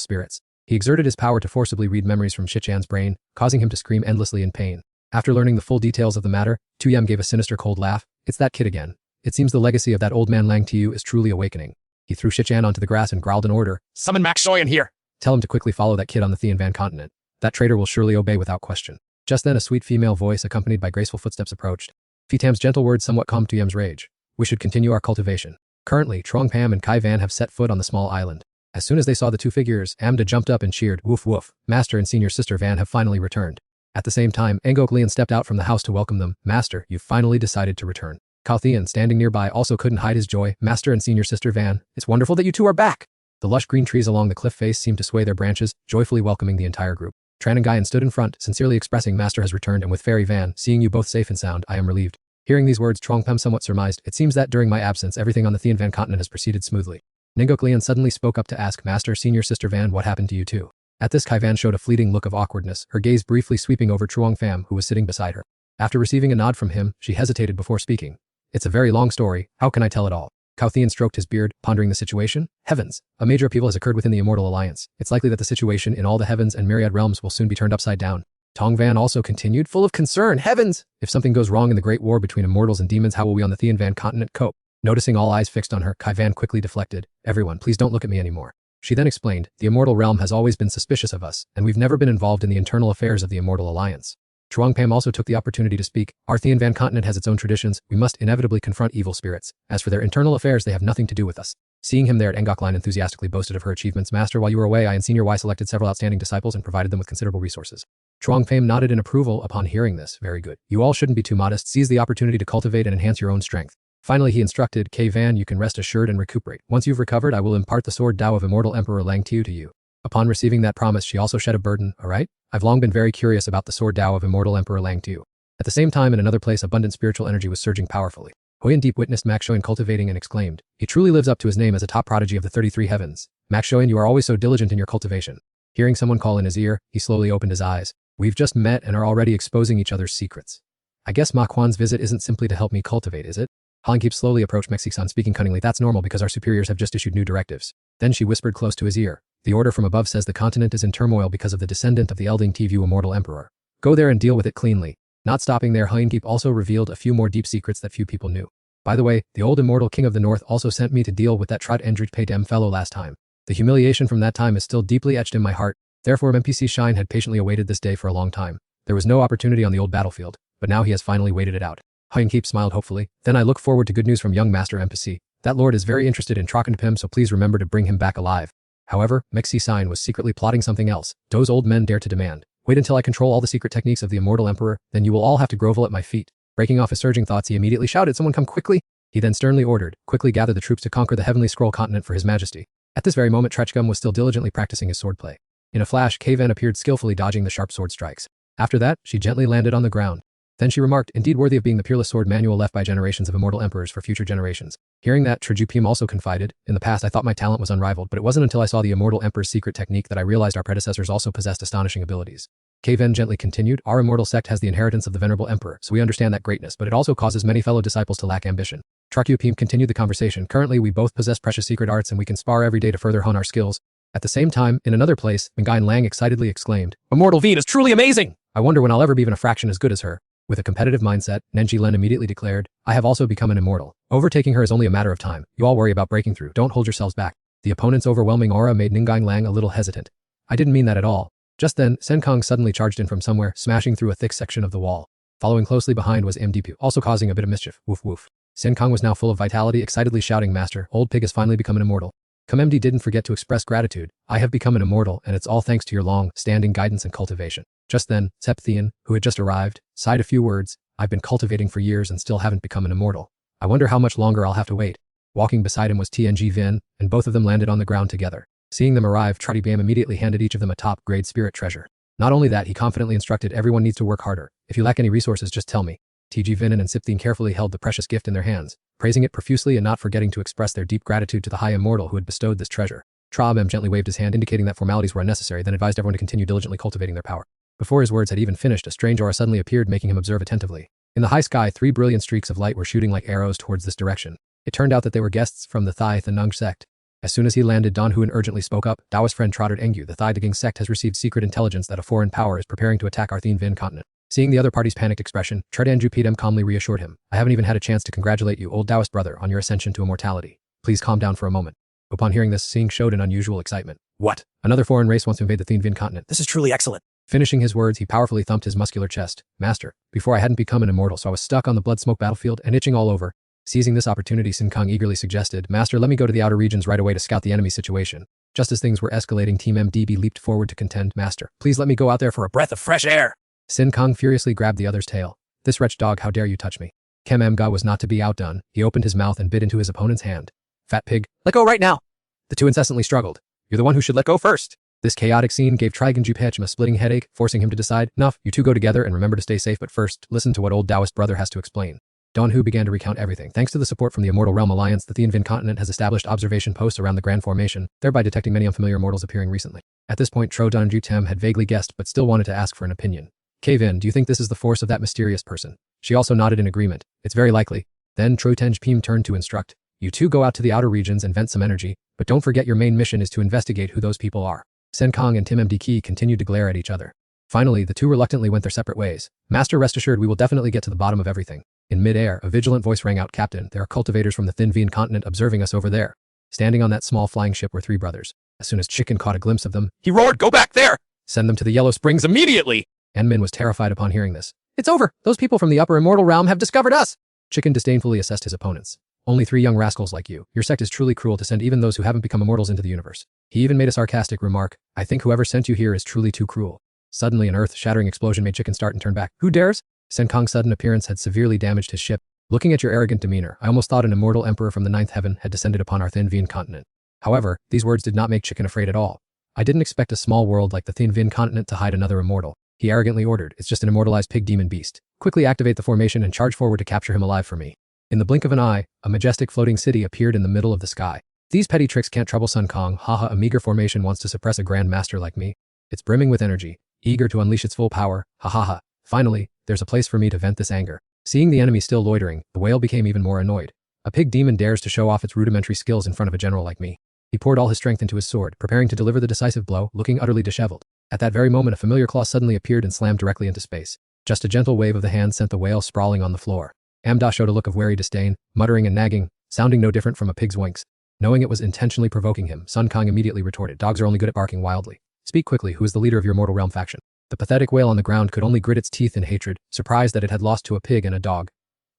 spirits." He exerted his power to forcibly read memories from Shichan's brain, causing him to scream endlessly in pain. After learning the full details of the matter, Tu Yem gave a sinister cold laugh. "It's that kid again. It seems the legacy of that old man Lang Tiu is truly awakening." He threw Shichan onto the grass and growled an order. Summon Max Shoyan here. "Tell him to quickly follow that kid on the Tianvan continent. That traitor will surely obey without question." Just then a sweet female voice accompanied by graceful footsteps approached. Fitam's gentle words somewhat calmed Tu Yem's rage. "We should continue our cultivation." Currently, Trong Pam and Kai Van have set foot on the small island. As soon as they saw the two figures, Amda jumped up and cheered, "Woof woof, Master and Senior Sister Van have finally returned." At the same time, Engok Lian stepped out from the house to welcome them. "Master, you've finally decided to return." Cao Thian, standing nearby, also couldn't hide his joy. "Master and Senior Sister Van, it's wonderful that you two are back." The lush green trees along the cliff face seemed to sway their branches, joyfully welcoming the entire group. Tran and Guyan stood in front, sincerely expressing, "Master has returned, and with Fairy Van, seeing you both safe and sound, I am relieved." Hearing these words, Trong Pem somewhat surmised, "It seems that during my absence everything on the Tianvan continent has proceeded smoothly." Ningok Lian suddenly spoke up to ask, "Master, Senior Sister Van, what happened to you two?" At this, Kai Van showed a fleeting look of awkwardness, her gaze briefly sweeping over Truong Pham, who was sitting beside her. After receiving a nod from him, she hesitated before speaking. "It's a very long story, how can I tell it all?" Cao Thian stroked his beard, pondering the situation. "Heavens! A major upheaval has occurred within the Immortal Alliance. It's likely that the situation in all the heavens and myriad realms will soon be turned upside down." Tong Van also continued, full of concern. "Heavens! If something goes wrong in the great war between immortals and demons, how will we on the Tianvan continent cope?" Noticing all eyes fixed on her, Kai Van quickly deflected. "Everyone, please don't look at me anymore." She then explained, "The Immortal Realm has always been suspicious of us, and we've never been involved in the internal affairs of the Immortal Alliance." Truong Pam also took the opportunity to speak. "Our Tianvan continent has its own traditions, we must inevitably confront evil spirits. As for their internal affairs, they have nothing to do with us." Seeing him there, Engok Line enthusiastically boasted of her achievements. "Master, while you were away, I and Senior Y selected several outstanding disciples and provided them with considerable resources." Truong Pam nodded in approval upon hearing this. "Very good. You all shouldn't be too modest. Seize the opportunity to cultivate and enhance your own strength." Finally, he instructed, "K Van, you can rest assured and recuperate. Once you've recovered, I will impart the sword Dao of Immortal Emperor Lang Tiu to you." Upon receiving that promise, she also shed a burden. "All right? I've long been very curious about the sword Dao of Immortal Emperor Lang Tiu." At the same time, in another place, abundant spiritual energy was surging powerfully. Hoyan Deep witnessed Max Shoyan cultivating and exclaimed, "He truly lives up to his name as a top prodigy of the 33 heavens. Max Shoyan, you are always so diligent in your cultivation." Hearing someone call in his ear, he slowly opened his eyes. "We've just met and are already exposing each other's secrets. I guess Ma Quan's visit isn't simply to help me cultivate, is it?" Han Keep slowly approached Mexi-san, speaking cunningly. "That's normal because our superiors have just issued new directives." Then she whispered close to his ear, "The order from above says the continent is in turmoil because of the descendant of the Elding Tvu Immortal Emperor. Go there and deal with it cleanly." Not stopping there, Han Keep also revealed a few more deep secrets that few people knew. "By the way, the old immortal king of the north also sent me to deal with that Trot Endrich Pei Dem fellow last time. The humiliation from that time is still deeply etched in my heart. Therefore MPC Shine had patiently awaited this day for a long time. There was no opportunity on the old battlefield, but now he has finally waited it out." Han Keep smiled hopefully. "Then I look forward to good news from young Master MPC. That lord is very interested in Trokenpim, so please remember to bring him back alive." However, Mexi Sign was secretly plotting something else. Those old men dare to demand, "Wait until I control all the secret techniques of the Immortal Emperor, then you will all have to grovel at my feet." Breaking off his surging thoughts, he immediately shouted, "Someone come quickly!" He then sternly ordered, "Quickly gather the troops to conquer the Heavenly Scroll continent for His Majesty." At this very moment, Trechgum was still diligently practicing his swordplay. In a flash, Kaven appeared skillfully dodging the sharp sword strikes. After that, she gently landed on the ground. Then she remarked, "Indeed worthy of being the peerless sword manual left by generations of immortal emperors for future generations." Hearing that, Trejupim also confided, "In the past I thought my talent was unrivaled, but it wasn't until I saw the immortal emperor's secret technique that I realized our predecessors also possessed astonishing abilities." Kaven gently continued, "Our immortal sect has the inheritance of the venerable emperor, so we understand that greatness, but it also causes many fellow disciples to lack ambition." Tracupim continued the conversation. "Currently, we both possess precious secret arts and we can spar every day to further hone our skills." At the same time, in another place, Mengai Lang excitedly exclaimed, Immortal Veen is truly amazing! "I wonder when I'll ever be even a fraction as good as her." With a competitive mindset, Nenji Len immediately declared, "I have also become an immortal. Overtaking her is only a matter of time. You all worry about breaking through. Don't hold yourselves back." The opponent's overwhelming aura made Ningguang Lang a little hesitant. "I didn't mean that at all." Just then, Sen Kong suddenly charged in from somewhere, smashing through a thick section of the wall. Following closely behind was MDP, also causing a bit of mischief. Woof woof. Sen Kong was now full of vitality, excitedly shouting, "Master, old pig has finally become an immortal." MD didn't forget to express gratitude. "I have become an immortal, and it's all thanks to your long-standing guidance and cultivation." Just then, Septhian, who had just arrived, sighed a few words. "I've been cultivating for years and still haven't become an immortal. I wonder how much longer I'll have to wait." Walking beside him was TNG Vin, and both of them landed on the ground together. Seeing them arrive, Trotty Bam immediately handed each of them a top-grade spirit treasure. Not only that, he confidently instructed, "Everyone needs to work harder. If you lack any resources, just tell me." TG Vinen and Sipthine carefully held the precious gift in their hands, praising it profusely and not forgetting to express their deep gratitude to the high immortal who had bestowed this treasure. Trabem gently waved his hand indicating that formalities were unnecessary, then advised everyone to continue diligently cultivating their power. Before his words had even finished, a strange aura suddenly appeared, making him observe attentively. In the high sky, 3 brilliant streaks of light were shooting like arrows towards this direction. It turned out that they were guests from the Thai Thanung sect. As soon as he landed, Don Huan urgently spoke up. Daoist friend Trotter Engu, the Thai Daging sect has received secret intelligence that a foreign power is preparing to attack our Vin continent. Seeing the other party's panicked expression, Tredanju Pidem calmly reassured him. I haven't even had a chance to congratulate you, old Daoist brother, on your ascension to immortality. Please calm down for a moment. Upon hearing this, Sing showed an unusual excitement. What? Another foreign race wants to invade the Vin continent. This is truly excellent. Finishing his words, he powerfully thumped his muscular chest. Master, before I hadn't become an immortal, so I was stuck on the blood-smoke battlefield and itching all over. Seizing this opportunity, Sin Kang eagerly suggested, Master, let me go to the outer regions right away to scout the enemy situation. Just as things were escalating, Team MDB leaped forward to contend. Master, please let me go out there for a breath of fresh air. Sin Kang furiously grabbed the other's tail. This wretched dog, how dare you touch me? Kem Mga was not to be outdone. He opened his mouth and bit into his opponent's hand. Fat pig, Let go right now. The two incessantly struggled. You're the one who should let go first. this chaotic scene gave Trigunju Pechm a splitting headache, forcing him to decide, Nuff, you two go together and remember to stay safe, but first, listen to what old Taoist brother has to explain. Don Hu began to recount everything. Thanks to the support from the Immortal Realm Alliance, the Vin continent has established observation posts around the Grand Formation, thereby detecting many unfamiliar mortals appearing recently. At this point, Tro Donju Tem had vaguely guessed, but still wanted to ask for an opinion. Vin, do you think this is the force of that mysterious person? She also nodded in agreement. It's very likely. Then Tro Tenj Pim turned to instruct. You two go out to the outer regions and vent some energy, but don't forget your main mission is to investigate who those people are. Sen Kong and Tim MD Ki continued to glare at each other. Finally, the two reluctantly went their separate ways. Master, rest assured we will definitely get to the bottom of everything. In mid-air, a vigilant voice rang out, Captain, there are cultivators from the Thin Vien continent observing us over there. Standing on that small flying ship were 3 brothers. As soon as Chicken caught a glimpse of them, He roared, go back there! send them to the Yellow Springs Immediately! Enmin was terrified upon hearing this. It's over. Those people from the upper immortal realm have discovered us. Chicken disdainfully assessed his opponents. Only 3 young rascals like you. Your sect is truly cruel to send even those who haven't become immortals into the universe. He even made a sarcastic remark. I think whoever sent you here is truly too cruel. Suddenly, an earth-shattering explosion made Chicken start and turn back. Who dares? Sen Kong's sudden appearance had severely damaged his ship. Looking at your arrogant demeanor, I almost thought an immortal emperor from the 9th heaven had descended upon our Thin Vien continent. However, these words did not make Chicken afraid at all. I didn't expect a small world like the Thin Vien continent to hide another immortal. He arrogantly ordered, it's just an immortalized pig demon beast. Quickly activate the formation and charge forward to capture him alive for me. In the blink of an eye, a majestic floating city appeared in the middle of the sky. These petty tricks can't trouble Sun Kong, haha, a meager formation wants to suppress a grand master like me. It's brimming with energy, eager to unleash its full power, ha ha ha. Finally, there's a place for me to vent this anger. Seeing the enemy still loitering, the whale became even more annoyed. A pig demon dares to show off its rudimentary skills in front of a general like me. He poured all his strength into his sword, preparing to deliver the decisive blow, looking utterly disheveled. At that very moment, a familiar claw suddenly appeared and slammed directly into space. Just a gentle wave of the hand sent the whale sprawling on the floor. Amda showed a look of wary disdain, muttering and nagging, sounding no different from a pig's winks. Knowing it was intentionally provoking him, Sun Kong immediately retorted, dogs are only good at barking wildly. Speak quickly, who is the leader of your mortal realm faction? The pathetic whale on the ground could only grit its teeth in hatred, surprised that it had lost to a pig and a dog.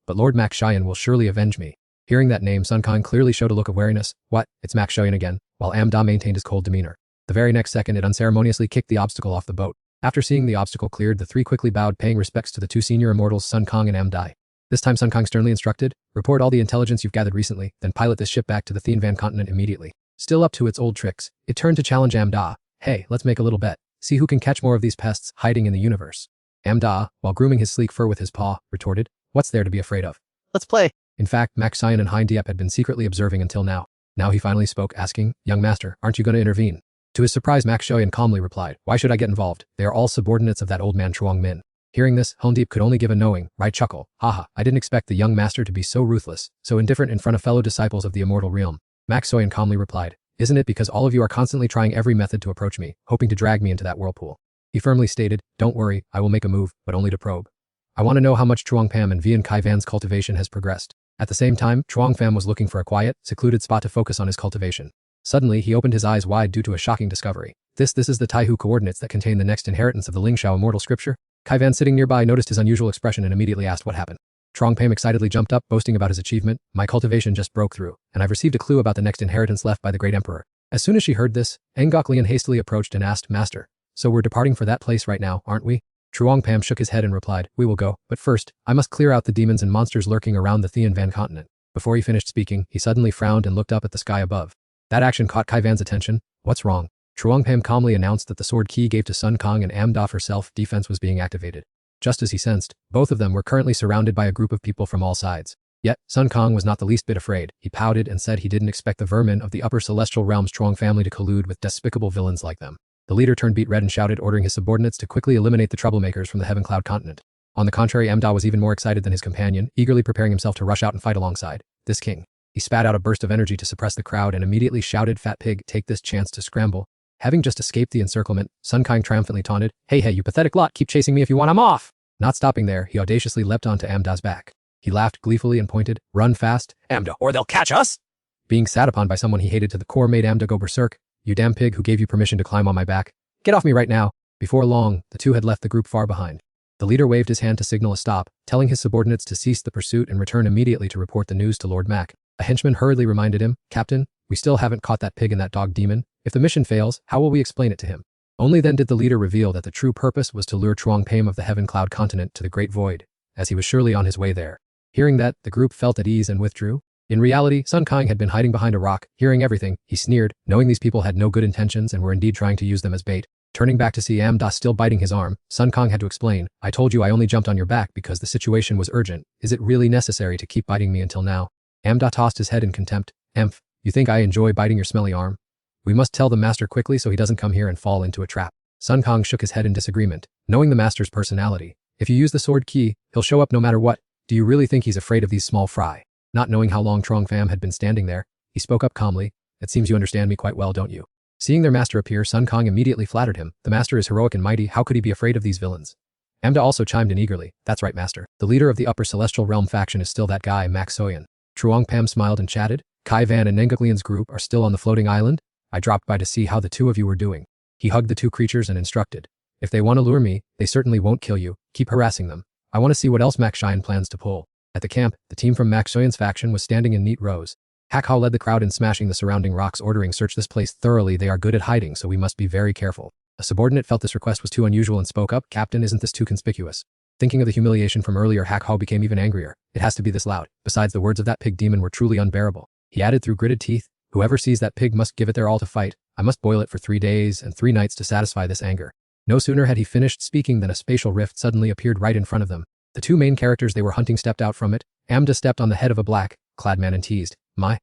But Lord Mac Cheyenne will surely avenge me. Hearing that name, Sun Kong clearly showed a look of wariness. What? It's Mac Cheyenne again, while Amda maintained his cold demeanor. The very next second, it unceremoniously kicked the obstacle off the boat. After seeing the obstacle cleared, the 3 quickly bowed, paying respects to the 2 senior immortals, Sun Kong and Amdai. This time Sun Kong sternly instructed, report all the intelligence you've gathered recently, then pilot this ship back to the Thin Van continent immediately. Still up to its old tricks, it turned to challenge Amda. Hey, let's make a little bet. See who can catch more of these pests hiding in the universe. Amda, while grooming his sleek fur with his paw, retorted, what's there to be afraid of? Let's play. In fact, Mac Sion and Hein Diep had been secretly observing until now. Now he finally spoke, asking, young master, aren't you going to intervene? To his surprise, Mac Shoyan calmly replied, why should I get involved? They are all subordinates of that old man Chuang Min. Hearing this, Hondeep could only give a knowing, right chuckle. Haha, I didn't expect the young master to be so ruthless, so indifferent in front of fellow disciples of the immortal realm. Mac Soyan calmly replied, isn't it because all of you are constantly trying every method to approach me, hoping to drag me into that whirlpool? He firmly stated, don't worry, I will make a move, but only to probe. I want to know how much Truong Pam and Vian Kai Van's cultivation has progressed. At the same time, Truong Pham was looking for a quiet, secluded spot to focus on his cultivation. Suddenly, he opened his eyes wide due to a shocking discovery. This is the Taihu coordinates that contain the next inheritance of the Lingshao immortal scripture. Kai Van sitting nearby noticed his unusual expression and immediately asked what happened. Truong Pham excitedly jumped up, boasting about his achievement. My cultivation just broke through, and I've received a clue about the next inheritance left by the great emperor. As soon as she heard this, Ngok Lian hastily approached and asked, Master, so we're departing for that place right now, aren't we? Truong Pham shook his head and replied, we will go, but first, I must clear out the demons and monsters lurking around the Thian Van continent. Before he finished speaking, he suddenly frowned and looked up at the sky above. That action caught Kai Van's attention. What's wrong? Truong Pham calmly announced that the sword key gave to Sun Kong and Amda for self-defense was being activated. Just as he sensed, both of them were currently surrounded by a group of people from all sides. Yet, Sun Kong was not the least bit afraid. He pouted and said he didn't expect the vermin of the upper celestial realm's Truong family to collude with despicable villains like them. The leader turned beet red and shouted, ordering his subordinates to quickly eliminate the troublemakers from the Heaven Cloud continent. On the contrary, Amda was even more excited than his companion, eagerly preparing himself to rush out and fight alongside this king. He spat out a burst of energy to suppress the crowd and immediately shouted, "Fat pig, take this chance to scramble." Having just escaped the encirclement, Sun Kang triumphantly taunted, Hey, you pathetic lot, keep chasing me if you want, I'm off." Not stopping there, he audaciously leapt onto Amda's back. He laughed gleefully and pointed, "Run fast, Amda, or they'll catch us." Being sat upon by someone he hated to the core made Amda go berserk. "You damn pig, who gave you permission to climb on my back? Get off me right now." Before long, the two had left the group far behind. The leader waved his hand to signal a stop, telling his subordinates to cease the pursuit and return immediately to report the news to Lord Mac. A henchman hurriedly reminded him, "Captain, we still haven't caught that pig and that dog demon. If the mission fails, how will we explain it to him?" Only then did the leader reveal that the true purpose was to lure Chuang Pam of the Heaven Cloud continent to the Great Void, as he was surely on his way there. Hearing that, the group felt at ease and withdrew. In reality, Sun Kang had been hiding behind a rock. Hearing everything, he sneered, knowing these people had no good intentions and were indeed trying to use them as bait. Turning back to see Amda still biting his arm, Sun Kang had to explain, "I told you I only jumped on your back because the situation was urgent. Is it really necessary to keep biting me until now?" Amda tossed his head in contempt. "Emph, you think I enjoy biting your smelly arm? We must tell the master quickly so he doesn't come here and fall into a trap." Sun Kang shook his head in disagreement, knowing the master's personality. If you use the sword key, he'll show up no matter what. Do you really think he's afraid of these small fry? Not knowing how long Trong Pham had been standing there, he spoke up calmly, "It seems you understand me quite well, don't you?" Seeing their master appear, Sun Kang immediately flattered him. "The master is heroic and mighty, how could he be afraid of these villains?" Amda also chimed in eagerly, "That's right, master. The leader of the Upper Celestial Realm faction is still that guy, Max Soyan." Truong Pam smiled and chatted, "Kai Van and Nengaklian's group are still on the floating island? I dropped by to see how the two of you were doing." He hugged the two creatures and instructed, "If they want to lure me, they certainly won't kill you. Keep harassing them. I want to see what else Max Cheyenne plans to pull." At the camp, the team from Max Soyan's faction was standing in neat rows. Hak Hao led the crowd in smashing the surrounding rocks, ordering, "Search this place thoroughly. They are good at hiding, so we must be very careful." A subordinate felt this request was too unusual and spoke up, "Captain, isn't this too conspicuous?" Thinking of the humiliation from earlier, Hak Hao became even angrier. "It has to be this loud. Besides, the words of that pig demon were truly unbearable." He added through gritted teeth, "Whoever sees that pig must give it their all to fight. I must boil it for 3 days and 3 nights to satisfy this anger." No sooner had he finished speaking than a spatial rift suddenly appeared right in front of them. The two main characters they were hunting stepped out from it. Amda stepped on the head of a black-clad man and teased, My,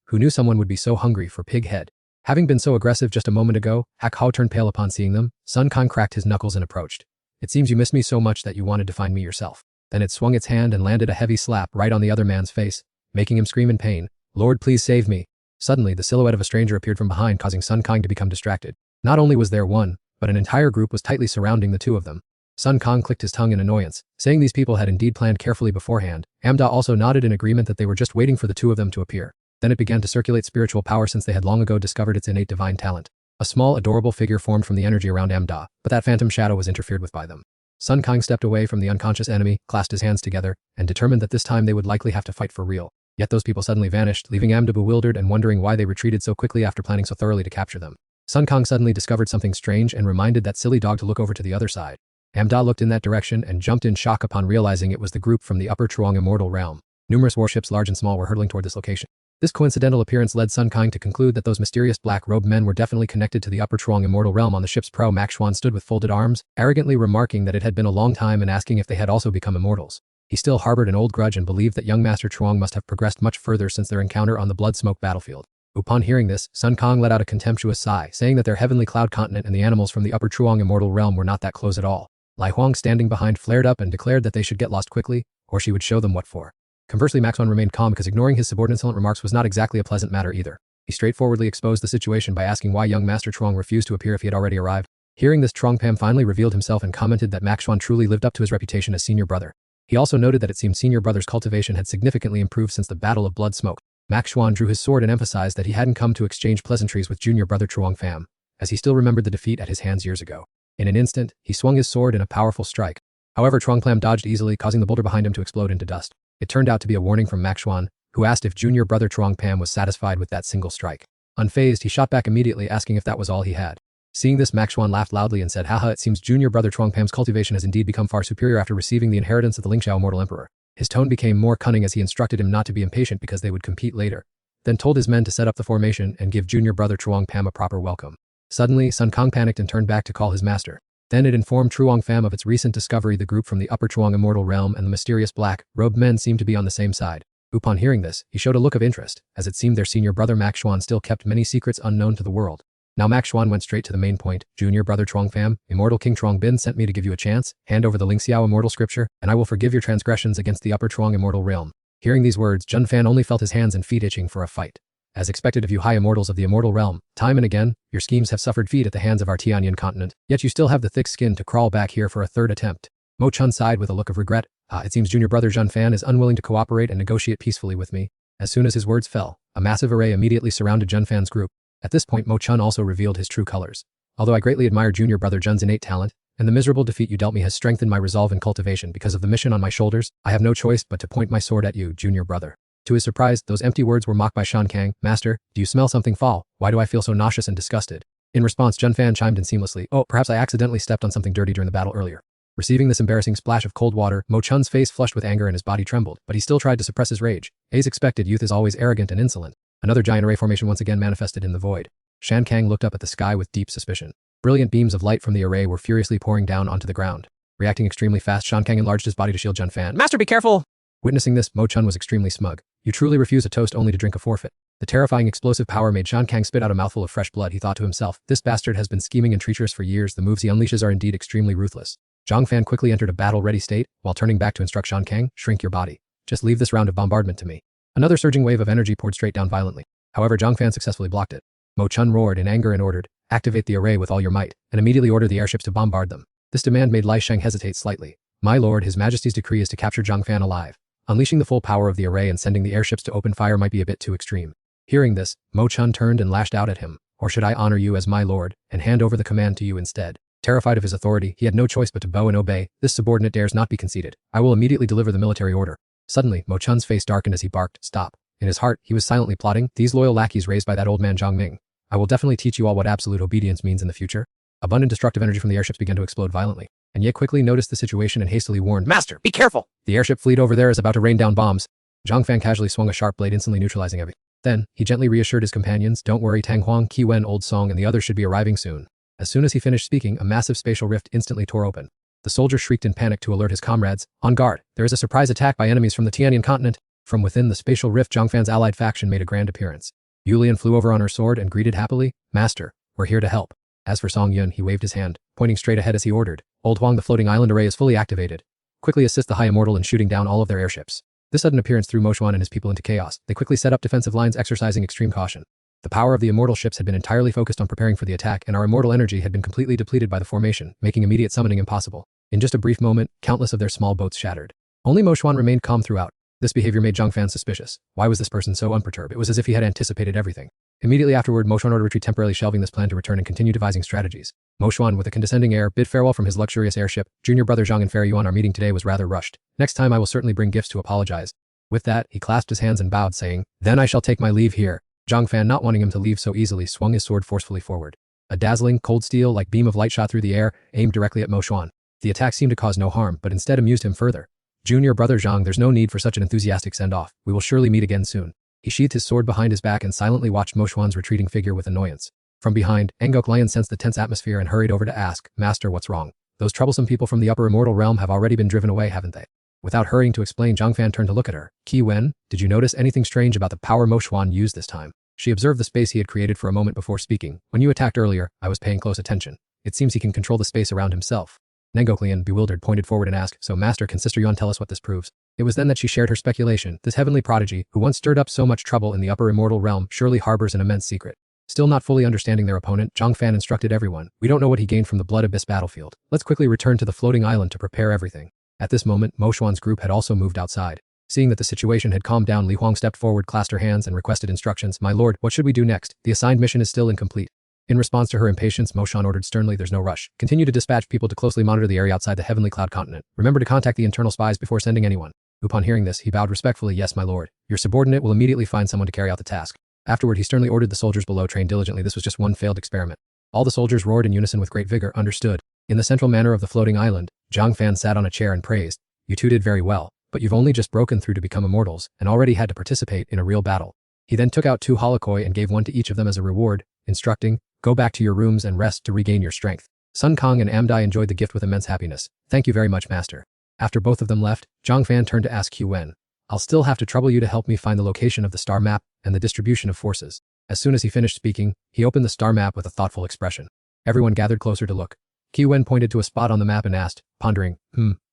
who knew someone would be so hungry for pig head?" Having been so aggressive just a moment ago, Hak Hao turned pale upon seeing them. Sun Kang cracked his knuckles and approached. "It seems you miss me so much that you wanted to find me yourself." Then it swung its hand and landed a heavy slap right on the other man's face, making him scream in pain. "Lord, please save me." Suddenly, the silhouette of a stranger appeared from behind, causing Sun Kang to become distracted. Not only was there one, but an entire group was tightly surrounding the two of them. Sun Kang clicked his tongue in annoyance, saying these people had indeed planned carefully beforehand. Amda also nodded in agreement that they were just waiting for the two of them to appear. Then it began to circulate spiritual power since they had long ago discovered its innate divine talent. A small, adorable figure formed from the energy around Amda, but that phantom shadow was interfered with by them. Sun Kang stepped away from the unconscious enemy, clasped his hands together, and determined that this time they would likely have to fight for real. Yet those people suddenly vanished, leaving Amda bewildered and wondering why they retreated so quickly after planning so thoroughly to capture them. Sun Kang suddenly discovered something strange and reminded that silly dog to look over to the other side. Amda looked in that direction and jumped in shock upon realizing it was the group from the Upper Truong Immortal Realm. Numerous warships, large and small, were hurtling toward this location. This coincidental appearance led Sun Kang to conclude that those mysterious black-robed men were definitely connected to the Upper Truong Immortal Realm. On the ship's prow, Max Xuan stood with folded arms, arrogantly remarking that it had been a long time and asking if they had also become immortals. He still harbored an old grudge and believed that young Master Truong must have progressed much further since their encounter on the blood-smoke battlefield. Upon hearing this, Sun Kang let out a contemptuous sigh, saying that their heavenly cloud continent and the animals from the Upper Truong Immortal Realm were not that close at all. Lai Huang, standing behind, flared up and declared that they should get lost quickly, or she would show them what for. Conversely, Max Xuan remained calm because ignoring his subordinate's insolent remarks was not exactly a pleasant matter either. He straightforwardly exposed the situation by asking why young Master Truong refused to appear if he had already arrived. Hearing this, Truong Pam finally revealed himself and commented that Max Xuan truly lived up to his reputation as senior brother. He also noted that it seemed senior brother's cultivation had significantly improved since the Battle of Blood Smoke. Max Xuan drew his sword and emphasized that he hadn't come to exchange pleasantries with junior brother Truong Pham, as he still remembered the defeat at his hands years ago. In an instant, he swung his sword in a powerful strike. However, Truong Pham dodged easily, causing the boulder behind him to explode into dust. It turned out to be a warning from Max Xuan, who asked if junior brother Truong Pham was satisfied with that single strike. Unfazed, he shot back immediately, asking if that was all he had. Seeing this, Max Xuan laughed loudly and said, "Haha, it seems junior brother Truong Pham's cultivation has indeed become far superior after receiving the inheritance of the Lingxiao Immortal Emperor." His tone became more cunning as he instructed him not to be impatient because they would compete later, then told his men to set up the formation and give junior brother Truong Pham a proper welcome. Suddenly, Sun Kang panicked and turned back to call his master. Then it informed Truong Pham of its recent discovery. The group from the Upper Truong Immortal Realm and the mysterious black-robed men seemed to be on the same side. Upon hearing this, he showed a look of interest, as it seemed their senior brother Max Xuan still kept many secrets unknown to the world. Now Max Xuan went straight to the main point. Junior brother Chuang Pham, immortal King Chuang Bin sent me to give you a chance. Hand over the Ling Xiao immortal scripture, and I will forgive your transgressions against the upper Chuang immortal realm. Hearing these words, Jun Fan only felt his hands and feet itching for a fight. As expected of you high immortals of the immortal realm, time and again, your schemes have suffered defeat at the hands of our Tianyan continent, yet you still have the thick skin to crawl back here for a third attempt. Mo Chun sighed with a look of regret. It seems junior brother Jun Fan is unwilling to cooperate and negotiate peacefully with me. As soon as his words fell, a massive array immediately surrounded Jun Fan's group. At this point Mo Chun also revealed his true colors. Although I greatly admire junior brother Jun's innate talent, and the miserable defeat you dealt me has strengthened my resolve and cultivation because of the mission on my shoulders, I have no choice but to point my sword at you, junior brother. To his surprise, those empty words were mocked by Shan Kang. Master, do you smell something foul? Why do I feel so nauseous and disgusted? In response, Jun Fan chimed in seamlessly. Oh, perhaps I accidentally stepped on something dirty during the battle earlier. Receiving this embarrassing splash of cold water, Mo Chun's face flushed with anger and his body trembled, but he still tried to suppress his rage. As expected, youth is always arrogant and insolent. Another giant array formation once again manifested in the void. Shan Kang looked up at the sky with deep suspicion. Brilliant beams of light from the array were furiously pouring down onto the ground. Reacting extremely fast, Shan Kang enlarged his body to shield Jun Fan. Master, be careful! Witnessing this, Mo Chun was extremely smug. You truly refuse a toast only to drink a forfeit. The terrifying explosive power made Shan Kang spit out a mouthful of fresh blood. He thought to himself, this bastard has been scheming and treacherous for years. The moves he unleashes are indeed extremely ruthless. Zhang Fan quickly entered a battle-ready state, while turning back to instruct Shan Kang, shrink your body. Just leave this round of bombardment to me. Another surging wave of energy poured straight down violently. However, Zhang Fan successfully blocked it. Mo Chun roared in anger and ordered, activate the array with all your might, and immediately order the airships to bombard them. This demand made Lai Sheng hesitate slightly. My lord, His Majesty's decree is to capture Zhang Fan alive. Unleashing the full power of the array and sending the airships to open fire might be a bit too extreme. Hearing this, Mo Chun turned and lashed out at him. Or should I honor you as my lord, and hand over the command to you instead? Terrified of his authority, he had no choice but to bow and obey. This subordinate dares not be conceited. I will immediately deliver the military order. Suddenly, Mo Chun's face darkened as he barked, stop. In his heart, he was silently plotting, these loyal lackeys raised by that old man Zhang Ming. I will definitely teach you all what absolute obedience means in the future. Abundant destructive energy from the airships began to explode violently. And Ye quickly noticed the situation and hastily warned, Master, be careful! The airship fleet over there is about to rain down bombs. Zhang Fan casually swung a sharp blade, instantly neutralizing everything. Then, he gently reassured his companions, don't worry, Tang Huang, Qi Wen, Old Song and the others should be arriving soon. As soon as he finished speaking, a massive spatial rift instantly tore open. The soldier shrieked in panic to alert his comrades, on guard, there is a surprise attack by enemies from the Tianyan continent. From within the spatial rift, Zhang Fan's allied faction made a grand appearance. Yulian flew over on her sword and greeted happily, Master, we're here to help. As for Song Yun, he waved his hand, pointing straight ahead as he ordered, Old Huang, the floating island array is fully activated. Quickly assist the High Immortal in shooting down all of their airships. This sudden appearance threw Mo Xuan and his people into chaos. They quickly set up defensive lines, exercising extreme caution. The power of the immortal ships had been entirely focused on preparing for the attack, and our immortal energy had been completely depleted by the formation, making immediate summoning impossible. In just a brief moment, countless of their small boats shattered. Only Mo Xuan remained calm throughout. This behavior made Zhang Fan suspicious. Why was this person so unperturbed? It was as if he had anticipated everything. Immediately afterward, Mo Xuan ordered retreat, temporarily shelving this plan to return and continue devising strategies. Mo Xuan, with a condescending air, bid farewell from his luxurious airship. Junior brother Zhang and Fairy Yuan, our meeting today was rather rushed. Next time I will certainly bring gifts to apologize. With that, he clasped his hands and bowed, saying, then I shall take my leave here. Zhang Fan, not wanting him to leave so easily, swung his sword forcefully forward. A dazzling, cold steel-like beam of light shot through the air, aimed directly at Mo Xuan. The attack seemed to cause no harm, but instead amused him further. Junior brother Zhang, there's no need for such an enthusiastic send-off. We will surely meet again soon. He sheathed his sword behind his back and silently watched Mo Xuan's retreating figure with annoyance. From behind, Engok Lion sensed the tense atmosphere and hurried over to ask, Master, what's wrong? Those troublesome people from the upper immortal realm have already been driven away, haven't they? Without hurrying to explain, Zhang Fan turned to look at her. Qi Wen, did you notice anything strange about the power Mo Xuan used this time? She observed the space he had created for a moment before speaking. When you attacked earlier, I was paying close attention. It seems he can control the space around himself. Nengok Lian, bewildered, pointed forward and asked, so Master, can Sister Yuan tell us what this proves? It was then that she shared her speculation. This heavenly prodigy, who once stirred up so much trouble in the upper immortal realm, surely harbors an immense secret. Still not fully understanding their opponent, Zhang Fan instructed everyone, we don't know what he gained from the Blood Abyss battlefield. Let's quickly return to the floating island to prepare everything. At this moment, Mo Xuan's group had also moved outside. Seeing that the situation had calmed down, Li Huang stepped forward, clasped her hands, and requested instructions. My lord, what should we do next? The assigned mission is still incomplete. In response to her impatience, Mo Xuan ordered sternly, there's no rush. Continue to dispatch people to closely monitor the area outside the Heavenly Cloud continent. Remember to contact the internal spies before sending anyone. Upon hearing this, he bowed respectfully, yes, my lord. Your subordinate will immediately find someone to carry out the task. Afterward, he sternly ordered the soldiers below train diligently. This was just one failed experiment. All the soldiers roared in unison with great vigor, understood. In the central manor of the floating island, Zhang Fan sat on a chair and praised, you two did very well, but you've only just broken through to become immortals and already had to participate in a real battle. He then took out 2 holokoi and gave one to each of them as a reward, instructing, go back to your rooms and rest to regain your strength. Sun Kong and Amdai enjoyed the gift with immense happiness. Thank you very much, Master. After both of them left, Zhang Fan turned to ask Qi Wen, I'll still have to trouble you to help me find the location of the star map and the distribution of forces. As soon as he finished speaking, he opened the star map with a thoughtful expression. Everyone gathered closer to look. Qiwen pointed to a spot on the map and asked, pondering,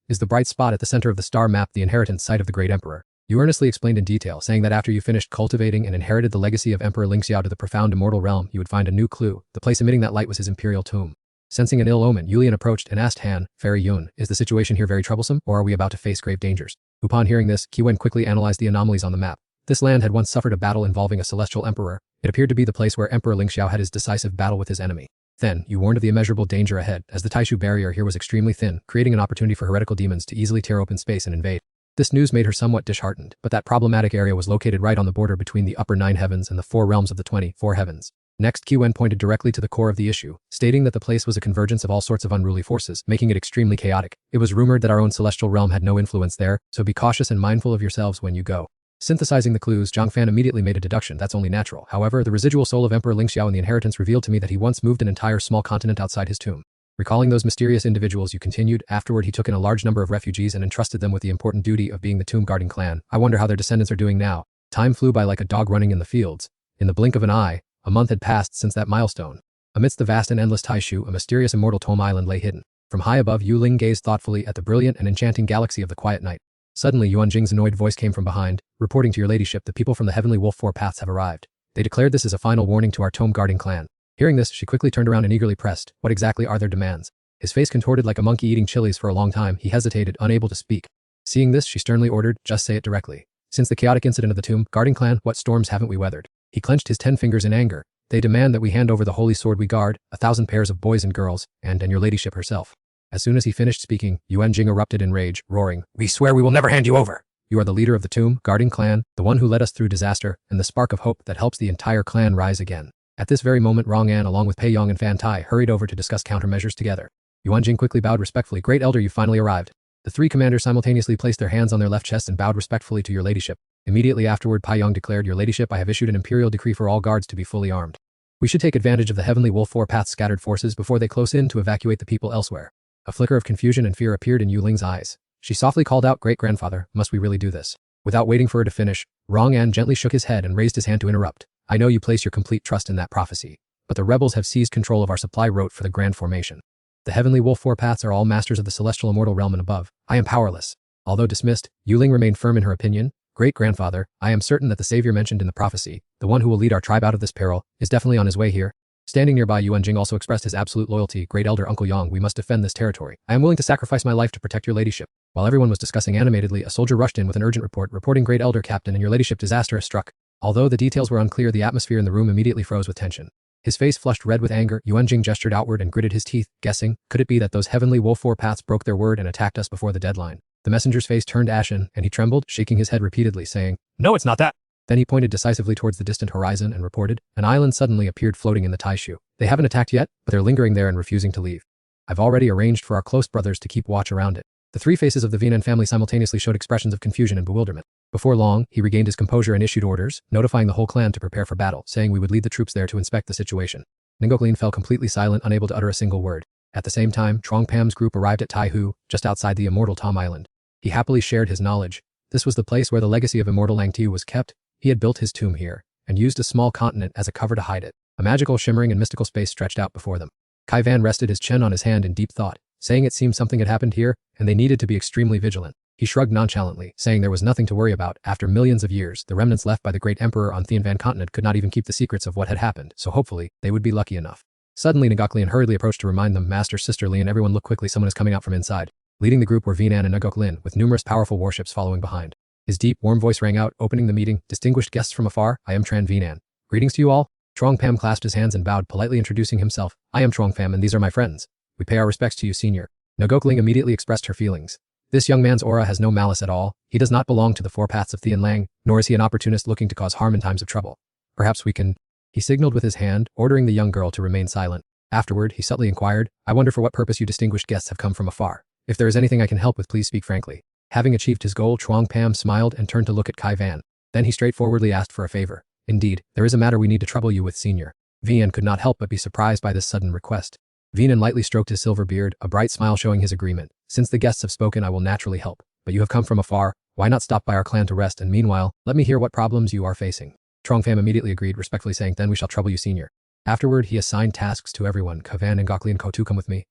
is the bright spot at the center of the star map the inheritance site of the great emperor? You earnestly explained in detail, saying that after you finished cultivating and inherited the legacy of Emperor Lingxiao to the profound immortal realm, you would find a new clue. The place emitting that light was his imperial tomb. Sensing an ill omen, Yulian approached and asked Han, Fairy Yun, is the situation here very troublesome, or are we about to face grave dangers? Upon hearing this, Qiwen quickly analyzed the anomalies on the map. This land had once suffered a battle involving a celestial emperor. It appeared to be the place where Emperor Lingxiao had his decisive battle with his enemy. Then, you warned of the immeasurable danger ahead, as the Taishu barrier here was extremely thin, creating an opportunity for heretical demons to easily tear open space and invade. This news made her somewhat disheartened, but that problematic area was located right on the border between the upper 9 heavens and the 4 realms of the 24 heavens. Next, Qiwen pointed directly to the core of the issue, stating that the place was a convergence of all sorts of unruly forces, making it extremely chaotic. It was rumored that our own celestial realm had no influence there, so be cautious and mindful of yourselves when you go. Synthesizing the clues, Zhang Fan immediately made a deduction. That's only natural. However, the residual soul of Emperor Lingxiao in the inheritance revealed to me that he once moved an entire small continent outside his tomb. Recalling those mysterious individuals, you continued, afterward he took in a large number of refugees and entrusted them with the important duty of being the tomb guarding clan. I wonder how their descendants are doing now. Time flew by like a dog running in the fields. In the blink of an eye, a month had passed since that milestone. Amidst the vast and endless Taishu, a mysterious immortal tomb island lay hidden. From high above, Yu Ling gazed thoughtfully at the brilliant and enchanting galaxy of the quiet night. Suddenly, Yuan Jing's annoyed voice came from behind, reporting to your ladyship, the people from the Heavenly Wolf Four Paths have arrived. They declared this as a final warning to our tomb guarding clan. Hearing this, she quickly turned around and eagerly pressed, what exactly are their demands? His face contorted like a monkey eating chilies for a long time. He hesitated, unable to speak. Seeing this, she sternly ordered, just say it directly. Since the chaotic incident of the tomb guarding clan, what storms haven't we weathered? He clenched his 10 fingers in anger. They demand that we hand over the holy sword we guard, 1,000 pairs of boys and girls, and your ladyship herself. As soon as he finished speaking, Yuan Jing erupted in rage, roaring, we swear we will never hand you over. You are the leader of the tomb guarding clan, the one who led us through disaster, and the spark of hope that helps the entire clan rise again. At this very moment, Rong An along with Pei Yong and Fan Tai hurried over to discuss countermeasures together. Yuan Jing quickly bowed respectfully. Great elder, you finally arrived. The 3 commanders simultaneously placed their hands on their left chests and bowed respectfully to your ladyship. Immediately afterward, Pai Yong declared, your ladyship, I have issued an imperial decree for all guards to be fully armed. We should take advantage of the Heavenly Wolf Four Paths scattered forces before they close in to evacuate the people elsewhere. A flicker of confusion and fear appeared in Yu Ling's eyes. She softly called out, great-grandfather, must we really do this? Without waiting for her to finish, Rong An gently shook his head and raised his hand to interrupt. I know you place your complete trust in that prophecy, but the rebels have seized control of our supply route for the Grand Formation. The Heavenly Wolf Four Paths are all masters of the celestial immortal realm and above. I am powerless. Although dismissed, Yu Ling remained firm in her opinion. Great-grandfather, I am certain that the savior mentioned in the prophecy, the one who will lead our tribe out of this peril, is definitely on his way here. Standing nearby, Yuan Jing also expressed his absolute loyalty. Great elder Uncle Yang, we must defend this territory. I am willing to sacrifice my life to protect your ladyship. While everyone was discussing animatedly, a soldier rushed in with an urgent report reporting Great Elder Captain and your ladyship disaster has struck. Although the details were unclear, the atmosphere in the room immediately froze with tension. His face flushed red with anger. Yuan Jing gestured outward and gritted his teeth, guessing, could it be that those Heavenly Wolf Four Paths broke their word and attacked us before the deadline? The messenger's face turned ashen, and he trembled, shaking his head repeatedly, saying, No, it's not that. Then he pointed decisively towards the distant horizon and reported, an island suddenly appeared floating in the Taishu. They haven't attacked yet, but they're lingering there and refusing to leave. I've already arranged for our close brothers to keep watch around it. The 3 faces of the Vinan family simultaneously showed expressions of confusion and bewilderment. Before long, he regained his composure and issued orders, notifying the whole clan to prepare for battle, saying we would lead the troops there to inspect the situation. Ningoklin fell completely silent, unable to utter a single word. At the same time, Trong Pam's group arrived at Taihu, just outside the immortal Tom Island. He happily shared his knowledge. This was the place where the legacy of immortal Lang Tiu was kept. He had built his tomb here, and used a small continent as a cover to hide it. A magical, shimmering, and mystical space stretched out before them. Kai Van rested his chin on his hand in deep thought, saying it seemed something had happened here, and they needed to be extremely vigilant. He shrugged nonchalantly, saying there was nothing to worry about. After millions of years, the remnants left by the great emperor on Thean Van continent could not even keep the secrets of what had happened, so hopefully, they would be lucky enough. Suddenly, Ngoklin hurriedly approached to remind them, Master, Sister Li, and everyone look quickly, someone is coming out from inside. Leading the group were Vinan and Ngoklin, with numerous powerful warships following behind. His deep, warm voice rang out, opening the meeting. Distinguished guests from afar, I am Tran Vinan. Greetings to you all. Trong Pam clasped his hands and bowed, politely introducing himself. I am Trong Pam and these are my friends. We pay our respects to you, senior. Ngokling immediately expressed her feelings. This young man's aura has no malice at all. He does not belong to the Four Paths of Thean Lang, nor is he an opportunist looking to cause harm in times of trouble. Perhaps we can... He signaled with his hand, ordering the young girl to remain silent. Afterward, he subtly inquired, I wonder for what purpose you distinguished guests have come from afar. If there is anything I can help with, please speak frankly. Having achieved his goal, Trong Pam smiled and turned to look at Kai Van. Then he straightforwardly asked for a favor. Indeed, there is a matter we need to trouble you with, senior. Vian could not help but be surprised by this sudden request. Vian lightly stroked his silver beard, a bright smile showing his agreement. Since the guests have spoken, I will naturally help. But you have come from afar, why not stop by our clan to rest, and meanwhile, let me hear what problems you are facing. Trong Pham immediately agreed, respectfully saying, then we shall trouble you, senior. Afterward, he assigned tasks to everyone. Kavan and Gokli and Kotu come with me.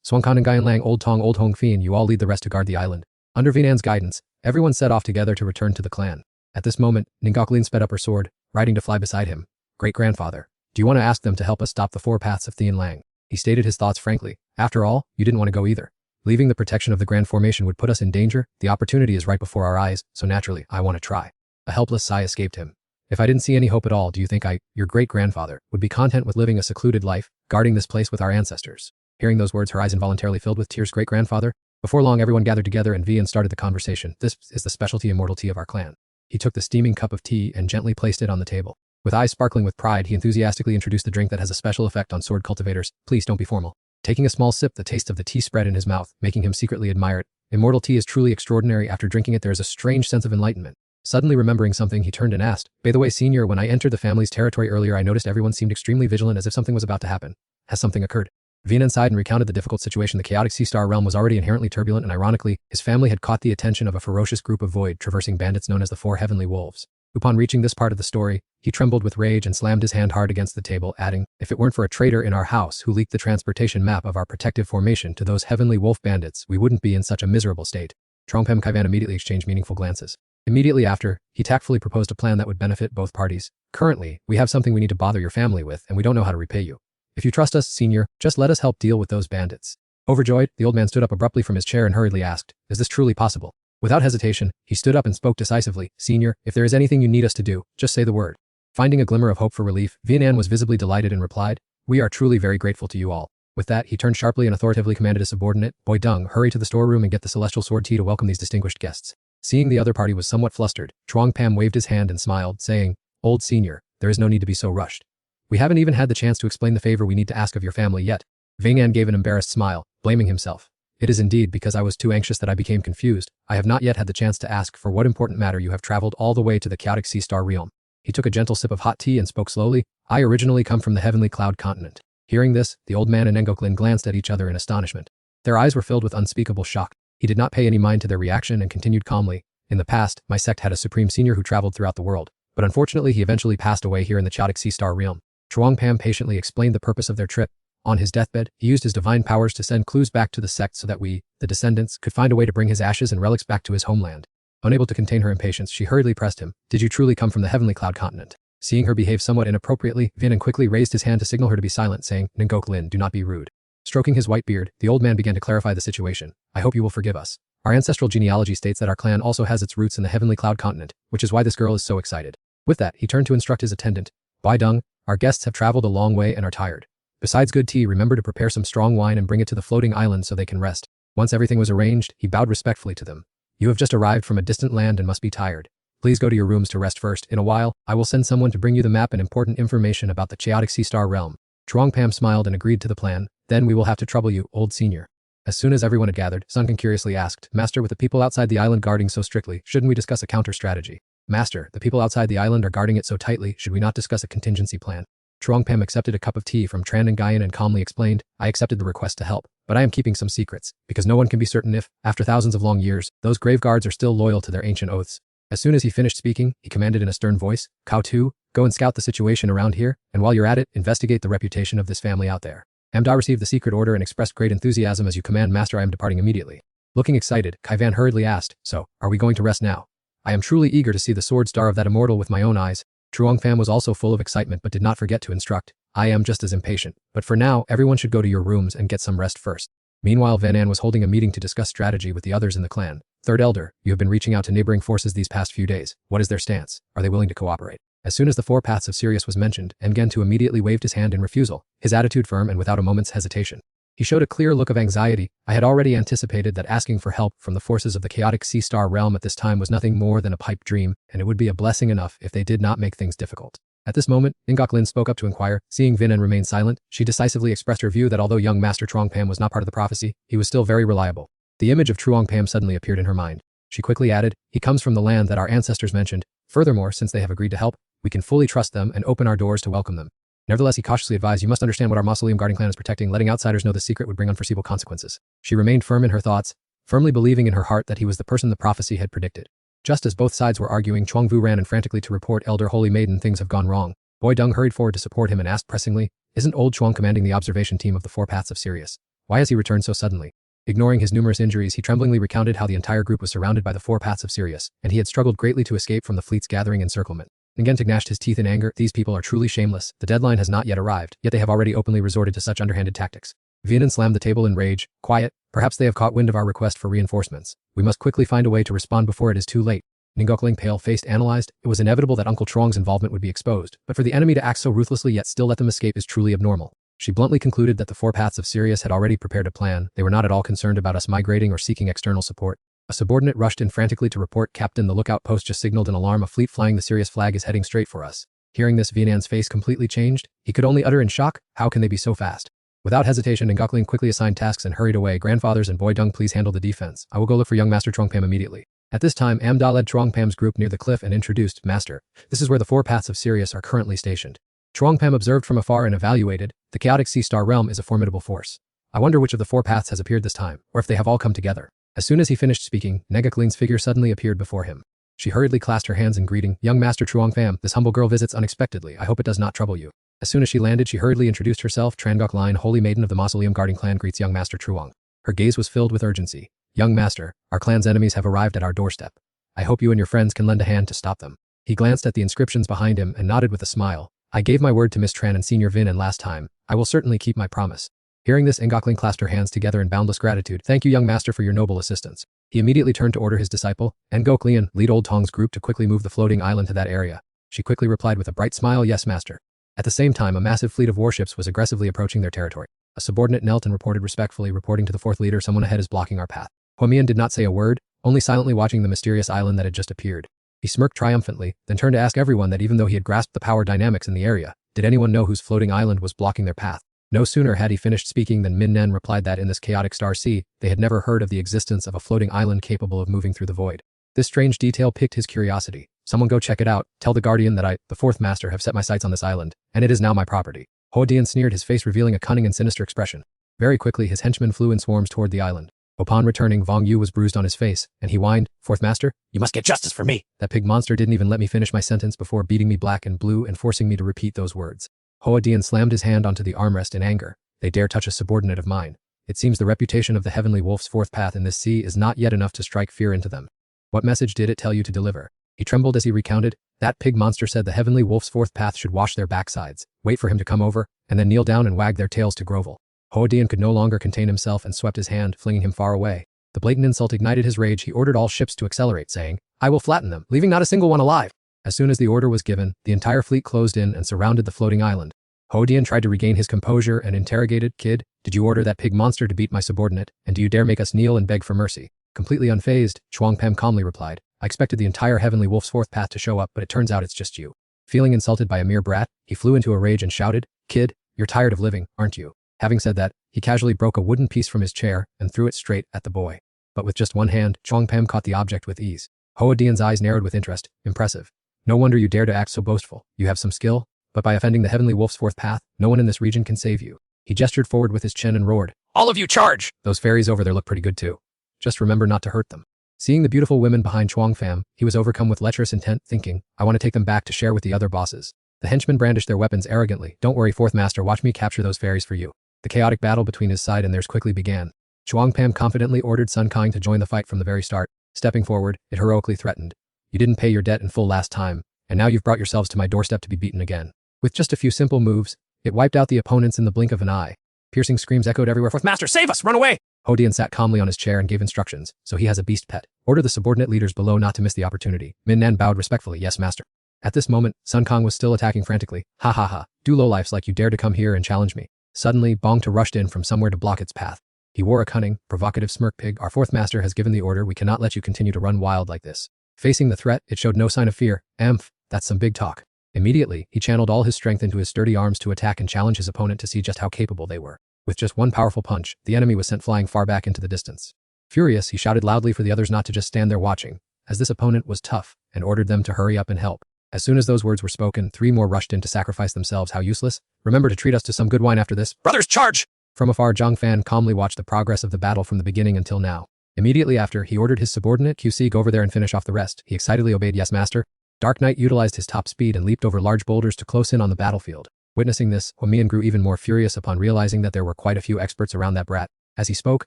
Swangkan and Guyan Lang, Old Tong, Old Hong Fien, you all lead the rest to guard the island. Under Vinan's guidance, everyone set off together to return to the clan. At this moment, Ningoklin sped up her sword, riding to fly beside him. Great-grandfather, do you want to ask them to help us stop the 4 paths of Thien Lang? He stated his thoughts frankly. After all, you didn't want to go either. Leaving the protection of the Grand Formation would put us in danger. The opportunity is right before our eyes, so naturally, I want to try. A helpless sigh escaped him. If I didn't see any hope at all, do you think your great-grandfather, would be content with living a secluded life, guarding this place with our ancestors? Hearing those words, her eyes involuntarily filled with tears. Great-grandfather? Before long, everyone gathered together and Vian started the conversation. This is the specialty immortal tea of our clan. He took the steaming cup of tea and gently placed it on the table. With eyes sparkling with pride, he enthusiastically introduced the drink that has a special effect on sword cultivators. Please don't be formal. Taking a small sip, the taste of the tea spread in his mouth, making him secretly admire it. Immortal tea is truly extraordinary. After drinking it, there is a strange sense of enlightenment. Suddenly remembering something, he turned and asked, by the way, senior, when I entered the family's territory earlier, I noticed everyone seemed extremely vigilant, as if something was about to happen. Has something occurred? Vinan sighed and recounted the difficult situation. The chaotic Sea Star realm was already inherently turbulent, and ironically, his family had caught the attention of a ferocious group of void-traversing bandits known as the 4 Heavenly Wolves. Upon reaching this part of the story, he trembled with rage and slammed his hand hard against the table, adding, if it weren't for a traitor in our house who leaked the transportation map of our protective formation to those Heavenly Wolf bandits, we wouldn't be in such a miserable state. Trongpem and Kaivan immediately exchanged meaningful glances. Immediately after, he tactfully proposed a plan that would benefit both parties. Currently, we have something we need to bother your family with, and we don't know how to repay you. If you trust us, senior, just let us help deal with those bandits. Overjoyed, the old man stood up abruptly from his chair and hurriedly asked, is this truly possible? Without hesitation, he stood up and spoke decisively. Senior, if there is anything you need us to do, just say the word. Finding a glimmer of hope for relief, Vianan was visibly delighted and replied, we are truly very grateful to you all. With that, he turned sharply and authoritatively commanded his subordinate, Boy Dung, hurry to the storeroom and get the celestial sword tea to welcome these distinguished guests. Seeing the other party was somewhat flustered, Chuang Pam waved his hand and smiled, saying, old senior, there is no need to be so rushed. We haven't even had the chance to explain the favor we need to ask of your family yet. Ving An gave an embarrassed smile, blaming himself. It is indeed because I was too anxious that I became confused. I have not yet had the chance to ask for what important matter you have traveled all the way to the chaotic Sea Star realm. He took a gentle sip of hot tea and spoke slowly. I originally come from the heavenly cloud continent. Hearing this, the old man and Ngoklin glanced at each other in astonishment. Their eyes were filled with unspeakable shock. He did not pay any mind to their reaction and continued calmly. In the past, my sect had a supreme senior who traveled throughout the world, but unfortunately he eventually passed away here in the chaotic Sea Star realm. Chuang Pam patiently explained the purpose of their trip. On his deathbed, he used his divine powers to send clues back to the sect so that we, the descendants, could find a way to bring his ashes and relics back to his homeland. Unable to contain her impatience, she hurriedly pressed him. Did you truly come from the heavenly cloud continent? Seeing her behave somewhat inappropriately, Vinan quickly raised his hand to signal her to be silent, saying, Ngoklin, do not be rude. Stroking his white beard, the old man began to clarify the situation. I hope you will forgive us. Our ancestral genealogy states that our clan also has its roots in the heavenly cloud continent, which is why this girl is so excited. With that, he turned to instruct his attendant. Bai Dung, our guests have traveled a long way and are tired. Besides good tea, remember to prepare some strong wine and bring it to the floating island so they can rest. Once everything was arranged, he bowed respectfully to them. You have just arrived from a distant land and must be tired. Please go to your rooms to rest first. In a while, I will send someone to bring you the map and important information about the chaotic Sea Star realm. Chuang Pam smiled and agreed to the plan. Then we will have to trouble you, old senior. As soon as everyone had gathered, Sunken curiously asked, Master, with the people outside the island guarding so strictly, shouldn't we discuss a counter-strategy? Master, the people outside the island are guarding it so tightly, should we not discuss a contingency plan? Chuang Pam accepted a cup of tea from Tran and Guyan and calmly explained, I accepted the request to help, but I am keeping some secrets, because no one can be certain if, after thousands of long years, those grave guards are still loyal to their ancient oaths. As soon as he finished speaking, he commanded in a stern voice, Kao Tu, go and scout the situation around here, and while you're at it, investigate the reputation of this family out there. Amda received the secret order and expressed great enthusiasm. As you command, Master, I am departing immediately. Looking excited, Kaivan hurriedly asked, so, are we going to rest now? I am truly eager to see the sword star of that immortal with my own eyes. Truong Pham was also full of excitement but did not forget to instruct, I am just as impatient, but for now, everyone should go to your rooms and get some rest first. Meanwhile, Van An was holding a meeting to discuss strategy with the others in the clan. Third Elder, you have been reaching out to neighboring forces these past few days. What is their stance? Are they willing to cooperate? As soon as the 4 paths of Sirius was mentioned, Mgentu immediately waved his hand in refusal, his attitude firm and without a moment's hesitation. He showed a clear look of anxiety. I had already anticipated that asking for help from the forces of the chaotic Sea Star realm at this time was nothing more than a pipe dream, and it would be a blessing enough if they did not make things difficult. At this moment, Ngoklin spoke up to inquire. Seeing Vin and remain silent, she decisively expressed her view that although young Master Truong Pam was not part of the prophecy, he was still very reliable. The image of Truong Pam suddenly appeared in her mind. She quickly added, he comes from the land that our ancestors mentioned. Furthermore, since they have agreed to help, we can fully trust them and open our doors to welcome them. Nevertheless, he cautiously advised, you must understand what our Mausoleum guarding clan is protecting. Letting outsiders know the secret would bring unforeseeable consequences. She remained firm in her thoughts, firmly believing in her heart that he was the person the prophecy had predicted. Just as both sides were arguing, Chuang Vu ran in frantically to report, Elder Holy Maiden, things have gone wrong. Boy Dung hurried forward to support him and asked pressingly, isn't old Chuang commanding the observation team of the 4 paths of Sirius? Why has he returned so suddenly? Ignoring his numerous injuries, he tremblingly recounted how the entire group was surrounded by the 4 paths of Sirius, and he had struggled greatly to escape from the fleet's gathering encirclement. Ngentig gnashed his teeth in anger. These people are truly shameless. The deadline has not yet arrived, yet they have already openly resorted to such underhanded tactics. Vianen slammed the table in rage. Quiet. Perhaps they have caught wind of our request for reinforcements. We must quickly find a way to respond before it is too late. Ngokling, pale-faced, analyzed. It was inevitable that Uncle Truong's involvement would be exposed, but for the enemy to act so ruthlessly yet still let them escape is truly abnormal. She bluntly concluded that the 4 paths of Sirius had already prepared a plan. They were not at all concerned about us migrating or seeking external support. A subordinate rushed in frantically to report, Captain, the lookout post just signaled an alarm. A fleet flying the Sirius flag is heading straight for us. Hearing this, Vianan's face completely changed. He could only utter in shock, how can they be so fast? Without hesitation, Ngokling quickly assigned tasks and hurried away. Grandfathers and Boy Dung, please handle the defense. I will go look for young Master Truongpam immediately. At this time, Amda led Truongpam's group near the cliff and introduced, Master, this is where the 4 paths of Sirius are currently stationed. Truongpam observed from afar and evaluated, the chaotic sea star realm is a formidable force. I wonder which of the 4 paths has appeared this time, or if they have all come together. As soon as he finished speaking, Ngokling's figure suddenly appeared before him. She hurriedly clasped her hands in greeting, young Master Truongpam, this humble girl visits unexpectedly. I hope it does not trouble you. As soon as she landed, she hurriedly introduced herself. Trangokline, Holy Maiden of the Mausoleum Guarding Clan, greets young Master Truong. Her gaze was filled with urgency. Young Master, our clan's enemies have arrived at our doorstep. I hope you and your friends can lend a hand to stop them. He glanced at the inscriptions behind him and nodded with a smile. I gave my word to Miss Tran and Senior Vin, and last time, I will certainly keep my promise. Hearing this, Ngokling clasped her hands together in boundless gratitude. Thank you, young Master, for your noble assistance. He immediately turned to order his disciple, Ngoklian, lead Old Tong's group to quickly move the floating island to that area. She quickly replied with a bright smile, yes, Master. At the same time, a massive fleet of warships was aggressively approaching their territory. A subordinate knelt and reported respectfully, reporting to the 4th leader, someone ahead is blocking our path. Huamian did not say a word, only silently watching the mysterious island that had just appeared. He smirked triumphantly, then turned to ask everyone that even though he had grasped the power dynamics in the area, did anyone know whose floating island was blocking their path? No sooner had he finished speaking than Min Nen replied that in this chaotic star sea, they had never heard of the existence of a floating island capable of moving through the void. This strange detail piqued his curiosity. Someone go check it out. Tell the Guardian that I, the 4th Master, have set my sights on this island, and it is now my property. Hodian sneered, his face revealing a cunning and sinister expression. Very quickly, his henchmen flew in swarms toward the island. Upon returning, Vong Yu was bruised on his face, and he whined, 4th Master, you must get justice for me. That pig monster didn't even let me finish my sentence before beating me black and blue and forcing me to repeat those words. Hoadian slammed his hand onto the armrest in anger. They dare touch a subordinate of mine. It seems the reputation of the Heavenly Wolf's 4th path in this sea is not yet enough to strike fear into them. What message did it tell you to deliver? He trembled as he recounted, that pig monster said the Heavenly Wolf's 4th path should wash their backsides, wait for him to come over, and then kneel down and wag their tails to grovel. Hoadian could no longer contain himself and swept his hand, flinging him far away. The blatant insult ignited his rage. He ordered all ships to accelerate, saying, I will flatten them, leaving not a single one alive. As soon as the order was given, the entire fleet closed in and surrounded the floating island. Hoadian tried to regain his composure and interrogated, Kid, did you order that pig monster to beat my subordinate, and do you dare make us kneel and beg for mercy? Completely unfazed, Chuongpam calmly replied, I expected the entire Heavenly Wolf's 4th path to show up, but it turns out it's just you. Feeling insulted by a mere brat, he flew into a rage and shouted, Kid, you're tired of living, aren't you? Having said that, he casually broke a wooden piece from his chair and threw it straight at the boy. But with just one hand, Chuongpam caught the object with ease. Hoadian's eyes narrowed with interest. Impressive. No wonder you dare to act so boastful. You have some skill, but by offending the Heavenly Wolf's 4th path, no one in this region can save you. He gestured forward with his chin and roared, all of you charge! Those fairies over there look pretty good too. Just remember not to hurt them. Seeing the beautiful women behind Chuongpam, he was overcome with lecherous intent, thinking, I want to take them back to share with the other bosses. The henchmen brandished their weapons arrogantly. Don't worry, 4th Master, watch me capture those fairies for you. The chaotic battle between his side and theirs quickly began. Chuongpam confidently ordered Sun Kang to join the fight from the very start. Stepping forward, it heroically threatened. You didn't pay your debt in full last time, and now you've brought yourselves to my doorstep to be beaten again. With just a few simple moves, it wiped out the opponents in the blink of an eye. Piercing screams echoed everywhere. 4th Master, save us! Run away! Hoadian sat calmly on his chair and gave instructions, so he has a beast pet. Order the subordinate leaders below not to miss the opportunity. Min Nan bowed respectfully, yes, Master. At this moment, Sun Kang was still attacking frantically. Ha ha ha, do lowlifes like you dare to come here and challenge me. Suddenly, Bongta rushed in from somewhere to block its path. He wore a cunning, provocative smirk. Pig, our 4th Master has given the order. We cannot let you continue to run wild like this. Facing the threat, it showed no sign of fear. Emph, that's some big talk. Immediately, he channeled all his strength into his sturdy arms to attack and challenge his opponent to see just how capable they were. With just one powerful punch, the enemy was sent flying far back into the distance. Furious, he shouted loudly for the others not to just stand there watching, as this opponent was tough, and ordered them to hurry up and help. As soon as those words were spoken, 3 more rushed in to sacrifice themselves. How useless. Remember to treat us to some good wine after this. Brothers, charge! From afar, Zhang Fan calmly watched the progress of the battle from the beginning until now. Immediately after, he ordered his subordinate QC go over there and finish off the rest. He excitedly obeyed, "Yes, master." Dark Knight utilized his top speed and leaped over large boulders to close in on the battlefield. Witnessing this, Huamian grew even more furious upon realizing that there were quite a few experts around that brat. As he spoke,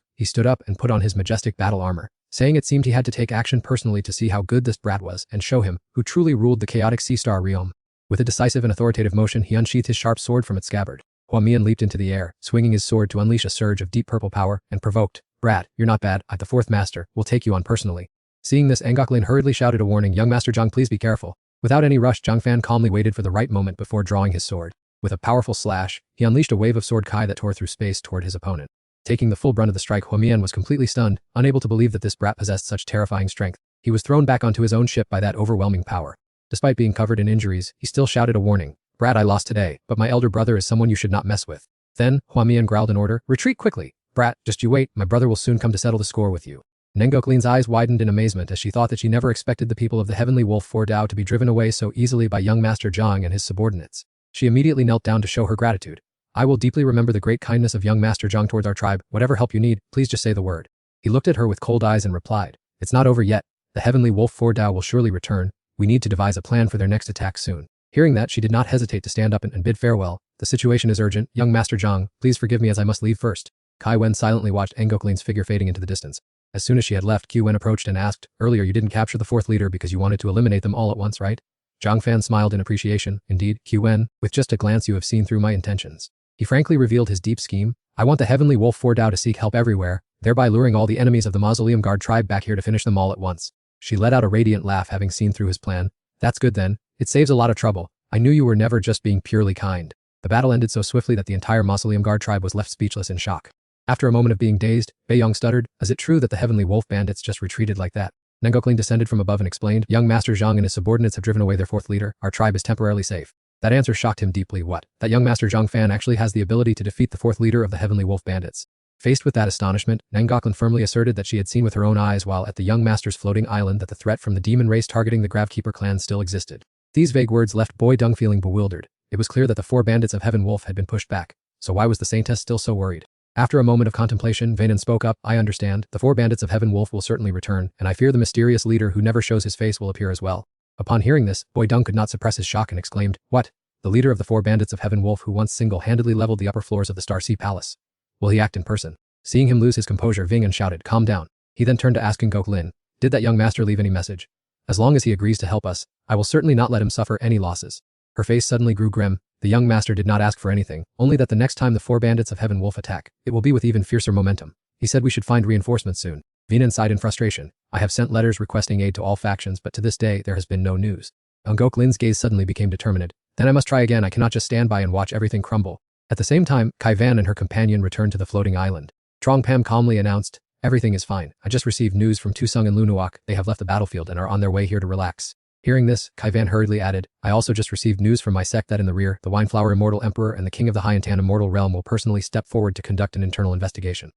he stood up and put on his majestic battle armor, saying it seemed he had to take action personally to see how good this brat was and show him who truly ruled the chaotic sea star realm. With a decisive and authoritative motion, he unsheathed his sharp sword from its scabbard. Huamian leaped into the air, swinging his sword to unleash a surge of deep purple power, and provoked, "Brat, you're not bad. I, the fourth master, will take you on personally." Seeing this, Ngoklin hurriedly shouted a warning, "Young Master Zhang, please be careful." Without any rush, Zhang Fan calmly waited for the right moment before drawing his sword. With a powerful slash, he unleashed a wave of sword kai that tore through space toward his opponent. Taking the full brunt of the strike, Huamian was completely stunned, unable to believe that this brat possessed such terrifying strength. He was thrown back onto his own ship by that overwhelming power. Despite being covered in injuries, he still shouted a warning, "Brat, I lost today, but my elder brother is someone you should not mess with." Then, Huamian growled an order, "Retreat quickly. Brat, just you wait, my brother will soon come to settle the score with you." Ngoklin's eyes widened in amazement as she thought that she never expected the people of the Heavenly Wolf 4 Dao to be driven away so easily by young Master Zhang and his subordinates. She immediately knelt down to show her gratitude. "I will deeply remember the great kindness of young Master Zhang towards our tribe. Whatever help you need, please just say the word." He looked at her with cold eyes and replied, "It's not over yet. The Heavenly Wolf 4 Dao will surely return. We need to devise a plan for their next attack soon." Hearing that, she did not hesitate to stand up and bid farewell. "The situation is urgent. Young Master Zhang, please forgive me as I must leave first." Kai Wen silently watched Ngoklin's figure fading into the distance. As soon as she had left, Q Wen approached and asked, "Earlier you didn't capture the fourth leader because you wanted to eliminate them all at once, right?" Zhang Fan smiled in appreciation. "Indeed, Q Wen, with just a glance you have seen through my intentions." He frankly revealed his deep scheme. "I want the Heavenly Wolf 4 Dao to seek help everywhere, thereby luring all the enemies of the Mausoleum Guard tribe back here to finish them all at once." She let out a radiant laugh, having seen through his plan. "That's good then. It saves a lot of trouble. I knew you were never just being purely kind." The battle ended so swiftly that the entire Mausoleum Guard tribe was left speechless in shock. After a moment of being dazed, Beiyong stuttered, "Is it true that the Heavenly Wolf bandits just retreated like that?" Ngoklin descended from above and explained, "Young Master Zhang and his subordinates have driven away their fourth leader. Our tribe is temporarily safe." That answer shocked him deeply. What? That young Master Zhang Fan actually has the ability to defeat the fourth leader of the Heavenly Wolf bandits? Faced with that astonishment, Ngoklin firmly asserted that she had seen with her own eyes while at the young master's floating island that the threat from the demon race targeting the Gravekeeper clan still existed. These vague words left Boy Dung feeling bewildered. It was clear that the 4 bandits of Heaven Wolf had been pushed back. So why was the Saintess still so worried? After a moment of contemplation, Vainan spoke up, "I understand. The 4 bandits of Heaven Wolf will certainly return, and I fear the mysterious leader who never shows his face will appear as well." Upon hearing this, Boy Dung could not suppress his shock and exclaimed, "What? The leader of the 4 bandits of Heaven Wolf who once single-handedly leveled the upper floors of the Star Sea Palace. Will he act in person?" Seeing him lose his composure, Ving'an shouted, "Calm down." He then turned to ask Ngoklin, "Did that young master leave any message? As long as he agrees to help us, I will certainly not let him suffer any losses." Her face suddenly grew grim. The young master did not ask for anything, only that the next time the 4 bandits of Heaven Wolf attack, it will be with even fiercer momentum. He said we should find reinforcements soon. Ving'an sighed in frustration. "I have sent letters requesting aid to all factions, but to this day there has been no news." Ngoklin's gaze suddenly became determined. "Then I must try again. I cannot just stand by and watch everything crumble." At the same time, Kai Van and her companion returned to the floating island. Trong Pam calmly announced, "Everything is fine. I just received news from Tusung and Lunuak. They have left the battlefield and are on their way here to relax." Hearing this, Kai Van hurriedly added, "I also just received news from my sect that in the rear, the Wineflower Immortal Emperor and the King of the Hyantan Immortal Realm will personally step forward to conduct an internal investigation."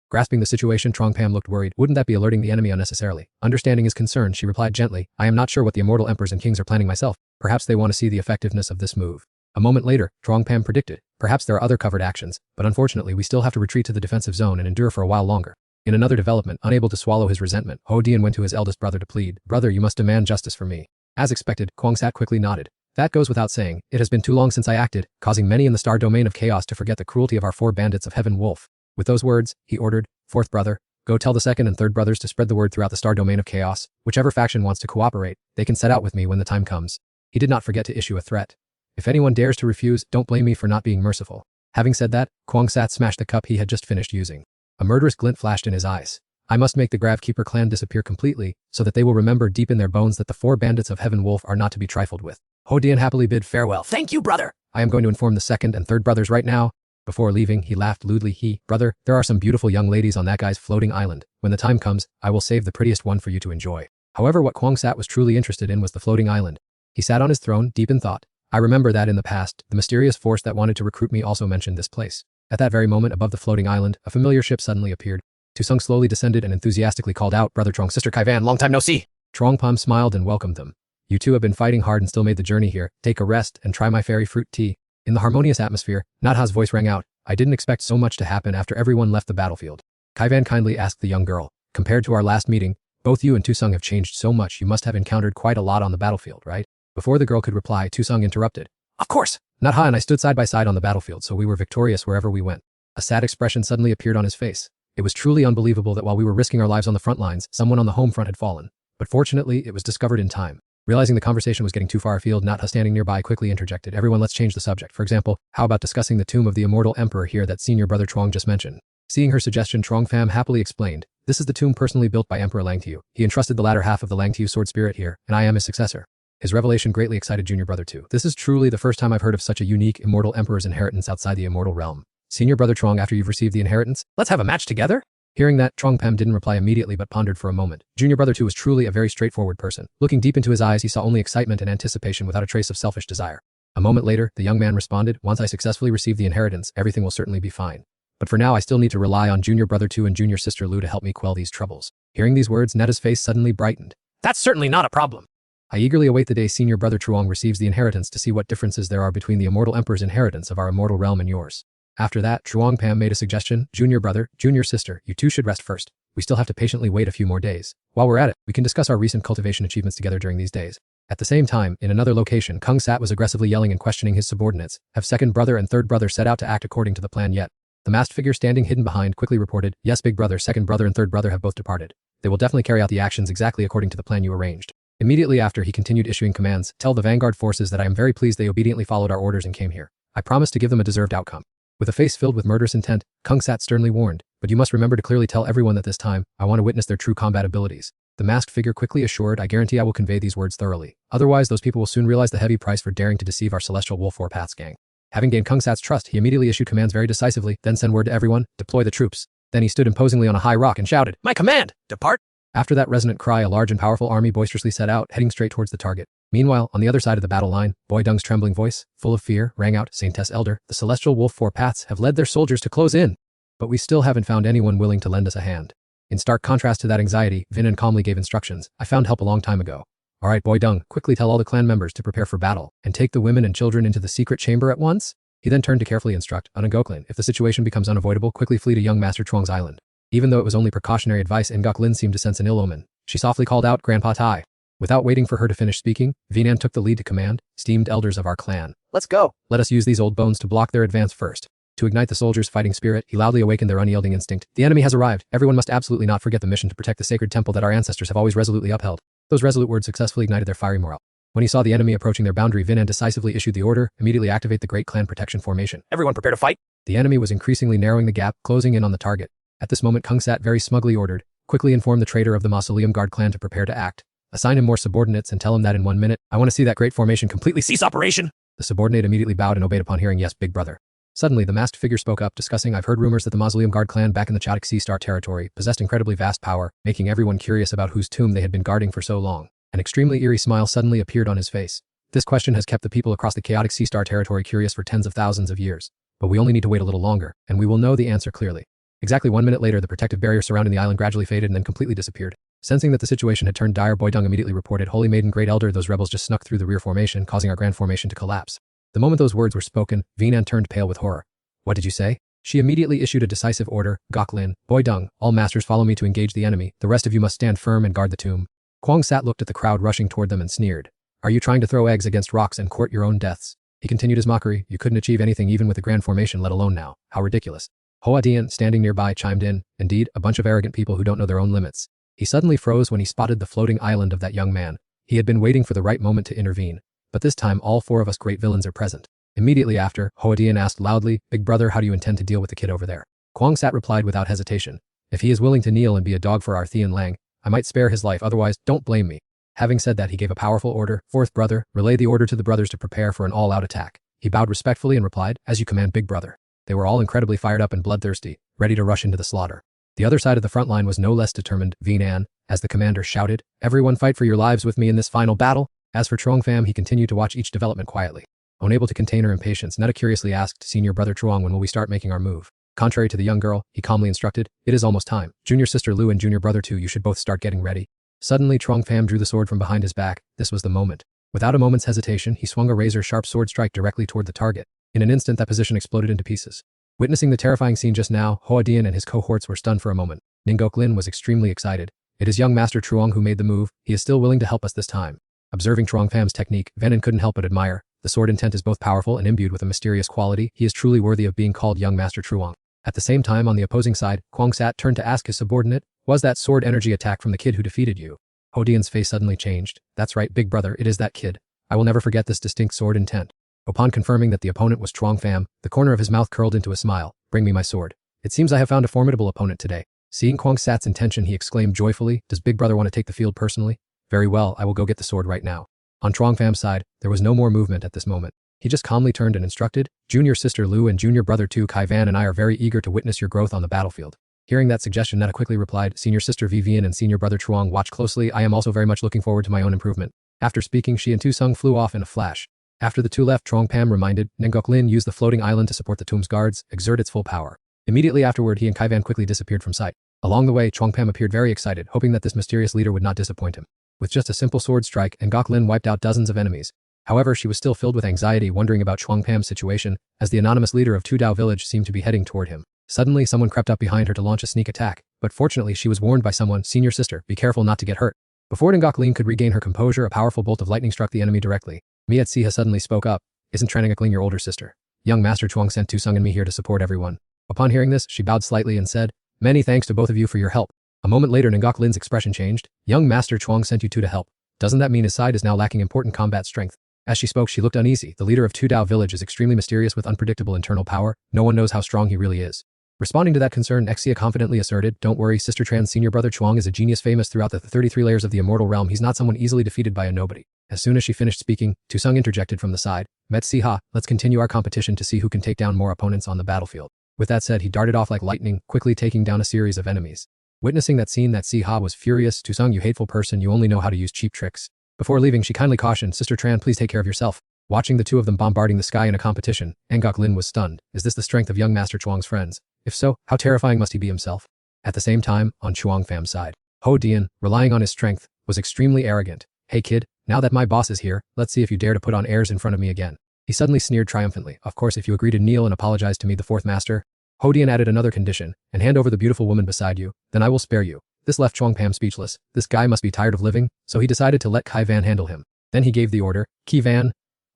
Grasping the situation, Trong Pam looked worried. Wouldn't that be alerting the enemy unnecessarily? Understanding his concern, she replied gently, "I am not sure what the Immortal Emperors and Kings are planning myself. Perhaps they want to see the effectiveness of this move." A moment later, Trong Pam predicted, "Perhaps there are other covered actions, but unfortunately we still have to retreat to the defensive zone and endure for a while longer." In another development, unable to swallow his resentment, Ho Dian went to his eldest brother to plead, "Brother, you must demand justice for me." As expected, Kwangsat quickly nodded. "That goes without saying. It has been too long since I acted, causing many in the star domain of chaos to forget the cruelty of our 4 bandits of Heaven Wolf." With those words, he ordered, "Fourth brother, go tell the second and third brothers to spread the word throughout the star domain of chaos. Whichever faction wants to cooperate, they can set out with me when the time comes." He did not forget to issue a threat. "If anyone dares to refuse, don't blame me for not being merciful." Having said that, Kwangsat smashed the cup he had just finished using. A murderous glint flashed in his eyes. "I must make the Gravekeeper clan disappear completely, so that they will remember deep in their bones that the 4 bandits of Heaven Wolf are not to be trifled with." Ho Dian happily bid farewell. Thank you, brother. "I am going to inform the second and third brothers right now." Before leaving, he laughed lewdly. "Brother, there are some beautiful young ladies on that guy's floating island. When the time comes, I will save the prettiest one for you to enjoy." However, what Kwangsat was truly interested in was the floating island. He sat on his throne, deep in thought. "I remember that in the past, the mysterious force that wanted to recruit me also mentioned this place." At that very moment, above the floating island, a familiar ship suddenly appeared. Tusung slowly descended and enthusiastically called out, "Brother Trong, Sister Kai Van, long time no see." Trong Pam smiled and welcomed them. "You two have been fighting hard and still made the journey here. Take a rest and try my fairy fruit tea." In the harmonious atmosphere, Nadha's voice rang out, "I didn't expect so much to happen after everyone left the battlefield." Kai Van kindly asked the young girl, Compared to our last meeting, both you and Tusung have changed so much. You must have encountered quite a lot on the battlefield, right? Before the girl could reply, Tusung interrupted. Of course. Natha and I stood side by side on the battlefield, so we were victorious wherever we went. A sad expression suddenly appeared on his face. It was truly unbelievable that while we were risking our lives on the front lines, someone on the home front had fallen. But fortunately, it was discovered in time. Realizing the conversation was getting too far afield, Natha standing nearby quickly interjected. Everyone, let's change the subject. For example, how about discussing the tomb of the immortal emperor here that senior brother Chuang just mentioned? Seeing her suggestion, Chuang Pham happily explained, this is the tomb personally built by Emperor Langtiu. He entrusted the latter half of the Langtiu sword spirit here, and I am his successor. His revelation greatly excited junior brother too. This is truly the first time I've heard of such a unique immortal emperor's inheritance outside the immortal realm. Senior brother Chuang, after you've received the inheritance, let's have a match together? Hearing that, Chuang Pham didn't reply immediately but pondered for a moment. Junior brother 2 was truly a very straightforward person. Looking deep into his eyes, he saw only excitement and anticipation without a trace of selfish desire. A moment later, the young man responded, once I successfully receive the inheritance, everything will certainly be fine. But for now, I still need to rely on junior brother 2 and junior sister Lu to help me quell these troubles. Hearing these words, Netta's face suddenly brightened. That's certainly not a problem. I eagerly await the day senior brother Chuang receives the inheritance to see what differences there are between the immortal emperor's inheritance of our immortal realm and yours. After that, Chuang Pham made a suggestion. Junior brother, junior sister, you two should rest first. We still have to patiently wait a few more days. While we're at it, we can discuss our recent cultivation achievements together during these days. At the same time, in another location, Kung Sat was aggressively yelling and questioning his subordinates. Have second brother and third brother set out to act according to the plan yet? The masked figure standing hidden behind quickly reported, yes big brother, second brother and third brother have both departed. They will definitely carry out the actions exactly according to the plan you arranged. Immediately after, he continued issuing commands. Tell the vanguard forces that I am very pleased they obediently followed our orders and came here. I promise to give them a deserved outcome. With a face filled with murderous intent, Kung Sat sternly warned, but you must remember to clearly tell everyone that this time, I want to witness their true combat abilities. The masked figure quickly assured, I guarantee I will convey these words thoroughly. Otherwise, those people will soon realize the heavy price for daring to deceive our celestial Wolf Warpaths gang. Having gained Kung Sat's trust, he immediately issued commands very decisively, then sent word to everyone, deploy the troops. Then he stood imposingly on a high rock and shouted, my command, depart! After that resonant cry, a large and powerful army boisterously set out, heading straight towards the target. Meanwhile, on the other side of the battle line, Boy Dung's trembling voice, full of fear, rang out, Saintess Elder, the celestial Wolf Warpaths have led their soldiers to close in. But we still haven't found anyone willing to lend us a hand. In stark contrast to that anxiety, Vinan calmly gave instructions. I found help a long time ago. All right, Boy Dung, quickly tell all the clan members to prepare for battle, and take the women and children into the secret chamber at once. He then turned to carefully instruct, Unagoklan, if the situation becomes unavoidable, quickly flee to young Master Chuang's island. Even though it was only precautionary advice, Ngok Lin seemed to sense an ill omen. She softly called out, Grandpa Tai. Without waiting for her to finish speaking, Vinan took the lead to command, esteemed elders of our clan. Let's go. Let us use these old bones to block their advance first. To ignite the soldiers' fighting spirit, he loudly awakened their unyielding instinct. The enemy has arrived. Everyone must absolutely not forget the mission to protect the sacred temple that our ancestors have always resolutely upheld. Those resolute words successfully ignited their fiery morale. When he saw the enemy approaching their boundary, Vinan decisively issued the order, immediately activate the Great Clan Protection Formation. Everyone prepare to fight. The enemy was increasingly narrowing the gap, closing in on the target. At this moment, Kung Sat very smugly ordered, quickly inform the traitor of the Mausoleum Guard clan to prepare to act. Assign him more subordinates and tell him that in 1 minute, I want to see that great formation completely cease operation. The subordinate immediately bowed and obeyed upon hearing, yes, big brother. Suddenly, the masked figure spoke up, discussing, I've heard rumors that the Mausoleum Guard clan back in the Chadic Sea Star territory possessed incredibly vast power, making everyone curious about whose tomb they had been guarding for so long. An extremely eerie smile suddenly appeared on his face. This question has kept the people across the chaotic Sea Star territory curious for tens of thousands of years. But we only need to wait a little longer, and we will know the answer clearly. Exactly 1 minute later, the protective barrier surrounding the island gradually faded and then completely disappeared. Sensing that the situation had turned dire, Boy Dung immediately reported, Holy Maiden Great Elder, those rebels just snuck through the rear formation, causing our grand formation to collapse. The moment those words were spoken, Vinan turned pale with horror. What did you say? She immediately issued a decisive order, Goklin, Boy Dung, all masters follow me to engage the enemy, the rest of you must stand firm and guard the tomb. Kwang Sat looked at the crowd rushing toward them and sneered. Are you trying to throw eggs against rocks and court your own deaths? He continued his mockery, you couldn't achieve anything even with a grand formation, let alone now. How ridiculous. Hoa Dian, standing nearby, chimed in, indeed, a bunch of arrogant people who don't know their own limits. He suddenly froze when he spotted the floating island of that young man. He had been waiting for the right moment to intervene. But this time, all 4 of us great villains are present. Immediately after, Hoa Dian asked loudly, Big brother, how do you intend to deal with the kid over there? Kwang Sat replied without hesitation. If he is willing to kneel and be a dog for our Thean Lang, I might spare his life, otherwise, don't blame me. Having said that, he gave a powerful order, 4th brother, relay the order to the brothers to prepare for an all-out attack. He bowed respectfully and replied, as you command, big brother. They were all incredibly fired up and bloodthirsty, ready to rush into the slaughter. The other side of the front line was no less determined, Vinan, as the commander shouted, everyone fight for your lives with me in this final battle. As for Truong Pham, he continued to watch each development quietly. Unable to contain her impatience, Netta curiously asked, Senior brother Truong, when will we start making our move? Contrary to the young girl, he calmly instructed, it is almost time. Junior sister Lu and junior brother Tu, you should both start getting ready. Suddenly, Truong Pham drew the sword from behind his back. This was the moment. Without a moment's hesitation, he swung a razor-sharp sword strike directly toward the target. In an instant, that position exploded into pieces. Witnessing the terrifying scene just now, Hoa Dian and his cohorts were stunned for a moment. Ningok Lin was extremely excited. It is young Master Truong who made the move, he is still willing to help us this time. Observing Truong Fam's technique, Venon couldn't help but admire. The sword intent is both powerful and imbued with a mysterious quality, he is truly worthy of being called young Master Truong. At the same time, on the opposing side, Kwang Sat turned to ask his subordinate, was that sword energy attack from the kid who defeated you? Ho Dian's face suddenly changed. That's right, big brother, it is that kid. I will never forget this distinct sword intent. Upon confirming that the opponent was Truong Pham, the corner of his mouth curled into a smile. Bring me my sword. It seems I have found a formidable opponent today. Seeing Kwang Sat's intention, he exclaimed joyfully, does big brother want to take the field personally? Very well, I will go get the sword right now. On Truong Pham's side, there was no more movement at this moment. He just calmly turned and instructed, junior sister Lu and junior brother Tu Kai Van and I are very eager to witness your growth on the battlefield. Hearing that suggestion, Netta quickly replied, senior sister Vivian and senior brother Truong, watch closely, I am also very much looking forward to my own improvement. After speaking, she and Tu Sung flew off in a flash. After the two left, Truong Pham reminded, Ningok Lin used the floating island to support the tomb's guards, exert its full power. Immediately afterward, he and Kai Van quickly disappeared from sight. Along the way, Truong Pham appeared very excited, hoping that this mysterious leader would not disappoint him. With just a simple sword strike, Ngok Lin wiped out dozens of enemies. However, she was still filled with anxiety, wondering about Truong Pham's situation, as the anonymous leader of Tudao village seemed to be heading toward him. Suddenly, someone crept up behind her to launch a sneak attack, but fortunately she was warned by someone, senior sister, be careful not to get hurt. Before Ngok Lin could regain her composure, a powerful bolt of lightning struck the enemy directly. Miat Siha suddenly spoke up, isn't Ngok Lin your older sister? Young Master Truong sent Tu Sung and me here to support everyone. Upon hearing this, she bowed slightly and said, many thanks to both of you for your help. A moment later, Ngok Lin's expression changed, young Master Truong sent you two to help. Doesn't that mean his side is now lacking important combat strength? As she spoke, she looked uneasy. The leader of Tudao village is extremely mysterious with unpredictable internal power. No one knows how strong he really is. Responding to that concern, Exia confidently asserted, don't worry, Sister Tran's senior brother Chuang is a genius famous throughout the 33 layers of the immortal realm. He's not someone easily defeated by a nobody. As soon as she finished speaking, Tu Sung interjected from the side, Met Siha, let's continue our competition to see who can take down more opponents on the battlefield. With that said, he darted off like lightning, quickly taking down a series of enemies. Witnessing that scene, that Siha was furious. Tu Sung, you hateful person, you only know how to use cheap tricks. Before leaving, she kindly cautioned, Sister Tran, please take care of yourself. Watching the two of them bombarding the sky in a competition, Ngok Lin was stunned. Is this the strength of young Master Chuang's friends? If so, how terrifying must he be himself? At the same time, on Chuang Pham's side, Ho Dian, relying on his strength, was extremely arrogant. Hey kid, now that my boss is here, let's see if you dare to put on airs in front of me again. He suddenly sneered triumphantly. Of course, if you agree to kneel and apologize to me, the fourth master. Ho Dian added another condition, and hand over the beautiful woman beside you, then I will spare you. This left Chuang Pham speechless. This guy must be tired of living, so he decided to let Kai Van handle him. Then he gave the order, Ki Van,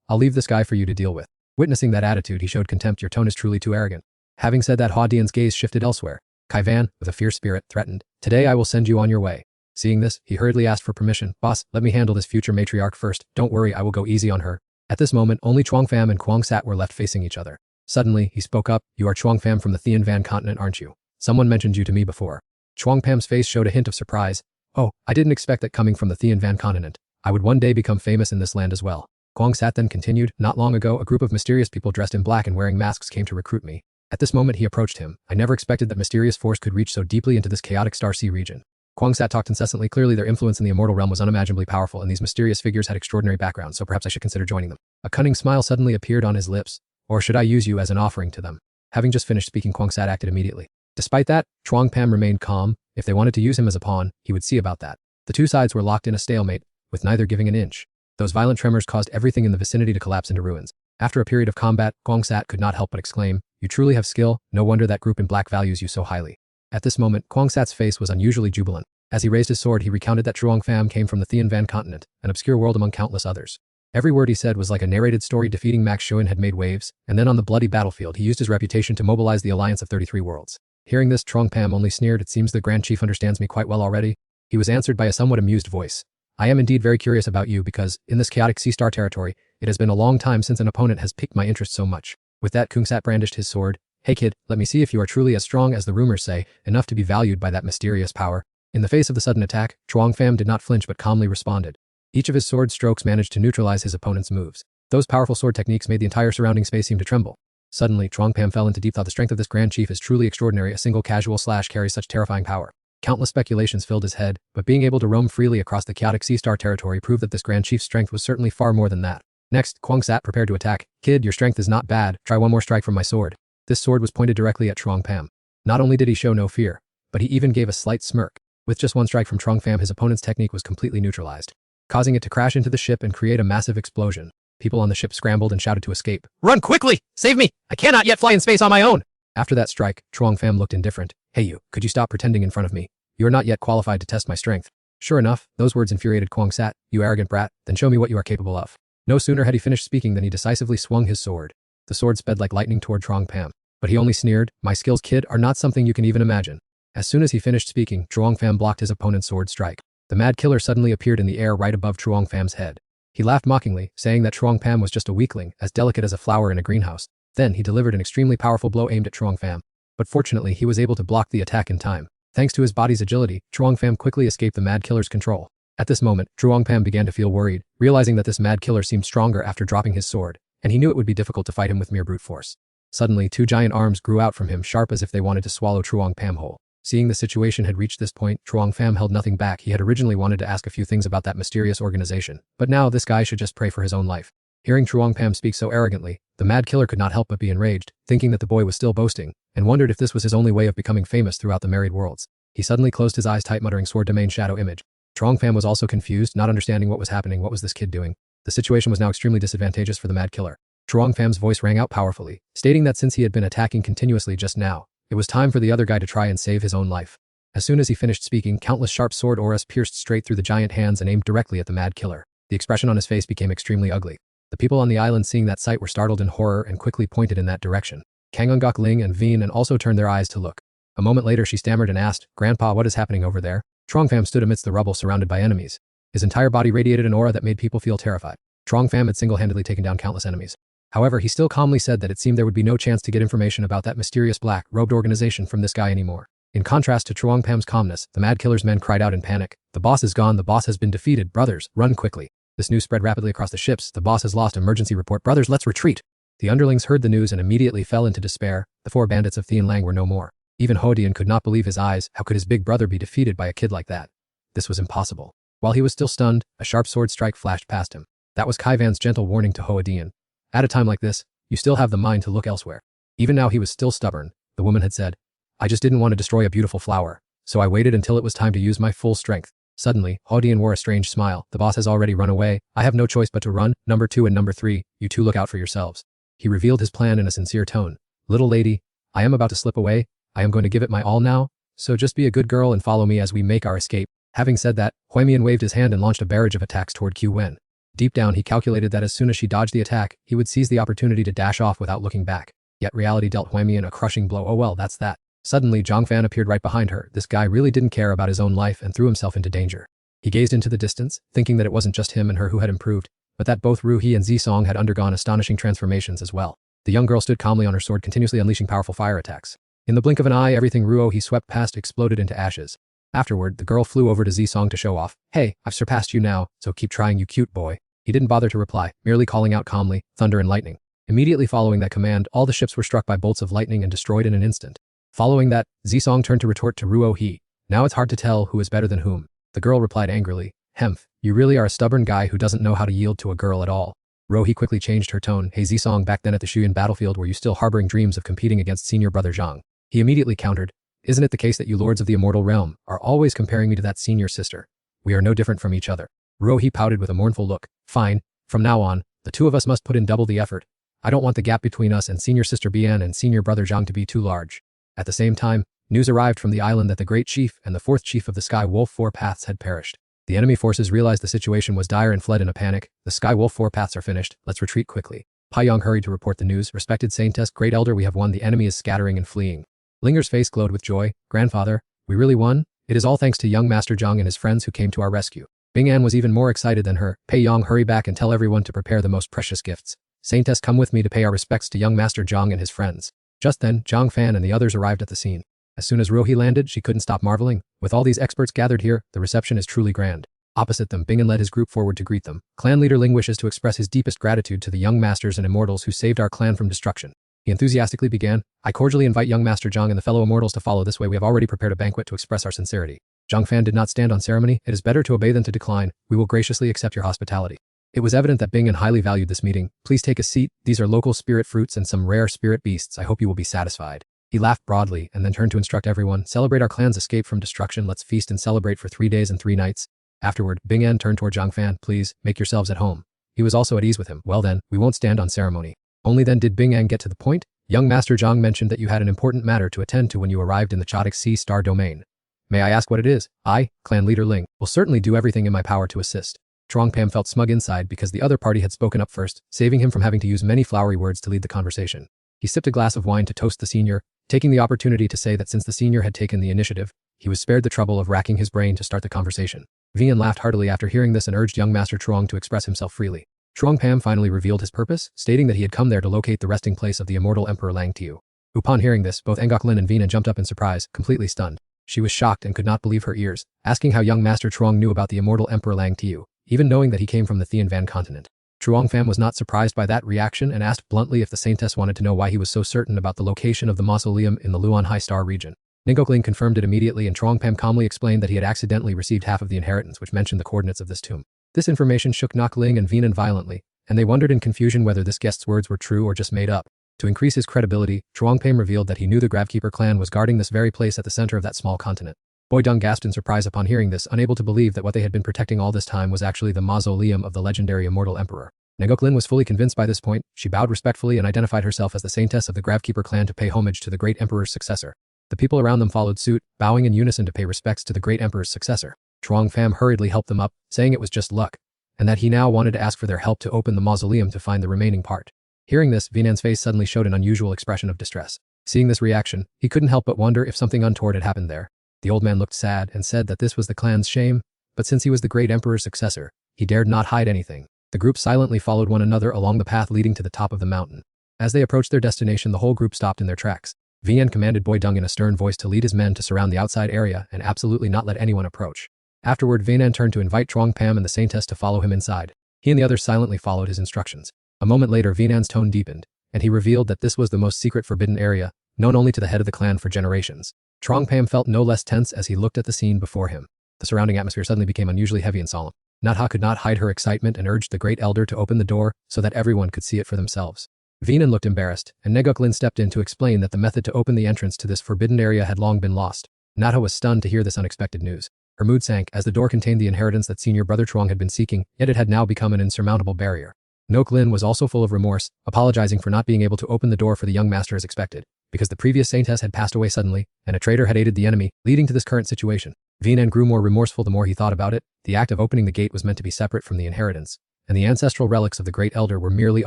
I'll leave this guy for you to deal with. Witnessing that attitude, he showed contempt. Your tone is truly too arrogant. Having said that, Ho Dian's gaze shifted elsewhere. Kai Van, with a fierce spirit, threatened, today I will send you on your way. Seeing this, he hurriedly asked for permission. Boss, let me handle this future matriarch first. Don't worry, I will go easy on her. At this moment, only Chuang Pham and Kwang Sat were left facing each other. Suddenly, he spoke up, you are Chuang Pham from the Thien Van continent, aren't you? Someone mentioned you to me before. Chuang Pham's face showed a hint of surprise. Oh, I didn't expect that coming from the Thien Van continent. I would one day become famous in this land as well. Kwang Sat then continued, not long ago, a group of mysterious people dressed in black and wearing masks came to recruit me. At this moment, he approached him. I never expected that mysterious force could reach so deeply into this chaotic Star Sea region. Kwang Sat talked incessantly. Clearly, their influence in the immortal realm was unimaginably powerful, and these mysterious figures had extraordinary backgrounds, so perhaps I should consider joining them. A cunning smile suddenly appeared on his lips. Or should I use you as an offering to them? Having just finished speaking, Kwang Sat acted immediately. Despite that, Chuang Pham remained calm. If they wanted to use him as a pawn, he would see about that. The two sides were locked in a stalemate, with neither giving an inch. Those violent tremors caused everything in the vicinity to collapse into ruins. After a period of combat, Kwang Sat could not help but exclaim, you truly have skill, no wonder that group in black values you so highly. At this moment, Kwang Sat's face was unusually jubilant. As he raised his sword, he recounted that Truong Pham came from the Thien Van continent, an obscure world among countless others. Every word he said was like a narrated story. Defeating Max Shuin had made waves, and then on the bloody battlefield he used his reputation to mobilize the alliance of 33 worlds. Hearing this, Truong Pham only sneered, it seems the Grand Chief understands me quite well already. He was answered by a somewhat amused voice. I am indeed very curious about you because, in this chaotic sea star territory, it has been a long time since an opponent has piqued my interest so much. With that, Kung Sat brandished his sword. Hey kid, let me see if you are truly as strong as the rumors say, enough to be valued by that mysterious power. In the face of the sudden attack, Truong Pham did not flinch but calmly responded. Each of his sword strokes managed to neutralize his opponent's moves. Those powerful sword techniques made the entire surrounding space seem to tremble. Suddenly, Truong Pham fell into deep thought. The strength of this Grand Chief is truly extraordinary. A single casual slash carries such terrifying power. Countless speculations filled his head, but being able to roam freely across the chaotic sea star territory proved that this Grand Chief's strength was certainly far more than that. Next, Kwang Sat prepared to attack. Kid, your strength is not bad. Try one more strike from my sword. This sword was pointed directly at Truong Pham. Not only did he show no fear, but he even gave a slight smirk. With just one strike from Truong Pham, his opponent's technique was completely neutralized, causing it to crash into the ship and create a massive explosion. People on the ship scrambled and shouted to escape. Run quickly! Save me! I cannot yet fly in space on my own! After that strike, Truong Pham looked indifferent. Hey you, could you stop pretending in front of me? You are not yet qualified to test my strength. Sure enough, those words infuriated Kwang Sat. You arrogant brat, then show me what you are capable of. No sooner had he finished speaking than he decisively swung his sword. The sword sped like lightning toward Truong Pham. But he only sneered, my skills, kid, are not something you can even imagine. As soon as he finished speaking, Truong Pham blocked his opponent's sword strike. The mad killer suddenly appeared in the air right above Truong Pham's head. He laughed mockingly, saying that Truong Pham was just a weakling, as delicate as a flower in a greenhouse. Then he delivered an extremely powerful blow aimed at Truong Pham. But fortunately, he was able to block the attack in time. Thanks to his body's agility, Truong Pham quickly escaped the mad killer's control. At this moment, Truong Pham began to feel worried, realizing that this mad killer seemed stronger after dropping his sword, and he knew it would be difficult to fight him with mere brute force. Suddenly, two giant arms grew out from him, sharp as if they wanted to swallow Truong Pham whole. Seeing the situation had reached this point, Truong Pham held nothing back. He had originally wanted to ask a few things about that mysterious organization, but now this guy should just pray for his own life. Hearing Truong Pham speak so arrogantly, the mad killer could not help but be enraged, thinking that the boy was still boasting, and wondered if this was his only way of becoming famous throughout the married worlds. He suddenly closed his eyes tight, muttering sword domain shadow image. Truong Pham was also confused, not understanding what was happening. What was this kid doing? The situation was now extremely disadvantageous for the mad killer. Truong Pham's voice rang out powerfully, stating that since he had been attacking continuously just now, it was time for the other guy to try and save his own life. As soon as he finished speaking, countless sharp sword auras pierced straight through the giant hands and aimed directly at the mad killer. The expression on his face became extremely ugly. The people on the island seeing that sight were startled in horror and quickly pointed in that direction. Kangungok, Ling, and Veen and also turned their eyes to look. A moment later she stammered and asked, Grandpa, what is happening over there? Truong Pham stood amidst the rubble surrounded by enemies. His entire body radiated an aura that made people feel terrified. Truong Pham had single-handedly taken down countless enemies. However, he still calmly said that it seemed there would be no chance to get information about that mysterious black-robed organization from this guy anymore. In contrast to Truong Pham's calmness, the mad killer's men cried out in panic. The boss is gone, the boss has been defeated, brothers, run quickly. This news spread rapidly across the ships. The boss has lost, emergency report, brothers, let's retreat. The underlings heard the news and immediately fell into despair. The four bandits of Thien Lang were no more. Even Hodian could not believe his eyes. How could his big brother be defeated by a kid like that? This was impossible. While he was still stunned, a sharp sword strike flashed past him. That was Kai Van's gentle warning to Hodian. At a time like this, you still have the mind to look elsewhere. Even now he was still stubborn. The woman had said, I just didn't want to destroy a beautiful flower, so I waited until it was time to use my full strength. Suddenly, Hodian wore a strange smile. The boss has already run away. I have no choice but to run. Number 2 and number 3, you two look out for yourselves. He revealed his plan in a sincere tone. Little lady, I am about to slip away. I am going to give it my all now, so just be a good girl and follow me as we make our escape. Having said that, Huimian waved his hand and launched a barrage of attacks toward Q Wen. Deep down he calculated that as soon as she dodged the attack, he would seize the opportunity to dash off without looking back. Yet reality dealt Huimian a crushing blow. Oh well, that's that. Suddenly Zhang Fan appeared right behind her. This guy really didn't care about his own life and threw himself into danger. He gazed into the distance, thinking that it wasn't just him and her who had improved, but that both Ru He and Zisong had undergone astonishing transformations as well. The young girl stood calmly on her sword, continuously unleashing powerful fire attacks. In the blink of an eye, everything Ruo He swept past exploded into ashes. Afterward, the girl flew over to Zisong to show off. Hey, I've surpassed you now, so keep trying, you cute boy. He didn't bother to reply, merely calling out calmly, thunder and lightning. Immediately following that command, all the ships were struck by bolts of lightning and destroyed in an instant. Following that, Zisong turned to retort to Ruo He. Now it's hard to tell who is better than whom. The girl replied angrily, Hemph, you really are a stubborn guy who doesn't know how to yield to a girl at all. Ruo He quickly changed her tone. Hey Zisong, back then at the Shuyan battlefield were you still harboring dreams of competing against senior brother Zhang? He immediately countered, isn't it the case that you lords of the immortal realm are always comparing me to that senior sister? We are no different from each other. Ruo He pouted with a mournful look. Fine, from now on, the two of us must put in double the effort. I don't want the gap between us and senior sister Bian and senior brother Zhang to be too large. At the same time, news arrived from the island that the great chief and the fourth chief of the Sky Wolf Four Paths had perished. The enemy forces realized the situation was dire and fled in a panic. The Sky Wolf Four Paths are finished, let's retreat quickly. Pai Yong hurried to report the news. Respected Saintess, great elder, we have won, the enemy is scattering and fleeing. Linger's face glowed with joy. Grandfather, we really won? It is all thanks to young Master Zhang and his friends who came to our rescue. Bing An was even more excited than her. Pei Yong, hurry back and tell everyone to prepare the most precious gifts. Saintess, come with me to pay our respects to young Master Zhang and his friends. Just then, Zhang Fan and the others arrived at the scene. As soon as Ruo He landed, she couldn't stop marveling. With all these experts gathered here, the reception is truly grand. Opposite them, Bing An led his group forward to greet them. Clan leader Ling wishes to express his deepest gratitude to the young masters and immortals who saved our clan from destruction. He enthusiastically began, I cordially invite young Master Zhang and the fellow immortals to follow this way. We have already prepared a banquet to express our sincerity. Zhang Fan did not stand on ceremony. It is better to obey than to decline. We will graciously accept your hospitality. It was evident that Bing An highly valued this meeting. Please take a seat. These are local spirit fruits and some rare spirit beasts. I hope you will be satisfied. He laughed broadly and then turned to instruct everyone. Celebrate our clan's escape from destruction. Let's feast and celebrate for 3 days and 3 nights. Afterward, Bing An turned toward Zhang Fan. Please, make yourselves at home. He was also at ease with him. Well then, we won't stand on ceremony. Only then did Bing An get to the point. Young Master Zhang mentioned that you had an important matter to attend to when you arrived in the Chodic Sea Star domain. May I ask what it is? I, clan leader Ling, will certainly do everything in my power to assist. Truong Pam felt smug inside because the other party had spoken up first, saving him from having to use many flowery words to lead the conversation. He sipped a glass of wine to toast the senior, taking the opportunity to say that since the senior had taken the initiative, he was spared the trouble of racking his brain to start the conversation. Vian laughed heartily after hearing this and urged young Master Truong to express himself freely. Truong Pam finally revealed his purpose, stating that he had come there to locate the resting place of the immortal Emperor Lang Tiu. Upon hearing this, both Ngok Lin and Vina jumped up in surprise, completely stunned. She was shocked and could not believe her ears, asking how young Master Truong knew about the immortal Emperor Lang Tiu, even knowing that he came from the Thian Van continent. Truong Pham was not surprised by that reaction and asked bluntly if the Saintess wanted to know why he was so certain about the location of the mausoleum in the Luan High Star region. Ngok Lin confirmed it immediately and Truong Pham calmly explained that he had accidentally received half of the inheritance which mentioned the coordinates of this tomb. This information shook Ngok Ling and Vinan violently, and they wondered in confusion whether this guest's words were true or just made up. To increase his credibility, Truong Pham revealed that he knew the Gravekeeper clan was guarding this very place at the center of that small continent. Boy Dung gasped in surprise upon hearing this, unable to believe that what they had been protecting all this time was actually the mausoleum of the legendary immortal emperor. Ngok Lin was fully convinced by this point. She bowed respectfully and identified herself as the saintess of the Gravekeeper clan to pay homage to the great emperor's successor. The people around them followed suit, bowing in unison to pay respects to the great emperor's successor. Truong Pham hurriedly helped them up, saying it was just luck, and that he now wanted to ask for their help to open the mausoleum to find the remaining part. Hearing this, Vinan's face suddenly showed an unusual expression of distress. Seeing this reaction, he couldn't help but wonder if something untoward had happened there. The old man looked sad and said that this was the clan's shame, but since he was the great emperor's successor, he dared not hide anything. The group silently followed one another along the path leading to the top of the mountain. As they approached their destination, the whole group stopped in their tracks. Vian commanded Boy Dung in a stern voice to lead his men to surround the outside area and absolutely not let anyone approach. Afterward, Vinan turned to invite Truong Pam and the Saintess to follow him inside. He and the others silently followed his instructions. A moment later, Vinan's tone deepened, and he revealed that this was the most secret forbidden area, known only to the head of the clan for generations. Truong Pam felt no less tense as he looked at the scene before him. The surrounding atmosphere suddenly became unusually heavy and solemn. Natha could not hide her excitement and urged the great elder to open the door so that everyone could see it for themselves. Vinan looked embarrassed, and Ngok Lin stepped in to explain that the method to open the entrance to this forbidden area had long been lost. Natha was stunned to hear this unexpected news. Her mood sank as the door contained the inheritance that senior brother Truong had been seeking, yet it had now become an insurmountable barrier. Ngok Lin was also full of remorse, apologizing for not being able to open the door for the young master as expected, because the previous saintess had passed away suddenly, and a traitor had aided the enemy, leading to this current situation. Vinan grew more remorseful the more he thought about it. The act of opening the gate was meant to be separate from the inheritance, and the ancestral relics of the great elder were merely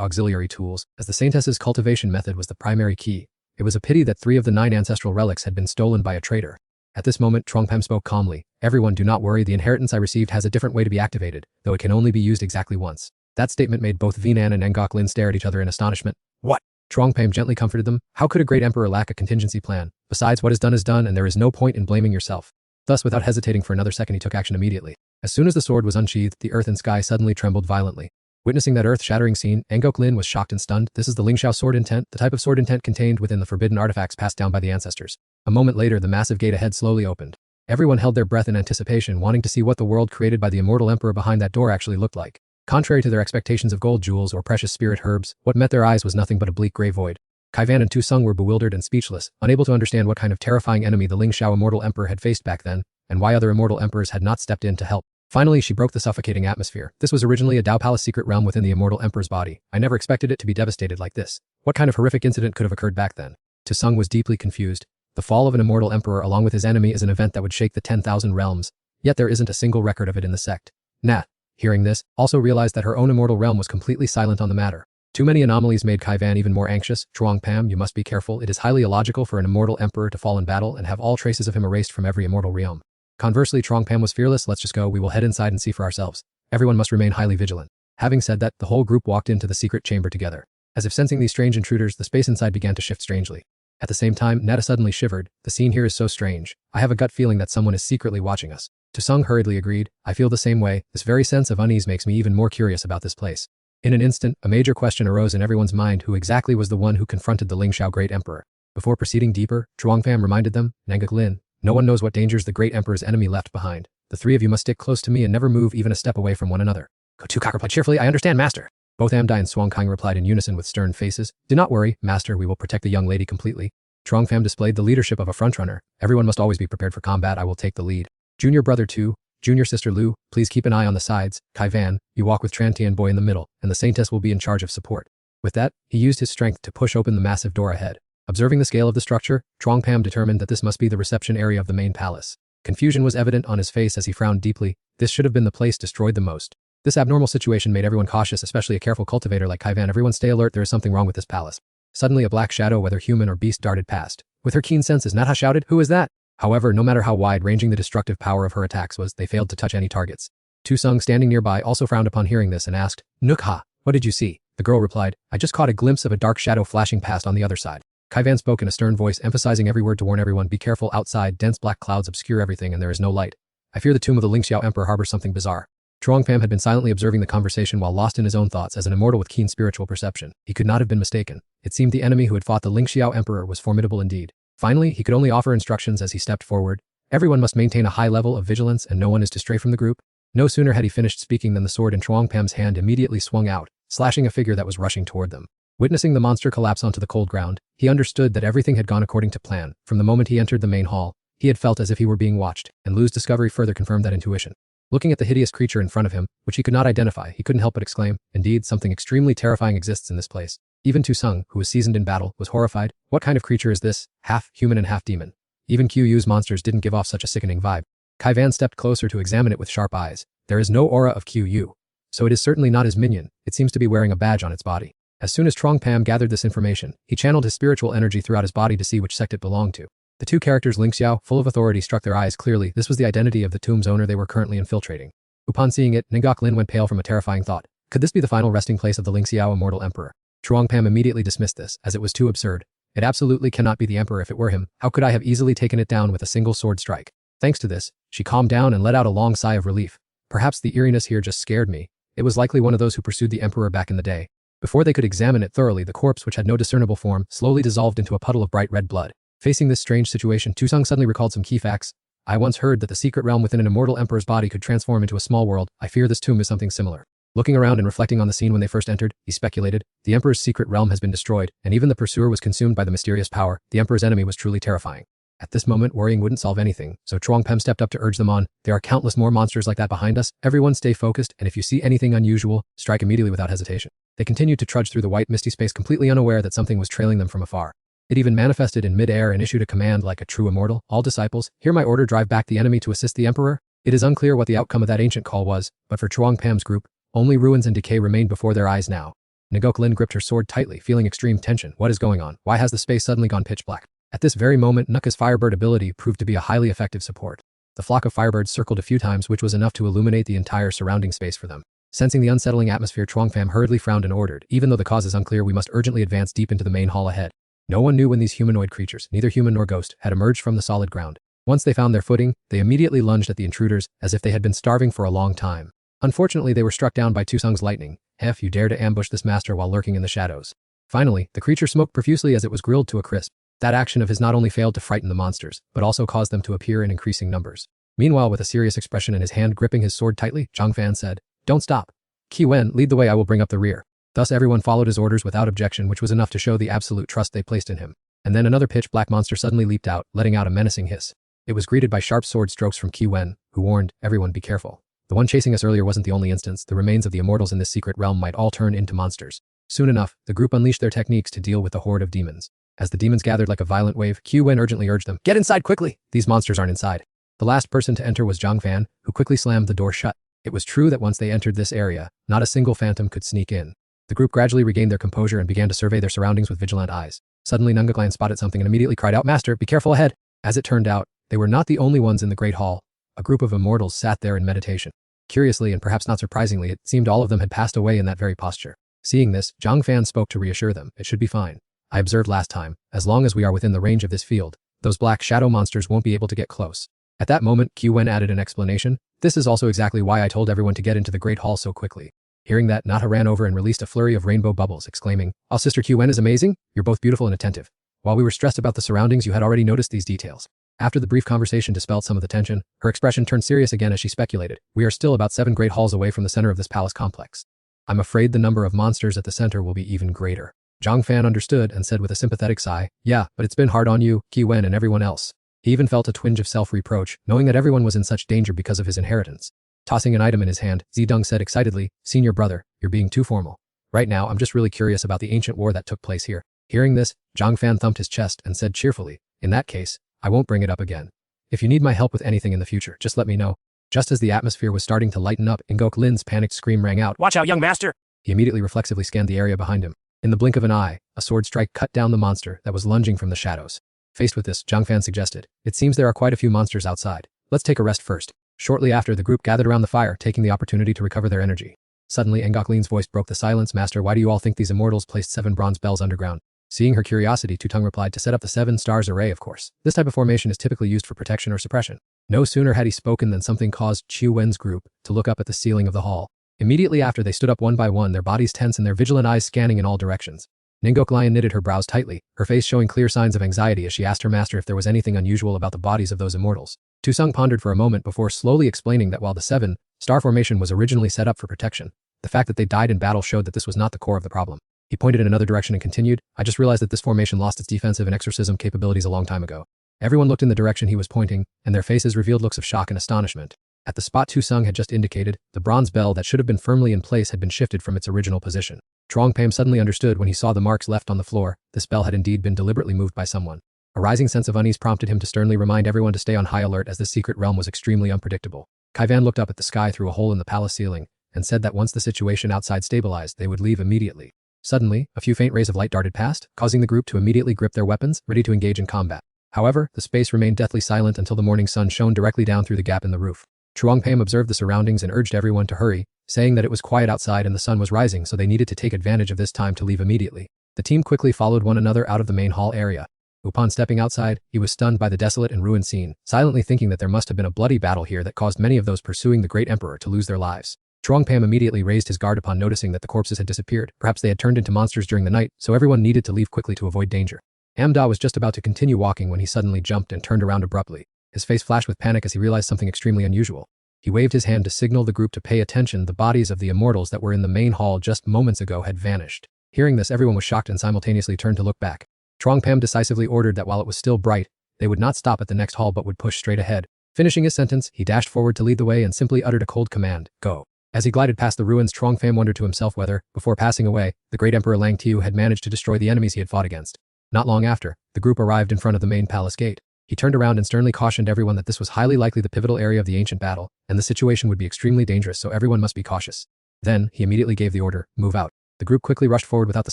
auxiliary tools, as the saintess's cultivation method was the primary key. It was a pity that 3 of the 9 ancestral relics had been stolen by a traitor. At this moment, Truong Pam spoke calmly. Everyone, do not worry, the inheritance I received has a different way to be activated, though it can only be used exactly once. That statement made both Vinan and Ngok Lin stare at each other in astonishment. What? Truong Pam gently comforted them. How could a great emperor lack a contingency plan? Besides, what is done and there is no point in blaming yourself. Thus, without hesitating for another second, he took action immediately. As soon as the sword was unsheathed, the earth and sky suddenly trembled violently. Witnessing that earth-shattering scene, Ngok Lin was shocked and stunned. This is the Lingxiao sword intent, the type of sword intent contained within the forbidden artifacts passed down by the ancestors. A moment later, the massive gate ahead slowly opened. Everyone held their breath in anticipation, wanting to see what the world created by the immortal emperor behind that door actually looked like. Contrary to their expectations of gold jewels or precious spirit herbs, what met their eyes was nothing but a bleak gray void. Kaivan and Tu Sung were bewildered and speechless, unable to understand what kind of terrifying enemy the Lingxiao immortal emperor had faced back then, and why other immortal emperors had not stepped in to help. Finally, she broke the suffocating atmosphere. This was originally a Dao Palace secret realm within the immortal emperor's body. I never expected it to be devastated like this. What kind of horrific incident could have occurred back then? Tu Sung was deeply confused. The fall of an immortal emperor along with his enemy is an event that would shake the 10,000 realms, yet there isn't a single record of it in the sect. Nat, hearing this, also realized that her own immortal realm was completely silent on the matter. Too many anomalies made Kaivan even more anxious. Truong Pam, you must be careful. It is highly illogical for an immortal emperor to fall in battle and have all traces of him erased from every immortal realm. Conversely, Truong Pam was fearless. Let's just go, we will head inside and see for ourselves. Everyone must remain highly vigilant. Having said that, the whole group walked into the secret chamber together. As if sensing these strange intruders, the space inside began to shift strangely. At the same time, Netta suddenly shivered. The scene here is so strange. I have a gut feeling that someone is secretly watching us. Tu Sung hurriedly agreed. I feel the same way. This very sense of unease makes me even more curious about this place. In an instant, a major question arose in everyone's mind: who exactly was the one who confronted the Lingxiao Great Emperor? Before proceeding deeper, Truong Pam reminded them, Ngok Lin, no one knows what dangers the Great Emperor's enemy left behind. The 3 of you must stick close to me and never move even a step away from one another. Kotukak replied cheerfully, I understand, Master. Both Amdai and Swang Kang replied in unison with stern faces. Do not worry, Master, we will protect the young lady completely. Truong Pham displayed the leadership of a frontrunner. Everyone must always be prepared for combat. I will take the lead. Junior brother Tu, junior sister Lu, please keep an eye on the sides. Kaivan, you walk with Trantian Boy in the middle, and the Saintess will be in charge of support. With that, he used his strength to push open the massive door ahead. Observing the scale of the structure, Chuang Pam determined that this must be the reception area of the main palace. Confusion was evident on his face as he frowned deeply. This should have been the place destroyed the most. This abnormal situation made everyone cautious, especially a careful cultivator like Kaivan. Everyone stay alert, there is something wrong with this palace. Suddenly a black shadow, whether human or beast, darted past. With her keen senses, Natha shouted, "Who is that?" However, no matter how wide-ranging the destructive power of her attacks was, they failed to touch any targets. Tu-sung, standing nearby, also frowned upon hearing this and asked, "Nukha, what did you see?" The girl replied, "I just caught a glimpse of a dark shadow flashing past on the other side." Kaivan spoke in a stern voice, emphasizing every word to warn everyone, "Be careful outside, dense black clouds obscure everything and there is no light. I fear the tomb of the Lingxiao Emperor harbors something bizarre." Chuang Pam had been silently observing the conversation while lost in his own thoughts. As an immortal with keen spiritual perception, he could not have been mistaken. It seemed the enemy who had fought the Lingxiao Emperor was formidable indeed. Finally, he could only offer instructions as he stepped forward. Everyone must maintain a high level of vigilance and no one is to stray from the group. No sooner had he finished speaking than the sword in Chuang Pam's hand immediately swung out, slashing a figure that was rushing toward them. Witnessing the monster collapse onto the cold ground, he understood that everything had gone according to plan. From the moment he entered the main hall, he had felt as if he were being watched, and Lu's discovery further confirmed that intuition. Looking at the hideous creature in front of him, which he could not identify, he couldn't help but exclaim, "Indeed, something extremely terrifying exists in this place." Even Tu-sung, who was seasoned in battle, was horrified. What kind of creature is this, half human and half demon? Even Qyu's monsters didn't give off such a sickening vibe. Kaivan stepped closer to examine it with sharp eyes. There is no aura of Qyu, so it is certainly not his minion. It seems to be wearing a badge on its body. As soon as Chuang Pam gathered this information, he channeled his spiritual energy throughout his body to see which sect it belonged to. The two characters Lingxiao, full of authority, struck their eyes clearly. This was the identity of the tomb's owner they were currently infiltrating. Upon seeing it, Ningok Lin went pale from a terrifying thought. Could this be the final resting place of the Lingxiao immortal emperor? Chuang Pam immediately dismissed this, as it was too absurd. It absolutely cannot be the emperor. If it were him, how could I have easily taken it down with a single sword strike? Thanks to this, she calmed down and let out a long sigh of relief. Perhaps the eeriness here just scared me. It was likely one of those who pursued the emperor back in the day. Before they could examine it thoroughly, the corpse, which had no discernible form, slowly dissolved into a puddle of bright red blood. Facing this strange situation, Tu-sung suddenly recalled some key facts. I once heard that the secret realm within an immortal emperor's body could transform into a small world. I fear this tomb is something similar. Looking around and reflecting on the scene when they first entered, he speculated, the emperor's secret realm has been destroyed, and even the pursuer was consumed by the mysterious power. The emperor's enemy was truly terrifying. At this moment, worrying wouldn't solve anything, so Chuang Pam stepped up to urge them on. There are countless more monsters like that behind us. Everyone stay focused, and if you see anything unusual, strike immediately without hesitation. They continued to trudge through the white misty space, completely unaware that something was trailing them from afar. It even manifested in mid-air and issued a command like a true immortal. All disciples, hear my order, drive back the enemy to assist the emperor. It is unclear what the outcome of that ancient call was, but for Chuang Pam's group, only ruins and decay remained before their eyes now. Ngok Lin gripped her sword tightly, feeling extreme tension. What is going on? Why has the space suddenly gone pitch black? At this very moment, Nuka's Firebird ability proved to be a highly effective support. The flock of firebirds circled a few times, which was enough to illuminate the entire surrounding space for them. Sensing the unsettling atmosphere, Chuang Pam hurriedly frowned and ordered, even though the cause is unclear, we must urgently advance deep into the main hall ahead. No one knew when these humanoid creatures, neither human nor ghost, had emerged from the solid ground. Once they found their footing, they immediately lunged at the intruders, as if they had been starving for a long time. Unfortunately, they were struck down by Tu-sung's lightning. If you dare to ambush this master while lurking in the shadows. Finally, the creature smoked profusely as it was grilled to a crisp. That action of his not only failed to frighten the monsters, but also caused them to appear in increasing numbers. Meanwhile, with a serious expression in his hand gripping his sword tightly, Zhang Fan said, "Don't stop. Qi Wen, lead the way, I will bring up the rear." Thus everyone followed his orders without objection, which was enough to show the absolute trust they placed in him. And then another pitch-black monster suddenly leaped out, letting out a menacing hiss. It was greeted by sharp sword strokes from Qi Wen, who warned, everyone be careful. The one chasing us earlier wasn't the only instance. The remains of the immortals in this secret realm might all turn into monsters. Soon enough, the group unleashed their techniques to deal with the horde of demons. As the demons gathered like a violent wave, Qi Wen urgently urged them, "Get inside quickly! These monsters aren't inside." The last person to enter was Zhang Fan, who quickly slammed the door shut. It was true that once they entered this area, not a single phantom could sneak in. The group gradually regained their composure and began to survey their surroundings with vigilant eyes. Suddenly Nungaklan spotted something and immediately cried out, "Master, be careful ahead!" As it turned out, they were not the only ones in the Great Hall. A group of immortals sat there in meditation. Curiously, and perhaps not surprisingly, it seemed all of them had passed away in that very posture. Seeing this, Zhang Fan spoke to reassure them, "It should be fine. I observed last time, as long as we are within the range of this field, those black shadow monsters won't be able to get close." At that moment, Qi Wen added an explanation. "This is also exactly why I told everyone to get into the Great Hall so quickly." Hearing that, Natha ran over and released a flurry of rainbow bubbles, exclaiming, "Oh, Sister Qi Wen is amazing. You're both beautiful and attentive. While we were stressed about the surroundings, you had already noticed these details." After the brief conversation dispelled some of the tension, her expression turned serious again as she speculated, "We are still about 7 great halls away from the center of this palace complex. I'm afraid the number of monsters at the center will be even greater." Zhang Fan understood and said with a sympathetic sigh, "Yeah, but it's been hard on you, Qi Wen, and everyone else." He even felt a twinge of self-reproach, knowing that everyone was in such danger because of his inheritance. Tossing an item in his hand, Zidong said excitedly, "Senior brother, you're being too formal. Right now, I'm just really curious about the ancient war that took place here. Hearing this, Zhang Fan thumped his chest and said cheerfully, in that case, I won't bring it up again. If you need my help with anything in the future, just let me know. Just as the atmosphere was starting to lighten up, Ngok Lin's panicked scream rang out. Watch out, young master! He immediately reflexively scanned the area behind him. In the blink of an eye, a sword strike cut down the monster that was lunging from the shadows. Faced with this, Zhang Fan suggested, it seems there are quite a few monsters outside. Let's take a rest first. Shortly after, the group gathered around the fire, taking the opportunity to recover their energy. Suddenly, Ngok Lin's voice broke the silence. Master, why do you all think these immortals placed 7 bronze bells underground? Seeing her curiosity, Tutong replied, to set up the 7 stars array, of course. This type of formation is typically used for protection or suppression. No sooner had he spoken than something caused Qiu Wen's group to look up at the ceiling of the hall. Immediately after, they stood up one by one, their bodies tense and their vigilant eyes scanning in all directions. Ngok Lion knitted her brows tightly, her face showing clear signs of anxiety as she asked her master if there was anything unusual about the bodies of those immortals. Tusung pondered for a moment before slowly explaining that while the 7-star formation was originally set up for protection, the fact that they died in battle showed that this was not the core of the problem. He pointed in another direction and continued, I just realized that this formation lost its defensive and exorcism capabilities a long time ago. Everyone looked in the direction he was pointing, and their faces revealed looks of shock and astonishment. At the spot Tusung had just indicated, the bronze bell that should have been firmly in place had been shifted from its original position. Trong Pam suddenly understood when he saw the marks left on the floor. This bell had indeed been deliberately moved by someone. A rising sense of unease prompted him to sternly remind everyone to stay on high alert as this secret realm was extremely unpredictable. Kaivan looked up at the sky through a hole in the palace ceiling and said that once the situation outside stabilized, they would leave immediately. Suddenly, a few faint rays of light darted past, causing the group to immediately grip their weapons, ready to engage in combat. However, the space remained deathly silent until the morning sun shone directly down through the gap in the roof. Chuang Pam observed the surroundings and urged everyone to hurry, saying that it was quiet outside and the sun was rising, so they needed to take advantage of this time to leave immediately. The team quickly followed one another out of the main hall area. Upon stepping outside, he was stunned by the desolate and ruined scene, silently thinking that there must have been a bloody battle here that caused many of those pursuing the great emperor to lose their lives. Chuang Pam immediately raised his guard upon noticing that the corpses had disappeared. Perhaps they had turned into monsters during the night, so everyone needed to leave quickly to avoid danger. Amda was just about to continue walking when he suddenly jumped and turned around abruptly. His face flashed with panic as he realized something extremely unusual. He waved his hand to signal the group to pay attention. The bodies of the immortals that were in the main hall just moments ago had vanished. Hearing this, everyone was shocked and simultaneously turned to look back. Chuang Pam decisively ordered that while it was still bright, they would not stop at the next hall but would push straight ahead. Finishing his sentence, he dashed forward to lead the way and simply uttered a cold command, go. As he glided past the ruins, Chuang Pam wondered to himself whether, before passing away, the great Emperor Lang Tiu had managed to destroy the enemies he had fought against. Not long after, the group arrived in front of the main palace gate. He turned around and sternly cautioned everyone that this was highly likely the pivotal area of the ancient battle, and the situation would be extremely dangerous, so everyone must be cautious. Then, he immediately gave the order, move out. The group quickly rushed forward without the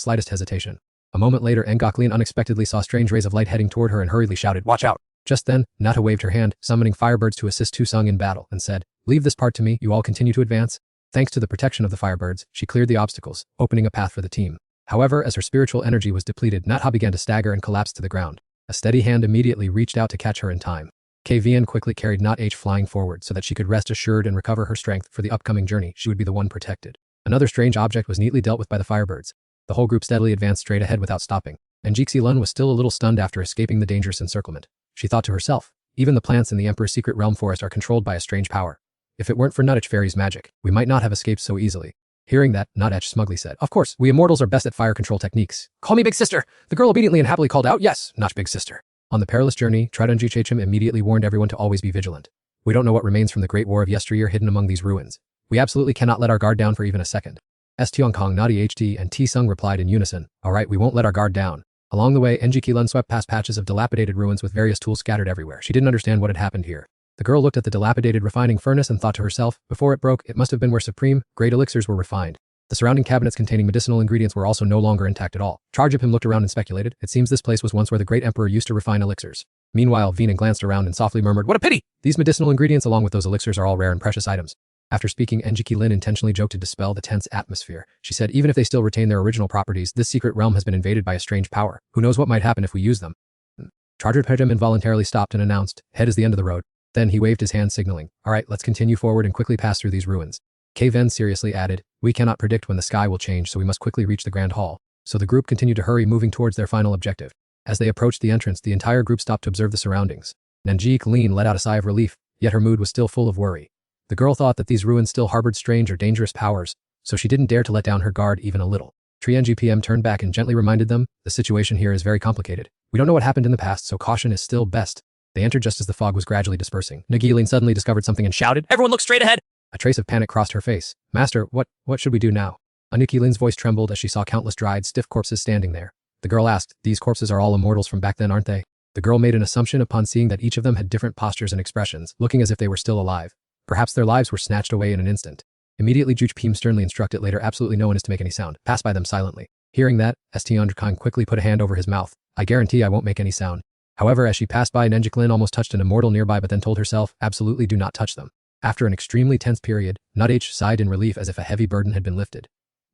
slightest hesitation. A moment later, Ngok Lin unexpectedly saw strange rays of light heading toward her and hurriedly shouted, watch out! Just then, Nata waved her hand, summoning firebirds to assist Tusung in battle, and said, leave this part to me, you all continue to advance. Thanks to the protection of the firebirds, she cleared the obstacles, opening a path for the team. However, as her spiritual energy was depleted, Natha began to stagger and collapse to the ground. A steady hand immediately reached out to catch her in time. KVN quickly carried Nat H flying forward so that she could rest assured and recover her strength for the upcoming journey. She would be the one protected. Another strange object was neatly dealt with by the firebirds. The whole group steadily advanced straight ahead without stopping, and Jixi Lun was still a little stunned after escaping the dangerous encirclement. She thought to herself, even the plants in the Emperor's secret realm forest are controlled by a strange power. If it weren't for Nutich Fairy's magic, we might not have escaped so easily. Hearing that, Nutich smugly said, of course, we immortals are best at fire control techniques. Call me Big Sister. The girl obediently and happily called out, yes, not Big Sister. On the perilous journey, Tridunji Chachim immediately warned everyone to always be vigilant. We don't know what remains from the great war of yesteryear hidden among these ruins. We absolutely cannot let our guard down for even a second. Tiong Kong, Nadi HD, and T Sung replied in unison, alright, we won't let our guard down. Along the way, Njiki Lun swept past patches of dilapidated ruins with various tools scattered everywhere. She didn't understand what had happened here. The girl looked at the dilapidated refining furnace and thought to herself, before it broke, it must have been where supreme, great elixirs were refined. The surrounding cabinets containing medicinal ingredients were also no longer intact at all. Charjapim looked around and speculated, it seems this place was once where the great emperor used to refine elixirs. Meanwhile, Veena glanced around and softly murmured, what a pity! These medicinal ingredients along with those elixirs are all rare and precious items. After speaking, Njiki Lin intentionally joked to dispel the tense atmosphere. She said, even if they still retain their original properties, this secret realm has been invaded by a strange power. Who knows what might happen if we use them? Charjapim involuntarily stopped and announced, head is the end of the road. Then he waved his hand signaling, alright, let's continue forward and quickly pass through these ruins. Kven seriously added, we cannot predict when the sky will change, so we must quickly reach the Grand Hall. So the group continued to hurry, moving towards their final objective. As they approached the entrance, the entire group stopped to observe the surroundings. Nanjik Lin let out a sigh of relief, yet her mood was still full of worry. The girl thought that these ruins still harbored strange or dangerous powers, so she didn't dare to let down her guard even a little. Trienji PM turned back and gently reminded them, the situation here is very complicated. We don't know what happened in the past, so caution is still best. They entered just as the fog was gradually dispersing. Nagilin suddenly discovered something and shouted, everyone look straight ahead! A trace of panic crossed her face. Master, what should we do now? Aniki Lin's voice trembled as she saw countless dried, stiff corpses standing there. The girl asked, "These corpses are all immortals from back then, aren't they?" The girl made an assumption upon seeing that each of them had different postures and expressions, looking as if they were still alive. Perhaps their lives were snatched away in an instant. Immediately Juchpim sternly instructed later absolutely no one is to make any sound. Pass by them silently. Hearing that, Estiandrakhan quickly put a hand over his mouth. "I guarantee I won't make any sound." However, as she passed by, Nenjiklin almost touched an immortal nearby but then told herself, absolutely do not touch them. After an extremely tense period, Nut-H sighed in relief as if a heavy burden had been lifted.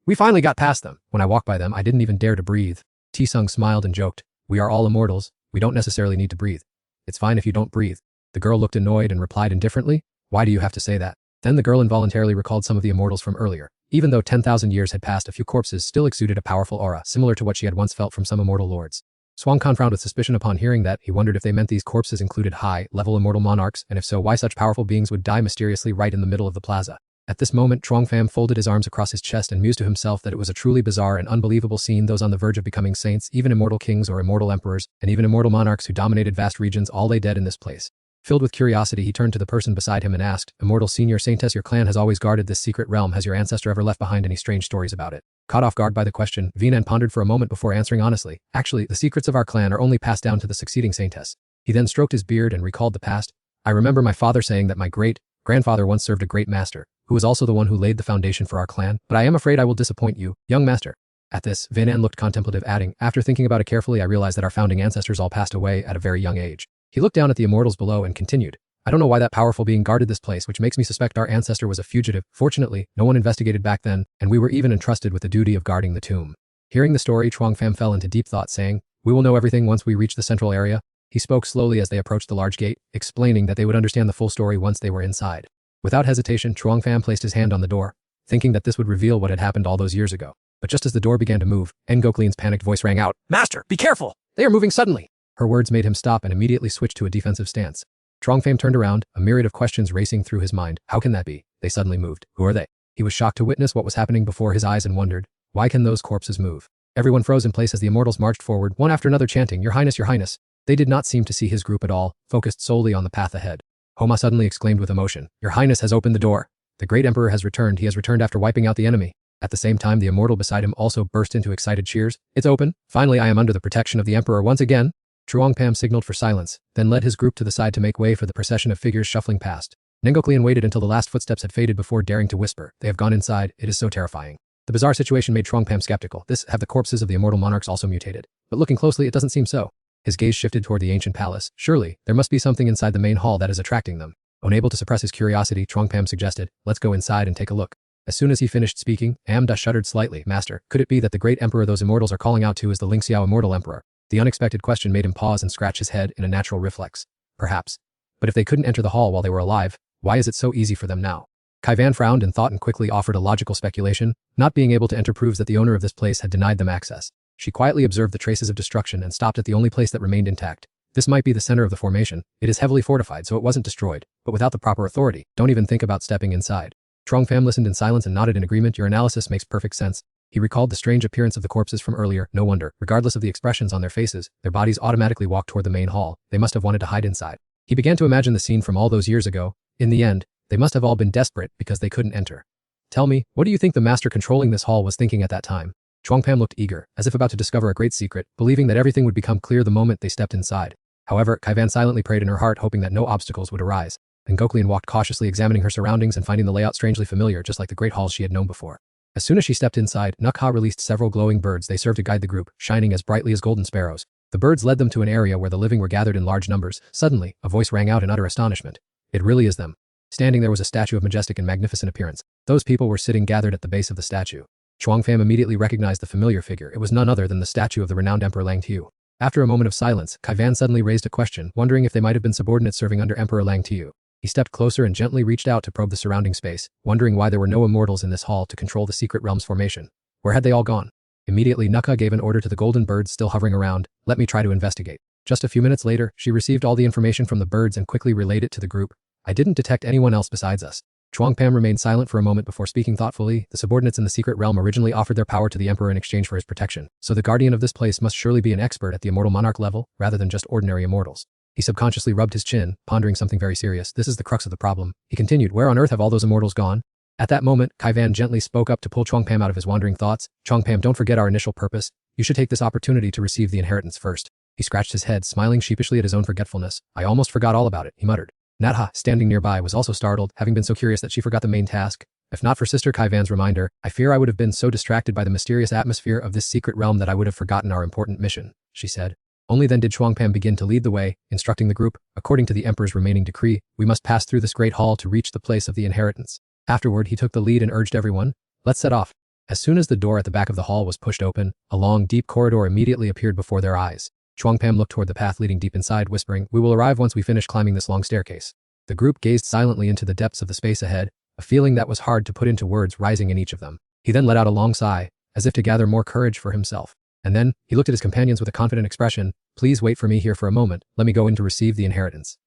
We finally got past them. When I walked by them, I didn't even dare to breathe. T-Sung smiled and joked, "We are all immortals. We don't necessarily need to breathe. It's fine if you don't breathe." The girl looked annoyed and replied indifferently, "Why do you have to say that?" Then the girl involuntarily recalled some of the immortals from earlier. Even though 10,000 years had passed, a few corpses still exuded a powerful aura, similar to what she had once felt from some immortal lords. Swang Khan frowned with suspicion upon hearing that. He wondered if they meant these corpses included high-level immortal monarchs, and if so, why such powerful beings would die mysteriously right in the middle of the plaza. At this moment, Truong Pham folded his arms across his chest and mused to himself that it was a truly bizarre and unbelievable scene. Those on the verge of becoming saints, even immortal kings or immortal emperors, and even immortal monarchs who dominated vast regions, all lay dead in this place. Filled with curiosity, he turned to the person beside him and asked, "Immortal Senior Saintess, your clan has always guarded this secret realm. Has your ancestor ever left behind any strange stories about it?" Caught off guard by the question, Vinan pondered for a moment before answering honestly, "Actually, the secrets of our clan are only passed down to the succeeding Saintess." He then stroked his beard and recalled the past. "I remember my father saying that my great-grandfather once served a great master, who was also the one who laid the foundation for our clan, but I am afraid I will disappoint you, young master." At this, Vinan looked contemplative, adding, "After thinking about it carefully, I realized that our founding ancestors all passed away at a very young age." He looked down at the immortals below and continued, "I don't know why that powerful being guarded this place, which makes me suspect our ancestor was a fugitive. Fortunately, no one investigated back then, and we were even entrusted with the duty of guarding the tomb." Hearing the story, Truong Pham fell into deep thought, saying, "We will know everything once we reach the central area." He spoke slowly as they approached the large gate, explaining that they would understand the full story once they were inside. Without hesitation, Truong Pham placed his hand on the door, thinking that this would reveal what had happened all those years ago. But just as the door began to move, Ngoklin's panicked voice rang out, "Master, be careful! They are moving suddenly!" Her words made him stop and immediately switch to a defensive stance. Truong Pham turned around, a myriad of questions racing through his mind. How can that be? They suddenly moved. Who are they? He was shocked to witness what was happening before his eyes and wondered, why can those corpses move? Everyone froze in place as the immortals marched forward, one after another chanting, "Your Highness, Your Highness." They did not seem to see his group at all, focused solely on the path ahead. Homa suddenly exclaimed with emotion, "Your Highness has opened the door. The great emperor has returned. He has returned after wiping out the enemy." At the same time, the immortal beside him also burst into excited cheers. "It's open. Finally, I am under the protection of the emperor once again." Truong Pham signaled for silence, then led his group to the side to make way for the procession of figures shuffling past. Nengoklien waited until the last footsteps had faded before daring to whisper, "They have gone inside. It is so terrifying." The bizarre situation made Truong Pham skeptical. Have the corpses of the immortal monarchs also mutated? But looking closely, it doesn't seem so. His gaze shifted toward the ancient palace. Surely, there must be something inside the main hall that is attracting them. Unable to suppress his curiosity, Truong Pham suggested, "Let's go inside and take a look." As soon as he finished speaking, Amda shuddered slightly. "Master, could it be that the great emperor those immortals are calling out to is the Lingxiao immortal emperor?" The unexpected question made him pause and scratch his head in a natural reflex. Perhaps. But if they couldn't enter the hall while they were alive, why is it so easy for them now? Kaivan frowned in thought and quickly offered a logical speculation. Not being able to enter proves that the owner of this place had denied them access. She quietly observed the traces of destruction and stopped at the only place that remained intact. This might be the center of the formation. It is heavily fortified, so it wasn't destroyed. But without the proper authority, don't even think about stepping inside. Truong Pham listened in silence and nodded in agreement. "Your analysis makes perfect sense." He recalled the strange appearance of the corpses from earlier. No wonder, regardless of the expressions on their faces, their bodies automatically walked toward the main hall. They must have wanted to hide inside. He began to imagine the scene from all those years ago. In the end, they must have all been desperate because they couldn't enter. "Tell me, what do you think the master controlling this hall was thinking at that time?" Truong Pham looked eager, as if about to discover a great secret, believing that everything would become clear the moment they stepped inside. However, Kaivan silently prayed in her heart, hoping that no obstacles would arise. Ngoklian walked cautiously, examining her surroundings and finding the layout strangely familiar, just like the great halls she had known before. As soon as she stepped inside, Nukha released several glowing birds. They served to guide the group, shining as brightly as golden sparrows. The birds led them to an area where the living were gathered in large numbers. Suddenly, a voice rang out in utter astonishment. "It really is them." Standing there was a statue of majestic and magnificent appearance. Those people were sitting gathered at the base of the statue. Truong Pham immediately recognized the familiar figure. It was none other than the statue of the renowned Emperor Lang Tiu. After a moment of silence, Kaivan suddenly raised a question, wondering if they might have been subordinates serving under Emperor Lang Tiu. He stepped closer and gently reached out to probe the surrounding space, wondering why there were no immortals in this hall to control the secret realm's formation. Where had they all gone? Immediately, Nukha gave an order to the golden birds still hovering around, "Let me try to investigate." Just a few minutes later, she received all the information from the birds and quickly relayed it to the group. "I didn't detect anyone else besides us." Truong Pham remained silent for a moment before speaking thoughtfully. The subordinates in the secret realm originally offered their power to the emperor in exchange for his protection, so the guardian of this place must surely be an expert at the immortal monarch level, rather than just ordinary immortals. He subconsciously rubbed his chin, pondering something very serious. "This is the crux of the problem." He continued, "Where on earth have all those immortals gone? At that moment, Kaivan gently spoke up to pull Chongpam out of his wandering thoughts. Chongpam, don't forget our initial purpose. You should take this opportunity to receive the inheritance first. He scratched his head, smiling sheepishly at his own forgetfulness. I almost forgot all about it, he muttered. Natha, standing nearby, was also startled, having been so curious that she forgot the main task. If not for Sister Kaivan's reminder, I fear I would have been so distracted by the mysterious atmosphere of this secret realm that I would have forgotten our important mission, she said. Only then did Chongpam begin to lead the way, instructing the group, according to the Emperor's remaining decree, we must pass through this great hall to reach the place of the inheritance. Afterward, he took the lead and urged everyone, let's set off. As soon as the door at the back of the hall was pushed open, a long, deep corridor immediately appeared before their eyes. Chongpam looked toward the path leading deep inside, whispering, we will arrive once we finish climbing this long staircase. The group gazed silently into the depths of the space ahead, a feeling that was hard to put into words rising in each of them. He then let out a long sigh, as if to gather more courage for himself. And then, he looked at his companions with a confident expression, please wait for me here for a moment, let me go in to receive the inheritance.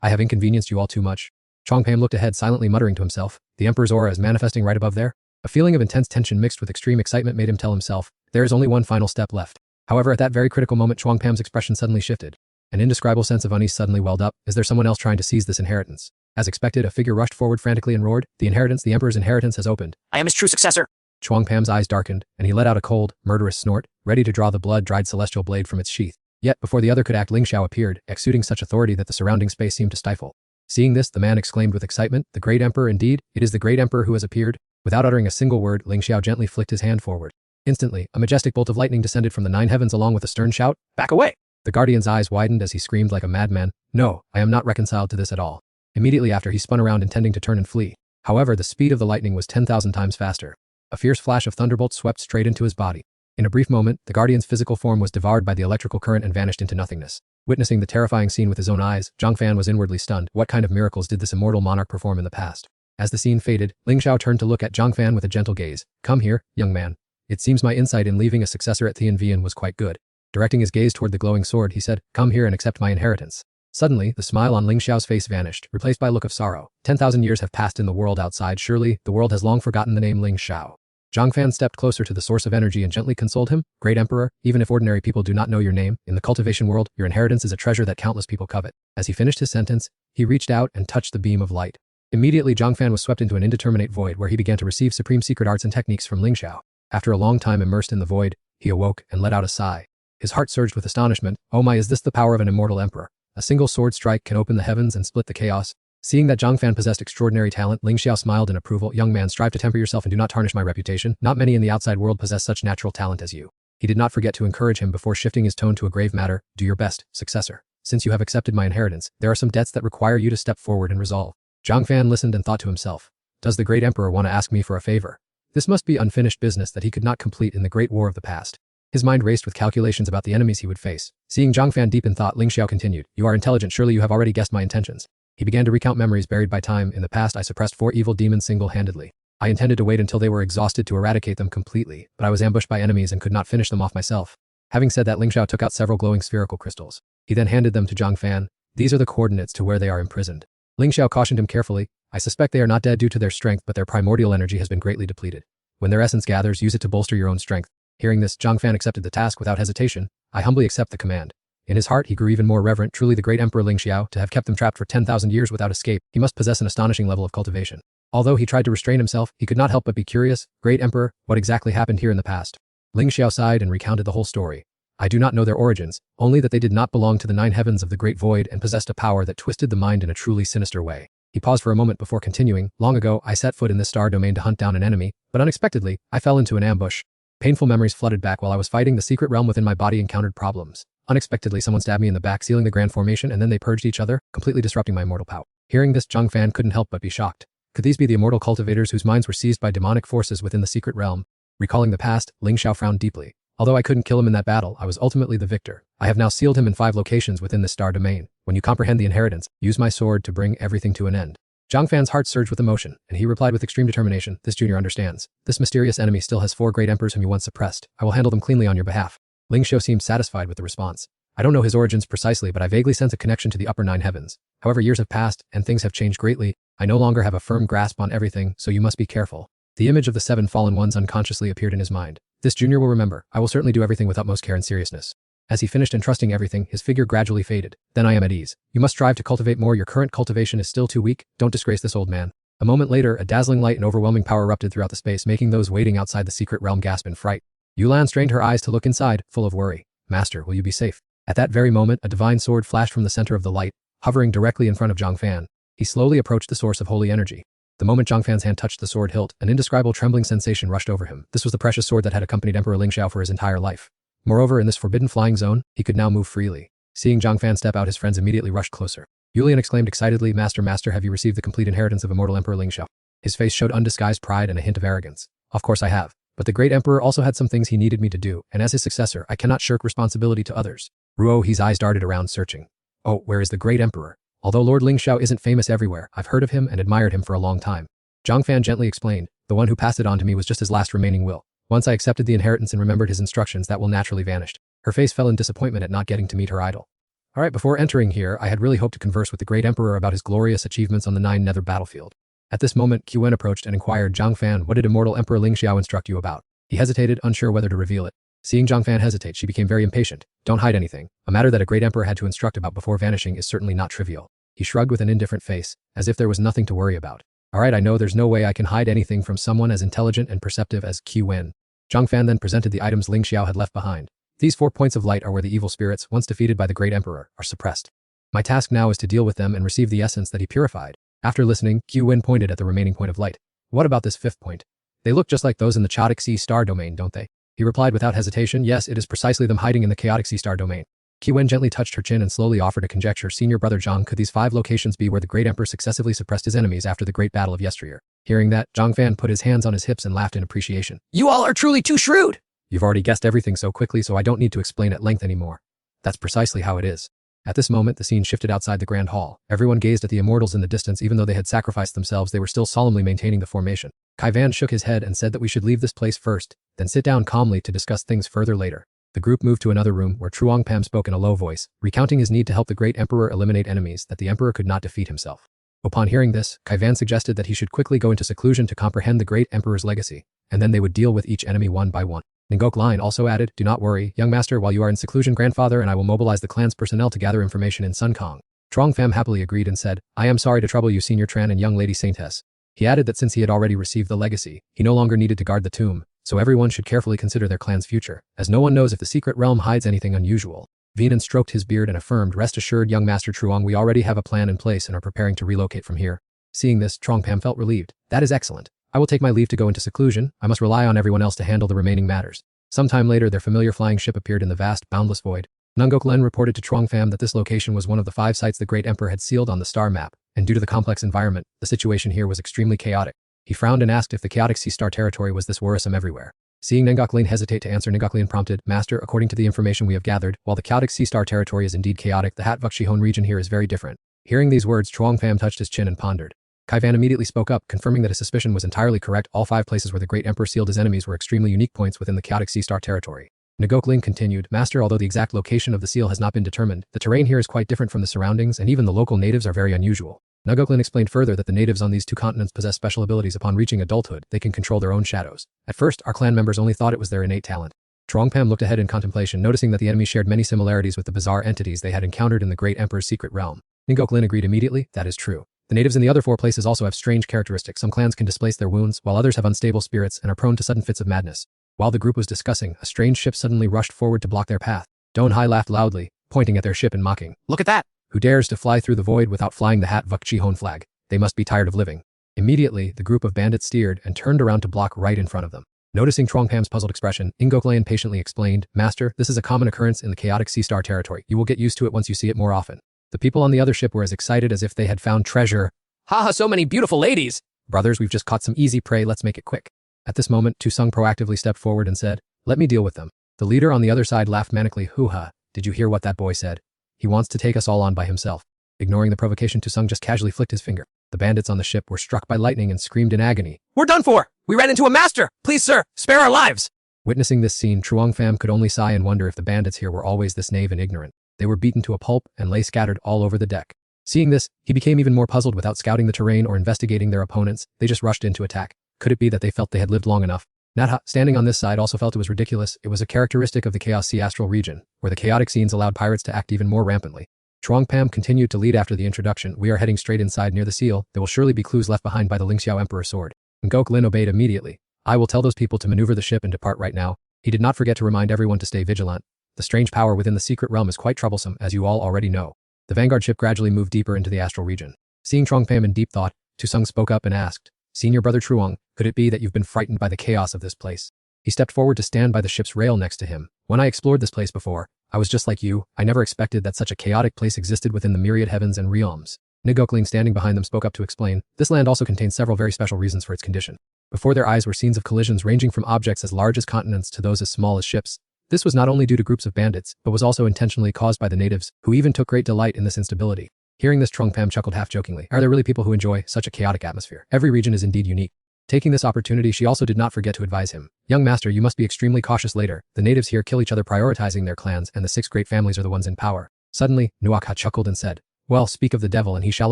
I have inconvenienced you all too much. Chongpam looked ahead silently muttering to himself, the Emperor's aura is manifesting right above there. A feeling of intense tension mixed with extreme excitement made him tell himself, there is only one final step left. However, at that very critical moment, Chongpam's expression suddenly shifted. An indescribable sense of unease suddenly welled up. Is there someone else trying to seize this inheritance? As expected, a figure rushed forward frantically and roared, the Emperor's inheritance has opened. I am his true successor. Chongpam's eyes darkened, and he let out a cold, murderous snort, ready to draw the blood-dried celestial blade from its sheath. Yet, before the other could act, Ling Xiao appeared, exuding such authority that the surrounding space seemed to stifle. Seeing this, the man exclaimed with excitement, the Great Emperor indeed, it is the Great Emperor who has appeared. Without uttering a single word, Ling Xiao gently flicked his hand forward. Instantly, a majestic bolt of lightning descended from the 9 heavens along with a stern shout, back away! The Guardian's eyes widened as he screamed like a madman, no, I am not reconciled to this at all. Immediately after, he spun around intending to turn and flee. However, the speed of the lightning was 10,000 times faster. A fierce flash of thunderbolts swept straight into his body. In a brief moment, the Guardian's physical form was devoured by the electrical current and vanished into nothingness. Witnessing the terrifying scene with his own eyes, Zhang Fan was inwardly stunned. What kind of miracles did this immortal monarch perform in the past? As the scene faded, Ling Xiao turned to look at Zhang Fan with a gentle gaze. Come here, young man. It seems my insight in leaving a successor at Tianvian was quite good. Directing his gaze toward the glowing sword, he said, come here and accept my inheritance. Suddenly, the smile on Ling Xiao's face vanished, replaced by a look of sorrow. 10,000 years have passed in the world outside. Surely, the world has long forgotten the name Ling Xiao. Zhang Fan stepped closer to the source of energy and gently consoled him. Great Emperor, even if ordinary people do not know your name, in the cultivation world, your inheritance is a treasure that countless people covet. As he finished his sentence, he reached out and touched the beam of light. Immediately, Zhang Fan was swept into an indeterminate void where he began to receive supreme secret arts and techniques from Ling Xiao. After a long time immersed in the void, he awoke and let out a sigh. His heart surged with astonishment. Oh my, is this the power of an immortal emperor? A single sword strike can open the heavens and split the chaos. Seeing that Zhang Fan possessed extraordinary talent, Ling Xiao smiled in approval. Young man, strive to temper yourself and do not tarnish my reputation. Not many in the outside world possess such natural talent as you. He did not forget to encourage him before shifting his tone to a grave matter. Do your best, successor. Since you have accepted my inheritance, there are some debts that require you to step forward and resolve. Zhang Fan listened and thought to himself. Does the great emperor want to ask me for a favor? This must be unfinished business that he could not complete in the great war of the past. His mind raced with calculations about the enemies he would face. Seeing Zhang Fan deep in thought, Ling Xiao continued, you are intelligent, surely you have already guessed my intentions. He began to recount memories buried by time. In the past, I suppressed 4 evil demons single-handedly. I intended to wait until they were exhausted to eradicate them completely, but I was ambushed by enemies and could not finish them off myself. Having said that, Ling Xiao took out several glowing spherical crystals. He then handed them to Zhang Fan. These are the coordinates to where they are imprisoned. Ling Xiao cautioned him carefully. I suspect they are not dead due to their strength, but their primordial energy has been greatly depleted. When their essence gathers, use it to bolster your own strength. Hearing this, Zhang Fan accepted the task without hesitation. I humbly accept the command. In his heart, he grew even more reverent. Truly the great Emperor Ling Xiao, to have kept them trapped for 10,000 years without escape, he must possess an astonishing level of cultivation. Although he tried to restrain himself, he could not help but be curious. Great Emperor, what exactly happened here in the past? Ling Xiao sighed and recounted the whole story. I do not know their origins, only that they did not belong to the 9 heavens of the great void and possessed a power that twisted the mind in a truly sinister way. He paused for a moment before continuing. Long ago, I set foot in this star domain to hunt down an enemy, but unexpectedly, I fell into an ambush. Painful memories flooded back while I was fighting. The secret realm within my body encountered problems. Unexpectedly, someone stabbed me in the back, sealing the grand formation, and then they purged each other, completely disrupting my immortal power. Hearing this, Zhang Fan couldn't help but be shocked. Could these be the immortal cultivators whose minds were seized by demonic forces within the secret realm? Recalling the past, Ling Xiao frowned deeply. Although I couldn't kill him in that battle, I was ultimately the victor. I have now sealed him in 5 locations within this star domain. When you comprehend the inheritance, use my sword to bring everything to an end. Zhang Fan's heart surged with emotion, and he replied with extreme determination, this junior understands. This mysterious enemy still has 4 great emperors whom you once suppressed. I will handle them cleanly on your behalf. Ling Xiao seemed satisfied with the response. I don't know his origins precisely, but I vaguely sense a connection to the upper 9 heavens. However, years have passed, and things have changed greatly. I no longer have a firm grasp on everything, so you must be careful. The image of the 7 fallen ones unconsciously appeared in his mind. This junior will remember. I will certainly do everything with utmost care and seriousness. As he finished entrusting everything, his figure gradually faded. Then I am at ease. You must strive to cultivate more. Your current cultivation is still too weak. Don't disgrace this old man. A moment later, a dazzling light and overwhelming power erupted throughout the space, making those waiting outside the secret realm gasp in fright. Yulan strained her eyes to look inside, full of worry. Master, will you be safe? At that very moment, a divine sword flashed from the center of the light, hovering directly in front of Zhang Fan. He slowly approached the source of holy energy. The moment Zhang Fan's hand touched the sword hilt, an indescribable trembling sensation rushed over him. This was the precious sword that had accompanied Emperor Ling Xiao for his entire life. Moreover, in this forbidden flying zone, he could now move freely. Seeing Zhang Fan step out, his friends immediately rushed closer. Yulian exclaimed excitedly, Master, have you received the complete inheritance of immortal Emperor Ling Xiao? His face showed undisguised pride and a hint of arrogance. Of course I have. But the great emperor also had some things he needed me to do, and as his successor, I cannot shirk responsibility to others. Ruo He's eyes darted around, searching. Oh, where is the great emperor? Although Lord Ling Xiao isn't famous everywhere, I've heard of him and admired him for a long time. Zhang Fan gently explained, the one who passed it on to me was just his last remaining will. Once I accepted the inheritance and remembered his instructions, that will naturally vanished. Her face fell in disappointment at not getting to meet her idol. Alright, before entering here, I had really hoped to converse with the great emperor about his glorious achievements on the Nine Nether battlefield. At this moment, Quen approached and inquired, Zhang Fan, what did immortal Emperor Ling Xiao instruct you about? He hesitated, unsure whether to reveal it. Seeing Zhang Fan hesitate, she became very impatient. Don't hide anything. A matter that a great emperor had to instruct about before vanishing is certainly not trivial. He shrugged with an indifferent face, as if there was nothing to worry about. Alright, I know there's no way I can hide anything from someone as intelligent and perceptive as Quen. Zhang Fan then presented the items Ling Xiao had left behind. These 4 points of light are where the evil spirits, once defeated by the great emperor, are suppressed. My task now is to deal with them and receive the essence that he purified. After listening, Quen pointed at the remaining point of light. What about this 5th point? They look just like those in the Chaotic Sea Star domain, don't they? He replied without hesitation, yes, it is precisely them hiding in the Chaotic Sea Star domain. Quen gently touched her chin and slowly offered a conjecture. Senior brother Zhang, could these 5 locations be where the great emperor successively suppressed his enemies after the great battle of yesteryear? Hearing that, Zhang Fan put his hands on his hips and laughed in appreciation. You all are truly too shrewd! You've already guessed everything so quickly, so I don't need to explain at length anymore. That's precisely how it is. At this moment, the scene shifted outside the Grand Hall. Everyone gazed at the immortals in the distance. Even though they had sacrificed themselves, they were still solemnly maintaining the formation. Kai Van shook his head and said that we should leave this place first, then sit down calmly to discuss things further later. The group moved to another room where Truong Pam spoke in a low voice, recounting his need to help the great emperor eliminate enemies that the emperor could not defeat himself. Upon hearing this, Kai Van suggested that he should quickly go into seclusion to comprehend the great emperor's legacy, and then they would deal with each enemy one by one. Ngok Line also added, do not worry, young master, while you are in seclusion, grandfather and I will mobilize the clan's personnel to gather information in Sun Kong. Truong Pham happily agreed and said, I am sorry to trouble you, Senior Tran and young lady Saintess. He added that since he had already received the legacy, he no longer needed to guard the tomb, so everyone should carefully consider their clan's future, as no one knows if the secret realm hides anything unusual. Venan stroked his beard and affirmed, rest assured, young master Truong, we already have a plan in place and are preparing to relocate from here. Seeing this, Truong Pham felt relieved. That is excellent. I will take my leave to go into seclusion. I must rely on everyone else to handle the remaining matters. Sometime later, their familiar flying ship appeared in the vast, boundless void. Nungok Len reported to Truong Pham that this location was one of the 5 sites the Great Emperor had sealed on the star map, and due to the complex environment, the situation here was extremely chaotic. He frowned and asked if the chaotic sea star territory was this worrisome everywhere. Seeing Nungok Len hesitate to answer, Nungok Len prompted, Master, according to the information we have gathered, while the chaotic sea star territory is indeed chaotic, the Hat Vukshihon region here is very different. Hearing these words, Truong Pham touched his chin and pondered. Kai Van immediately spoke up, confirming that his suspicion was entirely correct. All 5 places where the Great Emperor sealed his enemies were extremely unique points within the chaotic sea star territory. Ngok Ling continued, Master, although the exact location of the seal has not been determined, the terrain here is quite different from the surroundings and even the local natives are very unusual. Ngok Ling explained further that the natives on these 2 continents possess special abilities. Upon reaching adulthood, they can control their own shadows. At first, our clan members only thought it was their innate talent. Truong Pham looked ahead in contemplation, noticing that the enemy shared many similarities with the bizarre entities they had encountered in the Great Emperor's secret realm. Ngok Lin agreed immediately, that is true. The natives in the other 4 places also have strange characteristics. Some clans can displace their wounds, while others have unstable spirits and are prone to sudden fits of madness. While the group was discussing, a strange ship suddenly rushed forward to block their path. Don Hai laughed loudly, pointing at their ship and mocking. Look at that! Who dares to fly through the void without flying the Hat Vukchihon flag? They must be tired of living. Immediately, the group of bandits steered and turned around to block right in front of them. Noticing Truong Pham's puzzled expression, Ngok Lan patiently explained, Master, this is a common occurrence in the chaotic sea star territory. You will get used to it once you see it more often. The people on the other ship were as excited as if they had found treasure. Haha, so many beautiful ladies! Brothers, we've just caught some easy prey, let's make it quick. At this moment, Tu Sung proactively stepped forward and said, let me deal with them. The leader on the other side laughed manically, hoo-ha, did you hear what that boy said? He wants to take us all on by himself. Ignoring the provocation, Tu Sung just casually flicked his finger. The bandits on the ship were struck by lightning and screamed in agony. We're done for! We ran into a master! Please, sir, spare our lives! Witnessing this scene, Truong Pham could only sigh and wonder if the bandits here were always this naive and ignorant. They were beaten to a pulp and lay scattered all over the deck. Seeing this, he became even more puzzled. Without scouting the terrain or investigating their opponents, they just rushed in to attack. Could it be that they felt they had lived long enough? Natha, standing on this side, also felt it was ridiculous. It was a characteristic of the Chaos Sea astral region, where the chaotic scenes allowed pirates to act even more rampantly. Chuang Pam continued to lead after the introduction. We are heading straight inside near the seal. There will surely be clues left behind by the Lingxiao Emperor's sword. Ngok Lin obeyed immediately. I will tell those people to maneuver the ship and depart right now. He did not forget to remind everyone to stay vigilant. The strange power within the secret realm is quite troublesome, as you all already know. The vanguard ship gradually moved deeper into the astral region. Seeing Chuang Pam in deep thought, Tusung spoke up and asked, Senior Brother Truong, could it be that you've been frightened by the chaos of this place? He stepped forward to stand by the ship's rail next to him. When I explored this place before, I was just like you. I never expected that such a chaotic place existed within the myriad heavens and realms. Ngokling, standing behind them, spoke up to explain, this land also contains several very special reasons for its condition. Before their eyes were scenes of collisions ranging from objects as large as continents to those as small as ships. This was not only due to groups of bandits, but was also intentionally caused by the natives, who even took great delight in this instability. Hearing this, Chuang Pam chuckled half-jokingly. Are there really people who enjoy such a chaotic atmosphere? Every region is indeed unique. Taking this opportunity, she also did not forget to advise him. Young master, you must be extremely cautious later. The natives here kill each other, prioritizing their clans, and the 6 great families are the ones in power. Suddenly, Nuakha chuckled and said, well, speak of the devil and he shall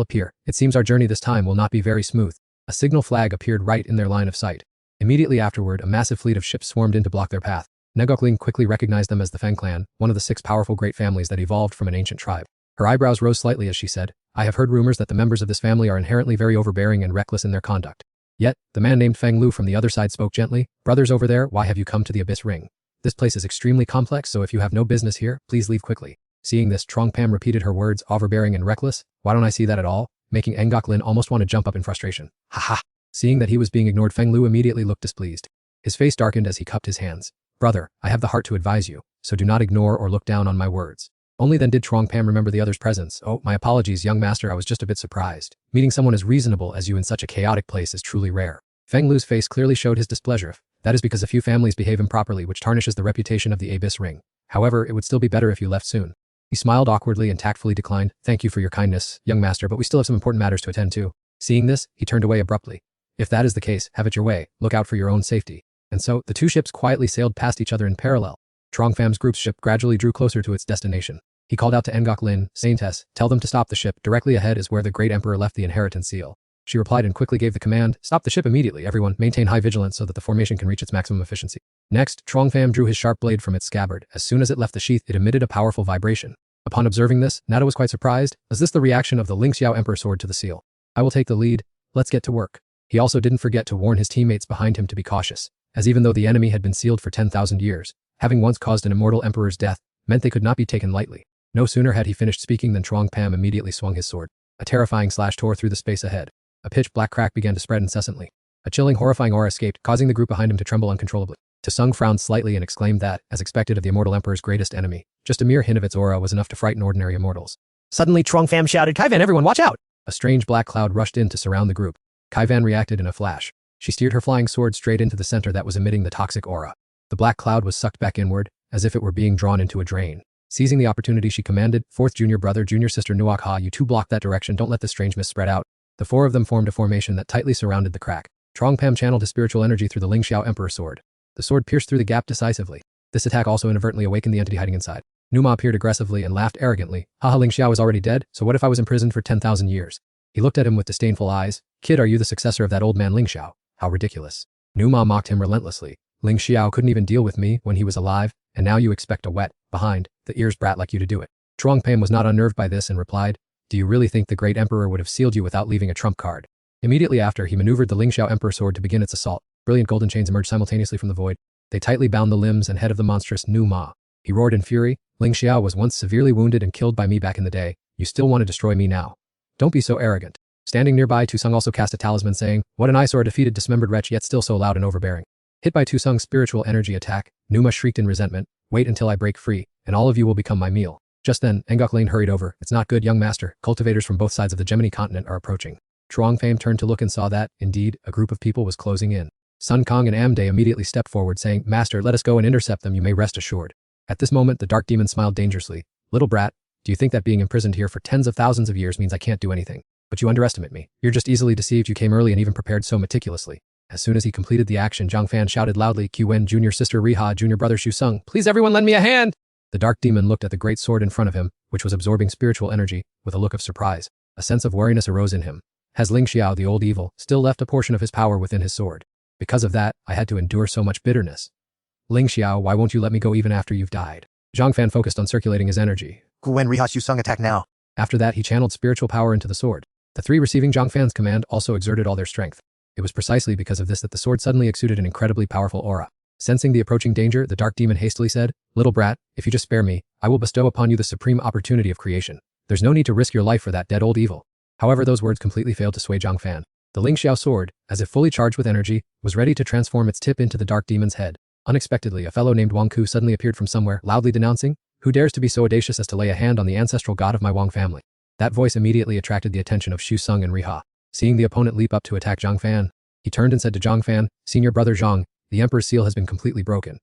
appear. It seems our journey this time will not be very smooth. A signal flag appeared right in their line of sight. Immediately afterward, a massive fleet of ships swarmed in to block their path. Ngokling quickly recognized them as the Feng clan, one of the 6 powerful great families that evolved from an ancient tribe. Her eyebrows rose slightly as she said, I have heard rumors that the members of this family are inherently very overbearing and reckless in their conduct. Yet, the man named Feng Lu from the other side spoke gently, brothers over there, why have you come to the Abyss Ring? This place is extremely complex, so if you have no business here, please leave quickly. Seeing this, Chuang Pam repeated her words, overbearing and reckless, why don't I see that at all? Making Ngok Lin almost want to jump up in frustration. Ha ha! Seeing that he was being ignored, Feng Lu immediately looked displeased. His face darkened as he cupped his hands. Brother, I have the heart to advise you, so do not ignore or look down on my words. Only then did Chuang Pam remember the other's presence. Oh, my apologies, young master, I was just a bit surprised. Meeting someone as reasonable as you in such a chaotic place is truly rare. Feng Lu's face clearly showed his displeasure. That is because a few families behave improperly, which tarnishes the reputation of the Abyss Ring. However, it would still be better if you left soon. He smiled awkwardly and tactfully declined. Thank you for your kindness, young master, but we still have some important matters to attend to. Seeing this, he turned away abruptly. If that is the case, have it your way. Look out for your own safety. And so, the 2 ships quietly sailed past each other in parallel. Chuang Pham's group's ship gradually drew closer to its destination. He called out to Ngok Lin, Saintess, tell them to stop the ship. Directly ahead is where the great emperor left the inheritance seal. She replied and quickly gave the command, stop the ship immediately. Everyone, maintain high vigilance so that the formation can reach its maximum efficiency. Next, Chuang Pham drew his sharp blade from its scabbard. As soon as it left the sheath, it emitted a powerful vibration. Upon observing this, Nada was quite surprised. Is this the reaction of the Lingxiao Emperor sword to the seal? I will take the lead. Let's get to work. He also didn't forget to warn his teammates behind him to be cautious, as even though the enemy had been sealed for 10,000 years, having once caused an immortal emperor's death, meant they could not be taken lightly. No sooner had he finished speaking than Chuang Pam immediately swung his sword. A terrifying slash tore through the space ahead. A pitch-black crack began to spread incessantly. A chilling, horrifying aura escaped, causing the group behind him to tremble uncontrollably. Tsung frowned slightly and exclaimed that, as expected of the immortal emperor's greatest enemy, just a mere hint of its aura was enough to frighten ordinary immortals. Suddenly, Chuang Pham shouted, Kaivan, everyone watch out! A strange black cloud rushed in to surround the group. Kaivan reacted in a flash. She steered her flying sword straight into the center that was emitting the toxic aura. The black cloud was sucked back inward, as if it were being drawn into a drain. Seizing the opportunity, she commanded, Fourth junior brother, junior sister Nuakha, you 2 block that direction, don't let this strange mist spread out. The 4 of them formed a formation that tightly surrounded the crack. Chuang Pam channeled his spiritual energy through the Lingxiao Emperor sword. The sword pierced through the gap decisively. This attack also inadvertently awakened the entity hiding inside. Numa appeared aggressively and laughed arrogantly. Haha, Lingxiao is already dead, so what if I was imprisoned for 10,000 years? He looked at him with disdainful eyes. Kid, are you the successor of that old man Lingxiao? How ridiculous. Numa mocked him relentlessly. Lingxiao couldn't even deal with me when he was alive, and now you expect a wet, behind the ears brat like you to do it. Chuang Pam was not unnerved by this and replied, do you really think the great emperor would have sealed you without leaving a trump card? Immediately after, he maneuvered the Lingxiao Emperor sword to begin its assault. Brilliant golden chains emerged simultaneously from the void. They tightly bound the limbs and head of the monstrous Numa. He roared in fury, Lingxiao was once severely wounded and killed by me back in the day. You still want to destroy me now? Don't be so arrogant. Standing nearby, Tusung also cast a talisman saying, what an eyesore, defeated dismembered wretch, yet still so loud and overbearing. Hit by Tusung's spiritual energy attack, Numa shrieked in resentment, wait until I break free, and all of you will become my meal. Just then, Ngok Lane hurried over. It's not good, young master. Cultivators from both sides of the Gemini continent are approaching. Chuang Pham turned to look and saw that, indeed, a group of people was closing in. Sun Kong and Amday immediately stepped forward saying, Master, let us go and intercept them, you may rest assured. At this moment, the dark demon smiled dangerously. Little brat, do you think that being imprisoned here for tens of thousands of years means I can't do anything? But you underestimate me. You're just easily deceived. You came early and even prepared so meticulously. As soon as he completed the action, Zhang Fan shouted loudly, Qwen, junior sister Riha, junior brother Xu Sung, please everyone lend me a hand! The dark demon looked at the great sword in front of him, which was absorbing spiritual energy, with a look of surprise. A sense of wariness arose in him. Has Lingxiao, the old evil, still left a portion of his power within his sword? Because of that, I had to endure so much bitterness. Lingxiao, why won't you let me go even after you've died? Zhang Fan focused on circulating his energy. Qwen Riha Xu Sung, attack now. After that, he channeled spiritual power into the sword. The three receiving Zhang Fan's command also exerted all their strength. It was precisely because of this that the sword suddenly exuded an incredibly powerful aura. Sensing the approaching danger, the dark demon hastily said, "Little brat, if you just spare me, I will bestow upon you the supreme opportunity of creation. There's no need to risk your life for that dead old evil." However, those words completely failed to sway Zhang Fan. The Ling Xiao sword, as if fully charged with energy, was ready to transform its tip into the dark demon's head. Unexpectedly, a fellow named Wang Ku suddenly appeared from somewhere, loudly denouncing, "Who dares to be so audacious as to lay a hand on the ancestral god of my Wang family?" That voice immediately attracted the attention of Xu Sung and Riha. Seeing the opponent leap up to attack Zhang Fan, he turned and said to Zhang Fan, "Senior brother Zhang, the Emperor's seal has been completely broken.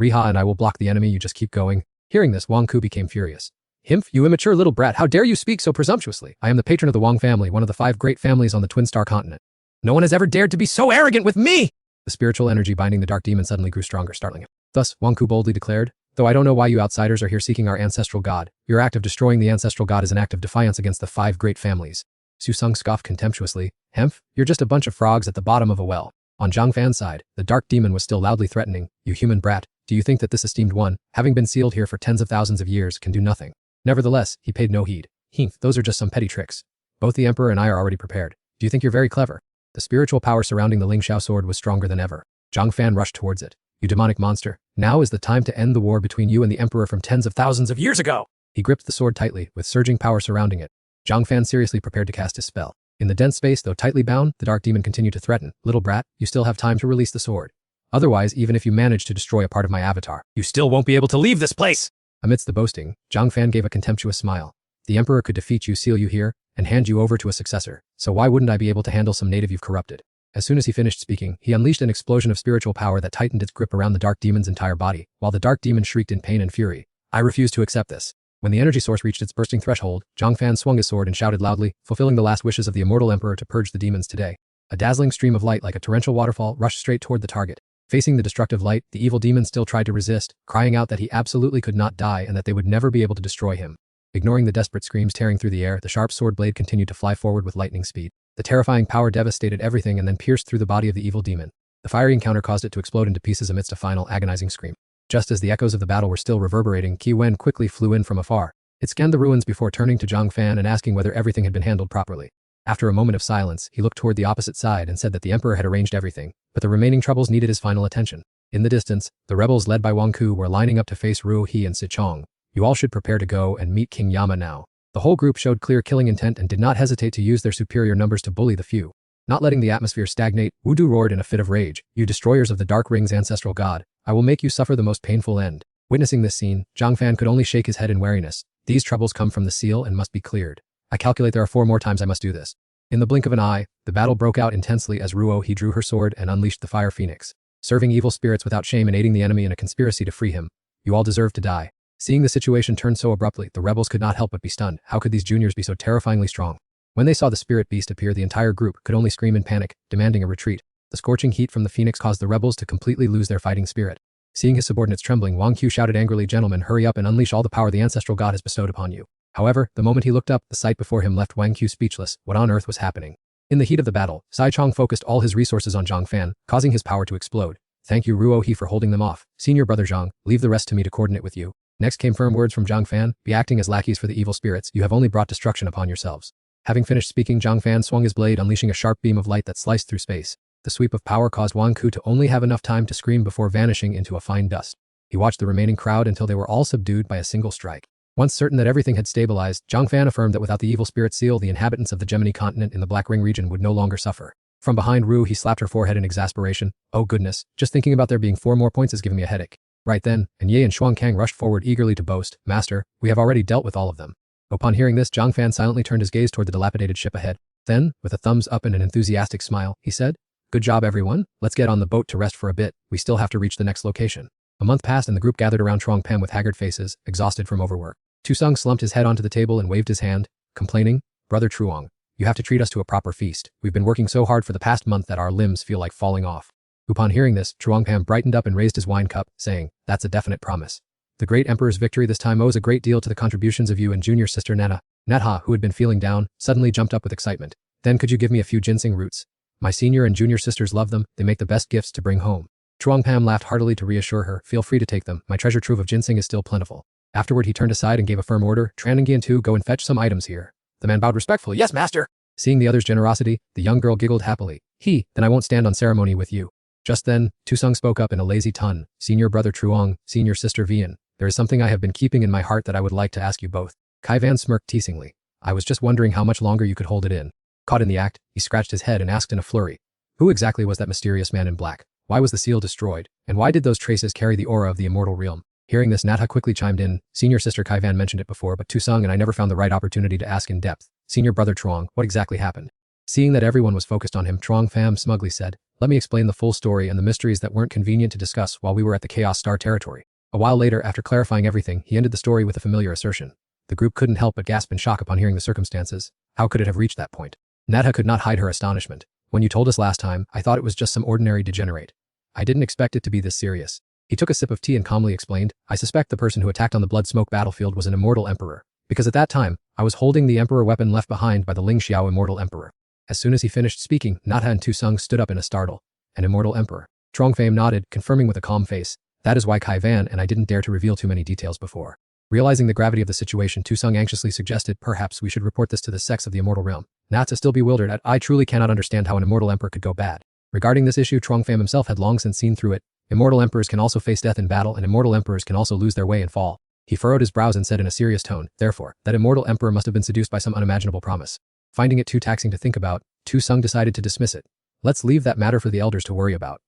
Riha and I will block the enemy, you just keep going." Hearing this, Wang Ku became furious. "Himph, you immature little brat, how dare you speak so presumptuously? I am the patron of the Wang family, one of the 5 great families on the Twin Star continent. No one has ever dared to be so arrogant with me!" The spiritual energy binding the dark demon suddenly grew stronger, startling him. Thus, Wang Ku boldly declared, "Though I don't know why you outsiders are here seeking our ancestral god, your act of destroying the ancestral god is an act of defiance against the 5 great families." Su Sung scoffed contemptuously, "Hemph, you're just a bunch of frogs at the bottom of a well." On Zhang Fan's side, the dark demon was still loudly threatening, "You human brat, do you think that this esteemed one, having been sealed here for tens of thousands of years, can do nothing?" Nevertheless, he paid no heed. "Himph, those are just some petty tricks. Both the Emperor and I are already prepared. Do you think you're very clever?" The spiritual power surrounding the Ling Xiao sword was stronger than ever. Zhang Fan rushed towards it. "You demonic monster, now is the time to end the war between you and the Emperor from tens of thousands of years ago." He gripped the sword tightly, with surging power surrounding it. Zhang Fan seriously prepared to cast his spell. In the dense space, though tightly bound, the dark demon continued to threaten, "Little brat, you still have time to release the sword. Otherwise, even if you manage to destroy a part of my avatar, you still won't be able to leave this place." Amidst the boasting, Zhang Fan gave a contemptuous smile. "The Emperor could defeat you, seal you here, and hand you over to a successor, so why wouldn't I be able to handle some native you've corrupted?" As soon as he finished speaking, he unleashed an explosion of spiritual power that tightened its grip around the dark demon's entire body, while the dark demon shrieked in pain and fury. "I refuse to accept this." When the energy source reached its bursting threshold, Zhang Fan swung his sword and shouted loudly, fulfilling the last wishes of the immortal Emperor to purge the demons today. A dazzling stream of light like a torrential waterfall rushed straight toward the target. Facing the destructive light, the evil demon still tried to resist, crying out that he absolutely could not die and that they would never be able to destroy him. Ignoring the desperate screams tearing through the air, the sharp sword blade continued to fly forward with lightning speed. The terrifying power devastated everything and then pierced through the body of the evil demon. The fiery encounter caused it to explode into pieces amidst a final agonizing scream. Just as the echoes of the battle were still reverberating, Qi Wen quickly flew in from afar. It scanned the ruins before turning to Zhang Fan and asking whether everything had been handled properly. After a moment of silence, he looked toward the opposite side and said that the Emperor had arranged everything, but the remaining troubles needed his final attention. In the distance, the rebels led by Wang Ku were lining up to face Ruo He and Si Chong. "You all should prepare to go and meet King Yama now." The whole group showed clear killing intent and did not hesitate to use their superior numbers to bully the few. Not letting the atmosphere stagnate, Wu Du roared in a fit of rage, "You destroyers of the Dark Ring's ancestral god, I will make you suffer the most painful end." Witnessing this scene, Zhang Fan could only shake his head in wariness. "These troubles come from the seal and must be cleared. I calculate there are 4 more times I must do this." In the blink of an eye, the battle broke out intensely as Ruo He drew her sword and unleashed the fire phoenix. Serving evil spirits without shame and aiding the enemy in a conspiracy to free him. You all deserve to die. Seeing the situation turn so abruptly, the rebels could not help but be stunned. How could these juniors be so terrifyingly strong? When they saw the spirit beast appear, the entire group could only scream in panic, demanding a retreat. The scorching heat from the phoenix caused the rebels to completely lose their fighting spirit. Seeing his subordinates trembling, Wang Qiu shouted angrily, "Gentlemen, hurry up and unleash all the power the ancestral god has bestowed upon you." However, the moment he looked up, the sight before him left Wang Qiu speechless. What on earth was happening? In the heat of the battle, Sai Chong focused all his resources on Zhang Fan, causing his power to explode. "Thank you, Ruo He, for holding them off. Senior brother Zhang, leave the rest to me to coordinate with you." Next came firm words from Zhang Fan, "Be acting as lackeys for the evil spirits, you have only brought destruction upon yourselves." Having finished speaking, Zhang Fan swung his blade, unleashing a sharp beam of light that sliced through space. The sweep of power caused Wang Ku to only have enough time to scream before vanishing into a fine dust. He watched the remaining crowd until they were all subdued by a single strike. Once certain that everything had stabilized, Zhang Fan affirmed that without the evil spirit seal, the inhabitants of the Gemini continent in the Black Ring region would no longer suffer. From behind Ru, he slapped her forehead in exasperation. "Oh goodness, just thinking about there being 4 more points is giving me a headache." Right then, and Ye and Shuang Kang rushed forward eagerly to boast, "Master, we have already dealt with all of them." Upon hearing this, Zhang Fan silently turned his gaze toward the dilapidated ship ahead. Then, with a thumbs up and an enthusiastic smile, he said, "Good job everyone, let's get on the boat to rest for a bit, we still have to reach the next location." A month passed and the group gathered around Truong Pem with haggard faces, exhausted from overwork. Tu Sung slumped his head onto the table and waved his hand, complaining, "Brother Truong, you have to treat us to a proper feast. We've been working so hard for the past month that our limbs feel like falling off." Upon hearing this, Truong Pem brightened up and raised his wine cup, saying, "That's a definite promise. The great Emperor's victory this time owes a great deal to the contributions of you and junior sister Nana." Natha, who had been feeling down, suddenly jumped up with excitement. "Then could you give me a few ginseng roots? My senior and junior sisters love them, they make the best gifts to bring home." Truong Pam laughed heartily to reassure her, "Feel free to take them, my treasure trove of ginseng is still plentiful." Afterward, he turned aside and gave a firm order, Tran and Gian 2, go and fetch some items here. The man bowed respectfully, yes, master. Seeing the other's generosity, the young girl giggled happily. Then I won't stand on ceremony with you. Just then, Tusung spoke up in a lazy tone. Senior brother Truong, senior sister Vian, there is something I have been keeping in my heart that I would like to ask you both. Kai Van smirked teasingly. I was just wondering how much longer you could hold it in. Caught in the act, he scratched his head and asked in a flurry. Who exactly was that mysterious man in black? Why was the seal destroyed? And why did those traces carry the aura of the immortal realm? Hearing this, Natha quickly chimed in. Senior sister Kai Van mentioned it before, but Tusung and I never found the right opportunity to ask in depth. Senior brother Truong, what exactly happened? Seeing that everyone was focused on him, Truong Pham smugly said, let me explain the full story and the mysteries that weren't convenient to discuss while we were at the Chaos Star territory. A while later, after clarifying everything, he ended the story with a familiar assertion. The group couldn't help but gasp in shock upon hearing the circumstances. How could it have reached that point? Natha could not hide her astonishment. When you told us last time, I thought it was just some ordinary degenerate. I didn't expect it to be this serious. He took a sip of tea and calmly explained, I suspect the person who attacked on the blood smoke battlefield was an immortal emperor. Because at that time, I was holding the emperor weapon left behind by the Ling Xiao immortal emperor. As soon as he finished speaking, Natha and Tusung stood up in a startle. An immortal emperor. Truong Pham nodded, confirming with a calm face. That is why Kai Van and I didn't dare to reveal too many details before. Realizing the gravity of the situation, Tusung anxiously suggested perhaps we should report this to the sects of the immortal realm. Natsa still bewildered at I truly cannot understand how an immortal emperor could go bad. Regarding this issue, Truong Pham himself had long since seen through it. Immortal emperors can also face death in battle, and immortal emperors can also lose their way and fall. He furrowed his brows and said in a serious tone, therefore, that immortal emperor must have been seduced by some unimaginable promise. Finding it too taxing to think about, Tusung decided to dismiss it. Let's leave that matter for the elders to worry about.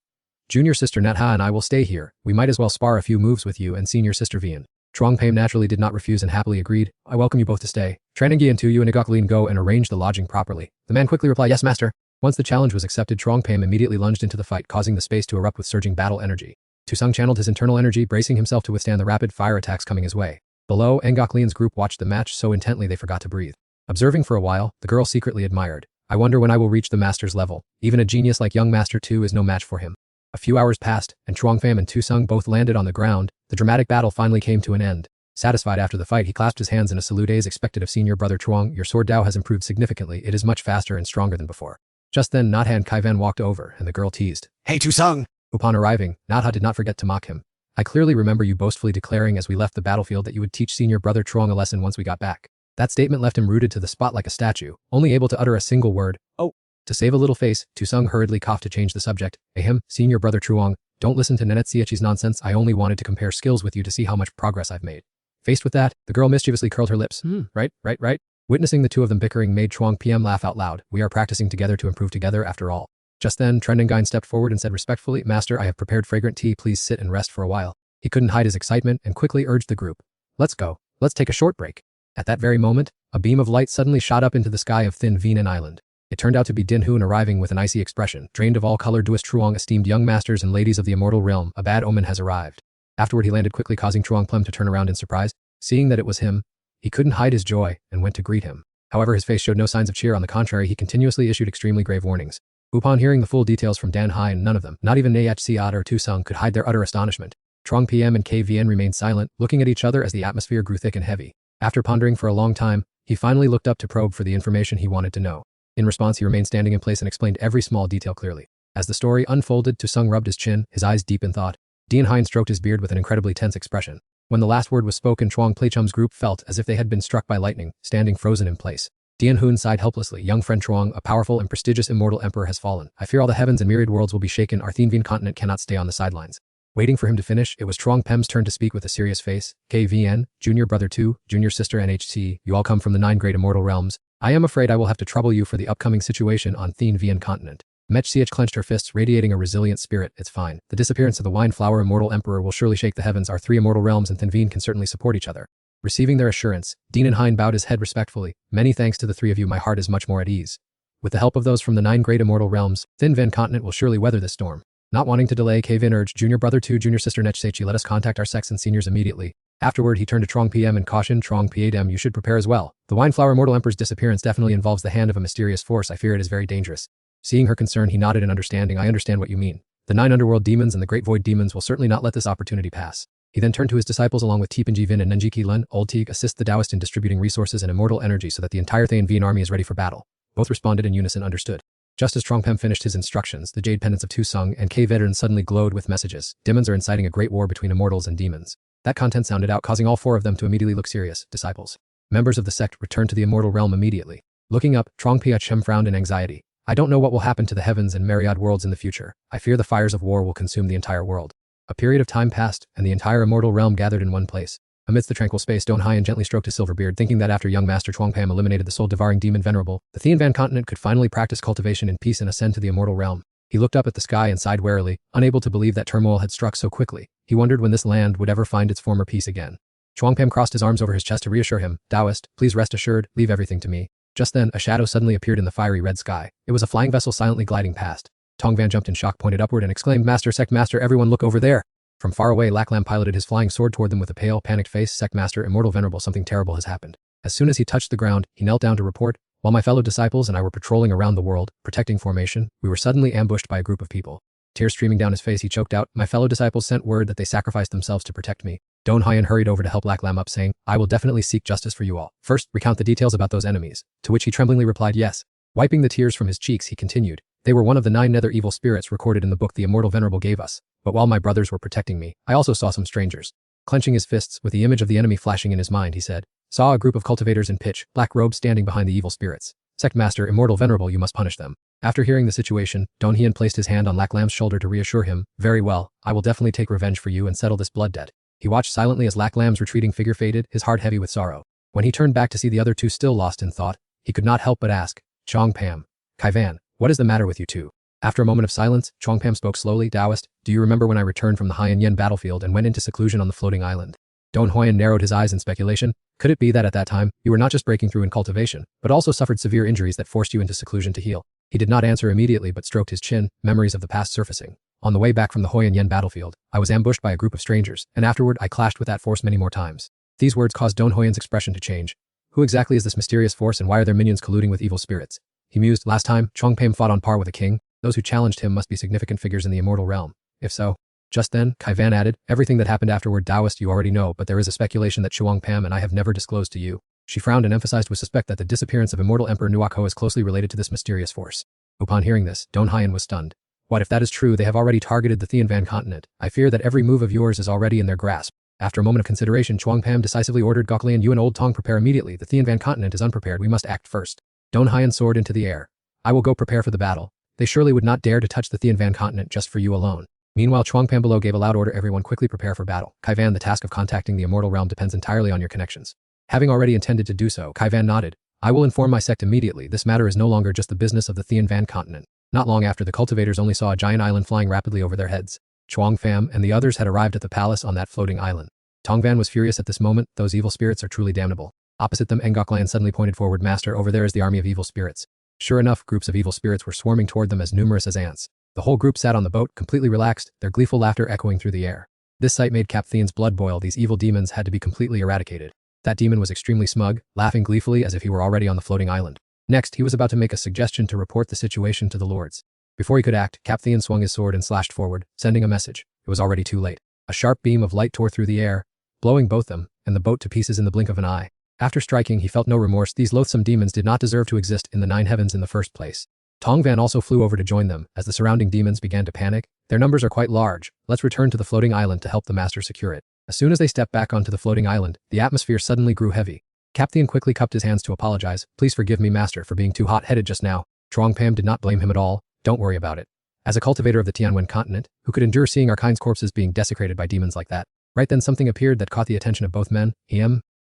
Junior sister Natha and I will stay here. We might as well spar a few moves with you and senior sister Vian. Truong Pham naturally did not refuse and happily agreed. I welcome you both to stay. Tran and Gian 2, you and Igoklean go and arrange the lodging properly. The man quickly replied, yes, master. Once the challenge was accepted, Truong Pham immediately lunged into the fight, causing the space to erupt with surging battle energy. Tusung channeled his internal energy, bracing himself to withstand the rapid fire attacks coming his way. Below, Ngoklean's group watched the match so intently they forgot to breathe. Observing for a while, the girl secretly admired. I wonder when I will reach the master's level. Even a genius like young Master 2 is no match for him. A few hours passed, and Truong Pham and Tusung both landed on the ground. The dramatic battle finally came to an end. Satisfied after the fight, he clasped his hands in a salute as expected of senior brother Truong. Your sword Dao has improved significantly. It is much faster and stronger than before. Just then, Natha and Kai Van walked over, and the girl teased. Hey, Tusung! Upon arriving, Natha did not forget to mock him. I clearly remember you boastfully declaring as we left the battlefield that you would teach senior brother Truong a lesson once we got back. That statement left him rooted to the spot like a statue, only able to utter a single word, oh. To save a little face, Tusung hurriedly coughed to change the subject. Ahem, senior brother Truong, don't listen to Nenetziachi's nonsense. I only wanted to compare skills with you to see how much progress I've made. Faced with that, the girl mischievously curled her lips. Right. Witnessing the two of them bickering made Truong PM laugh out loud. We are practicing together to improve together after all. Just then, Trendengine stepped forward and said respectfully, Master, I have prepared fragrant tea. Please sit and rest for a while. He couldn't hide his excitement and quickly urged the group. Let's go. Let's take a short break. At that very moment, a beam of light suddenly shot up into the sky of Thin Venan Island. It turned out to be Din Hoon arriving with an icy expression. Drained of all color, Duist Truong, esteemed young masters and ladies of the immortal realm, a bad omen has arrived. Afterward he landed quickly, causing Truong Plem to turn around in surprise. Seeing that it was him, he couldn't hide his joy and went to greet him. However, his face showed no signs of cheer. On the contrary, he continuously issued extremely grave warnings. Upon hearing the full details from Dan Hai, and none of them, not even Nayach Siad or Tusung, could hide their utter astonishment. Truong PM and KVN remained silent, looking at each other as the atmosphere grew thick and heavy. After pondering for a long time, he finally looked up to probe for the information he wanted to know. In response, he remained standing in place and explained every small detail clearly. As the story unfolded, Tusung rubbed his chin, his eyes deep in thought. Dean Hein stroked his beard with an incredibly tense expression. When the last word was spoken, Truong Pleichum's group felt as if they had been struck by lightning, standing frozen in place. Dian Hoon sighed helplessly. Young friend Truong, a powerful and prestigious immortal emperor has fallen. I fear all the heavens and myriad worlds will be shaken. Our Thinvian continent cannot stay on the sidelines. Waiting for him to finish, it was Truong Pem's turn to speak with a serious face. KVN, Junior Brother 2, Junior Sister NHT, you all come from the 9 great immortal realms. I am afraid I will have to trouble you for the upcoming situation on Thinvian continent. Mech Siach clenched her fists, radiating a resilient spirit. It's fine. The disappearance of the Wine Flower Immortal Emperor will surely shake the heavens. Our 3 immortal realms and Thinvian can certainly support each other. Receiving their assurance, Dean and Hein bowed his head respectfully. Many thanks to the 3 of you, my heart is much more at ease. With the help of those from the 9 great immortal realms, Thinvian continent will surely weather this storm. Not wanting to delay, Kevin urged Junior Brother 2, Junior Sister Nechsechi, let us contact our sects and seniors immediately. Afterward, he turned to Truong PM and cautioned Truong PM, you should prepare as well. The Wine Flower Immortal Emperor's disappearance definitely involves the hand of a mysterious force. I fear it is very dangerous. Seeing her concern, he nodded in understanding. I understand what you mean. The 9 underworld demons and the great void demons will certainly not let this opportunity pass. He then turned to his disciples along with Tipanji Vin and Nenjiki Len, Old Teague, assist the Taoist in distributing resources and immortal energy so that the entire Thayan Vian army is ready for battle. Both responded in unison, understood. Just as Trongpem finished his instructions, the jade pendants of Tu Sung and K veterans suddenly glowed with messages. Demons are inciting a great war between immortals and demons. That content sounded out, causing all 4 of them to immediately look serious. Disciples. Members of the sect returned to the immortal realm immediately. Looking up, Trongpem frowned in anxiety. I don't know what will happen to the heavens and myriad worlds in the future. I fear the fires of war will consume the entire world. A period of time passed, and the entire immortal realm gathered in one place. Amidst the tranquil space, Don Hyan gently stroked his silver beard, thinking that after young Master Trongpem eliminated the soul-devouring demon Venerable, the Tianvan continent could finally practice cultivation in peace and ascend to the immortal realm. He looked up at the sky and sighed warily, unable to believe that turmoil had struck so quickly. He wondered when this land would ever find its former peace again. Trongpem crossed his arms over his chest to reassure him. Taoist, please rest assured, leave everything to me. Just then, a shadow suddenly appeared in the fiery red sky. It was a flying vessel silently gliding past. Tongvan jumped in shock, pointed upward, and exclaimed, Master, Sect Master, everyone look over there. From far away, Laklam piloted his flying sword toward them with a pale, panicked face. Sect Master, Immortal Venerable, something terrible has happened. As soon as he touched the ground, he knelt down to report. While my fellow disciples and I were patrolling around the world, protecting formation, we were suddenly ambushed by a group of people. Tears streaming down his face, he choked out, my fellow disciples sent word that they sacrificed themselves to protect me. Don Hyan hurried over to help Laklam up, saying, I will definitely seek justice for you all. First, recount the details about those enemies. To which he tremblingly replied, yes. Wiping the tears from his cheeks, he continued, they were one of the 9 nether evil spirits recorded in the book the Immortal Venerable gave us. But while my brothers were protecting me, I also saw some strangers. Clenching his fists, with the image of the enemy flashing in his mind, he said, saw a group of cultivators in pitch black robes standing behind the evil spirits. Sect Master, Immortal Venerable, you must punish them. After hearing the situation, Don Hyan placed his hand on Laklam's shoulder to reassure him. Very well, I will definitely take revenge for you and settle this blood debt. He watched silently as Laklam's retreating figure faded, his heart heavy with sorrow. When he turned back to see the other 2 still lost in thought, he could not help but ask, Trongpem, Kaivan, what is the matter with you 2? After a moment of silence, Trongpem spoke slowly, Taoist, do you remember when I returned from the Hyan Yen battlefield and went into seclusion on the floating island? Don Hyan narrowed his eyes in speculation. Could it be that at that time, you were not just breaking through in cultivation, but also suffered severe injuries that forced you into seclusion to heal? He did not answer immediately but stroked his chin, memories of the past surfacing. On the way back from the Hyan Yen battlefield, I was ambushed by a group of strangers, and afterward I clashed with that force many more times. These words caused Don Hyan's expression to change. Who exactly is this mysterious force and why are their minions colluding with evil spirits? He mused, last time, Trongpem fought on par with a king. Those who challenged him must be significant figures in the immortal realm. If so. Just then, Kaivan added, everything that happened afterward, Taoist, you already know, but there is a speculation that Trongpem and I have never disclosed to you. She frowned and emphasized with suspect that the disappearance of Immortal Emperor Nuako is closely related to this mysterious force. Upon hearing this, Don Hyan was stunned. What if that is true? They have already targeted the Tianvan continent. I fear that every move of yours is already in their grasp. After a moment of consideration, Trongpem decisively ordered Gokli and you and Old Tong prepare immediately. The Tianvan continent is unprepared. We must act first. Don Hyan soared into the air. I will go prepare for the battle. They surely would not dare to touch the Tianvan continent just for you alone. Meanwhile, Trongpem below gave a loud order, everyone quickly prepare for battle. Kaivan, the task of contacting the immortal realm depends entirely on your connections. Having already intended to do so, Kaivan nodded. I will inform my sect immediately. This matter is no longer just the business of the Tianvan continent. Not long after, the cultivators only saw a giant island flying rapidly over their heads. Trongpem and the others had arrived at the palace on that floating island. Tongvan was furious at this moment. Those evil spirits are truly damnable. Opposite them, Ngoklan suddenly pointed forward. Master, over there is the army of evil spirits. Sure enough, groups of evil spirits were swarming toward them as numerous as ants. The whole group sat on the boat, completely relaxed, their gleeful laughter echoing through the air. This sight made Capthian's blood boil. These evil demons had to be completely eradicated. That demon was extremely smug, laughing gleefully as if he were already on the floating island. Next, he was about to make a suggestion to report the situation to the lords. Before he could act, Capthian swung his sword and slashed forward, sending a message. It was already too late. A sharp beam of light tore through the air, blowing both them and the boat to pieces in the blink of an eye. After striking, he felt no remorse. These loathsome demons did not deserve to exist in the 9 heavens in the first place. Tongvan also flew over to join them as the surrounding demons began to panic. Their numbers are quite large. Let's return to the floating island to help the master secure it. As soon as they stepped back onto the floating island, the atmosphere suddenly grew heavy. Capthian quickly cupped his hands to apologize. Please forgive me, master, for being too hot-headed just now. Trongpem did not blame him at all. Don't worry about it. As a cultivator of the Tianwen continent, who could endure seeing our kind's corpses being desecrated by demons like that? Right then something appeared that caught the attention of both men.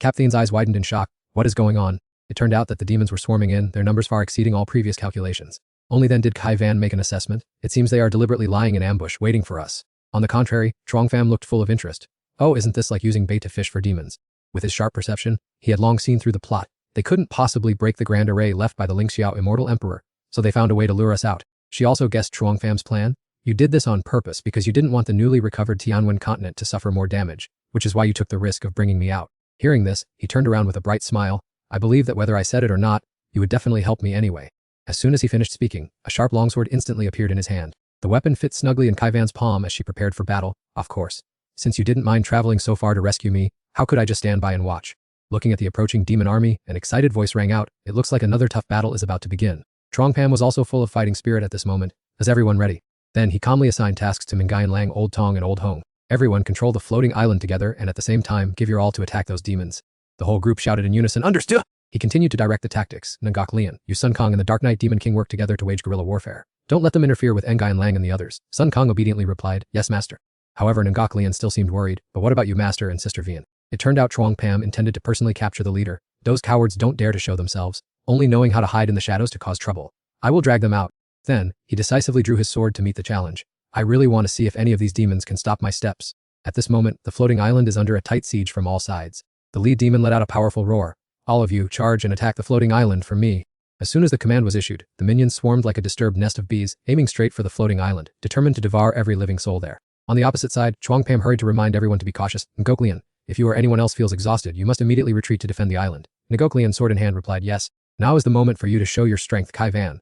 Capthian's eyes widened in shock. What is going on? It turned out that the demons were swarming in, their numbers far exceeding all previous calculations. Only then did Kaivan make an assessment. It seems they are deliberately lying in ambush, waiting for us. On the contrary, Trongpem looked full of interest. Oh, isn't this like using bait to fish for demons? With his sharp perception, he had long seen through the plot. They couldn't possibly break the grand array left by the Lingxiao Immortal Emperor, so they found a way to lure us out. She also guessed Trongpem's plan. You did this on purpose because you didn't want the newly recovered Tianwen continent to suffer more damage, which is why you took the risk of bringing me out. Hearing this, he turned around with a bright smile. I believe that whether I said it or not, you would definitely help me anyway. As soon as he finished speaking, a sharp longsword instantly appeared in his hand. The weapon fit snugly in Kaivan's palm as she prepared for battle. Of course. Since you didn't mind traveling so far to rescue me, how could I just stand by and watch? Looking at the approaching demon army, an excited voice rang out. It looks like another tough battle is about to begin. Truong Pam was also full of fighting spirit at this moment. Is everyone ready? Then he calmly assigned tasks to Mingai and Lang, Old Tong and Old Hong. Everyone control the floating island together and at the same time give your all to attack those demons. The whole group shouted in unison, understood! He continued to direct the tactics. Ngok Lian, Yu Sun Kong and the Dark Knight Demon King worked together to wage guerrilla warfare. Don't let them interfere with Ngai and Lang and the others. Sun Kong obediently replied, yes master. However, Ngok Lian still seemed worried, but what about you master and sister Vian? It turned out Truong Pam intended to personally capture the leader. Those cowards don't dare to show themselves, only knowing how to hide in the shadows to cause trouble. I will drag them out. Then, he decisively drew his sword to meet the challenge. I really want to see if any of these demons can stop my steps. At this moment, the floating island is under a tight siege from all sides. The lead demon let out a powerful roar. All of you, charge and attack the floating island for me. As soon as the command was issued, the minions swarmed like a disturbed nest of bees, aiming straight for the floating island, determined to devour every living soul there. On the opposite side, Truong Pam hurried to remind everyone to be cautious. Ngok Lian, if you or anyone else feels exhausted, you must immediately retreat to defend the island. Ngok Lian, sword in hand, replied, yes. Now is the moment for you to show your strength, Kai Van.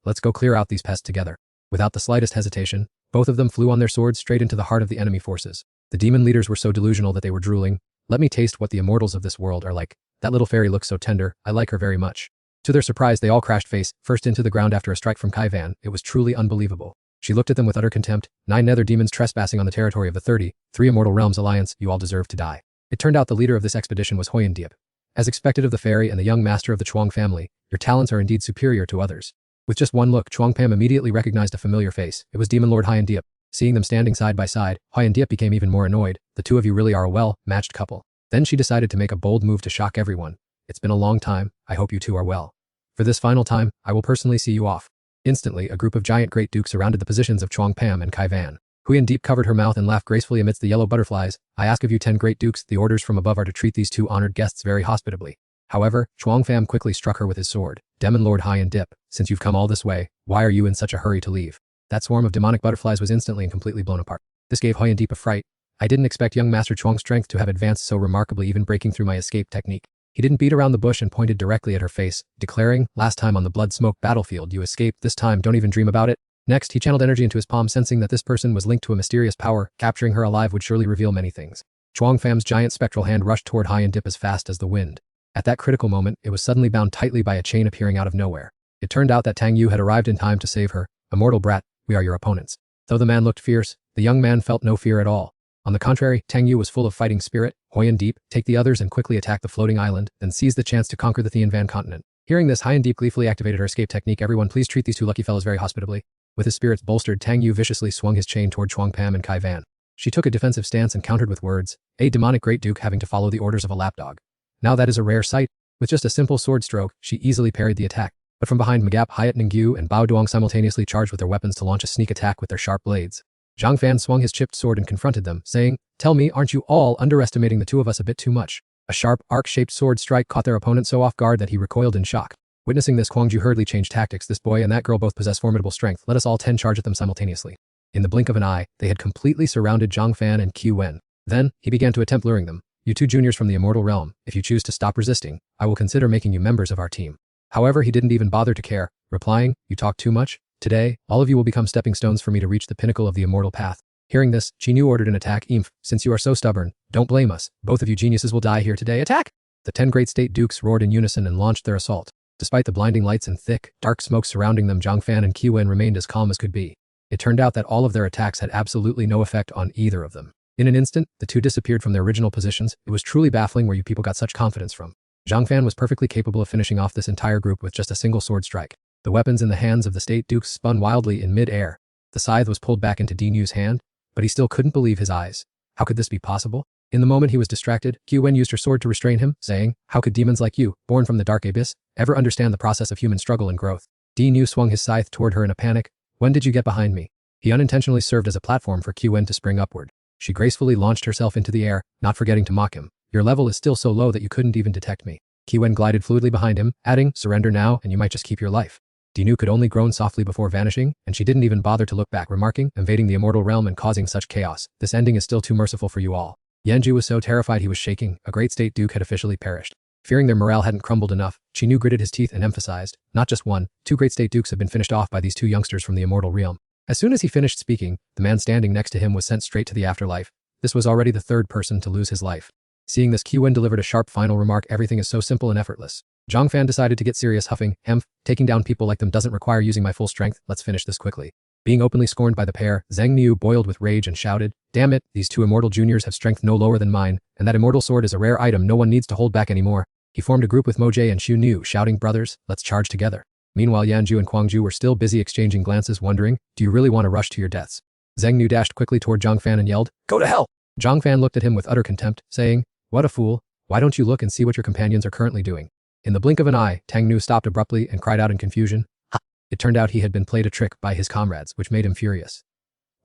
Let's go clear out these pests together. Without the slightest hesitation, both of them flew on their swords straight into the heart of the enemy forces. The demon leaders were so delusional that they were drooling. Let me taste what the immortals of this world are like. That little fairy looks so tender, I like her very much. To their surprise, they all crashed face first into the ground after a strike from Kai Van. It was truly unbelievable. She looked at them with utter contempt. 9 nether demons trespassing on the territory of the 33 Immortal Realms Alliance, you all deserve to die. It turned out the leader of this expedition was Hoyan Diep. As expected of the fairy and the young master of the Chuang family, your talents are indeed superior to others. With just one look, Truong Pam immediately recognized a familiar face. It was Demon Lord Hoyan Diep. Seeing them standing side by side, Hoyan Diep became even more annoyed. The two of you really are a well-matched couple. Then she decided to make a bold move to shock everyone. It's been a long time, I hope you two are well. For this final time, I will personally see you off. Instantly, a group of giant great dukes surrounded the positions of Truong Pam and Kai Van. Huyan Deep covered her mouth and laughed gracefully amidst the yellow butterflies. I ask of you 10 great dukes, the orders from above are to treat these two honored guests very hospitably. However, Truong Pham quickly struck her with his sword. Demon Lord High and Dip, since you've come all this way, why are you in such a hurry to leave? That swarm of demonic butterflies was instantly and completely blown apart. This gave Hoyan Deep a fright. I didn't expect young Master Chuang's strength to have advanced so remarkably, even breaking through my escape technique. He didn't beat around the bush and pointed directly at her face, declaring, last time on the blood-smoked battlefield you escaped, this time don't even dream about it. Next, he channeled energy into his palm, sensing that this person was linked to a mysterious power. Capturing her alive would surely reveal many things. Chuang Pham's giant spectral hand rushed toward High and Dip as fast as the wind. At that critical moment, it was suddenly bound tightly by a chain appearing out of nowhere. It turned out that Tang Yu had arrived in time to save her. A mortal brat, we are your opponents. Though the man looked fierce, the young man felt no fear at all. On the contrary, Tang Yu was full of fighting spirit. Hoyan Deep, take the others and quickly attack the floating island, then seize the chance to conquer the Thean Van continent. Hearing this, High and Deep gleefully activated her escape technique. Everyone please treat these two lucky fellows very hospitably. With his spirits bolstered, Tang Yu viciously swung his chain toward Chuang Pam and Kai Van. She took a defensive stance and countered with words, a demonic great duke having to follow the orders of a lapdog. Now that is a rare sight. With just a simple sword stroke, she easily parried the attack. But from behind, Magap, Hayat Ningyu, and Bao Duong simultaneously charged with their weapons to launch a sneak attack with their sharp blades. Zhang Fan swung his chipped sword and confronted them, saying, tell me, aren't you all underestimating the two of us a bit too much? A sharp, arc-shaped sword strike caught their opponent so off guard that he recoiled in shock. Witnessing this, Kwangju hurriedly changed tactics. This boy and that girl both possess formidable strength. Let us all 10 charge at them simultaneously. In the blink of an eye, they had completely surrounded Zhang Fan and Qi Wen. Then, he began to attempt luring them. You two juniors from the immortal realm, if you choose to stop resisting, I will consider making you members of our team. However, he didn't even bother to care, replying, you talk too much. Today, all of you will become stepping stones for me to reach the pinnacle of the immortal path. Hearing this, Qinu ordered an attack. Imph, since you are so stubborn, don't blame us. Both of you geniuses will die here today. Attack! The 10 great state dukes roared in unison and launched their assault. Despite the blinding lights and thick, dark smoke surrounding them, Zhang Fan and Qi Wen remained as calm as could be. It turned out that all of their attacks had absolutely no effect on either of them. In an instant, the two disappeared from their original positions. It was truly baffling where you people got such confidence from. Zhang Fan was perfectly capable of finishing off this entire group with just a single sword strike. The weapons in the hands of the state dukes spun wildly in mid-air. The scythe was pulled back into Dinyu's hand, but he still couldn't believe his eyes. How could this be possible? In the moment he was distracted, Qi Wen used her sword to restrain him, saying, how could demons like you, born from the dark abyss, ever understand the process of human struggle and growth? Dinyu swung his scythe toward her in a panic. When did you get behind me? He unintentionally served as a platform for Qi Wen to spring upward. She gracefully launched herself into the air, not forgetting to mock him. Your level is still so low that you couldn't even detect me. Qi Wen glided fluidly behind him, adding, surrender now and you might just keep your life. Dinu could only groan softly before vanishing, and she didn't even bother to look back, remarking, invading the immortal realm and causing such chaos. This ending is still too merciful for you all. Yanju was so terrified he was shaking. A great state duke had officially perished. Fearing their morale hadn't crumbled enough, Qinu gritted his teeth and emphasized, not just one, 2 great state dukes have been finished off by these 2 youngsters from the immortal realm. As soon as he finished speaking, the man standing next to him was sent straight to the afterlife. This was already the 3rd person to lose his life. Seeing this, Qi Wen delivered a sharp final remark, everything is so simple and effortless. Zhang Fan decided to get serious, huffing, taking down people like them doesn't require using my full strength, let's finish this quickly. Being openly scorned by the pair, Zhang Niu boiled with rage and shouted, damn it, these two immortal juniors have strength no lower than mine, and that immortal sword is a rare item no one needs to hold back anymore. He formed a group with Mo Jie and Xu Nu, shouting, brothers, let's charge together. Meanwhile, Yanju and Guangju were still busy exchanging glances, wondering, do you really want to rush to your deaths? Zhang Nu dashed quickly toward Zhang Fan and yelled, go to hell! Zhang Fan looked at him with utter contempt, saying, what a fool, why don't you look and see what your companions are currently doing? In the blink of an eye, Tang Nu stopped abruptly and cried out in confusion, ha! It turned out he had been played a trick by his comrades, which made him furious.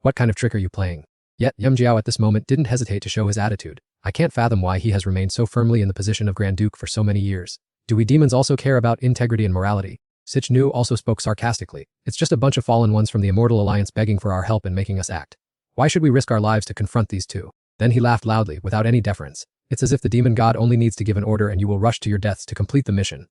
What kind of trick are you playing? Yet Yum Jiao at this moment didn't hesitate to show his attitude. I can't fathom why he has remained so firmly in the position of Grand Duke for so many years. Do we demons also care about integrity and morality? Sich Nu also spoke sarcastically. It's just a bunch of fallen ones from the Immortal Alliance begging for our help and making us act. Why should we risk our lives to confront these two? Then he laughed loudly, without any deference. It's as if the demon god only needs to give an order and you will rush to your deaths to complete the mission.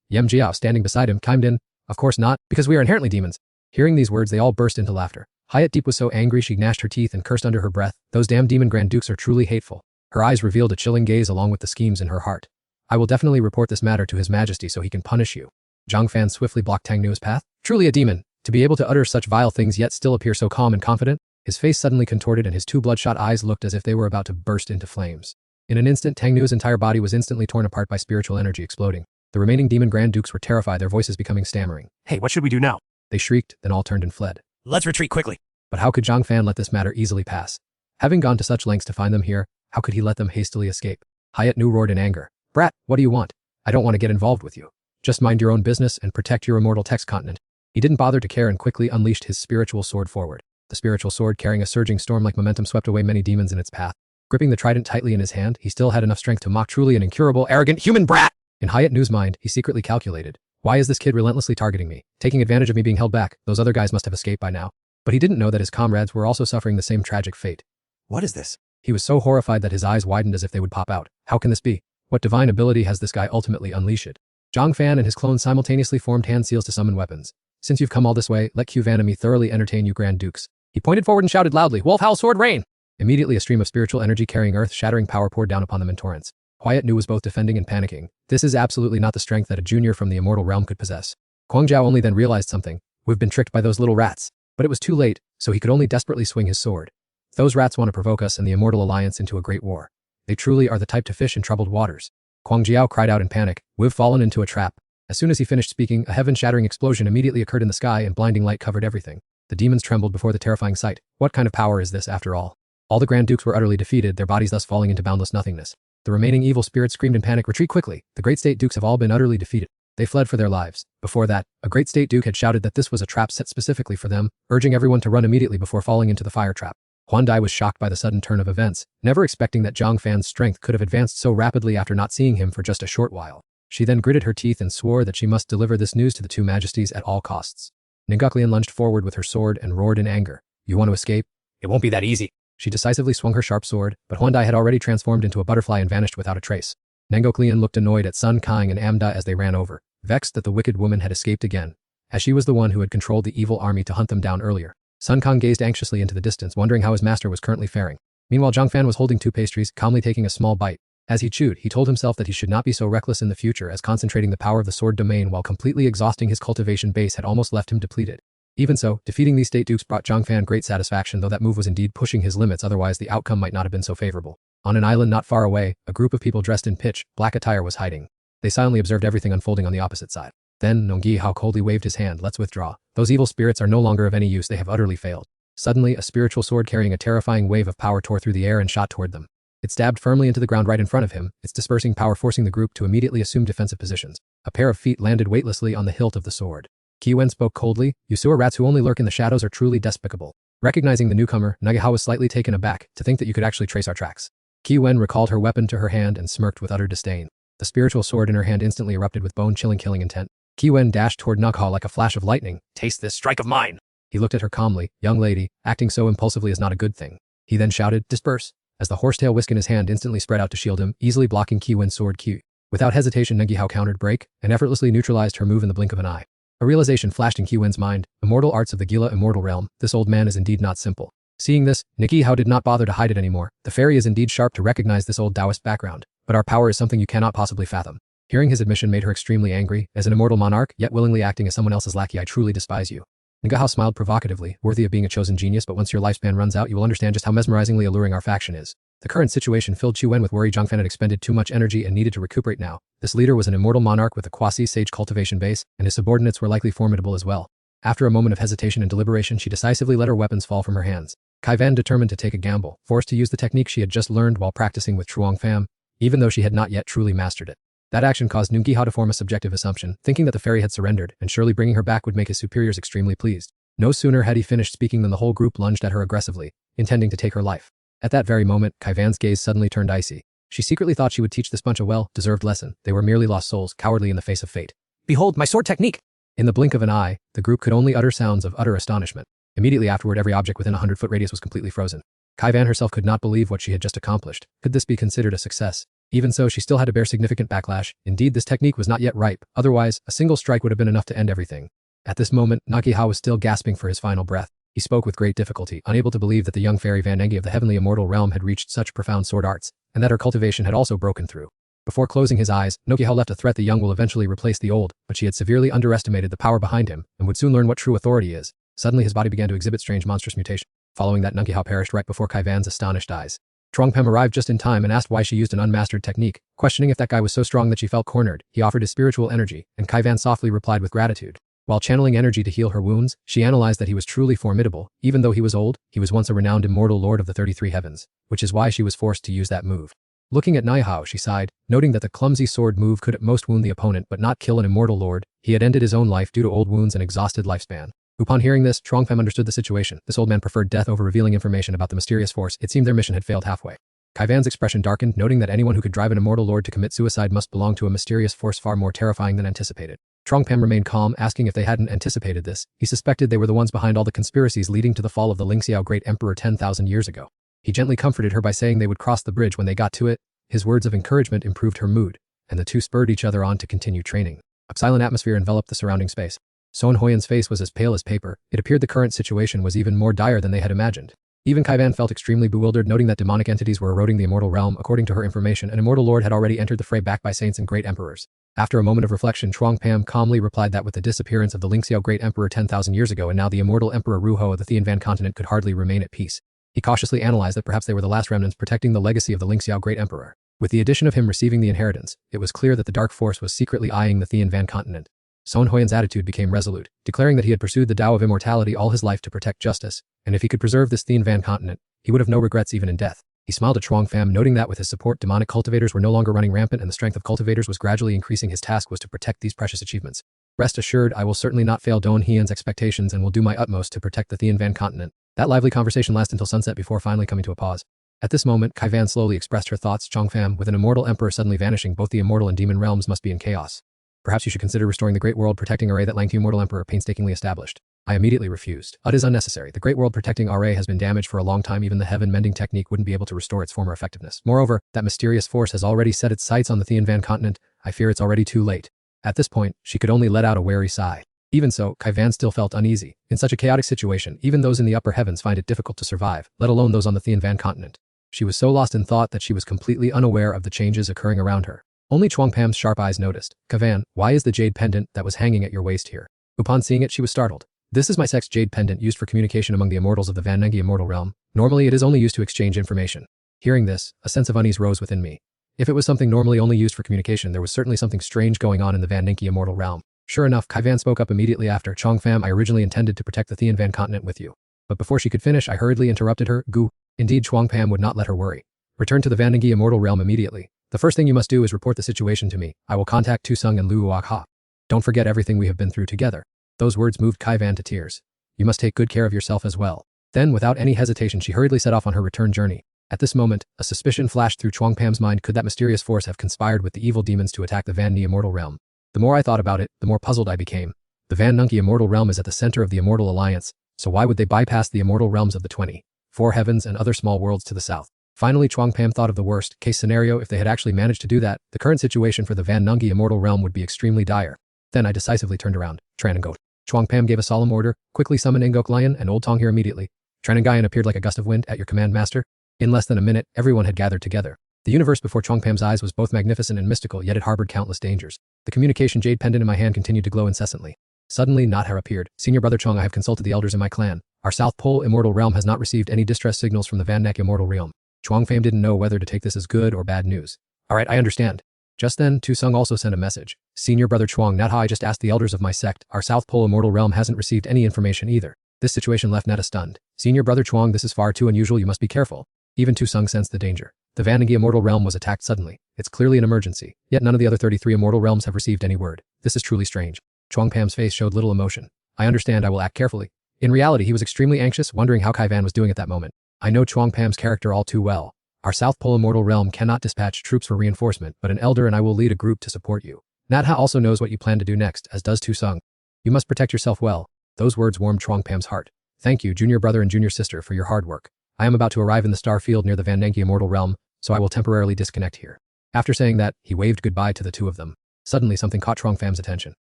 Yum Jiao, standing beside him, chimed in, of course not, because we are inherently demons. Hearing these words, they all burst into laughter. Hayat Deep was so angry she gnashed her teeth and cursed under her breath, those damn demon Grand Dukes are truly hateful. Her eyes revealed a chilling gaze along with the schemes in her heart. I will definitely report this matter to His Majesty so he can punish you. Zhang Fan swiftly blocked Tang Nu's path. Truly a demon, to be able to utter such vile things yet still appear so calm and confident. His face suddenly contorted and his two bloodshot eyes looked as if they were about to burst into flames. In an instant, Tang Nu's entire body was instantly torn apart by spiritual energy exploding. The remaining demon Grand Dukes were terrified, their voices becoming stammering. Hey, what should we do now? They shrieked, then all turned and fled. Let's retreat quickly. But how could Zhang Fan let this matter easily pass? Having gone to such lengths to find them here, how could he let them hastily escape? Hayat Nu roared in anger. Brat, what do you want? I don't want to get involved with you. Just mind your own business and protect your immortal text continent. He didn't bother to care and quickly unleashed his spiritual sword forward. The spiritual sword, carrying a surging storm-like momentum, swept away many demons in its path. Gripping the trident tightly in his hand, he still had enough strength to mock truly an incurable, arrogant human brat. In Hayat Nu's mind, he secretly calculated, why is this kid relentlessly targeting me, taking advantage of me being held back? Those other guys must have escaped by now. But he didn't know that his comrades were also suffering the same tragic fate. What is this? He was so horrified that his eyes widened as if they would pop out. How can this be? What divine ability has this guy ultimately unleashed? Zhang Fan and his clones simultaneously formed hand seals to summon weapons. Since you've come all this way, let Q Van and me thoroughly entertain you Grand Dukes. He pointed forward and shouted loudly, Wolf Howl Sword Rain! Immediately a stream of spiritual energy carrying earth-shattering power poured down upon them in torrents. Hayat Nu was both defending and panicking. This is absolutely not the strength that a junior from the immortal realm could possess. Guangzhou only then realized something. We've been tricked by those little rats. But it was too late, so he could only desperately swing his sword. Those rats want to provoke us and the Immortal Alliance into a great war. They truly are the type to fish in troubled waters. Guangzhou cried out in panic, we've fallen into a trap. As soon as he finished speaking, a heaven-shattering explosion immediately occurred in the sky and blinding light covered everything. The demons trembled before the terrifying sight. What kind of power is this after all? All the Grand Dukes were utterly defeated, their bodies thus falling into boundless nothingness. The remaining evil spirits screamed in panic, retreat quickly. The great state dukes have all been utterly defeated. They fled for their lives. Before that, a great state duke had shouted that this was a trap set specifically for them, urging everyone to run immediately before falling into the fire trap. Huan Dai was shocked by the sudden turn of events, never expecting that Zhang Fan's strength could have advanced so rapidly after not seeing him for just a short while. She then gritted her teeth and swore that she must deliver this news to the two majesties at all costs. Ningoklian lunged forward with her sword and roared in anger. You want to escape? It won't be that easy. She decisively swung her sharp sword, but Huan Dai had already transformed into a butterfly and vanished without a trace. Ningoklian looked annoyed at Sun Kang and Amda as they ran over, vexed that the wicked woman had escaped again, as she was the one who had controlled the evil army to hunt them down earlier. Sun Kang gazed anxiously into the distance, wondering how his master was currently faring. Meanwhile, Zhang Fan was holding two pastries, calmly taking a small bite. As he chewed, he told himself that he should not be so reckless in the future, as concentrating the power of the sword domain while completely exhausting his cultivation base had almost left him depleted. Even so, defeating these state dukes brought Zhang Fan great satisfaction, though that move was indeed pushing his limits, otherwise the outcome might not have been so favorable. On an island not far away, a group of people dressed in pitch black attire was hiding. They silently observed everything unfolding on the opposite side. Then, Nongyi Hao coldly waved his hand, let's withdraw. Those evil spirits are no longer of any use, they have utterly failed. Suddenly, a spiritual sword carrying a terrifying wave of power tore through the air and shot toward them. It stabbed firmly into the ground right in front of him, its dispersing power forcing the group to immediately assume defensive positions. A pair of feet landed weightlessly on the hilt of the sword. Qi Wen spoke coldly, you sewer rats who only lurk in the shadows are truly despicable. Recognizing the newcomer, Nagahao was slightly taken aback to think that you could actually trace our tracks. Qi Wen recalled her weapon to her hand and smirked with utter disdain. The spiritual sword in her hand instantly erupted with bone-chilling killing intent. Qi Wen dashed toward Nagahao like a flash of lightning. Taste this strike of mine. He looked at her calmly, young lady, acting so impulsively is not a good thing. He then shouted, disperse, as the horsetail whisk in his hand instantly spread out to shield him, easily blocking Qi Wen's sword Q. Without hesitation, Nagahao countered break and effortlessly neutralized her move in the blink of an eye. A realization flashed in Qi Wen's mind, immortal arts of the Gila immortal realm, this old man is indeed not simple. Seeing this, Nagahao did not bother to hide it anymore. The fairy is indeed sharp to recognize this old Taoist background, but our power is something you cannot possibly fathom. Hearing his admission made her extremely angry. As an immortal monarch, yet willingly acting as someone else's lackey, I truly despise you. Ngahao smiled provocatively, worthy of being a chosen genius, but once your lifespan runs out, you will understand just how mesmerizingly alluring our faction is. The current situation filled Chu Wen with worry. Zhang Fan had expended too much energy and needed to recuperate now. This leader was an immortal monarch with a quasi-sage cultivation base, and his subordinates were likely formidable as well. After a moment of hesitation and deliberation, she decisively let her weapons fall from her hands. Kai Van determined to take a gamble, forced to use the technique she had just learned while practicing with Chuang Pham, even though she had not yet truly mastered it. That action caused Nung Gihao to form a subjective assumption, thinking that the fairy had surrendered, and surely bringing her back would make his superiors extremely pleased. No sooner had he finished speaking than the whole group lunged at her aggressively, intending to take her life. At that very moment, Kai Van's gaze suddenly turned icy. She secretly thought she would teach this bunch a well-deserved lesson. They were merely lost souls, cowardly in the face of fate. Behold, my sword technique! In the blink of an eye, the group could only utter sounds of utter astonishment. Immediately afterward, every object within a 100-foot radius was completely frozen. Kai Van herself could not believe what she had just accomplished. Could this be considered a success? Even so, she still had to bear significant backlash. Indeed, this technique was not yet ripe. Otherwise, a single strike would have been enough to end everything. At this moment, Nagihao was still gasping for his final breath. He spoke with great difficulty, unable to believe that the young fairy Van Engi of the heavenly immortal realm had reached such profound sword arts, and that her cultivation had also broken through. Before closing his eyes, Nogihao left a threat: the young will eventually replace the old, but she had severely underestimated the power behind him, and would soon learn what true authority is. Suddenly his body began to exhibit strange monstrous mutation. Following that, Nungihao perished right before Kai Van's astonished eyes. Chuang Pem arrived just in time and asked why she used an unmastered technique, questioning if that guy was so strong that she felt cornered. He offered his spiritual energy, and Kai Van softly replied with gratitude. While channeling energy to heal her wounds, she analyzed that he was truly formidable. Even though he was old, he was once a renowned immortal lord of the 33 heavens, which is why she was forced to use that move. Looking at Nihao, she sighed, noting that the clumsy sword move could at most wound the opponent but not kill an immortal lord. He had ended his own life due to old wounds and exhausted lifespan. Upon hearing this, Chuang Pem understood the situation. This old man preferred death over revealing information about the mysterious force. It seemed their mission had failed halfway. Kai Van's expression darkened, noting that anyone who could drive an immortal lord to commit suicide must belong to a mysterious force far more terrifying than anticipated. Chuang Pem remained calm, asking if they hadn't anticipated this. He suspected they were the ones behind all the conspiracies leading to the fall of the Lingxiao great emperor 10,000 years ago. He gently comforted her by saying they would cross the bridge when they got to it. His words of encouragement improved her mood, and the two spurred each other on to continue training. A silent atmosphere enveloped the surrounding space. Son Hoyan's face was as pale as paper. It appeared the current situation was even more dire than they had imagined. Even Kai Van felt extremely bewildered, noting that demonic entities were eroding the immortal realm. According to her information, an immortal lord had already entered the fray, backed by saints and great emperors. After a moment of reflection, Chuang Pam calmly replied that with the disappearance of the Lingxiao great emperor 10,000 years ago and now the immortal emperor Ruho of the Thian Van continent could hardly remain at peace. He cautiously analyzed that perhaps they were the last remnants protecting the legacy of the Lingxiao great emperor. With the addition of him receiving the inheritance, it was clear that the dark force was secretly eyeing the Thian Van continent. Son Hoyan's attitude became resolute, declaring that he had pursued the Tao of immortality all his life to protect justice, and if he could preserve this Thian Van continent, he would have no regrets even in death. He smiled at Chuang Pham, noting that with his support, demonic cultivators were no longer running rampant and the strength of cultivators was gradually increasing. His task was to protect these precious achievements. Rest assured, I will certainly not fail Don Hian's expectations and will do my utmost to protect the Thian Van continent. That lively conversation lasted until sunset before finally coming to a pause. At this moment, Kai Van slowly expressed her thoughts. Chuang Pham, with an immortal emperor suddenly vanishing, both the immortal and demon realms must be in chaos. Perhaps you should consider restoring the Great World Protecting Array that Langtu Immortal Emperor painstakingly established. I immediately refused. It is unnecessary. The Great World Protecting Array has been damaged for a long time. Even the heaven mending technique wouldn't be able to restore its former effectiveness. Moreover, that mysterious force has already set its sights on the Thian Van continent. I fear it's already too late. At this point, she could only let out a wary sigh. Even so, Kai Van still felt uneasy. In such a chaotic situation, even those in the upper heavens find it difficult to survive, let alone those on the Thian Van continent. She was so lost in thought that she was completely unaware of the changes occurring around her. Only Chuang Pam's sharp eyes noticed. Kai Van, why is the jade pendant that was hanging at your waist here? Upon seeing it, she was startled. This is my sex jade pendant used for communication among the immortals of the Van Nengi immortal realm. Normally it is only used to exchange information. Hearing this, a sense of unease rose within me. If it was something normally only used for communication, there was certainly something strange going on in the Van Nengi immortal realm. Sure enough, Kai Van spoke up immediately after. Chuang Pham, I originally intended to protect the Thian Van continent with you. But before she could finish, I hurriedly interrupted her. Gu. Indeed, Chuang Pam would not let her worry. Return to the Van Nengi immortal realm immediately. The first thing you must do is report the situation to me. I will contact Tu Sung and Lu Uakha. Don't forget everything we have been through together. Those words moved Kai Van to tears. You must take good care of yourself as well. Then, without any hesitation, she hurriedly set off on her return journey. At this moment, a suspicion flashed through Chuang Pam's mind. Could that mysterious force have conspired with the evil demons to attack the Van Ni immortal realm? The more I thought about it, the more puzzled I became. The Van Nunki immortal realm is at the center of the immortal alliance, so why would they bypass the immortal realms of the 24 heavens and other small worlds to the south? Finally, Chuang Pam thought of the worst-case scenario. If they had actually managed to do that, the current situation for the Van Nungi immortal realm would be extremely dire. Then I decisively turned around. Tran and Goat. Chuang Pam gave a solemn order. Quickly summon Ngok Lion and Old Tong here immediately. Tran and Guyan appeared like a gust of wind. At your command, master. In less than a minute, everyone had gathered together. The universe before Chongpam's eyes was both magnificent and mystical, yet it harbored countless dangers. The communication jade pendant in my hand continued to glow incessantly. Suddenly, Nathar appeared. Senior brother Chong, I have consulted the elders in my clan. Our South Pole immortal realm has not received any distress signals from the Van Neck immortal realm. Chongpam didn't know whether to take this as good or bad news. Alright, I understand. Just then, Tu Sung also sent a message. Senior brother Chuang, Natha, I just asked the elders of my sect. Our South Pole immortal realm hasn't received any information either. This situation left Nata stunned. Senior brother Chuang, this is far too unusual, you must be careful. Even Tu Sung sensed the danger. The Vanagi immortal realm was attacked suddenly. It's clearly an emergency. Yet none of the other 33 immortal realms have received any word. This is truly strange. Chongpam's face showed little emotion. I understand, I will act carefully. In reality, he was extremely anxious, wondering how Kai Van was doing at that moment. I know Chongpam's character all too well. Our South Pole immortal realm cannot dispatch troops for reinforcement, but an elder and I will lead a group to support you. Natha also knows what you plan to do next, as does Tu Sung. You must protect yourself well. Those words warmed Chongpam's heart. Thank you, junior brother and junior sister, for your hard work. I am about to arrive in the star field near the Van Nengi immortal realm, so I will temporarily disconnect here. After saying that, he waved goodbye to the two of them. Suddenly, something caught Chongpam's attention.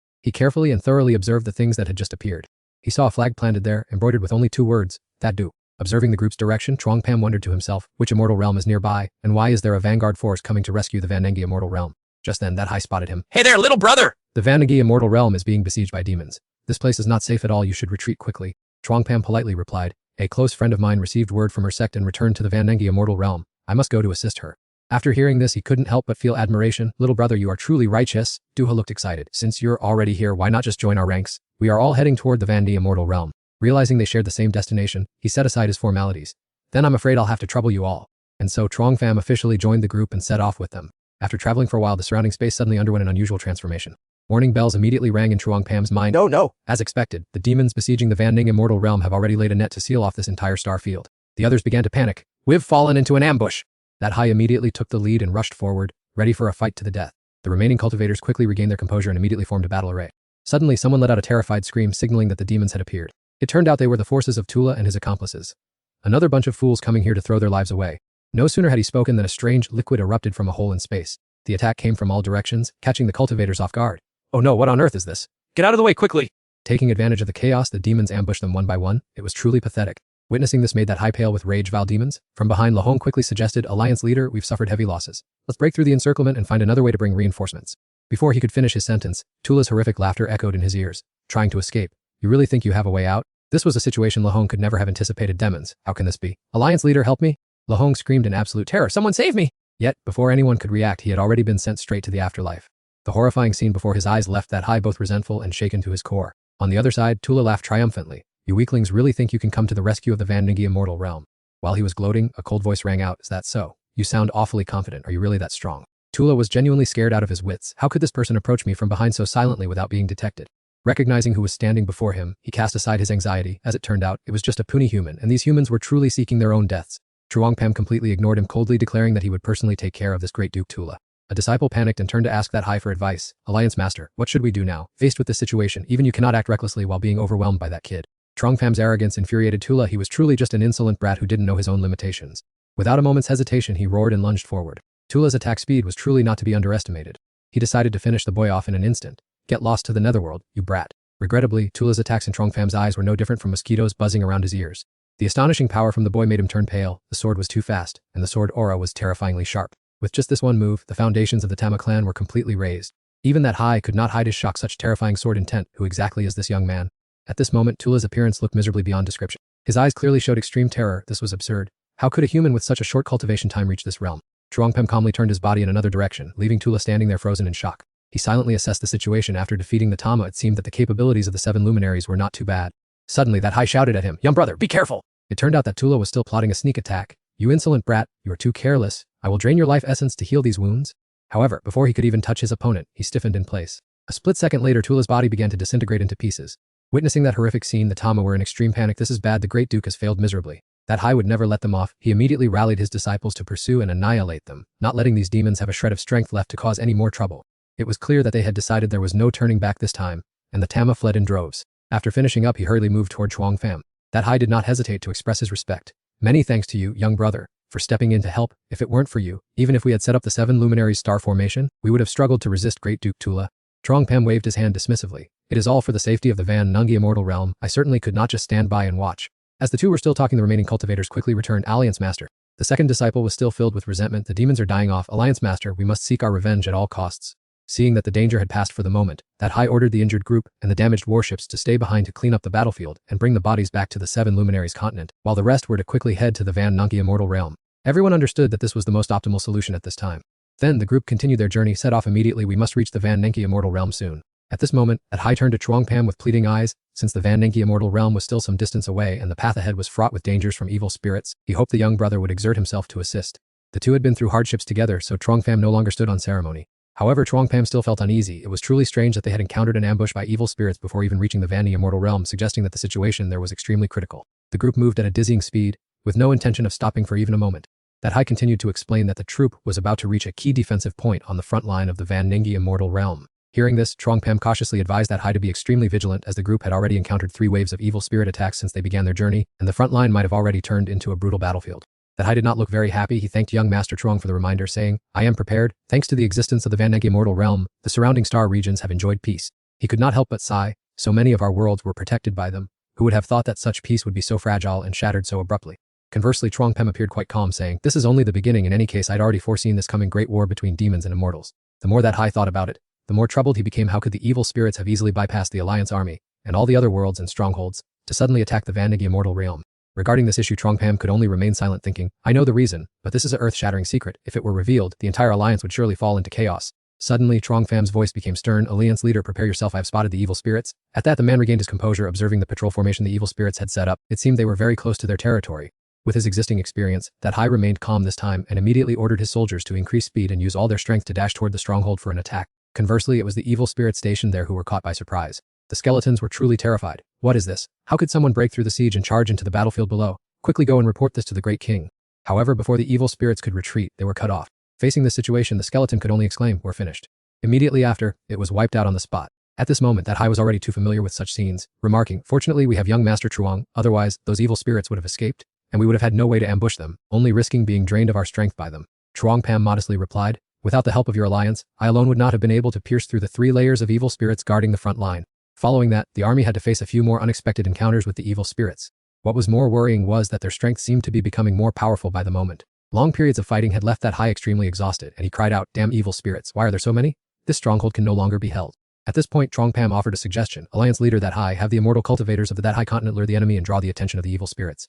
He carefully and thoroughly observed the things that had just appeared. He saw a flag planted there, embroidered with only 2 words, that do. Observing the group's direction, Chongpam wondered to himself, which immortal realm is nearby, and why is there a vanguard force coming to rescue the Van Nengi immortal realm? Just then, that Hai spotted him. Hey there, little brother! The Van Nengi immortal realm is being besieged by demons. This place is not safe at all, you should retreat quickly. Chongpam politely replied. A close friend of mine received word from her sect and returned to the Van Nengi immortal realm. I must go to assist her. After hearing this, he couldn't help but feel admiration. Little brother, you are truly righteous. Duha looked excited. Since you're already here, why not just join our ranks? We are all heading toward the Van Nengi immortal realm. Realizing they shared the same destination, he set aside his formalities. Then I'm afraid I'll have to trouble you all. And so Chongpam officially joined the group and set off with them. After traveling for a while, the surrounding space suddenly underwent an unusual transformation. Warning bells immediately rang in Chongpam's mind. No. As expected, the demons besieging the Van Ning immortal realm have already laid a net to seal off this entire star field. The others began to panic. We've fallen into an ambush. That Hai immediately took the lead and rushed forward, ready for a fight to the death. The remaining cultivators quickly regained their composure and immediately formed a battle array. Suddenly, someone let out a terrified scream, signaling that the demons had appeared. It turned out they were the forces of Tula and his accomplices. Another bunch of fools coming here to throw their lives away. No sooner had he spoken than a strange liquid erupted from a hole in space. The attack came from all directions, catching the cultivators off guard. Oh no, what on earth is this? Get out of the way quickly! Taking advantage of the chaos, the demons ambushed them one by one. It was truly pathetic. Witnessing this made that Hai pale with rage. Vile demons. From behind, Lahong quickly suggested, Alliance leader, we've suffered heavy losses. Let's break through the encirclement and find another way to bring reinforcements. Before he could finish his sentence, Tula's horrific laughter echoed in his ears. Trying to escape. You really think you have a way out? This was a situation Lahong could never have anticipated. Demons. How can this be? Alliance leader, help me! Lahong screamed in absolute terror. Someone save me! Yet, before anyone could react, he had already been sent straight to the afterlife. The horrifying scene before his eyes left that Hai both resentful and shaken to his core. On the other side, Tula laughed triumphantly. You weaklings really think you can come to the rescue of the Van Nengi immortal realm. While he was gloating, a cold voice rang out. Is that so? You sound awfully confident. Are you really that strong? Tula was genuinely scared out of his wits. How could this person approach me from behind so silently without being detected? Recognizing who was standing before him, he cast aside his anxiety. As it turned out, it was just a puny human, and these humans were truly seeking their own deaths. Chongpam completely ignored him, coldly declaring that he would personally take care of this great Duke Tula. A disciple panicked and turned to ask that Hai for advice. Alliance Master, what should we do now? Faced with this situation, even you cannot act recklessly while being overwhelmed by that kid. Chongpam's arrogance infuriated Tula. He was truly just an insolent brat who didn't know his own limitations. Without a moment's hesitation, he roared and lunged forward. Tula's attack speed was truly not to be underestimated. He decided to finish the boy off in an instant. Get lost to the netherworld, you brat. Regrettably, Tula's attacks in Chongpam's eyes were no different from mosquitoes buzzing around his ears. The astonishing power from the boy made him turn pale. The sword was too fast, and the sword aura was terrifyingly sharp. With just this one move, the foundations of the Tama clan were completely razed. Even that Hai could not hide his shock. Such terrifying sword intent. Who exactly is this young man? At this moment, Tula's appearance looked miserably beyond description. His eyes clearly showed extreme terror. This was absurd. How could a human with such a short cultivation time reach this realm? Chongpam calmly turned his body in another direction, leaving Tula standing there frozen in shock. He silently assessed the situation. After defeating the Tama, it seemed that the capabilities of the 7 luminaries were not too bad. Suddenly, that Hai shouted at him, Young brother, be careful! It turned out that Tula was still plotting a sneak attack. You insolent brat, you are too careless. I will drain your life essence to heal these wounds. However, before he could even touch his opponent, he stiffened in place. A split second later, Tula's body began to disintegrate into pieces. Witnessing that horrific scene, the Tama were in extreme panic. This is bad, the great Duke has failed miserably. That Hai would never let them off. He immediately rallied his disciples to pursue and annihilate them, not letting these demons have a shred of strength left to cause any more trouble. It was clear that they had decided there was no turning back this time, and the Tama fled in droves. After finishing up, he hurriedly moved toward Chongpam. That Hai did not hesitate to express his respect. Many thanks to you, young brother, for stepping in to help. If it weren't for you, even if we had set up the 7 luminaries star formation, we would have struggled to resist Great Duke Tula. Chongpam waved his hand dismissively. It is all for the safety of the Van Nengi immortal realm. I certainly could not just stand by and watch. As the two were still talking, the remaining cultivators quickly returned. Alliance Master. The second disciple was still filled with resentment. The demons are dying off. Alliance Master, we must seek our revenge at all costs. Seeing that the danger had passed for the moment, that High ordered the injured group and the damaged warships to stay behind to clean up the battlefield and bring the bodies back to the Seven Luminaries continent, while the rest were to quickly head to the Van Nunki Immortal Realm. Everyone understood that this was the most optimal solution at this time. Then the group continued their journey, set off immediately. We must reach the Van Nunki Immortal Realm soon. At this moment, that High turned to Chuang Pam with pleading eyes. Since the Van Nunki Immortal Realm was still some distance away and the path ahead was fraught with dangers from evil spirits, he hoped the young brother would exert himself to assist. The two had been through hardships together, so Chuang Pam no longer stood on ceremony. However, Chuang Pam still felt uneasy. It was truly strange that they had encountered an ambush by evil spirits before even reaching the Van Nunki Immortal Realm, suggesting that the situation there was extremely critical. The group moved at a dizzying speed, with no intention of stopping for even a moment. That High continued to explain that the troop was about to reach a key defensive point on the front line of the Van Nunki Immortal Realm. Hearing this, Chuang Pam cautiously advised that High to be extremely vigilant, as the group had already encountered 3 waves of evil spirit attacks since they began their journey, and the front line might have already turned into a brutal battlefield. That High did not look very happy. He thanked young Master Chuang for the reminder, saying, I am prepared. Thanks to the existence of the Van Nunki Immortal Realm, the surrounding star regions have enjoyed peace. He could not help but sigh. So many of our worlds were protected by them. Who would have thought that such peace would be so fragile and shattered so abruptly? Conversely, Chuang Pam appeared quite calm, saying, this is only the beginning. In any case, I'd already foreseen this coming great war between demons and immortals. The more that High thought about it, the more troubled he became. How could the evil spirits have easily bypassed the Alliance army and all the other worlds and strongholds to suddenly attack the Van Nunki Immortal Realm? Regarding this issue, Chuang Pam could only remain silent, thinking, I know the reason, but this is an earth-shattering secret. If it were revealed, the entire alliance would surely fall into chaos. Suddenly, Chuang Pam's voice became stern. Alliance leader, prepare yourself. I have spotted the evil spirits. At that, the man regained his composure, observing the patrol formation the evil spirits had set up. It seemed they were very close to their territory. With his existing experience, that High remained calm this time and immediately ordered his soldiers to increase speed and use all their strength to dash toward the stronghold for an attack. Conversely, it was the evil spirits stationed there who were caught by surprise. The skeletons were truly terrified. What is this? How could someone break through the siege and charge into the battlefield below? Quickly go and report this to the great king. However, before the evil spirits could retreat, they were cut off. Facing this situation, the skeleton could only exclaim, we're finished. Immediately after, it was wiped out on the spot. At this moment, that High was already too familiar with such scenes, remarking, fortunately we have young Master Chuang, otherwise, those evil spirits would have escaped, and we would have had no way to ambush them, only risking being drained of our strength by them. Chuang Pam modestly replied, without the help of your alliance, I alone would not have been able to pierce through the 3 layers of evil spirits guarding the front line. Following that, the army had to face a few more unexpected encounters with the evil spirits. What was more worrying was that their strength seemed to be becoming more powerful by the moment. Long periods of fighting had left that High extremely exhausted, and he cried out, damn evil spirits, why are there so many? This stronghold can no longer be held. At this point, Chuang Pam offered a suggestion. Alliance leader That High, have the immortal cultivators of the That High continent lure the enemy and draw the attention of the evil spirits.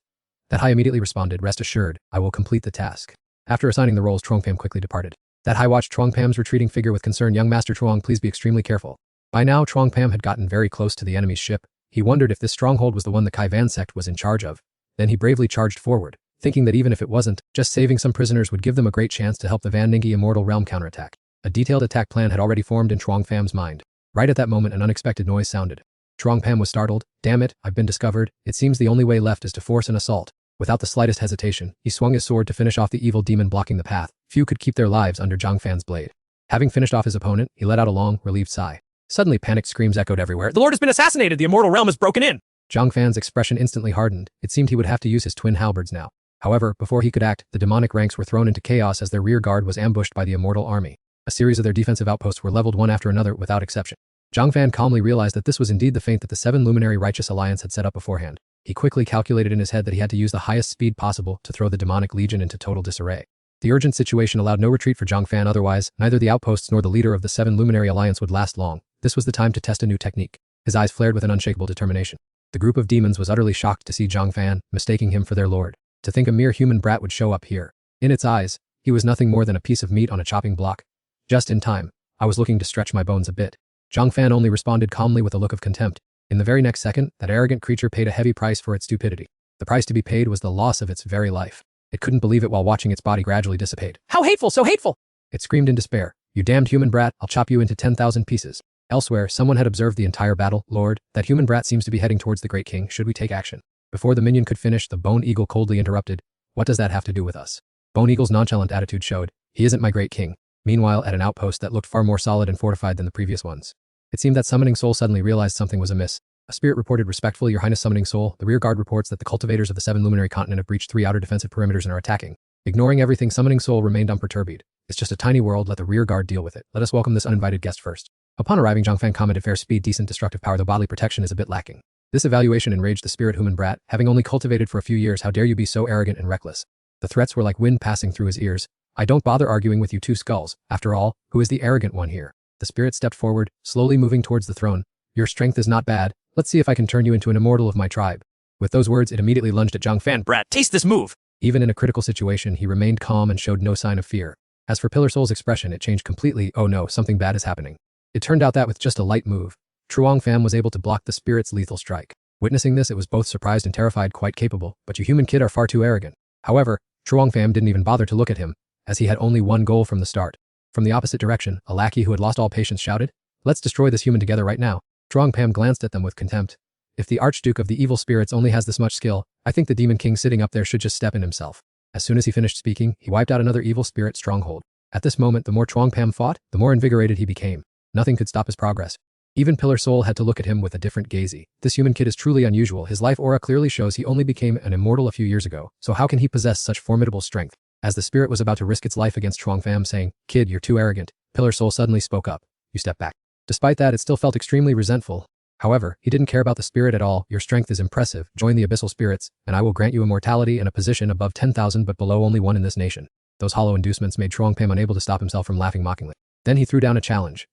That High immediately responded, rest assured, I will complete the task. After assigning the roles, Chuang Pam quickly departed. That High watched Chuang Pam's retreating figure with concern. Young Master Chuang, please be extremely careful. By now, Chuang Pam had gotten very close to the enemy's ship. He wondered if this stronghold was the one the Kai Van sect was in charge of. Then he bravely charged forward, thinking that even if it wasn't, just saving some prisoners would give them a great chance to help the Van Nunki Immortal Realm counterattack. A detailed attack plan had already formed in Chuang Pam's mind. Right at that moment, an unexpected noise sounded. Chuang Pam was startled. Damn it, I've been discovered. It seems the only way left is to force an assault. Without the slightest hesitation, he swung his sword to finish off the evil demon blocking the path. Few could keep their lives under Zhang Fan's blade. Having finished off his opponent, he let out a long, relieved sigh. Suddenly, panicked screams echoed everywhere. The Lord has been assassinated! The Immortal Realm is broken in! Zhang Fan's expression instantly hardened. It seemed he would have to use his twin halberds now. However, before he could act, the demonic ranks were thrown into chaos as their rear guard was ambushed by the Immortal Army. A series of their defensive outposts were leveled one after another without exception. Zhang Fan calmly realized that this was indeed the feint that the 7 Luminary Righteous Alliance had set up beforehand. He quickly calculated in his head that he had to use the highest speed possible to throw the demonic legion into total disarray. The urgent situation allowed no retreat for Zhang Fan, otherwise, neither the outposts nor the leader of the 7 Luminary Alliance would last long. This was the time to test a new technique. His eyes flared with an unshakable determination. The group of demons was utterly shocked to see Zhang Fan, mistaking him for their lord. To think a mere human brat would show up here. In its eyes, he was nothing more than a piece of meat on a chopping block. Just in time. I was looking to stretch my bones a bit. Zhang Fan only responded calmly with a look of contempt. In the very next second, that arrogant creature paid a heavy price for its stupidity. The price to be paid was the loss of its very life. It couldn't believe it while watching its body gradually dissipate. How hateful, so hateful! It screamed in despair. You damned human brat, I'll chop you into 10,000 pieces. Elsewhere, someone had observed the entire battle. Lord, that human brat seems to be heading towards the great king. Should we take action? Before the minion could finish, the Bone Eagle coldly interrupted. What does that have to do with us? Bone Eagle's nonchalant attitude showed. He isn't my great king. Meanwhile, at an outpost that looked far more solid and fortified than the previous ones. It seemed that Summoning Soul suddenly realized something was amiss. A spirit reported respectfully, Your Highness Summoning Soul, the rear guard reports that the cultivators of the 7 Luminary continent have breached 3 outer defensive perimeters and are attacking. Ignoring everything, Summoning Soul remained unperturbed. It's just a tiny world, let the rear guard deal with it. Let us welcome this uninvited guest first. Upon arriving, Zhang Fan commented, fair speed, decent destructive power, though bodily protection is a bit lacking. This evaluation enraged the spirit human brat. Having only cultivated for a few years, how dare you be so arrogant and reckless? The threats were like wind passing through his ears. I don't bother arguing with you two skulls. After all, who is the arrogant one here? The spirit stepped forward, slowly moving towards the throne. Your strength is not bad. Let's see if I can turn you into an immortal of my tribe. With those words, it immediately lunged at Zhang Fan. Brat, taste this move. Even in a critical situation, he remained calm and showed no sign of fear. As for Pillar Soul's expression, it changed completely. Oh no, something bad is happening. It turned out that with just a light move, Truong Pham was able to block the spirit's lethal strike. Witnessing this, it was both surprised and terrified. Quite capable, but you human kid are far too arrogant. However, Truong Pham didn't even bother to look at him, as he had only one goal from the start. From the opposite direction, a lackey who had lost all patience shouted, "Let's destroy this human together right now." Truong Pham glanced at them with contempt. If the Archduke of the Evil Spirits only has this much skill, I think the Demon King sitting up there should just step in himself. As soon as he finished speaking, he wiped out another evil spirit stronghold. At this moment, the more Truong Pham fought, the more invigorated he became. Nothing could stop his progress. Even Pillar Soul had to look at him with a different gaze. This human kid is truly unusual. His life aura clearly shows he only became an immortal a few years ago, so how can he possess such formidable strength? As the spirit was about to risk its life against Truong Pham, saying, "Kid, you're too arrogant," Pillar Soul suddenly spoke up. "You step back." Despite that, it still felt extremely resentful. However, he didn't care about the spirit at all. "Your strength is impressive. Join the abyssal spirits, and I will grant you immortality and a position above 10,000 but below only one in this nation." Those hollow inducements made Truong Pham unable to stop himself from laughing mockingly. Then he threw down a challenge.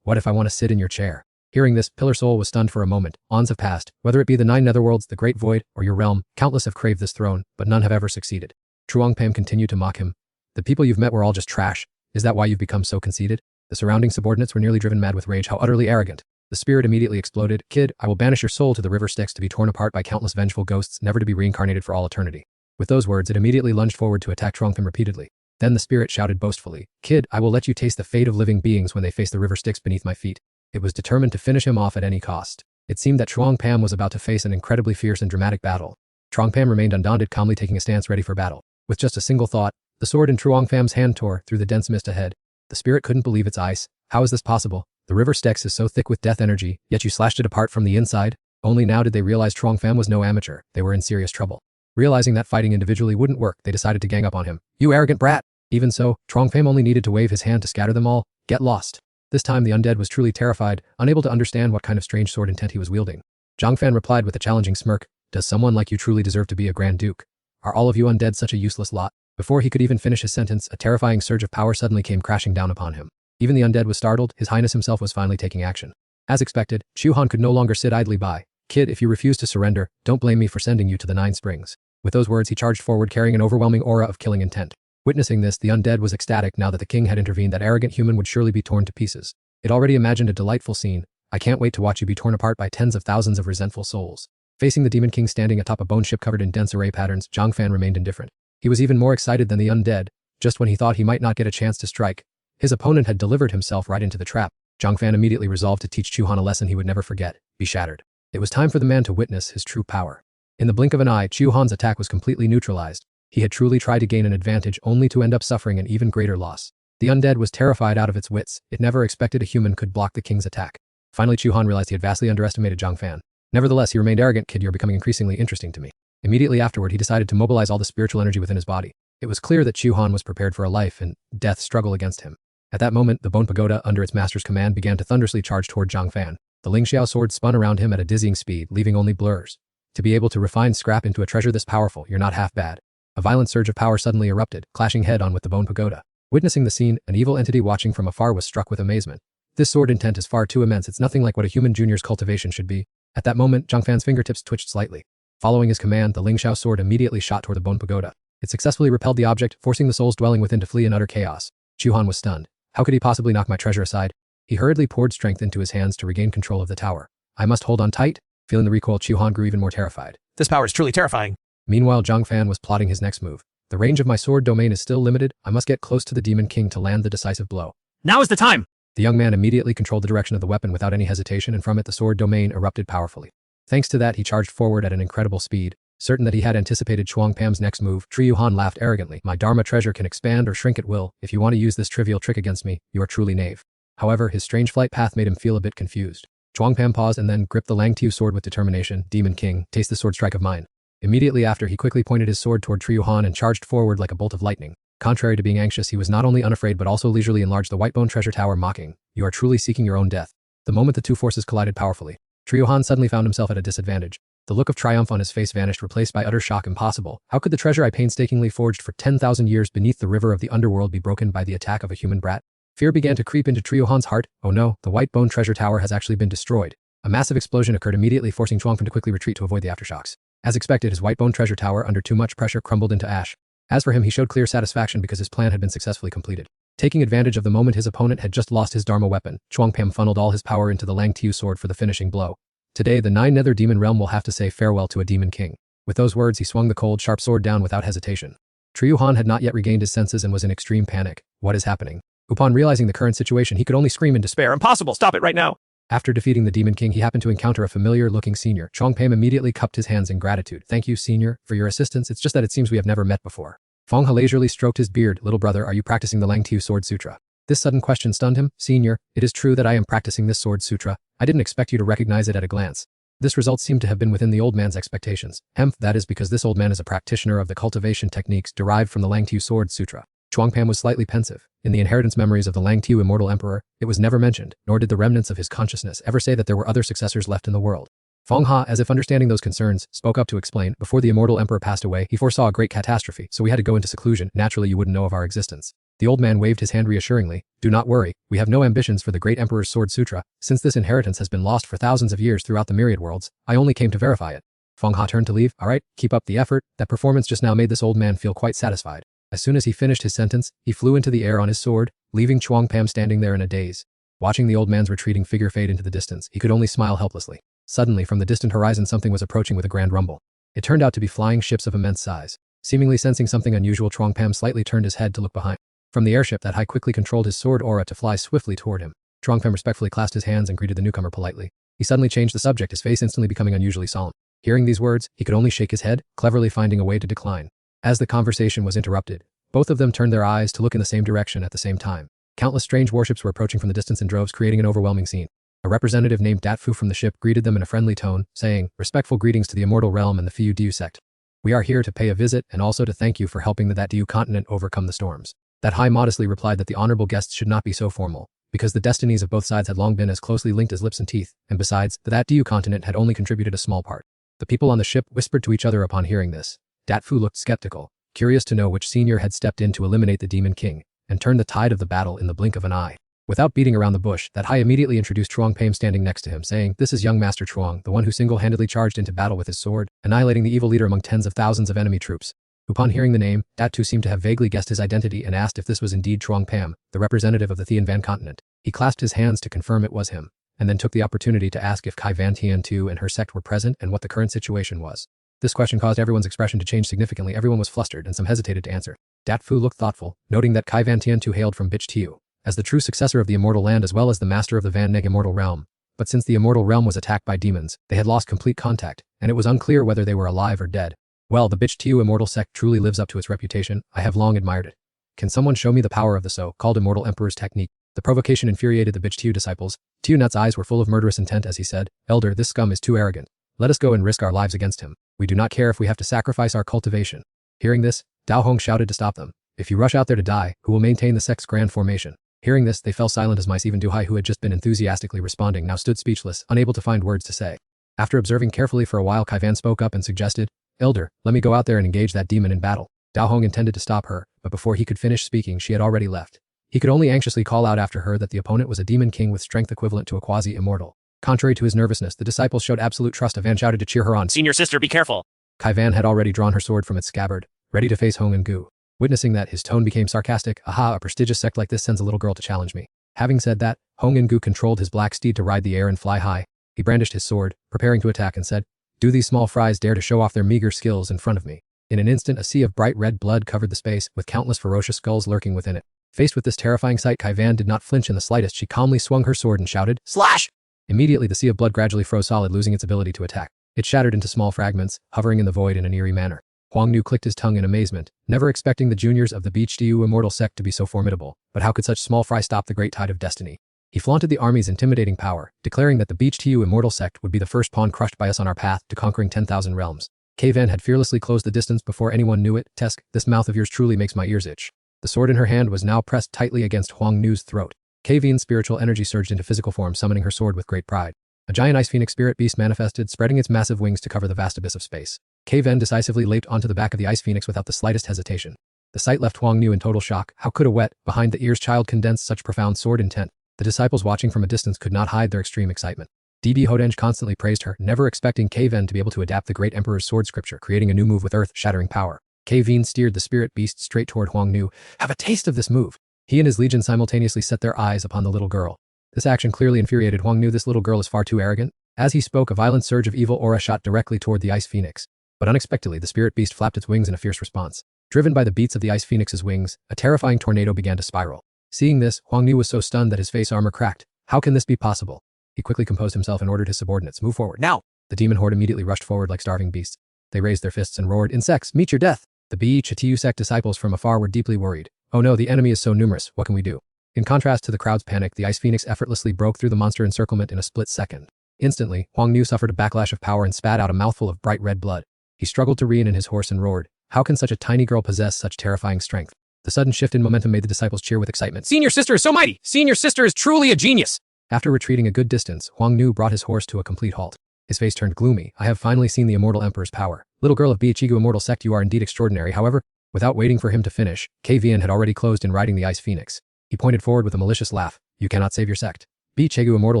"What if I want to sit in your chair?" Hearing this, Pillar Soul was stunned for a moment. Aeons have passed. Whether it be the 9 netherworlds, the Great Void, or your realm, countless have craved this throne, but none have ever succeeded. Truong Pham continued to mock him. "The people you've met were all just trash. Is that why you've become so conceited?" The surrounding subordinates were nearly driven mad with rage. How utterly arrogant. The spirit immediately exploded. "Kid, I will banish your soul to the river Styx to be torn apart by countless vengeful ghosts, never to be reincarnated for all eternity." With those words, it immediately lunged forward to attack Truong Pham repeatedly. Then the spirit shouted boastfully, "Kid, I will let you taste the fate of living beings when they face the river Styx beneath my feet." It was determined to finish him off at any cost. It seemed that Truong Pham was about to face an incredibly fierce and dramatic battle. Truong Pham remained undaunted, calmly taking a stance ready for battle. With just a single thought, the sword in Truong Pham's hand tore through the dense mist ahead. The spirit couldn't believe its eyes. How is this possible? The river Styx is so thick with death energy, yet you slashed it apart from the inside? Only now did they realize Truong Pham was no amateur. They were in serious trouble. Realizing that fighting individually wouldn't work, they decided to gang up on him. "You arrogant brat!" Even so, Truong Pham only needed to wave his hand to scatter them all. "Get lost." This time the undead was truly terrified, unable to understand what kind of strange sword intent he was wielding. Zhang Fan replied with a challenging smirk, "Does someone like you truly deserve to be a Grand Duke? Are all of you undead such a useless lot?" Before he could even finish his sentence, a terrifying surge of power suddenly came crashing down upon him. Even the undead was startled. His Highness himself was finally taking action. As expected, Chu Han could no longer sit idly by. "Kid, if you refuse to surrender, don't blame me for sending you to the 9 springs." With those words, he charged forward carrying an overwhelming aura of killing intent. Witnessing this, the undead was ecstatic. Now that the king had intervened, that arrogant human would surely be torn to pieces. It already imagined a delightful scene. "I can't wait to watch you be torn apart by tens of thousands of resentful souls." Facing the Demon King standing atop a bone ship covered in dense array patterns, Zhang Fan remained indifferent. He was even more excited than the undead. Just when he thought he might not get a chance to strike, his opponent had delivered himself right into the trap. Zhang Fan immediately resolved to teach Chu Han a lesson he would never forget. Be shattered. It was time for the man to witness his true power. In the blink of an eye, Chu Han's attack was completely neutralized. He had truly tried to gain an advantage only to end up suffering an even greater loss. The undead was terrified out of its wits. It never expected a human could block the king's attack. Finally, Chu Han realized he had vastly underestimated Zhang Fan. Nevertheless, he remained arrogant. "Kid, you're becoming increasingly interesting to me." Immediately afterward, he decided to mobilize all the spiritual energy within his body. It was clear that Chu Han was prepared for a life and death struggle against him. At that moment, the Bone Pagoda, under its master's command, began to thunderously charge toward Zhang Fan. The Ling Xiao sword spun around him at a dizzying speed, leaving only blurs. To be able to refine scrap into a treasure this powerful, you're not half bad. A violent surge of power suddenly erupted, clashing head-on with the Bone Pagoda. Witnessing the scene, an evil entity watching from afar was struck with amazement. This sword intent is far too immense. It's nothing like what a human junior's cultivation should be. At that moment, Zhang Fan's fingertips twitched slightly. Following his command, the Ling Xiao sword immediately shot toward the Bone Pagoda. It successfully repelled the object, forcing the souls dwelling within to flee in utter chaos. Chu Han was stunned. How could he possibly knock my treasure aside? He hurriedly poured strength into his hands to regain control of the tower. "I must hold on tight." Feeling the recoil, Chu Han grew even more terrified. This power is truly terrifying. Meanwhile, Zhang Fan was plotting his next move. "The range of my sword domain is still limited. I must get close to the Demon King to land the decisive blow." Now is the time. The young man immediately controlled the direction of the weapon without any hesitation, and from it the sword domain erupted powerfully. Thanks to that, he charged forward at an incredible speed. Certain that he had anticipated Truong Pham's next move, Triyu Han laughed arrogantly. "My Dharma treasure can expand or shrink at will. If you want to use this trivial trick against me, you are truly knave." However, his strange flight path made him feel a bit confused. Truong Pham paused and then gripped the Lang Tiu sword with determination. "Demon King, taste the sword strike of mine." Immediately after, he quickly pointed his sword toward Triyu Han and charged forward like a bolt of lightning. Contrary to being anxious, he was not only unafraid but also leisurely enlarged the Whitebone treasure tower, mocking, "You are truly seeking your own death." The moment the two forces collided powerfully, Triyu Han suddenly found himself at a disadvantage. The look of triumph on his face vanished, replaced by utter shock. Impossible. How could the treasure I painstakingly forged for 10,000 years beneath the river of the underworld be broken by the attack of a human brat? Fear began to creep into Triohan's heart. Oh no, the white bone treasure tower has actually been destroyed. A massive explosion occurred immediately, forcing Chuangpam to quickly retreat to avoid the aftershocks. As expected, his white bone treasure tower, under too much pressure, crumbled into ash. As for him, he showed clear satisfaction because his plan had been successfully completed. Taking advantage of the moment his opponent had just lost his Dharma weapon, Chuangpam funneled all his power into the Lang Tiu sword for the finishing blow. Today, the 9 Nether Demon Realm will have to say farewell to a Demon King. With those words, he swung the cold, sharp sword down without hesitation. Triohan had not yet regained his senses and was in extreme panic. What is happening? Upon realizing the current situation, he could only scream in despair. Impossible! Stop it right now! After defeating the Demon King, he happened to encounter a familiar-looking senior. Chuangpam immediately cupped his hands in gratitude. Thank you, senior, for your assistance. It's just that it seems we have never met before. Feng He leisurely stroked his beard. Little brother, are you practicing the Lang Tiu Sword Sutra? This sudden question stunned him. Senior, it is true that I am practicing this Sword Sutra. I didn't expect you to recognize it at a glance. This result seemed to have been within the old man's expectations. That is because this old man is a practitioner of the cultivation techniques derived from the Lang Tiu Sword Sutra. Chuangpam was slightly pensive. In the inheritance memories of the Lang Tiu Immortal Emperor, it was never mentioned, nor did the remnants of his consciousness ever say that there were other successors left in the world. Feng He, as if understanding those concerns, spoke up to explain. Before the Immortal Emperor passed away, he foresaw a great catastrophe, so we had to go into seclusion. Naturally, you wouldn't know of our existence. The old man waved his hand reassuringly. Do not worry, we have no ambitions for the great Emperor's Sword Sutra. Since this inheritance has been lost for thousands of years throughout the myriad worlds, I only came to verify it. Feng He turned to leave. All right, keep up the effort. That performance just now made this old man feel quite satisfied. As soon as he finished his sentence, he flew into the air on his sword, leaving Chuangpam standing there in a daze. Watching the old man's retreating figure fade into the distance, he could only smile helplessly. Suddenly, from the distant horizon, something was approaching with a grand rumble. It turned out to be flying ships of immense size. Seemingly sensing something unusual, Chuangpam slightly turned his head to look behind. From the airship, that Hai quickly controlled his sword aura to fly swiftly toward him. Chuangpam respectfully clasped his hands and greeted the newcomer politely. He suddenly changed the subject, his face instantly becoming unusually solemn. Hearing these words, he could only shake his head, cleverly finding a way to decline. As the conversation was interrupted, both of them turned their eyes to look in the same direction at the same time. Countless strange warships were approaching from the distance in droves, creating an overwhelming scene. A representative named Datfu from the ship greeted them in a friendly tone, saying, respectful greetings to the Immortal Realm and the Fiu Diu sect. We are here to pay a visit and also to thank you for helping the That Diu continent overcome the storms. That Hai modestly replied that the honorable guests should not be so formal, because the destinies of both sides had long been as closely linked as lips and teeth, and besides, the That Diu continent had only contributed a small part. The people on the ship whispered to each other upon hearing this. Datfu looked skeptical, curious to know which senior had stepped in to eliminate the Demon King, and turned the tide of the battle in the blink of an eye. Without beating around the bush, that Hai immediately introduced Chuangpam standing next to him, saying, this is young Master Chuang, the one who single-handedly charged into battle with his sword, annihilating the evil leader among tens of thousands of enemy troops. Upon hearing the name, Datu seemed to have vaguely guessed his identity and asked if this was indeed Chuangpam, the representative of the Thian Van continent. He clasped his hands to confirm it was him, and then took the opportunity to ask if Kai Van Tian Tu and her sect were present and what the current situation was. This question caused everyone's expression to change significantly. Everyone was flustered and some hesitated to answer. Datfu looked thoughtful, noting that Kai Van Tian Tu hailed from Bich Tiu, as the true successor of the Immortal Land as well as the master of the Van Neg Immortal Realm. But since the Immortal Realm was attacked by demons, they had lost complete contact, and it was unclear whether they were alive or dead. Well, the Bich Tiu Immortal sect truly lives up to its reputation. I have long admired it. Can someone show me the power of the so-called Immortal Emperor's technique? The provocation infuriated the Bich Tiu disciples. Tiu Nut's eyes were full of murderous intent as he said, Elder, this scum is too arrogant. Let us go and risk our lives against him. We do not care if we have to sacrifice our cultivation. Hearing this, Dao Hong shouted to stop them. If you rush out there to die, who will maintain the sect's grand formation? Hearing this, they fell silent as mice. Even Du Hai, who had just been enthusiastically responding, now stood speechless, unable to find words to say. After observing carefully for a while, Kai Van spoke up and suggested, Elder, let me go out there and engage that demon in battle. Dao Hong intended to stop her, but before he could finish speaking, she had already left. He could only anxiously call out after her that the opponent was a demon king with strength equivalent to a quasi-immortal. Contrary to his nervousness, the disciples showed absolute trust. Van shouted to cheer her on. Senior sister, be careful. Kai Van had already drawn her sword from its scabbard, ready to face Hong and Gu. Witnessing that, his tone became sarcastic. Aha, a prestigious sect like this sends a little girl to challenge me. Having said that, Hong and Gu controlled his black steed to ride the air and fly high. He brandished his sword, preparing to attack, and said, do these small fries dare to show off their meager skills in front of me? In an instant, a sea of bright red blood covered the space, with countless ferocious skulls lurking within it. Faced with this terrifying sight, Kai Van did not flinch in the slightest. She calmly swung her sword and shouted, slash! Immediately, the sea of blood gradually froze solid, losing its ability to attack. It shattered into small fragments, hovering in the void in an eerie manner. Huang Nu clicked his tongue in amazement, never expecting the juniors of the Bich Tiu Immortal sect to be so formidable. But how could such small fry stop the great tide of destiny? He flaunted the army's intimidating power, declaring that the Bich Tiu Immortal sect would be the first pawn crushed by us on our path to conquering 10,000 realms. Kai Van had fearlessly closed the distance before anyone knew it. Tesk, this mouth of yours truly makes my ears itch. The sword in her hand was now pressed tightly against Huang Nu's throat. Kai Van's spiritual energy surged into physical form, summoning her sword with great pride. A giant ice phoenix spirit beast manifested, spreading its massive wings to cover the vast abyss of space. Ven decisively leaped onto the back of the ice phoenix without the slightest hesitation. The sight left Huang Nu in total shock. How could a wet, behind-the-ears child condense such profound sword intent? The disciples watching from a distance could not hide their extreme excitement. DB Hodenge constantly praised her, never expecting Ven to be able to adapt the great emperor's sword scripture, creating a new move with earth-shattering power. Ven steered the spirit beast straight toward Huang Nu. Have a taste of this move. He and his legion simultaneously set their eyes upon the little girl. This action clearly infuriated Huang Nu. This little girl is far too arrogant. As he spoke, a violent surge of evil aura shot directly toward the ice phoenix. But unexpectedly, the spirit beast flapped its wings in a fierce response. Driven by the beats of the ice phoenix's wings, a terrifying tornado began to spiral. Seeing this, Huang Nu was so stunned that his face armor cracked. How can this be possible? He quickly composed himself and ordered his subordinates, move forward, now! The demon horde immediately rushed forward like starving beasts. They raised their fists and roared, insects, meet your death! The Chitiu sect disciples from afar were deeply worried. Oh no, the enemy is so numerous, what can we do? In contrast to the crowd's panic, the ice phoenix effortlessly broke through the monster encirclement in a split second. Instantly, Huang Nu suffered a backlash of power and spat out a mouthful of bright red blood. He struggled to rein in his horse and roared, how can such a tiny girl possess such terrifying strength? The sudden shift in momentum made the disciples cheer with excitement. Senior sister is so mighty! Senior sister is truly a genius! After retreating a good distance, Huang Nu brought his horse to a complete halt. His face turned gloomy. I have finally seen the immortal emperor's power. Little girl of Biachigu immortal sect, you are indeed extraordinary. However, without waiting for him to finish, Ven had already closed in riding the ice phoenix. He pointed forward with a malicious laugh. You cannot save your sect. Biachigu immortal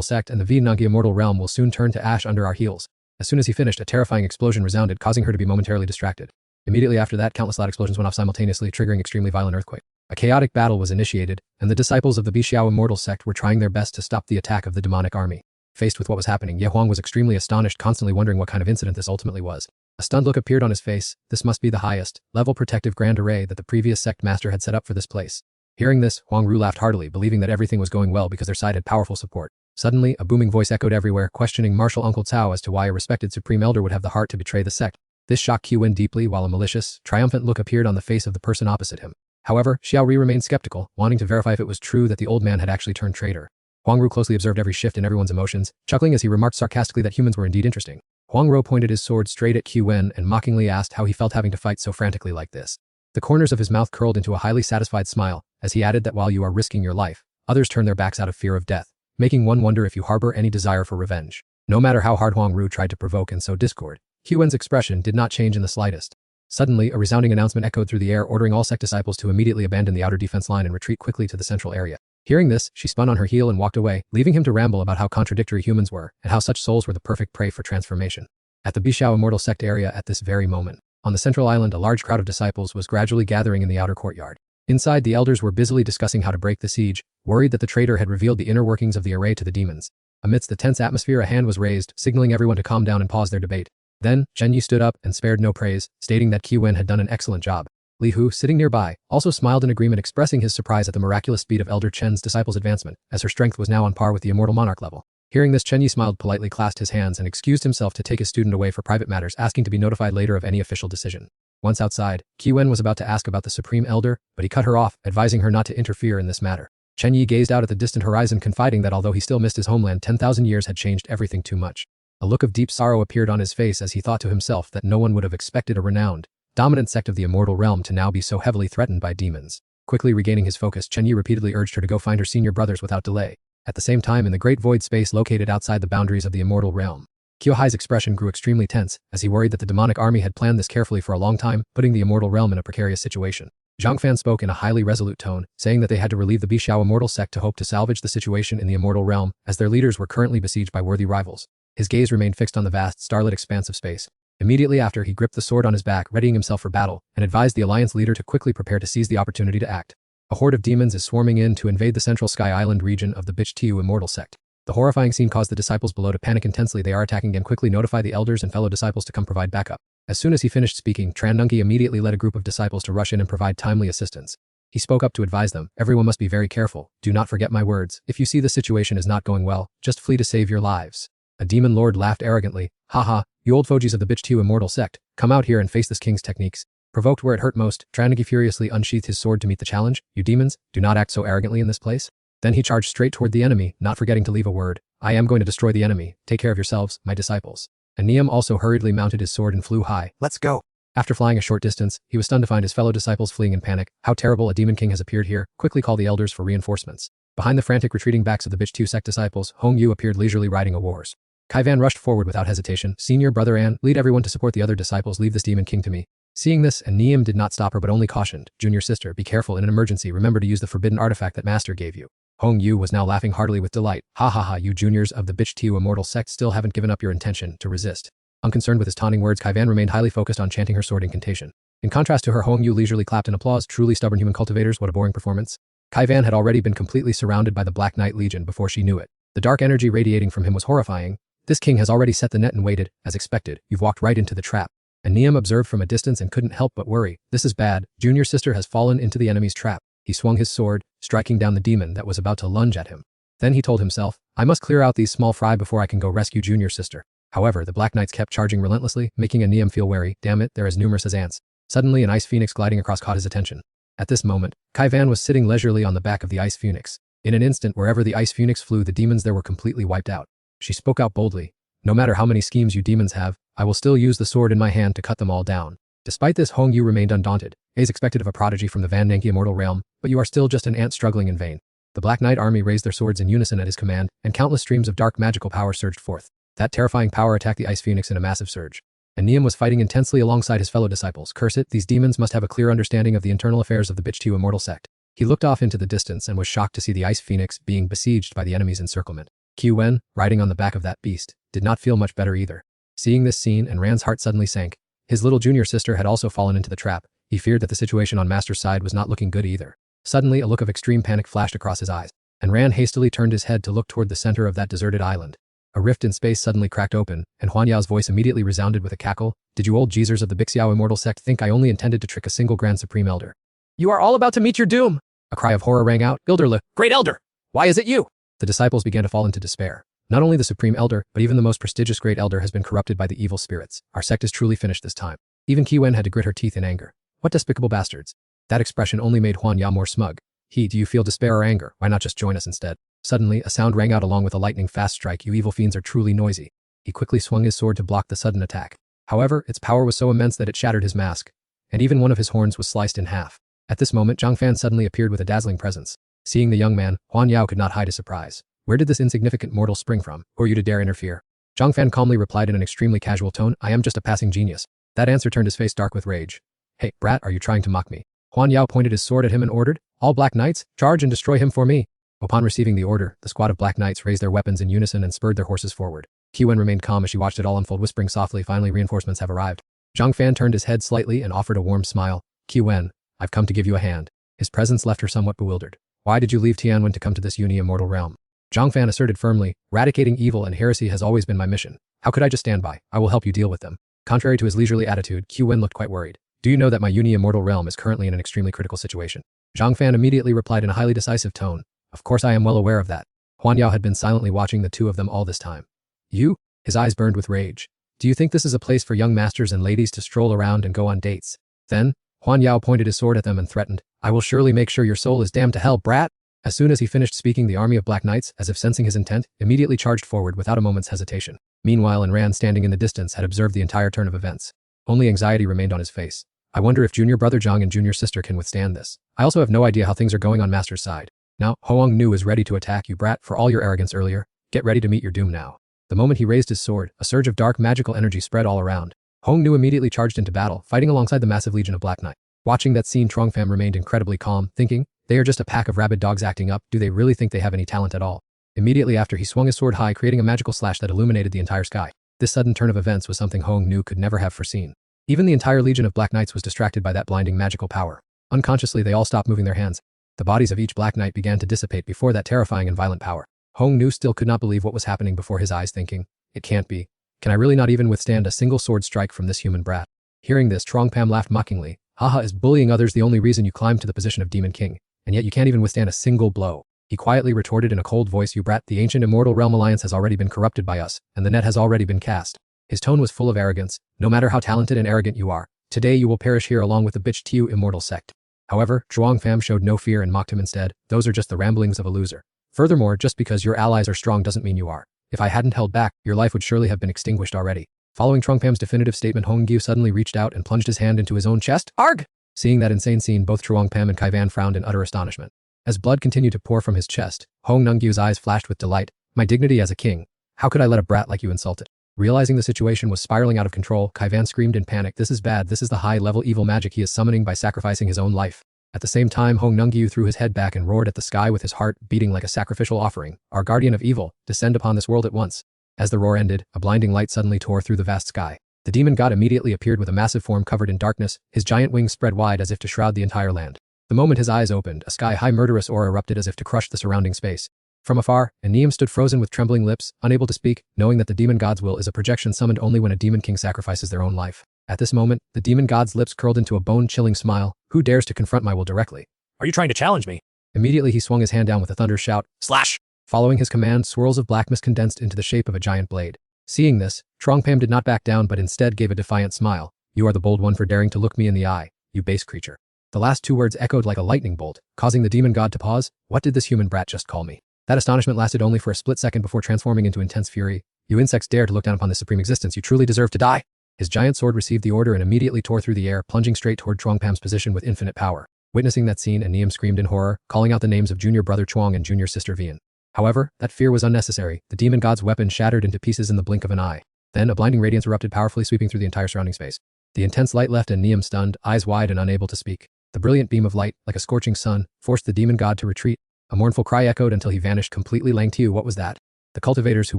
sect and the Vietnamese immortal realm will soon turn to ash under our heels. As soon as he finished, a terrifying explosion resounded, causing her to be momentarily distracted. Immediately after that, countless loud explosions went off simultaneously, triggering extremely violent earthquake. A chaotic battle was initiated, and the disciples of the Bixiao immortal sect were trying their best to stop the attack of the demonic army. Faced with what was happening, Ye Huang was extremely astonished, constantly wondering what kind of incident this ultimately was. A stunned look appeared on his face. This must be the highest level protective grand array that the previous sect master had set up for this place. Hearing this, Huang Ru laughed heartily, believing that everything was going well because their side had powerful support. Suddenly, a booming voice echoed everywhere, questioning Marshal Uncle Cao as to why a respected supreme elder would have the heart to betray the sect. This shocked Wen deeply, while a malicious, triumphant look appeared on the face of the person opposite him. However, Xiaori remained skeptical, wanting to verify if it was true that the old man had actually turned traitor. Huang Ru closely observed every shift in everyone's emotions, chuckling as he remarked sarcastically that humans were indeed interesting. Huang Ru pointed his sword straight at Wen and mockingly asked how he felt having to fight so frantically like this. The corners of his mouth curled into a highly satisfied smile, as he added that while you are risking your life, others turn their backs out of fear of death, making one wonder if you harbor any desire for revenge. No matter how hard Huang Ru tried to provoke and sow discord, Wen's expression did not change in the slightest. Suddenly, a resounding announcement echoed through the air, ordering all sect disciples to immediately abandon the outer defense line and retreat quickly to the central area. Hearing this, she spun on her heel and walked away, leaving him to ramble about how contradictory humans were and how such souls were the perfect prey for transformation. At the Bixiao immortal sect area at this very moment, on the central island, a large crowd of disciples was gradually gathering in the outer courtyard. Inside, the elders were busily discussing how to break the siege, worried that the traitor had revealed the inner workings of the array to the demons. Amidst the tense atmosphere, a hand was raised, signaling everyone to calm down and pause their debate. Then, Chen Yi stood up and spared no praise, stating that Wen had done an excellent job. Li Hu, sitting nearby, also smiled in agreement, expressing his surprise at the miraculous speed of Elder Chen's disciples' advancement, as her strength was now on par with the immortal monarch level. Hearing this, Chen Yi smiled politely, clasped his hands, and excused himself to take his student away for private matters, asking to be notified later of any official decision. Once outside, Wen was about to ask about the Supreme Elder, but he cut her off, advising her not to interfere in this matter. Chen Yi gazed out at the distant horizon, confiding that although he still missed his homeland, 10,000 years had changed everything too much. A look of deep sorrow appeared on his face as he thought to himself that no one would have expected a renowned, dominant sect of the immortal realm to now be so heavily threatened by demons. Quickly regaining his focus, Chen Yi repeatedly urged her to go find her senior brothers without delay. At the same time, in the great void space located outside the boundaries of the immortal realm, Kyohai's expression grew extremely tense, as he worried that the demonic army had planned this carefully for a long time, putting the immortal realm in a precarious situation. Zhang Fan spoke in a highly resolute tone, saying that they had to relieve the Bixiao immortal sect to hope to salvage the situation in the immortal realm, as their leaders were currently besieged by worthy rivals. His gaze remained fixed on the vast, starlit expanse of space. Immediately after, he gripped the sword on his back, readying himself for battle, and advised the alliance leader to quickly prepare to seize the opportunity to act. A horde of demons is swarming in to invade the central sky island region of the Bixiao immortal sect. The horrifying scene caused the disciples below to panic intensely. They are attacking and quickly notify the elders and fellow disciples to come provide backup. As soon as he finished speaking, Tran Nunki immediately led a group of disciples to rush in and provide timely assistance. He spoke up to advise them, everyone must be very careful, do not forget my words, if you see the situation is not going well, just flee to save your lives. A demon lord laughed arrogantly, haha, you old fogies of the Bixiao immortal sect, come out here and face this king's techniques. Provoked where it hurt most, Tran Nunki furiously unsheathed his sword to meet the challenge, you demons, do not act so arrogantly in this place. Then he charged straight toward the enemy, not forgetting to leave a word, I am going to destroy the enemy, take care of yourselves, my disciples. And Niam also hurriedly mounted his sword and flew high. Let's go. After flying a short distance, he was stunned to find his fellow disciples fleeing in panic. How terrible, a demon king has appeared here, quickly call the elders for reinforcements. Behind the frantic retreating backs of the Bixiao sect disciples, Hong Yu appeared leisurely riding a horse. Kai Van rushed forward without hesitation. Senior brother An, lead everyone to support the other disciples, leave this demon king to me. Seeing this, and Neum did not stop her but only cautioned, junior sister, be careful in an emergency, remember to use the forbidden artifact that master gave you. Hong Yu was now laughing heartily with delight. Ha ha ha, you juniors of the bitch Tiu immortal sect still haven't given up your intention to resist. Unconcerned with his taunting words, Kai Van remained highly focused on chanting her sword incantation. In contrast to her, Hong Yu leisurely clapped in applause. Truly stubborn human cultivators, what a boring performance. Kai Van had already been completely surrounded by the Black Knight Legion before she knew it. The dark energy radiating from him was horrifying. This king has already set the net and waited, as expected. You've walked right into the trap. And Neum observed from a distance and couldn't help but worry. This is bad. Junior sister has fallen into the enemy's trap. He swung his sword, striking down the demon that was about to lunge at him. Then he told himself, I must clear out these small fry before I can go rescue junior sister. However, the Black Knights kept charging relentlessly, making a Neum feel wary. Damn it, they're as numerous as ants. Suddenly, an ice phoenix gliding across caught his attention. At this moment, Kai Van was sitting leisurely on the back of the ice phoenix. In an instant, wherever the ice phoenix flew, the demons there were completely wiped out. She spoke out boldly. No matter how many schemes you demons have, I will still use the sword in my hand to cut them all down. Despite this, Hong Yu remained undaunted. Is expected of a prodigy from the Van Nanki immortal realm, but you are still just an ant struggling in vain. The Black Knight army raised their swords in unison at his command, and countless streams of dark magical power surged forth. That terrifying power attacked the ice phoenix in a massive surge. And Neum was fighting intensely alongside his fellow disciples. Curse it, these demons must have a clear understanding of the internal affairs of the bitch Tiu immortal sect. He looked off into the distance and was shocked to see the ice phoenix being besieged by the enemy's encirclement. Qiu Wen, riding on the back of that beast, did not feel much better either. Seeing this scene, and Ran's heart suddenly sank. His little junior sister had also fallen into the trap. He feared that the situation on Master's side was not looking good either. Suddenly, a look of extreme panic flashed across his eyes, and Ran hastily turned his head to look toward the center of that deserted island. A rift in space suddenly cracked open, and Huan Yao's voice immediately resounded with a cackle. Did you old geezers of the Bixiao immortal sect think I only intended to trick a single Grand Supreme Elder? You are all about to meet your doom. A cry of horror rang out. Elder, Great Elder, why is it you? The disciples began to fall into despair. Not only the Supreme Elder, but even the most prestigious Great Elder has been corrupted by the evil spirits. Our sect is truly finished this time. Even Qi Wen had to grit her teeth in anger. What despicable bastards. That expression only made Huan Yao more smug. Do you feel despair or anger? Why not just join us instead? Suddenly, a sound rang out along with a lightning-fast strike. You evil fiends are truly noisy. He quickly swung his sword to block the sudden attack. However, its power was so immense that it shattered his mask, and even one of his horns was sliced in half. At this moment, Zhang Fan suddenly appeared with a dazzling presence. Seeing the young man, Huan Yao could not hide his surprise. Where did this insignificant mortal spring from? Who are you to dare interfere? Zhang Fan calmly replied in an extremely casual tone, I am just a passing genius. That answer turned his face dark with rage. Hey, brat, are you trying to mock me? Huan Yao pointed his sword at him and ordered, all Black Knights, charge and destroy him for me. Upon receiving the order, the squad of Black Knights raised their weapons in unison and spurred their horses forward. Qi Wen remained calm as she watched it all unfold, whispering softly, finally reinforcements have arrived. Zhang Fan turned his head slightly and offered a warm smile. Qi Wen, I've come to give you a hand. His presence left her somewhat bewildered. Why did you leave Tianwen to come to this uni-immortal realm? Zhang Fan asserted firmly, eradicating evil and heresy has always been my mission. How could I just stand by? I will help you deal with them. Contrary to his leisurely attitude, Qi Wen looked quite worried. Do you know that my uni-immortal realm is currently in an extremely critical situation? Zhang Fan immediately replied in a highly decisive tone. Of course I am well aware of that. Huan Yao had been silently watching the two of them all this time. You? His eyes burned with rage. Do you think this is a place for young masters and ladies to stroll around and go on dates? Then, Huan Yao pointed his sword at them and threatened, I will surely make sure your soul is damned to hell, brat. As soon as he finished speaking, the army of Black Knights, as if sensing his intent, immediately charged forward without a moment's hesitation. Meanwhile, Ran, standing in the distance, had observed the entire turn of events. Only anxiety remained on his face. I wonder if junior brother Zhang and junior sister can withstand this. I also have no idea how things are going on Master's side. Now, Hoang Nu is ready to attack you, brat, for all your arrogance earlier. Get ready to meet your doom now. The moment he raised his sword, a surge of dark magical energy spread all around. Hong Nu immediately charged into battle, fighting alongside the massive legion of Black Knight. Watching that scene, Trong Pham remained incredibly calm, thinking, they are just a pack of rabid dogs acting up. Do they really think they have any talent at all? Immediately after, he swung his sword high, creating a magical slash that illuminated the entire sky. This sudden turn of events was something Hong Nu could never have foreseen. Even the entire legion of Black Knights was distracted by that blinding magical power. Unconsciously, they all stopped moving their hands. The bodies of each Black Knight began to dissipate before that terrifying and violent power. Hong Nu still could not believe what was happening before his eyes, thinking, it can't be. Can I really not even withstand a single sword strike from this human brat? Hearing this, Trong Pham laughed mockingly. Haha, is bullying others the only reason you climbed to the position of Demon King? And yet you can't even withstand a single blow. He quietly retorted in a cold voice, you brat, the ancient immortal realm alliance has already been corrupted by us, and the net has already been cast. His tone was full of arrogance. No matter how talented and arrogant you are, today you will perish here along with the bitch Tiu immortal sect. However, Zhuang Pham showed no fear and mocked him instead. Those are just the ramblings of a loser. Furthermore, just because your allies are strong doesn't mean you are. If I hadn't held back, your life would surely have been extinguished already. Following Trong Pham's definitive statement, Hong Gu suddenly reached out and plunged his hand into his own chest. Arg! Seeing that insane scene, both Truong Pham and Kai Van frowned in utter astonishment. As blood continued to pour from his chest, Hong Nunggu's eyes flashed with delight. My dignity as a king. How could I let a brat like you insult it? Realizing the situation was spiraling out of control, Kaivan screamed in panic. This is bad. This is the high-level evil magic he is summoning by sacrificing his own life. At the same time, Hong Nungyu threw his head back and roared at the sky with his heart beating like a sacrificial offering. Our guardian of evil, descend upon this world at once. As the roar ended, a blinding light suddenly tore through the vast sky. The demon god immediately appeared with a massive form covered in darkness, his giant wings spread wide as if to shroud the entire land. The moment his eyes opened, a sky-high murderous aura erupted as if to crush the surrounding space. From afar, Aeneum stood frozen with trembling lips, unable to speak, knowing that the demon god's will is a projection summoned only when a demon king sacrifices their own life. At this moment, the demon god's lips curled into a bone-chilling smile. Who dares to confront my will directly? Are you trying to challenge me? Immediately he swung his hand down with a thunderous shout. Slash! Following his command, swirls of black mist condensed into the shape of a giant blade. Seeing this, Trongpam did not back down but instead gave a defiant smile. You are the bold one for daring to look me in the eye, you base creature. The last two words echoed like a lightning bolt, causing the demon god to pause. What did this human brat just call me? That astonishment lasted only for a split second before transforming into intense fury. You insects dare to look down upon this supreme existence. You truly deserve to die. His giant sword received the order and immediately tore through the air, plunging straight toward Trongpam's position with infinite power. Witnessing that scene, Aeneum screamed in horror, calling out the names of junior brother Chuang and junior sister Vian. However, that fear was unnecessary. The demon god's weapon shattered into pieces in the blink of an eye. Then a blinding radiance erupted, powerfully sweeping through the entire surrounding space. The intense light left Aeneum stunned, eyes wide and unable to speak. The brilliant beam of light, like a scorching sun, forced the demon god to retreat. A mournful cry echoed until he vanished completely. Lang Tiu, what was that? The cultivators who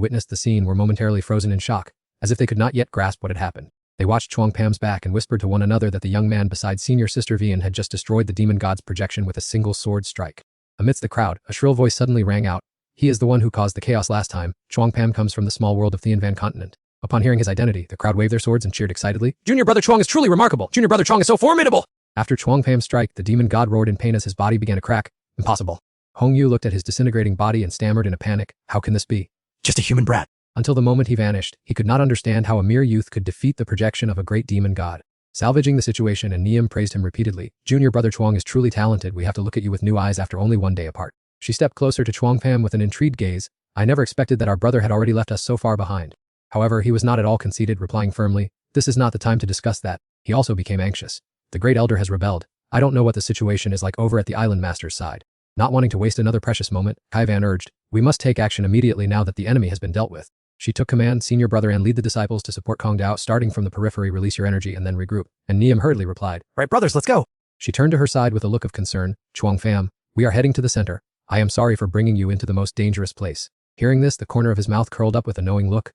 witnessed the scene were momentarily frozen in shock, as if they could not yet grasp what had happened. They watched Chuang Pam's back and whispered to one another that the young man beside senior sister Vian had just destroyed the demon god's projection with a single sword strike. Amidst the crowd, a shrill voice suddenly rang out. He is the one who caused the chaos last time. Chuang Pam comes from the small world of Thianvan continent. Upon hearing his identity, the crowd waved their swords and cheered excitedly. Junior brother Chuang is truly remarkable. Junior brother Chuang is so formidable. After Chuang Pam's strike, the demon god roared in pain as his body began to crack. Impossible. Hong Yu looked at his disintegrating body and stammered in a panic. How can this be? Just a human brat. Until the moment he vanished, he could not understand how a mere youth could defeat the projection of a great demon god. Salvaging the situation, Aeneum praised him repeatedly. Junior brother Chuang is truly talented. We have to look at you with new eyes after only one day apart. She stepped closer to Chuang Pam with an intrigued gaze. I never expected that our brother had already left us so far behind. However, he was not at all conceited, replying firmly, this is not the time to discuss that. He also became anxious. The great elder has rebelled. I don't know what the situation is like over at the island master's side. Not wanting to waste another precious moment, Kaivan urged, we must take action immediately now that the enemy has been dealt with. She took command, senior brother, and lead the disciples to support Kong Dao, starting from the periphery, release your energy and then regroup. And Neum hurriedly replied, Right brothers, let's go. She turned to her side with a look of concern. Chuang Pham, we are heading to the center. I am sorry for bringing you into the most dangerous place. Hearing this, the corner of his mouth curled up with a knowing look.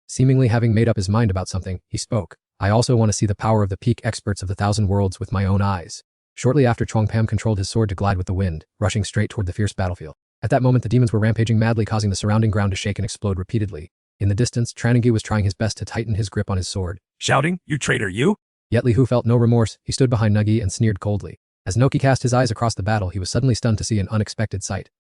Seemingly having made up his mind about something, he spoke. I also want to see the power of the peak experts of the Thousand Worlds with my own eyes. Shortly after, Chuang Pham controlled his sword to glide with the wind, rushing straight toward the fierce battlefield. At that moment, the demons were rampaging madly, causing the surrounding ground to shake and explode repeatedly. In the distance, Tranengi was trying his best to tighten his grip on his sword. Shouting, you traitor, you! Yet Li Hu felt no remorse. He stood behind Nugi and sneered coldly. As Noki cast his eyes across the battle, he was suddenly stunned to see an unexpected sight.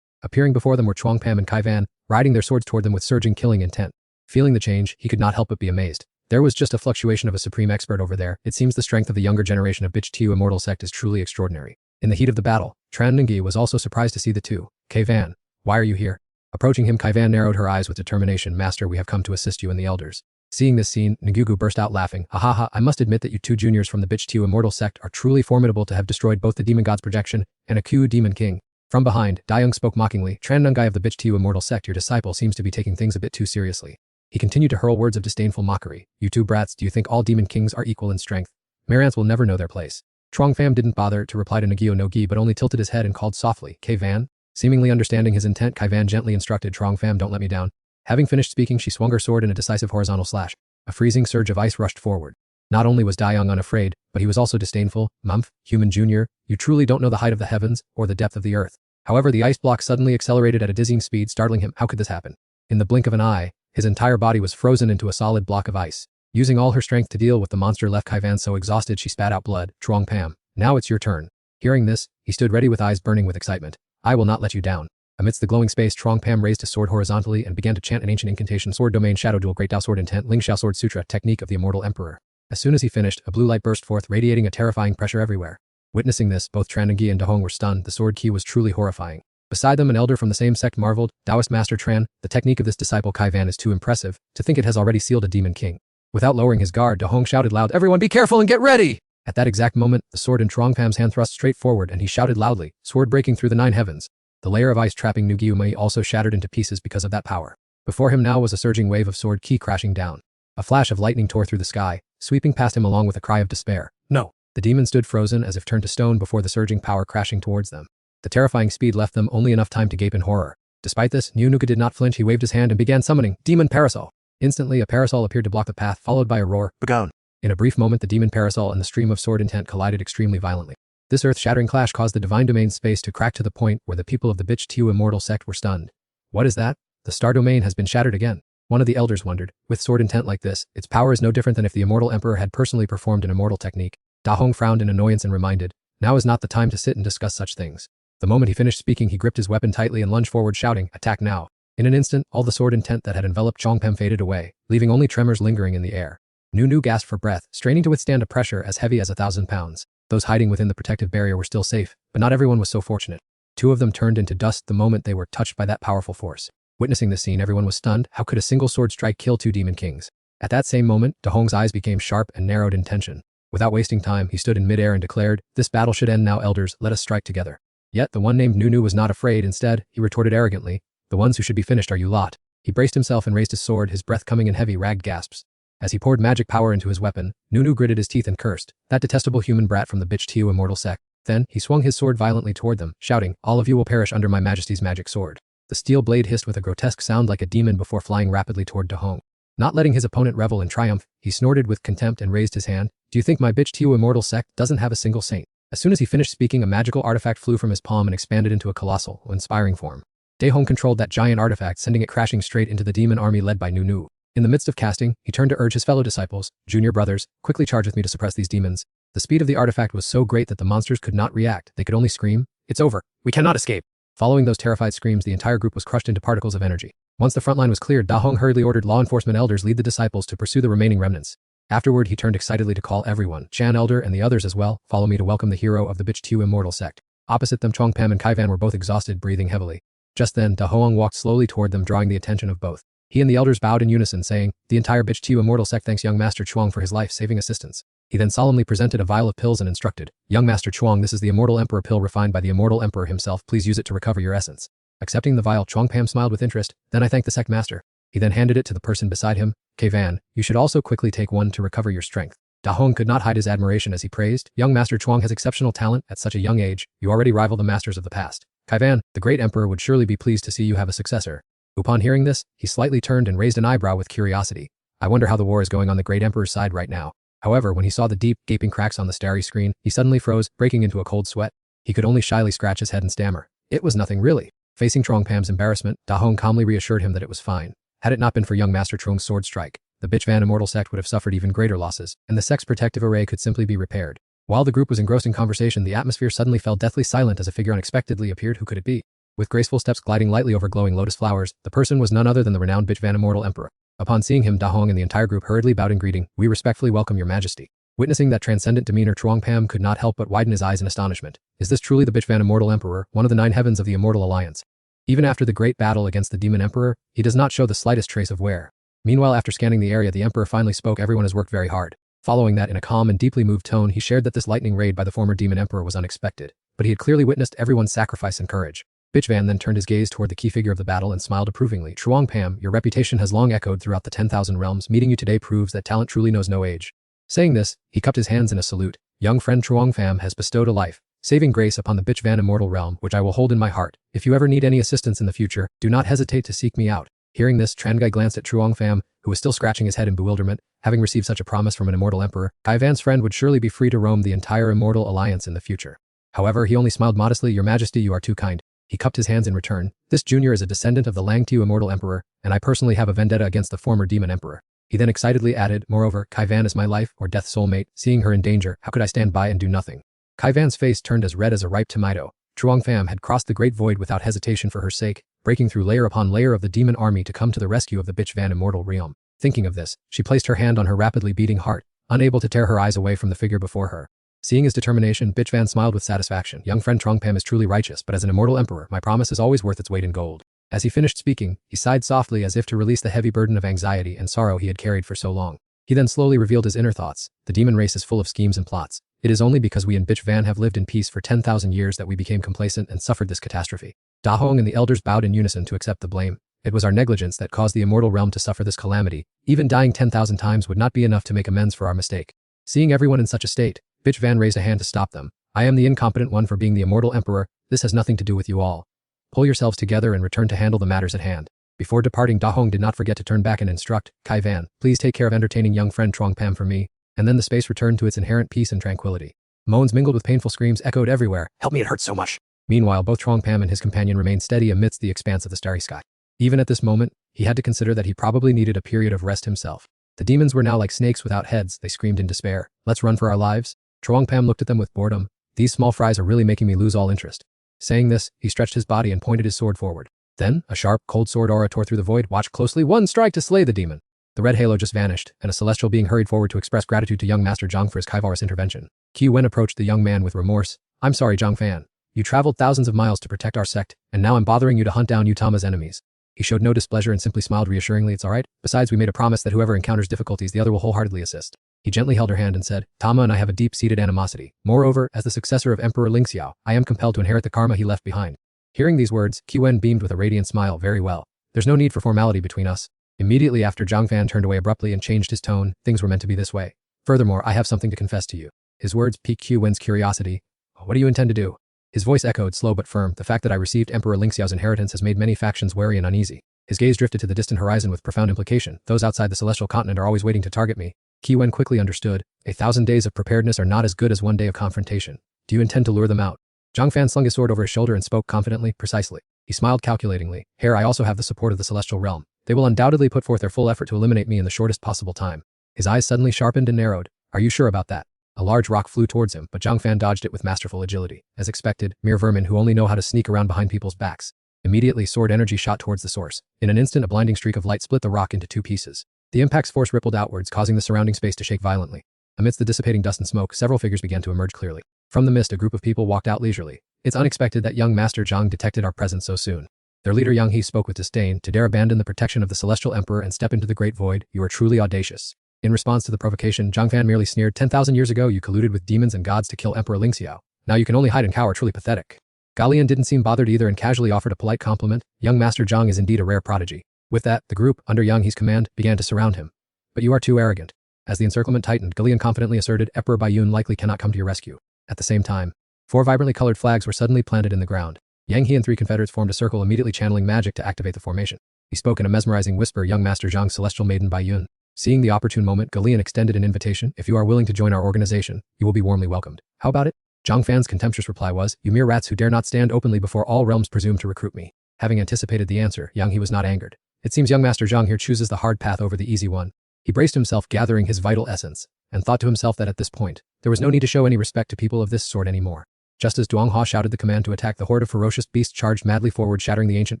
Appearing before them were Chuang Pham and Kaivan, riding their swords toward them with surging killing intent. Feeling the change, he could not help but be amazed. There was just a fluctuation of a supreme expert over there. It seems the strength of the younger generation of Bitch Tiu immortal sect is truly extraordinary. In the heat of the battle, Tranengi was also surprised to see the two. Kaivan, why are you here? Approaching him, Kaivan narrowed her eyes with determination. Master, we have come to assist you and the elders. Seeing this scene, Ngugu burst out laughing. Ha ha ha, I must admit that you two juniors from the Bitch Tiu immortal sect are truly formidable to have destroyed both the demon god's projection and a Q demon king. From behind, Dayoung spoke mockingly. Tranengi of the Bitch Tiu immortal sect, your disciple seems to be taking things a bit too seriously. He continued to hurl words of disdainful mockery. You two brats, do you think all demon kings are equal in strength? Marantz will never know their place. Chuang Pham didn't bother to reply to Nagio no Gi but only tilted his head and called softly, Kaivan? Seemingly understanding his intent, Kaivan gently instructed Chuang Pham, don't let me down. Having finished speaking, she swung her sword in a decisive horizontal slash. A freezing surge of ice rushed forward. Not only was Dayoung unafraid, but he was also disdainful. Mumph, human junior, you truly don't know the height of the heavens or the depth of the earth. However, the ice block suddenly accelerated at a dizzying speed, startling him. How could this happen? In the blink of an eye, his entire body was frozen into a solid block of ice. Using all her strength to deal with the monster left Kaivan so exhausted she spat out blood. Chuang Pham, now it's your turn. Hearing this, he stood ready with eyes burning with excitement. I will not let you down. Amidst the glowing space, Chuang Pham raised his sword horizontally and began to chant an ancient incantation. Sword domain, shadow dual, great Dao sword intent, Ling Xiao sword sutra, technique of the immortal emperor. As soon as he finished, a blue light burst forth, radiating a terrifying pressure everywhere. Witnessing this, both Tranengi and Dahong were stunned. The sword key was truly horrifying. Beside them, an elder from the same sect marveled. Taoist Master Tran, the technique of this disciple Kaivan is too impressive. To think it has already sealed a demon king. Without lowering his guard, Dahong shouted loud, everyone be careful and get ready! At that exact moment, the sword in Chuang Pham's hand thrust straight forward and he shouted loudly, sword breaking through the 9 heavens. The layer of ice trapping Nugiumai also shattered into pieces because of that power. Before him now was a surging wave of sword ki crashing down. A flash of lightning tore through the sky, sweeping past him along with a cry of despair. No. The demon stood frozen as if turned to stone before the surging power crashing towards them. The terrifying speed left them only enough time to gape in horror. Despite this, Nunuka did not flinch. He waved his hand and began summoning Demon Parasol. Instantly, a parasol appeared to block the path, followed by a roar. Begone. In a brief moment, the demon parasol and the stream of sword intent collided extremely violently. This earth-shattering clash caused the divine domain space to crack to the point where the people of the Bitch Tiu immortal sect were stunned. What is that? The star domain has been shattered again. One of the elders wondered. With sword intent like this, its power is no different than if the immortal emperor had personally performed an immortal technique. Da Hong frowned in annoyance and reminded, now is not the time to sit and discuss such things. The moment he finished speaking, he gripped his weapon tightly and lunged forward shouting, attack now. In an instant, all the sword intent that had enveloped Chongpem faded away, leaving only tremors lingering in the air. Nunu gasped for breath, straining to withstand a pressure as heavy as 1,000 pounds. Those hiding within the protective barrier were still safe, but not everyone was so fortunate. 2 of them turned into dust the moment they were touched by that powerful force. Witnessing this scene, everyone was stunned. How could a single sword strike kill 2 demon kings? At that same moment, Da Hong's eyes became sharp and narrowed in tension. Without wasting time, he stood in midair and declared, this battle should end now, elders, let us strike together. Yet, the one named Nunu was not afraid. Instead, he retorted arrogantly, the ones who should be finished are you lot. He braced himself and raised his sword, his breath coming in heavy, ragged gasps. As he poured magic power into his weapon, Nunu gritted his teeth and cursed, that detestable human brat from the Bitch Tiu immortal sect. Then, he swung his sword violently toward them, shouting, all of you will perish under my majesty's magic sword. The steel blade hissed with a grotesque sound like a demon before flying rapidly toward Da Hong. Not letting his opponent revel in triumph, he snorted with contempt and raised his hand. Do you think my Bitch Tiu immortal sect doesn't have a single saint? As soon as he finished speaking, a magical artifact flew from his palm and expanded into a colossal, inspiring form. Da Hong controlled that giant artifact, sending it crashing straight into the demon army led by Nunu. In the midst of casting, he turned to urge his fellow disciples, junior brothers, quickly charge with me to suppress these demons. The speed of the artifact was so great that the monsters could not react. They could only scream, it's over. We cannot escape. Following those terrified screams, the entire group was crushed into particles of energy. Once the front line was cleared, Da Hong hurriedly ordered law enforcement elders lead the disciples to pursue the remaining remnants. Afterward, he turned excitedly to call everyone, Chan Elder and the others as well, follow me to welcome the hero of the Bitch Tiu immortal sect. Opposite them, Chongpem and Kaivan were both exhausted, breathing heavily. Just then, Da Hoang walked slowly toward them, drawing the attention of both. He and the elders bowed in unison, saying, the entire Bitch Tiu immortal sect thanks young Master Chuang for his life-saving assistance. He then solemnly presented a vial of pills and instructed, young Master Chuang, this is the Immortal Emperor pill refined by the Immortal Emperor himself. Please use it to recover your essence. Accepting the vial, Chongpem smiled with interest. Then I thank the sect master. He then handed it to the person beside him. Kaivan, you should also quickly take one to recover your strength. Da Hong could not hide his admiration as he praised, young Master Chuang has exceptional talent at such a young age. You already rival the masters of the past. Kaivan, the great emperor would surely be pleased to see you have a successor. Upon hearing this, he slightly turned and raised an eyebrow with curiosity. I wonder how the war is going on the great emperor's side right now. However, when he saw the deep, gaping cracks on the starry screen, he suddenly froze, breaking into a cold sweat. He could only shyly scratch his head and stammer. It was nothing really. Facing Chongpam's embarrassment, Da Hong calmly reassured him that it was fine. Had it not been for young Master Chuang's sword strike, the Bitch Van immortal sect would have suffered even greater losses, and the sect's protective array could simply be repaired. While the group was engrossed in conversation, the atmosphere suddenly fell deathly silent as a figure unexpectedly appeared. Who could it be? With graceful steps gliding lightly over glowing lotus flowers, the person was none other than the renowned Bitch Van immortal emperor. Upon seeing him, Da Hong and the entire group hurriedly bowed in greeting. We respectfully welcome your majesty. Witnessing that transcendent demeanor, Chongpam could not help but widen his eyes in astonishment. Is this truly the Bitch Van immortal emperor, one of the 9 heavens of the immortal alliance? Even after the great battle against the demon emperor, he does not show the slightest trace of wear. Meanwhile, after scanning the area, the emperor finally spoke. Everyone has worked very hard. Following that, in a calm and deeply moved tone, he shared that this lightning raid by the former demon emperor was unexpected, but he had clearly witnessed everyone's sacrifice and courage. Bitch Van then turned his gaze toward the key figure of the battle and smiled approvingly. Chongpam, your reputation has long echoed throughout the 10,000 realms. Meeting you today proves that talent truly knows no age. Saying this, he cupped his hands in a salute. Young friend Chongpam has bestowed a life-saving grace upon the Bitch Van immortal realm, which I will hold in my heart. If you ever need any assistance in the future, do not hesitate to seek me out. Hearing this, Trangai glanced at Chongpam, who was still scratching his head in bewilderment. Having received such a promise from an immortal emperor, Kaivan's friend would surely be free to roam the entire immortal alliance in the future. However, he only smiled modestly. Your majesty, you are too kind. He cupped his hands in return. This junior is a descendant of the Langtiu immortal emperor, and I personally have a vendetta against the former demon emperor. He then excitedly added, moreover, Kaivan is my life or death soulmate. Seeing her in danger, how could I stand by and do nothing? Kaivan's face turned as red as a ripe tomato. Chongpam had crossed the great void without hesitation for her sake, breaking through layer upon layer of the demon army to come to the rescue of the Bitch Van immortal realm. Thinking of this, she placed her hand on her rapidly beating heart, unable to tear her eyes away from the figure before her. Seeing his determination, Bitch Van smiled with satisfaction. Young friend Chongpam is truly righteous, but as an immortal emperor, my promise is always worth its weight in gold. As he finished speaking, he sighed softly as if to release the heavy burden of anxiety and sorrow he had carried for so long. He then slowly revealed his inner thoughts. The demon race is full of schemes and plots. It is only because we in Bitch Van have lived in peace for 10,000 years that we became complacent and suffered this catastrophe. Da Hong and the elders bowed in unison to accept the blame. It was our negligence that caused the immortal realm to suffer this calamity. Even dying 10,000 times would not be enough to make amends for our mistake. Seeing everyone in such a state, Bitch Van raised a hand to stop them. I am the incompetent one for being the immortal emperor. This has nothing to do with you all. Pull yourselves together and return to handle the matters at hand. Before departing, Da Hong did not forget to turn back and instruct, Kai Van, please take care of entertaining young friend Truong Pam for me, and then the space returned to its inherent peace and tranquility. Moans mingled with painful screams echoed everywhere. Help me, it hurts so much. Meanwhile, both Truong Pam and his companion remained steady amidst the expanse of the starry sky. Even at this moment, he had to consider that he probably needed a period of rest himself. The demons were now like snakes without heads, they screamed in despair. Let's run for our lives? Truong Pam looked at them with boredom. These small fries are really making me lose all interest. Saying this, he stretched his body and pointed his sword forward. Then, a sharp, cold sword aura tore through the void. Watch closely, one strike to slay the demon. The red halo just vanished, and a celestial being hurried forward to express gratitude to young Master Zhang for his chivalrous intervention. Qi Wen approached the young man with remorse. I'm sorry, Zhang Fan. You traveled thousands of miles to protect our sect, and now I'm bothering you to hunt down Utama's enemies. He showed no displeasure and simply smiled reassuringly. It's all right. Besides, we made a promise that whoever encounters difficulties, the other will wholeheartedly assist. He gently held her hand and said, Tama and I have a deep-seated animosity. Moreover, as the successor of Emperor Ling Xiao, I am compelled to inherit the karma he left behind. Hearing these words, Qi Wen beamed with a radiant smile. Very well. There's no need for formality between us. Immediately after, Zhang Fan turned away abruptly and changed his tone. Things were meant to be this way. Furthermore, I have something to confess to you. His words piqued Qi Wen's curiosity. What do you intend to do? His voice echoed, slow but firm. The fact that I received Emperor Ling Xiao's inheritance has made many factions wary and uneasy. His gaze drifted to the distant horizon with profound implication. Those outside the celestial continent are always waiting to target me. Qi Wen quickly understood. 1,000 days of preparedness are not as good as 1 day of confrontation. Do you intend to lure them out? Zhang Fan slung his sword over his shoulder and spoke confidently, precisely. He smiled calculatingly. Here, I also have the support of the celestial realm. They will undoubtedly put forth their full effort to eliminate me in the shortest possible time. His eyes suddenly sharpened and narrowed. Are you sure about that? A large rock flew towards him, but Zhang Fan dodged it with masterful agility. As expected, mere vermin who only know how to sneak around behind people's backs. Immediately, sword energy shot towards the source. In an instant, a blinding streak of light split the rock into 2 pieces. The impact's force rippled outwards, causing the surrounding space to shake violently. Amidst the dissipating dust and smoke, several figures began to emerge clearly. From the mist, a group of people walked out leisurely. It's unexpected that young Master Zhang detected our presence so soon. Their leader Yang He spoke with disdain. To dare abandon the protection of the Celestial Emperor and step into the Great Void, you are truly audacious. In response to the provocation, Zhang Fan merely sneered. 10,000 years ago, you colluded with demons and gods to kill Emperor Ling Xiao. Now you can only hide and cower. Truly pathetic. Galian didn't seem bothered either and casually offered a polite compliment. Young Master Zhang is indeed a rare prodigy. With that, the group, under Yang He's command, began to surround him. But you are too arrogant. As the encirclement tightened, Galian confidently asserted, Emperor Baiyun likely cannot come to your rescue. At the same time, 4 vibrantly colored flags were suddenly planted in the ground. Yang He and 3 confederates formed a circle, immediately channeling magic to activate the formation. He spoke in a mesmerizing whisper. Young Master Zhang's celestial maiden Baiyun. Seeing the opportune moment, Galian extended an invitation. If you are willing to join our organization, you will be warmly welcomed. How about it? Zhang Fan's contemptuous reply was, you mere rats who dare not stand openly before all realms presume to recruit me. Having anticipated the answer, Yang He was not angered. It seems young Master Zhang here chooses the hard path over the easy one. He braced himself, gathering his vital essence, and thought to himself that at this point, there was no need to show any respect to people of this sort anymore. Just as Duong Hua shouted the command to attack, the horde of ferocious beasts charged madly forward, shattering the ancient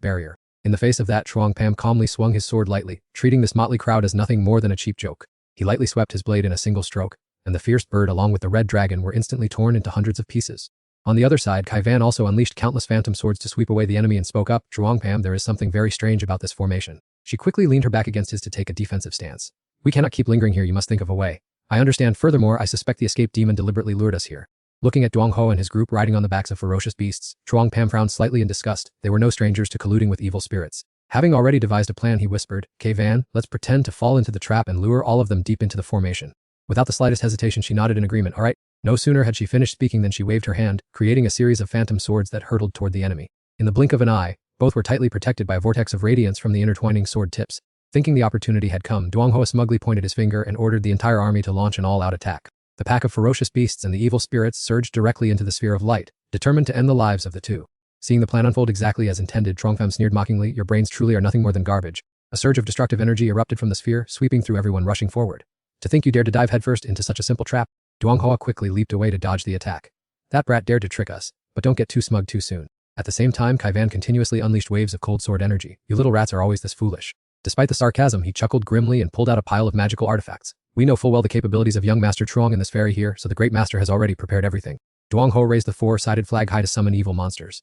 barrier. In the face of that, Truong Pam calmly swung his sword lightly, treating this motley crowd as nothing more than a cheap joke. He lightly swept his blade in a single stroke, and the fierce bird along with the red dragon were instantly torn into hundreds of pieces. On the other side, Kai Van also unleashed countless phantom swords to sweep away the enemy and spoke up, Truong Pam, there is something very strange about this formation. She quickly leaned her back against his to take a defensive stance. We cannot keep lingering here, you must think of a way. I understand. Furthermore, I suspect the escaped demon deliberately lured us here. Looking at Duong Ho and his group riding on the backs of ferocious beasts, Truong Pam frowned slightly in disgust. They were no strangers to colluding with evil spirits. Having already devised a plan, he whispered, Kai Van, let's pretend to fall into the trap and lure all of them deep into the formation. Without the slightest hesitation, she nodded in agreement. All right. No sooner had she finished speaking than she waved her hand, creating a series of phantom swords that hurtled toward the enemy. In the blink of an eye, both were tightly protected by a vortex of radiance from the intertwining sword tips. Thinking the opportunity had come, Duong Ho smugly pointed his finger and ordered the entire army to launch an all-out attack. The pack of ferocious beasts and the evil spirits surged directly into the sphere of light, determined to end the lives of the two. Seeing the plan unfold exactly as intended, Truong Pam sneered mockingly, your brains truly are nothing more than garbage. A surge of destructive energy erupted from the sphere, sweeping through everyone rushing forward. To think you dared to dive headfirst into such a simple trap? Duong Hoa quickly leaped away to dodge the attack. That brat dared to trick us, but don't get too smug too soon. At the same time, Kai Van continuously unleashed waves of cold sword energy. You little rats are always this foolish. Despite the sarcasm, he chuckled grimly and pulled out a pile of magical artifacts. We know full well the capabilities of young Master Truong in this fairy here, so the great master has already prepared everything. Duong Ho raised the 4-sided flag high to summon evil monsters.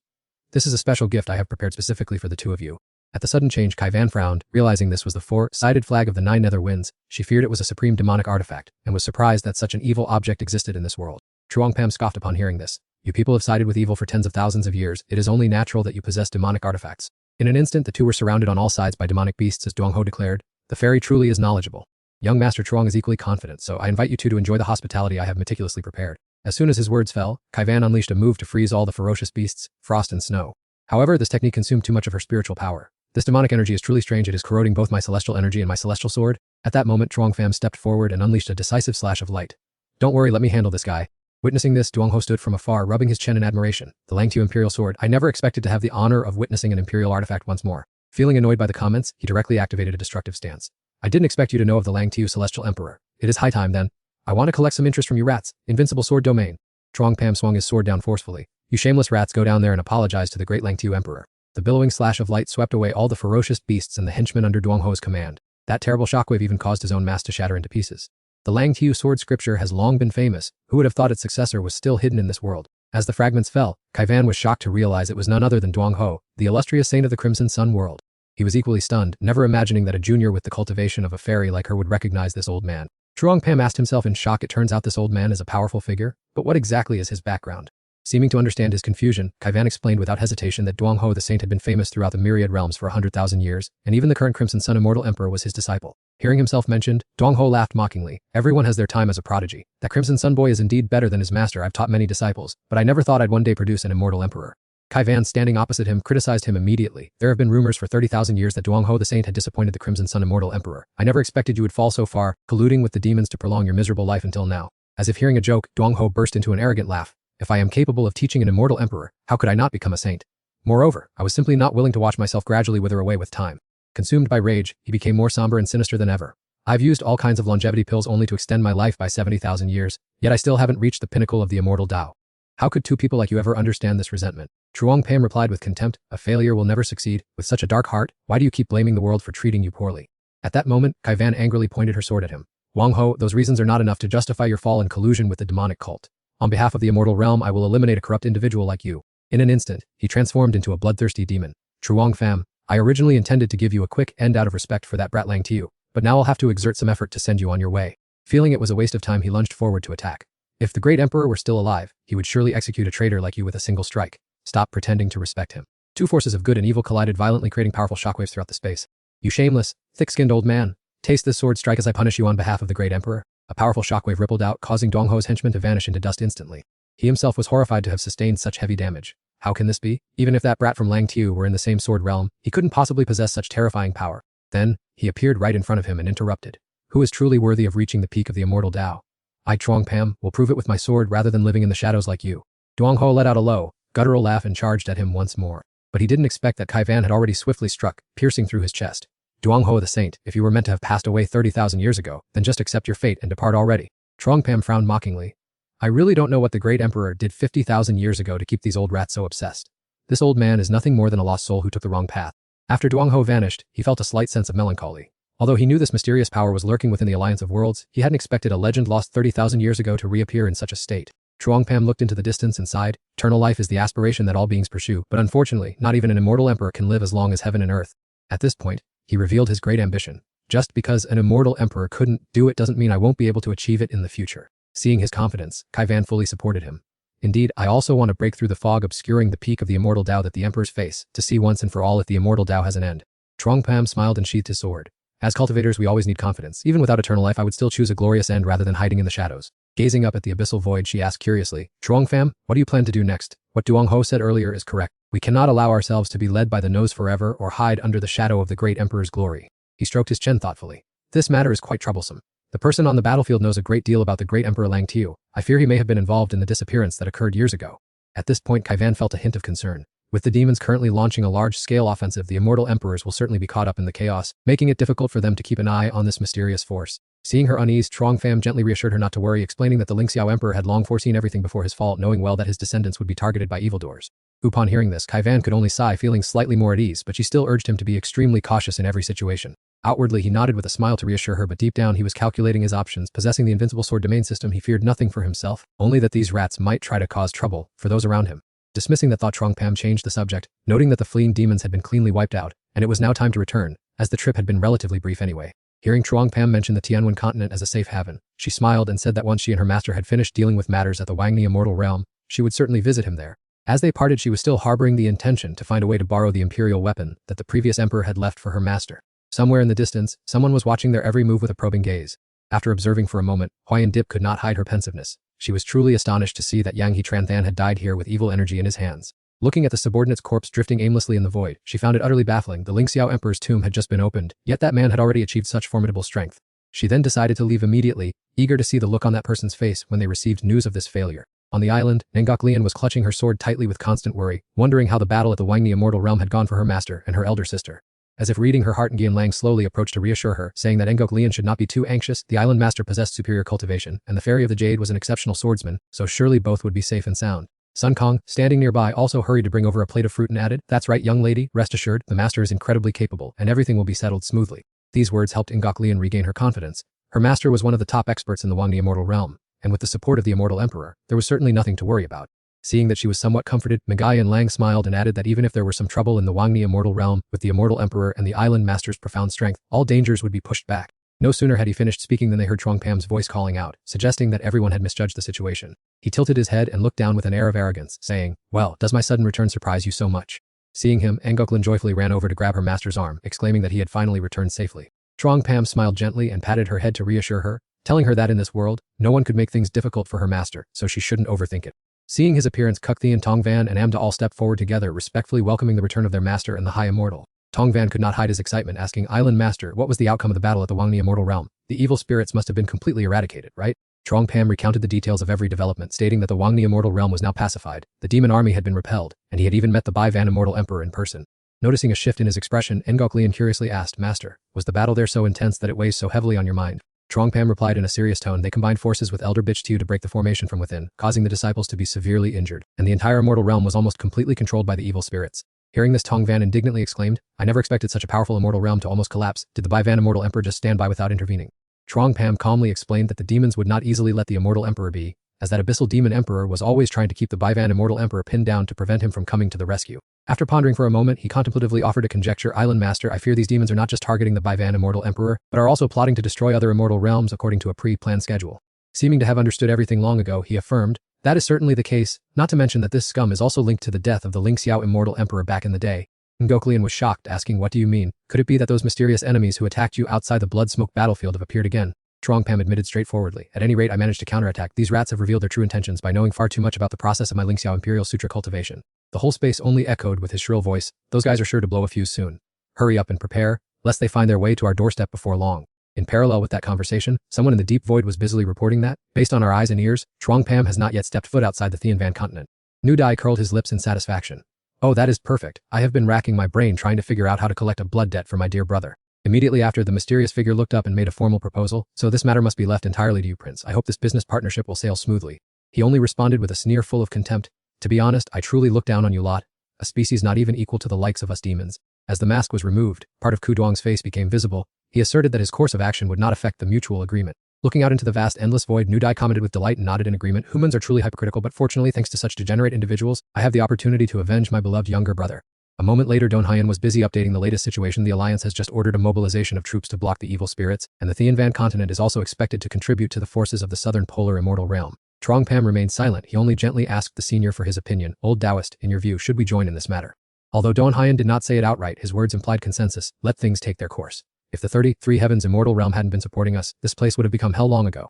This is a special gift I have prepared specifically for the two of you. At the sudden change, Kai Van frowned, realizing this was the 4-sided flag of the 9 nether winds. She feared it was a supreme demonic artifact, and was surprised that such an evil object existed in this world. Truong Pam scoffed upon hearing this. You people have sided with evil for tens of thousands of years. It is only natural that you possess demonic artifacts. In an instant, the two were surrounded on all sides by demonic beasts as Duong Ho declared, "The fairy truly is knowledgeable. Young Master Chuang is equally confident, so I invite you two to enjoy the hospitality I have meticulously prepared." As soon as his words fell, Kaivan unleashed a move to freeze all the ferocious beasts, frost and snow. However, this technique consumed too much of her spiritual power. "This demonic energy is truly strange. It is corroding both my celestial energy and my celestial sword." At that moment, Chuang Pham stepped forward and unleashed a decisive slash of light. "Don't worry, let me handle this guy." Witnessing this, Duong Ho stood from afar, rubbing his chin in admiration. "The Langtiu Imperial Sword. I never expected to have the honor of witnessing an Imperial artifact once more." Feeling annoyed by the comments, he directly activated a destructive stance. "I didn't expect you to know of the Langtiu Celestial Emperor. It is high time then. I want to collect some interest from you rats. Invincible sword domain." Chuang Pham swung his sword down forcefully. "You shameless rats, go down there and apologize to the great Langtiu Emperor." The billowing slash of light swept away all the ferocious beasts and the henchmen under Duong Ho's command. That terrible shockwave even caused his own mask to shatter into pieces. The Langtiu sword scripture has long been famous. Who would have thought its successor was still hidden in this world? As the fragments fell, Kaivan was shocked to realize it was none other than Duong Ho, the illustrious saint of the Crimson Sun world. He was equally stunned, never imagining that a junior with the cultivation of a fairy like her would recognize this old man. Chuang Pham asked himself in shock. It turns out this old man is a powerful figure, but what exactly is his background? Seeming to understand his confusion, Kaivan explained without hesitation that Duong Ho the saint had been famous throughout the myriad realms for 100,000 years, and even the current Crimson Sun Immortal Emperor was his disciple. Hearing himself mentioned, Duong Ho laughed mockingly. "Everyone has their time as a prodigy. That Crimson Sun boy is indeed better than his master. I've taught many disciples, but I never thought I'd one day produce an immortal emperor." Kaivan, standing opposite him, criticized him immediately. "There have been rumors for 30,000 years that Duong Ho the saint had disappointed the Crimson Sun Immortal Emperor. I never expected you would fall so far, colluding with the demons to prolong your miserable life until now." As if hearing a joke, Duong Ho burst into an arrogant laugh. "If I am capable of teaching an immortal emperor, how could I not become a saint? Moreover, I was simply not willing to watch myself gradually wither away with time." Consumed by rage, he became more somber and sinister than ever. "I've used all kinds of longevity pills only to extend my life by 70,000 years, yet I still haven't reached the pinnacle of the immortal Tao. How could two people like you ever understand this resentment?" Chuang Pham replied with contempt, "A failure will never succeed. With such a dark heart, why do you keep blaming the world for treating you poorly?" At that moment, Kaivan angrily pointed her sword at him. "Wang Ho, those reasons are not enough to justify your fall in collusion with the demonic cult. On behalf of the immortal realm, I will eliminate a corrupt individual like you." In an instant, he transformed into a bloodthirsty demon. "Chuang Pham, I originally intended to give you a quick end out of respect for that brat Langtiu, but now I'll have to exert some effort to send you on your way." Feeling it was a waste of time, he lunged forward to attack. "If the great emperor were still alive, he would surely execute a traitor like you with a single strike. Stop pretending to respect him." Two forces of good and evil collided violently, creating powerful shockwaves throughout the space. "You shameless, thick-skinned old man. Taste this sword strike as I punish you on behalf of the great emperor." A powerful shockwave rippled out, causing Duong Ho's henchmen to vanish into dust instantly. He himself was horrified to have sustained such heavy damage. How can this be? Even if that brat from Langtiu were in the same sword realm, he couldn't possibly possess such terrifying power. Then, he appeared right in front of him and interrupted. "Who is truly worthy of reaching the peak of the immortal Tao? I, Chuang Pham, will prove it with my sword rather than living in the shadows like you." Duong Ho let out a low, guttural laugh and charged at him once more. But he didn't expect that Kaivan had already swiftly struck, piercing through his chest. "Duong Ho the saint, if you were meant to have passed away 30,000 years ago, then just accept your fate and depart already." Chuang Pham frowned mockingly. "I really don't know what the great emperor did 50,000 years ago to keep these old rats so obsessed. This old man is nothing more than a lost soul who took the wrong path." After Duong Ho vanished, he felt a slight sense of melancholy. Although he knew this mysterious power was lurking within the Alliance of Worlds, he hadn't expected a legend lost 30,000 years ago to reappear in such a state. Chuang Pham looked into the distance and sighed. Eternal life is the aspiration that all beings pursue, but unfortunately, not even an immortal emperor can live as long as heaven and earth. At this point, he revealed his great ambition. "Just because an immortal emperor couldn't do it doesn't mean I won't be able to achieve it in the future." Seeing his confidence, Kaivan fully supported him. "Indeed, I also want to break through the fog obscuring the peak of the immortal Tao that the emperors face, to see once and for all if the immortal Tao has an end." Chuang Pham smiled and sheathed his sword. "As cultivators, we always need confidence. Even without eternal life, I would still choose a glorious end rather than hiding in the shadows." Gazing up at the abyssal void, she asked curiously, "Chuang Pham, what do you plan to do next?" "What Duong Ho said earlier is correct. We cannot allow ourselves to be led by the nose forever or hide under the shadow of the great emperor's glory." He stroked his chin thoughtfully. "This matter is quite troublesome. The person on the battlefield knows a great deal about the great Emperor Langtiu. I fear he may have been involved in the disappearance that occurred years ago." At this point, Kaivan felt a hint of concern. With the demons currently launching a large-scale offensive, the immortal emperors will certainly be caught up in the chaos, making it difficult for them to keep an eye on this mysterious force. Seeing her unease, Chuang Pham gently reassured her not to worry, explaining that the Lingxiao emperor had long foreseen everything before his fall, knowing well that his descendants would be targeted by evildoers. Upon hearing this, Kaivan could only sigh, feeling slightly more at ease, but she still urged him to be extremely cautious in every situation. Outwardly, he nodded with a smile to reassure her, but deep down he was calculating his options. Possessing the invincible sword domain system, he feared nothing for himself, only that these rats might try to cause trouble for those around him. Dismissing the thought, Chuang Pham changed the subject, noting that the fleeing demons had been cleanly wiped out, and it was now time to return, as the trip had been relatively brief anyway. Hearing Chuang Pham mention the Tianwen continent as a safe haven, she smiled and said that once she and her master had finished dealing with matters at the Wangni Immortal Realm, she would certainly visit him there. As they parted, she was still harboring the intention to find a way to borrow the imperial weapon that the previous emperor had left for her master. Somewhere in the distance, someone was watching their every move with a probing gaze. After observing for a moment, Huayan Dip could not hide her pensiveness. She was truly astonished to see that Yang He Tranthan had died here with evil energy in his hands. Looking at the subordinate's corpse drifting aimlessly in the void, she found it utterly baffling. The Lingxiao Emperor's tomb had just been opened, yet that man had already achieved such formidable strength. She then decided to leave immediately, eager to see the look on that person's face when they received news of this failure. On the island, Ngok was clutching her sword tightly with constant worry, wondering how the battle at the Wangni Immortal Realm had gone for her master and her elder sister. As if reading her heart, Gian Lang slowly approached to reassure her, saying that Ngok should not be too anxious. The island master possessed superior cultivation, and the Fairy of the Jade was an exceptional swordsman, so surely both would be safe and sound. Sun Kong, standing nearby, also hurried to bring over a plate of fruit and added, "That's right, young lady, rest assured, the master is incredibly capable, and everything will be settled smoothly." These words helped Ngok regain her confidence. Her master was one of the top experts in the Wangni Immortal Realm, and with the support of the Immortal Emperor, there was certainly nothing to worry about. Seeing that she was somewhat comforted, Magayan Lang smiled and added that even if there were some trouble in the Wangni Immortal Realm, with the Immortal Emperor and the Island Master's profound strength, all dangers would be pushed back. No sooner had he finished speaking than they heard Chuang Pam's voice calling out, suggesting that everyone had misjudged the situation. He tilted his head and looked down with an air of arrogance, saying, "Well, does my sudden return surprise you so much?" Seeing him, Ngok joyfully ran over to grab her master's arm, exclaiming that he had finally returned safely. Chuang Pam smiled gently and patted her head to reassure her, telling her that in this world, no one could make things difficult for her master, so she shouldn't overthink it. Seeing his appearance, Kukthi, Tongvan and Amda all stepped forward together, respectfully welcoming the return of their master and the High Immortal. Tongvan could not hide his excitement, asking, "Island Master, what was the outcome of the battle at the Wangni Immortal Realm? The evil spirits must have been completely eradicated, right?" Chuang Pam recounted the details of every development, stating that the Wangni Immortal Realm was now pacified, the demon army had been repelled, and he had even met the Bai Van Immortal Emperor in person. Noticing a shift in his expression, Ngok curiously asked, "Master, was the battle there so intense that it weighs so heavily on your mind?" Chuang Pam replied in a serious tone, "They combined forces with Elder Bichtiu to break the formation from within, causing the disciples to be severely injured, and the entire immortal realm was almost completely controlled by the evil spirits." Hearing this, Tongvan indignantly exclaimed, "I never expected such a powerful immortal realm to almost collapse. Did the Bai Van Immortal Emperor just stand by without intervening?" Chuang Pam calmly explained that the demons would not easily let the Immortal Emperor be, as that abyssal demon emperor was always trying to keep the Bai Van Immortal Emperor pinned down to prevent him from coming to the rescue. After pondering for a moment, he contemplatively offered a conjecture, "Island Master, I fear these demons are not just targeting the Bai Van Immortal Emperor, but are also plotting to destroy other immortal realms according to a pre-planned schedule." Seeming to have understood everything long ago, he affirmed, "That is certainly the case, not to mention that this scum is also linked to the death of the Lingxiao Immortal Emperor back in the day." Ngok was shocked, asking, "What do you mean? Could it be that those mysterious enemies who attacked you outside the blood-smoke battlefield have appeared again?" Chuang Pam admitted straightforwardly, "At any rate, I managed to counterattack. These rats have revealed their true intentions by knowing far too much about the process of my Lingxiao Imperial Sutra cultivation." The whole space only echoed with his shrill voice, "Those guys are sure to blow a fuse soon. Hurry up and prepare, lest they find their way to our doorstep before long." In parallel with that conversation, someone in the deep void was busily reporting that, based on our eyes and ears, Chuang Pam has not yet stepped foot outside the Thianvan continent. Nu Dai curled his lips in satisfaction. "Oh, that is perfect. I have been racking my brain trying to figure out how to collect a blood debt for my dear brother." Immediately after, the mysterious figure looked up and made a formal proposal, "So this matter must be left entirely to you, Prince. I hope this business partnership will sail smoothly." He only responded with a sneer full of contempt, "To be honest, I truly look down on you lot, a species not even equal to the likes of us demons." As the mask was removed, part of Ku Duong's face became visible. He asserted that his course of action would not affect the mutual agreement. Looking out into the vast endless void, Nu Dai commented with delight and nodded in agreement. "Humans are truly hypocritical, but fortunately, thanks to such degenerate individuals, I have the opportunity to avenge my beloved younger brother." A moment later, Don Hyan was busy updating the latest situation. The Alliance has just ordered a mobilization of troops to block the evil spirits, and the Thianvan continent is also expected to contribute to the forces of the Southern Polar Immortal Realm. Chuang Pam remained silent. He only gently asked the senior for his opinion. "Old Taoist, in your view, should we join in this matter?" Although Don Hyan did not say it outright, his words implied consensus. "Let things take their course. If the 33 Heavens Immortal Realm hadn't been supporting us, this place would have become hell long ago.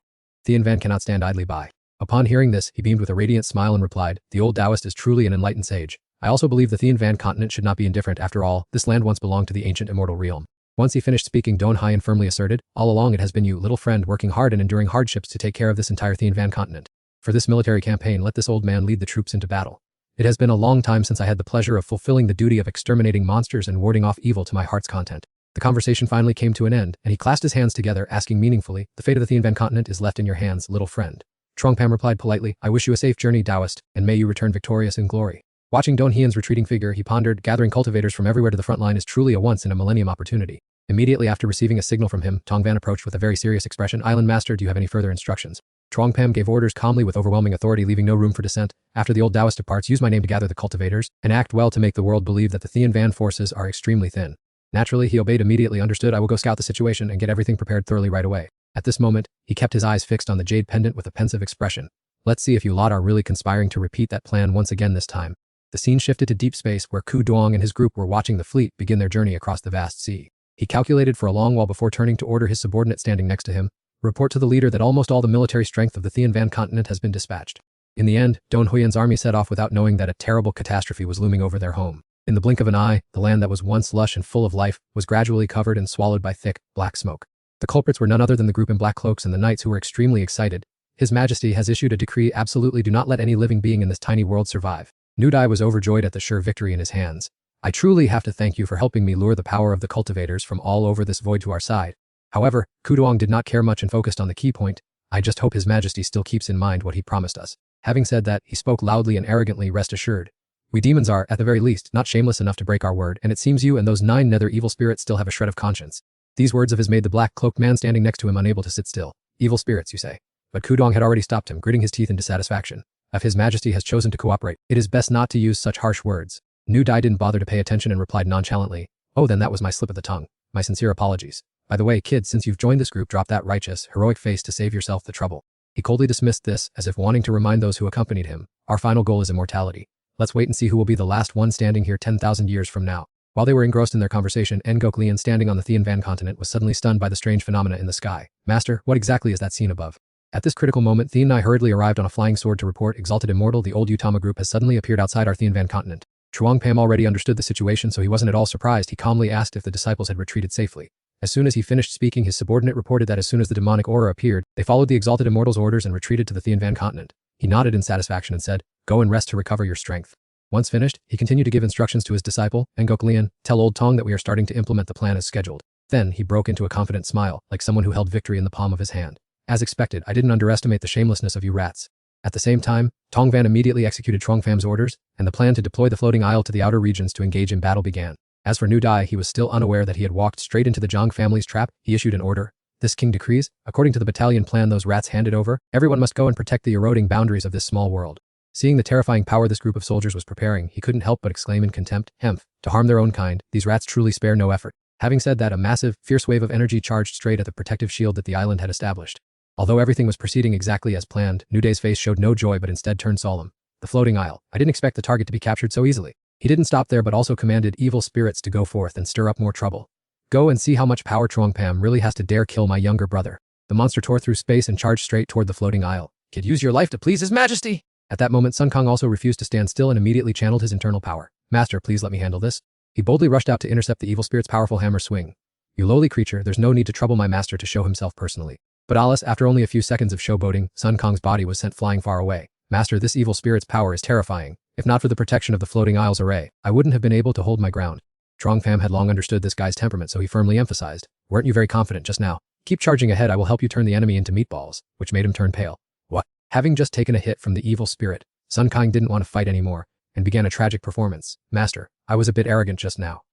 Thianvan cannot stand idly by." Upon hearing this, he beamed with a radiant smile and replied, "The old Taoist is truly an enlightened sage. I also believe the Thianvan continent should not be indifferent. After all, this land once belonged to the ancient immortal realm." Once he finished speaking, Don Hyan firmly asserted, "All along it has been you, little friend, working hard and enduring hardships to take care of this entire Thianvan continent. For this military campaign, let this old man lead the troops into battle. It has been a long time since I had the pleasure of fulfilling the duty of exterminating monsters and warding off evil to my heart's content." The conversation finally came to an end, and he clasped his hands together, asking meaningfully, "The fate of the Thianvan continent is left in your hands, little friend." Chuang Pam replied politely, "I wish you a safe journey, Taoist, and may you return victorious in glory." Watching Don Hyan's retreating figure, he pondered, gathering cultivators from everywhere to the front line is truly a once-in-a-millennium opportunity. Immediately after receiving a signal from him, Tongvan approached with a very serious expression. "Island Master, do you have any further instructions?" Chuang Pam gave orders calmly with overwhelming authority, leaving no room for dissent. "After the old Taoist departs, use my name to gather the cultivators, and act well to make the world believe that the Thianvan forces are extremely thin." Naturally, he obeyed immediately. "Understood, I will go scout the situation and get everything prepared thoroughly right away." At this moment, he kept his eyes fixed on the jade pendant with a pensive expression. "Let's see if you lot are really conspiring to repeat that plan once again this time." The scene shifted to deep space where Ku Duong and his group were watching the fleet begin their journey across the vast sea. He calculated for a long while before turning to order his subordinate standing next to him, report to the leader that almost all the military strength of the Thian Van continent has been dispatched. In the end, Don Huyan's army set off without knowing that a terrible catastrophe was looming over their home. In the blink of an eye, the land that was once lush and full of life was gradually covered and swallowed by thick, black smoke. The culprits were none other than the group in black cloaks and the knights, who were extremely excited. His Majesty has issued a decree: absolutely do not let any living being in this tiny world survive. Nu Dai was overjoyed at the sure victory in his hands. I truly have to thank you for helping me lure the power of the cultivators from all over this void to our side. However, Ku Duong did not care much and focused on the key point. I just hope His Majesty still keeps in mind what he promised us. Having said that, he spoke loudly and arrogantly. Rest assured, we demons are, at the very least, not shameless enough to break our word, and it seems you and those 9 nether evil spirits still have a shred of conscience. These words of his made the black-cloaked man standing next to him unable to sit still. Evil spirits, you say? But Ku Duong had already stopped him, gritting his teeth in dissatisfaction. If His Majesty has chosen to cooperate, it is best not to use such harsh words. Nu Dai didn't bother to pay attention and replied nonchalantly, oh, then that was my slip of the tongue. My sincere apologies. By the way, kid, since you've joined this group, drop that righteous, heroic face to save yourself the trouble. He coldly dismissed this, as if wanting to remind those who accompanied him, our final goal is immortality. Let's wait and see who will be the last one standing here 10,000 years from now. While they were engrossed in their conversation, Ngok Lian, standing on the Thian Van continent, was suddenly stunned by the strange phenomena in the sky. Master, what exactly is that seen above? At this critical moment, Thian Nai hurriedly arrived on a flying sword to report, exalted immortal, the old Utama group has suddenly appeared outside our Thian Van continent. Chuang Pam already understood the situation, so he wasn't at all surprised. He calmly asked if the disciples had retreated safely. As soon as he finished speaking, his subordinate reported that as soon as the demonic aura appeared, they followed the exalted immortal's orders and retreated to the Thian Van continent. He nodded in satisfaction and said, go and rest to recover your strength. Once finished, he continued to give instructions to his disciple, Ngok Lian, tell Old Tong that we are starting to implement the plan as scheduled. Then, he broke into a confident smile, like someone who held victory in the palm of his hand. As expected, I didn't underestimate the shamelessness of you rats. At the same time, Tong Van immediately executed Truong Pham's orders, and the plan to deploy the floating isle to the outer regions to engage in battle began. As for Nu Dai, he was still unaware that he had walked straight into the Zhang family's trap. He issued an order. This king decrees, according to the battalion plan those rats handed over, everyone must go and protect the eroding boundaries of this small world. Seeing the terrifying power this group of soldiers was preparing, he couldn't help but exclaim in contempt, "Hemph, to harm their own kind, these rats truly spare no effort." Having said that, a massive, fierce wave of energy charged straight at the protective shield that the island had established. Although everything was proceeding exactly as planned, Nu Dai's face showed no joy but instead turned solemn. The floating isle. I didn't expect the target to be captured so easily. He didn't stop there but also commanded evil spirits to go forth and stir up more trouble. Go and see how much power Truong Pam really has to dare kill my younger brother. The monster tore through space and charged straight toward the floating isle. Kid, use your life to please His Majesty. At that moment, Sun Kong also refused to stand still and immediately channeled his internal power. Master, please let me handle this. He boldly rushed out to intercept the evil spirit's powerful hammer swing. You lowly creature, there's no need to trouble my master to show himself personally. But alas, after only a few seconds of showboating, Sun Kong's body was sent flying far away. Master, this evil spirit's power is terrifying. If not for the protection of the floating isle's array, I wouldn't have been able to hold my ground. Truong Pham had long understood this guy's temperament, so he firmly emphasized, weren't you very confident just now? Keep charging ahead, I will help you turn the enemy into meatballs, which made him turn pale. What? Having just taken a hit from the evil spirit, Sun Kong didn't want to fight anymore, and began a tragic performance. Master, I was a bit arrogant just now.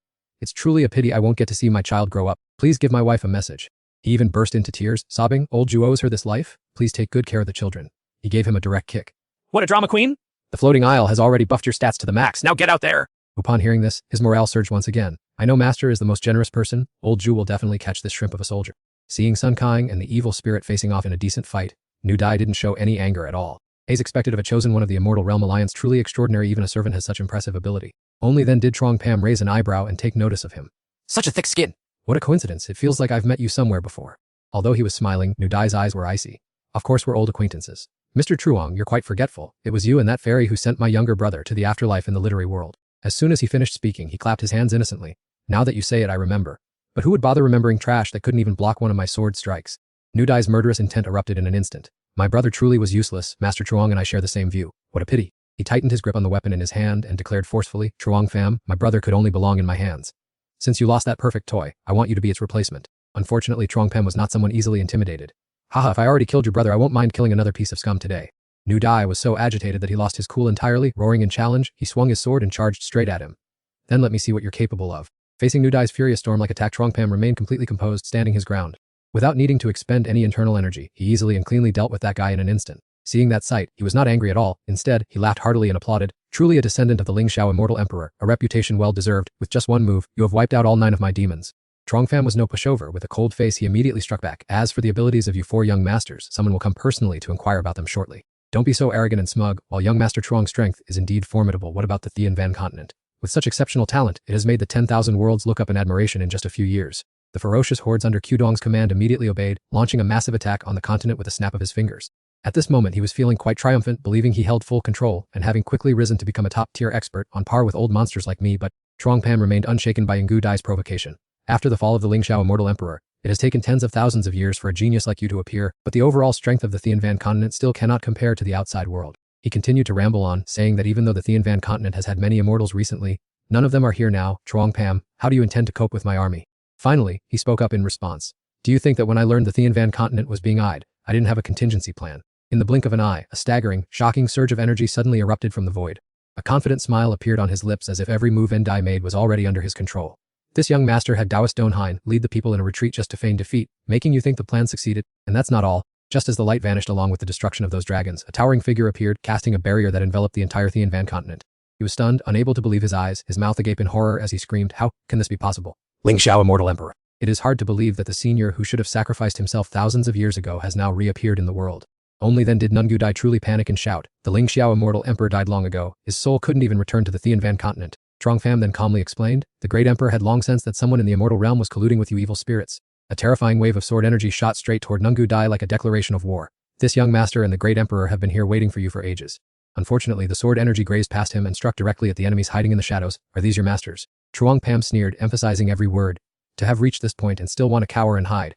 It's truly a pity I won't get to see my child grow up. Please give my wife a message. He even burst into tears, sobbing, old Ju owes her this life. Please take good care of the children. He gave him a direct kick. What a drama queen! The floating isle has already buffed your stats to the max. Now get out there! Upon hearing this, his morale surged once again. I know Master is the most generous person. Old Ju will definitely catch this shrimp of a soldier. Seeing Sun Kong and the evil spirit facing off in a decent fight, Nu Dai didn't show any anger at all. As expected of a chosen one of the Immortal Realm Alliance, truly extraordinary, even a servant has such impressive ability. Only then did Truong Pam raise an eyebrow and take notice of him. Such a thick skin! What a coincidence, it feels like I've met you somewhere before. Although he was smiling, Nu Dai's eyes were icy. Of course we're old acquaintances. Mr. Truong, you're quite forgetful. It was you and that fairy who sent my younger brother to the afterlife in the literary world. As soon as he finished speaking, he clapped his hands innocently. Now that you say it, I remember. But who would bother remembering trash that couldn't even block one of my sword strikes? Nu Dai's murderous intent erupted in an instant. My brother truly was useless. Master Truong and I share the same view. What a pity. He tightened his grip on the weapon in his hand and declared forcefully, Truong Pham, my brother could only belong in my hands. Since you lost that perfect toy, I want you to be its replacement. Unfortunately, Truong Pam was not someone easily intimidated. Haha, if I already killed your brother, I won't mind killing another piece of scum today. Nu Dai was so agitated that he lost his cool entirely. Roaring in challenge, he swung his sword and charged straight at him. Then let me see what you're capable of. Facing Nu Dai's furious storm-like attack, Truong Pam remained completely composed, standing his ground. Without needing to expend any internal energy, he easily and cleanly dealt with that guy in an instant. Seeing that sight, he was not angry at all. Instead, he laughed heartily and applauded. Truly a descendant of the Ling Xiao Immortal Emperor, a reputation well deserved. With just one move, you have wiped out all 9 of my demons. Truong Pham was no pushover. With a cold face, he immediately struck back. As for the abilities of you 4 young masters, someone will come personally to inquire about them shortly. Don't be so arrogant and smug. While young Master Chuang's strength is indeed formidable, what about the Thean Van continent? With such exceptional talent, it has made the 10,000 worlds look up in admiration in just a few years. The ferocious hordes under Qudong's command immediately obeyed, launching a massive attack on the continent with a snap of his fingers. At this moment, he was feeling quite triumphant, believing he held full control, and having quickly risen to become a top-tier expert on par with old monsters like me, but Chuang Pam remained unshaken by Ngu Dai's provocation. After the fall of the Lingxiao Immortal Emperor, it has taken tens of thousands of years for a genius like you to appear, but the overall strength of the Thean Van continent still cannot compare to the outside world. He continued to ramble on, saying that even though the Thean Van continent has had many immortals recently, none of them are here now. Chuang Pam, how do you intend to cope with my army? Finally, he spoke up in response. Do you think that when I learned the Thean Van continent was being eyed, I didn't have a contingency plan? In the blink of an eye, a staggering, shocking surge of energy suddenly erupted from the void. A confident smile appeared on his lips as if every move Dai made was already under his control. This young master had Taoist Donhain lead the people in a retreat just to feign defeat, making you think the plan succeeded, and that's not all. Just as the light vanished along with the destruction of those dragons, a towering figure appeared, casting a barrier that enveloped the entire Thean Van continent. He was stunned, unable to believe his eyes, his mouth agape in horror as he screamed, "How can this be possible? Lingxiao Immortal Emperor!" It is hard to believe that the senior who should have sacrificed himself thousands of years ago has now reappeared in the world. Only then did Ngu Dai truly panic and shout, "The Lingxiao Immortal Emperor died long ago. His soul couldn't even return to the Thean Van continent." Chuang Pham then calmly explained, "The great emperor had long sensed that someone in the immortal realm was colluding with you evil spirits." A terrifying wave of sword energy shot straight toward Ngu Dai like a declaration of war. "This young master and the great emperor have been here waiting for you for ages." Unfortunately, the sword energy grazed past him and struck directly at the enemies hiding in the shadows. "Are these your masters?" Chuang Pham sneered, emphasizing every word. "To have reached this point and still want to cower and hide.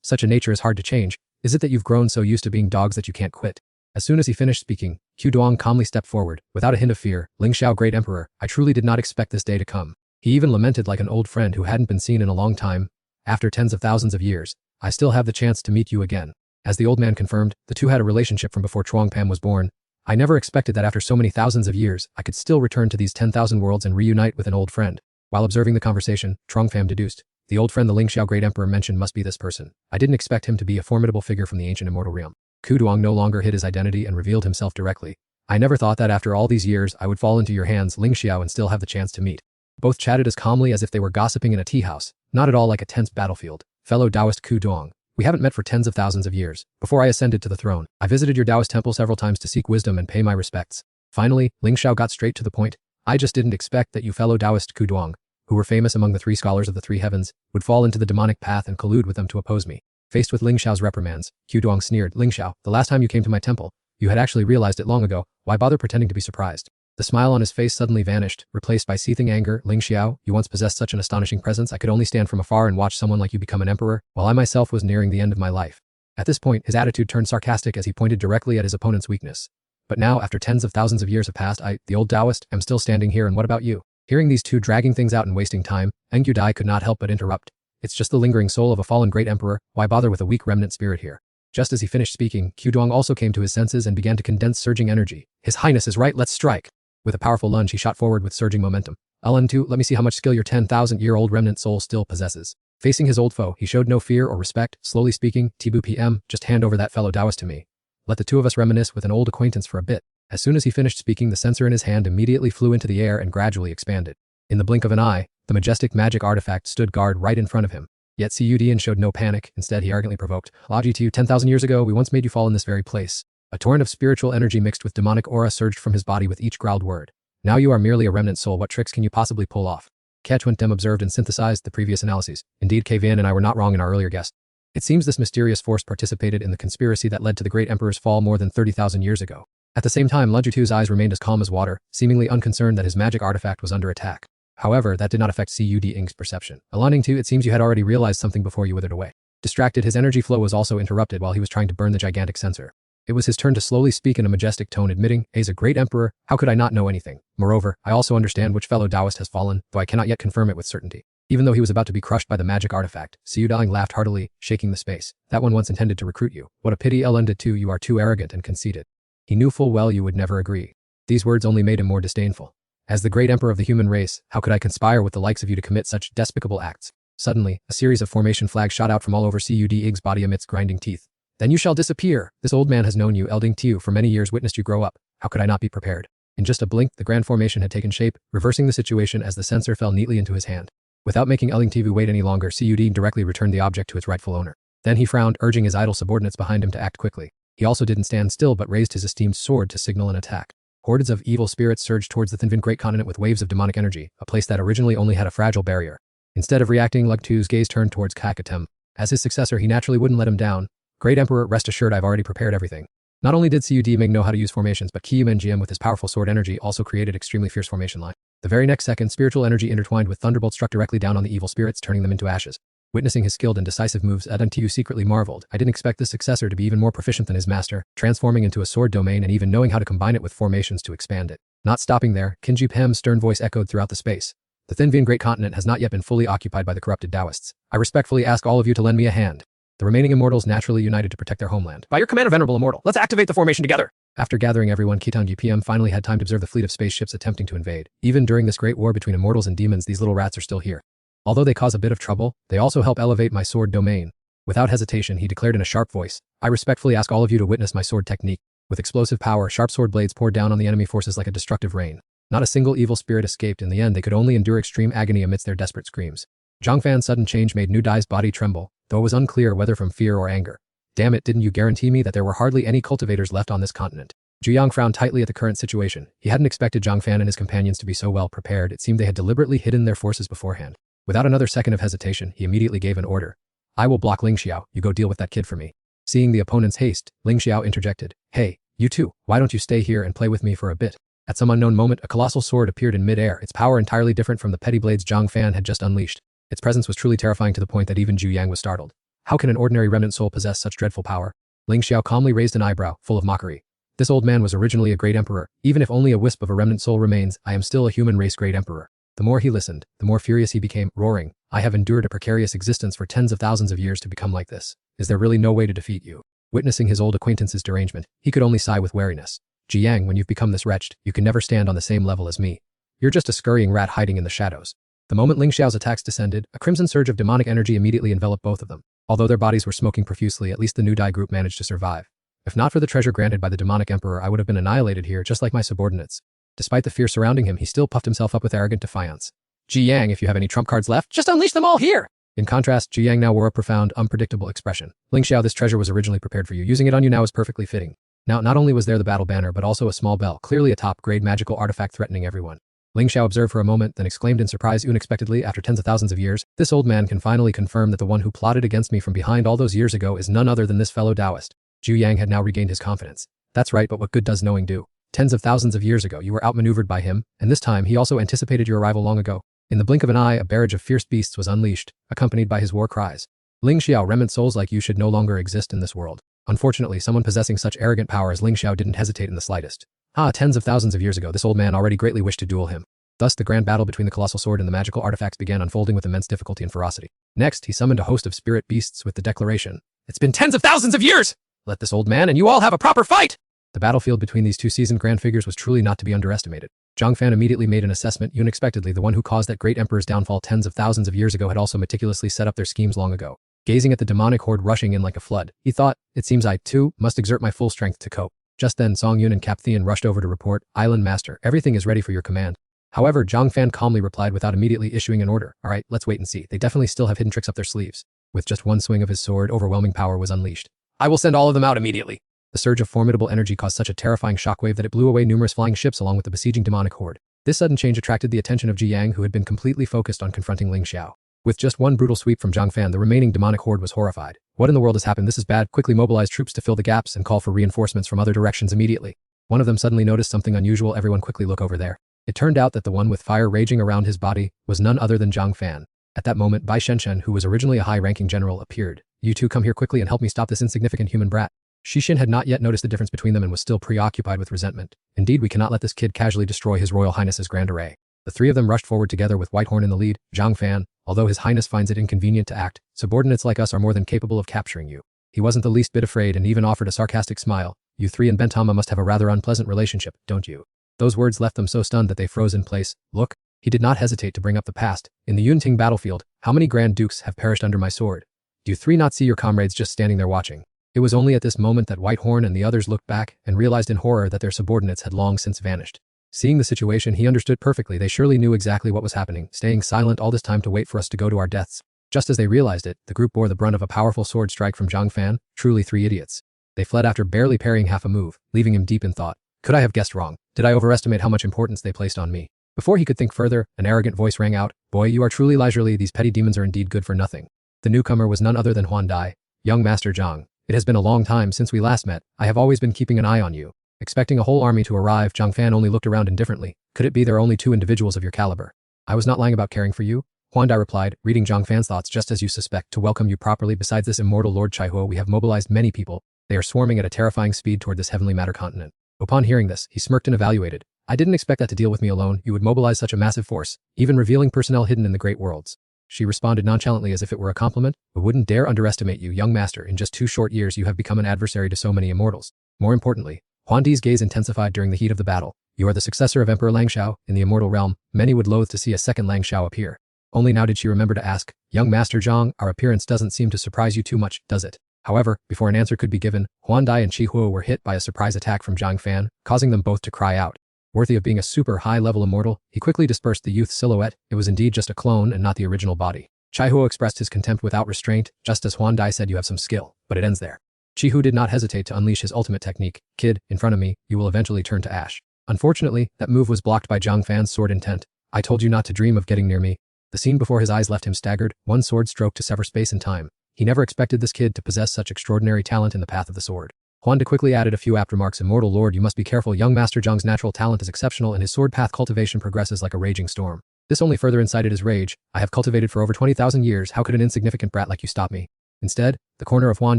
Such a nature is hard to change. Is it that you've grown so used to being dogs that you can't quit?" As soon as he finished speaking, Qudong calmly stepped forward, without a hint of fear. "Lingxiao, great emperor, I truly did not expect this day to come." He even lamented like an old friend who hadn't been seen in a long time. "After tens of thousands of years, I still have the chance to meet you again." As the old man confirmed, the two had a relationship from before Chuang Pam was born. "I never expected that after so many thousands of years, I could still return to these 10,000 worlds and reunite with an old friend." While observing the conversation, Chuang Pham deduced, "The old friend the Lingxiao great emperor mentioned must be this person. I didn't expect him to be a formidable figure from the ancient immortal realm." Qudong no longer hid his identity and revealed himself directly. "I never thought that after all these years I would fall into your hands, Lingxiao, and still have the chance to meet." Both chatted as calmly as if they were gossiping in a tea house, not at all like a tense battlefield. "Fellow Taoist Qudong, we haven't met for tens of thousands of years. Before I ascended to the throne, I visited your Taoist temple several times to seek wisdom and pay my respects." Finally, Lingxiao got straight to the point. "I just didn't expect that you fellow Taoist Qudong, who were famous among the three scholars of the three heavens, would fall into the demonic path and collude with them to oppose me." Faced with Lingxiao's reprimands, Qudong sneered, "Lingxiao, the last time you came to my temple, you had actually realized it long ago. Why bother pretending to be surprised?" The smile on his face suddenly vanished, replaced by seething anger. "Lingxiao, you once possessed such an astonishing presence. I could only stand from afar and watch someone like you become an emperor, while I myself was nearing the end of my life." At this point, his attitude turned sarcastic as he pointed directly at his opponent's weakness. "But now, after tens of thousands of years have passed, I, the old Taoist, am still standing here, and what about you?" Hearing these two dragging things out and wasting time, Ngu Dai could not help but interrupt. "It's just the lingering soul of a fallen great emperor. Why bother with a weak remnant spirit here?" Just as he finished speaking, Qudong also came to his senses and began to condense surging energy. "His Highness is right, let's strike." With a powerful lunge, he shot forward with surging momentum. "Ln2, let me see how much skill your 10,000-year-old remnant soul still possesses." Facing his old foe, he showed no fear or respect, slowly speaking, "Tibu PM, just hand over that fellow Taoist to me. Let the two of us reminisce with an old acquaintance for a bit." As soon as he finished speaking, the censer in his hand immediately flew into the air and gradually expanded. In the blink of an eye, the majestic magic artifact stood guard right in front of him. Yet Cudn showed no panic. Instead, he arrogantly provoked, "Logi to you, 10,000 years ago, we once made you fall in this very place." A torrent of spiritual energy mixed with demonic aura surged from his body with each growled word. "Now you are merely a remnant soul. What tricks can you possibly pull off?" Ketchwent observed and synthesized the previous analyses. "Indeed, Kvan and I were not wrong in our earlier guess. It seems this mysterious force participated in the conspiracy that led to the great emperor's fall more than 30,000 years ago." At the same time, Lujutu's eyes remained as calm as water, seemingly unconcerned that his magic artifact was under attack. However, that did not affect Cuding's perception. Aligning to, it seems you had already realized something before you withered away. Distracted, his energy flow was also interrupted while he was trying to burn the gigantic censer. It was his turn to slowly speak in a majestic tone, admitting, "As a great emperor, how could I not know anything? Moreover, I also understand which fellow Taoist has fallen, though I cannot yet confirm it with certainty." Even though he was about to be crushed by the magic artifact, Cuding laughed heartily, shaking the space. "That one once intended to recruit you. What a pity, Ln2, you are too arrogant and conceited." He knew full well you would never agree. These words only made him more disdainful. "As the great emperor of the human race, how could I conspire with the likes of you to commit such despicable acts?" Suddenly, a series of formation flags shot out from all over Cuding's body amidst grinding teeth. "Then you shall disappear. This old man has known you, Elding Tiu, for many years, witnessed you grow up. How could I not be prepared?" In just a blink, the grand formation had taken shape, reversing the situation as the censer fell neatly into his hand. Without making Elding Tiu wait any longer, Cuding directly returned the object to its rightful owner. Then he frowned, urging his idle subordinates behind him to act quickly. He also didn't stand still but raised his esteemed sword to signal an attack. Hordes of evil spirits surged towards the Thinvin Great Continent with waves of demonic energy, a place that originally only had a fragile barrier. Instead of reacting, Lugtu's gaze turned towards Kakatem. As his successor, he naturally wouldn't let him down. Great Emperor, rest assured I've already prepared everything. Not only did Cud Ming know how to use formations, but Kyumen GM with his powerful sword energy also created extremely fierce formation line. The very next second, spiritual energy intertwined with thunderbolt struck directly down on the evil spirits, turning them into ashes. Witnessing his skilled and decisive moves, Adantiu secretly marveled. I didn't expect this successor to be even more proficient than his master, transforming into a sword domain and even knowing how to combine it with formations to expand it. Not stopping there, Kinju Pem's stern voice echoed throughout the space. The Thinvian Great Continent has not yet been fully occupied by the corrupted Taoists. I respectfully ask all of you to lend me a hand. The remaining immortals naturally united to protect their homeland. By your command, Venerable Immortal, let's activate the formation together. After gathering everyone, Kitangi PM finally had time to observe the fleet of spaceships attempting to invade. Even during this great war between immortals and demons, these little rats are still here. Although they cause a bit of trouble, they also help elevate my sword domain. Without hesitation, he declared in a sharp voice, I respectfully ask all of you to witness my sword technique. With explosive power, sharp sword blades poured down on the enemy forces like a destructive rain. Not a single evil spirit escaped. In the end, they could only endure extreme agony amidst their desperate screams. Zhang Fan's sudden change made Nu Dai's body tremble, though it was unclear whether from fear or anger. Damn it, didn't you guarantee me that there were hardly any cultivators left on this continent? Zhu Yang frowned tightly at the current situation. He hadn't expected Zhang Fan and his companions to be so well prepared. It seemed they had deliberately hidden their forces beforehand. Without another second of hesitation, he immediately gave an order. I will block Ling Xiao, you go deal with that kid for me. Seeing the opponent's haste, Ling Xiao interjected. Hey, you two, why don't you stay here and play with me for a bit? At some unknown moment, a colossal sword appeared in mid-air, its power entirely different from the petty blades Zhang Fan had just unleashed. Its presence was truly terrifying to the point that even Zhu Yang was startled. How can an ordinary remnant soul possess such dreadful power? Ling Xiao calmly raised an eyebrow, full of mockery. This old man was originally a great emperor. Even if only a wisp of a remnant soul remains, I am still a human race great emperor. The more he listened, the more furious he became, roaring, I have endured a precarious existence for tens of thousands of years to become like this. Is there really no way to defeat you? Witnessing his old acquaintance's derangement, he could only sigh with wariness. Jiang, when you've become this wretched, you can never stand on the same level as me. You're just a scurrying rat hiding in the shadows. The moment Ling Xiao's attacks descended, a crimson surge of demonic energy immediately enveloped both of them. Although their bodies were smoking profusely, at least the Nu Dai group managed to survive. If not for the treasure granted by the demonic emperor, I would have been annihilated here just like my subordinates. Despite the fear surrounding him, he still puffed himself up with arrogant defiance. Jiang, if you have any trump cards left, just unleash them all here. In contrast, Jiang now wore a profound, unpredictable expression. Ling Xiao, this treasure was originally prepared for you. Using it on you now is perfectly fitting. Now, not only was there the battle banner, but also a small bell, clearly a top-grade magical artifact threatening everyone. Ling Xiao observed for a moment, then exclaimed in surprise, unexpectedly, after tens of thousands of years, this old man can finally confirm that the one who plotted against me from behind all those years ago is none other than this fellow Taoist. Zhu Yang had now regained his confidence. That's right, but what good does knowing do? Tens of thousands of years ago, you were outmaneuvered by him, and this time he also anticipated your arrival long ago. In the blink of an eye, a barrage of fierce beasts was unleashed, accompanied by his war cries. Ling Xiao, remnant souls like you should no longer exist in this world. Unfortunately, someone possessing such arrogant power as Ling Xiao didn't hesitate in the slightest. Tens of thousands of years ago, this old man already greatly wished to duel him. Thus, the grand battle between the colossal sword and the magical artifacts began unfolding with immense difficulty and ferocity. Next, he summoned a host of spirit beasts with the declaration, It's been tens of thousands of years! Let this old man and you all have a proper fight! The battlefield between these two seasoned grand figures was truly not to be underestimated. Zhang Fan immediately made an assessment. Unexpectedly, the one who caused that great emperor's downfall tens of thousands of years ago had also meticulously set up their schemes long ago. Gazing at the demonic horde rushing in like a flood, he thought, it seems I, too, must exert my full strength to cope. Just then, Song Yun and Cap Thean rushed over to report, Island Master, everything is ready for your command. However, Zhang Fan calmly replied without immediately issuing an order, alright, let's wait and see. They definitely still have hidden tricks up their sleeves. With just one swing of his sword, overwhelming power was unleashed. I will send all of them out immediately. The surge of formidable energy caused such a terrifying shockwave that it blew away numerous flying ships along with the besieging demonic horde. This sudden change attracted the attention of Ji Yang, who had been completely focused on confronting Ling Xiao. With just one brutal sweep from Zhang Fan, the remaining demonic horde was horrified. What in the world has happened? This is bad. Quickly mobilize troops to fill the gaps and call for reinforcements from other directions immediately. One of them suddenly noticed something unusual. Everyone quickly look over there. It turned out that the one with fire raging around his body was none other than Zhang Fan. At that moment, Bai Shenshen, who was originally a high-ranking general, appeared. You two come here quickly and help me stop this insignificant human brat. Shishin had not yet noticed the difference between them and was still preoccupied with resentment. Indeed, we cannot let this kid casually destroy His Royal Highness's grand array. The three of them rushed forward together with Whitehorn in the lead. Zhang Fan, although His Highness finds it inconvenient to act, subordinates like us are more than capable of capturing you. He wasn't the least bit afraid and even offered a sarcastic smile. You three and Bentama must have a rather unpleasant relationship, don't you? Those words left them so stunned that they froze in place. Look, he did not hesitate to bring up the past. In the Yunting battlefield, how many Grand Dukes have perished under my sword? Do you three not see your comrades just standing there watching? It was only at this moment that Whitehorn and the others looked back and realized in horror that their subordinates had long since vanished. Seeing the situation, he understood perfectly. They surely knew exactly what was happening, staying silent all this time to wait for us to go to our deaths. Just as they realized it, the group bore the brunt of a powerful sword strike from Zhang Fan. Truly three idiots. They fled after barely parrying half a move, leaving him deep in thought. Could I have guessed wrong? Did I overestimate how much importance they placed on me? Before he could think further, an arrogant voice rang out, "Boy, you are truly leisurely, these petty demons are indeed good for nothing." The newcomer was none other than Huan Dai. "Young Master Zhang, it has been a long time since we last met. I have always been keeping an eye on you." Expecting a whole army to arrive, Zhang Fan only looked around indifferently. "Could it be there are only 2 individuals of your caliber?" "I was not lying about caring for you," Huan Dai replied, reading Zhang Fan's thoughts. "Just as you suspect, to welcome you properly. Besides this immortal Lord Chaihuo, we have mobilized many people. They are swarming at a terrifying speed toward this heavenly matter continent." Upon hearing this, he smirked and evaluated. "I didn't expect that to deal with me alone. You would mobilize such a massive force, even revealing personnel hidden in the great worlds." She responded nonchalantly as if it were a compliment. "I wouldn't dare underestimate you, young master. In just 2 short years you have become an adversary to so many immortals." More importantly, Huan Di's gaze intensified during the heat of the battle. "You are the successor of Emperor Langshao. In the immortal realm, many would loathe to see a second Langshao appear." Only now did she remember to ask, "Young Master Zhang, our appearance doesn't seem to surprise you too much, does it?" However, before an answer could be given, Huan Dai and Chi Huo were hit by a surprise attack from Zhang Fan, causing them both to cry out. Worthy of being a super high-level immortal, he quickly dispersed the youth's silhouette. It was indeed just a clone and not the original body. Chi Huo expressed his contempt without restraint, just as Huan Dai said, "You have some skill, but it ends there." Chi Hu did not hesitate to unleash his ultimate technique. "Kid, in front of me, you will eventually turn to ash." Unfortunately, that move was blocked by Zhang Fan's sword intent. "I told you not to dream of getting near me." The scene before his eyes left him staggered, one sword stroke to sever space and time. He never expected this kid to possess such extraordinary talent in the path of the sword. Huan De quickly added a few apt remarks. "Immortal Lord, you must be careful. Young Master Zhang's natural talent is exceptional and his sword path cultivation progresses like a raging storm." This only further incited his rage. "I have cultivated for over 20,000 years. How could an insignificant brat like you stop me?" Instead, the corner of Huan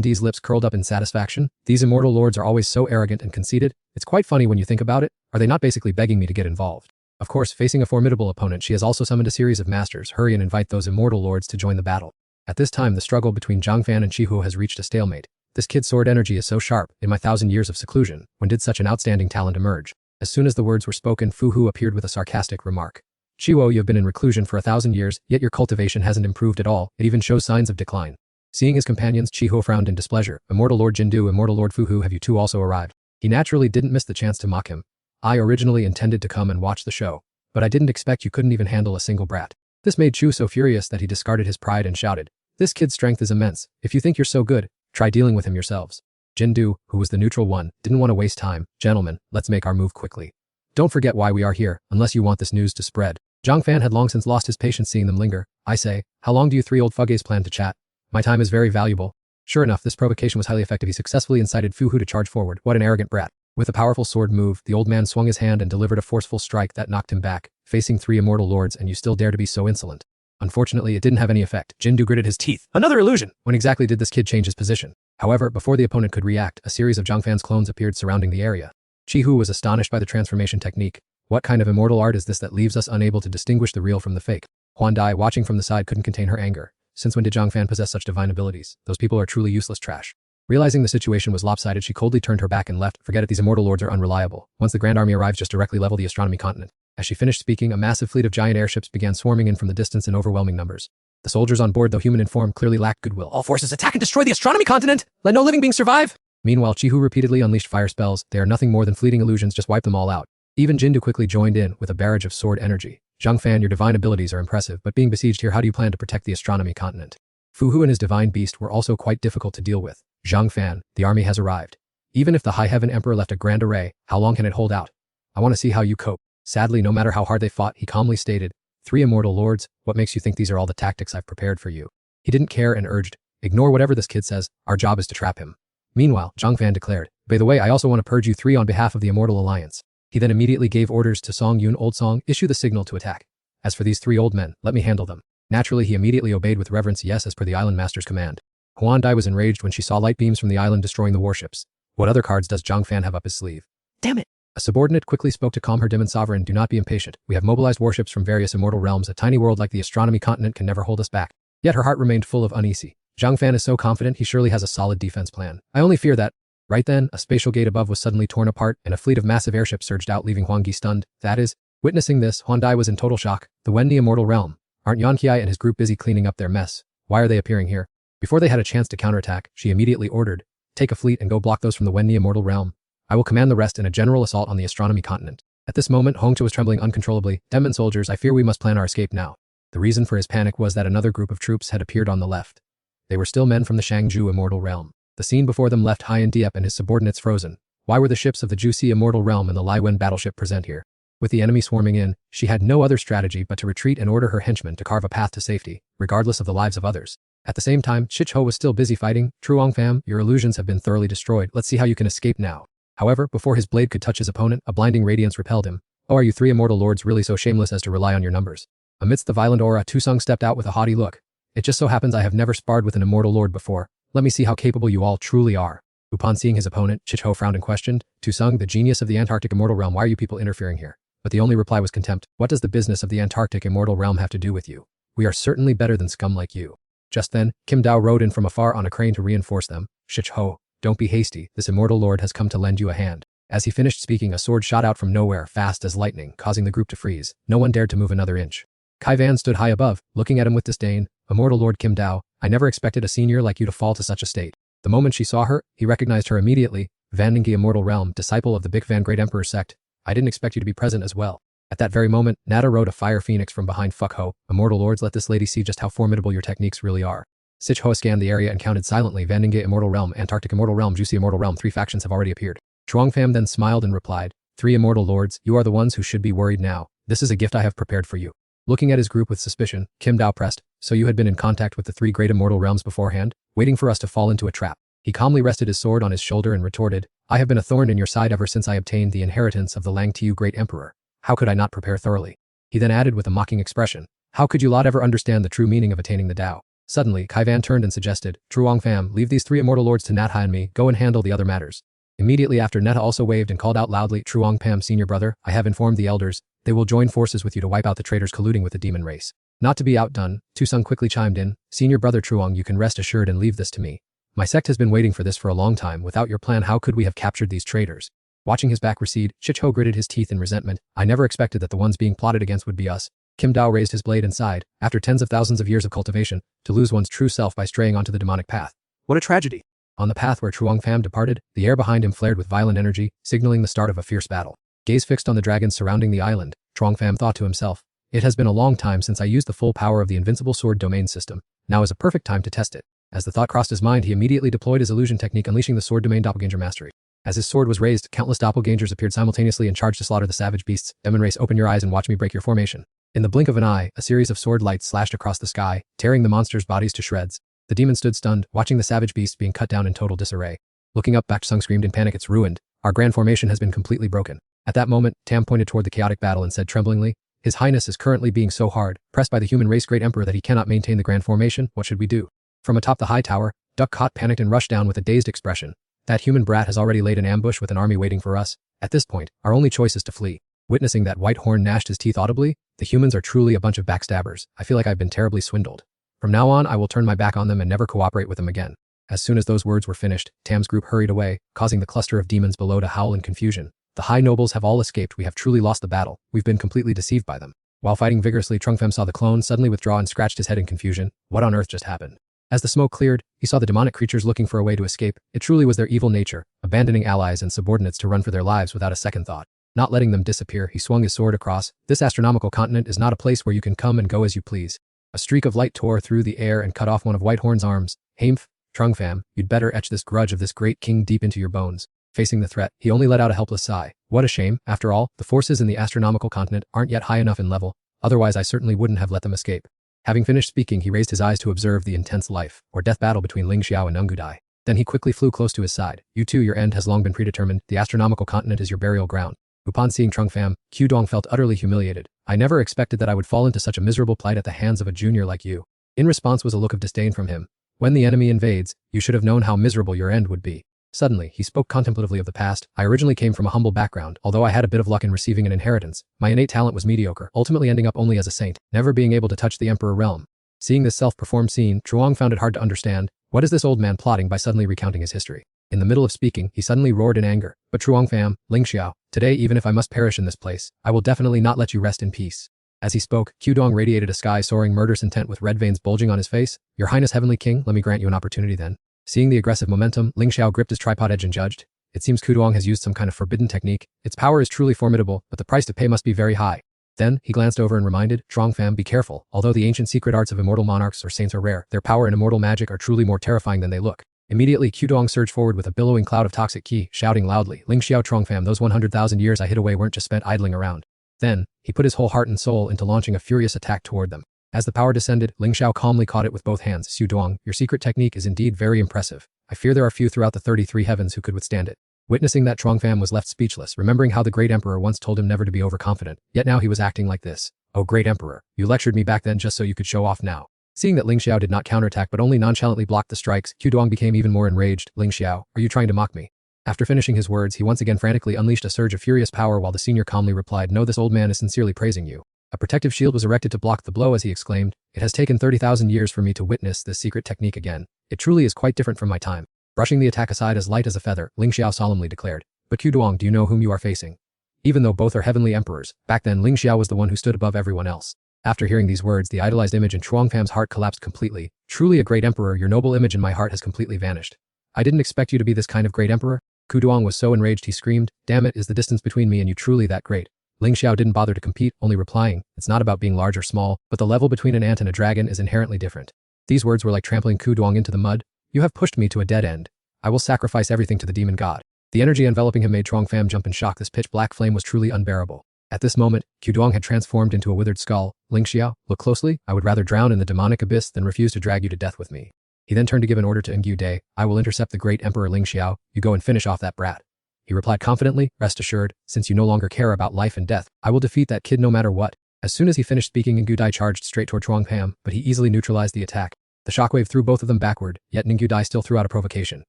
Di's lips curled up in satisfaction. "These immortal lords are always so arrogant and conceited. It's quite funny when you think about it. Are they not basically begging me to get involved?" Of course, facing a formidable opponent, she has also summoned a series of masters. Hurry and invite those immortal lords to join the battle. At this time, the struggle between Zhang Fan and Chi Huo has reached a stalemate. This kid's sword energy is so sharp. In my 1,000 years of seclusion, when did such an outstanding talent emerge? As soon as the words were spoken, Fu Hu appeared with a sarcastic remark. "Chi Huo, you have been in reclusion for 1,000 years, yet your cultivation hasn't improved at all. It even shows signs of decline." Seeing his companions, Chi Huo frowned in displeasure. "Immortal Lord Jindu, Immortal Lord Fu Hu, have you two also arrived?" He naturally didn't miss the chance to mock him. "I originally intended to come and watch the show, but I didn't expect you couldn't even handle a single brat." This made Chu so furious that he discarded his pride and shouted, "This kid's strength is immense. If you think you're so good, try dealing with him yourselves." Jindu, who was the neutral one, didn't want to waste time. "Gentlemen, let's make our move quickly. Don't forget why we are here, unless you want this news to spread." Zhang Fan had long since lost his patience seeing them linger. "I say, how long do you 3 old fuggays plan to chat? My time is very valuable." Sure enough, this provocation was highly effective. He successfully incited Fu Hu to charge forward. What an arrogant brat. With a powerful sword move, the old man swung his hand and delivered a forceful strike that knocked him back. "Facing 3 immortal lords and you still dare to be so insolent." Unfortunately, it didn't have any effect. Jindu gritted his teeth. "Another illusion!" When exactly did this kid change his position? However, before the opponent could react, a series of Zhang Fan's clones appeared surrounding the area. Chi Hu was astonished by the transformation technique. What kind of immortal art is this that leaves us unable to distinguish the real from the fake? Huan Dai, watching from the side, couldn't contain her anger. Since when did Zhang Fan possess such divine abilities? Those people are truly useless trash. Realizing the situation was lopsided, she coldly turned her back and left. "Forget it, these immortal lords are unreliable. Once the Grand Army arrives, just directly level the astronomy continent." As she finished speaking, a massive fleet of giant airships began swarming in from the distance in overwhelming numbers. The soldiers on board, though human in form, clearly lacked goodwill. "All forces attack and destroy the astronomy continent! Let no living being survive!" Meanwhile, Chi Hu repeatedly unleashed fire spells. "They are nothing more than fleeting illusions, just wipe them all out." Even Jindu quickly joined in, with a barrage of sword energy. "Zhang Fan, your divine abilities are impressive, but being besieged here, how do you plan to protect the astronomy continent?" Fu Hu and his divine beast were also quite difficult to deal with. "Zhang Fan, the army has arrived. Even if the High Heaven Emperor left a grand array, how long can it hold out? I want to see how you cope." Sadly, no matter how hard they fought, he calmly stated, 3 immortal lords, what makes you think these are all the tactics I've prepared for you?" He didn't care and urged, "Ignore whatever this kid says, our job is to trap him." Meanwhile, Zhang Fan declared, "By the way, I also want to purge you 3 on behalf of the Immortal Alliance." He then immediately gave orders to Song Yun, Old Song, issue the signal to attack. "As for these 3 old men, let me handle them." Naturally, he immediately obeyed with reverence, yes, as per the island master's command. Huan Dai was enraged when she saw light beams from the island destroying the warships. What other cards does Zhang Fan have up his sleeve? Damn it! A subordinate quickly spoke to calm her demon sovereign. "Do not be impatient. We have mobilized warships from various immortal realms. A tiny world like the astronomy continent can never hold us back." Yet her heart remained full of uneasy. Zhang Fan is so confident, he surely has a solid defense plan. "I only fear that..." Right then, a spatial gate above was suddenly torn apart, and a fleet of massive airships surged out, leaving Huang Yi stunned. That is, witnessing this, Huan Dai was in total shock. The Wendy immortal realm. Aren't Yan Qiai and his group busy cleaning up their mess? Why are they appearing here? Before they had a chance to counterattack, she immediately ordered, "Take a fleet and go block those from the Wendy immortal realm. I will command the rest in a general assault on the astronomy continent." At this moment, Hongzhi was trembling uncontrollably. "Demon soldiers, I fear we must plan our escape now." The reason for his panic was that another group of troops had appeared on the left. They were still men from the Shangju immortal realm. The scene before them left Hien Diep and his subordinates frozen. Why were the ships of the juicy immortal realm and the Lai Wen battleship present here? With the enemy swarming in, she had no other strategy but to retreat and order her henchmen to carve a path to safety, regardless of the lives of others. At the same time, Chicho was still busy fighting. Truong fam, your illusions have been thoroughly destroyed. Let's see how you can escape now. However, before his blade could touch his opponent, a blinding radiance repelled him. Oh, are you three immortal lords really so shameless as to rely on your numbers? Amidst the violent aura, Tusung stepped out with a haughty look. It just so happens I have never sparred with an immortal lord before. Let me see how capable you all truly are. Upon seeing his opponent, Chicho frowned and questioned, Tusung, the genius of the Antarctic immortal realm, why are you people interfering here? But the only reply was contempt. What does the business of the Antarctic immortal realm have to do with you? We are certainly better than scum like you. Just then, Kim Dao rode in from afar on a crane to reinforce them. Chicho, don't be hasty, this immortal lord has come to lend you a hand. As he finished speaking, a sword shot out from nowhere, fast as lightning, causing the group to freeze. No one dared to move another inch. Kai Van stood high above, looking at him with disdain. Immortal Lord Kim Dao, I never expected a senior like you to fall to such a state. The moment she saw her, he recognized her immediately. Van Ningyi Immortal Realm, disciple of the Big Van Great Emperor sect. I didn't expect you to be present as well. At that very moment, Nada rode a fire phoenix from behind. Fuck ho, immortal lords, let this lady see just how formidable your techniques really are. Sich Ho scanned the area and counted silently. Van Ningyi Immortal Realm, Antarctic Immortal Realm, Juicy Immortal Realm, 3 factions have already appeared. Chuang Pham then smiled and replied, 3 immortal lords, you are the ones who should be worried now. This is a gift I have prepared for you. Looking at his group with suspicion, Kim Dao pressed, so you had been in contact with the 3 great immortal realms beforehand, waiting for us to fall into a trap. He calmly rested his sword on his shoulder and retorted, I have been a thorn in your side ever since I obtained the inheritance of the Lang Tiu Great Emperor. How could I not prepare thoroughly? He then added with a mocking expression, how could you lot ever understand the true meaning of attaining the Tao? Suddenly, Kai Van turned and suggested, Truong Pham, leave these 3 immortal lords to Natha and me, go and handle the other matters. Immediately after, Netta also waved and called out loudly, Truong Pham, senior brother, I have informed the elders, they will join forces with you to wipe out the traitors colluding with the demon race. Not to be outdone, Tusung quickly chimed in, senior brother Truong, you can rest assured and leave this to me. My sect has been waiting for this for a long time. Without your plan, how could we have captured these traitors? Watching his back recede, Chicho gritted his teeth in resentment. I never expected that the ones being plotted against would be us. Kim Dao raised his blade and sighed, after tens of thousands of years of cultivation, to lose one's true self by straying onto the demonic path. What a tragedy. On the path where Truong Pham departed, the air behind him flared with violent energy, signaling the start of a fierce battle. Gaze fixed on the dragons surrounding the island, Truong Pham thought to himself, it has been a long time since I used the full power of the invincible sword domain system. Now is a perfect time to test it. As the thought crossed his mind, he immediately deployed his illusion technique, unleashing the sword domain doppelganger mastery. As his sword was raised, countless doppelgangers appeared simultaneously and charged to slaughter the savage beasts. Demon race, open your eyes and watch me break your formation. In the blink of an eye, a series of sword lights slashed across the sky, tearing the monsters' bodies to shreds. The demon stood stunned, watching the savage beasts being cut down in total disarray. Looking up, Bak Sung screamed in panic, it's ruined. Our grand formation has been completely broken. At that moment, Tam pointed toward the chaotic battle and said tremblingly, His Highness is currently being so hard, pressed by the human race great emperor that he cannot maintain the grand formation. What should we do? From atop the high tower, Duck Caught panicked and rushed down with a dazed expression. That human brat has already laid an ambush with an army waiting for us. At this point, our only choice is to flee. Witnessing that, White Horn gnashed his teeth audibly. The humans are truly a bunch of backstabbers. I feel like I've been terribly swindled. From now on, I will turn my back on them and never cooperate with them again. As soon as those words were finished, Tam's group hurried away, causing the cluster of demons below to howl in confusion. The high nobles have all escaped. We have truly lost the battle. We've been completely deceived by them. While fighting vigorously, Trung Pham saw the clone suddenly withdraw and scratched his head in confusion. What on earth just happened? As the smoke cleared, he saw the demonic creatures looking for a way to escape. It truly was their evil nature, abandoning allies and subordinates to run for their lives without a second thought. Not letting them disappear, he swung his sword across. This astronomical continent is not a place where you can come and go as you please. A streak of light tore through the air and cut off one of Whitehorn's arms. Hamph, Trung Pham, you'd better etch this grudge of this great king deep into your bones. Facing the threat, he only let out a helpless sigh. What a shame. After all, the forces in the astronomical continent aren't yet high enough in level. Otherwise, I certainly wouldn't have let them escape. Having finished speaking, he raised his eyes to observe the intense life, or death battle between Ling Xiao and Nungudai. Then he quickly flew close to his side. You too, your end has long been predetermined. The astronomical continent is your burial ground. Upon seeing Trung Pham, Q Dong felt utterly humiliated. I never expected that I would fall into such a miserable plight at the hands of a junior like you. In response was a look of disdain from him. When the enemy invades, you should have known how miserable your end would be. Suddenly, he spoke contemplatively of the past. I originally came from a humble background, although I had a bit of luck in receiving an inheritance. My innate talent was mediocre, ultimately ending up only as a saint, never being able to touch the emperor realm. Seeing this self-performed scene, Truong found it hard to understand. What is this old man plotting by suddenly recounting his history? In the middle of speaking, he suddenly roared in anger. But Truong Pham, Ling Xiao, today even if I must perish in this place, I will definitely not let you rest in peace. As he spoke, Q Dong radiated a sky-soaring murderous intent with red veins bulging on his face. Your Highness Heavenly King, let me grant you an opportunity then. Seeing the aggressive momentum, Ling Xiao gripped his tripod edge and judged. It seems Ku Duong has used some kind of forbidden technique. Its power is truly formidable, but the price to pay must be very high. Then, he glanced over and reminded, Truong Pham, be careful. Although the ancient secret arts of immortal monarchs or saints are rare, their power and immortal magic are truly more terrifying than they look. Immediately, Qudong surged forward with a billowing cloud of toxic qi, shouting loudly, Ling Xiao Trongfam, those 100,000 years I hid away weren't just spent idling around. Then, he put his whole heart and soul into launching a furious attack toward them. As the power descended, Ling Xiao calmly caught it with both hands. Xu Duong, your secret technique is indeed very impressive. I fear there are few throughout the 33 heavens who could withstand it. Witnessing that, Trongfam was left speechless, remembering how the great emperor once told him never to be overconfident, yet now he was acting like this. Oh great emperor, you lectured me back then just so you could show off now. Seeing that Ling Xiao did not counterattack but only nonchalantly blocked the strikes, Qudong became even more enraged. Ling Xiao, are you trying to mock me? After finishing his words, he once again frantically unleashed a surge of furious power while the senior calmly replied, no, this old man is sincerely praising you. A protective shield was erected to block the blow as he exclaimed, it has taken 30,000 years for me to witness this secret technique again. It truly is quite different from my time. Brushing the attack aside as light as a feather, Ling Xiao solemnly declared, but Qudong, do you know whom you are facing? Even though both are heavenly emperors, back then Ling Xiao was the one who stood above everyone else. After hearing these words, the idolized image in Trongfam's heart collapsed completely. Truly a great emperor, your noble image in my heart has completely vanished. I didn't expect you to be this kind of great emperor. Qudong was so enraged he screamed, damn it, is the distance between me and you truly that great? Ling Xiao didn't bother to compete, only replying, it's not about being large or small, but the level between an ant and a dragon is inherently different. These words were like trampling Qudong into the mud. You have pushed me to a dead end. I will sacrifice everything to the demon god. The energy enveloping him made Trongfam jump in shock. This pitch-black flame was truly unbearable. At this moment, Qudong had transformed into a withered skull. Ling Xiao, look closely, I would rather drown in the demonic abyss than refuse to drag you to death with me. He then turned to give an order to Engu Day, I will intercept the great emperor Ling Xiao, you go and finish off that brat. He replied confidently, rest assured, since you no longer care about life and death, I will defeat that kid no matter what. As soon as he finished speaking, Engu Dai charged straight toward Trongfam, but he easily neutralized the attack. The shockwave threw both of them backward, yet Engu Dai still threw out a provocation.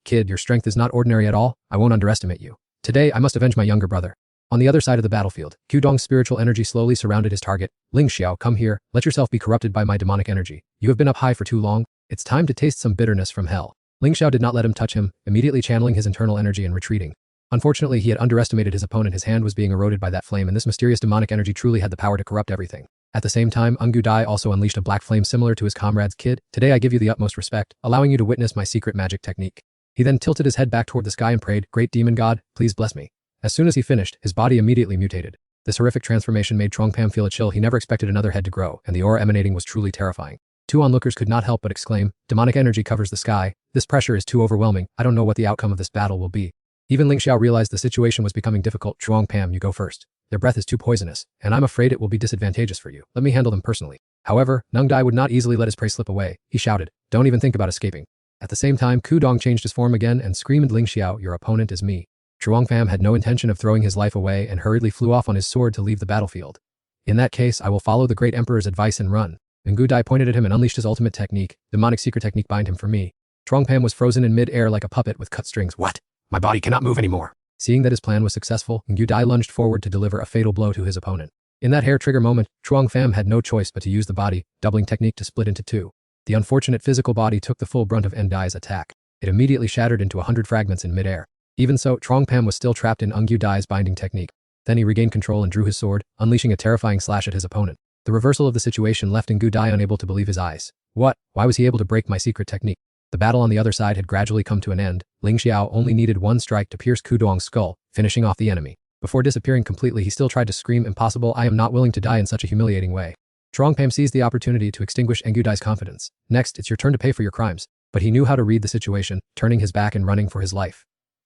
Kid, your strength is not ordinary at all, I won't underestimate you. Today, I must avenge my younger brother. On the other side of the battlefield, Qudong's spiritual energy slowly surrounded his target. Ling Xiao, come here, let yourself be corrupted by my demonic energy. You have been up high for too long, it's time to taste some bitterness from hell. Ling Xiao did not let him touch him, immediately channeling his internal energy and retreating. Unfortunately, he had underestimated his opponent. His hand was being eroded by that flame, and this mysterious demonic energy truly had the power to corrupt everything. At the same time, Engu Dai also unleashed a black flame similar to his comrade's. Kid, today I give you the utmost respect, allowing you to witness my secret magic technique. He then tilted his head back toward the sky and prayed, great demon god, please bless me. As soon as he finished, his body immediately mutated. This horrific transformation made Trongfam feel a chill. He never expected another head to grow, and the aura emanating was truly terrifying. Two onlookers could not help but exclaim, demonic energy covers the sky, this pressure is too overwhelming, I don't know what the outcome of this battle will be. Even Ling Xiao realized the situation was becoming difficult. Trongfam, you go first. Their breath is too poisonous, and I'm afraid it will be disadvantageous for you. Let me handle them personally. However, Nung Dai would not easily let his prey slip away. He shouted, don't even think about escaping. At the same time, Qudong changed his form again and screamed, Ling Xiao, your opponent is me. Trongfam had no intention of throwing his life away and hurriedly flew off on his sword to leave the battlefield. In that case, I will follow the great emperor's advice and run. Engu Dai pointed at him and unleashed his ultimate technique, demonic secret technique, bind him for me. Trongfam was frozen in mid-air like a puppet with cut strings. What? My body cannot move anymore. Seeing that his plan was successful, Engu Dai lunged forward to deliver a fatal blow to his opponent. In that hair-trigger moment, Trongfam had no choice but to use the body, doubling technique to split into two. The unfortunate physical body took the full brunt of Engu Dai's attack. It immediately shattered into 100 fragments in mid-air. Even so, Trongfam was still trapped in Engu Dai's binding technique. Then he regained control and drew his sword, unleashing a terrifying slash at his opponent. The reversal of the situation left Engu Dai unable to believe his eyes. What? Why was he able to break my secret technique? The battle on the other side had gradually come to an end. Ling Xiao only needed one strike to pierce Qudong's skull, finishing off the enemy. Before disappearing completely, he still tried to scream, impossible, I am not willing to die in such a humiliating way. Trongfam seized the opportunity to extinguish Engu Dai's confidence. Next, it's your turn to pay for your crimes. But he knew how to read the situation, turning his back and running for his life.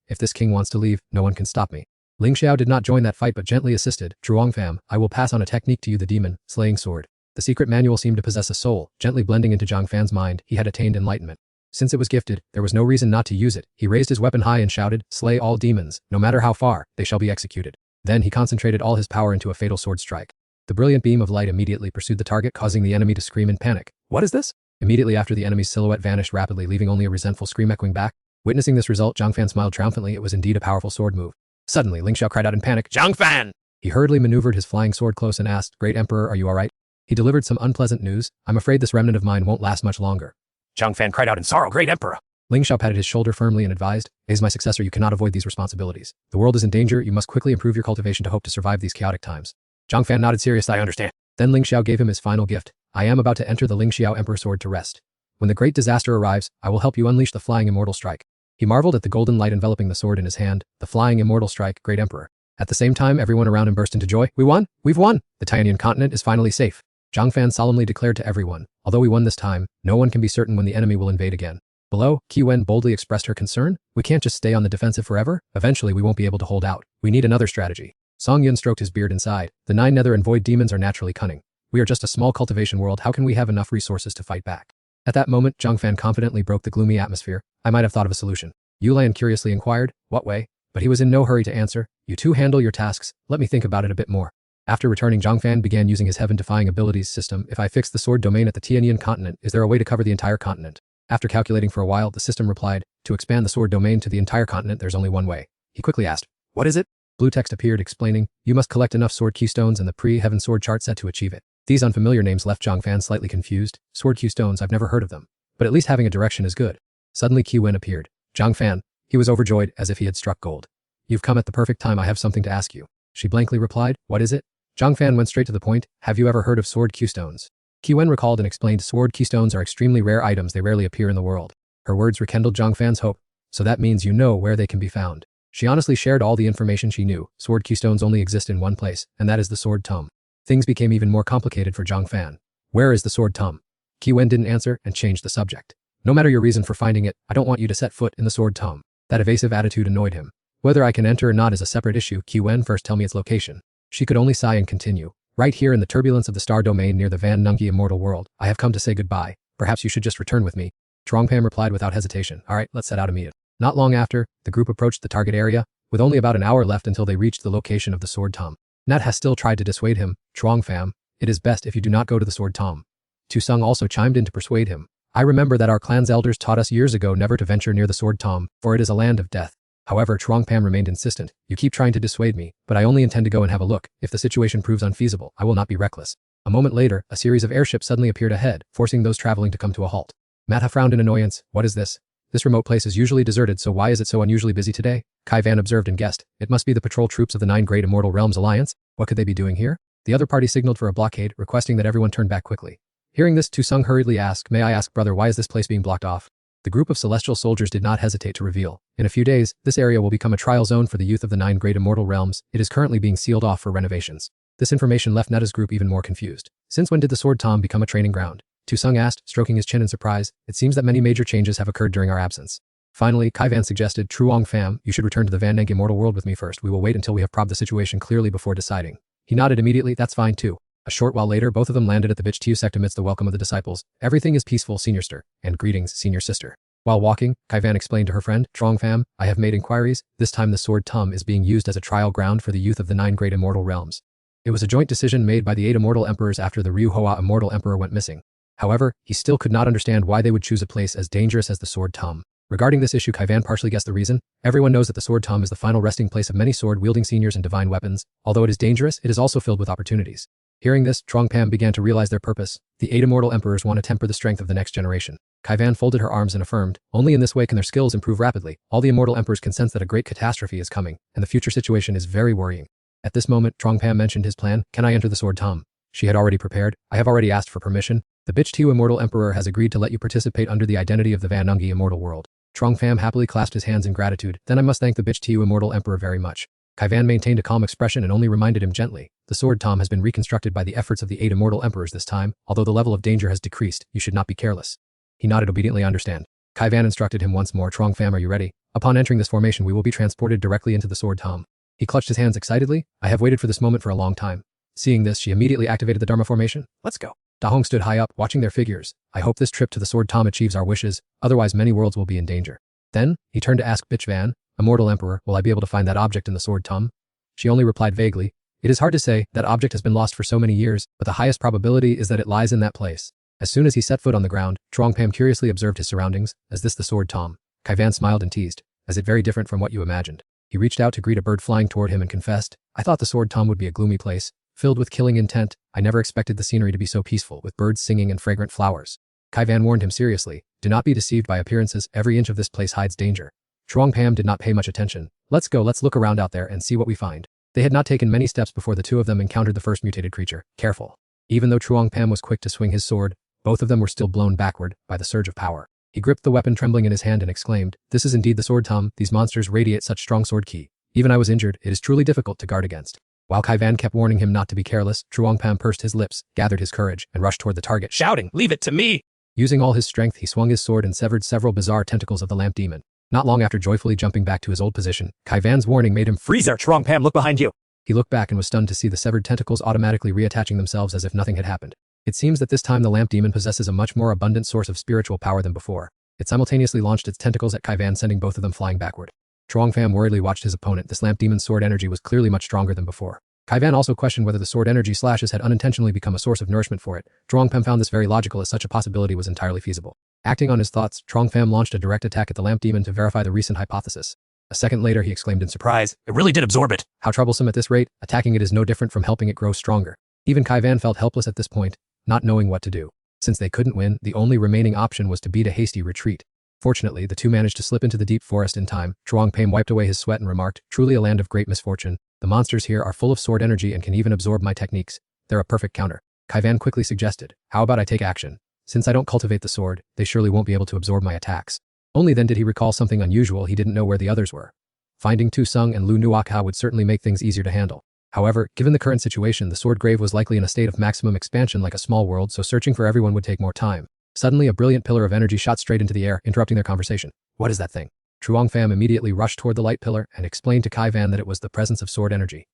If this king wants to leave, no one can stop me. Ling Xiao did not join that fight but gently assisted. Trongfam, I will pass on a technique to you, the demon, slaying sword. The secret manual seemed to possess a soul. Gently blending into Zhang Fan's mind, he had attained enlightenment. Since it was gifted, there was no reason not to use it. He raised his weapon high and shouted, slay all demons, no matter how far, they shall be executed. Then he concentrated all his power into a fatal sword strike. The brilliant beam of light immediately pursued the target, causing the enemy to scream in panic. What is this? Immediately after, the enemy's silhouette vanished rapidly, leaving only a resentful scream echoing back. Witnessing this result, Zhang Fan smiled triumphantly. It was indeed a powerful sword move. Suddenly, Ling Xiao cried out in panic, Zhang Fan! He hurriedly maneuvered his flying sword close and asked, Great Emperor, are you alright? He delivered some unpleasant news. I'm afraid this remnant of mine won't last much longer. Zhang Fan cried out in sorrow, Great Emperor! Ling Xiao patted his shoulder firmly and advised, as my successor, you cannot avoid these responsibilities. The world is in danger, you must quickly improve your cultivation to hope to survive these chaotic times. Zhang Fan nodded seriously, I understand. Then Ling Xiao gave him his final gift. I am about to enter the Ling Xiao Emperor Sword to rest. When the great disaster arrives, I will help you unleash the flying immortal strike. He marveled at the golden light enveloping the sword in his hand, the flying immortal strike, Great Emperor. At the same time, everyone around him burst into joy. We won! We've won! The Tianyuan continent is finally safe. Zhang Fan solemnly declared to everyone, although we won this time, no one can be certain when the enemy will invade again. Below, Qi Wen boldly expressed her concern. We can't just stay on the defensive forever. Eventually, we won't be able to hold out. We need another strategy. Song Yun stroked his beard and sighed. The 9 nether and void demons are naturally cunning. We are just a small cultivation world. How can we have enough resources to fight back? At that moment, Zhang Fan confidently broke the gloomy atmosphere. I might have thought of a solution. Yu Lan curiously inquired, what way? But he was in no hurry to answer. You two handle your tasks. Let me think about it a bit more. After returning, Zhang Fan began using his heaven-defying abilities system. If I fix the sword domain at the Tianian continent, is there a way to cover the entire continent? After calculating for a while, the system replied, to expand the sword domain to the entire continent, there's only one way. He quickly asked, what is it? Blue text appeared explaining, you must collect enough sword keystones in the pre-heaven sword chart set to achieve it. These unfamiliar names left Zhang Fan slightly confused. Sword keystones, I've never heard of them. But at least having a direction is good. Suddenly Qi Wen appeared. Zhang Fan. He was overjoyed, as if he had struck gold. You've come at the perfect time. I have something to ask you. She blankly replied, what is it? Zhang Fan went straight to the point. Have you ever heard of sword keystones? Qi Wen recalled and explained sword keystones are extremely rare items. They rarely appear in the world. Her words rekindled Zhang Fan's hope. So that means you know where they can be found. She honestly shared all the information she knew. Sword keystones only exist in one place, and that is the sword tome. Things became even more complicated for Zhang Fan. Where is the sword tome? Qi Wen didn't answer and changed the subject. No matter your reason for finding it, I don't want you to set foot in the sword tome. That evasive attitude annoyed him. Whether I can enter or not is a separate issue. Qi Wen, first tell me its location. She could only sigh and continue. Right here in the turbulence of the star domain near the Van Nungi immortal world, I have come to say goodbye. Perhaps you should just return with me. Truong-Pam replied without hesitation. All right, let's set out immediately. Not long after, the group approached the target area, with only about an hour left until they reached the location of the sword tome. Nat has still tried to dissuade him. Truong-Fam, it is best if you do not go to the sword tome. Tu Sung also chimed in to persuade him. I remember that our clan's elders taught us years ago never to venture near the sword tome, for it is a land of death. However, Truong-Pam remained insistent. You keep trying to dissuade me, but I only intend to go and have a look. If the situation proves unfeasible, I will not be reckless. A moment later, a series of airships suddenly appeared ahead, forcing those traveling to come to a halt. Matha frowned in annoyance. What is this? This remote place is usually deserted, so why is it so unusually busy today? Kai Van observed and guessed. It must be the patrol troops of the 9 Great Immortal Realms Alliance. What could they be doing here? The other party signaled for a blockade, requesting that everyone turn back quickly. Hearing this, Tu Sung hurriedly asked, May I ask, brother, why is this place being blocked off? The group of celestial soldiers did not hesitate to reveal. In a few days, this area will become a trial zone for the youth of the 9 Great Immortal Realms. It is currently being sealed off for renovations. This information left Netta's group even more confused. Since when did the sword tome become a training ground? Tu Sung asked, stroking his chin in surprise. It seems that many major changes have occurred during our absence. Finally, Kai Van suggested, Truong-Fam, you should return to the Van Neng immortal world with me first. We will wait until we have probed the situation clearly before deciding. He nodded immediately. That's fine too. A short while later, both of them landed at the Bitch Tiu sect amidst the welcome of the disciples. Everything is peaceful, senior sister, and greetings, senior sister. While walking, Kai Van explained to her friend, Truong-Fam, I have made inquiries. This time the sword tome is being used as a trial ground for the youth of the 9 Great Immortal Realms. It was a joint decision made by the 8 immortal emperors after the Ryu Hoa immortal emperor went missing. However, he still could not understand why they would choose a place as dangerous as the sword tome. Regarding this issue, Kai Van partially guessed the reason. Everyone knows that the sword tome is the final resting place of many sword-wielding seniors and divine weapons. Although it is dangerous, it is also filled with opportunities. Hearing this, Truong-Pam began to realize their purpose. The 8 immortal emperors want to temper the strength of the next generation. Kai Van folded her arms and affirmed, only in this way can their skills improve rapidly. All the immortal emperors can sense that a great catastrophe is coming, and the future situation is very worrying. At this moment, Truong-Pam mentioned his plan. Can I enter the sword tome? She had already prepared. I have already asked for permission. The Bitch Tiu immortal emperor has agreed to let you participate under the identity of the Van Nungi immortal world. Truong-Pam happily clasped his hands in gratitude. Then I must thank the Bitch Tiu immortal emperor very much. Kai Van maintained a calm expression and only reminded him gently. The sword tome has been reconstructed by the efforts of the 8 immortal emperors this time. Although the level of danger has decreased, you should not be careless. He nodded obediently. I understand. Kai Van instructed him once more. Truong-Fam, are you ready? Upon entering this formation, we will be transported directly into the sword tome. He clutched his hands excitedly. I have waited for this moment for a long time. Seeing this, she immediately activated the Dharma formation. Let's go. Da Hong stood high up, watching their figures. I hope this trip to the sword tome achieves our wishes, otherwise many worlds will be in danger. Then, he turned to ask Bitch Van, Immortal Emperor, will I be able to find that object in the sword tome? She only replied vaguely. It is hard to say, that object has been lost for so many years, but the highest probability is that it lies in that place. As soon as he set foot on the ground, Truong-Pam curiously observed his surroundings. Is this the sword tome? Kai Van smiled and teased. Is it very different from what you imagined? He reached out to greet a bird flying toward him and confessed, I thought the sword tome would be a gloomy place, filled with killing intent. I never expected the scenery to be so peaceful, with birds singing and fragrant flowers. Kai Van warned him seriously, do not be deceived by appearances, every inch of this place hides danger. Truong-Pam did not pay much attention. Let's go, let's look around out there and see what we find. They had not taken many steps before the two of them encountered the first mutated creature. Careful. Even though Truong-Pam was quick to swing his sword, both of them were still blown backward by the surge of power. He gripped the weapon trembling in his hand and exclaimed, this is indeed the sword tome, these monsters radiate such strong sword ki. Even I was injured, it is truly difficult to guard against. While Kai Van kept warning him not to be careless, Truong-Pam pursed his lips, gathered his courage, and rushed toward the target, shouting, leave it to me! Using all his strength, he swung his sword and severed several bizarre tentacles of the lamp demon. Not long after joyfully jumping back to his old position, Kai Van's warning made him freeze there, Truong Pam, look behind you. He looked back and was stunned to see the severed tentacles automatically reattaching themselves as if nothing had happened. It seems that this time the lamp demon possesses a much more abundant source of spiritual power than before. It simultaneously launched its tentacles at Kai Van, sending both of them flying backward. Truong Pham worriedly watched his opponent. This lamp demon's sword energy was clearly much stronger than before. Kai Van also questioned whether the sword energy slashes had unintentionally become a source of nourishment for it. Truong Pham found this very logical, as such a possibility was entirely feasible. Acting on his thoughts, Truong Pham launched a direct attack at the lamp demon to verify the recent hypothesis. A second later, he exclaimed in surprise, It really did absorb it. "How troublesome at this rate, attacking it is no different from helping it grow stronger." Even Kai Van felt helpless at this point, not knowing what to do. Since they couldn't win, the only remaining option was to beat a hasty retreat. Fortunately, the two managed to slip into the deep forest in time. Truong Pham wiped away his sweat and remarked, "Truly a land of great misfortune. The monsters here are full of sword energy and can even absorb my techniques. They're a perfect counter." Kai Van quickly suggested, "How about I take action? Since I don't cultivate the sword, they surely won't be able to absorb my attacks." Only then did he recall something unusual. He didn't know where the others were. Finding Tu Sung and Lu Nuokha would certainly make things easier to handle. However, given the current situation, the sword grave was likely in a state of maximum expansion like a small world, so searching for everyone would take more time. Suddenly, a brilliant pillar of energy shot straight into the air, interrupting their conversation. "What is that thing?" Truong Pham immediately rushed toward the light pillar and explained to Kai Van that it was the presence of sword energy.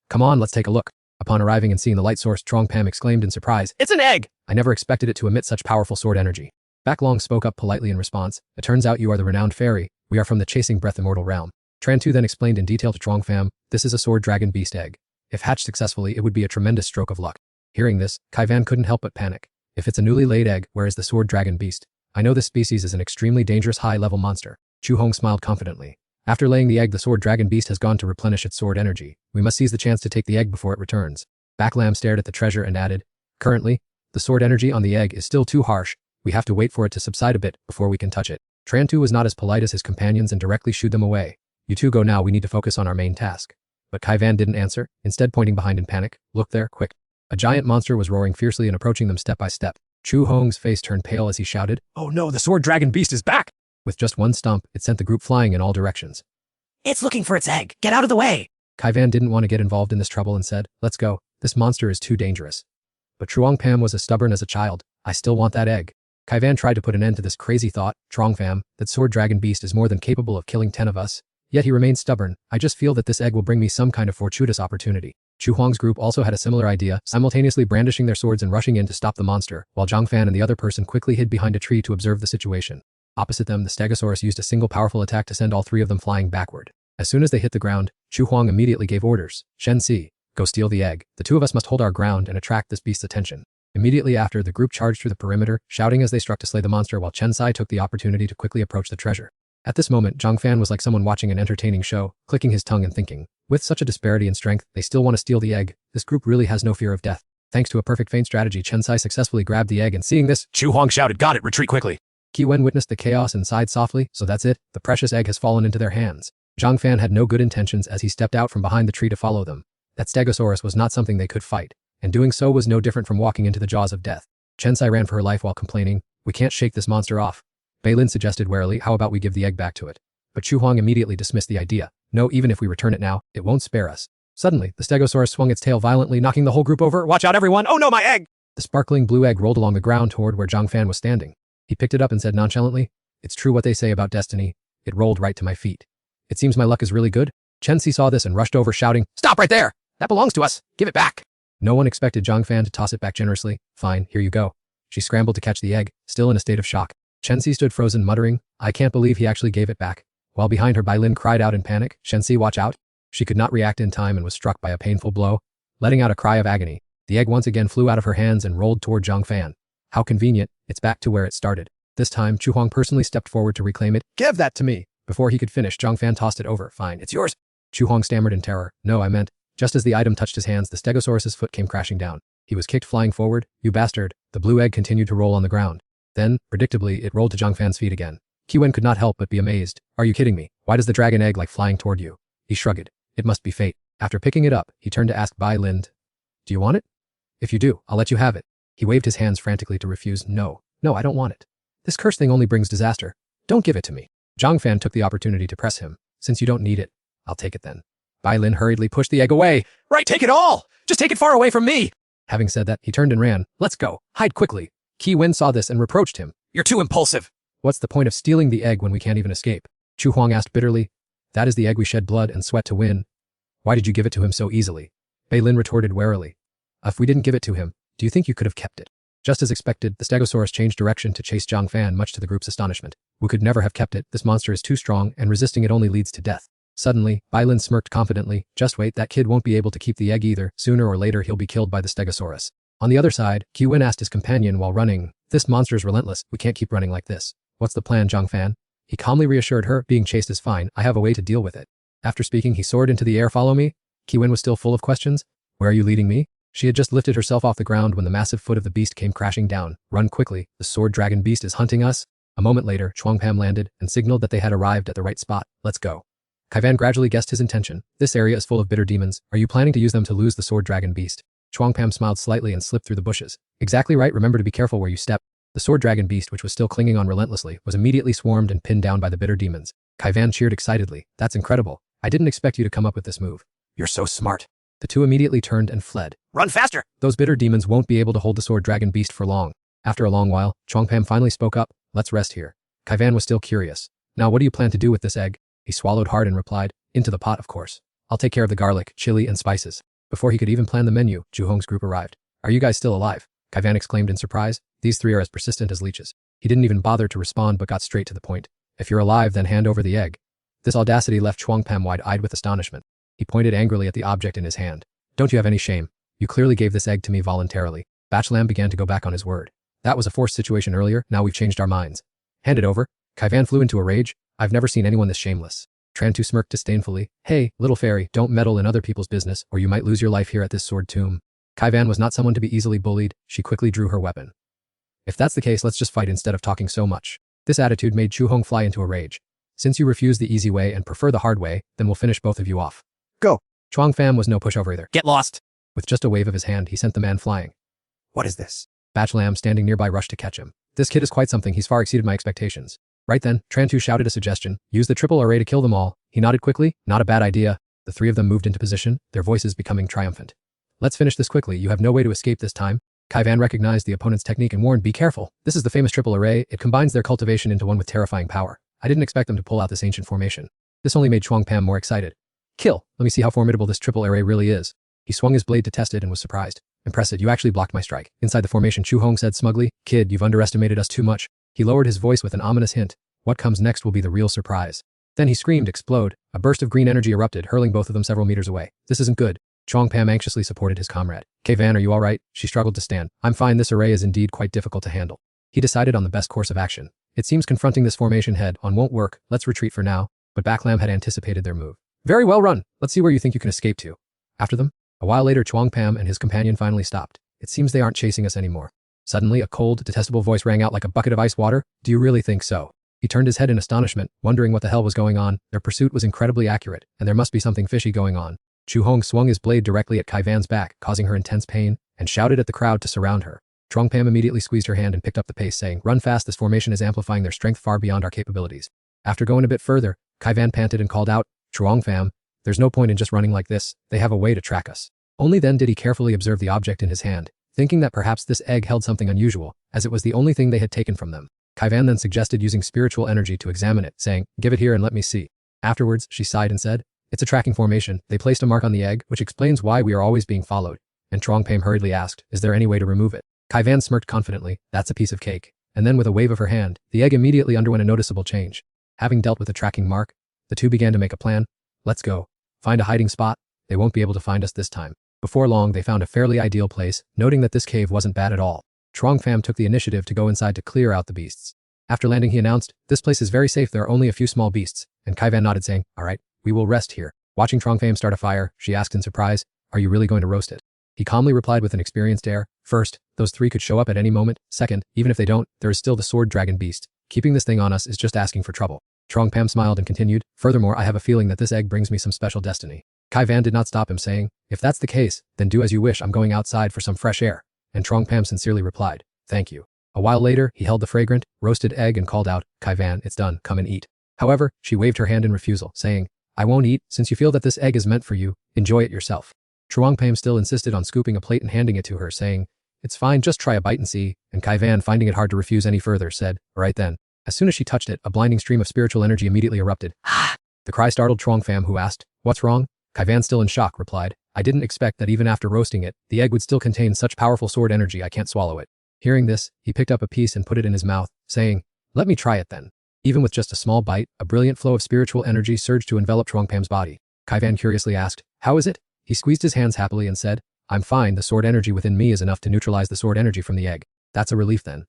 "Come on, let's take a look." Upon arriving and seeing the light source, Truong Pham exclaimed in surprise, It's an egg! "I never expected it to emit such powerful sword energy." Backlong spoke up politely in response, "It turns out you are the renowned fairy. We are from the Chasing Breath Immortal realm." Tran Tu then explained in detail to Truong Pham, "This is a sword dragon beast egg. If hatched successfully, it would be a tremendous stroke of luck." Hearing this, Kai Van couldn't help but panic. If it's a newly laid egg, where is the sword dragon beast? I know this species is an extremely dangerous high-level monster. Chu Hong smiled confidently. After laying the egg, the sword dragon beast has gone to replenish its sword energy. We must seize the chance to take the egg before it returns. Backlam stared at the treasure and added, "Currently, the sword energy on the egg is still too harsh. We have to wait for it to subside a bit before we can touch it." Tran Tu was not as polite as his companions and directly shooed them away. "You two go now, we need to focus on our main task." But Kai Van didn't answer, instead pointing behind in panic. "Look there, quick." A giant monster was roaring fiercely and approaching them step by step. Chu Hong's face turned pale as he shouted, "Oh no, the sword dragon beast is back!" With just one stomp, it sent the group flying in all directions. It's looking for its egg. Get out of the way! Kai Van didn't want to get involved in this trouble and said, "Let's go. This monster is too dangerous." But Truong Pham was as stubborn as a child. "I still want that egg." Kai Van tried to put an end to this crazy thought. "Truong Pham, that sword dragon beast is more than capable of killing 10 of us." Yet he remained stubborn. "I just feel that this egg will bring me some kind of fortuitous opportunity." Chu Huang's group also had a similar idea, simultaneously brandishing their swords and rushing in to stop the monster, while Zhang Fan and the other person quickly hid behind a tree to observe the situation. Opposite them, the Stegosaurus used a single powerful attack to send all three of them flying backward. As soon as they hit the ground, Chu Huang immediately gave orders. "Shen Si, go steal the egg. The two of us must hold our ground and attract this beast's attention." Immediately after, the group charged through the perimeter, shouting as they struck to slay the monster, while Chen Sai took the opportunity to quickly approach the treasure. At this moment, Zhang Fan was like someone watching an entertaining show, clicking his tongue and thinking, with such a disparity in strength, they still want to steal the egg. This group really has no fear of death. Thanks to a perfect feint strategy, Chen Sai successfully grabbed the egg, and seeing this, Chu Huang shouted, "Got it, retreat quickly." Qi Wen witnessed the chaos and sighed softly, "So that's it, the precious egg has fallen into their hands." Zhang Fan had no good intentions as he stepped out from behind the tree to follow them. That Stegosaurus was not something they could fight, and doing so was no different from walking into the jaws of death. Chen Sai ran for her life while complaining, "We can't shake this monster off." Bai Lin suggested warily, "How about we give the egg back to it?" But Chu Huang immediately dismissed the idea. "No, even if we return it now, it won't spare us." Suddenly, the Stegosaurus swung its tail violently, knocking the whole group over. "Watch out, everyone! Oh no, my egg!" The sparkling blue egg rolled along the ground toward where Zhang Fan was standing. He picked it up and said nonchalantly, "It's true what they say about destiny. It rolled right to my feet. It seems my luck is really good." Chen Si saw this and rushed over shouting, Stop right there! That belongs to us. Give it back. No one expected Zhang Fan to toss it back generously. "Fine, here you go." She scrambled to catch the egg, still in a state of shock. Chen Si stood frozen, muttering, "I can't believe he actually gave it back." While behind her, Bai Lin cried out in panic, "Shen Si, watch out." She could not react in time and was struck by a painful blow. Letting out a cry of agony, the egg once again flew out of her hands and rolled toward Zhang Fan. How convenient, it's back to where it started. This time, Chu Huang personally stepped forward to reclaim it. "Give that to me." Before he could finish, Zhang Fan tossed it over. "Fine, it's yours." Chu Huang stammered in terror. "No, I meant." Just as the item touched his hands, the Stegosaurus's foot came crashing down. He was kicked flying forward. "You bastard." The blue egg continued to roll on the ground. Then, predictably, it rolled to Zhang Fan's feet again. Qi Wen could not help but be amazed. "Are you kidding me? Why does the dragon egg like flying toward you?" He shrugged. "It must be fate." After picking it up, he turned to ask Bai Lin, "Do you want it?" "If you do, I'll let you have it." He waved his hands frantically to refuse. No, I don't want it. This cursed thing only brings disaster. Don't give it to me." Zhang Fan took the opportunity to press him. "Since you don't need it, I'll take it then." Bai Lin hurriedly pushed the egg away. Right, take it all! Just take it far away from me! Having said that, he turned and ran. "Let's go. Hide quickly." Qi Wen saw this and reproached him. You're too impulsive. What's the point of stealing the egg when we can't even escape? Chu Huang asked bitterly. That is the egg we shed blood and sweat to win. Why did you give it to him so easily? Bei Lin retorted warily. If we didn't give it to him, do you think you could have kept it? Just as expected, the Stegosaurus changed direction to chase Zhang Fan, much to the group's astonishment. We could never have kept it. This monster is too strong, and resisting it only leads to death. Suddenly, Bai Lin smirked confidently. Just wait, that kid won't be able to keep the egg either. Sooner or later he'll be killed by the Stegosaurus. On the other side, Qi Wen asked his companion while running. This monster is relentless. We can't keep running like this. What's the plan, Zhang Fan? He calmly reassured her. Being chased is fine. I have a way to deal with it. After speaking, he soared into the air. Follow me? Qi Wen was still full of questions. Where are you leading me? She had just lifted herself off the ground when the massive foot of the beast came crashing down. Run quickly. The sword dragon beast is hunting us. A moment later, Chuangpam landed and signaled that they had arrived at the right spot. Let's go. Kaivan gradually guessed his intention. This area is full of bitter demons. Are you planning to use them to lose the sword dragon beast? Chuangpam smiled slightly and slipped through the bushes. Exactly right. Remember to be careful where you step. The sword dragon beast, which was still clinging on relentlessly, was immediately swarmed and pinned down by the bitter demons. Kaivan cheered excitedly. That's incredible. I didn't expect you to come up with this move. You're so smart. The two immediately turned and fled. Run faster! Those bitter demons won't be able to hold the sword dragon beast for long. After a long while, Chuangpam finally spoke up. Let's rest here. Kaivan was still curious. Now what do you plan to do with this egg? He swallowed hard and replied. Into the pot, of course. I'll take care of the garlic, chili, and spices. Before he could even plan the menu, Zhu Hong's group arrived. Are you guys still alive? Kaivan exclaimed in surprise. These three are as persistent as leeches. He didn't even bother to respond but got straight to the point. If you're alive, then hand over the egg. This audacity left Chuangpam wide-eyed with astonishment. He pointed angrily at the object in his hand. Don't you have any shame? You clearly gave this egg to me voluntarily. Bachlam began to go back on his word. That was a forced situation earlier, now we've changed our minds. Hand it over. Kaivan flew into a rage. I've never seen anyone this shameless. Trantu smirked disdainfully. Hey, little fairy, don't meddle in other people's business, or you might lose your life here at this sword tomb. Kaivan was not someone to be easily bullied. She quickly drew her weapon. If that's the case, let's just fight instead of talking so much. This attitude made Chu Hong fly into a rage. Since you refuse the easy way and prefer the hard way, then we'll finish both of you off. Go. Chuang Pham was no pushover either. Get lost. With just a wave of his hand, he sent the man flying. What is this? Bach Lam, standing nearby, rushed to catch him. This kid is quite something. He's far exceeded my expectations. Right then, Trantu shouted a suggestion. Use the triple array to kill them all. He nodded quickly. Not a bad idea. The three of them moved into position, their voices becoming triumphant. Let's finish this quickly. You have no way to escape this time. Kaivan recognized the opponent's technique and warned, be careful. This is the famous triple array. It combines their cultivation into one with terrifying power. I didn't expect them to pull out this ancient formation. This only made Chuang Pam more excited. Kill. Let me see how formidable this triple array really is. He swung his blade to test it and was surprised. Impressive, you actually blocked my strike. Inside the formation, Chu Hong said smugly, Kid, you've underestimated us too much. He lowered his voice with an ominous hint. What comes next will be the real surprise. Then he screamed, explode. A burst of green energy erupted, hurling both of them several meters away. This isn't good. Chuang Pam anxiously supported his comrade. Kaivan, are you all right? She struggled to stand. I'm fine. This array is indeed quite difficult to handle. He decided on the best course of action. It seems confronting this formation head-on won't work. Let's retreat for now. But Baklam had anticipated their move. Very well run. Let's see where you think you can escape to. After them? A while later, Chuang Pam and his companion finally stopped. It seems they aren't chasing us anymore. Suddenly, a cold, detestable voice rang out like a bucket of ice water. Do you really think so? He turned his head in astonishment, wondering what the hell was going on. Their pursuit was incredibly accurate, and there must be something fishy going on. Chu Hong swung his blade directly at Kaivan's back, causing her intense pain, and shouted at the crowd to surround her. Chuang Pam immediately squeezed her hand and picked up the pace, saying, Run fast, this formation is amplifying their strength far beyond our capabilities. After going a bit further, Kaivan panted and called out, Chuang Pham, there's no point in just running like this. They have a way to track us. Only then did he carefully observe the object in his hand, thinking that perhaps this egg held something unusual, as it was the only thing they had taken from them. Kaivan then suggested using spiritual energy to examine it, saying, Give it here and let me see. Afterwards, she sighed and said, It's a tracking formation. They placed a mark on the egg, which explains why we are always being followed. And Chuang Pam hurriedly asked, Is there any way to remove it? Kaivan smirked confidently, That's a piece of cake. And then with a wave of her hand, the egg immediately underwent a noticeable change. Having dealt with the tracking mark, the two began to make a plan. Let's go. Find a hiding spot. They won't be able to find us this time. Before long, they found a fairly ideal place, noting that this cave wasn't bad at all. Chuang Pham took the initiative to go inside to clear out the beasts. After landing, he announced, This place is very safe. There are only a few small beasts. And Kaivan nodded, saying, All right, we will rest here. Watching Chuang Pham start a fire, she asked in surprise, Are you really going to roast it? He calmly replied with an experienced air. First, those three could show up at any moment. Second, even if they don't, there is still the sword dragon beast. Keeping this thing on us is just asking for trouble. Chuang Pam smiled and continued, Furthermore, I have a feeling that this egg brings me some special destiny. Kaivan did not stop him, saying, If that's the case, then do as you wish. I'm going outside for some fresh air. And Chuang Pam sincerely replied, Thank you. A while later, he held the fragrant, roasted egg and called out, Kaivan, it's done, come and eat. However, she waved her hand in refusal, saying, I won't eat, since you feel that this egg is meant for you, enjoy it yourself. Chuang Pam still insisted on scooping a plate and handing it to her, saying, It's fine, just try a bite and see, and Kai Van, finding it hard to refuse any further, said, right then. As soon as she touched it, a blinding stream of spiritual energy immediately erupted. Ah! The cry startled Truong Pham, who asked, what's wrong? Kai Van, still in shock, replied, I didn't expect that even after roasting it, the egg would still contain such powerful sword energy I can't swallow it. Hearing this, he picked up a piece and put it in his mouth, saying, let me try it then. Even with just a small bite, a brilliant flow of spiritual energy surged to envelop Truong Pham's body. Kai Van curiously asked, how is it? He squeezed his hands happily and said, I'm fine, the sword energy within me is enough to neutralize the sword energy from the egg. That's a relief then.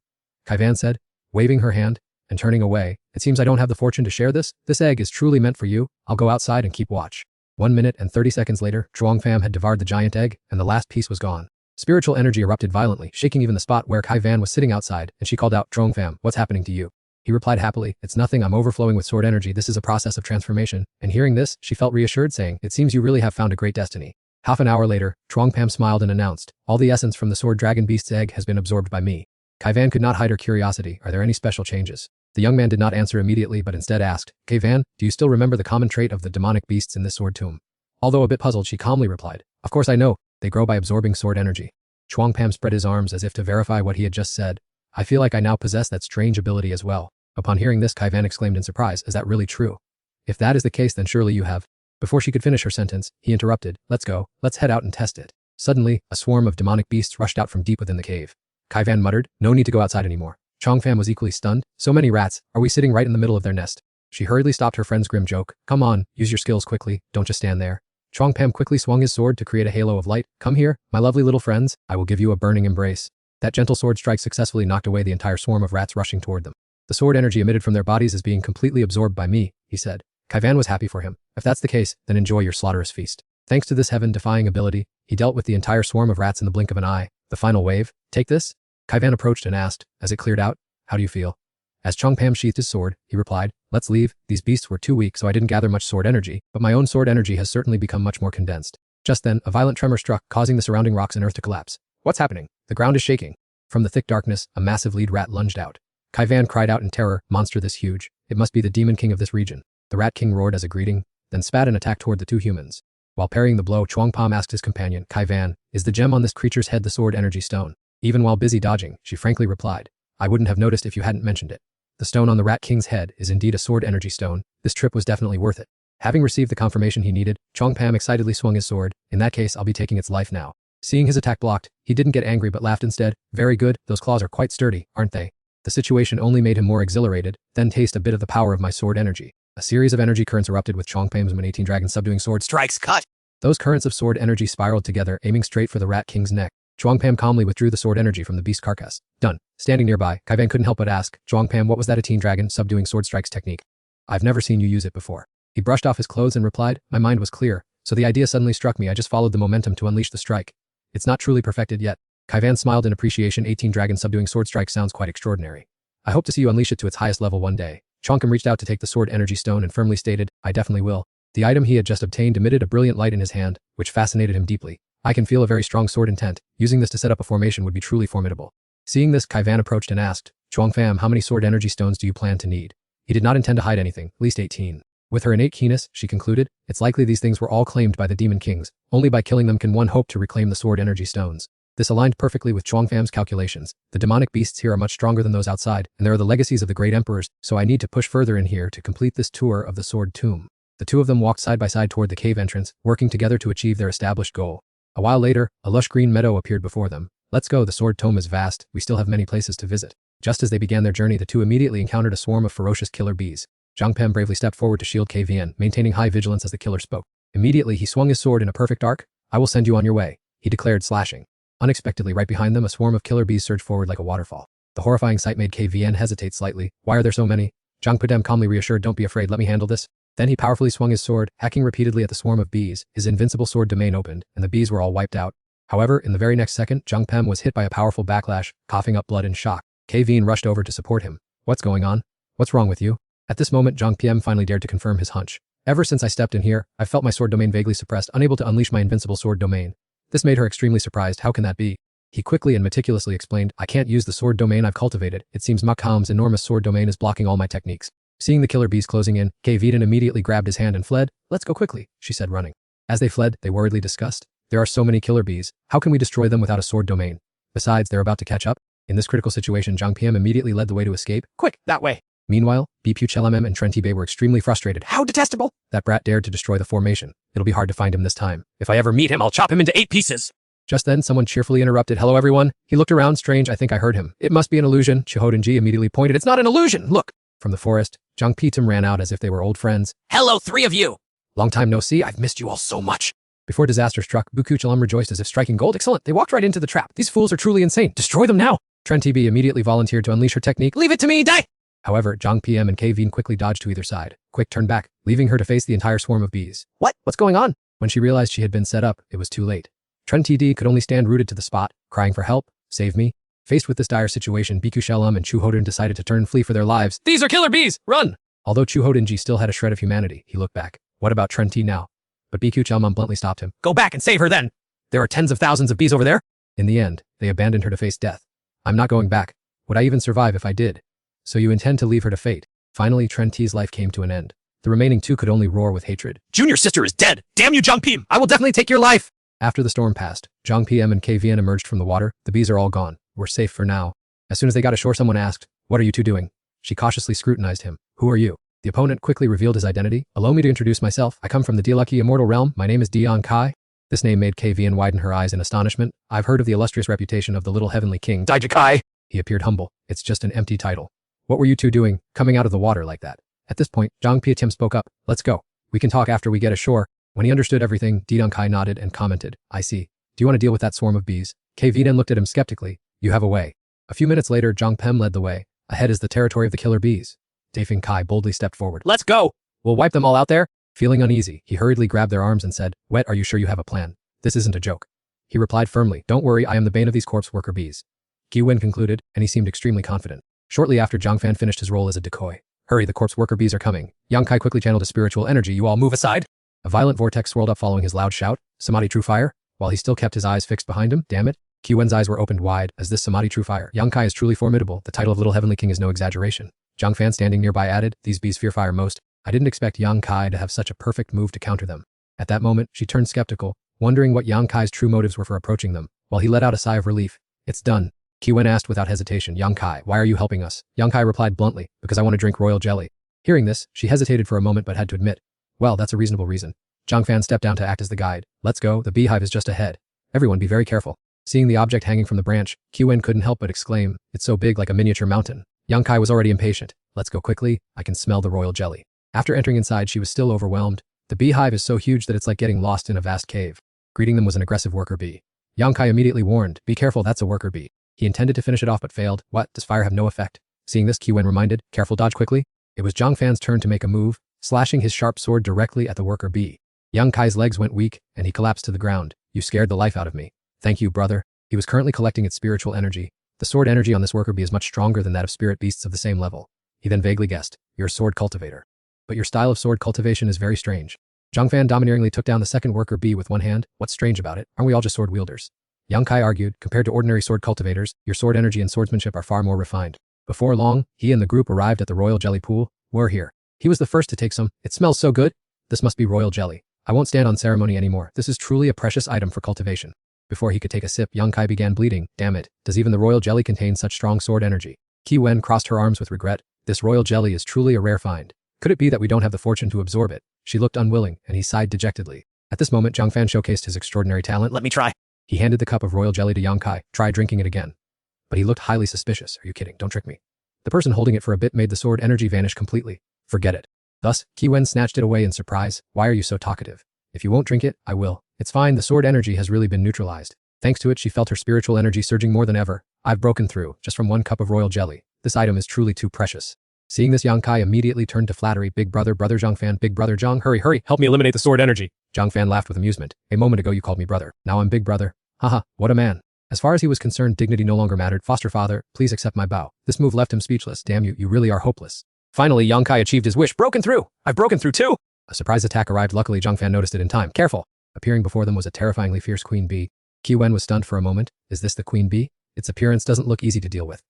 Kai Van said, waving her hand and turning away, it seems I don't have the fortune to share this. This egg is truly meant for you. I'll go outside and keep watch. 1 minute and 30 seconds later, Truong Pham had devoured the giant egg, and the last piece was gone. Spiritual energy erupted violently, shaking even the spot where Kai Van was sitting outside, and she called out, Truong Pham, what's happening to you? He replied happily, it's nothing, I'm overflowing with sword energy, this is a process of transformation. And hearing this, she felt reassured, saying, it seems you really have found a great destiny. Half an hour later, Truong Pham smiled and announced, all the essence from the sword dragon beast's egg has been absorbed by me. Kai Van could not hide her curiosity, are there any special changes? The young man did not answer immediately but instead asked, Kai Van, do you still remember the common trait of the demonic beasts in this sword tomb? Although a bit puzzled, she calmly replied, of course I know, they grow by absorbing sword energy. Truong Pham spread his arms as if to verify what he had just said. I feel like I now possess that strange ability as well. Upon hearing this, Kai Van exclaimed in surprise, is that really true? If that is the case, then surely you have. Before she could finish her sentence, he interrupted, let's go, let's head out and test it. Suddenly, a swarm of demonic beasts rushed out from deep within the cave. Kai Van muttered, no need to go outside anymore. Truong Pham was equally stunned, so many rats, are we sitting right in the middle of their nest? She hurriedly stopped her friend's grim joke, come on, use your skills quickly, don't just stand there. Truong Pham quickly swung his sword to create a halo of light, come here, my lovely little friends, I will give you a burning embrace. That gentle sword strike successfully knocked away the entire swarm of rats rushing toward them. The sword energy emitted from their bodies is being completely absorbed by me, he said. Kai Van was happy for him. If that's the case, then enjoy your slaughterous feast. Thanks to this heaven-defying ability, he dealt with the entire swarm of rats in the blink of an eye. The final wave, take this? Kai Van approached and asked, as it cleared out, how do you feel? As Truong Pham sheathed his sword, he replied, let's leave, these beasts were too weak so I didn't gather much sword energy, but my own sword energy has certainly become much more condensed. Just then, a violent tremor struck, causing the surrounding rocks and earth to collapse. What's happening? The ground is shaking. From the thick darkness, a massive lead rat lunged out. Kai Van cried out in terror, monster this huge, it must be the demon king of this region. The rat king roared as a greeting, then spat and attacked toward the two humans. While parrying the blow, Truong Pham asked his companion, Kai Van, is the gem on this creature's head the sword energy stone? Even while busy dodging, she frankly replied, I wouldn't have noticed if you hadn't mentioned it. The stone on the rat king's head is indeed a sword energy stone. This trip was definitely worth it. Having received the confirmation he needed, Truong Pham excitedly swung his sword, in that case I'll be taking its life now. Seeing his attack blocked, he didn't get angry but laughed instead, very good, those claws are quite sturdy, aren't they? The situation only made him more exhilarated, then taste a bit of the power of my sword energy. A series of energy currents erupted with Truong Pham's 18 dragon subduing sword Strikes cut. Those currents of sword energy spiraled together, aiming straight for the rat king's neck. Truong Pham calmly withdrew the sword energy from the beast carcass. Done. Standing nearby, Kai Van couldn't help but ask, Truong Pham, what was that 18 dragon subduing sword strikes technique? I've never seen you use it before. He brushed off his clothes and replied, my mind was clear, so the idea suddenly struck me, I just followed the momentum to unleash the strike. It's not truly perfected yet. Kai Van smiled in appreciation, 18 dragon subduing sword strike sounds quite extraordinary. I hope to see you unleash it to its highest level one day. Truong Pham reached out to take the sword energy stone and firmly stated, I definitely will. The item he had just obtained emitted a brilliant light in his hand, which fascinated him deeply. I can feel a very strong sword intent. Using this to set up a formation would be truly formidable. Seeing this, Kai Van approached and asked, Truong Pham, how many sword energy stones do you plan to need? He did not intend to hide anything, at least 18. With her innate keenness, she concluded, it's likely these things were all claimed by the demon kings. Only by killing them can one hope to reclaim the sword energy stones. This aligned perfectly with Truong Pham's calculations. The demonic beasts here are much stronger than those outside, and there are the legacies of the great emperors, so I need to push further in here to complete this tour of the sword tomb. The two of them walked side by side toward the cave entrance, working together to achieve their established goal. A while later, a lush green meadow appeared before them. Let's go, the sword tomb is vast, we still have many places to visit. Just as they began their journey, the two immediately encountered a swarm of ferocious killer bees. Truong Pham bravely stepped forward to shield Kai Van, maintaining high vigilance as the killer spoke. Immediately, he swung his sword in a perfect arc. I will send you on your way, he declared, slashing. Unexpectedly, right behind them, a swarm of killer bees surged forward like a waterfall. The horrifying sight made Kai Van hesitate slightly. Why are there so many? Zhang Pudem calmly reassured, don't be afraid, let me handle this. Then he powerfully swung his sword, hacking repeatedly at the swarm of bees. His invincible sword domain opened, and the bees were all wiped out. However, in the very next second, Truong Pham was hit by a powerful backlash, coughing up blood in shock. Kai Van rushed over to support him. What's going on? What's wrong with you? At this moment, Truong Pham finally dared to confirm his hunch. Ever since I stepped in here, I've felt my sword domain vaguely suppressed, unable to unleash my invincible sword domain. This made her extremely surprised. How can that be? He quickly and meticulously explained, I can't use the sword domain I've cultivated. It seems Makham's enormous sword domain is blocking all my techniques. Seeing the killer bees closing in, Kai Van immediately grabbed his hand and fled. Let's go quickly, she said, running. As they fled, they worriedly discussed, there are so many killer bees. How can we destroy them without a sword domain? Besides, they're about to catch up. In this critical situation, Zhang PM immediately led the way to escape. Quick, that way. Meanwhile, BPUCHLMM and Trentibe were extremely frustrated. How detestable! That brat dared to destroy the formation. It'll be hard to find him this time. If I ever meet him, I'll chop him into 8 pieces. Just then, someone cheerfully interrupted. Hello, everyone. He looked around strange. I think I heard him. It must be an illusion. Chihodenji immediately pointed. It's not an illusion. Look. From the forest, Zhang Pitum ran out as if they were old friends. Hello, 3 of you. Long time no see. I've missed you all so much. Before disaster struck, Bukuchalam rejoiced as if striking gold. Excellent. They walked right into the trap. These fools are truly insane. Destroy them now. Trentibe immediately volunteered to unleash her technique. Leave it to me. Die. However, Zhang PM and Kveen quickly dodged to either side. Quick turn back, leaving her to face the entire swarm of bees. What's going on? When she realized she had been set up, it was too late. Trentibe could only stand rooted to the spot, crying for help. Save me. Faced with this dire situation, Bikushelam and Chuhoden decided to turn and flee for their lives. These are killer bees! Run! Although Chuhodenji still had a shred of humanity, he looked back. What about Trenti now? But Bikushelam bluntly stopped him. Go back and save her then! There are tens of thousands of bees over there. In the end, they abandoned her to face death. I'm not going back. Would I even survive if I did? So you intend to leave her to fate? Finally, Trenti's life came to an end. The remaining 2 could only roar with hatred. Junior sister is dead! Damn you, Zhang Pim! I will definitely take your life! After the storm passed, Zhang PM and KVN emerged from the water. The bees are all gone. We're safe for now. As soon as they got ashore, someone asked, what are you 2 doing? She cautiously scrutinized him. Who are you? The opponent quickly revealed his identity. Allow me to introduce myself. I come from the Dilucky Immortal Realm. My name is Dion Kai. This name made KVN widen her eyes in astonishment. I've heard of the illustrious reputation of the Little Heavenly King. Daijakai! He appeared humble. It's just an empty title. What were you 2 doing, coming out of the water like that? At this point, Zhang Piatim spoke up. Let's go. We can talk after we get ashore. When he understood everything, Dion Kai nodded and commented. I see. Do you want to deal with that swarm of bees? KVN looked at him skeptically. You have a way. A few minutes later, Zhang Pem led the way. Ahead is the territory of the killer bees. Dafeng Kai boldly stepped forward. Let's go! We'll wipe them all out there. Feeling uneasy, he hurriedly grabbed their arms and said, Wet, are you sure you have a plan? This isn't a joke. He replied firmly, Don't worry, I am the bane of these corpse worker bees. Giwen concluded, and he seemed extremely confident. Shortly after, Zhang Fan finished his role as a decoy. Hurry, the corpse worker bees are coming. Yang Kai quickly channeled a spiritual energy. You all move aside. A violent vortex swirled up following his loud shout. Samadhi True Fire. While he still kept his eyes fixed behind him, damn it. Kiwen's eyes were opened wide as this Samadhi True Fire. Yang Kai is truly formidable. The title of Little Heavenly King is no exaggeration. Zhang Fan standing nearby added, These bees fear fire most. I didn't expect Yang Kai to have such a perfect move to counter them. At that moment, she turned skeptical, wondering what Yang Kai's true motives were for approaching them, while he let out a sigh of relief. It's done. Kiwen asked without hesitation, Yang Kai, why are you helping us? Yang Kai replied bluntly, because I want to drink royal jelly. Hearing this, she hesitated for a moment but had to admit, well, that's a reasonable reason. Zhang Fan stepped down to act as the guide. Let's go, the beehive is just ahead. Everyone be very careful. Seeing the object hanging from the branch, Kiwen couldn't help but exclaim, it's so big like a miniature mountain. Yang Kai was already impatient. Let's go quickly, I can smell the royal jelly. After entering inside, she was still overwhelmed. The beehive is so huge that it's like getting lost in a vast cave. Greeting them was an aggressive worker bee. Yang Kai immediately warned, be careful, that's a worker bee. He intended to finish it off but failed. What, does fire have no effect? Seeing this, Kiwen reminded, careful, dodge quickly. It was Zhang Fan's turn to make a move, slashing his sharp sword directly at the worker bee. Yang Kai's legs went weak, and he collapsed to the ground. You scared the life out of me. Thank you, brother. He was currently collecting its spiritual energy. The sword energy on this worker bee is much stronger than that of spirit beasts of the same level. He then vaguely guessed, you're a sword cultivator. But your style of sword cultivation is very strange. Zhang Fan domineeringly took down the second worker bee with one hand. What's strange about it? Aren't we all just sword wielders? Yang Kai argued, compared to ordinary sword cultivators, your sword energy and swordsmanship are far more refined. Before long, he and the group arrived at the royal jelly pool. We're here. He was the first to take some. It smells so good. This must be royal jelly. I won't stand on ceremony anymore. This is truly a precious item for cultivation. Before he could take a sip, Yang Kai began bleeding. Damn it. Does even the royal jelly contain such strong sword energy? Qi Wen crossed her arms with regret. This royal jelly is truly a rare find. Could it be that we don't have the fortune to absorb it? She looked unwilling, and he sighed dejectedly. At this moment, Zhang Fan showcased his extraordinary talent. Let me try. He handed the cup of royal jelly to Yang Kai. Try drinking it again. But he looked highly suspicious. Are you kidding? Don't trick me. The person holding it for a bit made the sword energy vanish completely. Forget it. Thus, Qi Wen snatched it away in surprise. Why are you so talkative? If you won't drink it, I will. It's fine, the sword energy has really been neutralized. Thanks to it, she felt her spiritual energy surging more than ever. I've broken through, just from one cup of royal jelly. This item is truly too precious. Seeing this, Yang Kai immediately turned to flattery. Big brother Zhang Fan, big brother Zhang, hurry, help me eliminate the sword energy. Zhang Fan laughed with amusement. A moment ago you called me brother. Now I'm big brother. Haha, what a man. As far as he was concerned, dignity no longer mattered. Foster father, please accept my bow. This move left him speechless. Damn you, you really are hopeless. Finally, Yang Kai achieved his wish. Broken through. I've broken through too. A surprise attack arrived. Luckily, Zhang Fan noticed it in time. Careful. Appearing before them was a terrifyingly fierce queen bee. Qi Wen was stunned for a moment. Is this the queen bee? Its appearance doesn't look easy to deal with.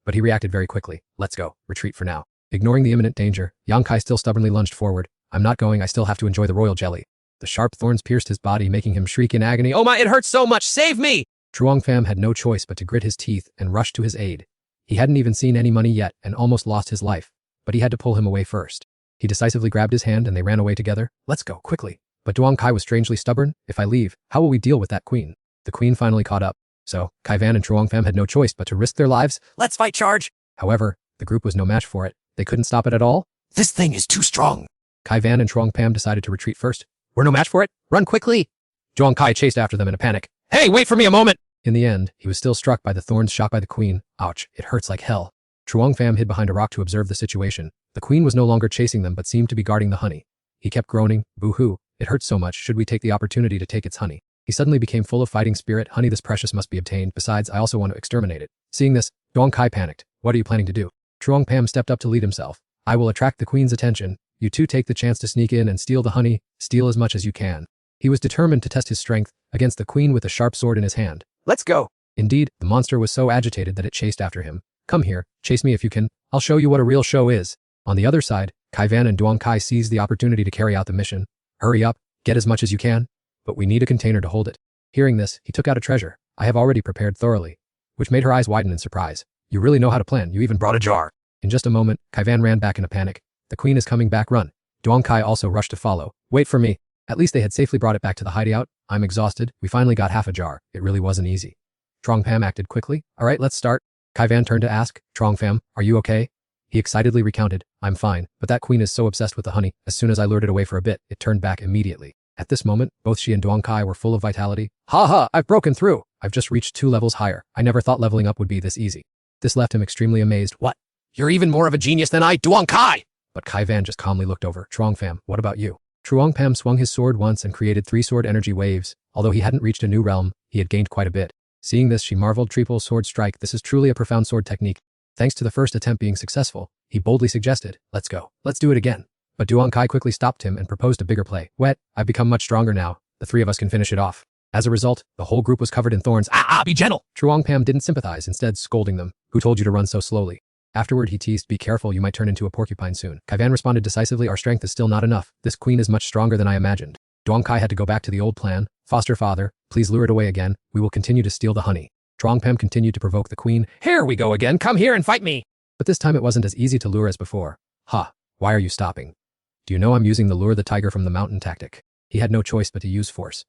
But he reacted very quickly. Let's go. Retreat for now. Ignoring the imminent danger, Yang Kai still stubbornly lunged forward. I'm not going, I still have to enjoy the royal jelly. The sharp thorns pierced his body, making him shriek in agony. Oh my, it hurts so much, save me! Truong Pham had no choice but to grit his teeth and rush to his aid. He hadn't even seen any money yet and almost lost his life, but he had to pull him away first. He decisively grabbed his hand and they ran away together. Let's go, quickly. But Duong Kai was strangely stubborn. If I leave, how will we deal with that queen? The queen finally caught up. So, Kai Van and Truong Pham had no choice but to risk their lives. Let's fight, charge! However, the group was no match for it. They couldn't stop it at all. This thing is too strong. Kai Van and Truong Pham decided to retreat first. We're no match for it. Run quickly. Duong Kai chased after them in a panic. Hey, wait for me a moment. In the end, he was still struck by the thorns shot by the queen. Ouch, it hurts like hell. Truong Pham hid behind a rock to observe the situation. The queen was no longer chasing them but seemed to be guarding the honey. He kept groaning, boo-hoo, it hurts so much, should we take the opportunity to take its honey? He suddenly became full of fighting spirit. Honey this precious must be obtained, besides I also want to exterminate it. Seeing this, Duong Kai panicked. What are you planning to do? Truong Pham stepped up to lead himself. I will attract the queen's attention. You two take the chance to sneak in and steal the honey, steal as much as you can. He was determined to test his strength against the queen with a sharp sword in his hand. Let's go. Indeed, the monster was so agitated that it chased after him. Come here, chase me if you can. I'll show you what a real show is. On the other side, Kai Van and Duong Kai seized the opportunity to carry out the mission. Hurry up, get as much as you can. But we need a container to hold it. Hearing this, he took out a treasure. I have already prepared thoroughly. Which made her eyes widen in surprise. You really know how to plan. You even brought a jar. In just a moment, Kai Van ran back in a panic. The queen is coming back, run. Duong Kai also rushed to follow. Wait for me. At least they had safely brought it back to the hideout. I'm exhausted. We finally got half a jar. It really wasn't easy. Truong Pham acted quickly. All right, let's start. Kai Van turned to ask, Truong Pham, are you okay? He excitedly recounted, I'm fine, but that queen is so obsessed with the honey. As soon as I lured it away for a bit, it turned back immediately. At this moment, both she and Duong Kai were full of vitality. Ha ha, I've broken through. I've just reached 2 levels higher. I never thought leveling up would be this easy. This left him extremely amazed. What? You're even more of a genius than I, Duong Kai! But Kai Van just calmly looked over. Truong Pham, what about you? Truong Pham swung his sword once and created 3 sword energy waves. Although he hadn't reached a new realm, he had gained quite a bit. Seeing this, she marveled. Triple sword strike. This is truly a profound sword technique. Thanks to the first attempt being successful, he boldly suggested, let's go. Let's do it again. But Duong Kai quickly stopped him and proposed a bigger play. Wet, I've become much stronger now. The 3 of us can finish it off. As a result, the whole group was covered in thorns. Be gentle. Truong Pham didn't sympathize, instead scolding them. Who told you to run so slowly? Afterward, he teased, be careful, you might turn into a porcupine soon. Kai Van responded decisively, our strength is still not enough. This queen is much stronger than I imagined. Duong Kai had to go back to the old plan. Foster father, please lure it away again. We will continue to steal the honey. Truong Pham continued to provoke the queen. Here we go again. Come here and fight me. But this time it wasn't as easy to lure as before. Ha, why are you stopping? Do you know I'm using the lure the tiger from the mountain tactic? He had no choice but to use force.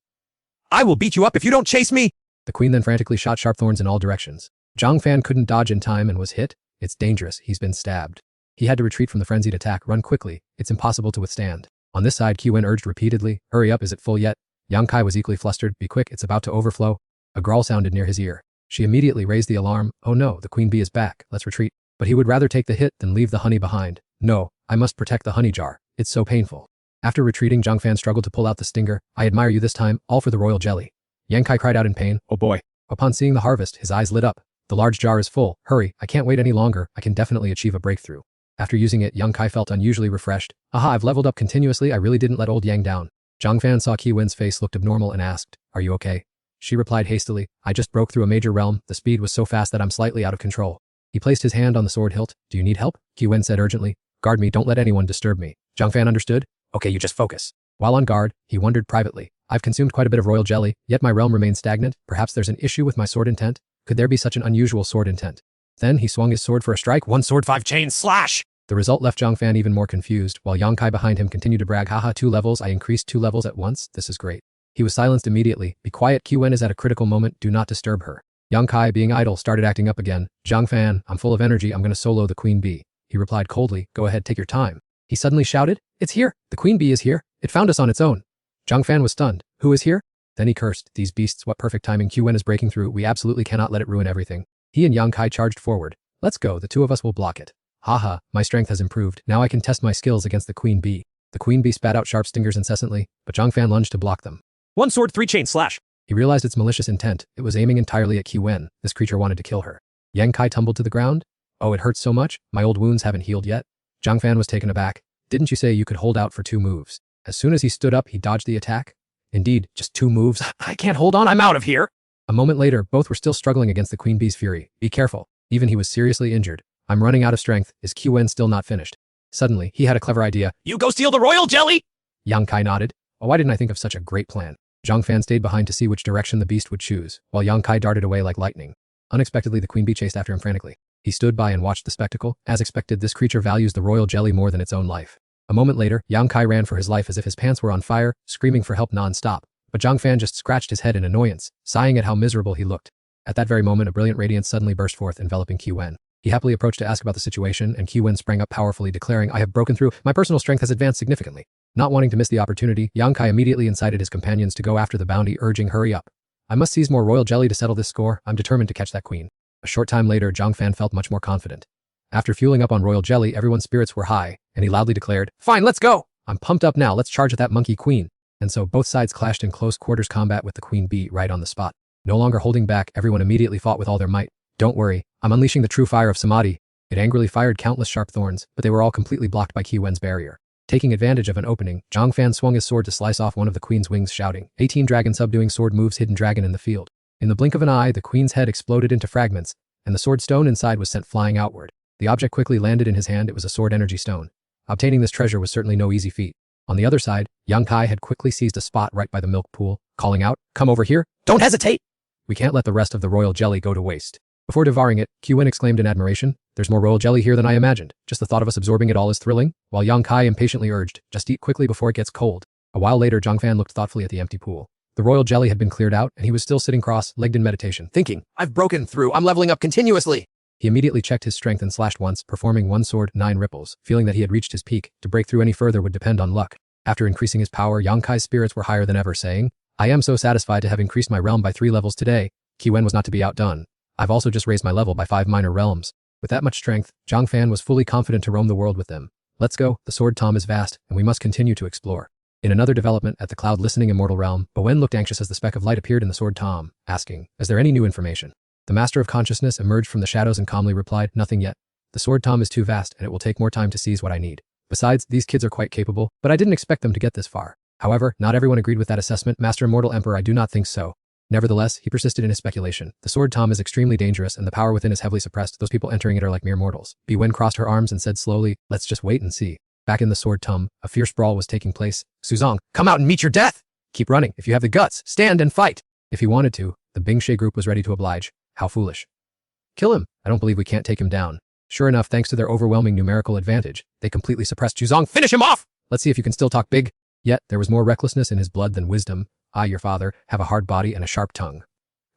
I will beat you up if you don't chase me. The queen then frantically shot sharp thorns in all directions. Zhang Fan couldn't dodge in time and was hit. It's dangerous, he's been stabbed. He had to retreat from the frenzied attack. Run quickly, it's impossible to withstand. On this side, Qwen urged repeatedly, hurry up, is it full yet? Yang Kai was equally flustered, be quick, it's about to overflow. A growl sounded near his ear. She immediately raised the alarm, oh no, the queen bee is back, let's retreat. But he would rather take the hit than leave the honey behind. No, I must protect the honey jar, it's so painful. After retreating, Zhang Fan struggled to pull out the stinger. I admire you this time, all for the royal jelly. Yang Kai cried out in pain, oh boy. Upon seeing the harvest, his eyes lit up. The large jar is full. Hurry, I can't wait any longer. I can definitely achieve a breakthrough. After using it, Yang Kai felt unusually refreshed. Aha, I've leveled up continuously. I really didn't let old Yang down. Zhang Fan saw Qwen's face looked abnormal and asked, are you okay? She replied hastily, I just broke through a major realm. The speed was so fast that I'm slightly out of control. He placed his hand on the sword hilt. Do you need help? Qwen said urgently. Guard me, don't let anyone disturb me. Zhang Fan understood. Okay, you just focus. While on guard, he wondered privately. I've consumed quite a bit of royal jelly, yet my realm remains stagnant. Perhaps there's an issue with my sword intent? Could there be such an unusual sword intent? Then he swung his sword for a strike. 1 sword, 5 chains, slash! The result left Zhang Fan even more confused, while Yang Kai behind him continued to brag, haha, 2 levels, I increased 2 levels at once, this is great. He was silenced immediately. Be quiet, Qwen is at a critical moment, do not disturb her. Yang Kai, being idle, started acting up again. Zhang Fan, I'm full of energy, I'm gonna solo the queen bee. He replied coldly, go ahead, take your time. He suddenly shouted, it's here, the queen bee is here, it found us on its own. Zhang Fan was stunned, who is here? Then he cursed, these beasts, what perfect timing, Qwen is breaking through, we absolutely cannot let it ruin everything. He and Yang Kai charged forward. Let's go, the 2 of us will block it. Haha, my strength has improved, now I can test my skills against the queen bee. The queen bee spat out sharp stingers incessantly, but Zhang Fan lunged to block them. 1 sword, 3 chains, slash! He realized its malicious intent, it was aiming entirely at Qwen, this creature wanted to kill her. Yang Kai tumbled to the ground. Oh, it hurts so much, my old wounds haven't healed yet. Zhang Fan was taken aback. Didn't you say you could hold out for 2 moves? As soon as he stood up, he dodged the attack. Indeed, just 2 moves. I can't hold on, I'm out of here. A moment later, both were still struggling against the queen bee's fury. Be careful. Even he was seriously injured. I'm running out of strength. Is Qwen still not finished? Suddenly, he had a clever idea. You go steal the royal jelly? Yang Kai nodded. Oh, why didn't I think of such a great plan? Zhang Fan stayed behind to see which direction the beast would choose, while Yang Kai darted away like lightning. Unexpectedly, the queen bee chased after him frantically. He stood by and watched the spectacle. As expected, this creature values the royal jelly more than its own life. A moment later, Yang Kai ran for his life as if his pants were on fire, screaming for help non-stop. But Zhang Fan just scratched his head in annoyance, sighing at how miserable he looked. At that very moment, a brilliant radiance suddenly burst forth, enveloping Qi Wen. He happily approached to ask about the situation, and Qi Wen sprang up powerfully, declaring, "I have broken through. My personal strength has advanced significantly." Not wanting to miss the opportunity, Yang Kai immediately incited his companions to go after the bounty, urging, "Hurry up. I must seize more royal jelly to settle this score. I'm determined to catch that queen." A short time later, Zhang Fan felt much more confident. After fueling up on royal jelly, everyone's spirits were high, and he loudly declared, "Fine, let's go! I'm pumped up now, let's charge at that monkey queen." And so both sides clashed in close quarters combat with the queen bee right on the spot. No longer holding back, everyone immediately fought with all their might. "Don't worry, I'm unleashing the true fire of samadhi." It angrily fired countless sharp thorns, but they were all completely blocked by Qi Wen's barrier. Taking advantage of an opening, Zhang Fan swung his sword to slice off one of the queen's wings, shouting, 18 dragon subduing sword moves hidden dragon in the field. In the blink of an eye, the queen's head exploded into fragments, and the sword stone inside was sent flying outward. The object quickly landed in his hand. It was a sword energy stone. Obtaining this treasure was certainly no easy feat. On the other side, Yang Kai had quickly seized a spot right by the milk pool, calling out, "Come over here! Don't hesitate!" We can't let the rest of the royal jelly go to waste." Before devouring it, Qi Wen exclaimed in admiration, "There's more royal jelly here than I imagined. Just the thought of us absorbing it all is thrilling," while Yang Kai impatiently urged, "Just eat quickly before it gets cold." A while later, Zhang Fan looked thoughtfully at the empty pool. The royal jelly had been cleared out, and he was still sitting cross-legged in meditation, thinking, "I've broken through. I'm leveling up continuously." He immediately checked his strength and slashed once, performing one sword, 9 ripples, feeling that he had reached his peak. To break through any further would depend on luck. After increasing his power, Yang Kai's spirits were higher than ever, saying, "I am so satisfied to have increased my realm by 3 levels today." Qi Wen was not to be outdone. "I've also just raised my level by 5 minor realms." With that much strength, Zhang Fan was fully confident to roam the world with them. "Let's go, the sword tom is vast, and we must continue to explore." In another development, at the cloud-listening immortal realm, Bowen looked anxious as the speck of light appeared in the sword tom, asking, "Is there any new information?" The master of consciousness emerged from the shadows and calmly replied, "Nothing yet. The sword tom is too vast, and it will take more time to seize what I need. Besides, these kids are quite capable, but I didn't expect them to get this far." However, not everyone agreed with that assessment. "Master Immortal Emperor, I do not think so." Nevertheless, he persisted in his speculation. "The sword tom is extremely dangerous, and the power within is heavily suppressed. Those people entering it are like mere mortals." Wen crossed her arms and said slowly, "Let's just wait and see." Back in the sword tom, a fierce brawl was taking place. "Suzong, come out and meet your death! Keep running. If you have the guts, stand and fight." If he wanted to, the Bingshe group was ready to oblige. How foolish. "Kill him. I don't believe we can't take him down." Sure enough, thanks to their overwhelming numerical advantage, they completely suppressed Suzong. "Finish him off!" "Let's see if you can still talk big." Yet, there was more recklessness in his blood than wisdom. "I, your father, have a hard body and a sharp tongue.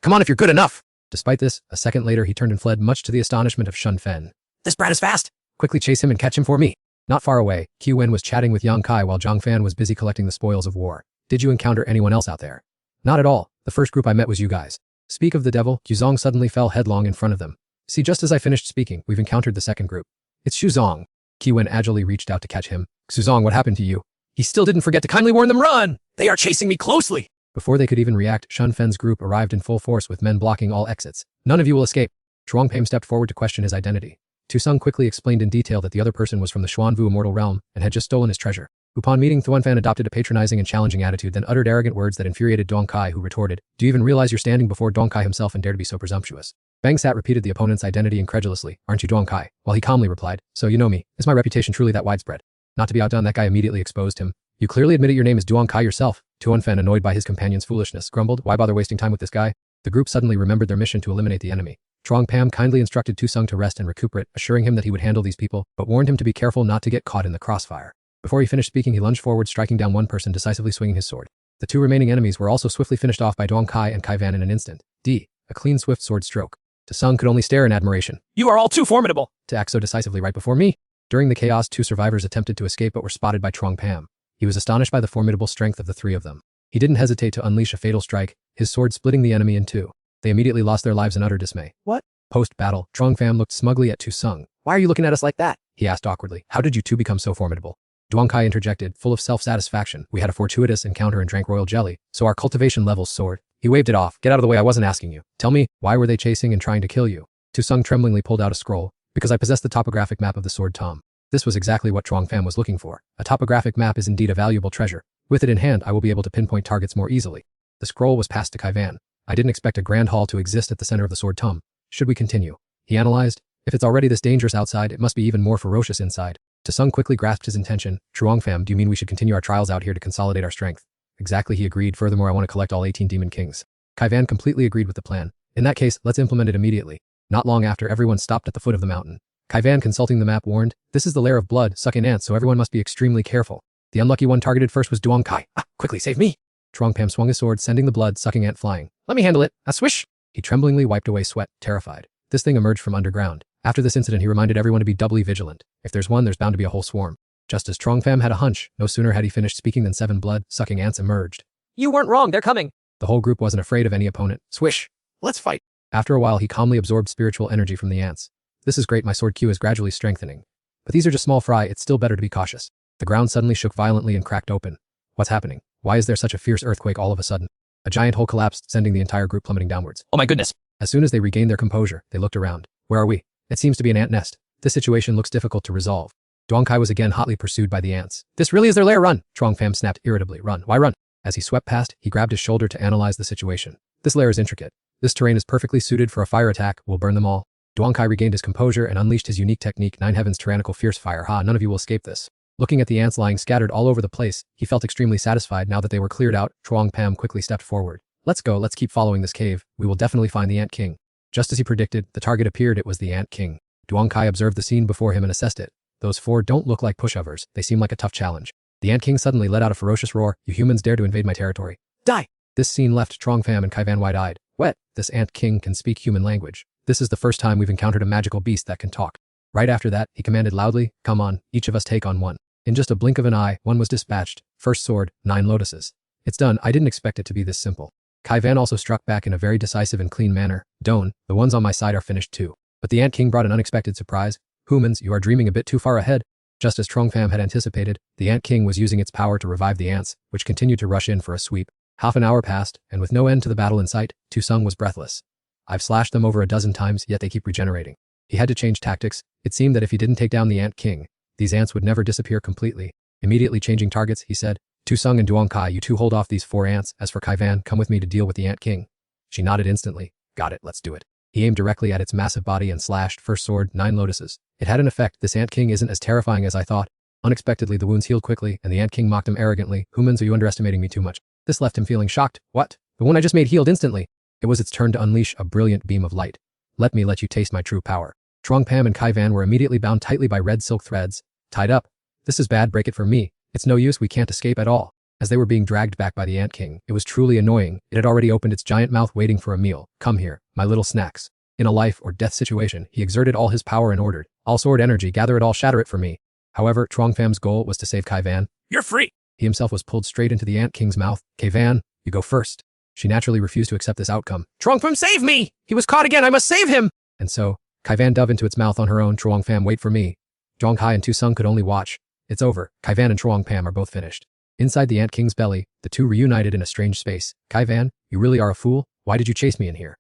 "Come on if you're good enough." Despite this, a second later he turned and fled, much to the astonishment of Shun Fen. "This brat is fast." "Quickly chase him and catch him for me." Not far away, Qi Wen was chatting with Yang Kai while Zhang Fan was busy collecting the spoils of war. "Did you encounter anyone else out there?" "Not at all. The first group I met was you guys." Speak of the devil, Xuzong suddenly fell headlong in front of them. "See, just as I finished speaking, we've encountered the second group. It's Xuzong." Qi Wen agilely reached out to catch him. "Xuzong, what happened to you?" He still didn't forget to kindly warn them, "Run! They are chasing me closely." Before they could even react, Shun Fen's group arrived in full force with men blocking all exits. "None of you will escape." Zhuang Pam stepped forward to question his identity. Tu Sung quickly explained in detail that the other person was from the Xuanvu immortal realm and had just stolen his treasure. Upon meeting, Thuan Fan adopted a patronizing and challenging attitude, then uttered arrogant words that infuriated Dong Kai, who retorted, "Do you even realize you're standing before Dong Kai himself and dare to be so presumptuous?" Bang Sat repeated the opponent's identity incredulously. "Aren't you Dong Kai?" While he calmly replied, "So you know me. Is my reputation truly that widespread?" Not to be outdone, that guy immediately exposed him. "You clearly admitted your name is Duong Kai yourself." Tuan Fan, annoyed by his companion's foolishness, grumbled, "Why bother wasting time with this guy?" The group suddenly remembered their mission to eliminate the enemy. Truong Pam kindly instructed Tu Sung to rest and recuperate, assuring him that he would handle these people, but warned him to be careful not to get caught in the crossfire. Before he finished speaking, he lunged forward, striking down one person, decisively swinging his sword. The 2 remaining enemies were also swiftly finished off by Duong Kai and Kai Van in an instant. A clean, swift sword stroke. Tu Sung could only stare in admiration. "You are all too formidable to act so decisively right before me." During the chaos, 2 survivors attempted to escape but were spotted by Truong Pam. He was astonished by the formidable strength of the 3 of them. He didn't hesitate to unleash a fatal strike, his sword splitting the enemy in 2. They immediately lost their lives in utter dismay. "What?" Post-battle, Truong Pham looked smugly at Tu Sung. "Why are you looking at us like that?" he asked awkwardly. "How did you 2 become so formidable?" Duong Kai interjected, full of self-satisfaction. "We had a fortuitous encounter and drank royal jelly, so our cultivation levels soared." He waved it off. "Get out of the way, I wasn't asking you. Tell me, why were they chasing and trying to kill you?" Tu Sung tremblingly pulled out a scroll. "Because I possessed the topographic map of the sword tom." This was exactly what Truong Pham was looking for. A topographic map is indeed a valuable treasure. With it in hand, I will be able to pinpoint targets more easily. The scroll was passed to Kai Van. "I didn't expect a grand hall to exist at the center of the sword tom. Should we continue?" He analyzed. "If it's already this dangerous outside, it must be even more ferocious inside." Tu Sung quickly grasped his intention. "Truong Pham, do you mean we should continue our trials out here to consolidate our strength?" Exactly, he agreed. Furthermore, I want to collect all 18 demon kings. Kai Van completely agreed with the plan. In that case, let's implement it immediately. Not long after, everyone stopped at the foot of the mountain. Kai Van, consulting the map, warned, this is the lair of blood-sucking ants, so everyone must be extremely careful. The unlucky one targeted first was Duong Kai. Quickly, save me. Truong Pam swung his sword, sending the blood-sucking ant flying. Let me handle it. A swish. He tremblingly wiped away sweat, terrified. This thing emerged from underground. After this incident, he reminded everyone to be doubly vigilant. If there's one, there's bound to be a whole swarm. Just as Truong Pham had a hunch, no sooner had he finished speaking than 7 blood-sucking ants emerged. You weren't wrong, they're coming. The whole group wasn't afraid of any opponent. Swish. Let's fight. After a while, he calmly absorbed spiritual energy from the ants. This is great, my sword Q is gradually strengthening. But these are just small fry, it's still better to be cautious. The ground suddenly shook violently and cracked open. What's happening? Why is there such a fierce earthquake all of a sudden? A giant hole collapsed, sending the entire group plummeting downwards. Oh my goodness. As soon as they regained their composure, they looked around. Where are we? It seems to be an ant nest. This situation looks difficult to resolve. Duong Kai was again hotly pursued by the ants. This really is their lair, run. Truong Pham snapped irritably. Run, why run? As he swept past, he grabbed his shoulder to analyze the situation. This lair is intricate. This terrain is perfectly suited for a fire attack, we'll burn them all. Duong Kai regained his composure and unleashed his unique technique, Nine Heavens Tyrannical Fierce Fire. None of you will escape this. Looking at the ants lying scattered all over the place, he felt extremely satisfied now that they were cleared out. Truong Pham quickly stepped forward. Let's go, let's keep following this cave, we will definitely find the Ant King. Just as he predicted, the target appeared, it was the Ant King. Duong Kai observed the scene before him and assessed it. Those 4 don't look like pushovers, they seem like a tough challenge. The Ant King suddenly let out a ferocious roar, you humans dare to invade my territory. Die! This scene left Truong Pham and Kai Van wide-eyed. What? This Ant King can speak human language. This is the first time we've encountered a magical beast that can talk. Right after that, he commanded loudly, come on, each of us take on one. In just a blink of an eye, one was dispatched. First sword, 9 lotuses. It's done, I didn't expect it to be this simple. Kai Van also struck back in a very decisive and clean manner. Don't, the ones on my side are finished too. But the Ant King brought an unexpected surprise. Humans, you are dreaming a bit too far ahead. Just as Truong Pham had anticipated, the Ant King was using its power to revive the ants, which continued to rush in for a sweep. Half an hour passed, and with no end to the battle in sight, Tu Sung was breathless. I've slashed them over a dozen times, yet they keep regenerating. He had to change tactics. It seemed that if he didn't take down the Ant King, these ants would never disappear completely. Immediately changing targets, he said, Tu Sung and Duong Kai, you two hold off these 4 ants. As for Kai Van, come with me to deal with the Ant King. She nodded instantly. Got it, let's do it. He aimed directly at its massive body and slashed, first sword, 9 lotuses. It had an effect, this Ant King isn't as terrifying as I thought. Unexpectedly, the wounds healed quickly, and the Ant King mocked him arrogantly. Humans, are you underestimating me too much? This left him feeling shocked. What? The one I just made healed instantly. It was its turn to unleash a brilliant beam of light. Let me let you taste my true power. Truong Pham and Kai Van were immediately bound tightly by red silk threads. Tied up. This is bad, break it for me. It's no use, we can't escape at all. As they were being dragged back by the Ant King, it was truly annoying. It had already opened its giant mouth waiting for a meal. Come here, my little snacks. In a life or death situation, he exerted all his power and ordered, all sword energy, gather it all, shatter it for me. However, Truong Pham's goal was to save Kai Van. You're free. He himself was pulled straight into the Ant King's mouth. Kai Van, you go first. She naturally refused to accept this outcome. Truong Pham, save me! He was caught again, I must save him! And so, Kai Van dove into its mouth on her own. Truong Pham, wait for me. Duong Kai and Tu Sung could only watch. It's over. Kai Van and Truong Pham are both finished. Inside the Ant King's belly, the two reunited in a strange space. Kai Van, you really are a fool? Why did you chase me in here?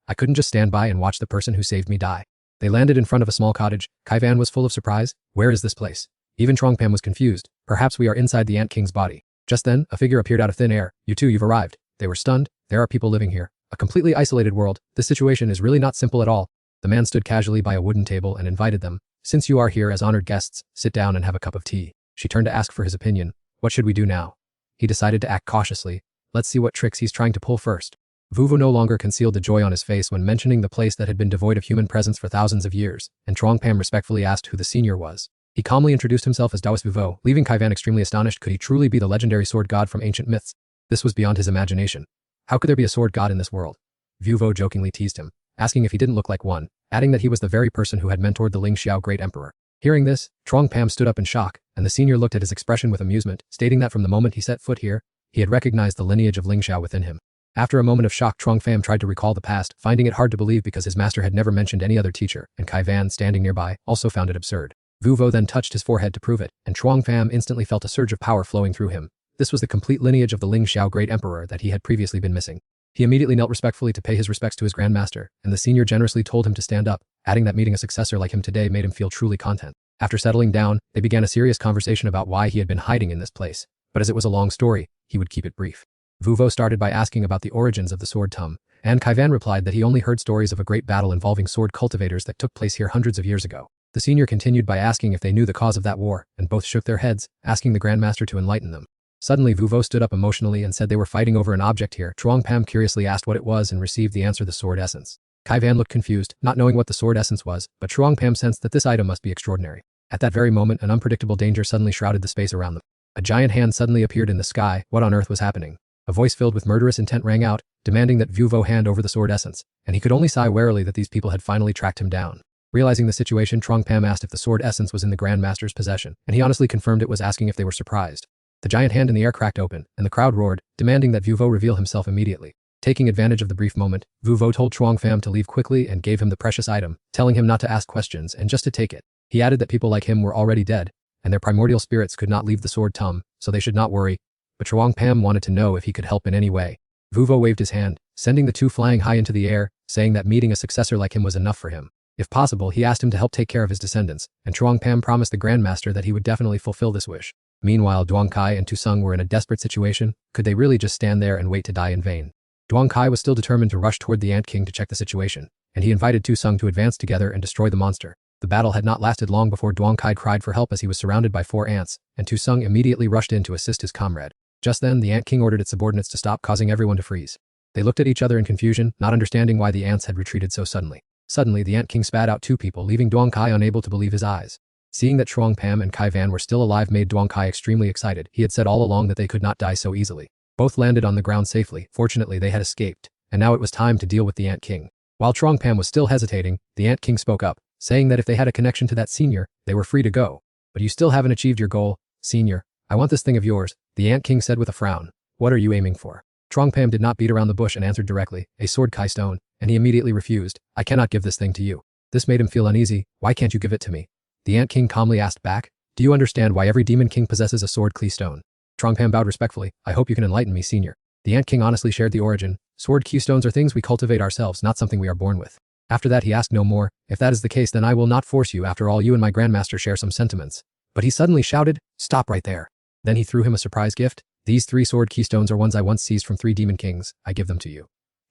I couldn't just stand by and watch the person who saved me die. They landed in front of a small cottage. Kai Van was full of surprise. Where is this place? Even Truong Pham was confused. Perhaps we are inside the Ant King's body. Just then, a figure appeared out of thin air. You two, you've arrived. They were stunned. There are people living here. A completely isolated world. This situation is really not simple at all. The man stood casually by a wooden table and invited them. Since you are here as honored guests, sit down and have a cup of tea. She turned to ask for his opinion. What should we do now? He decided to act cautiously. Let's see what tricks he's trying to pull first. Vuvu no longer concealed the joy on his face when mentioning the place that had been devoid of human presence for thousands of years, and Truong Pham respectfully asked who the senior was. He calmly introduced himself as Taoist Vuvo, leaving Kai Van extremely astonished. Could he truly be the legendary sword god from ancient myths? This was beyond his imagination. How could there be a sword god in this world? Vuvo jokingly teased him, asking if he didn't look like one, adding that he was the very person who had mentored the Ling Xiao great emperor. Hearing this, Truong Pham stood up in shock, and the senior looked at his expression with amusement, stating that from the moment he set foot here, he had recognized the lineage of Ling Xiao within him. After a moment of shock, Truong Pham tried to recall the past, finding it hard to believe because his master had never mentioned any other teacher, and Kai Van, standing nearby, also found it absurd. Vuvo then touched his forehead to prove it, and Truong Pham instantly felt a surge of power flowing through him. This was the complete lineage of the Ling Xiao great emperor that he had previously been missing. He immediately knelt respectfully to pay his respects to his grandmaster, and the senior generously told him to stand up, adding that meeting a successor like him today made him feel truly content. After settling down, they began a serious conversation about why he had been hiding in this place. But as it was a long story, he would keep it brief. Vuvo started by asking about the origins of the sword tum, and Kai Van replied that he only heard stories of a great battle involving sword cultivators that took place here hundreds of years ago. The senior continued by asking if they knew the cause of that war, and both shook their heads, asking the grandmaster to enlighten them. Suddenly Vu Vo stood up emotionally and said they were fighting over an object here. Truong Pam curiously asked what it was and received the answer: the sword essence. Kai Van looked confused, not knowing what the sword essence was, but Truong Pam sensed that this item must be extraordinary. At that very moment, an unpredictable danger suddenly shrouded the space around them. A giant hand suddenly appeared in the sky. What on earth was happening? A voice filled with murderous intent rang out, demanding that Vu Vo hand over the sword essence, and he could only sigh warily that these people had finally tracked him down. Realizing the situation, Truong Pam asked if the sword essence was in the Grand Master's possession, and he honestly confirmed it was, asking if they were surprised. The giant hand in the air cracked open, and the crowd roared, demanding that Vu Vo reveal himself immediately. Taking advantage of the brief moment, Vu Vo told Truong Pam to leave quickly and gave him the precious item, telling him not to ask questions and just to take it. He added that people like him were already dead, and their primordial spirits could not leave the sword tomb, so they should not worry. But Truong Pam wanted to know if he could help in any way. Vu Vo waved his hand, sending the two flying high into the air, saying that meeting a successor like him was enough for him. If possible, he asked him to help take care of his descendants, and Truong Pam promised the Grand Master that he would definitely fulfill this wish. Meanwhile, Duong Kai and Tu Sung were in a desperate situation. Could they really just stand there and wait to die in vain? Duong Kai was still determined to rush toward the Ant King to check the situation, and he invited Tu Sung to advance together and destroy the monster. The battle had not lasted long before Duong Kai cried for help as he was surrounded by 4 ants, and Tu Sung immediately rushed in to assist his comrade. Just then, the Ant King ordered its subordinates to stop, causing everyone to freeze. They looked at each other in confusion, not understanding why the ants had retreated so suddenly. Suddenly, the Ant King spat out 2 people, leaving Duong Kai unable to believe his eyes. Seeing that Truong Pam and Kai Van were still alive made Duong Kai extremely excited. He had said all along that they could not die so easily. Both landed on the ground safely. Fortunately, they had escaped, and now it was time to deal with the Ant King. While Truong Pam was still hesitating, the Ant King spoke up, saying that if they had a connection to that senior, they were free to go. But you still haven't achieved your goal, senior. I want this thing of yours, the Ant King said with a frown. What are you aiming for? Truong Pam did not beat around the bush and answered directly, a sword Kai stone, and he immediately refused. I cannot give this thing to you. This made him feel uneasy. Why can't you give it to me? The Ant King calmly asked back. Do you understand why every demon king possesses a sword Kli stone? Truong Pam bowed respectfully. I hope you can enlighten me, senior. The Ant King honestly shared the origin. Sword Key stones are things we cultivate ourselves, not something we are born with. After that he asked no more. If that is the case, then I will not force you. After all, you and my Grandmaster share some sentiments. But he suddenly shouted, stop right there. Then he threw him a surprise gift. These 3 sword keystones are ones I once seized from 3 demon kings. I give them to you.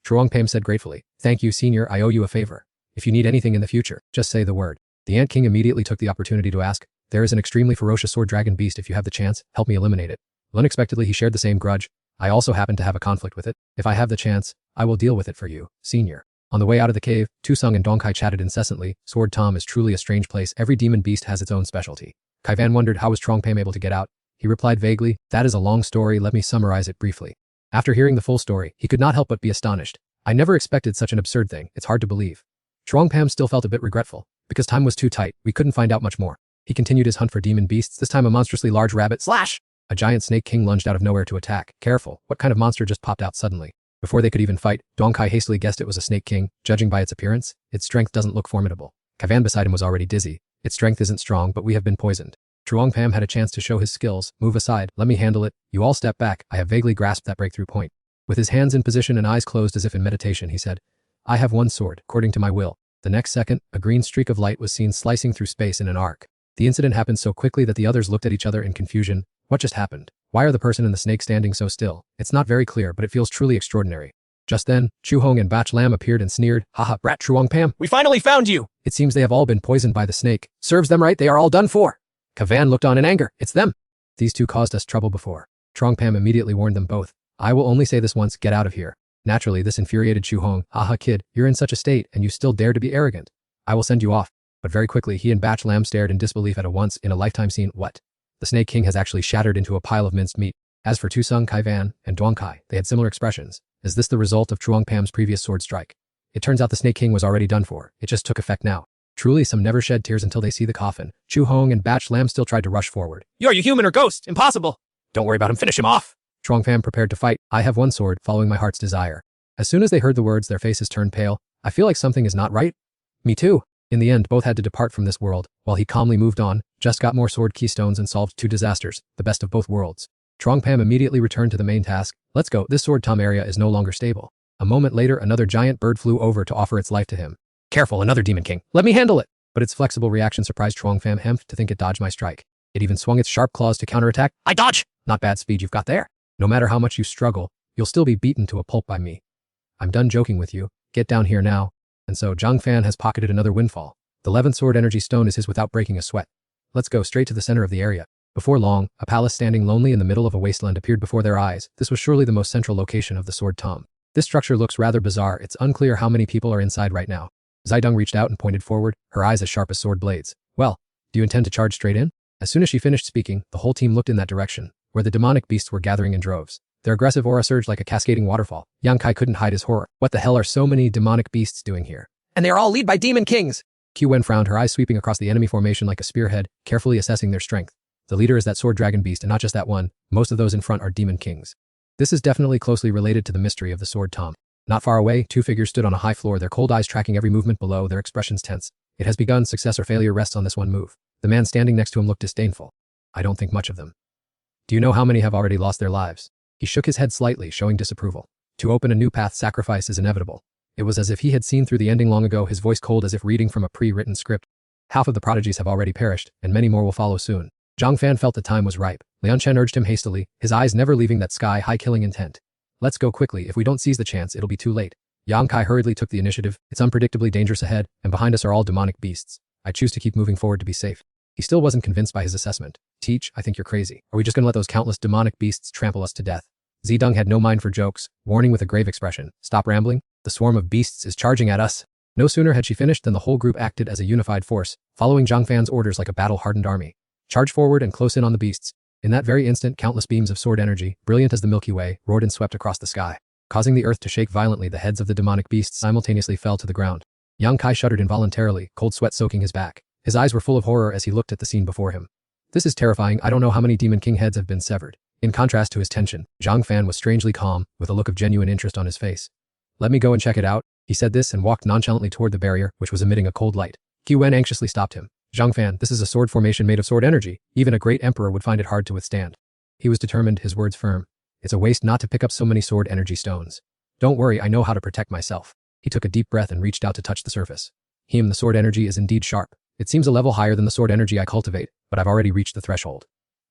Truong Pam said gratefully. Thank you, senior. I owe you a favor. If you need anything in the future, just say the word. The Ant King immediately took the opportunity to ask, there is an extremely ferocious sword dragon beast. If you have the chance, help me eliminate it. Unexpectedly, he shared the same grudge. I also happen to have a conflict with it. If I have the chance, I will deal with it for you, senior. On the way out of the cave, Tu Sung and Duong Kai chatted incessantly. Sword Tom is truly a strange place. Every demon beast has its own specialty. Kai Van wondered how was Truong Pam able to get out. He replied vaguely, that is a long story, let me summarize it briefly. After hearing the full story, he could not help but be astonished. I never expected such an absurd thing, it's hard to believe. Truong Pam still felt a bit regretful. Because time was too tight, we couldn't find out much more. He continued his hunt for demon beasts, this time a monstrously large rabbit. Slash! A giant snake king lunged out of nowhere to attack. Careful, what kind of monster just popped out suddenly? Before they could even fight, Duong Kai hastily guessed it was a snake king. Judging by its appearance, its strength doesn't look formidable. Kai Van beside him was already dizzy. Its strength isn't strong, but we have been poisoned. Truong Pam had a chance to show his skills. Move aside, let me handle it. You all step back, I have vaguely grasped that breakthrough point. With his hands in position and eyes closed as if in meditation, he said, I have one sword, according to my will. The next second, a green streak of light was seen slicing through space in an arc. The incident happened so quickly that the others looked at each other in confusion. What just happened? Why are the person and the snake standing so still? It's not very clear, but it feels truly extraordinary. Just then, Chu Hong and Bach Lam appeared and sneered, haha, brat Truong Pam. We finally found you! It seems they have all been poisoned by the snake. Serves them right, they are all done for. Kai Van looked on in anger. It's them. These two caused us trouble before. Truong Pam immediately warned them both. I will only say this once, get out of here. Naturally, this infuriated Chu Hong. Haha, kid, you're in such a state and you still dare to be arrogant. I will send you off. But very quickly, he and Bach Lam stared in disbelief at a once-in-a-lifetime scene. What? The Snake King has actually shattered into a pile of minced meat. As for Tu Sung, Kai Van, and Duong Kai, they had similar expressions. Is this the result of Truong Pam's previous sword strike? It turns out the Snake King was already done for. It just took effect now. Truly, some never shed tears until they see the coffin. Chu Hong and Bach Lam still tried to rush forward. Are you human or ghost? Impossible. Don't worry about him, finish him off. Truong Pam prepared to fight. I have one sword, following my heart's desire. As soon as they heard the words, their faces turned pale. I feel like something is not right. Me too. In the end, both had to depart from this world. While he calmly moved on, just got more sword keystones and solved 2 disasters, the best of both worlds. Truong Pam immediately returned to the main task. Let's go, this sword tom area is no longer stable. A moment later, another giant bird flew over to offer its life to him. Careful, another demon king. Let me handle it. But its flexible reaction surprised Truong Pam hemped to think it dodged my strike. It even swung its sharp claws to counterattack. I dodge! Not bad speed you've got there. No matter how much you struggle, you'll still be beaten to a pulp by me. I'm done joking with you. Get down here now. And so Zhang Fan has pocketed another windfall. The 11th sword energy stone is his without breaking a sweat. Let's go straight to the center of the area. Before long, a palace standing lonely in the middle of a wasteland appeared before their eyes. This was surely the most central location of the Sword Tomb. This structure looks rather bizarre. It's unclear how many people are inside right now. Zidong reached out and pointed forward, her eyes as sharp as sword blades. Well, do you intend to charge straight in? As soon as she finished speaking, the whole team looked in that direction, where the demonic beasts were gathering in droves. Their aggressive aura surged like a cascading waterfall. Yang Kai couldn't hide his horror. What the hell are so many demonic beasts doing here? And they are all led by demon kings. Qwen frowned, her eyes sweeping across the enemy formation like a spearhead, carefully assessing their strength. The leader is that sword dragon beast, and not just that one. Most of those in front are demon kings. This is definitely closely related to the mystery of the Sword Tomb. Not far away, two figures stood on a high floor, their cold eyes tracking every movement below, their expressions tense. It has begun. Success or failure rests on this one move. The man standing next to him looked disdainful. I don't think much of them. Do you know how many have already lost their lives? He shook his head slightly, showing disapproval. To open a new path, sacrifice is inevitable. It was as if he had seen through the ending long ago, his voice cold as if reading from a pre-written script. Half of the prodigies have already perished, and many more will follow soon. Zhang Fan felt the time was ripe. Lian Chen urged him hastily, his eyes never leaving that sky-high killing intent. Let's go quickly. If we don't seize the chance, it'll be too late. Yang Kai hurriedly took the initiative. It's unpredictably dangerous ahead, and behind us are all demonic beasts. I choose to keep moving forward to be safe. He still wasn't convinced by his assessment. Teach, I think you're crazy. Are we just gonna let those countless demonic beasts trample us to death? Zidong had no mind for jokes, warning with a grave expression. Stop rambling. The swarm of beasts is charging at us. No sooner had she finished than the whole group acted as a unified force, following Zhang Fan's orders like a battle-hardened army. Charge forward and close in on the beasts. In that very instant, countless beams of sword energy, brilliant as the Milky Way, roared and swept across the sky. Causing the earth to shake violently, the heads of the demonic beasts simultaneously fell to the ground. Yang Kai shuddered involuntarily, cold sweat soaking his back. His eyes were full of horror as he looked at the scene before him. This is terrifying. I don't know how many demon king heads have been severed. In contrast to his tension, Zhang Fan was strangely calm, with a look of genuine interest on his face. Let me go and check it out. He said this and walked nonchalantly toward the barrier, which was emitting a cold light. Qwen anxiously stopped him. Zhang Fan, this is a sword formation made of sword energy. Even a great emperor would find it hard to withstand. He was determined, his words firm. It's a waste not to pick up so many sword energy stones. Don't worry, I know how to protect myself. He took a deep breath and reached out to touch the surface. The sword energy is indeed sharp. It seems a level higher than the sword energy I cultivate, but I've already reached the threshold.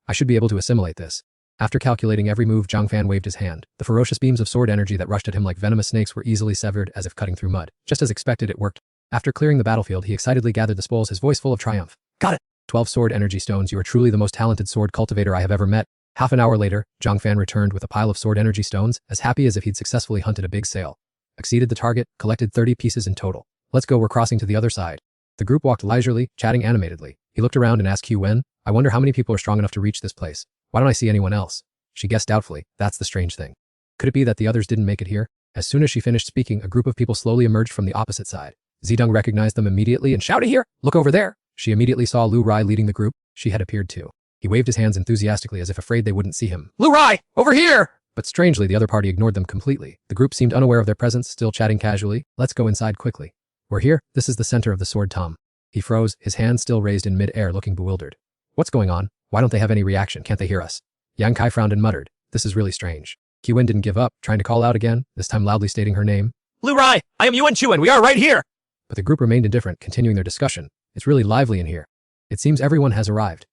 I should be able to assimilate this. After calculating every move, Zhang Fan waved his hand. The ferocious beams of sword energy that rushed at him like venomous snakes were easily severed, as if cutting through mud. Just as expected, it worked. After clearing the battlefield, he excitedly gathered the spoils, his voice full of triumph. Got it. 12 sword energy stones. You are truly the most talented sword cultivator I have ever met. Half an hour later, Zhang Fan returned with a pile of sword energy stones, as happy as if he'd successfully hunted a big sale. Exceeded the target, collected 30 pieces in total. Let's go, we're crossing to the other side. The group walked leisurely, chatting animatedly. He looked around and asked Qwen, I wonder how many people are strong enough to reach this place. Why don't I see anyone else? She guessed doubtfully. That's the strange thing. Could it be that the others didn't make it here? As soon as she finished speaking, a group of people slowly emerged from the opposite side. Zidong recognized them immediately and shouted, here, look over there. She immediately saw Lu Rai leading the group. She had appeared too. He waved his hands enthusiastically as if afraid they wouldn't see him. Lu Rai, over here! But strangely, the other party ignored them completely. The group seemed unaware of their presence, still chatting casually. Let's go inside quickly. We're here. This is the center of the Sword Tomb. He froze, his hands still raised in mid-air, looking bewildered. What's going on? Why don't they have any reaction? Can't they hear us? Yang Kai frowned and muttered. This is really strange. Qwen didn't give up, trying to call out again, this time loudly stating her name. Lu Rai, I am Yuan Chuan. We are right here. But the group remained indifferent, continuing their discussion. It's really lively in here. It seems everyone has arrived.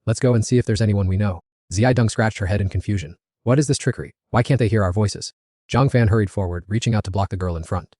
Let's go and see if there's anyone we know. Zidong scratched her head in confusion. What is this trickery? Why can't they hear our voices? Zhang Fan hurried forward, reaching out to block the girl in front.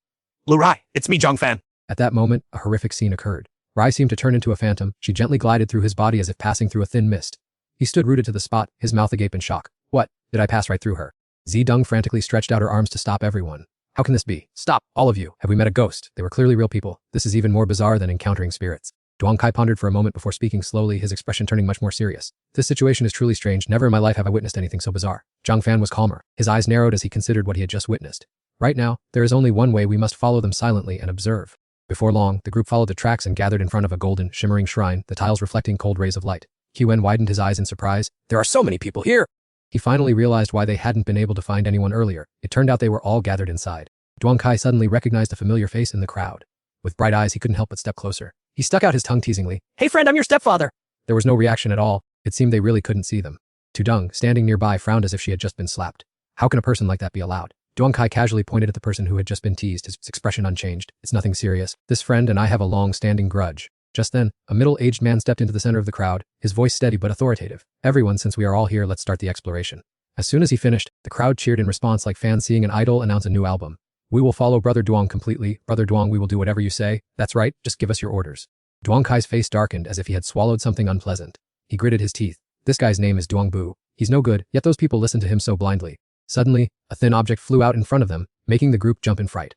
Lu Rai, it's me, Zhang Fan. At that moment, a horrific scene occurred. Rai seemed to turn into a phantom. She gently glided through his body as if passing through a thin mist. He stood rooted to the spot, his mouth agape in shock. What? Did I pass right through her? Zidong frantically stretched out her arms to stop everyone. How can this be? Stop, all of you. Have we met a ghost? They were clearly real people. This is even more bizarre than encountering spirits. Duang Kai pondered for a moment before speaking slowly, his expression turning much more serious. This situation is truly strange. Never in my life have I witnessed anything so bizarre. Zhang Fan was calmer. His eyes narrowed as he considered what he had just witnessed. Right now, there is only one way. We must follow them silently and observe. Before long, the group followed the tracks and gathered in front of a golden, shimmering shrine, the tiles reflecting cold rays of light. Qwen widened his eyes in surprise. There are so many people here. He finally realized why they hadn't been able to find anyone earlier. It turned out they were all gathered inside. Duang Kai suddenly recognized a familiar face in the crowd. With bright eyes, he couldn't help but step closer. He stuck out his tongue teasingly. Hey friend, I'm your stepfather. There was no reaction at all. It seemed they really couldn't see them. Tudong, standing nearby, frowned as if she had just been slapped. How can a person like that be allowed? Duang Kai casually pointed at the person who had just been teased, his expression unchanged. It's nothing serious. This friend and I have a long-standing grudge. Just then, a middle-aged man stepped into the center of the crowd, his voice steady but authoritative. Everyone, since we are all here, let's start the exploration. As soon as he finished, the crowd cheered in response like fans seeing an idol announce a new album. We will follow Brother Duang completely. Brother Duang, we will do whatever you say. That's right, just give us your orders. Duang Kai's face darkened as if he had swallowed something unpleasant. He gritted his teeth. This guy's name is Duongbu. He's no good, yet those people listen to him so blindly. Suddenly, a thin object flew out in front of them, making the group jump in fright.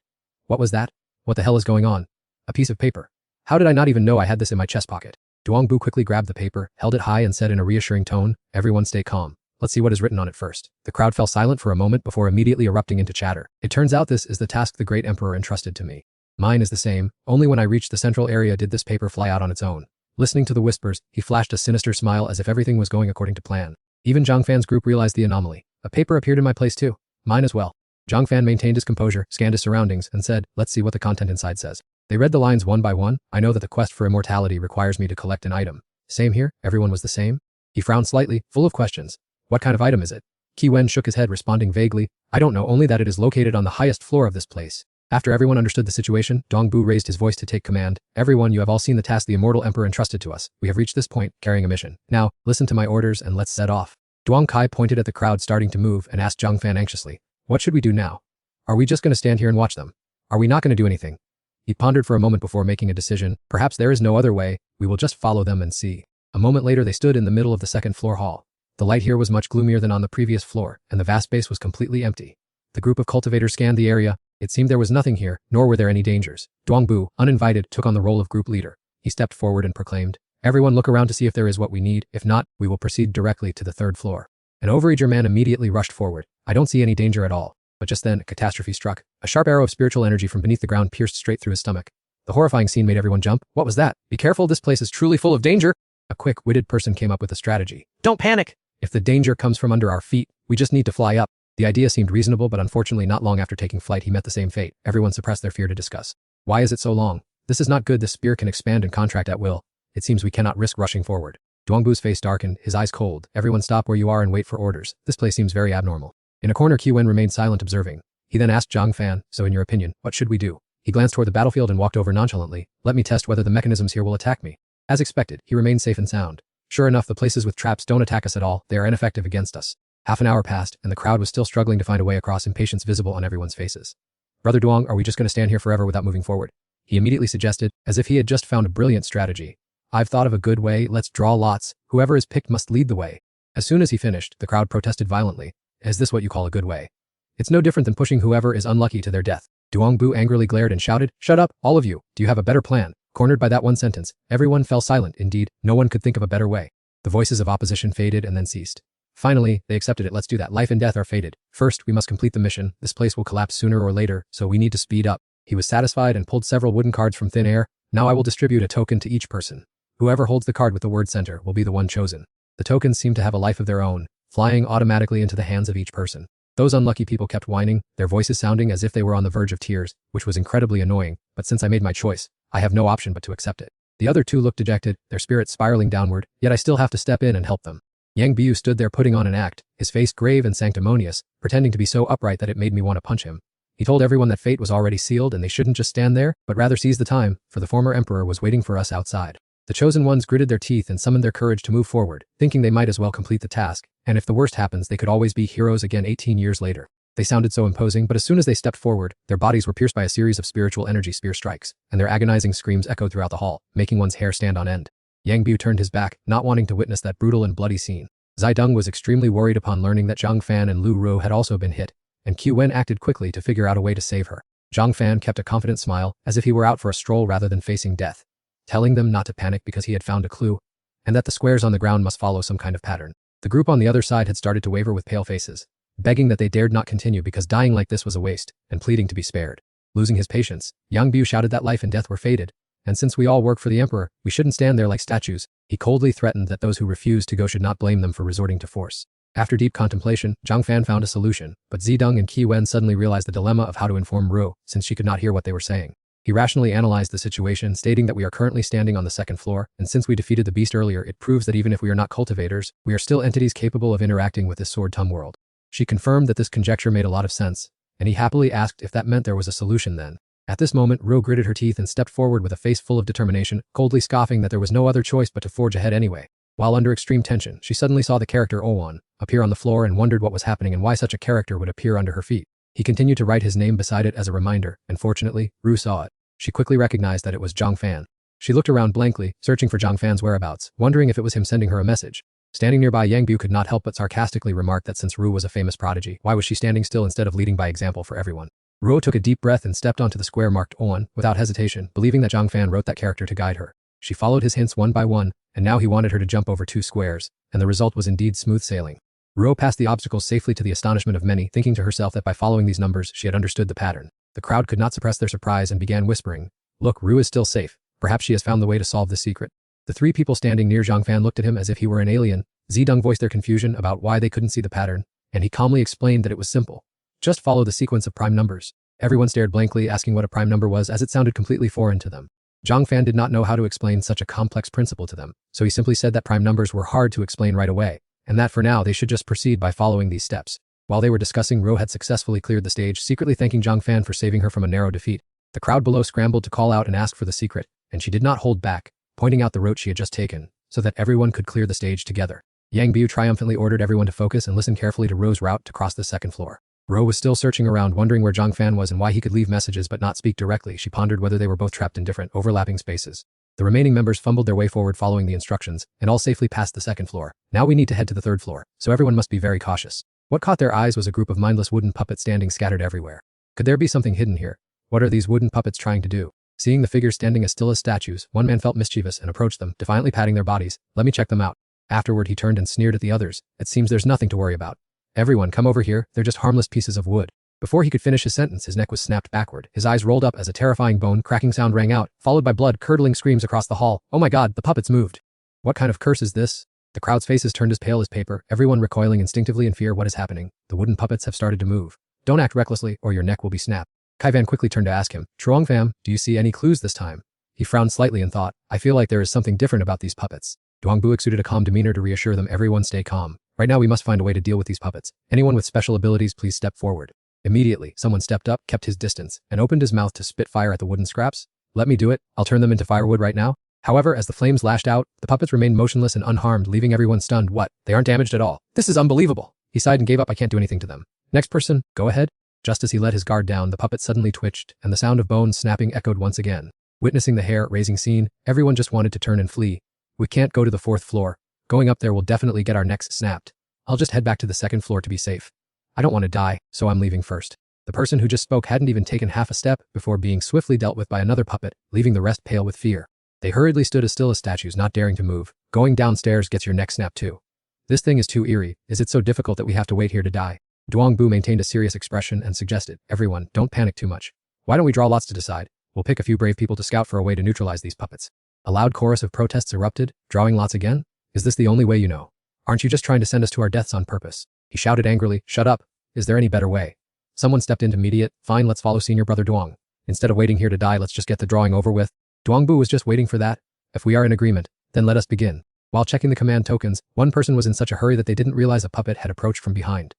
What was that? What the hell is going on? A piece of paper. How did I not even know I had this in my chest pocket? Duongbu quickly grabbed the paper, held it high and said in a reassuring tone, "Everyone stay calm. Let's see what is written on it first." The crowd fell silent for a moment before immediately erupting into chatter. It turns out this is the task the great emperor entrusted to me. Mine is the same, only when I reached the central area did this paper fly out on its own. Listening to the whispers, he flashed a sinister smile as if everything was going according to plan. Even Zhang Fan's group realized the anomaly. A paper appeared in my place too. Mine as well. Zhang Fan maintained his composure, scanned his surroundings, and said, "Let's see what the content inside says." They read the lines one by one. I know that the quest for immortality requires me to collect an item. Same here, everyone was the same? He frowned slightly, full of questions. What kind of item is it? Qi Wen shook his head, responding vaguely, "I don't know, only that it is located on the highest floor of this place." After everyone understood the situation, Dongbu raised his voice to take command. "Everyone, you have all seen the task the immortal emperor entrusted to us. We have reached this point, carrying a mission. Now, listen to my orders and let's set off." Duong Kai pointed at the crowd starting to move and asked Zhang Fan anxiously, "What should we do now? Are we just going to stand here and watch them? Are we not going to do anything?" He pondered for a moment before making a decision. "Perhaps there is no other way, we will just follow them and see." A moment later they stood in the middle of the second floor hall. The light here was much gloomier than on the previous floor, and the vast space was completely empty. The group of cultivators scanned the area. It seemed there was nothing here, nor were there any dangers. Duongbu, uninvited, took on the role of group leader. He stepped forward and proclaimed, "Everyone look around to see if there is what we need. If not, we will proceed directly to the third floor." An overeager man immediately rushed forward. "I don't see any danger at all." But just then, a catastrophe struck. A sharp arrow of spiritual energy from beneath the ground pierced straight through his stomach. The horrifying scene made everyone jump. "What was that? Be careful, this place is truly full of danger." A quick-witted person came up with a strategy. Don't panic. "If the danger comes from under our feet, we just need to fly up." The idea seemed reasonable, but unfortunately not long after taking flight he met the same fate. Everyone suppressed their fear to discuss. "Why is it so long? This is not good. This spear can expand and contract at will. It seems we cannot risk rushing forward." Duongbu's face darkened, his eyes cold. "Everyone stop where you are and wait for orders. This place seems very abnormal." In a corner Qi Wen remained silent observing. He then asked Zhang Fan, "So in your opinion, what should we do?" He glanced toward the battlefield and walked over nonchalantly. "Let me test whether the mechanisms here will attack me." As expected, he remained safe and sound. Sure enough, the places with traps don't attack us at all. They are ineffective against us. Half an hour passed, and the crowd was still struggling to find a way across, impatience visible on everyone's faces. "Brother Duong, are we just going to stand here forever without moving forward?" He immediately suggested, as if he had just found a brilliant strategy. "I've thought of a good way. Let's draw lots. Whoever is picked must lead the way." As soon as he finished, the crowd protested violently. "Is this what you call a good way? It's no different than pushing whoever is unlucky to their death." Duongbu angrily glared and shouted, "Shut up, all of you. Do you have a better plan?" Cornered by that one sentence, everyone fell silent. Indeed, no one could think of a better way. The voices of opposition faded and then ceased. Finally, they accepted it. "Let's do that. Life and death are fated. First, we must complete the mission. This place will collapse sooner or later, so we need to speed up." He was satisfied and pulled several wooden cards from thin air. "Now I will distribute a token to each person. Whoever holds the card with the word center will be the one chosen." The tokens seemed to have a life of their own, flying automatically into the hands of each person. Those unlucky people kept whining, their voices sounding as if they were on the verge of tears, which was incredibly annoying, but since I made my choice, I have no option but to accept it. The other two looked dejected, their spirits spiraling downward, yet I still have to step in and help them. Yang Biu stood there putting on an act, his face grave and sanctimonious, pretending to be so upright that it made me want to punch him. He told everyone that fate was already sealed and they shouldn't just stand there, but rather seize the time, for the former emperor was waiting for us outside. The chosen ones gritted their teeth and summoned their courage to move forward, thinking they might as well complete the task, and if the worst happens they could always be heroes again 18 years later. They sounded so imposing, but as soon as they stepped forward, their bodies were pierced by a series of spiritual energy spear strikes, and their agonizing screams echoed throughout the hall, making one's hair stand on end. Yang Biu turned his back, not wanting to witness that brutal and bloody scene. Zai Deng was extremely worried upon learning that Zhang Fan and Lu Ru had also been hit, and Qi Wen acted quickly to figure out a way to save her. Zhang Fan kept a confident smile, as if he were out for a stroll rather than facing death, telling them not to panic because he had found a clue, and that the squares on the ground must follow some kind of pattern. The group on the other side had started to waver with pale faces, begging that they dared not continue because dying like this was a waste, and pleading to be spared. Losing his patience, Yang Biu shouted that life and death were fated, and since we all work for the emperor, we shouldn't stand there like statues. He coldly threatened that those who refused to go should not blame them for resorting to force. After deep contemplation, Zhang Fan found a solution, but Zidong and Qi Wen suddenly realized the dilemma of how to inform Ru, since she could not hear what they were saying. He rationally analyzed the situation, stating that we are currently standing on the second floor, and since we defeated the beast earlier, it proves that even if we are not cultivators, we are still entities capable of interacting with this sword-tum world. She confirmed that this conjecture made a lot of sense, and he happily asked if that meant there was a solution then. At this moment, Ru gritted her teeth and stepped forward with a face full of determination, coldly scoffing that there was no other choice but to forge ahead anyway. While under extreme tension, she suddenly saw the character Owan appear on the floor and wondered what was happening and why such a character would appear under her feet. He continued to write his name beside it as a reminder, and fortunately, Ru saw it. She quickly recognized that it was Zhang Fan. She looked around blankly, searching for Zhang Fan's whereabouts, wondering if it was him sending her a message. Standing nearby, Yang Bu could not help but sarcastically remark that since Ru was a famous prodigy, why was she standing still instead of leading by example for everyone? Ruo took a deep breath and stepped onto the square marked On, without hesitation, believing that Zhang Fan wrote that character to guide her. She followed his hints one by one, and now he wanted her to jump over 2 squares, and the result was indeed smooth sailing. Ruo passed the obstacles safely to the astonishment of many, thinking to herself that by following these numbers she had understood the pattern. The crowd could not suppress their surprise and began whispering, "Look, Ru is still safe. Perhaps she has found the way to solve the secret." The 3 people standing near Zhang Fan looked at him as if he were an alien. Zidong voiced their confusion about why they couldn't see the pattern, and he calmly explained that it was simple. Just follow the sequence of prime numbers. Everyone stared blankly, asking what a prime number was, as it sounded completely foreign to them. Zhang Fan did not know how to explain such a complex principle to them, so he simply said that prime numbers were hard to explain right away, and that for now they should just proceed by following these steps. While they were discussing, Ro had successfully cleared the stage, secretly thanking Zhang Fan for saving her from a narrow defeat. The crowd below scrambled to call out and ask for the secret, and she did not hold back, pointing out the route she had just taken, so that everyone could clear the stage together. Yang Bu triumphantly ordered everyone to focus and listen carefully to Ro's route to cross the 2nd floor. Ro was still searching around, wondering where Zhang Fan was and why he could leave messages but not speak directly. She pondered whether they were both trapped in different, overlapping spaces. The remaining members fumbled their way forward following the instructions, and all safely passed the 2nd floor. Now we need to head to the 3rd floor, so everyone must be very cautious. What caught their eyes was a group of mindless wooden puppets standing scattered everywhere. Could there be something hidden here? What are these wooden puppets trying to do? Seeing the figures standing as still as statues, one man felt mischievous and approached them, defiantly patting their bodies. "Let me check them out." Afterward he turned and sneered at the others. "It seems there's nothing to worry about. Everyone come over here, they're just harmless pieces of wood." Before he could finish his sentence, his neck was snapped backward. His eyes rolled up as a terrifying bone-cracking sound rang out, followed by blood-curdling screams across the hall. "Oh my god, the puppets moved. What kind of curse is this?" The crowd's faces turned as pale as paper, everyone recoiling instinctively in fear. What is happening? The wooden puppets have started to move. Don't act recklessly, or your neck will be snapped. Kaivan quickly turned to ask him, "Truong fam, do you see any clues this time?" He frowned slightly and thought, "I feel like there is something different about these puppets." Duangbu exuded a calm demeanor to reassure them. "Everyone stay calm. Right now we must find a way to deal with these puppets. Anyone with special abilities, please step forward." Immediately, someone stepped up, kept his distance, and opened his mouth to spit fire at the wooden scraps. "Let me do it. I'll turn them into firewood right now." However, as the flames lashed out, the puppets remained motionless and unharmed, leaving everyone stunned. "What? They aren't damaged at all. This is unbelievable." He sighed and gave up. "I can't do anything to them." "Next person, go ahead." Just as he let his guard down, the puppet suddenly twitched, and the sound of bones snapping echoed once again. Witnessing the hair-raising scene, everyone just wanted to turn and flee. "We can't go to the 4th floor. Going up there will definitely get our necks snapped. I'll just head back to the 2nd floor to be safe. I don't want to die, so I'm leaving first." The person who just spoke hadn't even taken half a step before being swiftly dealt with by another puppet, leaving the rest pale with fear. They hurriedly stood as still as statues, not daring to move. "Going downstairs gets your neck snapped too. This thing is too eerie. Is it so difficult that we have to wait here to die?" Duangbu maintained a serious expression and suggested, "Everyone, don't panic too much. Why don't we draw lots to decide? We'll pick a few brave people to scout for a way to neutralize these puppets." A loud chorus of protests erupted. "Drawing lots again? Is this the only way you know? Aren't you just trying to send us to our deaths on purpose?" He shouted angrily, "Shut up. Is there any better way?" Someone stepped in to mediate. "Fine, let's follow senior brother Duang. Instead of waiting here to die, let's just get the drawing over with." Duangbu was just waiting for that. "If we are in agreement, then let us begin." While checking the command tokens, one person was in such a hurry that they didn't realize a puppet had approached from behind.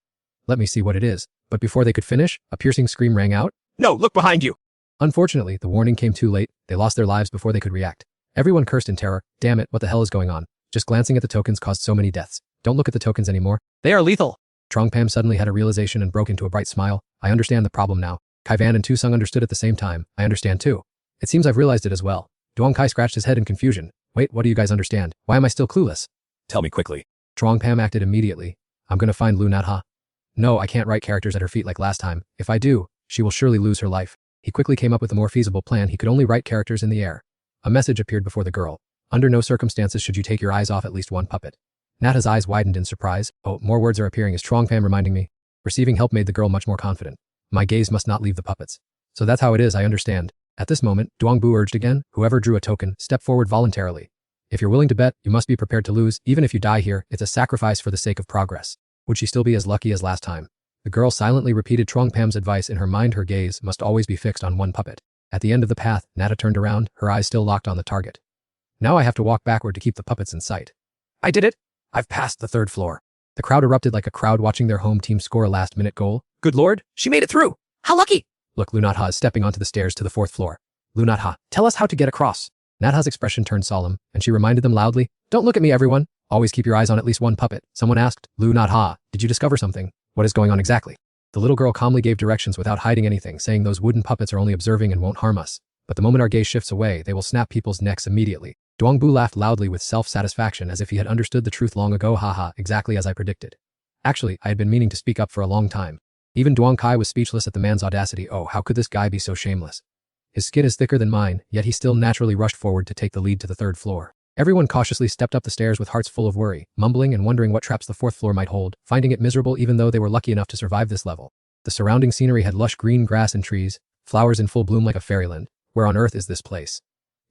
"Let me see what it is." But before they could finish, a piercing scream rang out. No, look behind you. Unfortunately, the warning came too late. They lost their lives before they could react. Everyone cursed in terror. "Damn it, what the hell is going on? Just glancing at the tokens caused so many deaths. Don't look at the tokens anymore." They are lethal. Trongpam suddenly had a realization and broke into a bright smile. "I understand the problem now." Kaivan and Tusung understood at the same time. "I understand too. It seems I've realized it as well." Duong Kai scratched his head in confusion. "Wait, what do you guys understand? Why am I still clueless?" Tell me quickly. Trongpam acted immediately. "I'm gonna find Lu Natha. No, I can't write characters at her feet like last time. If I do, she will surely lose her life." He quickly came up with a more feasible plan. He could only write characters in the air. A message appeared before the girl. "Under no circumstances should you take your eyes off at least one puppet." Natha's eyes widened in surprise. "Oh, more words are appearing. Is Trongpam reminding me?" Receiving help made the girl much more confident. "My gaze must not leave the puppets." "So that's how it is, I understand." At this moment, Duangbu urged again. "Whoever drew a token, step forward voluntarily. If you're willing to bet, you must be prepared to lose. Even if you die here, it's a sacrifice for the sake of progress." Would she still be as lucky as last time? The girl silently repeated Trongpam's advice in her mind. Her gaze must always be fixed on one puppet. At the end of the path, Nata turned around, her eyes still locked on the target. "Now I have to walk backward to keep the puppets in sight." I did it. I've passed the 3rd floor. The crowd erupted like a crowd watching their home team score a last-minute goal. Good lord, she made it through. How lucky. Look, Lunatha is stepping onto the stairs to the 4th floor. Lunatha, tell us how to get across. Natha's expression turned solemn, and she reminded them loudly, "Don't look at me, everyone. Always keep your eyes on at least one puppet." Someone asked, "Lunatha, did you discover something? What is going on exactly?" The little girl calmly gave directions without hiding anything, saying those wooden puppets are only observing and won't harm us. But the moment our gaze shifts away, they will snap people's necks immediately. Duangbu laughed loudly with self-satisfaction as if he had understood the truth long ago. Haha, exactly as I predicted. Actually, I had been meaning to speak up for a long time. Even Duang Kai was speechless at the man's audacity. Oh, how could this guy be so shameless? His skin is thicker than mine, yet he still naturally rushed forward to take the lead to the 3rd floor. Everyone cautiously stepped up the stairs with hearts full of worry, mumbling and wondering what traps the 4th floor might hold, finding it miserable even though they were lucky enough to survive this level. The surrounding scenery had lush green grass and trees, flowers in full bloom like a fairyland. Where on earth is this place?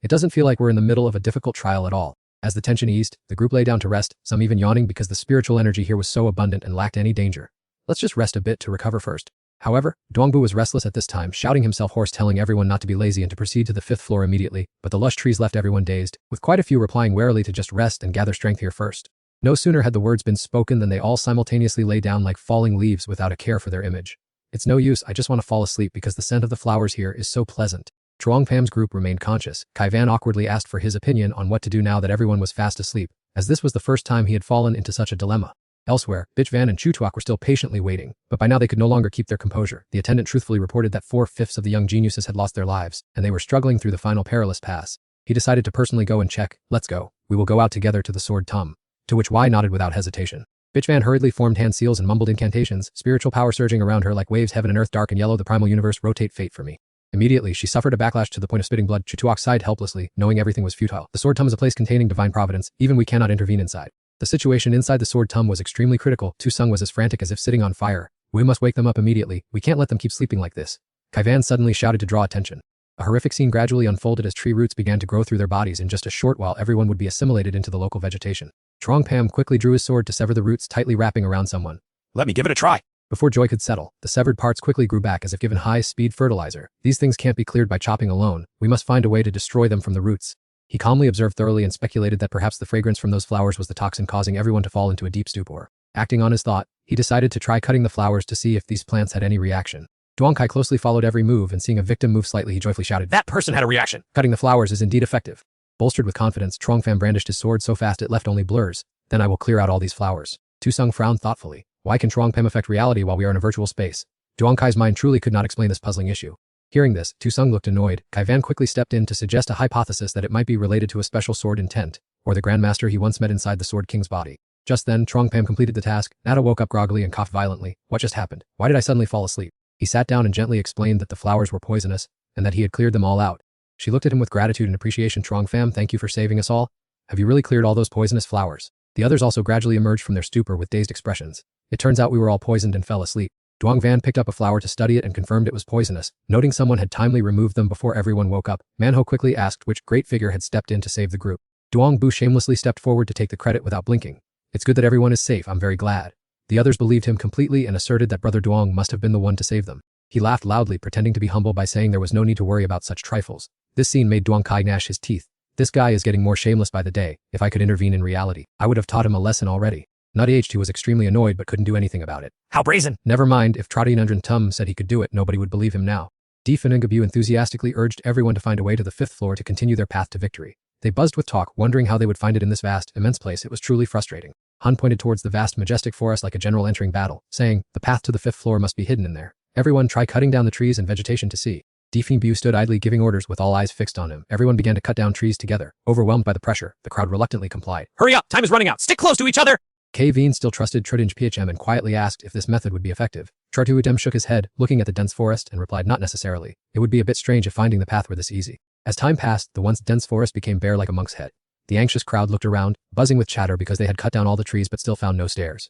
It doesn't feel like we're in the middle of a difficult trial at all. As the tension eased, the group lay down to rest, some even yawning because the spiritual energy here was so abundant and lacked any danger. Let's just rest a bit to recover first. However, Duangbu was restless at this time, shouting himself hoarse, telling everyone not to be lazy and to proceed to the 5th floor immediately, but the lush trees left everyone dazed, with quite a few replying warily to just rest and gather strength here first. No sooner had the words been spoken than they all simultaneously lay down like falling leaves without a care for their image. It's no use, I just want to fall asleep because the scent of the flowers here is so pleasant. Truong Pam's group remained conscious. Kai Van awkwardly asked for his opinion on what to do now that everyone was fast asleep, as this was the first time he had fallen into such a dilemma. Elsewhere, Bitch Van and Chu Tuok were still patiently waiting, but by now they could no longer keep their composure. The attendant truthfully reported that 4/5 of the young geniuses had lost their lives, and they were struggling through the final perilous pass. He decided to personally go and check. Let's go. We will go out together to the Sword Tum. To which Y nodded without hesitation. Bitch Van hurriedly formed hand seals and mumbled incantations, spiritual power surging around her like waves. Heaven and earth, dark and yellow, the primal universe, rotate fate for me. Immediately, she suffered a backlash to the point of spitting blood. Chu Tuok sighed helplessly, knowing everything was futile. The Sword Tum is a place containing divine providence, even we cannot intervene inside. The situation inside the Sword Tum was extremely critical. Tu Sung was as frantic as if sitting on fire. We must wake them up immediately. We can't let them keep sleeping like this. Kai Van suddenly shouted to draw attention. A horrific scene gradually unfolded as tree roots began to grow through their bodies. In just a short while, everyone would be assimilated into the local vegetation. Truong Pam quickly drew his sword to sever the roots, tightly wrapping around someone. Let me give it a try. Before joy could settle, the severed parts quickly grew back as if given high-speed fertilizer. These things can't be cleared by chopping alone. We must find a way to destroy them from the roots. He calmly observed thoroughly and speculated that perhaps the fragrance from those flowers was the toxin causing everyone to fall into a deep stupor. Acting on his thought, he decided to try cutting the flowers to see if these plants had any reaction. Duong Kai closely followed every move, and seeing a victim move slightly, he joyfully shouted, That person had a reaction. Cutting the flowers is indeed effective. Bolstered with confidence, Truong Pham brandished his sword so fast it left only blurs. Then I will clear out all these flowers. Tu Sung frowned thoughtfully. Why can Truong Pham affect reality while we are in a virtual space? Duong Kai's mind truly could not explain this puzzling issue. Hearing this, Tu Sung looked annoyed. Kai Van quickly stepped in to suggest a hypothesis that it might be related to a special sword intent, or the Grandmaster he once met inside the Sword King's body. Just then, Truong Pham completed the task. Nada woke up groggily and coughed violently. What just happened? Why did I suddenly fall asleep? He sat down and gently explained that the flowers were poisonous, and that he had cleared them all out. She looked at him with gratitude and appreciation. Truong Pham, thank you for saving us all. Have you really cleared all those poisonous flowers? The others also gradually emerged from their stupor with dazed expressions. It turns out we were all poisoned and fell asleep. Duong Van picked up a flower to study it and confirmed it was poisonous, noting someone had timely removed them before everyone woke up. Manhwa quickly asked which great figure had stepped in to save the group. Duong Bu shamelessly stepped forward to take the credit without blinking. It's good that everyone is safe, I'm very glad. The others believed him completely and asserted that Brother Duong must have been the one to save them. He laughed loudly, pretending to be humble by saying there was no need to worry about such trifles. This scene made Duong Kai gnash his teeth. This guy is getting more shameless by the day. If I could intervene in reality, I would have taught him a lesson already. Nutty H2 was extremely annoyed but couldn't do anything about it. How brazen! Never mind, if Tradinundran Tum said he could do it, nobody would believe him now. Di Finungabu enthusiastically urged everyone to find a way to the 5th floor to continue their path to victory. They buzzed with talk, wondering how they would find it in this vast, immense place. It was truly frustrating. Han pointed towards the vast, majestic forest like a general entering battle, saying, the path to the 5th floor must be hidden in there. Everyone try cutting down the trees and vegetation to see. Di Finbu stood idly giving orders with all eyes fixed on him. Everyone began to cut down trees together. Overwhelmed by the pressure, the crowd reluctantly complied. Hurry up! Time is running out! Stick close to each other! Kevin still trusted Trudinj Phm and quietly asked if this method would be effective. Chartuutem shook his head, looking at the dense forest, and replied not necessarily. It would be a bit strange if finding the path were this easy. As time passed, the once dense forest became bare like a monk's head. The anxious crowd looked around, buzzing with chatter because they had cut down all the trees but still found no stairs.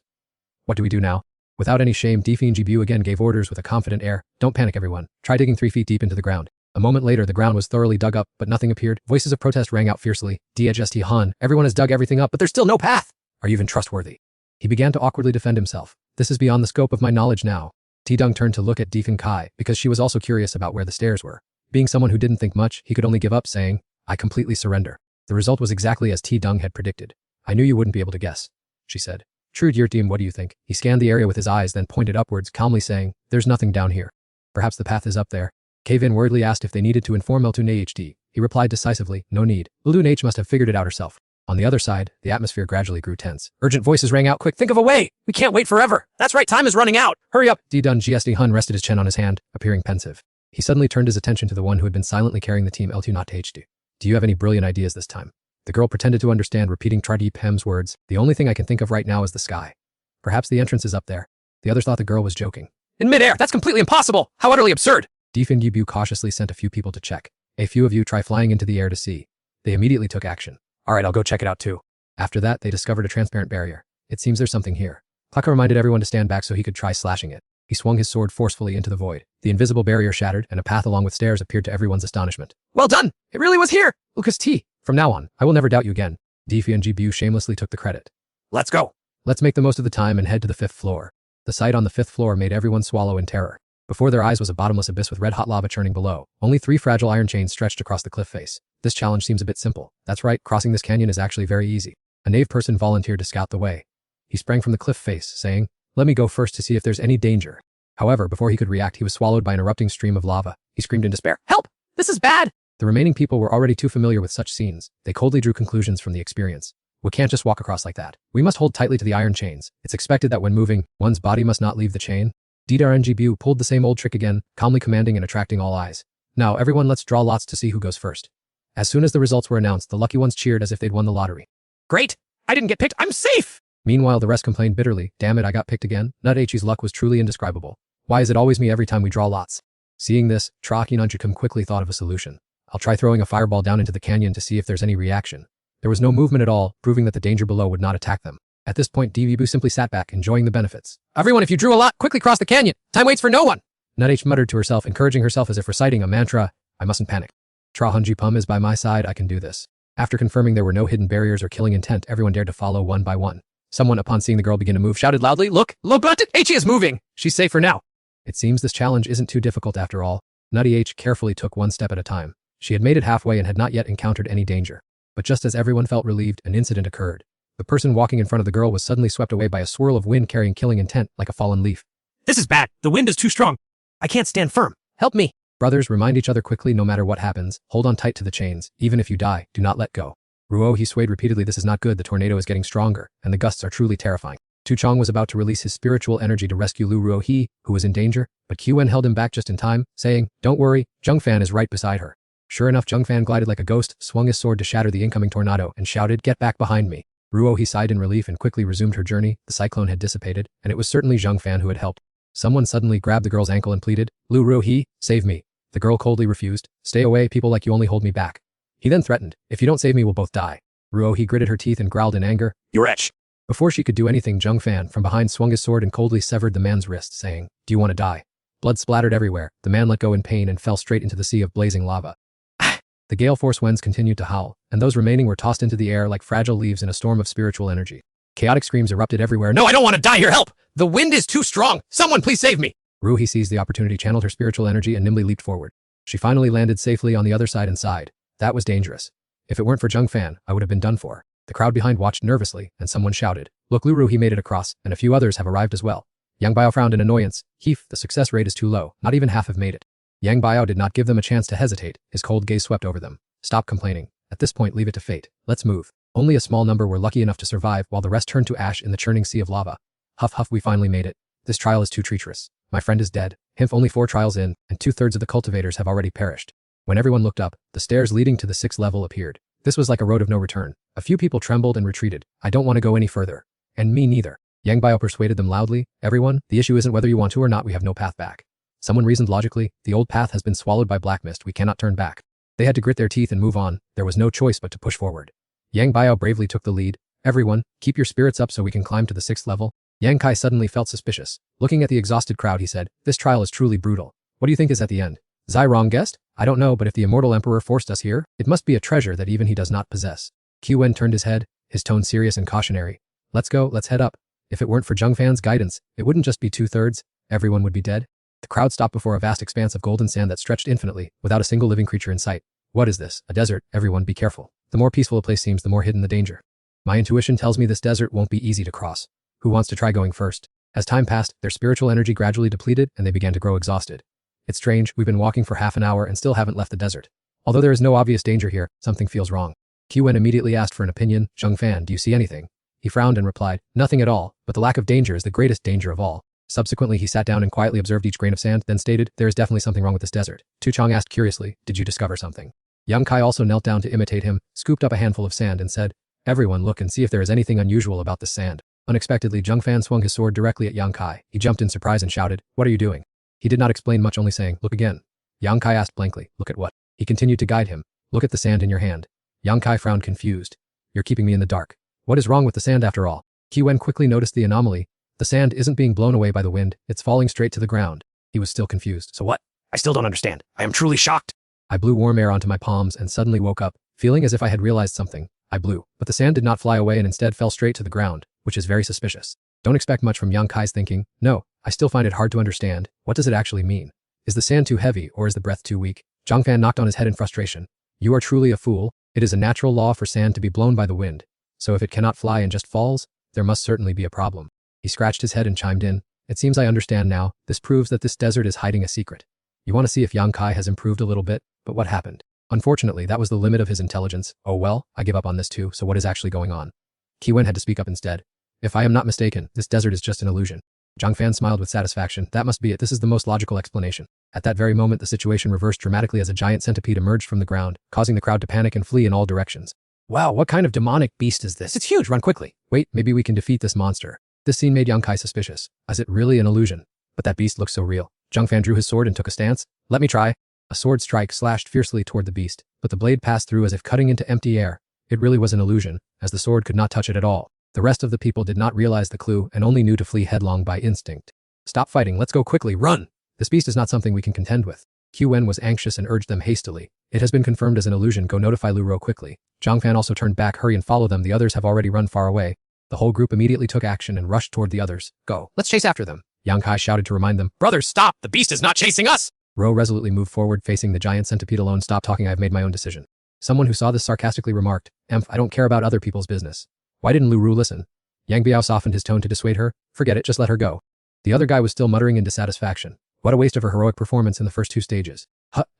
What do we do now? Without any shame, Difinjibu again gave orders with a confident air. Don't panic, everyone. Try digging 3 feet deep into the ground. A moment later, the ground was thoroughly dug up, but nothing appeared. Voices of protest rang out fiercely. DHST Han, everyone has dug everything up, but there's still no path. Are you even trustworthy? He began to awkwardly defend himself. This is beyond the scope of my knowledge now. T-Dung turned to look at Difin Kai, because she was also curious about where the stairs were. Being someone who didn't think much, he could only give up, saying, I completely surrender. The result was exactly as T-Dung had predicted. I knew you wouldn't be able to guess, she said. True, dear team, what do you think? He scanned the area with his eyes, then pointed upwards, calmly saying, there's nothing down here. Perhaps the path is up there. Kevin worriedly asked if they needed to inform Eltun HD. He replied decisively, no need. Ulun H must have figured it out herself. On the other side, the atmosphere gradually grew tense. Urgent voices rang out, quick, think of a way! We can't wait forever! That's right, time is running out! Hurry up! D-Dun GSD Hun rested his chin on his hand, appearing pensive. He suddenly turned his attention to the one who had been silently carrying the team Eltun HD. Do you have any brilliant ideas this time? The girl pretended to understand, repeating Tradi Pem's words. The only thing I can think of right now is the sky. Perhaps the entrance is up there. The others thought the girl was joking. In midair, that's completely impossible. How utterly absurd. Defin Yibu cautiously sent a few people to check. A few of you try flying into the air to see. They immediately took action. All right, I'll go check it out too. After that, they discovered a transparent barrier. It seems there's something here. Klaka reminded everyone to stand back so he could try slashing it. He swung his sword forcefully into the void. The invisible barrier shattered, and a path along with stairs appeared to everyone's astonishment. Well done. It really was here. Lucas T. From now on, I will never doubt you again. Defi and Jibu shamelessly took the credit. Let's go. Let's make the most of the time and head to the 5th floor. The sight on the 5th floor made everyone swallow in terror. Before their eyes was a bottomless abyss with red-hot lava churning below. Only 3 fragile iron chains stretched across the cliff face. This challenge seems a bit simple. That's right, crossing this canyon is actually very easy. A knave person volunteered to scout the way. He sprang from the cliff face, saying, "Let me go first to see if there's any danger." However, before he could react, he was swallowed by an erupting stream of lava. He screamed in despair, Help! This is bad! The remaining people were already too familiar with such scenes. They coldly drew conclusions from the experience. We can't just walk across like that. We must hold tightly to the iron chains. It's expected that when moving, one's body must not leave the chain. Didar and Jibu pulled the same old trick again, calmly commanding and attracting all eyes. Now, everyone, let's draw lots to see who goes first. As soon as the results were announced, the lucky ones cheered as if they'd won the lottery. Great! I didn't get picked. I'm safe! Meanwhile, the rest complained bitterly. Damn it, I got picked again. Nut H's luck was truly indescribable. Why is it always me every time we draw lots? Seeing this, Traki Nanjukum quickly thought of a solution. I'll try throwing a fireball down into the canyon to see if there's any reaction. There was no movement at all, proving that the danger below would not attack them. At this point, Divibu simply sat back, enjoying the benefits. Everyone, if you drew a lot, quickly cross the canyon. Time waits for no one. Nut H muttered to herself, encouraging herself as if reciting a mantra. I mustn't panic. Tra Hunji Pum is by my side, I can do this. After confirming there were no hidden barriers or killing intent, everyone dared to follow one by one. Someone, upon seeing the girl begin to move, shouted loudly, Look, H is moving. She's safe for now. It seems this challenge isn't too difficult after all. Nutty H carefully took one step at a time. She had made it halfway and had not yet encountered any danger. But just as everyone felt relieved, an incident occurred. The person walking in front of the girl was suddenly swept away by a swirl of wind carrying killing intent like a fallen leaf. This is bad. The wind is too strong. I can't stand firm. Help me. Brothers, remind each other quickly no matter what happens. Hold on tight to the chains. Even if you die, do not let go. Ruo he swayed repeatedly. This is not good. The tornado is getting stronger, and the gusts are truly terrifying. Tu Chong was about to release his spiritual energy to rescue Lu Ruo he, who was in danger, but Quen held him back just in time, saying, Don't worry, Zhengfan is right beside her. Sure enough, Zhengfan glided like a ghost, swung his sword to shatter the incoming tornado, and shouted, Get back behind me. Ruo he sighed in relief and quickly resumed her journey. The cyclone had dissipated, and it was certainly Zhengfan who had helped. Someone suddenly grabbed the girl's ankle and pleaded, Lu Ruo he, save me. The girl coldly refused. Stay away, people like you only hold me back. He then threatened, If you don't save me, we'll both die. Ruo he gritted her teeth and growled in anger, You wretch. Before she could do anything, Zhengfan from behind swung his sword and coldly severed the man's wrist, saying, Do you want to die? Blood splattered everywhere. The man let go in pain and fell straight into the sea of blazing lava. The gale force winds continued to howl, and those remaining were tossed into the air like fragile leaves in a storm of spiritual energy. Chaotic screams erupted everywhere. No, I don't want to die here. Help! The wind is too strong. Someone please save me. Ruhi seized the opportunity, channeled her spiritual energy, and nimbly leaped forward. She finally landed safely on the other side and sighed. That was dangerous. If it weren't for Zhengfan, I would have been done for. The crowd behind watched nervously, and someone shouted, Look, Lu Ruhi made it across, and a few others have arrived as well. Yang Bao frowned in annoyance. Heef, the success rate is too low. Not even half have made it. Yang Bao did not give them a chance to hesitate. His cold gaze swept over them. Stop complaining. At this point, leave it to fate. Let's move. Only a small number were lucky enough to survive, while the rest turned to ash in the churning sea of lava. Huff huff, we finally made it. This trial is too treacherous. My friend is dead. Himph, only 4 trials in, and 2/3 of the cultivators have already perished. When everyone looked up, the stairs leading to the 6th level appeared. This was like a road of no return. A few people trembled and retreated. I don't want to go any further. And me neither. Yang Bao persuaded them loudly. Everyone, the issue isn't whether you want to or not, we have no path back. Someone reasoned logically, the old path has been swallowed by black mist, we cannot turn back. They had to grit their teeth and move on. There was no choice but to push forward. Yang Bao bravely took the lead. Everyone, keep your spirits up so we can climb to the 6th level. Yang Kai suddenly felt suspicious. Looking at the exhausted crowd, he said, This trial is truly brutal. What do you think is at the end? Zai wrong guessed? I don't know, but if the immortal emperor forced us here, it must be a treasure that even he does not possess. Quen turned his head, his tone serious and cautionary. Let's go, let's head up. If it weren't for Zhengfan's guidance, it wouldn't just be 2/3, everyone would be dead. The crowd stopped before a vast expanse of golden sand that stretched infinitely, without a single living creature in sight. What is this? A desert? Everyone be careful. The more peaceful a place seems, the more hidden the danger. My intuition tells me this desert won't be easy to cross. Who wants to try going first? As time passed, their spiritual energy gradually depleted, and they began to grow exhausted. It's strange, we've been walking for half an hour and still haven't left the desert. Although there is no obvious danger here, something feels wrong. Quen immediately asked for an opinion. Zhengfan, do you see anything? He frowned and replied, Nothing at all, but the lack of danger is the greatest danger of all. Subsequently, he sat down and quietly observed each grain of sand, then stated, There is definitely something wrong with this desert. Tu Chong asked curiously, Did you discover something? Yang Kai also knelt down to imitate him, scooped up a handful of sand and said, "Everyone look and see if there is anything unusual about this sand." Unexpectedly, Zhang Fan swung his sword directly at Yang Kai. He jumped in surprise and shouted, "What are you doing?" He did not explain much, only saying, "Look again." Yang Kai asked blankly, "Look at what?" He continued to guide him. "Look at the sand in your hand." Yang Kai frowned confused. "You're keeping me in the dark. What is wrong with the sand after all?" Qi Wen quickly noticed the anomaly. The sand isn't being blown away by the wind, it's falling straight to the ground. He was still confused. So what? I still don't understand. I am truly shocked. I blew warm air onto my palms and suddenly woke up, feeling as if I had realized something. I blew, but the sand did not fly away and instead fell straight to the ground, which is very suspicious. Don't expect much from Yang Kai's thinking. No, I still find it hard to understand. What does it actually mean? Is the sand too heavy or is the breath too weak? Zhang Fan knocked on his head in frustration. You are truly a fool. It is a natural law for sand to be blown by the wind. So if it cannot fly and just falls, there must certainly be a problem. He scratched his head and chimed in. It seems I understand now. This proves that this desert is hiding a secret. You want to see if Yang Kai has improved a little bit, but what happened? Unfortunately, that was the limit of his intelligence. Oh well, I give up on this too, so what is actually going on? Qi Wen had to speak up instead. If I am not mistaken, this desert is just an illusion. Zhang Fan smiled with satisfaction. That must be it. This is the most logical explanation. At that very moment, the situation reversed dramatically as a giant centipede emerged from the ground, causing the crowd to panic and flee in all directions. Wow, what kind of demonic beast is this? It's huge, run quickly. Wait, maybe we can defeat this monster. This scene made Yang Kai suspicious. Is it really an illusion? But that beast looks so real. Zhang Fan drew his sword and took a stance. Let me try. A sword strike slashed fiercely toward the beast, but the blade passed through as if cutting into empty air. It really was an illusion, as the sword could not touch it at all. The rest of the people did not realize the clue and only knew to flee headlong by instinct. Stop fighting, let's go quickly, run! This beast is not something we can contend with. Qi Wen was anxious and urged them hastily. It has been confirmed as an illusion, go notify Lu Ro quickly. Zhang Fan also turned back, hurry and follow them, the others have already run far away. The whole group immediately took action and rushed toward the others. Go, let's chase after them. Yang Kai shouted to remind them. Brothers, stop! The beast is not chasing us! Ro resolutely moved forward, facing the giant centipede alone. Stop talking, I have made my own decision. Someone who saw this sarcastically remarked, I don't care about other people's business. Why didn't Lu Ru listen? Yang Biao softened his tone to dissuade her. Forget it, just let her go. The other guy was still muttering in dissatisfaction. What a waste of her heroic performance in the first two stages.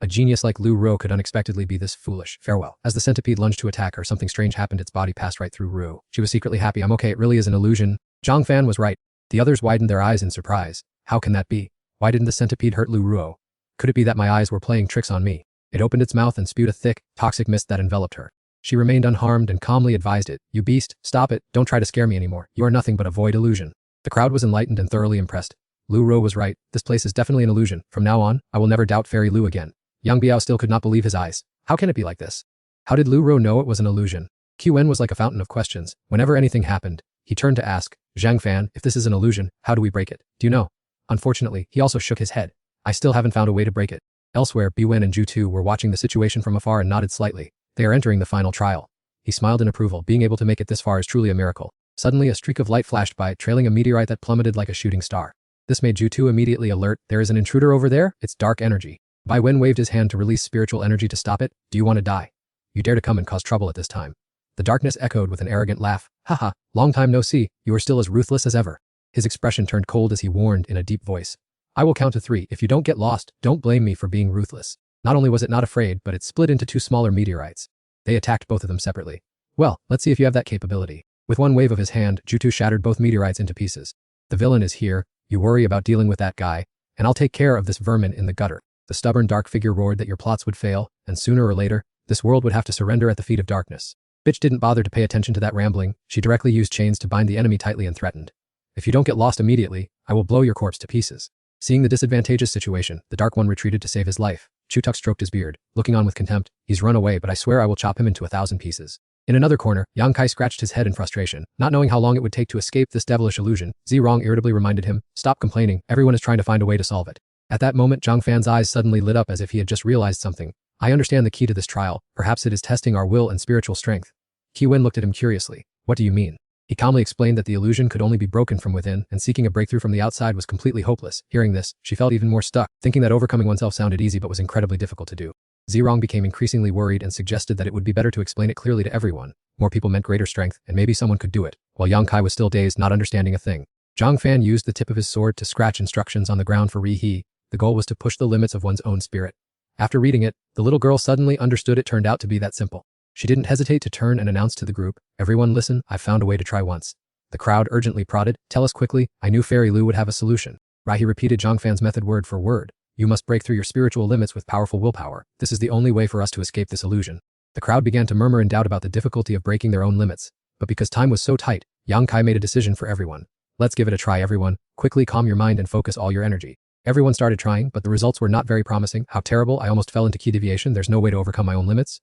A genius like Lu Ro could unexpectedly be this foolish. Farewell. As the centipede lunged to attack her, something strange happened. Its body passed right through Ru. She was secretly happy. I'm okay, it really is an illusion. Zhang Fan was right. The others widened their eyes in surprise. How can that be? Why didn't the centipede hurt Lu Ro? Could it be that my eyes were playing tricks on me? It opened its mouth and spewed a thick, toxic mist that enveloped her. She remained unharmed and calmly advised it. You beast, stop it, don't try to scare me anymore. You are nothing but a void illusion. The crowd was enlightened and thoroughly impressed. Lu Ro was right. This place is definitely an illusion. From now on, I will never doubt Fairy Lu again. Yang Biao still could not believe his eyes. How can it be like this? How did Lu Ro know it was an illusion? Qi Wen was like a fountain of questions. Whenever anything happened, he turned to ask, Zhang Fan, if this is an illusion, how do we break it? Do you know? Unfortunately, he also shook his head. I still haven't found a way to break it. Elsewhere, Biwen and Ju Tu were watching the situation from afar and nodded slightly. They are entering the final trial. He smiled in approval. Being able to make it this far is truly a miracle. Suddenly, a streak of light flashed by, trailing a meteorite that plummeted like a shooting star. This made Ju Tu immediately alert. There is an intruder over there? It's dark energy. Bai Wen waved his hand to release spiritual energy to stop it. Do you want to die? You dare to come and cause trouble at this time. The darkness echoed with an arrogant laugh. Haha, long time no see, you are still as ruthless as ever. His expression turned cold as he warned in a deep voice. I will count to 3. If you don't get lost, don't blame me for being ruthless. Not only was it not afraid, but it split into 2 smaller meteorites. They attacked both of them separately. Well, let's see if you have that capability. With one wave of his hand, Ju Tu shattered both meteorites into pieces. The villain is here, you worry about dealing with that guy, and I'll take care of this vermin in the gutter. The stubborn dark figure roared that your plots would fail, and sooner or later, this world would have to surrender at the feet of darkness. Bitch didn't bother to pay attention to that rambling. She directly used chains to bind the enemy tightly and threatened. If you don't get lost immediately, I will blow your corpse to pieces. Seeing the disadvantageous situation, the Dark One retreated to save his life. Chutuk stroked his beard, looking on with contempt. He's run away, but I swear I will chop him into 1,000 pieces. In another corner, Yang Kai scratched his head in frustration, not knowing how long it would take to escape this devilish illusion. Zirong irritably reminded him, stop complaining, everyone is trying to find a way to solve it. At that moment, Zhang Fan's eyes suddenly lit up as if he had just realized something. I understand the key to this trial, perhaps it is testing our will and spiritual strength. Qi Wen looked at him curiously. What do you mean? He calmly explained that the illusion could only be broken from within, and seeking a breakthrough from the outside was completely hopeless. Hearing this, she felt even more stuck, thinking that overcoming oneself sounded easy but was incredibly difficult to do. Zirong became increasingly worried and suggested that it would be better to explain it clearly to everyone. More people meant greater strength, and maybe someone could do it, while Yang Kai was still dazed, not understanding a thing. Zhang Fan used the tip of his sword to scratch instructions on the ground for Ri He. The goal was to push the limits of one's own spirit. After reading it, the little girl suddenly understood it turned out to be that simple. She didn't hesitate to turn and announce to the group, everyone listen, I've found a way to try once. The crowd urgently prodded, tell us quickly, I knew Fairy Lu would have a solution. Rai He repeated Zhang Fan's method word for word. You must break through your spiritual limits with powerful willpower. This is the only way for us to escape this illusion. The crowd began to murmur in doubt about the difficulty of breaking their own limits, but because time was so tight, Yang Kai made a decision for everyone. Let's give it a try, everyone. Quickly calm your mind and focus all your energy. Everyone started trying, but the results were not very promising. How terrible, I almost fell into key deviation. There's no way to overcome my own limits.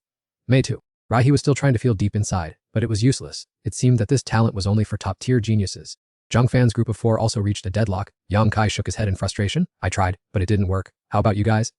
May 2. Rai was still trying to feel deep inside, but it was useless. It seemed that this talent was only for top-tier geniuses. Zhang Fan's group of 4 also reached a deadlock. Yang Kai shook his head in frustration. I tried, but it didn't work. How about you guys?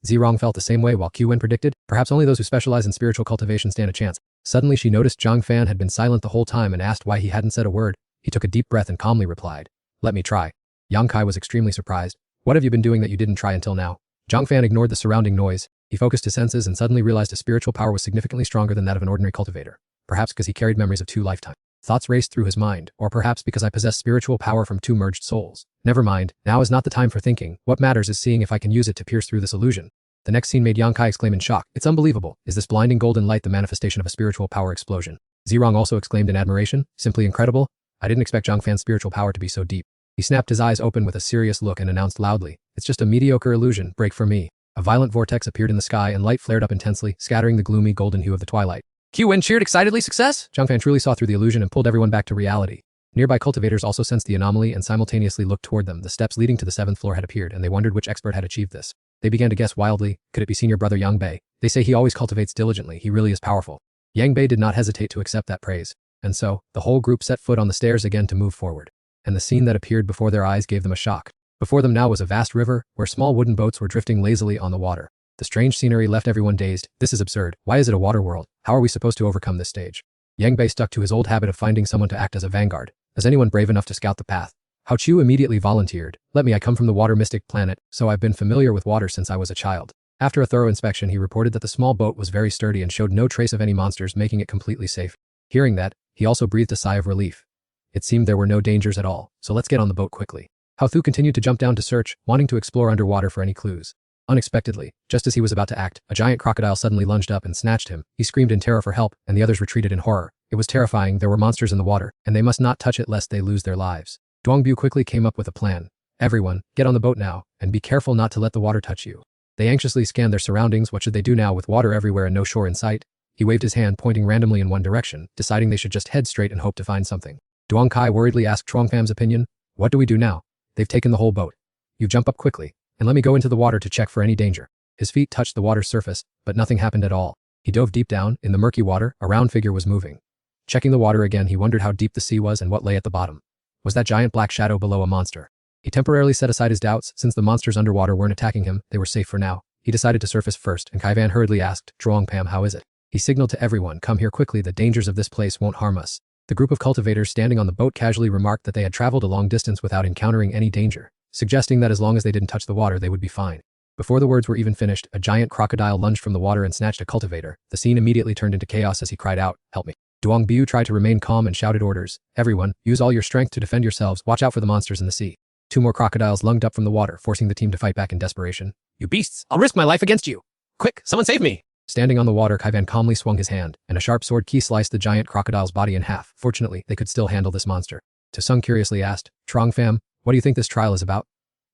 Zirong felt the same way while Qwen predicted, perhaps only those who specialize in spiritual cultivation stand a chance. Suddenly she noticed Zhang Fan had been silent the whole time and asked why he hadn't said a word. He took a deep breath and calmly replied, "Let me try." Yang Kai was extremely surprised. What have you been doing that you didn't try until now? Zhang Fan ignored the surrounding noise. He focused his senses and suddenly realized his spiritual power was significantly stronger than that of an ordinary cultivator. Perhaps because he carried memories of 2 lifetimes. Thoughts raced through his mind, or perhaps because I possess spiritual power from 2 merged souls. Never mind, now is not the time for thinking. What matters is seeing if I can use it to pierce through this illusion. The next scene made Yang Kai exclaim in shock. It's unbelievable. Is this blinding golden light the manifestation of a spiritual power explosion? Zirong also exclaimed in admiration. Simply incredible. I didn't expect Zhang Fan's spiritual power to be so deep. He snapped his eyes open with a serious look and announced loudly, "It's just a mediocre illusion. Break for me." A violent vortex appeared in the sky and light flared up intensely, scattering the gloomy golden hue of the twilight. Qwen cheered excitedly. Success? Zhang Fan truly saw through the illusion and pulled everyone back to reality. Nearby cultivators also sensed the anomaly and simultaneously looked toward them. The steps leading to the 7th floor had appeared, and they wondered which expert had achieved this. They began to guess wildly. Could it be senior brother Yang Bei? They say he always cultivates diligently. He really is powerful. Yang Bei did not hesitate to accept that praise. And so, the whole group set foot on the stairs again to move forward. And the scene that appeared before their eyes gave them a shock. Before them now was a vast river, where small wooden boats were drifting lazily on the water. The strange scenery left everyone dazed. This is absurd. Why is it a water world? How are we supposed to overcome this stage? Yang Bei stuck to his old habit of finding someone to act as a vanguard. Is anyone brave enough to scout the path? Hao Chu immediately volunteered. Let me, I come from the water mystic planet, so I've been familiar with water since I was a child. After a thorough inspection, he reported that the small boat was very sturdy and showed no trace of any monsters, making it completely safe. Hearing that, he also breathed a sigh of relief. It seemed there were no dangers at all, so let's get on the boat quickly. Hao Thu continued to jump down to search, wanting to explore underwater for any clues. Unexpectedly, just as he was about to act, a giant crocodile suddenly lunged up and snatched him. He screamed in terror for help, and the others retreated in horror. It was terrifying. There were monsters in the water, and they must not touch it lest they lose their lives. Duangbu quickly came up with a plan. Everyone, get on the boat now, and be careful not to let the water touch you. They anxiously scanned their surroundings. What should they do now with water everywhere and no shore in sight? He waved his hand, pointing randomly in one direction, deciding they should just head straight and hope to find something. Duang Kai worriedly asked Chuangfam's opinion. What do we do now? They've taken the whole boat. You jump up quickly, and let me go into the water to check for any danger. His feet touched the water's surface, but nothing happened at all. He dove deep down. In the murky water, a round figure was moving. Checking the water again, he wondered how deep the sea was and what lay at the bottom. Was that giant black shadow below a monster? He temporarily set aside his doubts. Since the monsters underwater weren't attacking him, they were safe for now. He decided to surface first, and Kaivan hurriedly asked, Zhuangpam, how is it? He signaled to everyone, come here quickly, the dangers of this place won't harm us. The group of cultivators standing on the boat casually remarked that they had traveled a long distance without encountering any danger, suggesting that as long as they didn't touch the water, they would be fine. Before the words were even finished, a giant crocodile lunged from the water and snatched a cultivator. The scene immediately turned into chaos as he cried out, help me. Duang Biu tried to remain calm and shouted orders. Everyone, use all your strength to defend yourselves. Watch out for the monsters in the sea. 2 more crocodiles lunged up from the water, forcing the team to fight back in desperation. You beasts, I'll risk my life against you. Quick, someone save me. Standing on the water, Kaivan calmly swung his hand, and a sharp sword key sliced the giant crocodile's body in half. Fortunately, they could still handle this monster. Tsung curiously asked, Trong Pham, what do you think this trial is about?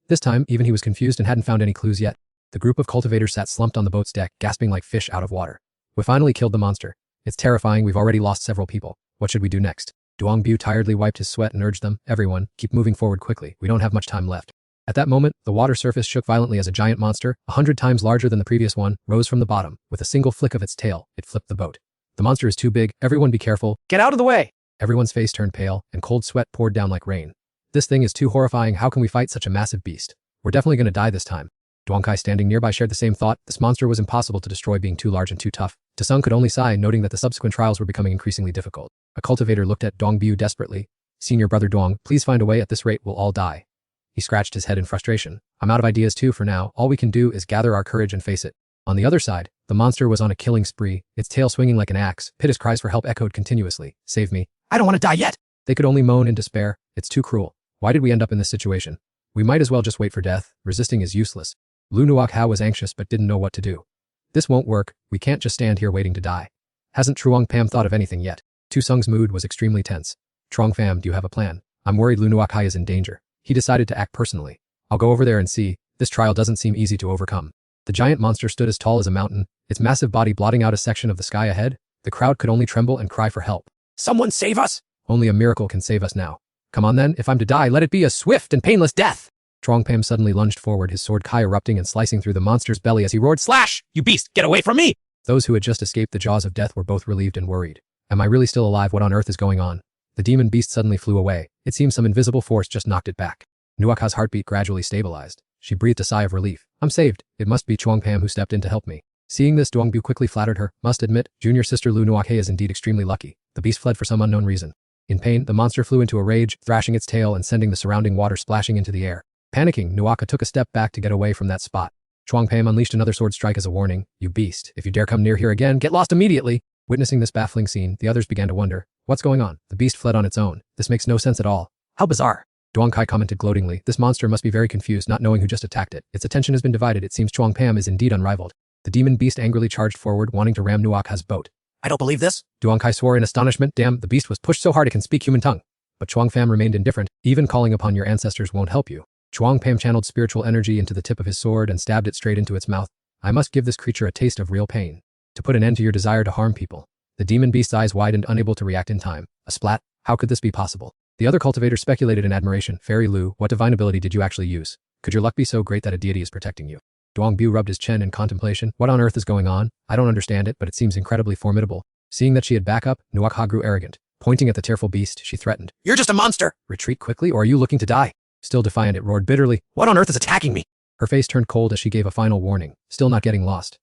This time, even he was confused and hadn't found any clues yet. The group of cultivators sat slumped on the boat's deck, gasping like fish out of water. We finally killed the monster. It's terrifying, we've already lost several people. What should we do next? Duang Bu tiredly wiped his sweat and urged them, everyone, keep moving forward quickly, we don't have much time left. At that moment, the water surface shook violently as a giant monster, 100 times larger than the previous one, rose from the bottom. With a single flick of its tail, it flipped the boat. The monster is too big, everyone be careful. Get out of the way! Everyone's face turned pale, and cold sweat poured down like rain. This thing is too horrifying, how can we fight such a massive beast? We're definitely gonna die this time. Duang Kai standing nearby shared the same thought, this monster was impossible to destroy being too large and too tough. Tsung could only sigh, noting that the subsequent trials were becoming increasingly difficult. A cultivator looked at Duang Bu desperately. Senior brother Duang, please find a way, at this rate we'll all die. He scratched his head in frustration. I'm out of ideas too for now, all we can do is gather our courage and face it. On the other side, the monster was on a killing spree, its tail swinging like an axe. Piteous cries for help echoed continuously. Save me. I don't want to die yet. They could only moan in despair. It's too cruel. Why did we end up in this situation? We might as well just wait for death. Resisting is useless. Lu Nuok Hao was anxious but didn't know what to do. This won't work, we can't just stand here waiting to die. Hasn't Truong Pam thought of anything yet? Tu Sung's mood was extremely tense. Trong Pham, do you have a plan? I'm worried Lu Nuok Hai is in danger. He decided to act personally. I'll go over there and see. This trial doesn't seem easy to overcome. The giant monster stood as tall as a mountain, its massive body blotting out a section of the sky ahead. The crowd could only tremble and cry for help. Someone save us! Only a miracle can save us now. Come on then, if I'm to die, let it be a swift and painless death. Chuang Pam suddenly lunged forward, his sword Kai erupting and slicing through the monster's belly as he roared, Slash! You beast, get away from me! Those who had just escaped the jaws of death were both relieved and worried. Am I really still alive? What on earth is going on? The demon beast suddenly flew away. It seemed some invisible force just knocked it back. Nuaka's heartbeat gradually stabilized. She breathed a sigh of relief. I'm saved. It must be Chuang Pam who stepped in to help me. Seeing this, Duangbu quickly flattered her. Must admit, junior sister Lu Nuake is indeed extremely lucky. The beast fled for some unknown reason. In pain, the monster flew into a rage, thrashing its tail and sending the surrounding water splashing into the air. Panicking, Nuaka took a step back to get away from that spot. Chuang Pam unleashed another sword strike as a warning. You beast, if you dare come near here again, get lost immediately. Witnessing this baffling scene, the others began to wonder. What's going on? The beast fled on its own. This makes no sense at all. How bizarre. Duang Kai commented gloatingly. This monster must be very confused, not knowing who just attacked it. Its attention has been divided. It seems Chuang Pam is indeed unrivaled. The demon beast angrily charged forward, wanting to ram Nuaka's boat. I don't believe this. Duang Kai swore in astonishment. Damn, the beast was pushed so hard it can speak human tongue. But Chuang Pham remained indifferent. Even calling upon your ancestors won't help you. Chuang Pham channeled spiritual energy into the tip of his sword and stabbed it straight into its mouth. I must give this creature a taste of real pain. To put an end to your desire to harm people. The demon beast's eyes widened, unable to react in time. A splat. How could this be possible? The other cultivators speculated in admiration. Fairy Lu, what divine ability did you actually use? Could your luck be so great that a deity is protecting you? Duang Bu rubbed his chin in contemplation. What on earth is going on? I don't understand it, but it seems incredibly formidable. Seeing that she had backup, Nuakha grew arrogant. Pointing at the tearful beast, she threatened. You're just a monster. Retreat quickly, or are you looking to die? Still defiant, it roared bitterly. What on earth is attacking me? Her face turned cold as she gave a final warning. Still not getting lost.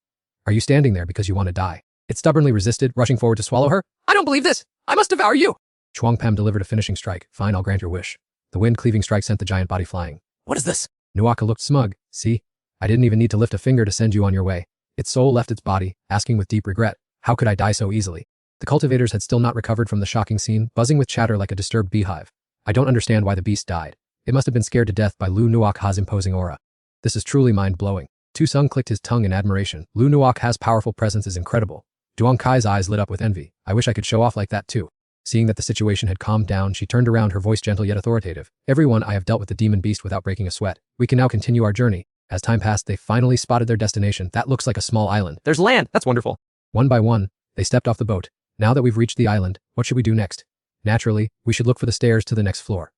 Are you standing there because you want to die? It stubbornly resisted, rushing forward to swallow her. I don't believe this. I must devour you. Chuang Pam delivered a finishing strike. Fine, I'll grant your wish. The wind-cleaving strike sent the giant body flying. What is this? Nuaka looked smug. See? I didn't even need to lift a finger to send you on your way. Its soul left its body, asking with deep regret, how could I die so easily? The cultivators had still not recovered from the shocking scene, buzzing with chatter like a disturbed beehive. I don't understand why the beast died. It must have been scared to death by Lu Nuakha's imposing aura. This is truly mind-blowing. Tu Sung clicked his tongue in admiration. Lu Nuakha's powerful presence is incredible. Duang Kai's eyes lit up with envy. I wish I could show off like that too. Seeing that the situation had calmed down, she turned around, her voice gentle yet authoritative. Everyone, I have dealt with the demon beast without breaking a sweat. We can now continue our journey. As time passed, they finally spotted their destination. That looks like a small island. There's land. That's wonderful. One by one, they stepped off the boat. Now that we've reached the island, what should we do next? Naturally, we should look for the stairs to the next floor.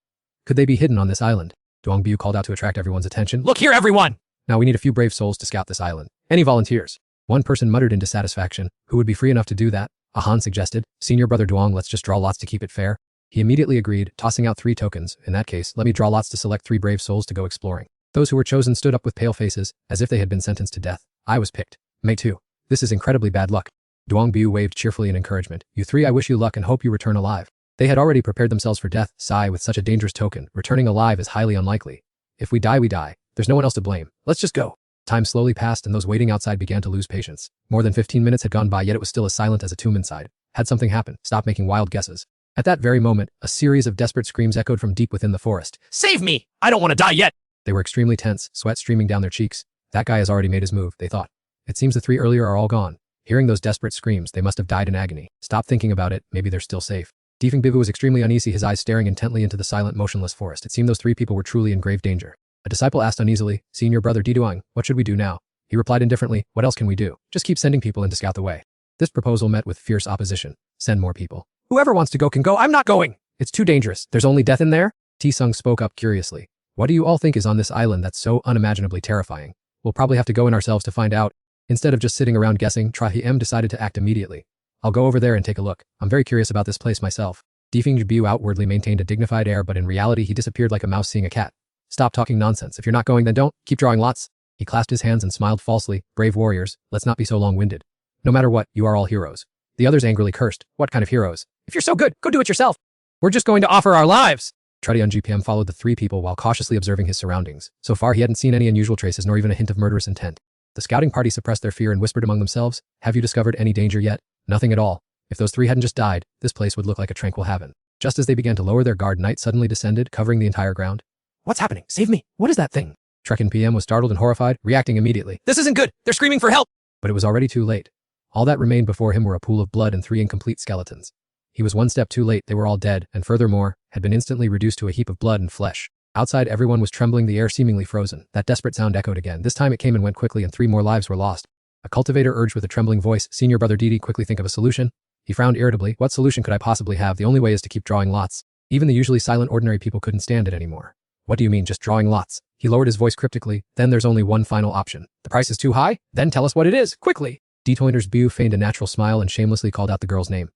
Could they be hidden on this island? Duang Bu called out to attract everyone's attention. Look here, everyone! Now we need a few brave souls to scout this island. Any volunteers? One person muttered in dissatisfaction. Who would be free enough to do that? Ahan suggested. Senior brother Duang, let's just draw lots to keep it fair. He immediately agreed, tossing out 3 tokens. In that case, let me draw lots to select 3 brave souls to go exploring. Those who were chosen stood up with pale faces, as if they had been sentenced to death. I was picked. Me too. This is incredibly bad luck. Duang Bu waved cheerfully in encouragement. You 3, I wish you luck and hope you return alive. They had already prepared themselves for death. Sigh, with such a dangerous token, returning alive is highly unlikely. If we die, we die. There's no one else to blame. Let's just go. Time slowly passed and those waiting outside began to lose patience. More than 15 minutes had gone by, yet it was still as silent as a tomb inside. Had something happened? Stop making wild guesses. At that very moment, a series of desperate screams echoed from deep within the forest. Save me! I don't want to die yet! They were extremely tense, sweat streaming down their cheeks. That guy has already made his move, they thought. It seems the 3 earlier are all gone. Hearing those desperate screams, they must have died in agony. Stop thinking about it, maybe they're still safe. Defeng Bivu was extremely uneasy, his eyes staring intently into the silent, motionless forest. It seemed those 3 people were truly in grave danger. A disciple asked uneasily, Senior brother Diduang, what should we do now? He replied indifferently, what else can we do? Just keep sending people in to scout the way. This proposal met with fierce opposition. Send more people. Whoever wants to go can go, I'm not going! It's too dangerous. There's only death in there? T-Sung spoke up curiously. What do you all think is on this island that's so unimaginably terrifying? We'll probably have to go in ourselves to find out. Instead of just sitting around guessing, Trahi-M decided to act immediately. I'll go over there and take a look. I'm very curious about this place myself. Defeng Bu outwardly maintained a dignified air, but in reality he disappeared like a mouse seeing a cat. Stop talking nonsense. If you're not going, then don't. Keep drawing lots. He clasped his hands and smiled falsely. Brave warriors, let's not be so long-winded. No matter what, you are all heroes. The others angrily cursed. What kind of heroes? If you're so good, go do it yourself. We're just going to offer our lives. Tredyun GPM followed the 3 people while cautiously observing his surroundings. So far he hadn't seen any unusual traces nor even a hint of murderous intent. The scouting party suppressed their fear and whispered among themselves, have you discovered any danger yet? Nothing at all. If those 3 hadn't just died, this place would look like a tranquil haven. Just as they began to lower their guard, night suddenly descended, covering the entire ground. What's happening? Save me. What is that thing? Trekin PM was startled and horrified, reacting immediately. This isn't good. They're screaming for help. But it was already too late. All that remained before him were a pool of blood and 3 incomplete skeletons. He was one step too late, they were all dead, and furthermore, had been instantly reduced to a heap of blood and flesh. Outside, everyone was trembling, the air seemingly frozen. That desperate sound echoed again. This time it came and went quickly, and 3 more lives were lost. A cultivator urged with a trembling voice, "Senior brother Didi, quickly think of a solution." He frowned irritably. What solution could I possibly have? The only way is to keep drawing lots. Even the usually silent ordinary people couldn't stand it anymore. What do you mean, just drawing lots? He lowered his voice cryptically. Then there's only one final option. The price is too high? Then tell us what it is, quickly. Detoiners Bu feigned a natural smile and shamelessly called out the girl's name.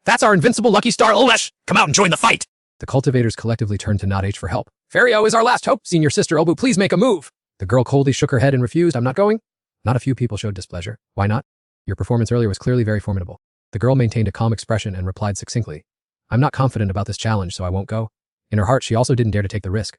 That's our invincible Lucky Star Ulvesh! Come out and join the fight! The cultivators collectively turned to Not H for help. Ferio is our last hope. Senior sister Olbu, please make a move. The girl coldly shook her head and refused. I'm not going. Not a few people showed displeasure. Why not? Your performance earlier was clearly very formidable. The girl maintained a calm expression and replied succinctly. I'm not confident about this challenge, so I won't go. In her heart, she also didn't dare to take the risk.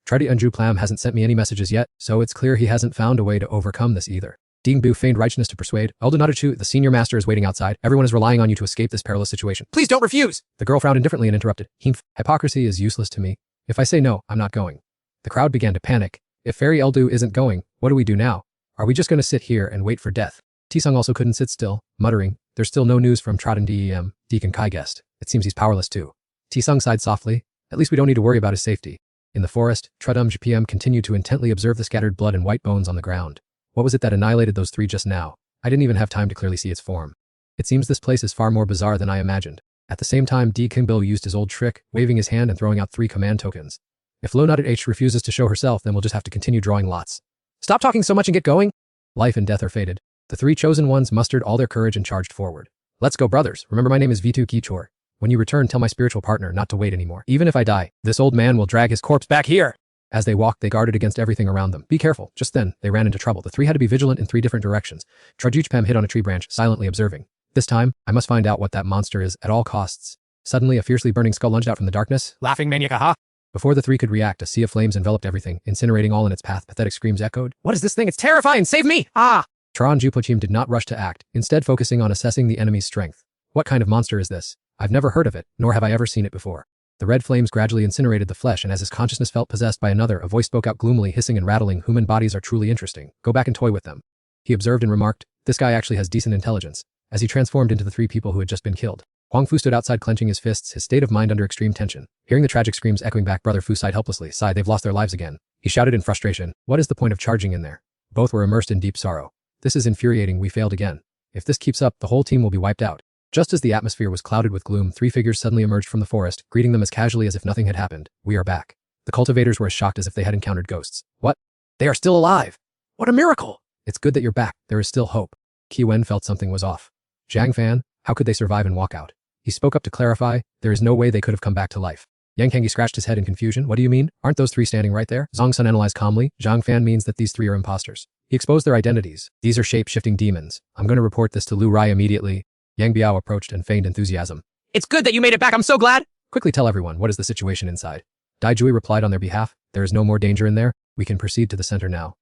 Tredi Unju Plam hasn't sent me any messages yet, so it's clear he hasn't found a way to overcome this either. Ding Bu feigned righteousness to persuade. Elda Nadachu, the senior master is waiting outside. Everyone is relying on you to escape this perilous situation. Please don't refuse. The girl frowned indifferently and interrupted. Hypocrisy is useless to me. If I say no, I'm not going. The crowd began to panic. If Fairy Eldu isn't going, what do we do now? Are we just going to sit here and wait for death? Tisung also couldn't sit still, muttering, there's still no news from Trotten Dem, Deacon Kai guessed. It seems he's powerless too. Tisung sighed softly. At least we don't need to worry about his safety. In the forest, Trudum GPM continued to intently observe the scattered blood and white bones on the ground. What was it that annihilated those 3 just now? I didn't even have time to clearly see its form. It seems this place is far more bizarre than I imagined. At the same time, D. Kingbill used his old trick, waving his hand and throwing out 3 command tokens. If Lonut H refuses to show herself, then we'll just have to continue drawing lots. Stop talking so much and get going. Life and death are fated. The 3 chosen ones mustered all their courage and charged forward. Let's go, brothers. Remember, my name is Vitu Kichor. When you return, tell my spiritual partner not to wait anymore. Even if I die, this old man will drag his corpse back here. As they walked, they guarded against everything around them. Be careful. Just then, they ran into trouble. The 3 had to be vigilant in 3 different directions. Trajuchpam hid on a tree branch, silently observing. This time, I must find out what that monster is at all costs. Suddenly, a fiercely burning skull lunged out from the darkness. Laughing maniac, aha! Before the 3 could react, a sea of flames enveloped everything, incinerating all in its path. Pathetic screams echoed. What is this thing? It's terrifying. Save me! Ah! Charan Jupochim did not rush to act, instead focusing on assessing the enemy's strength. What kind of monster is this? I've never heard of it, nor have I ever seen it before. The red flames gradually incinerated the flesh, and as his consciousness felt possessed by another, a voice spoke out gloomily, hissing and rattling. Human bodies are truly interesting. Go back and toy with them. He observed and remarked, this guy actually has decent intelligence, as he transformed into the 3 people who had just been killed. Huang Fu stood outside clenching his fists, his state of mind under extreme tension. Hearing the tragic screams echoing back, Brother Fu sighed helplessly. They've lost their lives again. He shouted in frustration, what is the point of charging in there? Both were immersed in deep sorrow. This is infuriating, we failed again. If this keeps up, the whole team will be wiped out. Just as the atmosphere was clouded with gloom, 3 figures suddenly emerged from the forest, greeting them as casually as if nothing had happened. We are back. The cultivators were as shocked as if they had encountered ghosts. What? They are still alive. What a miracle. It's good that you're back. There is still hope. Qi Wen felt something was off. Zhang Fan, how could they survive and walk out? He spoke up to clarify, there is no way they could have come back to life. Yang Kangi scratched his head in confusion. What do you mean? Aren't those 3 standing right there? Zhang Sun analyzed calmly. Zhang Fan means that these 3 are imposters. He exposed their identities. These are shape-shifting demons. I'm going to report this to Lu Rai immediately. Yang Biao approached and feigned enthusiasm. It's good that you made it back. I'm so glad. Quickly tell everyone, what is the situation inside? Dai Jui replied on their behalf. There is no more danger in there. We can proceed to the center now.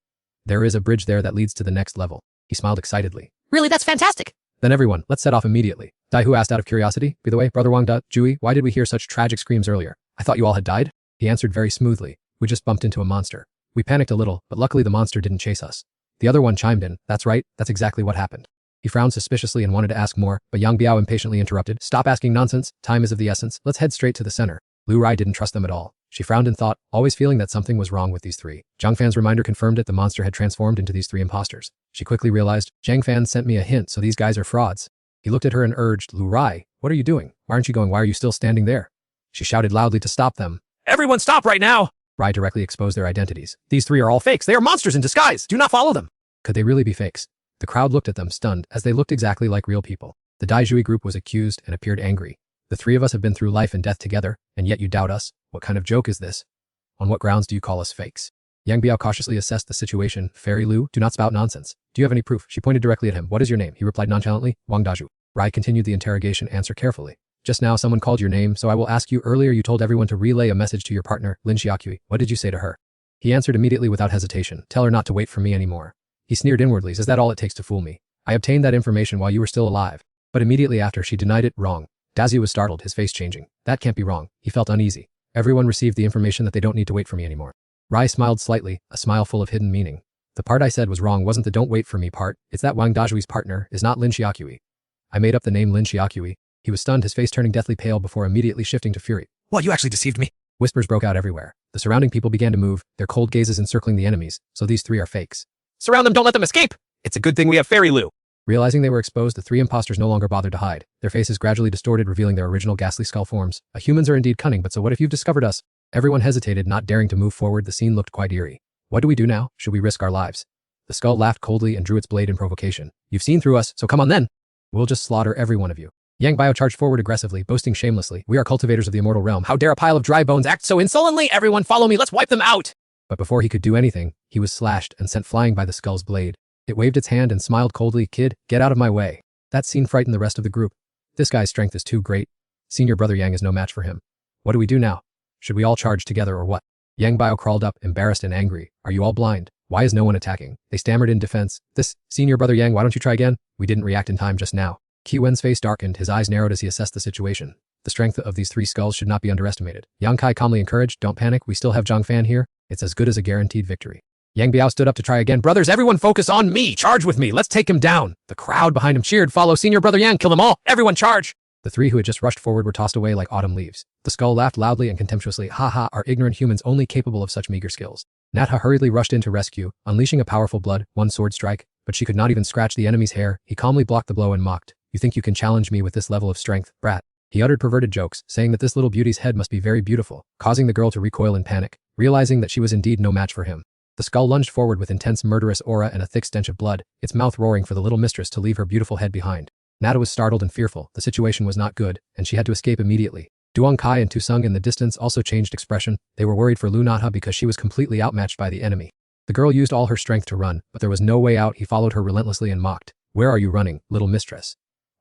There is a bridge there that leads to the next level. He smiled excitedly. Really, that's fantastic. Then everyone, let's set off immediately. Dai Hu asked out of curiosity. By the way, Brother Wang Da, Jui, why did we hear such tragic screams earlier? I thought you all had died? He answered very smoothly. We just bumped into a monster. We panicked a little, but luckily the monster didn't chase us. The other one chimed in. That's right, that's exactly what happened. He frowned suspiciously and wanted to ask more, but Yang Biao impatiently interrupted. Stop asking nonsense, time is of the essence, let's head straight to the center. Lu Rai didn't trust them at all. She frowned and thought, always feeling that something was wrong with these 3. Zhang Fan's reminder confirmed it, the monster had transformed into these 3 imposters. She quickly realized, Zhang Fan sent me a hint, so these guys are frauds. He looked at her and urged, Lu Rai, what are you doing? Why aren't you going? Why are you still standing there? She shouted loudly to stop them. Everyone stop right now! Rai directly exposed their identities. These 3 are all fakes. They are monsters in disguise. Do not follow them. Could they really be fakes? The crowd looked at them, stunned, as they looked exactly like real people. The Daijui group was accused and appeared angry. The 3 of us have been through life and death together, and yet you doubt us? What kind of joke is this? On what grounds do you call us fakes? Yang Biao cautiously assessed the situation. Fairy Lu, do not spout nonsense. Do you have any proof? She pointed directly at him. What is your name? He replied nonchalantly. Wang Daju. Rai continued the interrogation. Answer carefully. Just now someone called your name, so I will ask you. Earlier you told everyone to relay a message to your partner, Lin Xiaokui. What did you say to her? He answered immediately without hesitation. Tell her not to wait for me anymore. He sneered inwardly. Is that all it takes to fool me? I obtained that information while you were still alive. But immediately after, she denied it. Wrong. Dazi was startled, his face changing. That can't be wrong. He felt uneasy. Everyone received the information that they don't need to wait for me anymore. Rai smiled slightly, a smile full of hidden meaning. The part I said was wrong wasn't the don't wait for me part. It's that Wang Dajui's partner is not Lin Xiaokui. I made up the name Lin Xiaokui. He was stunned, his face turning deathly pale before immediately shifting to fury. What, you actually deceived me? Whispers broke out everywhere. The surrounding people began to move, their cold gazes encircling the enemies, so these three are fakes. Surround them, don't let them escape! It's a good thing we have Fairy Lou. Realizing they were exposed, the three imposters no longer bothered to hide, their faces gradually distorted, revealing their original ghastly skull forms. Humans are indeed cunning, but so what if you've discovered us? Everyone hesitated, not daring to move forward. The scene looked quite eerie. What do we do now? Should we risk our lives? The skull laughed coldly and drew its blade in provocation. You've seen through us, so come on then. We'll just slaughter every one of you. Yang Bio charged forward aggressively, boasting shamelessly. We are cultivators of the immortal realm. How dare a pile of dry bones act so insolently? Everyone follow me, let's wipe them out! But before he could do anything, he was slashed and sent flying by the skull's blade. It waved its hand and smiled coldly. Kid, get out of my way. That scene frightened the rest of the group. This guy's strength is too great. Senior brother Yang is no match for him. What do we do now? Should we all charge together or what? Yang Bio crawled up, embarrassed and angry. Are you all blind? Why is no one attacking? They stammered in defense. Senior brother Yang, why don't you try again? We didn't react in time just now. Qi Wen's face darkened, his eyes narrowed as he assessed the situation. The strength of these three skulls should not be underestimated. Yang Kai calmly encouraged, don't panic, we still have Zhang Fan here. It's as good as a guaranteed victory. Yang Biao stood up to try again. Brothers, everyone focus on me! Charge with me, let's take him down! The crowd behind him cheered, follow Senior brother Yang, kill them all! Everyone charge! The three who had just rushed forward were tossed away like autumn leaves. The skull laughed loudly and contemptuously. Ha ha, are ignorant humans only capable of such meager skills? Natha hurriedly rushed in to rescue, unleashing a powerful one sword strike, but she could not even scratch the enemy's hair. He calmly blocked the blow and mocked. You think you can challenge me with this level of strength, brat? He uttered perverted jokes, saying that this little beauty's head must be very beautiful, causing the girl to recoil in panic, realizing that she was indeed no match for him. The skull lunged forward with intense murderous aura and a thick stench of blood, its mouth roaring for the little mistress to leave her beautiful head behind. Nata was startled and fearful. The situation was not good, and she had to escape immediately. Duong Kai and Tu Sung in the distance also changed expression. They were worried for Lu Nata because she was completely outmatched by the enemy. The girl used all her strength to run, but there was no way out. He followed her relentlessly and mocked. Where are you running, little mistress?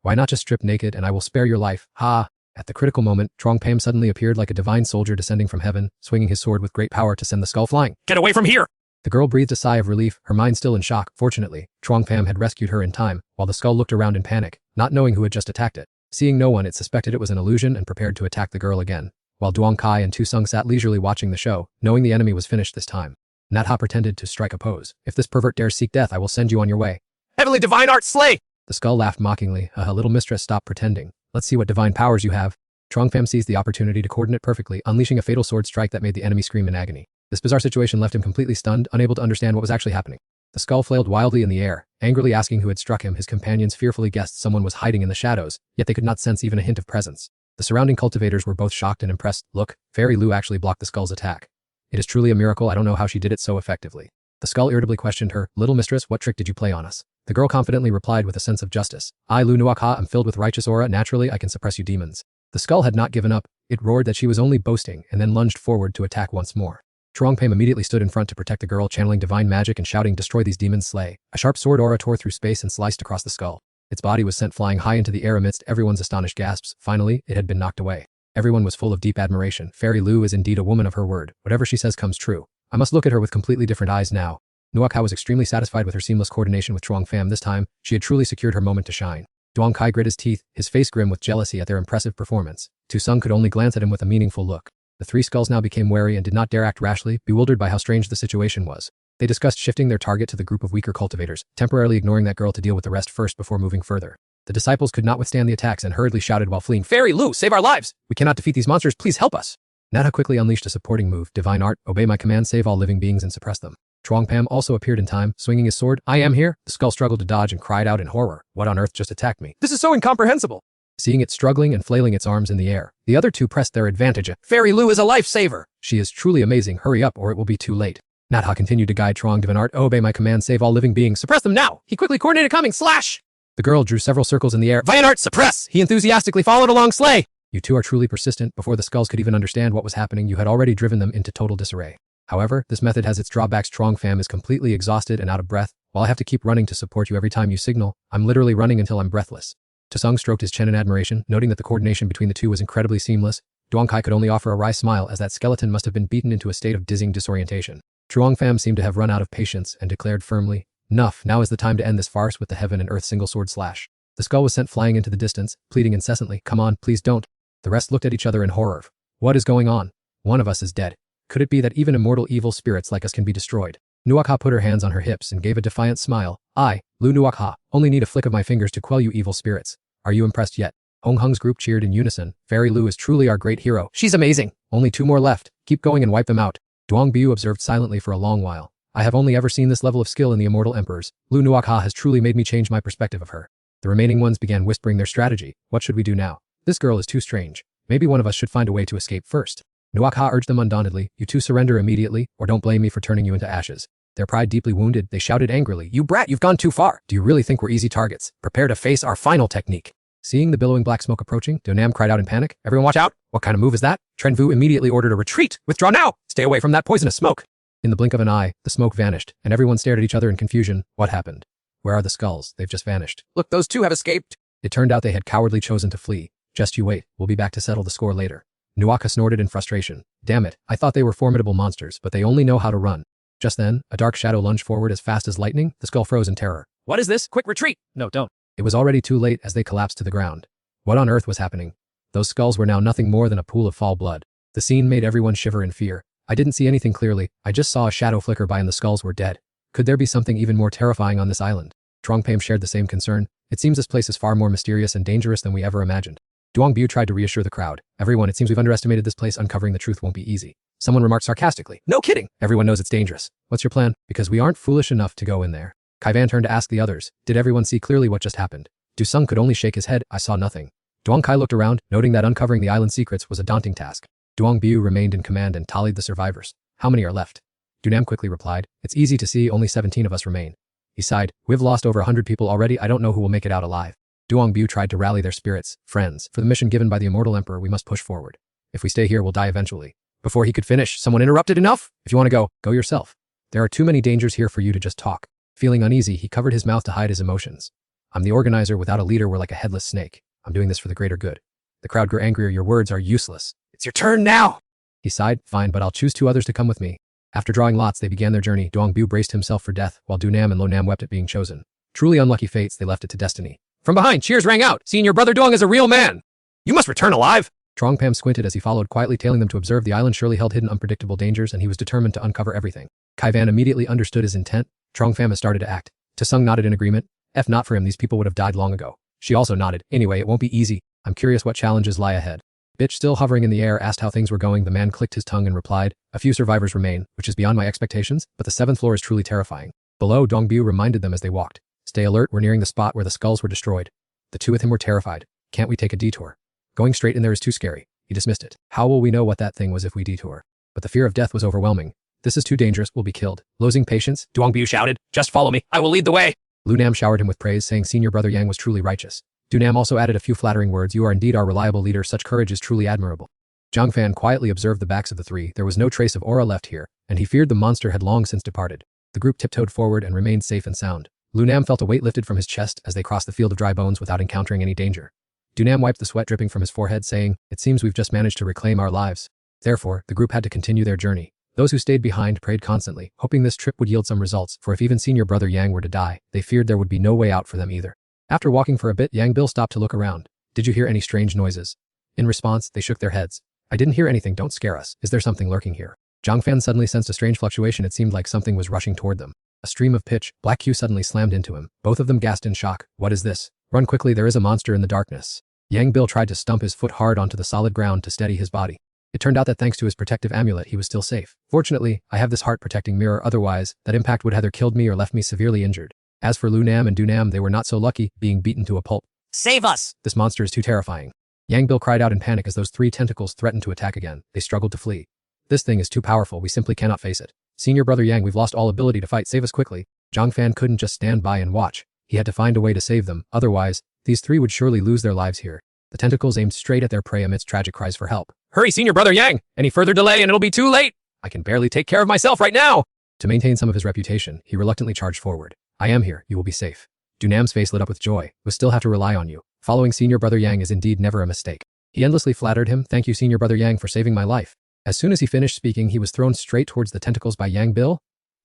Why not just strip naked and I will spare your life? Ha! At the critical moment, Trong Pam suddenly appeared like a divine soldier descending from heaven, swinging his sword with great power to send the skull flying. Get away from here! The girl breathed a sigh of relief, her mind still in shock. Fortunately, Trong Pam had rescued her in time, while the skull looked around in panic, not knowing who had just attacked it. Seeing no one, it suspected it was an illusion and prepared to attack the girl again, while Duong Kai and Tu Sung sat leisurely watching the show, knowing the enemy was finished this time. Natha pretended to strike a pose. If this pervert dares seek death, I will send you on your way. Heavenly divine art slay! The skull laughed mockingly. Little mistress, stop pretending. Let's see what divine powers you have. Trong Pam seized the opportunity to coordinate perfectly, unleashing a fatal sword strike that made the enemy scream in agony. This bizarre situation left him completely stunned, unable to understand what was actually happening. The skull flailed wildly in the air, angrily asking who had struck him. His companions fearfully guessed someone was hiding in the shadows, yet they could not sense even a hint of presence. The surrounding cultivators were both shocked and impressed. Look, Fairy Lu actually blocked the skull's attack. It is truly a miracle. I don't know how she did it so effectively. The skull irritably questioned her. Little mistress, what trick did you play on us? The girl confidently replied with a sense of justice. I, Lu Nuak Ha, am filled with righteous aura. Naturally, I can suppress you demons. The skull had not given up. It roared that she was only boasting and then lunged forward to attack once more. Trong Pam immediately stood in front to protect the girl, channeling divine magic and shouting, destroy these demons, slay. A sharp sword aura tore through space and sliced across the skull. Its body was sent flying high into the air amidst everyone's astonished gasps. Finally, it had been knocked away. Everyone was full of deep admiration. Fairy Lu is indeed a woman of her word. Whatever she says comes true. I must look at her with completely different eyes now. Nuak Ha was extremely satisfied with her seamless coordination with Trong Pam. This time, she had truly secured her moment to shine. Duong Kai grit his teeth, his face grim with jealousy at their impressive performance. Tu Sung could only glance at him with a meaningful look. The three skulls now became wary and did not dare act rashly, bewildered by how strange the situation was. They discussed shifting their target to the group of weaker cultivators, temporarily ignoring that girl to deal with the rest first before moving further. The disciples could not withstand the attacks and hurriedly shouted while fleeing, Fairy Lu, save our lives! We cannot defeat these monsters, please help us! Natha quickly unleashed a supporting move, Divine Art, obey my command, save all living beings and suppress them. Trong Pam also appeared in time, swinging his sword. I am here! The skull struggled to dodge and cried out in horror. What on earth just attacked me? This is so incomprehensible! Seeing it struggling and flailing its arms in the air, the other two pressed their advantage. Fairy Lu is a lifesaver! She is truly amazing, hurry up or it will be too late. Natha continued to guide Trong. Divine Art, obey my command, save all living beings, suppress them now! He quickly coordinated coming, slash! The girl drew several circles in the air. Divine Art, suppress! He enthusiastically followed along, slay! You two are truly persistent. Before the skulls could even understand what was happening, you had already driven them into total disarray. However, this method has its drawbacks. Trong Pam is completely exhausted and out of breath, while I have to keep running to support you every time you signal. I'm literally running until I'm breathless. Tu Sung stroked his chin in admiration, noting that the coordination between the two was incredibly seamless. Duong Kai could only offer a wry smile as that skeleton must have been beaten into a state of dizzying disorientation. Truong Pham seemed to have run out of patience and declared firmly, "Enough, now is the time to end this farce with the heaven and earth single sword slash." The skull was sent flying into the distance, pleading incessantly, "Come on, please don't." The rest looked at each other in horror. What is going on? One of us is dead. Could it be that even immortal evil spirits like us can be destroyed? Nuak Ha put her hands on her hips and gave a defiant smile. I, Lu Nuak Ha, only need a flick of my fingers to quell you evil spirits. Are you impressed yet? Hong Hung's group cheered in unison. Fairy Lu is truly our great hero. She's amazing. Only 2 more left. Keep going and wipe them out. Duong Bu observed silently for a long while. I have only ever seen this level of skill in the immortal emperors. Lu Nuokha has truly made me change my perspective of her. The remaining ones began whispering their strategy. What should we do now? This girl is too strange. Maybe one of us should find a way to escape first. Nuokha urged them undauntedly. You two surrender immediately, or don't blame me for turning you into ashes. Their pride deeply wounded, they shouted angrily. You brat, you've gone too far. Do you really think we're easy targets? Prepare to face our final technique. Seeing the billowing black smoke approaching, Donam cried out in panic. Everyone watch out. What kind of move is that? Tren Vu immediately ordered a retreat. Withdraw now. Stay away from that poisonous smoke. In the blink of an eye, the smoke vanished, and everyone stared at each other in confusion. What happened? Where are the skulls? They've just vanished. Look, those two have escaped. It turned out they had cowardly chosen to flee. Just you wait, we'll be back to settle the score later. Nuokha snorted in frustration. Damn it, I thought they were formidable monsters, but they only know how to run. Just then, a dark shadow lunged forward as fast as lightning. The skull froze in terror. What is this? Quick retreat. No, don't. It was already too late as they collapsed to the ground. What on earth was happening? Those skulls were now nothing more than a pool of fall blood. The scene made everyone shiver in fear. I didn't see anything clearly, I just saw a shadow flicker by and the skulls were dead. Could there be something even more terrifying on this island? Trongpam shared the same concern. It seems this place is far more mysterious and dangerous than we ever imagined. Duong Bu tried to reassure the crowd. Everyone, it seems we've underestimated this place. Uncovering the truth won't be easy. Someone remarked sarcastically. No kidding. Everyone knows it's dangerous. What's your plan? Because we aren't foolish enough to go in there. Kaivan turned to ask the others. Did everyone see clearly what just happened? Du-sung could only shake his head. I saw nothing. Duong Kai looked around, noting that uncovering the island's secrets was a daunting task. Duong Bu remained in command and tallied the survivors. How many are left? Dunam quickly replied. It's easy to see, only 17 of us remain. He sighed. We've lost over 100 people already. I don't know who will make it out alive. Duong Bu tried to rally their spirits. Friends, for the mission given by the immortal emperor, we must push forward. If we stay here, we'll die eventually. Before he could finish, someone interrupted. Enough! If you want to go, go yourself. There are too many dangers here for you to just talk. Feeling uneasy, he covered his mouth to hide his emotions. I'm the organizer. Without a leader, we're like a headless snake. I'm doing this for the greater good. The crowd grew angrier. Your words are useless. It's your turn now! He sighed. Fine, but I'll choose 2 others to come with me. After drawing lots, they began their journey. Duong Bu braced himself for death, while Dunam and Lo Nam wept at being chosen. Truly unlucky fates, they left it to destiny. From behind, cheers rang out. Seeing your brother Duong is a real man. You must return alive. Trongpam squinted as he followed, quietly tailing them to observe the island surely held hidden unpredictable dangers, and he was determined to uncover everything. Kaivan immediately understood his intent. Trongpam has started to act. Tu-sung nodded in agreement. If not for him, these people would have died long ago. She also nodded. Anyway, it won't be easy. I'm curious what challenges lie ahead. Bitch, still hovering in the air, asked how things were going. The man clicked his tongue and replied, a few survivors remain, which is beyond my expectations, but the 7th floor is truly terrifying. Below, Duong Bu reminded them as they walked. Stay alert, we're nearing the spot where the skulls were destroyed. The two with him were terrified. Can't we take a detour? Going straight in there is too scary. He dismissed it. How will we know what that thing was if we detour? But the fear of death was overwhelming. This is too dangerous, we'll be killed. Losing patience, Duong Bu shouted, just follow me, I will lead the way. Lunam showered him with praise, saying senior brother Yang was truly righteous. Dunam also added a few flattering words. You are indeed our reliable leader, such courage is truly admirable. Zhang Fan quietly observed the backs of the 3. There was no trace of aura left here, and he feared the monster had long since departed. The group tiptoed forward and remained safe and sound. Lunam felt a weight lifted from his chest as they crossed the field of dry bones without encountering any danger. Dunam wiped the sweat dripping from his forehead, saying, it seems we've just managed to reclaim our lives. Therefore, the group had to continue their journey. Those who stayed behind prayed constantly, hoping this trip would yield some results, for if even senior brother Yang were to die, they feared there would be no way out for them either. After walking for a bit, Yang Bil stopped to look around. Did you hear any strange noises? In response, they shook their heads. I didn't hear anything, don't scare us. Is there something lurking here? Zhang Fan suddenly sensed a strange fluctuation. It seemed like something was rushing toward them. A stream of pitch, black hue suddenly slammed into him. Both of them gasped in shock. What is this? Run quickly, there is a monster in the darkness. Yang Bil tried to stump his foot hard onto the solid ground to steady his body. It turned out that thanks to his protective amulet, he was still safe. Fortunately, I have this heart-protecting mirror, otherwise, that impact would have either killed me or left me severely injured. As for Lunam and Dunam, they were not so lucky, being beaten to a pulp. Save us! This monster is too terrifying. Yang Bil cried out in panic as those 3 tentacles threatened to attack again. They struggled to flee. This thing is too powerful, we simply cannot face it. Senior brother Yang, we've lost all ability to fight, save us quickly. Zhang Fan couldn't just stand by and watch. He had to find a way to save them, otherwise, these 3 would surely lose their lives here. The tentacles aimed straight at their prey amidst tragic cries for help. Hurry, senior brother Yang! Any further delay and it'll be too late! I can barely take care of myself right now! To maintain some of his reputation, he reluctantly charged forward. I am here, you will be safe. Dunam's face lit up with joy. We still have to rely on you. Following senior brother Yang is indeed never a mistake. He endlessly flattered him. Thank you, senior brother Yang, for saving my life. As soon as he finished speaking, he was thrown straight towards the tentacles by Yang Bil.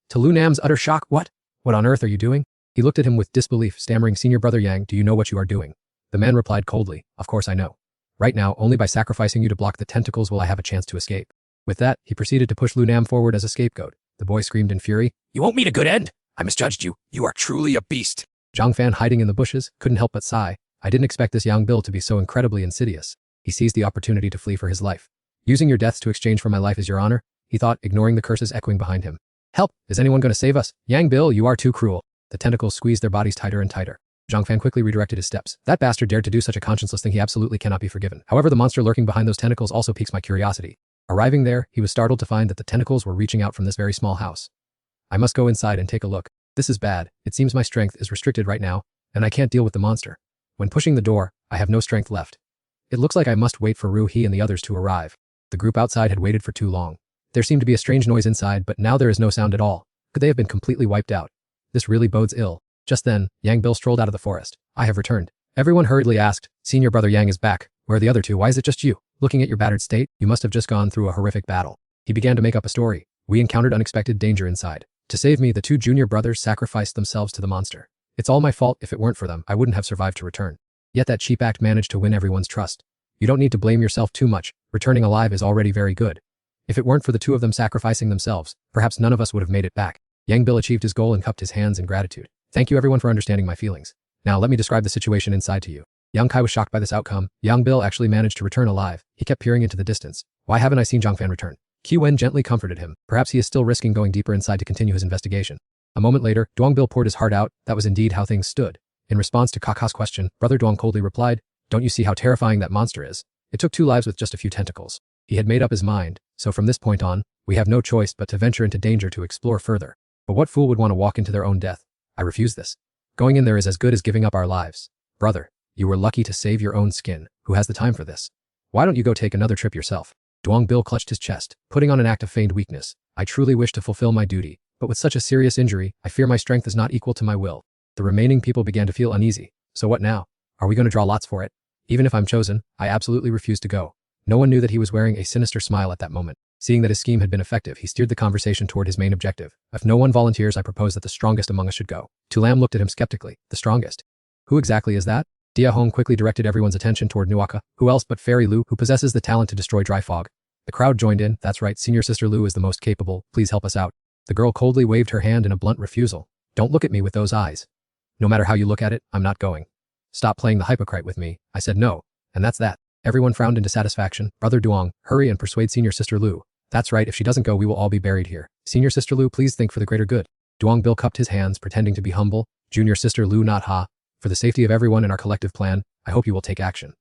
To Lunam's utter shock, what? What on earth are you doing? He looked at him with disbelief, stammering, senior brother Yang, do you know what you are doing? The man replied coldly, of course I know. Right now, only by sacrificing you to block the tentacles will I have a chance to escape. With that, he proceeded to push Lunam forward as a scapegoat. The boy screamed in fury. You won't meet a good end. I misjudged you. You are truly a beast. Zhang Fan, hiding in the bushes, couldn't help but sigh. I didn't expect this Yang Bil to be so incredibly insidious. He seized the opportunity to flee for his life. Using your deaths to exchange for my life is your honor? he thought, ignoring the curses echoing behind him. Help! Is anyone going to save us? Yang Bil, you are too cruel. The tentacles squeezed their bodies tighter and tighter. Zhang Fan quickly redirected his steps. That bastard dared to do such a conscienceless thing. He absolutely cannot be forgiven. However, the monster lurking behind those tentacles also piques my curiosity. Arriving there, he was startled to find that the tentacles were reaching out from this very small house. I must go inside and take a look. This is bad. It seems my strength is restricted right now, and I can't deal with the monster. When pushing the door, I have no strength left. It looks like I must wait for Ru He and the others to arrive. The group outside had waited for too long. There seemed to be a strange noise inside, but now there is no sound at all. Could they have been completely wiped out? This really bodes ill. Just then, Yang Bil strolled out of the forest. I have returned. Everyone hurriedly asked, Senior Brother Yang is back. Where are the other two? Why is it just you? Looking at your battered state, you must have just gone through a horrific battle. He began to make up a story. We encountered unexpected danger inside. To save me, the two junior brothers sacrificed themselves to the monster. It's all my fault. If it weren't for them, I wouldn't have survived to return. Yet that cheap act managed to win everyone's trust. You don't need to blame yourself too much. Returning alive is already very good. If it weren't for the two of them sacrificing themselves, perhaps none of us would have made it back. Yang Bil achieved his goal and cupped his hands in gratitude. Thank you everyone for understanding my feelings. Now let me describe the situation inside to you. Yang Kai was shocked by this outcome. Yang Bil actually managed to return alive. He kept peering into the distance. Why haven't I seen Zhang Fan return? Qi Wen gently comforted him. Perhaps he is still risking going deeper inside to continue his investigation. A moment later, Duang Bil poured his heart out. That was indeed how things stood. In response to Kaka's question, Brother Duang coldly replied, Don't you see how terrifying that monster is? It took 2 lives with just a few tentacles. He had made up his mind, so from this point on, we have no choice but to venture into danger to explore further. But what fool would want to walk into their own death? I refuse this. Going in there is as good as giving up our lives. Brother, you were lucky to save your own skin. Who has the time for this? Why don't you go take another trip yourself? Duang Bil clutched his chest, putting on an act of feigned weakness. I truly wish to fulfill my duty, but with such a serious injury, I fear my strength is not equal to my will. The remaining people began to feel uneasy. So what now? Are we going to draw lots for it? Even if I'm chosen, I absolutely refuse to go. No one knew that he was wearing a sinister smile at that moment. Seeing that his scheme had been effective, he steered the conversation toward his main objective. If no one volunteers, I propose that the strongest among us should go. Tu Lam looked at him skeptically. The strongest? Who exactly is that? Dia Hong quickly directed everyone's attention toward Nuaka. Who else but Fairy Lu, who possesses the talent to destroy dry fog? The crowd joined in. That's right, Senior Sister Lu is the most capable. Please help us out. The girl coldly waved her hand in a blunt refusal. Don't look at me with those eyes. No matter how you look at it, I'm not going. Stop playing the hypocrite with me. I said no. And that's that. Everyone frowned into satisfaction. Brother Duong, hurry and persuade Senior Sister Lu. That's right, if she doesn't go, we will all be buried here. Senior Sister Lu, please think for the greater good. Duong Bil cupped his hands, pretending to be humble. Junior Sister Lu, not ha. For the safety of everyone in our collective plan, I hope you will take action.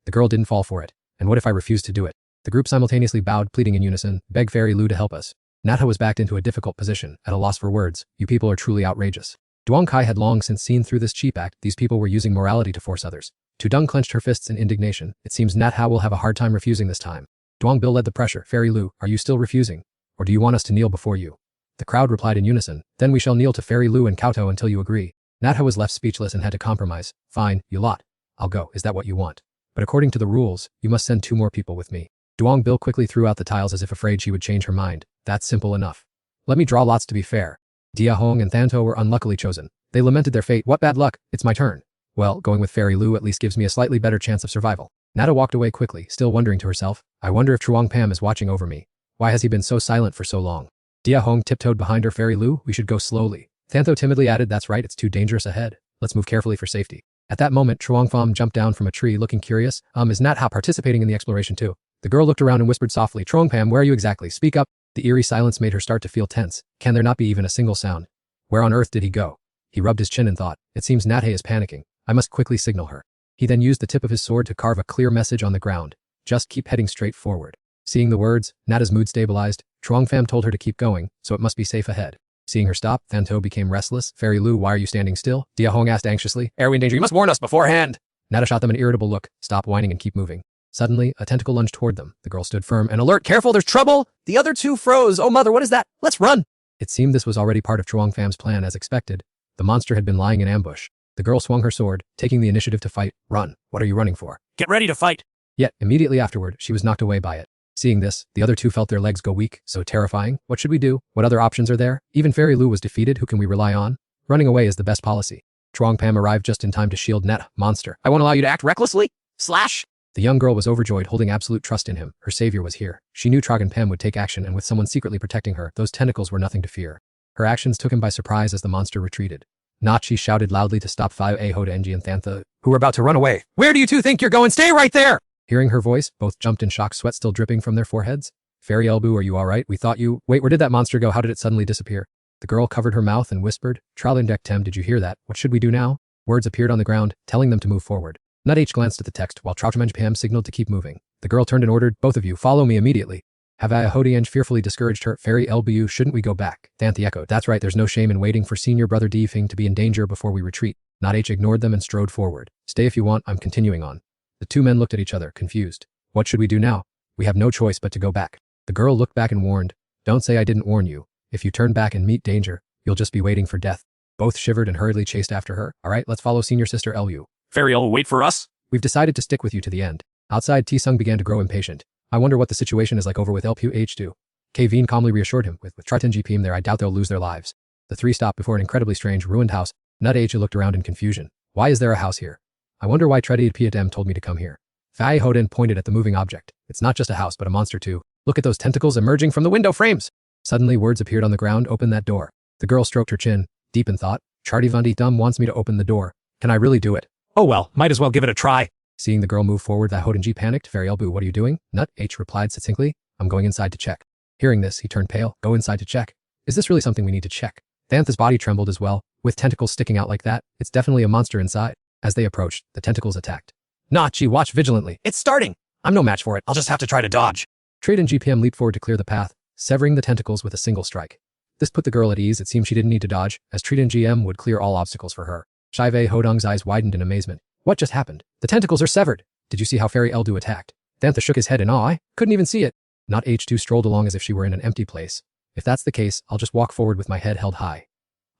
The girl didn't fall for it. And what if I refuse to do it? The group simultaneously bowed, pleading in unison. Beg Fairy Lu to help us. Natha was backed into a difficult position, at a loss for words. You people are truly outrageous. Duong Kai had long since seen through this cheap act. These people were using morality to force others. Tu Dung clenched her fists in indignation. It seems Nat Hao will have a hard time refusing this time. Duong Bil led the pressure. Fairy Lu, are you still refusing? Or do you want us to kneel before you? The crowd replied in unison. Then we shall kneel to Fairy Lu and Kauto until you agree. Nat Hao was left speechless and had to compromise. Fine, you lot. I'll go. Is that what you want? But according to the rules, you must send 2 more people with me. Duong Bil quickly threw out the tiles as if afraid she would change her mind. That's simple enough. Let me draw lots to be fair. Dia Hong and Thanto were unluckily chosen. They lamented their fate. What bad luck. It's my turn. Well, going with Fairy Lu at least gives me a slightly better chance of survival. Nata walked away quickly, still wondering to herself, I wonder if Truong Pam is watching over me. Why has he been so silent for so long? Dia Hong tiptoed behind her. Fairy Lu, we should go slowly. Thantho timidly added, that's right, it's too dangerous ahead. Let's move carefully for safety. At that moment, Truong Pham jumped down from a tree looking curious. Is Nat Hao participating in the exploration too? The girl looked around and whispered softly, Truong Pam, where are you exactly? Speak up. The eerie silence made her start to feel tense. Can there not be even a single sound? Where on earth did he go? He rubbed his chin and thought, it seems Nathe is panicking. I must quickly signal her. He then used the tip of his sword to carve a clear message on the ground. Just keep heading straight forward. Seeing the words, Nata's mood stabilized. Truong Pham told her to keep going, so it must be safe ahead. Seeing her stop, Thanto became restless. Fairy Lu, why are you standing still? Dia Hong asked anxiously. Are we in danger? You must warn us beforehand. Nata shot them an irritable look. Stop whining and keep moving. Suddenly, a tentacle lunged toward them. The girl stood firm and alert. Careful, there's trouble! The other 2 froze. Oh mother, what is that? Let's run! It seemed this was already part of Truong Pham's plan as expected. The monster had been lying in ambush. The girl swung her sword, taking the initiative to fight. Run. What are you running for? Get ready to fight. Yet, immediately afterward, she was knocked away by it. Seeing this, the other 2 felt their legs go weak. So terrifying. What should we do? What other options are there? Even Fairy Lu was defeated. Who can we rely on? Running away is the best policy. Truong Pam arrived just in time to shield Nat. Monster. I won't allow you to act recklessly. Slash. The young girl was overjoyed, holding absolute trust in him. Her savior was here. She knew Trogan Pam would take action, and with someone secretly protecting her, those tentacles were nothing to fear. Her actions took him by surprise as the monster retreated. Nachi shouted loudly to stop Phio Hoda Enji and Thantha, who were about to run away. Where do you 2 think you're going? Stay right there! Hearing her voice, both jumped in shock, sweat still dripping from their foreheads. Fairy Elbu, are you alright? We thought you— Wait, where did that monster go? How did it suddenly disappear? The girl covered her mouth and whispered, Tralindektem, did you hear that? What should we do now? Words appeared on the ground, telling them to move forward. Nut H glanced at the text, while Trauchmenjpam signaled to keep moving. The girl turned and ordered, both of you, follow me immediately. Havayahodienge fearfully discouraged her. Fairy Elbu, shouldn't we go back? Thanthe echoed, that's right, there's no shame in waiting for senior brother Defing to be in danger before we retreat. Nut H ignored them and strode forward. Stay if you want, I'm continuing on. The two men looked at each other, confused. What should we do now? We have no choice but to go back. The girl looked back and warned, don't say I didn't warn you. If you turn back and meet danger, you'll just be waiting for death. Both shivered and hurriedly chased after her. Alright, let's follow senior sister Elu. Fairy Elbu, wait for us? We've decided to stick with you to the end. Outside, T-Sung began to grow impatient. I wonder what the situation is like over with LPU H2. Kaveen calmly reassured him, with Triton GPM there, I doubt they'll lose their lives. The three stopped before an incredibly strange, ruined house. Nut H looked around in confusion. Why is there a house here? I wonder why Treddy Piatem told me to come here. Fai Hoden pointed at the moving object. It's not just a house, but a monster too. Look at those tentacles emerging from the window frames. Suddenly, words appeared on the ground, open that door. The girl stroked her chin, deep in thought. Chartivandi Dum wants me to open the door. Can I really do it? Oh well, might as well give it a try. Seeing the girl move forward, the Hodenji panicked. Fairy Elbu, what are you doing? Nut H replied succinctly, I'm going inside to check. Hearing this, he turned pale. Go inside to check. Is this really something we need to check? Thantha's body trembled as well. With tentacles sticking out like that, it's definitely a monster inside. As they approached, the tentacles attacked. Nachi, watch vigilantly. It's starting. I'm no match for it. I'll just have to try to dodge. Trade GPM leaped forward to clear the path, severing the tentacles with a single strike. This put the girl at ease. It seemed she didn't need to dodge, as Triton GM would clear all obstacles for her. Shive Hodong's eyes widened in amazement. What just happened? The tentacles are severed. Did you see how Fairy Eldu attacked? Thantha shook his head in awe. I couldn't even see it. Not H2 strolled along as if she were in an empty place. If that's the case, I'll just walk forward with my head held high.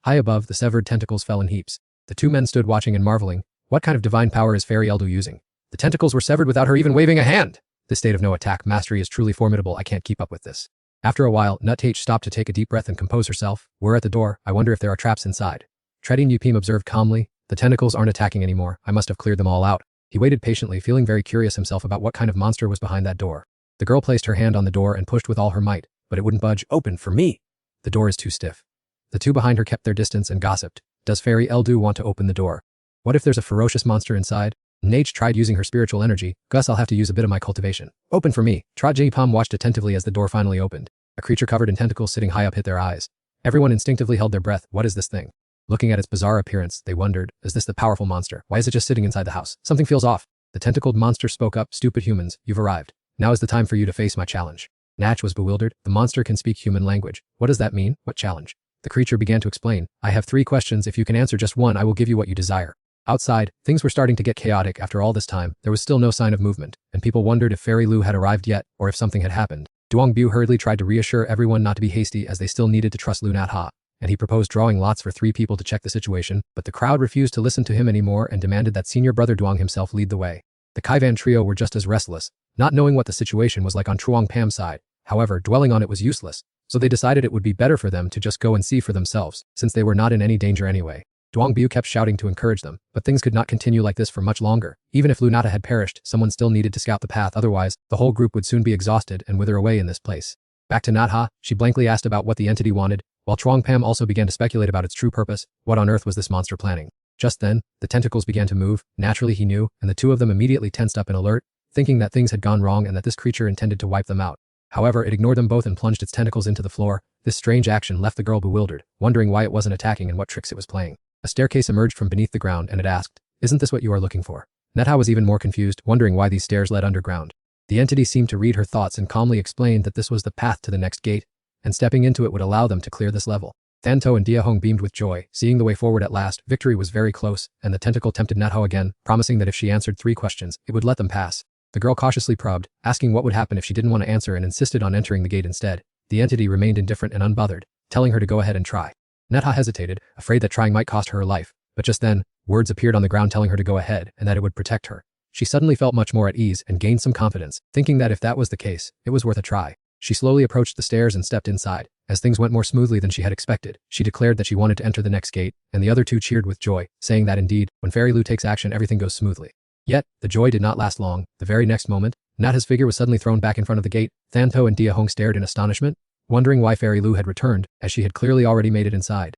High above, the severed tentacles fell in heaps. The two men stood watching and marveling. What kind of divine power is Fairy Eldu using? The tentacles were severed without her even waving a hand. This state of no attack mastery is truly formidable. I can't keep up with this. After a while, Nut H stopped to take a deep breath and compose herself. We're at the door. I wonder if there are traps inside. Treading Yupim observed calmly. The tentacles aren't attacking anymore. I must have cleared them all out. He waited patiently, feeling very curious himself about what kind of monster was behind that door. The girl placed her hand on the door and pushed with all her might, but it wouldn't budge. Open for me. The door is too stiff. The two behind her kept their distance and gossiped. Does Fairy Eldu want to open the door? What if there's a ferocious monster inside? Nage tried using her spiritual energy. Gus, I'll have to use a bit of my cultivation. Open for me. Trajipam watched attentively as the door finally opened. A creature covered in tentacles sitting high up hit their eyes. Everyone instinctively held their breath. What is this thing? Looking at its bizarre appearance, they wondered, is this the powerful monster? Why is it just sitting inside the house? Something feels off. The tentacled monster spoke up. Stupid humans, you've arrived. Now is the time for you to face my challenge. Natch was bewildered. The monster can speak human language. What does that mean? What challenge? The creature began to explain. I have 3 questions. If you can answer just one, I will give you what you desire. Outside, things were starting to get chaotic. After all this time, there was still no sign of movement, and people wondered if Fairy Lu had arrived yet, or if something had happened. Duong Bu hurriedly tried to reassure everyone not to be hasty as they still needed to trust Lunat Ha, and he proposed drawing lots for 3 people to check the situation, but the crowd refused to listen to him anymore and demanded that senior brother Duong himself lead the way. The Kaivan trio were just as restless, not knowing what the situation was like on Truong Pam's side. However, dwelling on it was useless, so they decided it would be better for them to just go and see for themselves, since they were not in any danger anyway. Duong Bu kept shouting to encourage them, but things could not continue like this for much longer. Even if Lunata had perished, someone still needed to scout the path, otherwise, the whole group would soon be exhausted and wither away in this place. Back to Natha, she blankly asked about what the entity wanted, while Truong Pam also began to speculate about its true purpose. What on earth was this monster planning? Just then, the tentacles began to move. Naturally he knew, and the two of them immediately tensed up in alert, thinking that things had gone wrong and that this creature intended to wipe them out. However, it ignored them both and plunged its tentacles into the floor. This strange action left the girl bewildered, wondering why it wasn't attacking and what tricks it was playing. A staircase emerged from beneath the ground and it asked, isn't this what you are looking for? Netha was even more confused, wondering why these stairs led underground. The entity seemed to read her thoughts and calmly explained that this was the path to the next gate, and stepping into it would allow them to clear this level. Thanto and Diahong beamed with joy, seeing the way forward at last. Victory was very close, and the tentacle tempted Netho again, promising that if she answered 3 questions, it would let them pass. The girl cautiously probed, asking what would happen if she didn't want to answer and insisted on entering the gate instead. The entity remained indifferent and unbothered, telling her to go ahead and try. Netha hesitated, afraid that trying might cost her her life, but just then, words appeared on the ground telling her to go ahead and that it would protect her. She suddenly felt much more at ease and gained some confidence, thinking that if that was the case, it was worth a try. She slowly approached the stairs and stepped inside. As things went more smoothly than she had expected, she declared that she wanted to enter the next gate, and the other two cheered with joy, saying that indeed, when Fairy Lu takes action everything goes smoothly. Yet, the joy did not last long. The very next moment, Natha's figure was suddenly thrown back in front of the gate. Thanto and Diahong stared in astonishment, wondering why Fairy Lu had returned, as she had clearly already made it inside.